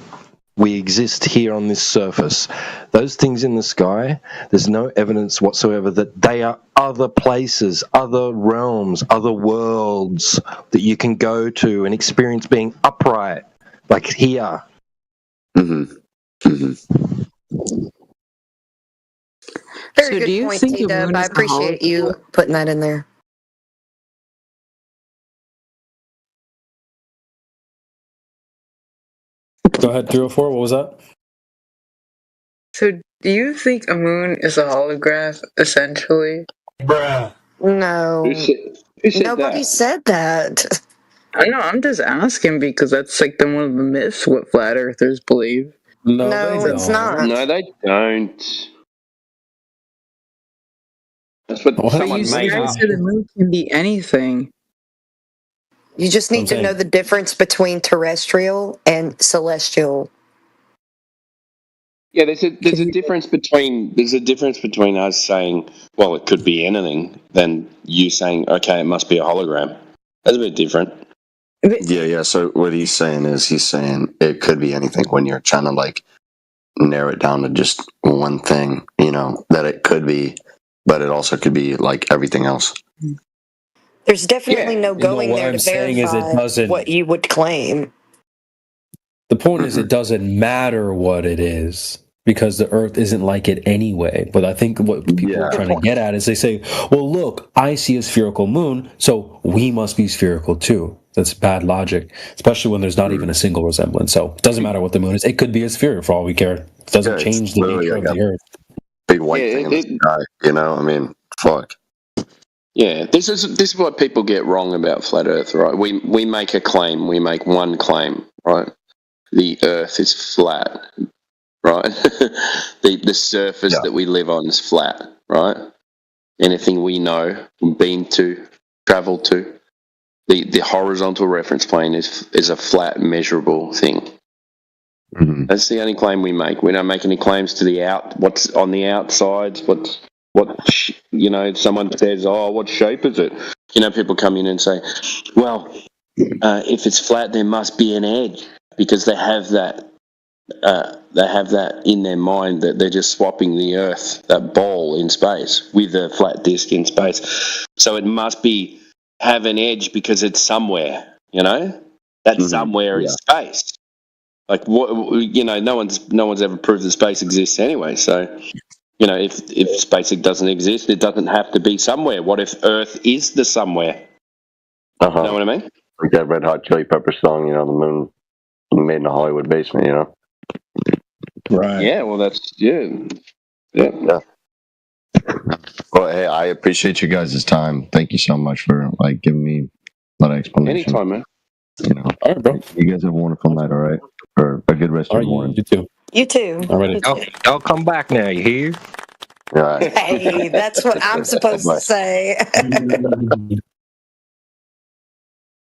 We exist here on this surface. Those things in the sky, there's no evidence whatsoever that they are other places, other realms, other worlds that you can go to and experience being upright, like here. Very So good do you point, think the T-Dub. moon I is a appreciate you putting that in there. Go ahead, 304. What was that? So do you think a moon is a holograph, essentially? Bruh. No. Who said Nobody that? said that. I know, I'm just asking because that's like one of the myths what flat earthers believe. No, it's not. No, they don't. That's what But someone you made guys up. said the moon can be anything. You just need to know the difference between terrestrial and celestial. Yeah, there's a difference between us saying, well, it could be anything, than you saying, okay, it must be a hologram. That's a bit different. Yeah. So what he's saying is it could be anything when you're trying to like narrow it down to just one thing, that it could be, but it also could be like everything else. There's definitely no going what there I'm to saying is it verify doesn't- what you would claim. The point is, it doesn't matter what it is because the Earth isn't like it anyway. But I think what people are trying to get at is they say, well, look, I see a spherical moon, so we must be spherical too. That's bad logic, especially when there's not even a single resemblance. So it doesn't matter what the moon is. It could be a sphere for all we care. It doesn't change the nature of the Earth. Big white thing in the sky, I mean, fuck. Yeah, this is what people get wrong about flat Earth, right? We make a claim. We make one claim, right? The Earth is flat, right? the surface that we live on is flat, right? Anything we know, been to, traveled to, the horizontal reference plane is a flat, measurable thing. That's the only claim we make. We don't make any claims to what's on the outside. Someone says, "Oh, what shape is it?" People come in and say, "Well, if it's flat, there must be an edge," because they have that. They have that in their mind that they're just swapping the Earth, that ball in space, with a flat disk in space. So it must have an edge because it's somewhere. That somewhere is space. Like what? No one's ever proved that space exists anyway. So, if space doesn't exist, it doesn't have to be somewhere. What if Earth is the somewhere? You know what I mean? Like that Red Hot Chili Pepper song, the moon made in a Hollywood basement, Right. Yeah. Well, that's yeah. Well, hey, I appreciate you guys' time. Thank you so much for giving me a lot of explanation. Anytime, man. All right, bro. You guys have a wonderful night, all right? Or a good rest of the morning. You too. You too. All right. Y'all come back now, you hear? All right. Hey, that's what I'm supposed to say.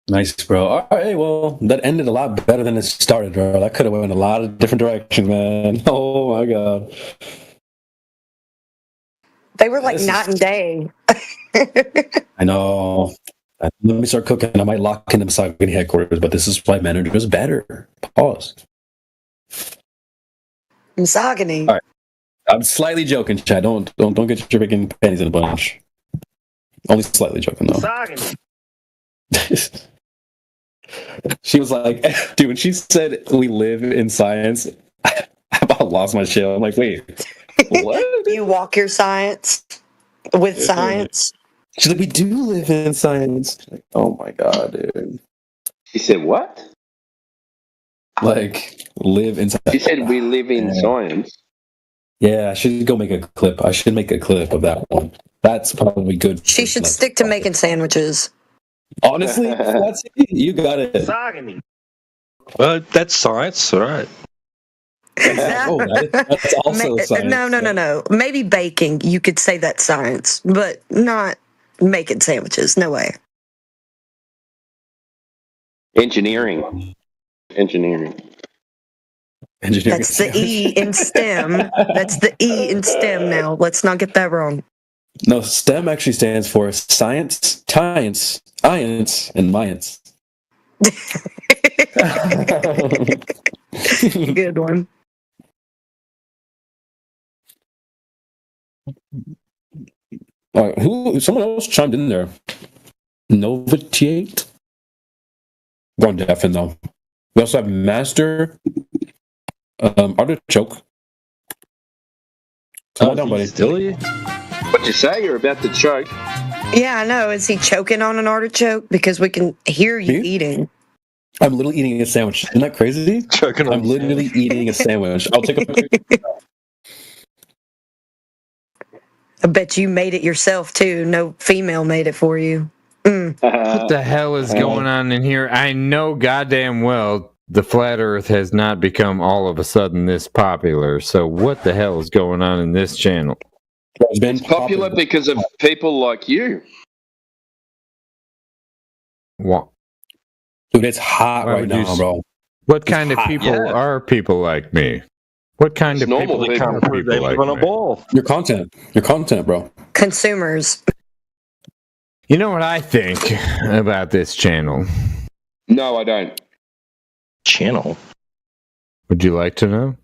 Nice, bro. All right, well, that ended a lot better than it started, bro. That could have went in a lot of different directions, man. Oh my god. They were like night and day. I know. Let me start cooking. I might lock into Misogyny headquarters, but this is why manager is better. Pause. Misogyny. All right. I'm slightly joking, Chad. Don't get your freaking panties in a bunch. Only slightly joking though. Misogyny. She was like, dude, when she said we live in science, I about lost my shit. I'm like, wait, what? You walk your science with science. She's like, we do live in science. Like, oh my god, dude. She said what? Like, live in science. She said we live in science. Yeah, I should go make a clip. I should make a clip of that one. That's probably good. She should stick to making sandwiches. Honestly, that's it. You got it. Misogyny. Well, that's science, all right. That's also science. No. Maybe baking. You could say that's science, but not making sandwiches. No way. Engineering. That's the E in STEM. That's the E in STEM now. Let's not get that wrong. No, STEM actually stands for science, science, ions, and Mayans. Good one. All right, someone else chimed in there. Novitiate? Going deafin though. We also have Master Artichoke. Come on down, buddy. Still here? What'd you say? You're about to choke. Yeah, I know. Is he choking on an artichoke? Because we can hear you eating. I'm literally eating a sandwich. Isn't that crazy? I'm literally eating a sandwich. I'll take a picture. I bet you made it yourself, too. No female made it for you. What the hell is going on in here? I know goddamn well the flat earth has not become all of a sudden this popular. So what the hell is going on in this channel? It's popular because of people like you. What? Dude, it's hot right now, bro. What kind of people are people like me? What kind of people are people like me? Your content, bro. Consumers. You know what I think about this channel? No, I don't. Channel? Would you like to know?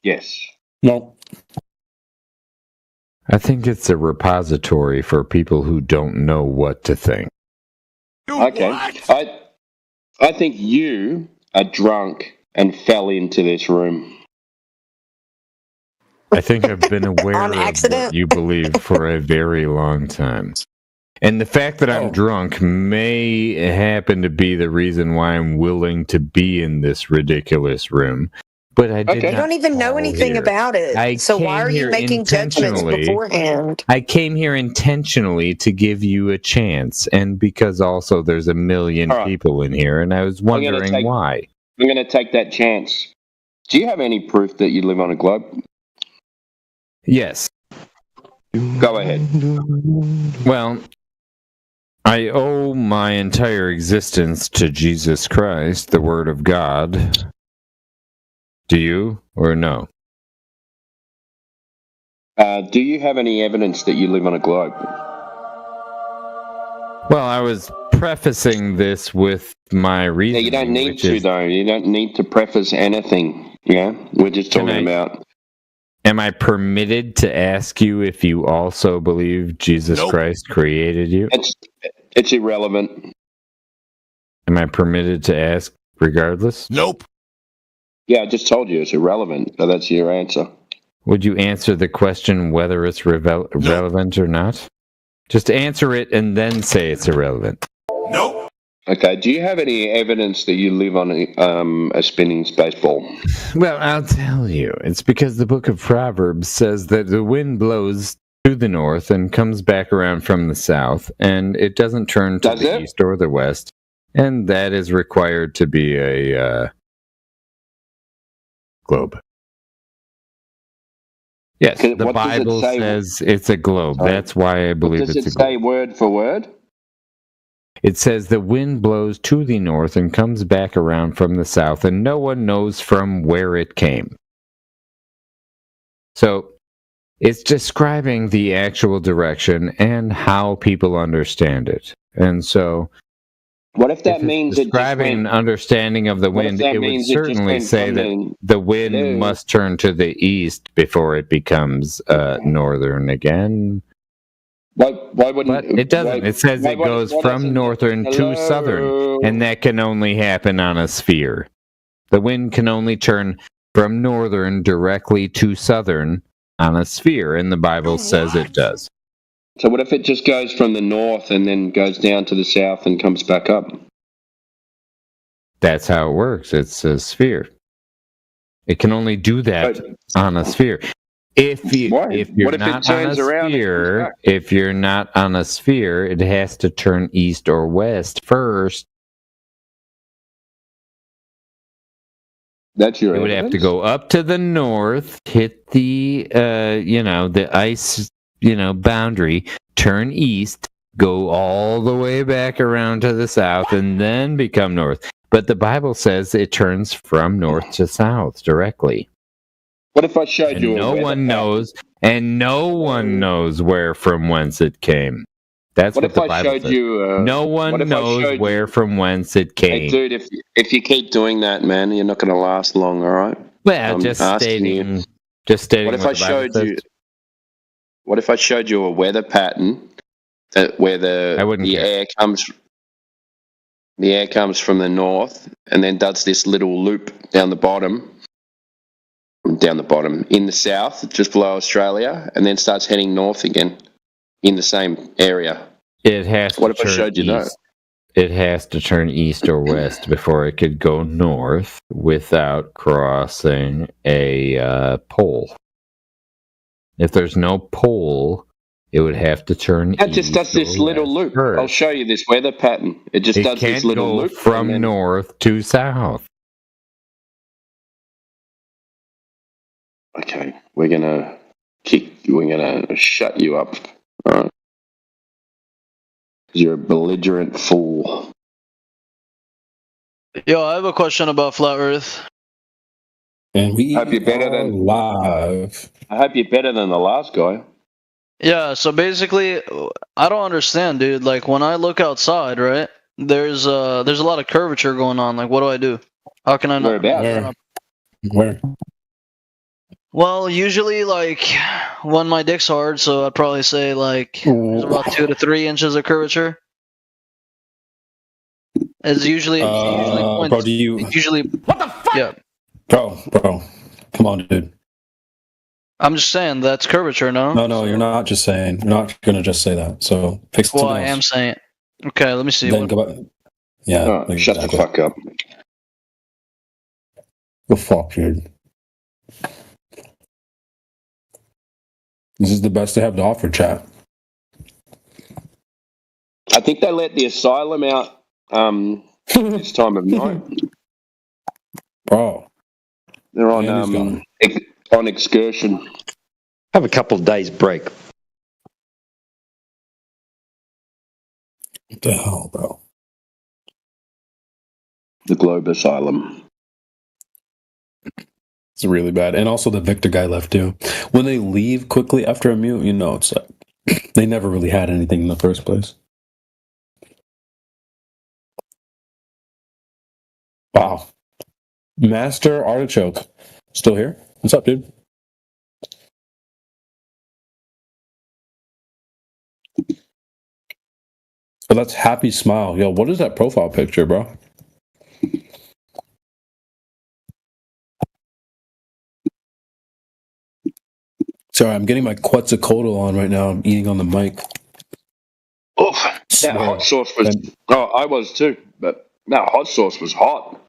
Yes. No. I think it's a repository for people who don't know what to think. Okay. I think you are drunk and fell into this room. I think I've been aware of what you believe for a very long time. And the fact that I'm drunk may happen to be the reason why I'm willing to be in this ridiculous room. But I did You don't even know anything about it. So why are you making judgments beforehand? I came here intentionally to give you a chance. And because also there's a million people in here, and I was wondering why. I'm going to take that chance. Do you have any proof that you live on a globe? Yes. Go ahead. Well, I owe my entire existence to Jesus Christ, the Word of God. Do you or no? Do you have any evidence that you live on a globe? Well, I was prefacing this with my reasoning. Yeah, you don't need to, though. You don't need to preface anything. Yeah, we're just talking about. Am I permitted to ask you if you also believe Jesus Christ created you? It's irrelevant. Am I permitted to ask regardless? Nope. Yeah, I just told you it's irrelevant, so that's your answer. Would you answer the question whether it's relevant or not? Just answer it and then say it's irrelevant. Nope. Okay, do you have any evidence that you live on a spinning space ball? Well, I'll tell you. It's because the book of Proverbs says that the wind blows to the north and comes back around from the south, and it doesn't turn to the east or the west, and that is required to be a globe. Yes, the Bible says it's a globe. That's why I believe it's a globe. Does it say word for word? It says the wind blows to the north and comes back around from the south, and no one knows from where it came. So it's describing the actual direction and how people understand it. And so what if that means describing an understanding of the wind, it would certainly say that the wind must turn to the east before it becomes northern again. Why wouldn't but it doesn't? It says it goes from northern to southern, and that can only happen on a sphere. The wind can only turn from northern directly to southern on a sphere, and the Bible says it does. So what if it just goes from the north and then goes down to the south and comes back up? That's how it works. It's a sphere. It can only do that on a sphere. If you're not on a sphere, it has to turn east or west first. That's your It would have to go up to the north, hit the the ice boundary, turn east, go all the way back around to the south, and then become north. But the Bible says it turns from north to south directly. What if I showed you? No one knows, and no one knows where from whence it came. That's what the Bible says. No one knows where from whence it came. Hey, dude, if you keep doing that, man, you're not going to last long. All right. Well, just stating. What if I showed you? What if I showed you a weather pattern where the air comes from the north and then does this little loop down the bottom in the south, just below Australia, and then starts heading north again in the same area. It has. What if I showed you that? It has to turn east or west before it could go north without crossing a pole. If there's no pole, it would have to turn east. It just does this little loop. First. I'll show you this weather pattern. It just does this little loop from north to south. Okay, we're gonna shut you up. All right. You're a belligerent fool. Yo, I have a question about flat Earth. And we hope you're better than live. I hope you're better than the last guy. Yeah, so basically, I don't understand, dude. Like when I look outside, right? There's a lot of curvature going on. Like, what do I do? How can I know? Where? Well, usually, like when my dick's hard, so I'd probably say like there's about 2 to 3 inches of curvature. It's usually bro, what the fuck? Yeah. Bro, come on, dude. I'm just saying that's curvature, no? No, you're not just saying. You're not gonna just say that. So fix it. Well, I am saying. Okay, let me see. Then go back. Yeah. Shut the fuck up. The fuck, dude. This is the best they have to offer, chat. I think they let the asylum out this time of night. Bro. They're on on excursion. Have a couple of days break. What the hell, bro? The Globe Asylum. It's really bad. And also the Victor guy left too. When they leave quickly after a mute, it's like they never really had anything in the first place. Wow. Master Artichoke. Still here? What's up, dude? Oh, that's Happy Smile. Yo, what is that profile picture, bro? Sorry, I'm getting my Quetzalcoatl on right now. I'm eating on the mic. Oh, that hot sauce was... Oh, I was too, but that hot sauce was hot.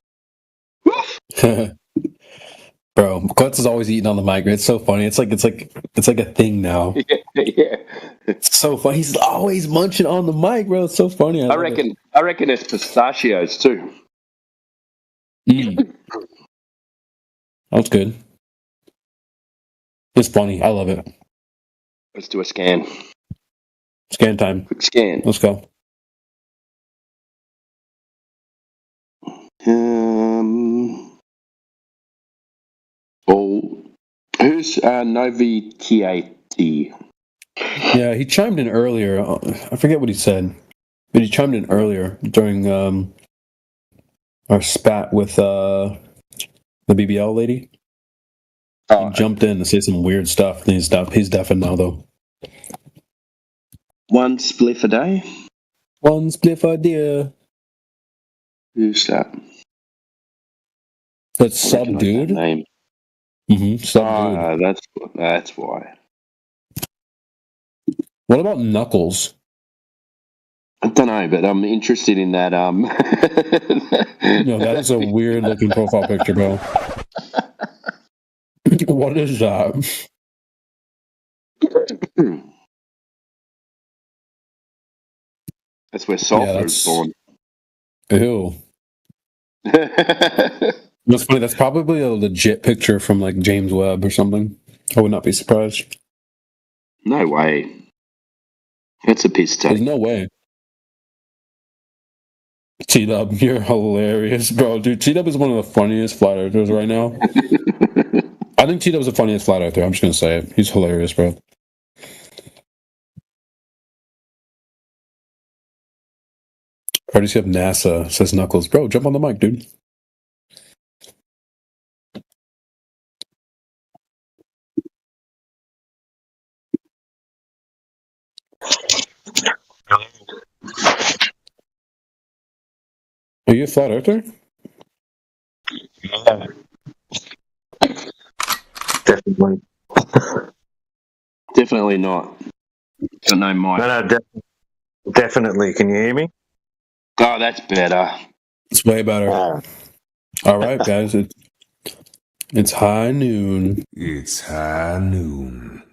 Bro, Quetz is always eating on the mic. It's so funny. It's like a thing now. Yeah. It's so funny. He's always munching on the mic, bro. It's so funny. I reckon it's pistachios too. That's good. It's funny. I love it. Let's do a scan. Scan time. Quick scan. Let's go. Who's Novi TAT? Yeah, he chimed in earlier. I forget what he said, but he chimed in earlier during our spat with the BBL lady. He jumped in to say some weird stuff. He's deafened now, though. One spliff a day? One spliff a day. Who's that? That's Sub Dude? Name. Sub Dude. That's why. What about Knuckles? I don't know, but I'm interested in that. That is a weird looking profile picture, bro. What is that? That's where Sulfur is born. Ew. That's funny. That's probably a legit picture from like James Webb or something. I would not be surprised. No way. That's a piss take. There's no way. T-Dub, you're hilarious, bro. Dude, T-Dub is one of the funniest flat earthers right now. I think T-Dub's the funniest flat earther. I'm just gonna say it. He's hilarious, bro. Already skip NASA, says Knuckles. Bro, jump on the mic, dude. Are you a flat earther? Yeah. Definitely. Definitely not. Got no mic. No, definitely. Can you hear me? Oh, that's better. It's way better. All right, guys. It's high noon. It's high noon.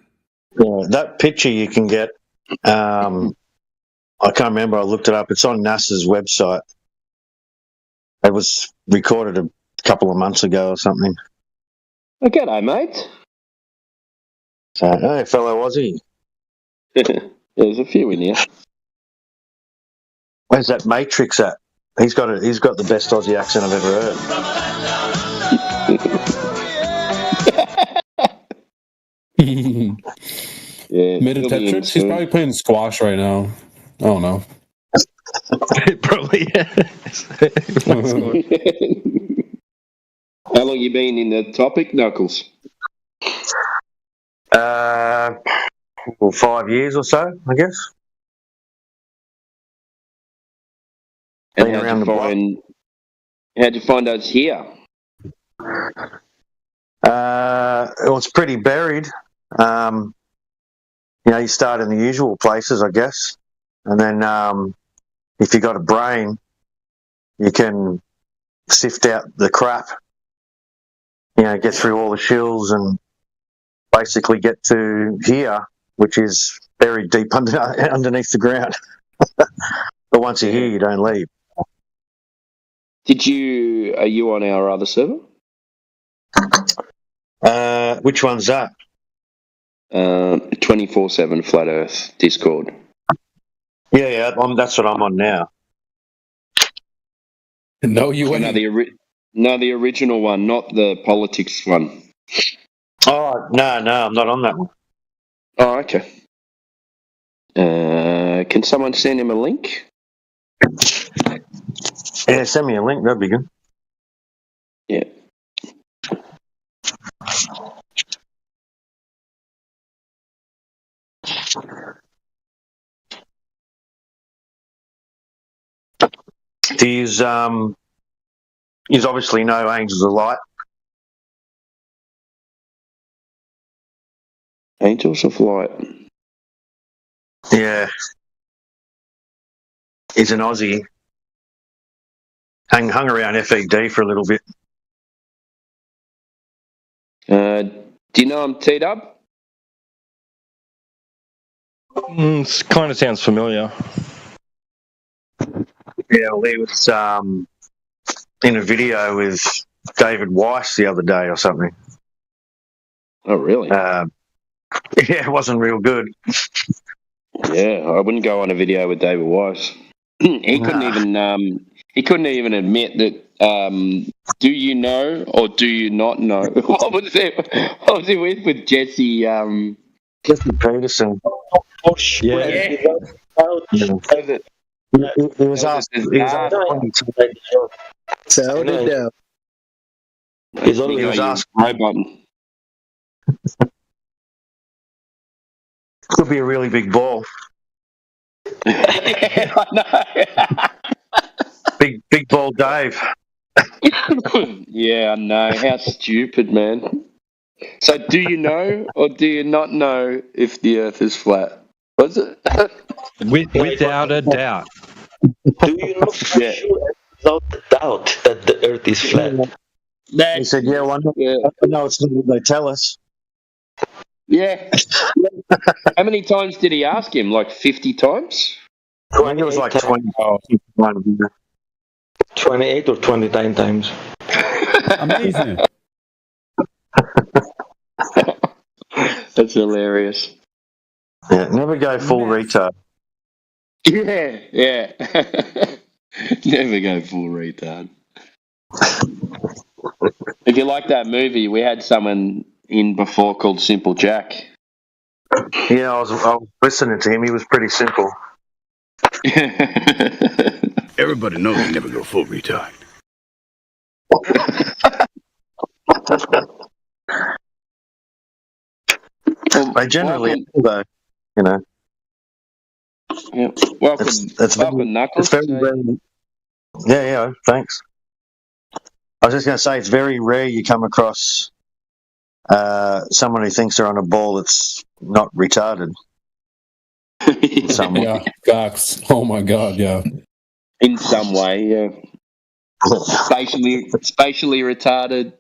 Yeah, that picture you can get. I can't remember. I looked it up. It's on NASA's website. It was recorded a couple of months ago or something. Okay, mate. So, hey, fellow Aussie. There's a few in here. Where's that Matrix at? He's got the best Aussie accent I've ever heard. Yeah, Mid-Tetris? He's probably playing squash right now. I don't know. Probably, yes. How long you been in the topic, Knuckles? 5 years or so, I guess. And how'd you find us here? It was pretty buried. You start in the usual places, I guess, and then if you got a brain, you can sift out the crap. Get through all the shills and basically get to here, which is buried deep underneath the ground. But once you're here, you don't leave. Are you on our other server? Which one's that? 24/7 Flat Earth Discord. Yeah, that's what I'm on now. No, you ain't. The original one, not the politics one. Oh, no, I'm not on that one. Oh, okay. Can someone send him a link? Yeah, send me a link. That'd be good. Yeah. Do you obviously know Angels of Light? Angels of Light. Yeah. He's an Aussie. Hung around FED for a little bit. Do you know him, T-Dub? Kind of sounds familiar. Yeah, well, he was in a video with David Weiss the other day or something. Oh, really? Yeah, it wasn't real good. Yeah, I wouldn't go on a video with David Weiss. He couldn't even admit that. Do you know or do you not know? What was he with Jesse? Jesse Peterson. Oh shit! Yeah. He was asked. So did he was asked. Could be a really big ball. I know. Big ball Dave. Yeah, I know. How stupid, man. So, do you know or do you not know if the Earth is flat? Was it? Without a doubt. Do you know for sure, without a doubt, that the Earth is flat? He said, "Yeah, well, no, it's not what they tell us." Yeah. How many times did he ask him? Like 50 times? I think it was like 20. 28 or 29 times. Amazing. That's hilarious. Yeah, never go full retard. Yeah. Never go full retard. If you like that movie, we had someone in before called Simple Jack. Yeah, I was listening to him. He was pretty simple. Everybody knows you never go full retard. They generally, though, you know. Yeah. Welcome, Knuckles. It's very, yeah, thanks. I was just going to say, it's very rare you come across someone who thinks they're on a ball that's not retarded. Yeah, facts. Oh my god, yeah. In some way, yeah. Spatially retarded,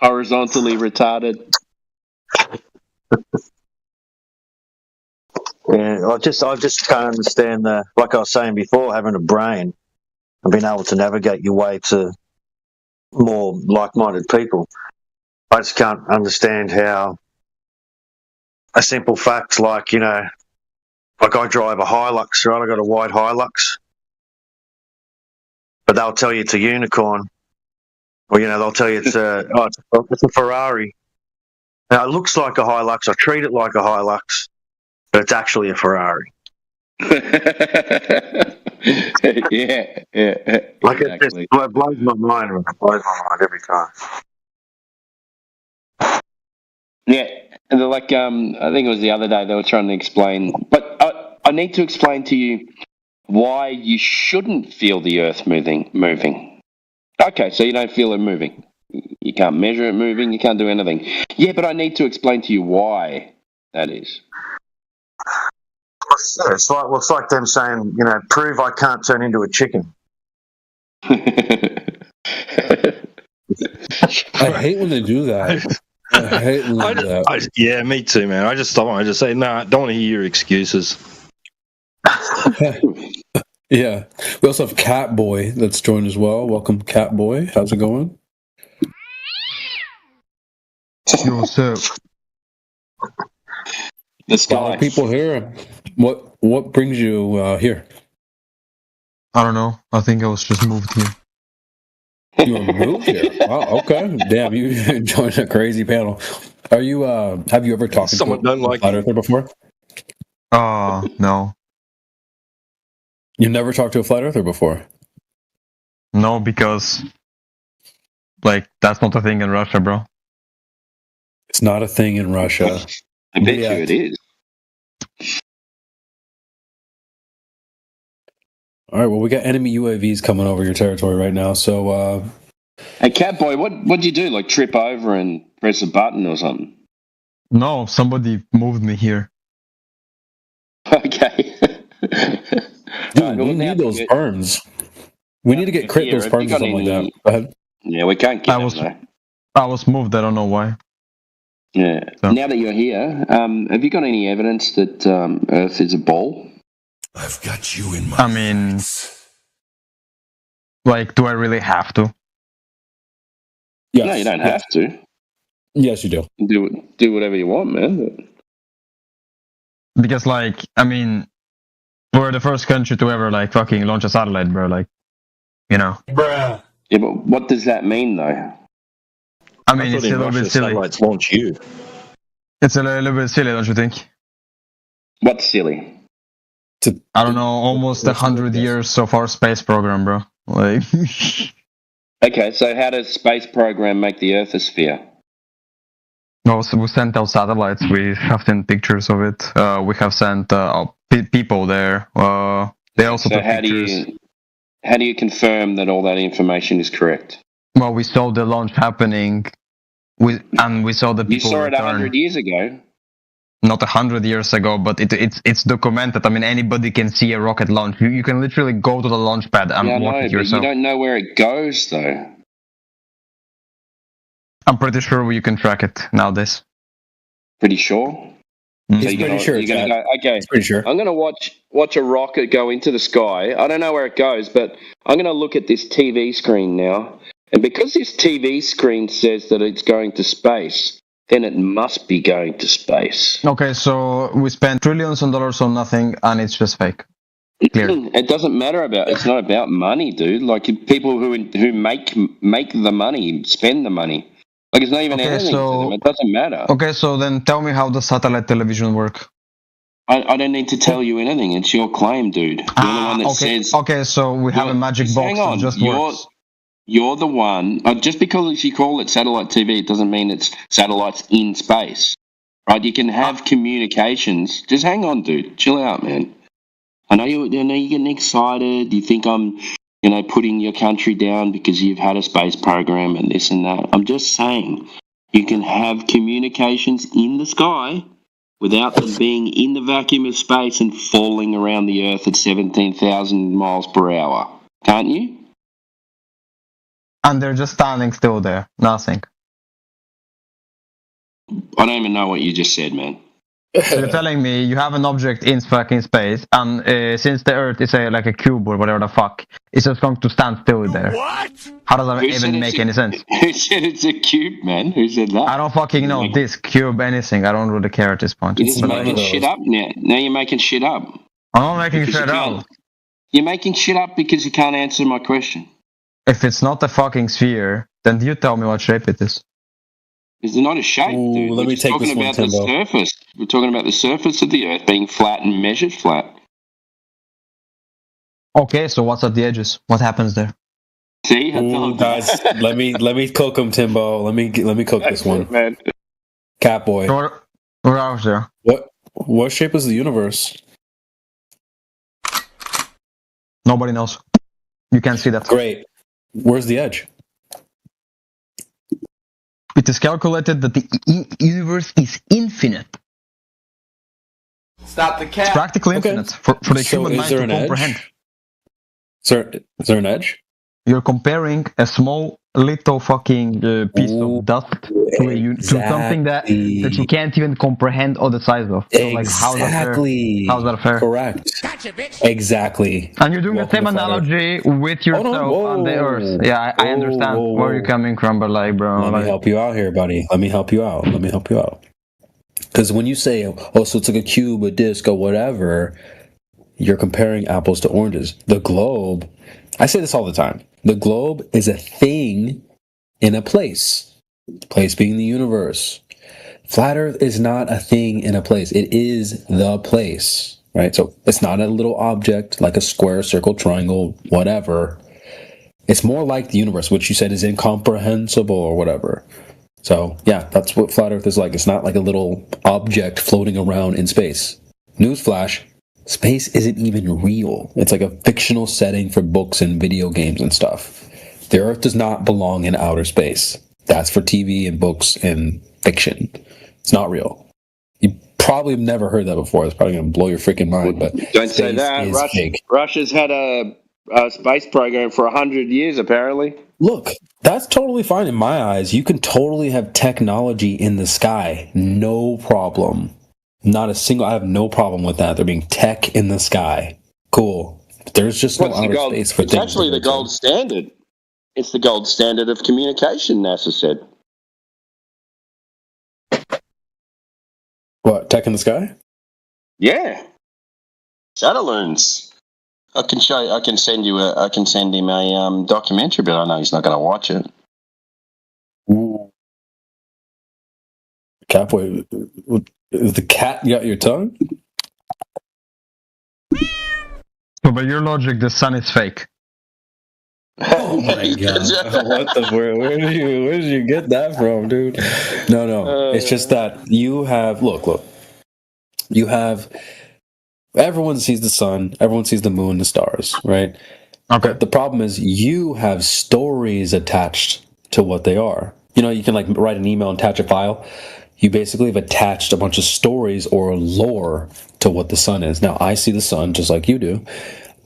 horizontally retarded. Yeah, I just can't understand like I was saying before, having a brain and being able to navigate your way to more like-minded people. I just can't understand how a simple fact like, like I drive a Hilux, right? I got a white Hilux, but they'll tell you it's a unicorn, or they'll tell you it's a Ferrari. Now it looks like a Hilux. I treat it like a Hilux, but it's actually a Ferrari. yeah. Like exactly. It blows my mind. It blows my mind every time. Yeah, and I think it was the other day they were trying to explain, but I need to explain to you why you shouldn't feel the Earth moving. Okay, so you don't feel it moving. You can't measure it moving. You can't do anything. Yeah, but I need to explain to you why that is. It's like them saying, prove I can't turn into a chicken. I hate when they do that. I hate when they do that. Yeah, me too, man. I just say, no, don't want to hear your excuses. Yeah. We also have Catboy that's joined as well. Welcome, Catboy. How's it going? Yo, what's up? A lot of people here. What brings you here? I don't know. I think I was just moved here. You were moved here? Oh, okay. Damn, you joined a crazy panel. Are you? Have you ever talked to a flat earther before? No. You've never talked to a flat earther before? No, because that's not a thing in Russia, bro. It's not a thing in Russia. I bet you it is. All right, well, we got enemy UAVs coming over your territory right now, so... Hey, Catboy, what'd you do? Like, trip over and press a button or something? No, somebody moved me here. Okay. Dude, we need those perms. We need to get crit those perms or something like that. Go ahead. Yeah, we can't get them, I was moved, I don't know why. Yeah. So. Now that you're here, have you got any evidence that Earth is a ball? I've got you in my do I really have to? Yes. No, you don't have to. Yes, you do. Do whatever you want, man. Because, we're the first country to ever, fucking launch a satellite, bro. Bruh. Yeah, but what does that mean, though? I mean, it's a little bit silly. Satellites launch you. It's a little bit silly, don't you think? What's silly? I don't know, almost 100 years of our space program, bro. Okay, so how does space program make the Earth a sphere? No, so we sent out satellites. We have sent pictures of it. We have sent people there. They also took pictures. How do you confirm that all that information is correct? Well, we saw the launch happening, and we saw the people. You saw it return. 100 years ago. Not 100 years ago, but it's documented. I mean, anybody can see a rocket launch. You can literally go to the launch pad and watch it yourself. But you don't know where it goes, though. I'm pretty sure you can track it nowadays. Pretty sure? Mm-hmm. So He's you're gonna go, okay, He's pretty sure. I'm going to watch a rocket go into the sky. I don't know where it goes, but I'm going to look at this TV screen now. And because this TV screen says that it's going to space, then it must be going to space. Okay, so we spent trillions of dollars on nothing, and it's just fake. It doesn't matter about. It's not about money, dude. Like people who make the money spend the money. Like it's not even anything to them. It doesn't matter. Okay, so then tell me how does satellite television work? I don't need to tell you anything. It's your claim, dude. You're the one that says. Okay, so we have a magic box. Hang on. That just works. You're the one. Just because you call it satellite TV, it doesn't mean it's satellites in space, right? You can have communications. Just hang on, dude. Chill out, man. I know you're getting excited. You think I'm, putting your country down because you've had a space program and this and that. I'm just saying, you can have communications in the sky without them being in the vacuum of space and falling around the Earth at 17,000 miles per hour. Can't you? And they're just standing still there. Nothing. I don't even know what you just said, man. So you're telling me you have an object in fucking space, and since the Earth is like a cube or whatever the fuck, it's just going to stand still there. What? How does that even make any sense? Who said it's a cube, man? Who said that? I don't fucking know. Disc, cube, anything. I don't really care at this point. You're just making shit up now. Now you're making shit up. I'm not making shit up. You're making shit up because you can't answer my question. If it's not a fucking sphere, then you tell me what shape it is. It's not a shape, dude. Let me take this one, the surface. We're talking about the surface of the Earth being flat and measured flat. Okay, so what's at the edges? What happens there? See, guys, let me cook them, Timbo. Let me cook this one, man. Catboy. What else there? What shape is the universe? Nobody knows. You can't see that. Great. Where's the edge? It is calculated that the universe is infinite. Stop the cat. It's practically infinite for the human mind to comprehend. Is there an edge? You're comparing a small little fucking piece of dust to something that you can't even comprehend or the size of. So, Exactly. How's that fair? Correct. Exactly. And you're doing the same analogy with yourself on the Earth. Yeah, I understand where you're coming from, but bro. Let me help you out here, buddy. Let me help you out. Because when you say, so it's like a cube, a disc, or whatever, you're comparing apples to oranges. The globe, I say this all the time. The globe is a thing in a place. Place being the universe. Flat Earth is not a thing in a place. It is the place, right? So it's not a little object like a square, circle, triangle, whatever. It's more like the universe, which you said is incomprehensible or whatever. So yeah, that's what Flat Earth is like. It's not like a little object floating around in space. Newsflash, space isn't even real. It's like a fictional setting for books and video games and stuff. The Earth does not belong in outer space. That's for TV and books and fiction. It's not real. You probably have never heard that before. It's probably going to blow your freaking mind. But don't say that. Russia's had a space program for 100 years, apparently. Look, that's totally fine in my eyes. You can totally have technology in the sky. No problem. I have no problem with that. There being tech in the sky. Cool. There's just no outer space for things. It's actually the gold standard. It's the gold standard of communication, NASA said. What, tech in the sky? Yeah. Shadowloons. I can send him a documentary, but I know he's not going to watch it. Ooh. Catboy, the cat got your tongue? So by your logic, the sun is fake. Oh my god! Where did you get that from, dude? No. It's just that you have look. You have everyone sees the sun, everyone sees the moon, the stars, right? Okay. But the problem is you have stories attached to what they are. You can write an email and attach a file. You basically have attached a bunch of stories or lore to what the sun is. Now I see the sun just like you do.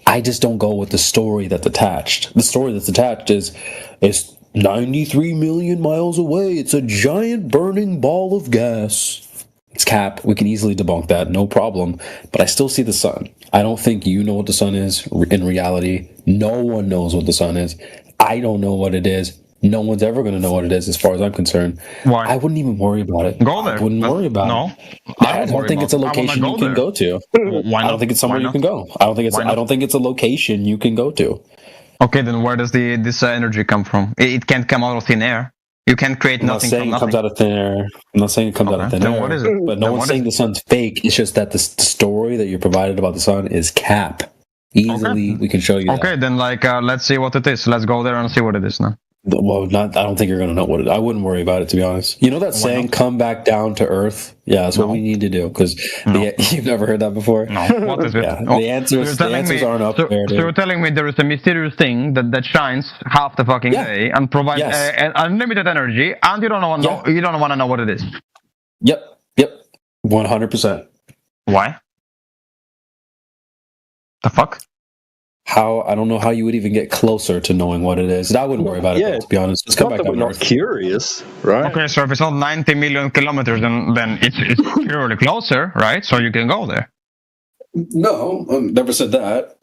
I just don't go with the story that's attached. The story that's attached is it's 93 million miles away. It's a giant burning ball of gas. It's cap. We can easily debunk that, no problem. But I still see the sun. I don't think you know what the sun is in reality. No one knows what the sun is. I don't know what it is. No one's ever going to know what it is, as far as I'm concerned. Why? I wouldn't even worry about it. Go there. I wouldn't worry about it. I don't think it's a location you can go to. Why not? I don't think it's somewhere you can go. I don't think it's a location you can go to. Okay, then where does this energy come from? It can't come out of thin air. You can't create nothing from nothing. I'm not saying it comes out of thin air. I'm not saying it comes out of thin air. What is it? But no one's saying the sun's fake. It's just that the story that you're provided about the sun is cap. Easily, we can show you. Okay, then let's see what it is. Let's go there and see what it is now. Well, I don't think you're going to know what it is. I wouldn't worry about it, to be honest. You know that saying, come back down to earth? Yeah, that's what we need to do, because you've never heard that before? No, what is it? Yeah, the answers aren't up there. So you're telling me there is a mysterious thing that shines half the fucking day and provides unlimited energy, and you don't want to know what it is? Yep, 100%. Why? The fuck? I don't know how you would even get closer to knowing what it is. I wouldn't worry about it, to be honest. Just come back down to Earth. Curious, right? Okay, so if it's not 90 million kilometers, then it's purely closer, right? So you can go there. No, I never said that.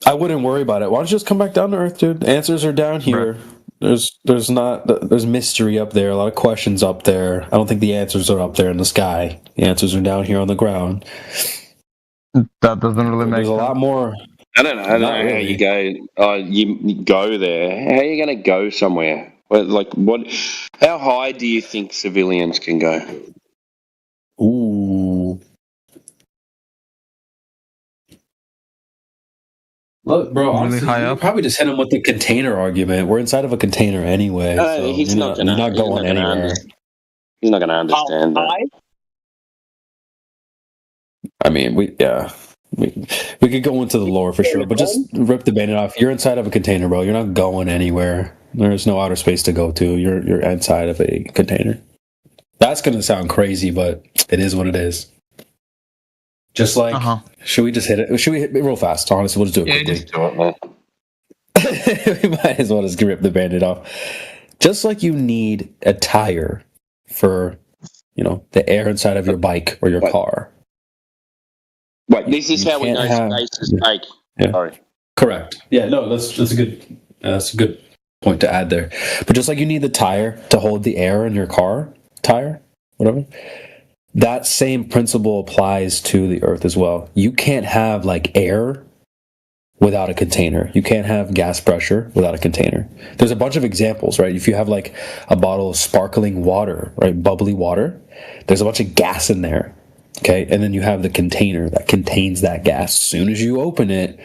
I wouldn't worry about it. Why don't you just come back down to Earth, dude? The answers are down here. Right. There's mystery up there, a lot of questions up there. I don't think the answers are up there in the sky. The answers are down here on the ground. That doesn't really make sense. There's a lot more. I don't know how you go. You go there. How are you going to go somewhere? How high do you think civilians can go? Ooh. Look, bro, honestly, really high up. Probably just hit him with the container argument. We're inside of a container anyway. So he's not going anywhere. He's not going to understand that. I mean, we could go into the lore for sure, but just rip the Band-Aid off. You're inside of a container, bro. You're not going anywhere. There's no outer space to go to. You're inside of a container. That's gonna sound crazy, but it is what it is. Just like, should we just hit it? Should we hit it real fast? Honestly, we'll just do it quickly. Just do it, man. We might as well just rip the Band-Aid off. Just like you need a tire for, the air inside of your bike or your car. Wait, this is how we know space is fake. Yeah. Sorry. Correct. Yeah, no, that's a good point to add there. But just like you need the tire to hold the air in your car, whatever, that same principle applies to the Earth as well. You can't have air without a container. You can't have gas pressure without a container. There's a bunch of examples, right? If you have a bottle of sparkling water, right, bubbly water, there's a bunch of gas in there. Okay, and then you have the container that contains that gas. As soon as you open it,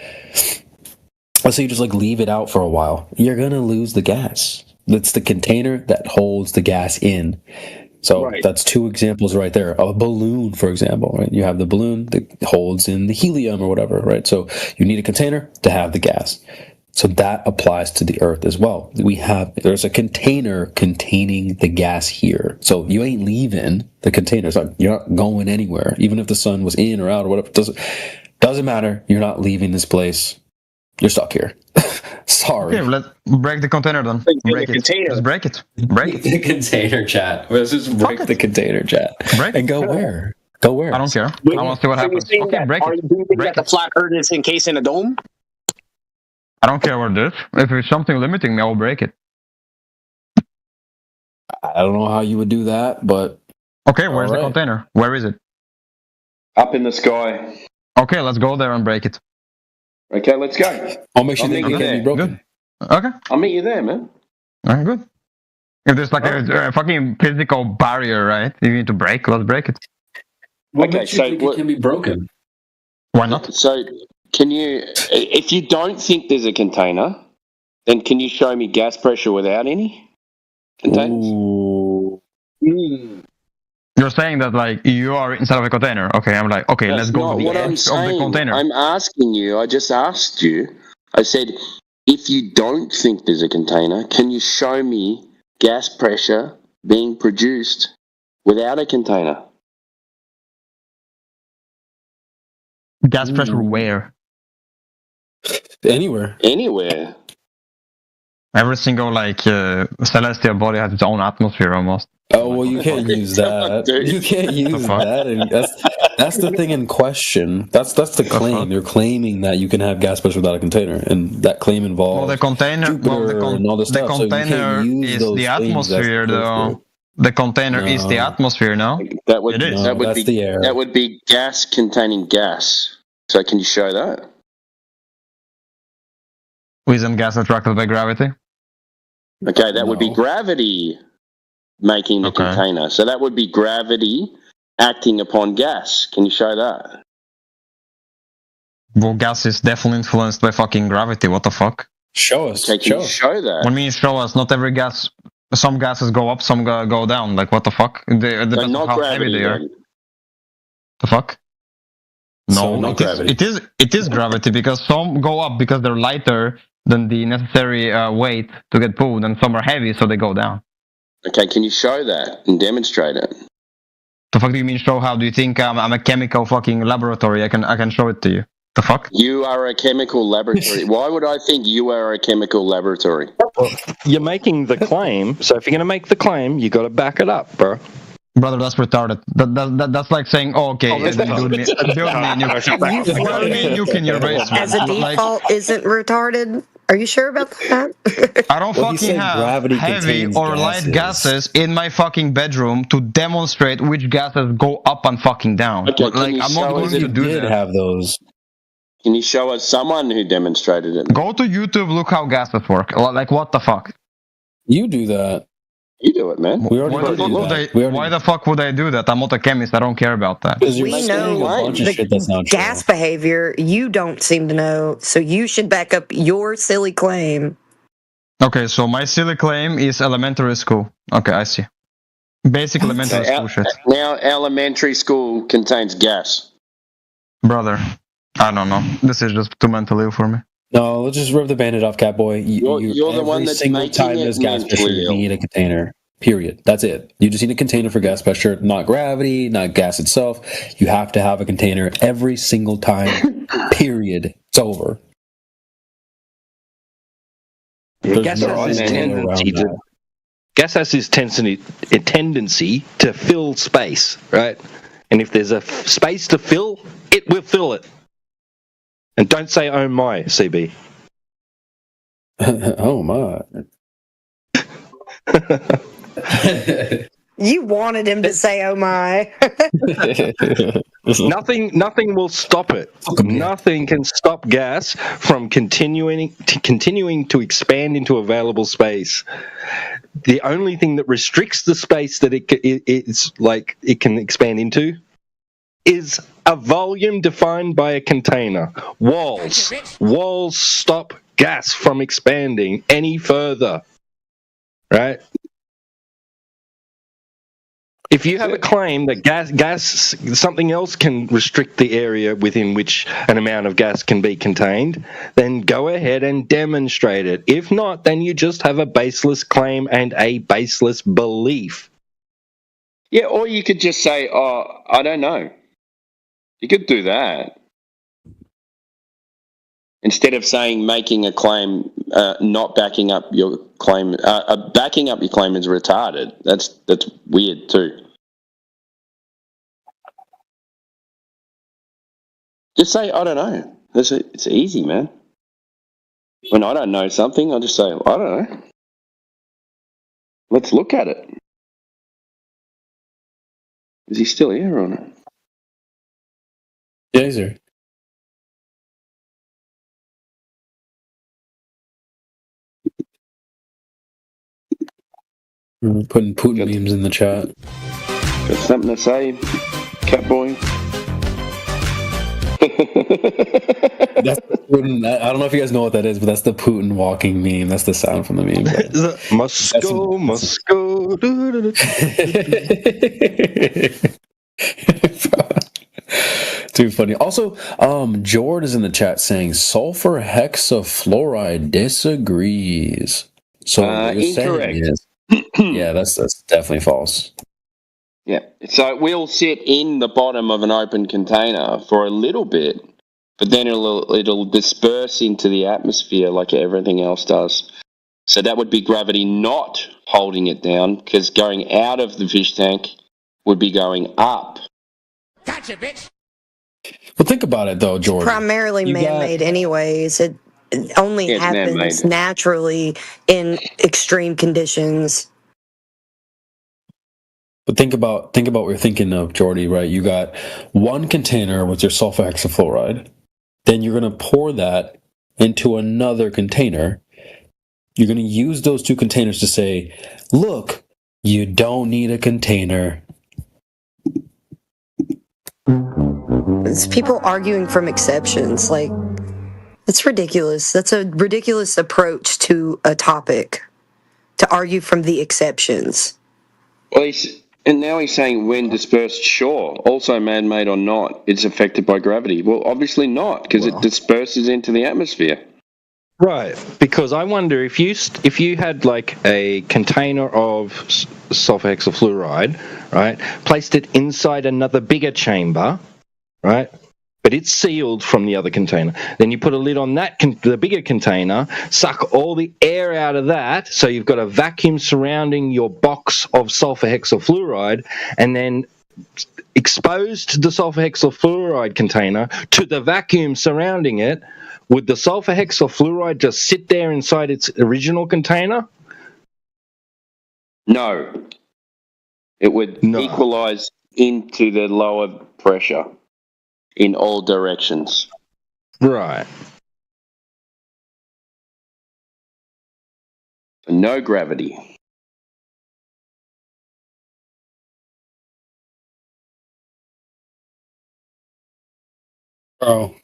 let's say you just leave it out for a while, you're gonna lose the gas. That's the container that holds the gas in. So that's two examples right there. A balloon, for example, right? You have the balloon that holds in the helium or whatever, right? So you need a container to have the gas. So that applies to the Earth as well. There's a container containing the gas here. So you ain't leaving the container. You're not going anywhere. Even if the sun was in or out or whatever, doesn't matter. You're not leaving this place. You're stuck here. Sorry. Okay, let's break the container then. Break it. Let's break it. Break the container, chat. Let's just break the container, chat. Break and go where? Go where? I don't care. I want to see what happens. Okay, break it. Do you think that the flat Earth is encased in a dome? I don't care what it is. If it's something limiting me, I will break it. I don't know how you would do that, but... Okay, where's the container? Where is it? Up in the sky. Okay, let's go there and break it. Okay, let's go. I'll make sure that it can't be broken. Good. Okay. I'll meet you there, man. Alright, good. If there's a fucking physical barrier, right? You need to break, let's break it. What makes you think it can be broken? Why not? So... Can you, if you don't think there's a container, then can you show me gas pressure without any containers? Ooh. You're saying that you are inside of a container. Okay, I'm okay, let's go to the edge of the container. I'm asking you, I just asked you, I said, if you don't think there's a container, can you show me gas pressure being produced without a container? Gas pressure where? Anywhere. Every single celestial body has its own atmosphere almost. Oh well, you can't use that. You can't use that. And That's the thing in question. That's the claim. They're claiming that you can have gas pressure without a container, and that claim involves Well, the container, and all this the stuff. container is the atmosphere, though. The container is the atmosphere, no? That would, it is. that would that's be the air. That would be gas containing gas. So can you show that? Isn't gas attracted by gravity? Okay, that would be gravity making the container. So that would be gravity acting upon gas. Can you show that? Well, gas is definitely influenced by fucking gravity. What the fuck? Show us. Okay, can you show that? What do you mean show us? Not every gas. Some gases go up, some go down. Like, what the fuck? It depends on not how gravity, heavy they are. then. The fuck? So No, not gravity. it is gravity, because some go up because they're lighter than the necessary weight to get pulled, and some are heavy, so they go down. Okay, can you show that and demonstrate it? The fuck do you mean show? How do you think I'm a chemical fucking laboratory? I can show it to you. The fuck? You are a chemical laboratory. Why would I think you are a chemical laboratory? Well, you're making the claim, so if you're going to make the claim, you got to back it up, bro. Brother, that's retarded. That's like saying, oh, okay, build me a nuke in your basement. As a default, isn't retarded. Are you sure about that? I don't fucking have heavy or light gases in my fucking bedroom to demonstrate which gases go up and fucking down. Okay, like, I'm not going to do that. Have those. Can you show us someone who demonstrated it? Go to YouTube, look how gases work. Like, what the fuck? You do that. You do it, man. We already Why the fuck would I do that? I'm not a chemist. I don't care about that. We know the gas behavior. You don't seem to know, so you should back up your silly claim. Okay, so my silly claim is elementary school. Okay, I see. Basic elementary school shit. Now, elementary school contains gas. Brother, I don't know. This is just too mentally ill for me. No, let's just rub the bandit off, Catboy. You're the one that's single making time it there's gas pressure, mentally you need a container. Period. That's it. You just need a container for gas pressure, not gravity, not gas itself. You have to have a container every single time. Period. It's over. Yeah, gas has this tendency to fill space, right? And if there's a space to fill, it will fill it. And don't say, oh my, CB. Oh my. You wanted him to say, oh my. Nothing will stop it. Nothing can stop gas from continuing to expand into available space. The only thing that restricts the space that it can expand into is a volume defined by a container. Walls stop gas from expanding any further. Right? If you have a claim that gas, something else can restrict the area within which an amount of gas can be contained, then go ahead and demonstrate it. If not, then you just have a baseless claim and a baseless belief. Yeah, or you could just say, oh, I don't know. You could do that. Instead of saying making a claim, not backing up your claim, backing up your claim is retarded. That's weird too. Just say I don't know. It's easy, man. When I don't know something, I'll just say I don't know. Let's look at it. Is he still here or not? Yeah, he's here. We're putting Putin memes in the chat. Got something to say, Catboy? That's the Putin, I don't know if you guys know what that is, but that's the Putin walking meme. That's the sound from the meme. Moscow. Too funny. Also, Jord is in the chat saying sulfur hexafluoride disagrees. So what you're incorrect. saying is, yeah, that's definitely false. Yeah, so it will sit in the bottom of an open container for a little bit, but then it'll disperse into the atmosphere like everything else does. So that would be gravity not holding it down, because going out of the fish tank would be going up. Gotcha, bitch. Well, think about it though, Jordan. Primarily man-made, anyways. It only happens man-made. naturally in extreme conditions. But think about what you're thinking of, Jordy, right? You got one container with your sulfur-hexafluoride. Then you're going to pour that into another container. You're going to use those two containers to say, look, you don't need a container. It's people arguing from exceptions. Like, it's ridiculous. That's a ridiculous approach to a topic, to argue from the exceptions. Well, and now he's saying when dispersed, sure. Also man-made or not, it's affected by gravity. Well, obviously not, because it disperses into the atmosphere. Right, because I wonder if you had like a container of sulfur hexafluoride, right, placed it inside another bigger chamber, right, but it's sealed from the other container. Then you put a lid on that the bigger container, suck all the air out of that, so you've got a vacuum surrounding your box of sulfur hexafluoride, and then exposed the sulfur hexafluoride container to the vacuum surrounding it. Would the sulfur hexafluoride just sit there inside its original container? No. It would equalize into the lower pressure in all directions. Right. No gravity. Oh.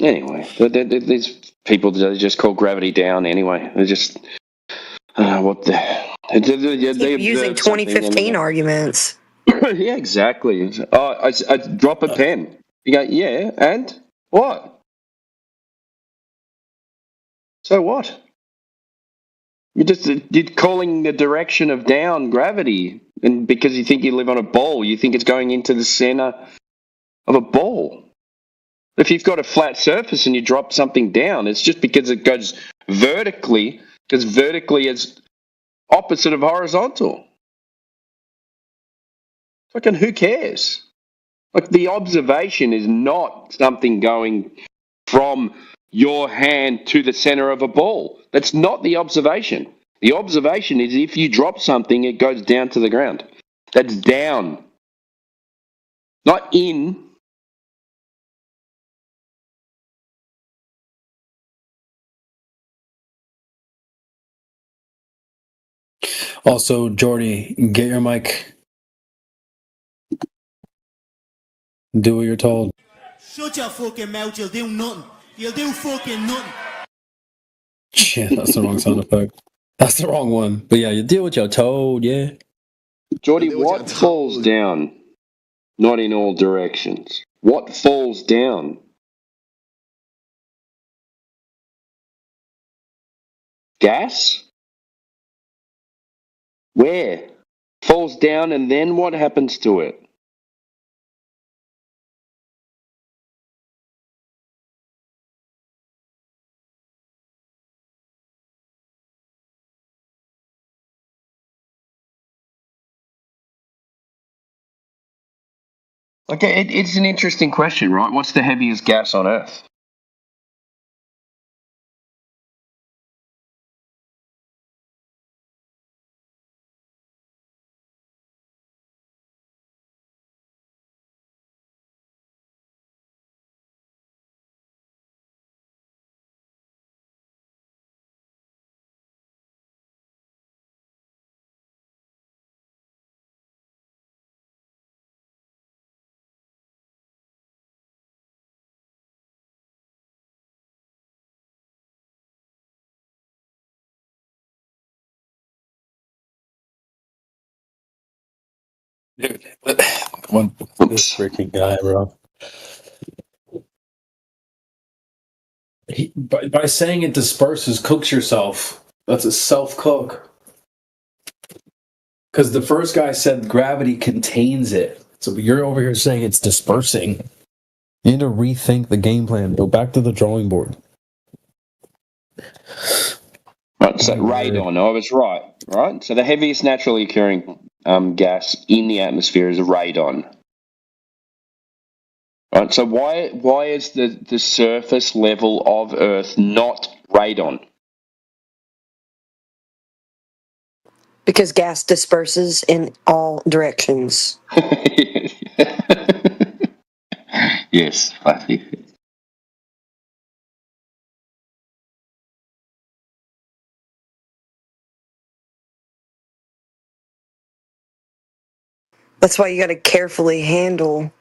Anyway, these people, they just call gravity down anyway. They're just, what the... Keep using 2015 arguments. Yeah, exactly. Oh, I drop a pen. You go, yeah, and what? So what? You're calling the direction of down gravity, and because you think you live on a ball, you think it's going into the center of a ball. If you've got a flat surface and you drop something down, it's just because it goes vertically, because vertically is opposite of horizontal. Fucking who cares? Like, the observation is not something going from your hand to the center of a ball. That's not the observation. The observation is if you drop something, it goes down to the ground. That's down, not in. Also, Jordy, get your mic. Do what you're told. Shut your fucking mouth, you'll do nothing. You'll do fucking nothing. Shit, that's the wrong sound effect. That's the wrong one. But yeah, you deal with your told, yeah. Jordy, what falls down? Not in all directions. What falls down? Gas? Where? Falls down, and then what happens to it? Okay, it's an interesting question, right? What's the heaviest gas on Earth? Dude, this freaking guy, bro. By saying it disperses, cooks yourself. That's a self-cook. Because the first guy said gravity contains it. So you're over here saying it's dispersing. You need to rethink the game plan. Go back to the drawing board. Right, so radon, I was right? So the heaviest naturally occurring gas in the atmosphere is radon. Right. So why is the surface level of Earth not radon? Because gas disperses in all directions. Yes, I think. That's why you got to carefully handle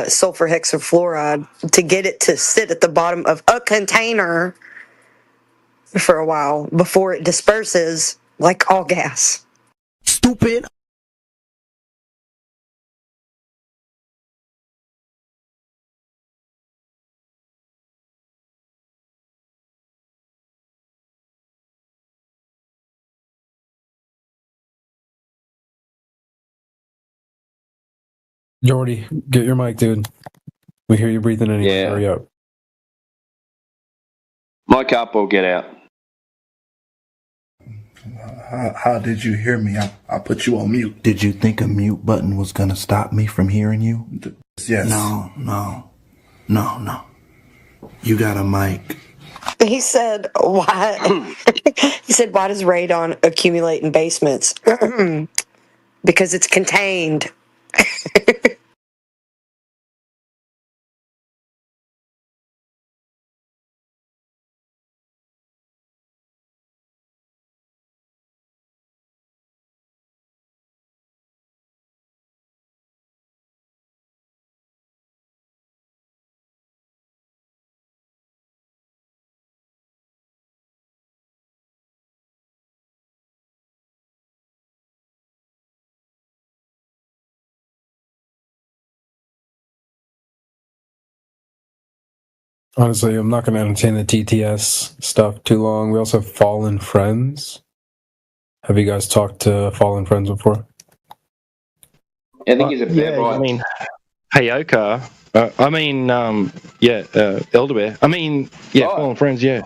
sulfur hexafluoride to get it to sit at the bottom of a container for a while before it disperses like all gas. Stupid. Jordy, get your mic, dude. We hear you breathing in. Yeah. Hurry up. Mic up or get out. How did you hear me? I put you on mute. Did you think a mute button was gonna stop me from hearing you? Yes. No. You got a mic. He said, "Why?" He said, "Why does radon accumulate in basements?" Because it's contained. Honestly, I'm not going to entertain the TTS stuff too long. We also have Fallen Friends. Have you guys talked to Fallen Friends before? I think he's a yeah, I mean, Heyoka. Elderbear. I mean, yeah, Fallen Friends, yeah.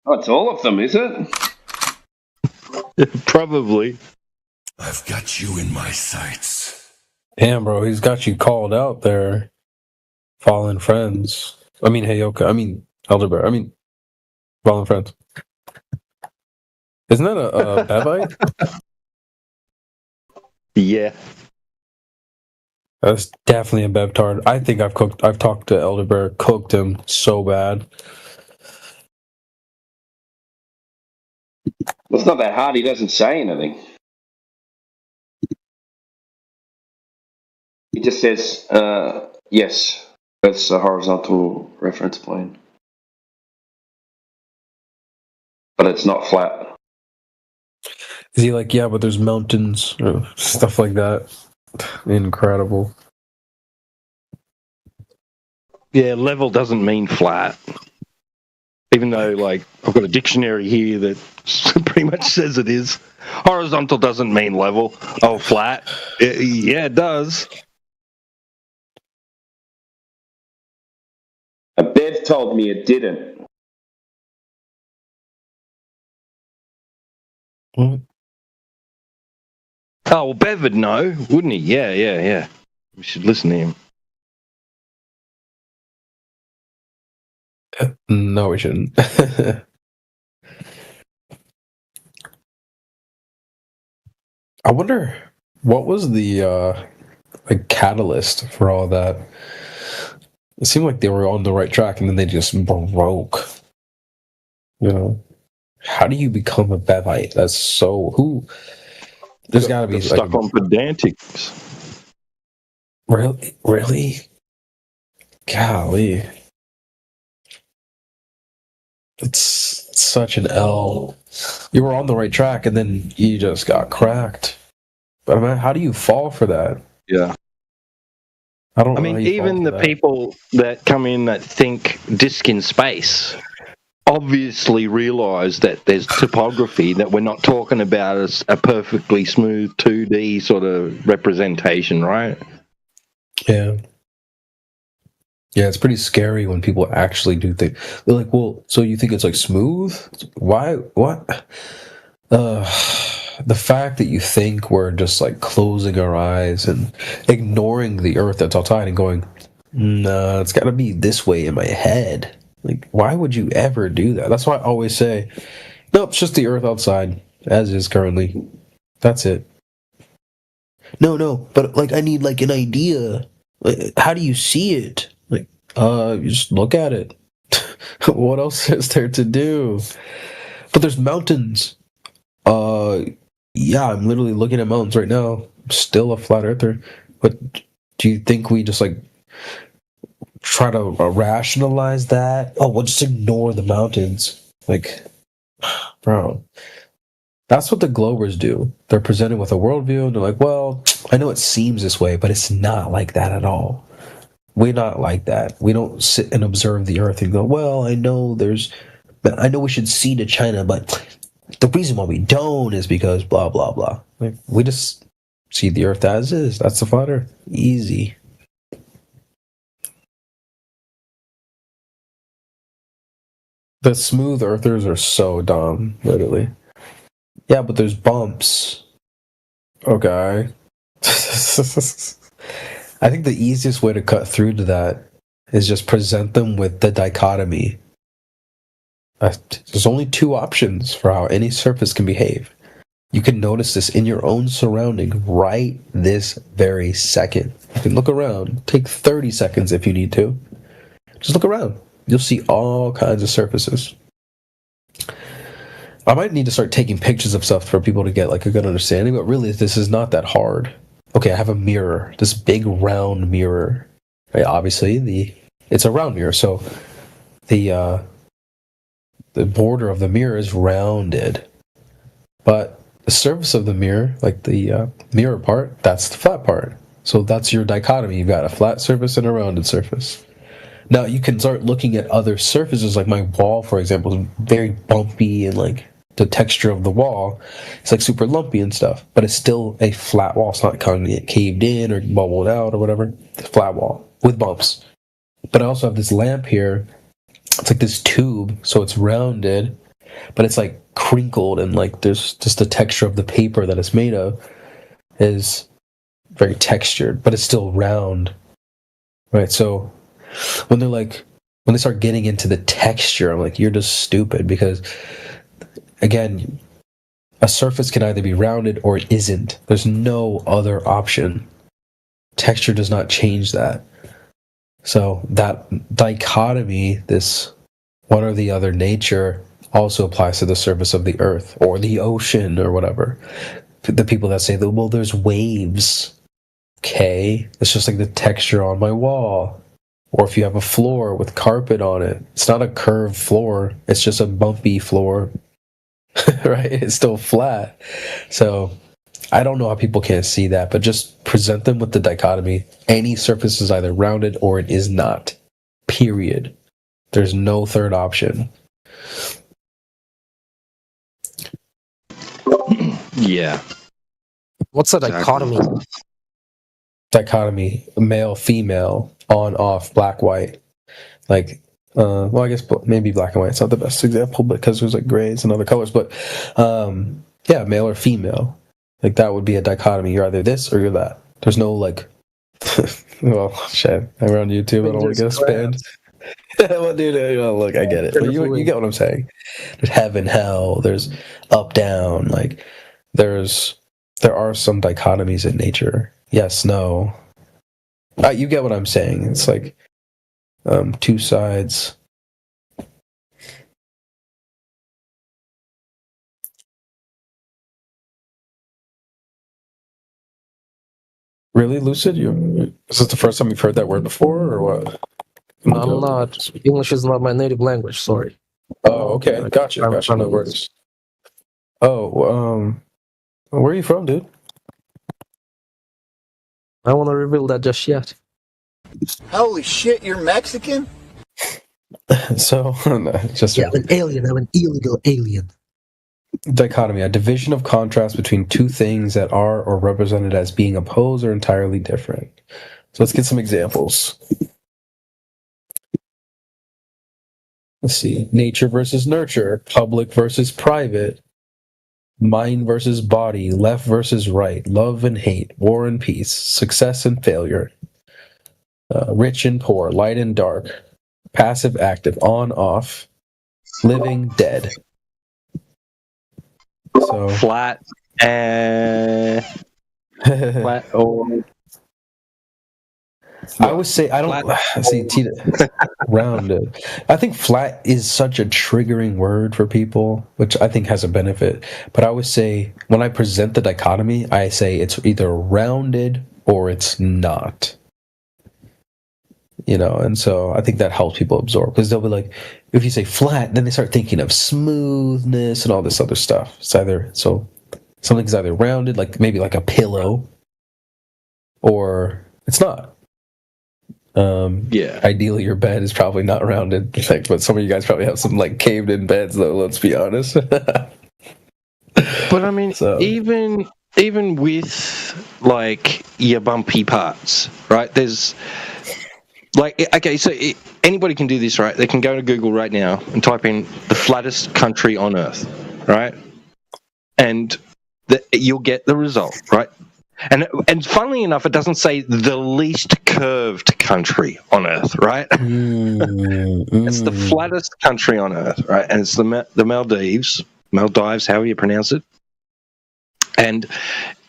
Oh, it's all of them, is it? Probably. I've got you in my sights. Damn, bro, he's got you called out there. Fallen Friends. I mean, Heyoka. I mean, Elderbear. I mean, Fallen Friends. Isn't that a Bevite? Yeah. That's definitely a Bevtard. I think I've talked to Elderbear, cooked him so bad. Well, it's not that hard. He doesn't say anything. He just says, yes, that's a horizontal reference plane. But it's not flat. Is he like, yeah, but there's mountains, or stuff like that? Incredible. Yeah, level doesn't mean flat. Even though, like, I've got a dictionary here that pretty much says it is. Horizontal doesn't mean level. Oh, flat. Yeah, it does. Bev told me it didn't. What? Oh, well, Bev would know, wouldn't he? Yeah. We should listen to him. No, we shouldn't. I wonder what was the catalyst for all that. It seemed like they were on the right track, and then they just broke. You know, how do you become a Bevite? That's so who. There's got to be stuck on pedantics. Really? Golly. It's such an L. You were on the right track, and then you just got cracked. But I mean, how do you fall for that? Yeah. I don't know. I mean, even the people that come in that think disc in space obviously realise that there's topography, that we're not talking about a perfectly smooth 2D sort of representation, right? Yeah. Yeah, it's pretty scary when people actually do things. They're like, well, so you think it's like smooth? Why? What? The fact that you think we're just like closing our eyes and ignoring the earth that's outside and going, No, it's got to be this way in my head. Like, why would you ever do that? That's why I always say, nope, it's just the Earth outside, as is currently. That's it. No, but like I need like an idea. Like, how do you see it? Like, you just look at it. What else is there to do? But there's mountains. Yeah, I'm literally looking at mountains right now. I'm still a flat earther. But do you think we just like try to rationalize that? Oh, we'll just ignore the mountains. Like, bro, that's what the Globers do. They're presented with a worldview, and they're like, well, I know it seems this way, but it's not like that at all. We're not like that. We don't sit and observe the Earth and go, well, I know we should see to China, but the reason why we don't is because blah, blah, blah. Like, we just see the Earth as is. That's the flat Earth. Easy. The smooth earthers are so dumb, literally. Yeah, but there's bumps. Okay. I think the easiest way to cut through to that is just present them with the dichotomy. There's only two options for how any surface can behave. You can notice this in your own surrounding right this very second. You can look around. Take 30 seconds if you need to. Just look around. You'll see all kinds of surfaces. I might need to start taking pictures of stuff for people to get like a good understanding, but really this is not that hard. Okay, I have a mirror, this big round mirror. Right, obviously it's a round mirror, so the border of the mirror is rounded. But the surface of the mirror, like the mirror part, that's the flat part. So that's your dichotomy. You've got a flat surface and a rounded surface. Now you can start looking at other surfaces, like my wall, for example, is very bumpy, and like the texture of the wall, it's like super lumpy and stuff, but it's still a flat wall. It's not kind of caved in or bubbled out or whatever. It's a flat wall with bumps. But I also have this lamp here. It's like this tube, so it's rounded, but it's like crinkled, and like there's just the texture of the paper that it's made of is very textured, but it's still round, right? So when they start getting into the texture, I'm like, you're just stupid, because again, a surface can either be rounded or it isn't. There's no other option. Texture does not change that. So that dichotomy, this one or the other nature, also applies to the surface of the Earth or the ocean or whatever. The people that say that, well, there's waves. Okay, it's just like the texture on my wall. Or if you have a floor with carpet on it, it's not a curved floor, it's just a bumpy floor, right? It's still flat. So I don't know how people can't see that, but just present them with the dichotomy. Any surface is either rounded or it is not. Period. There's no third option. Yeah. What's a dichotomy? Dichotomy, male, female, on, off, black, white. Like, well, I guess maybe black and white's not the best example because there's like grays and other colors, but yeah, male or female. Like that would be a dichotomy. You're either this or you're that. There's no like, well, shit, I'm on YouTube. I don't want to get us banned. Well, dude, look, I get it. But you get what I'm saying. There's heaven, hell. There's up, down. Like, there are some dichotomies in nature. Yes, no. You get what I'm saying. It's like two sides. Really, Lucid? Is this the first time you've heard that word before, or what? I'm not. English is not my native language. Sorry. Oh, okay. Gotcha. No worries. Oh, where are you from, dude? I don't want to reveal that just yet. Holy shit, you're Mexican? So, just I'm an alien. I'm an illegal alien. Dichotomy, a division of contrast between two things that are or represented as being opposed or entirely different. So let's get some examples. Let's see. Nature versus nurture, public versus private, mind versus body, left versus right, love and hate, war and peace, success and failure. rich and poor, light and dark, passive, active, on, off, living, dead. So flat, flat or. I would say I don't see rounded. I think flat is such a triggering word for people, which I think has a benefit. But I would say when I present the dichotomy, I say it's either rounded or it's not. And so I think that helps people absorb, because they'll be like, if you say flat, then they start thinking of smoothness and all this other stuff. Something's either rounded, like maybe like a pillow, or it's not. Ideally, your bed is probably not rounded, but some of you guys probably have some like caved in beds, though. Let's be honest. But I mean, even with like your bumpy parts, right? There's like, okay, so anybody can do this, right? They can go to Google right now and type in the flattest country on Earth, right? And you'll get the result, right? And funnily enough, it doesn't say the least curved country on Earth, right? It's the flattest country on Earth, right? And it's the Maldives, however you pronounce it. And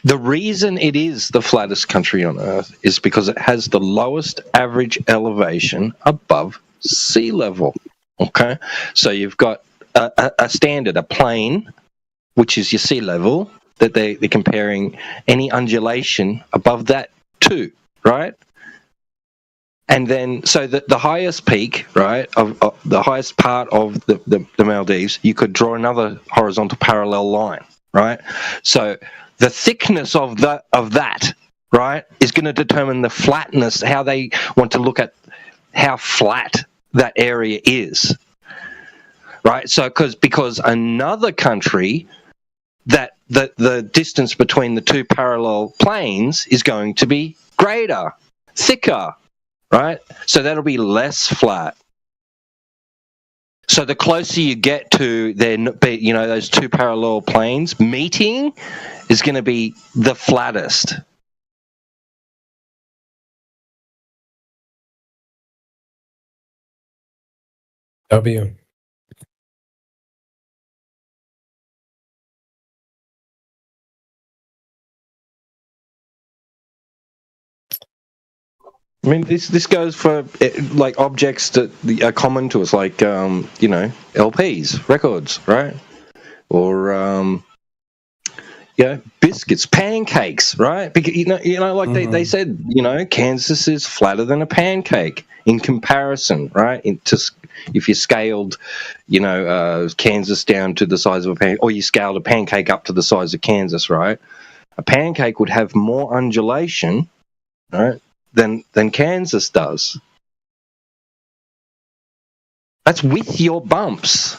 the reason it is the flattest country on Earth is because it has the lowest average elevation above sea level, okay? So you've got a standard, a plane, which is your sea level, that they're comparing any undulation above that to, right? And then, so the highest peak, right, of the highest part of the Maldives, you could draw another horizontal parallel line, right? So the thickness of that, right, is going to determine the flatness, how they want to look at how flat that area is, right? So because another country, that the distance between the two parallel planes is going to be greater, thicker, right? So that'll be less flat. So the closer you get to those two parallel planes meeting is going to be the flattest. W. I mean, this goes for like objects that are common to us, like LPs, records, right? Or biscuits, pancakes, right? Because like they said, Kansas is flatter than a pancake in comparison, right? If you scaled, Kansas down to the size of a pancake, or you scaled a pancake up to the size of Kansas, right? A pancake would have more undulation, right, than Kansas does. That's with your bumps.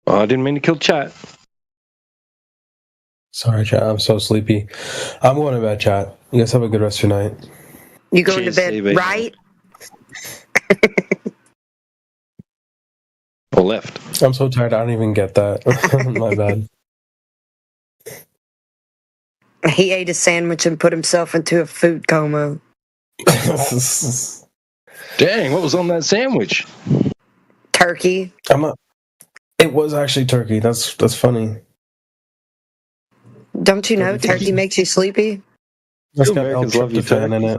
Oh, I didn't mean to kill chat. Sorry, chat. I'm so sleepy. I'm going to bed, chat. You guys have a good rest of your night. You going to bed, right? Or left. I'm so tired. I don't even get that. My bad. He ate a sandwich and put himself into a food coma. Dang, what was on that sandwich? Turkey. It was actually turkey. That's funny. Don't you know turkey makes you sleepy? That's got L-tryptophan in it.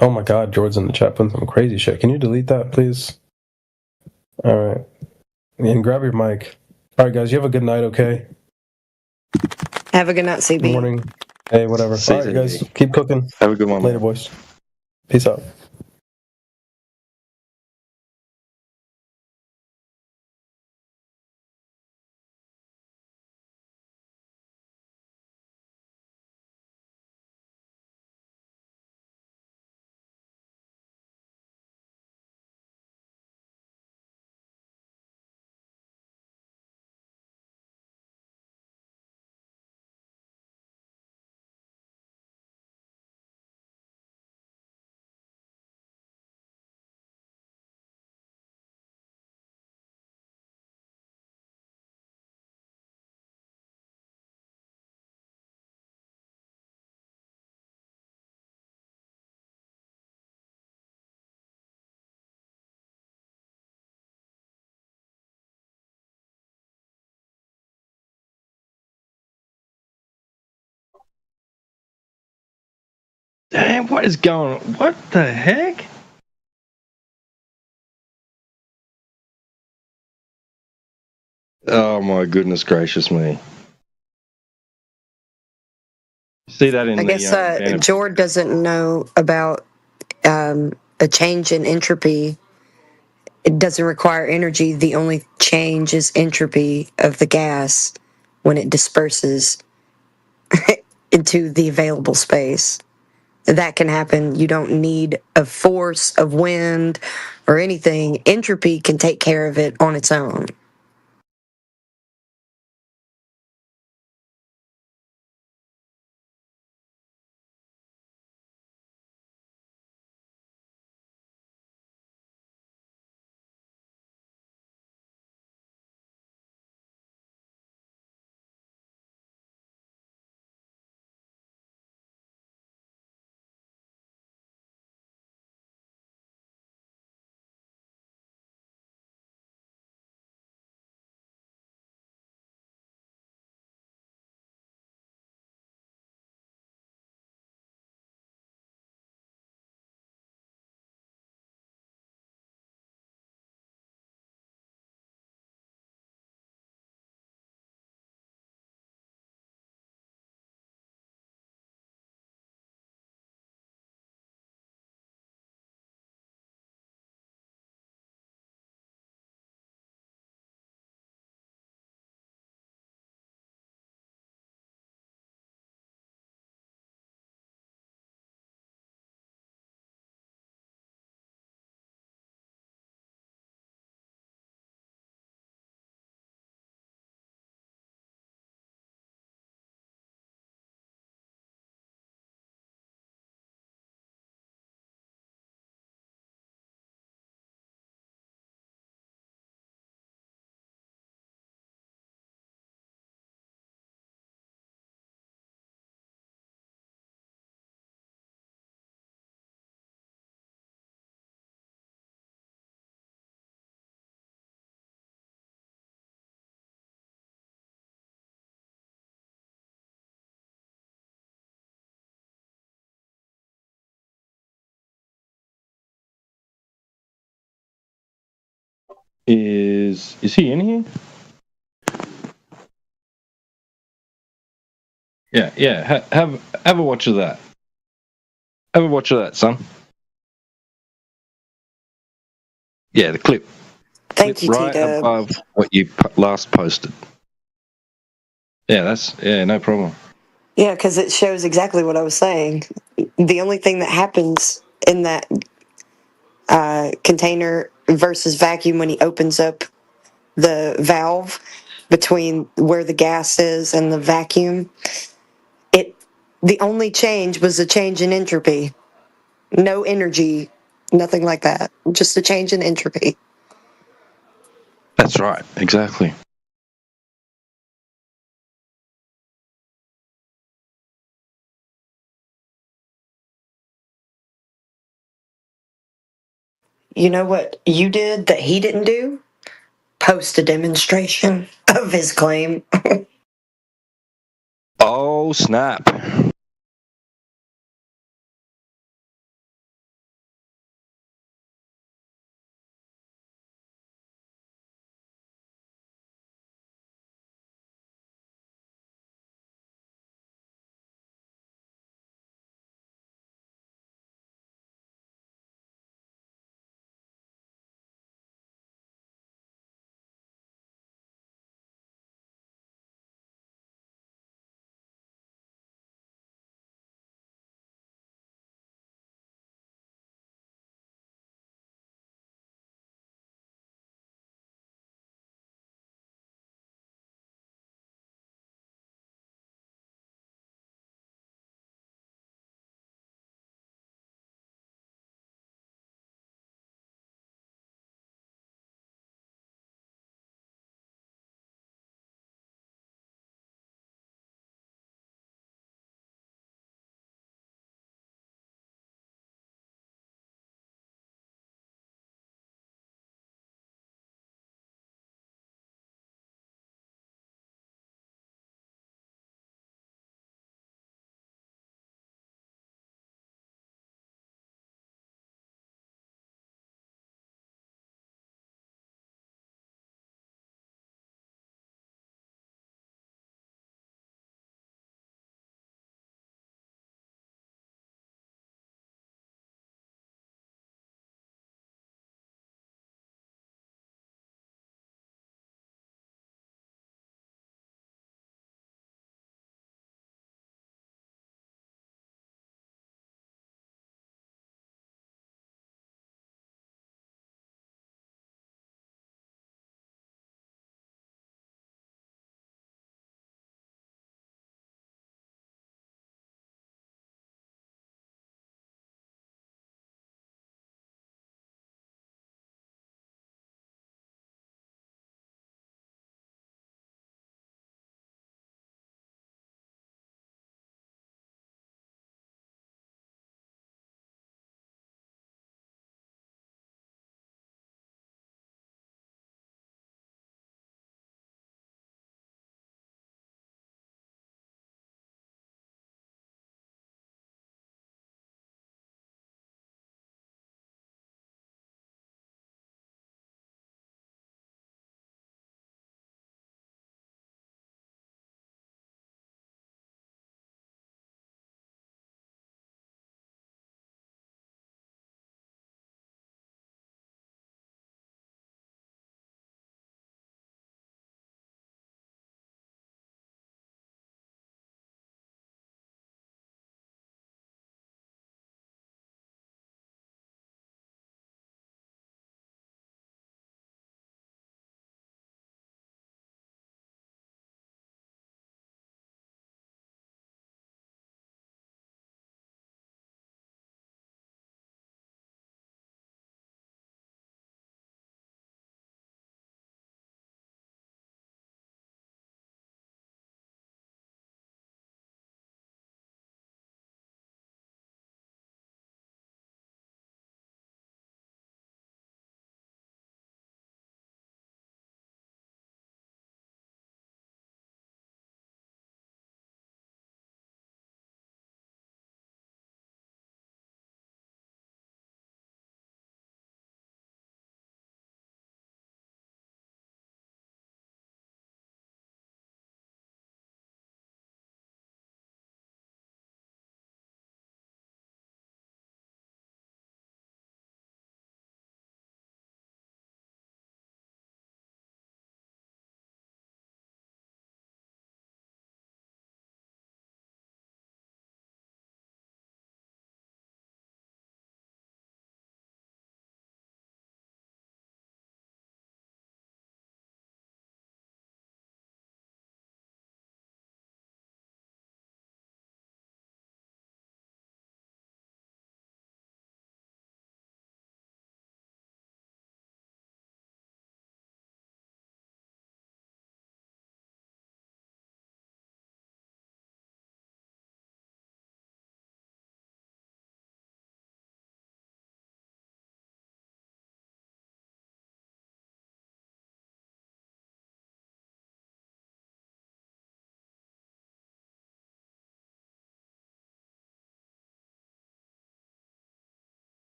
Oh my god, George's in the chat putting some crazy shit. Can you delete that, please? Alright. And grab your mic. Alright, guys, you have a good night, okay? Have a good night, CB. Morning. Hey, whatever. Alright, guys, keep cooking. Have a good one. Later, boys. Peace out. Damn, what is going on? What the heck? Oh my goodness gracious me. See that in I guess Jord doesn't know about a change in entropy. It doesn't require energy. The only change is entropy of the gas when it disperses into the available space. That can happen. You don't need a force of wind or anything. Entropy can take care of it on its own. Is he in here? Yeah. Have a watch of that. Have a watch of that, son. Yeah, the clip. Thank you, right T-Dub. above what you last posted. Yeah, no problem. Yeah, because it shows exactly what I was saying. The only thing that happens in that container versus vacuum when he opens up the valve between where the gas is and the vacuum. The only change was a change in entropy. No energy, nothing like that. Just a change in entropy. That's right, exactly. You know what you did that he didn't do? Post a demonstration of his claim. Oh, snap.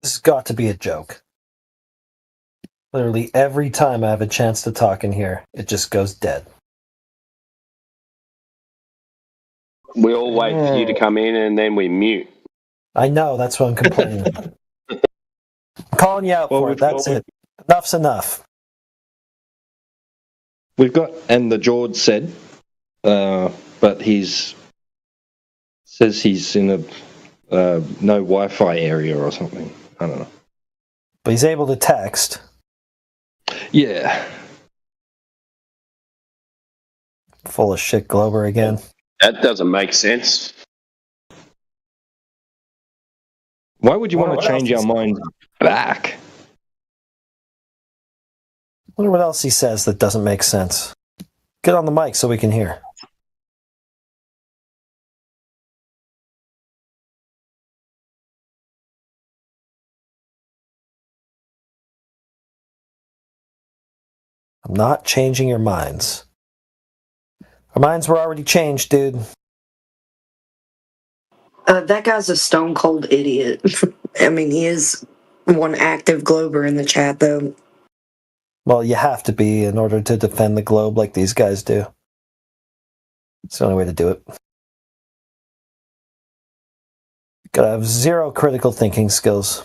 This has got to be a joke. Literally every time I have a chance to talk in here, it just goes dead. We all wait for you to come in and then we mute. I know, that's what I'm complaining about. I'm calling you out for it, that's it. Enough's enough. We've got, and the George said, but says he's in a no Wi-Fi area or something. I don't know. But he's able to text. Yeah. Full of shit, Glober again. That doesn't make sense. Why would you want to change our mind back? I wonder what else he says that doesn't make sense. Get on the mic so we can hear. I'm not changing your minds. Our minds were already changed, dude. That guy's a stone cold idiot. I mean, he is one active Glober in the chat, though. Well, you have to be in order to defend the globe like these guys do. It's the only way to do it. Gotta have zero critical thinking skills.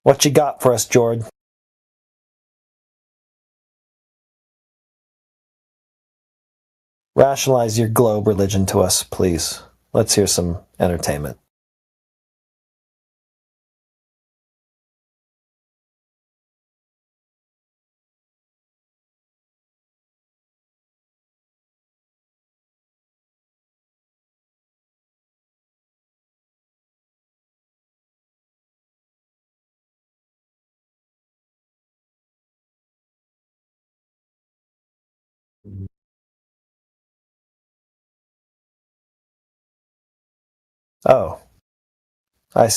What you got for us, Jord? Rationalize your globe religion to us, please. Let's hear some entertainment. Oh.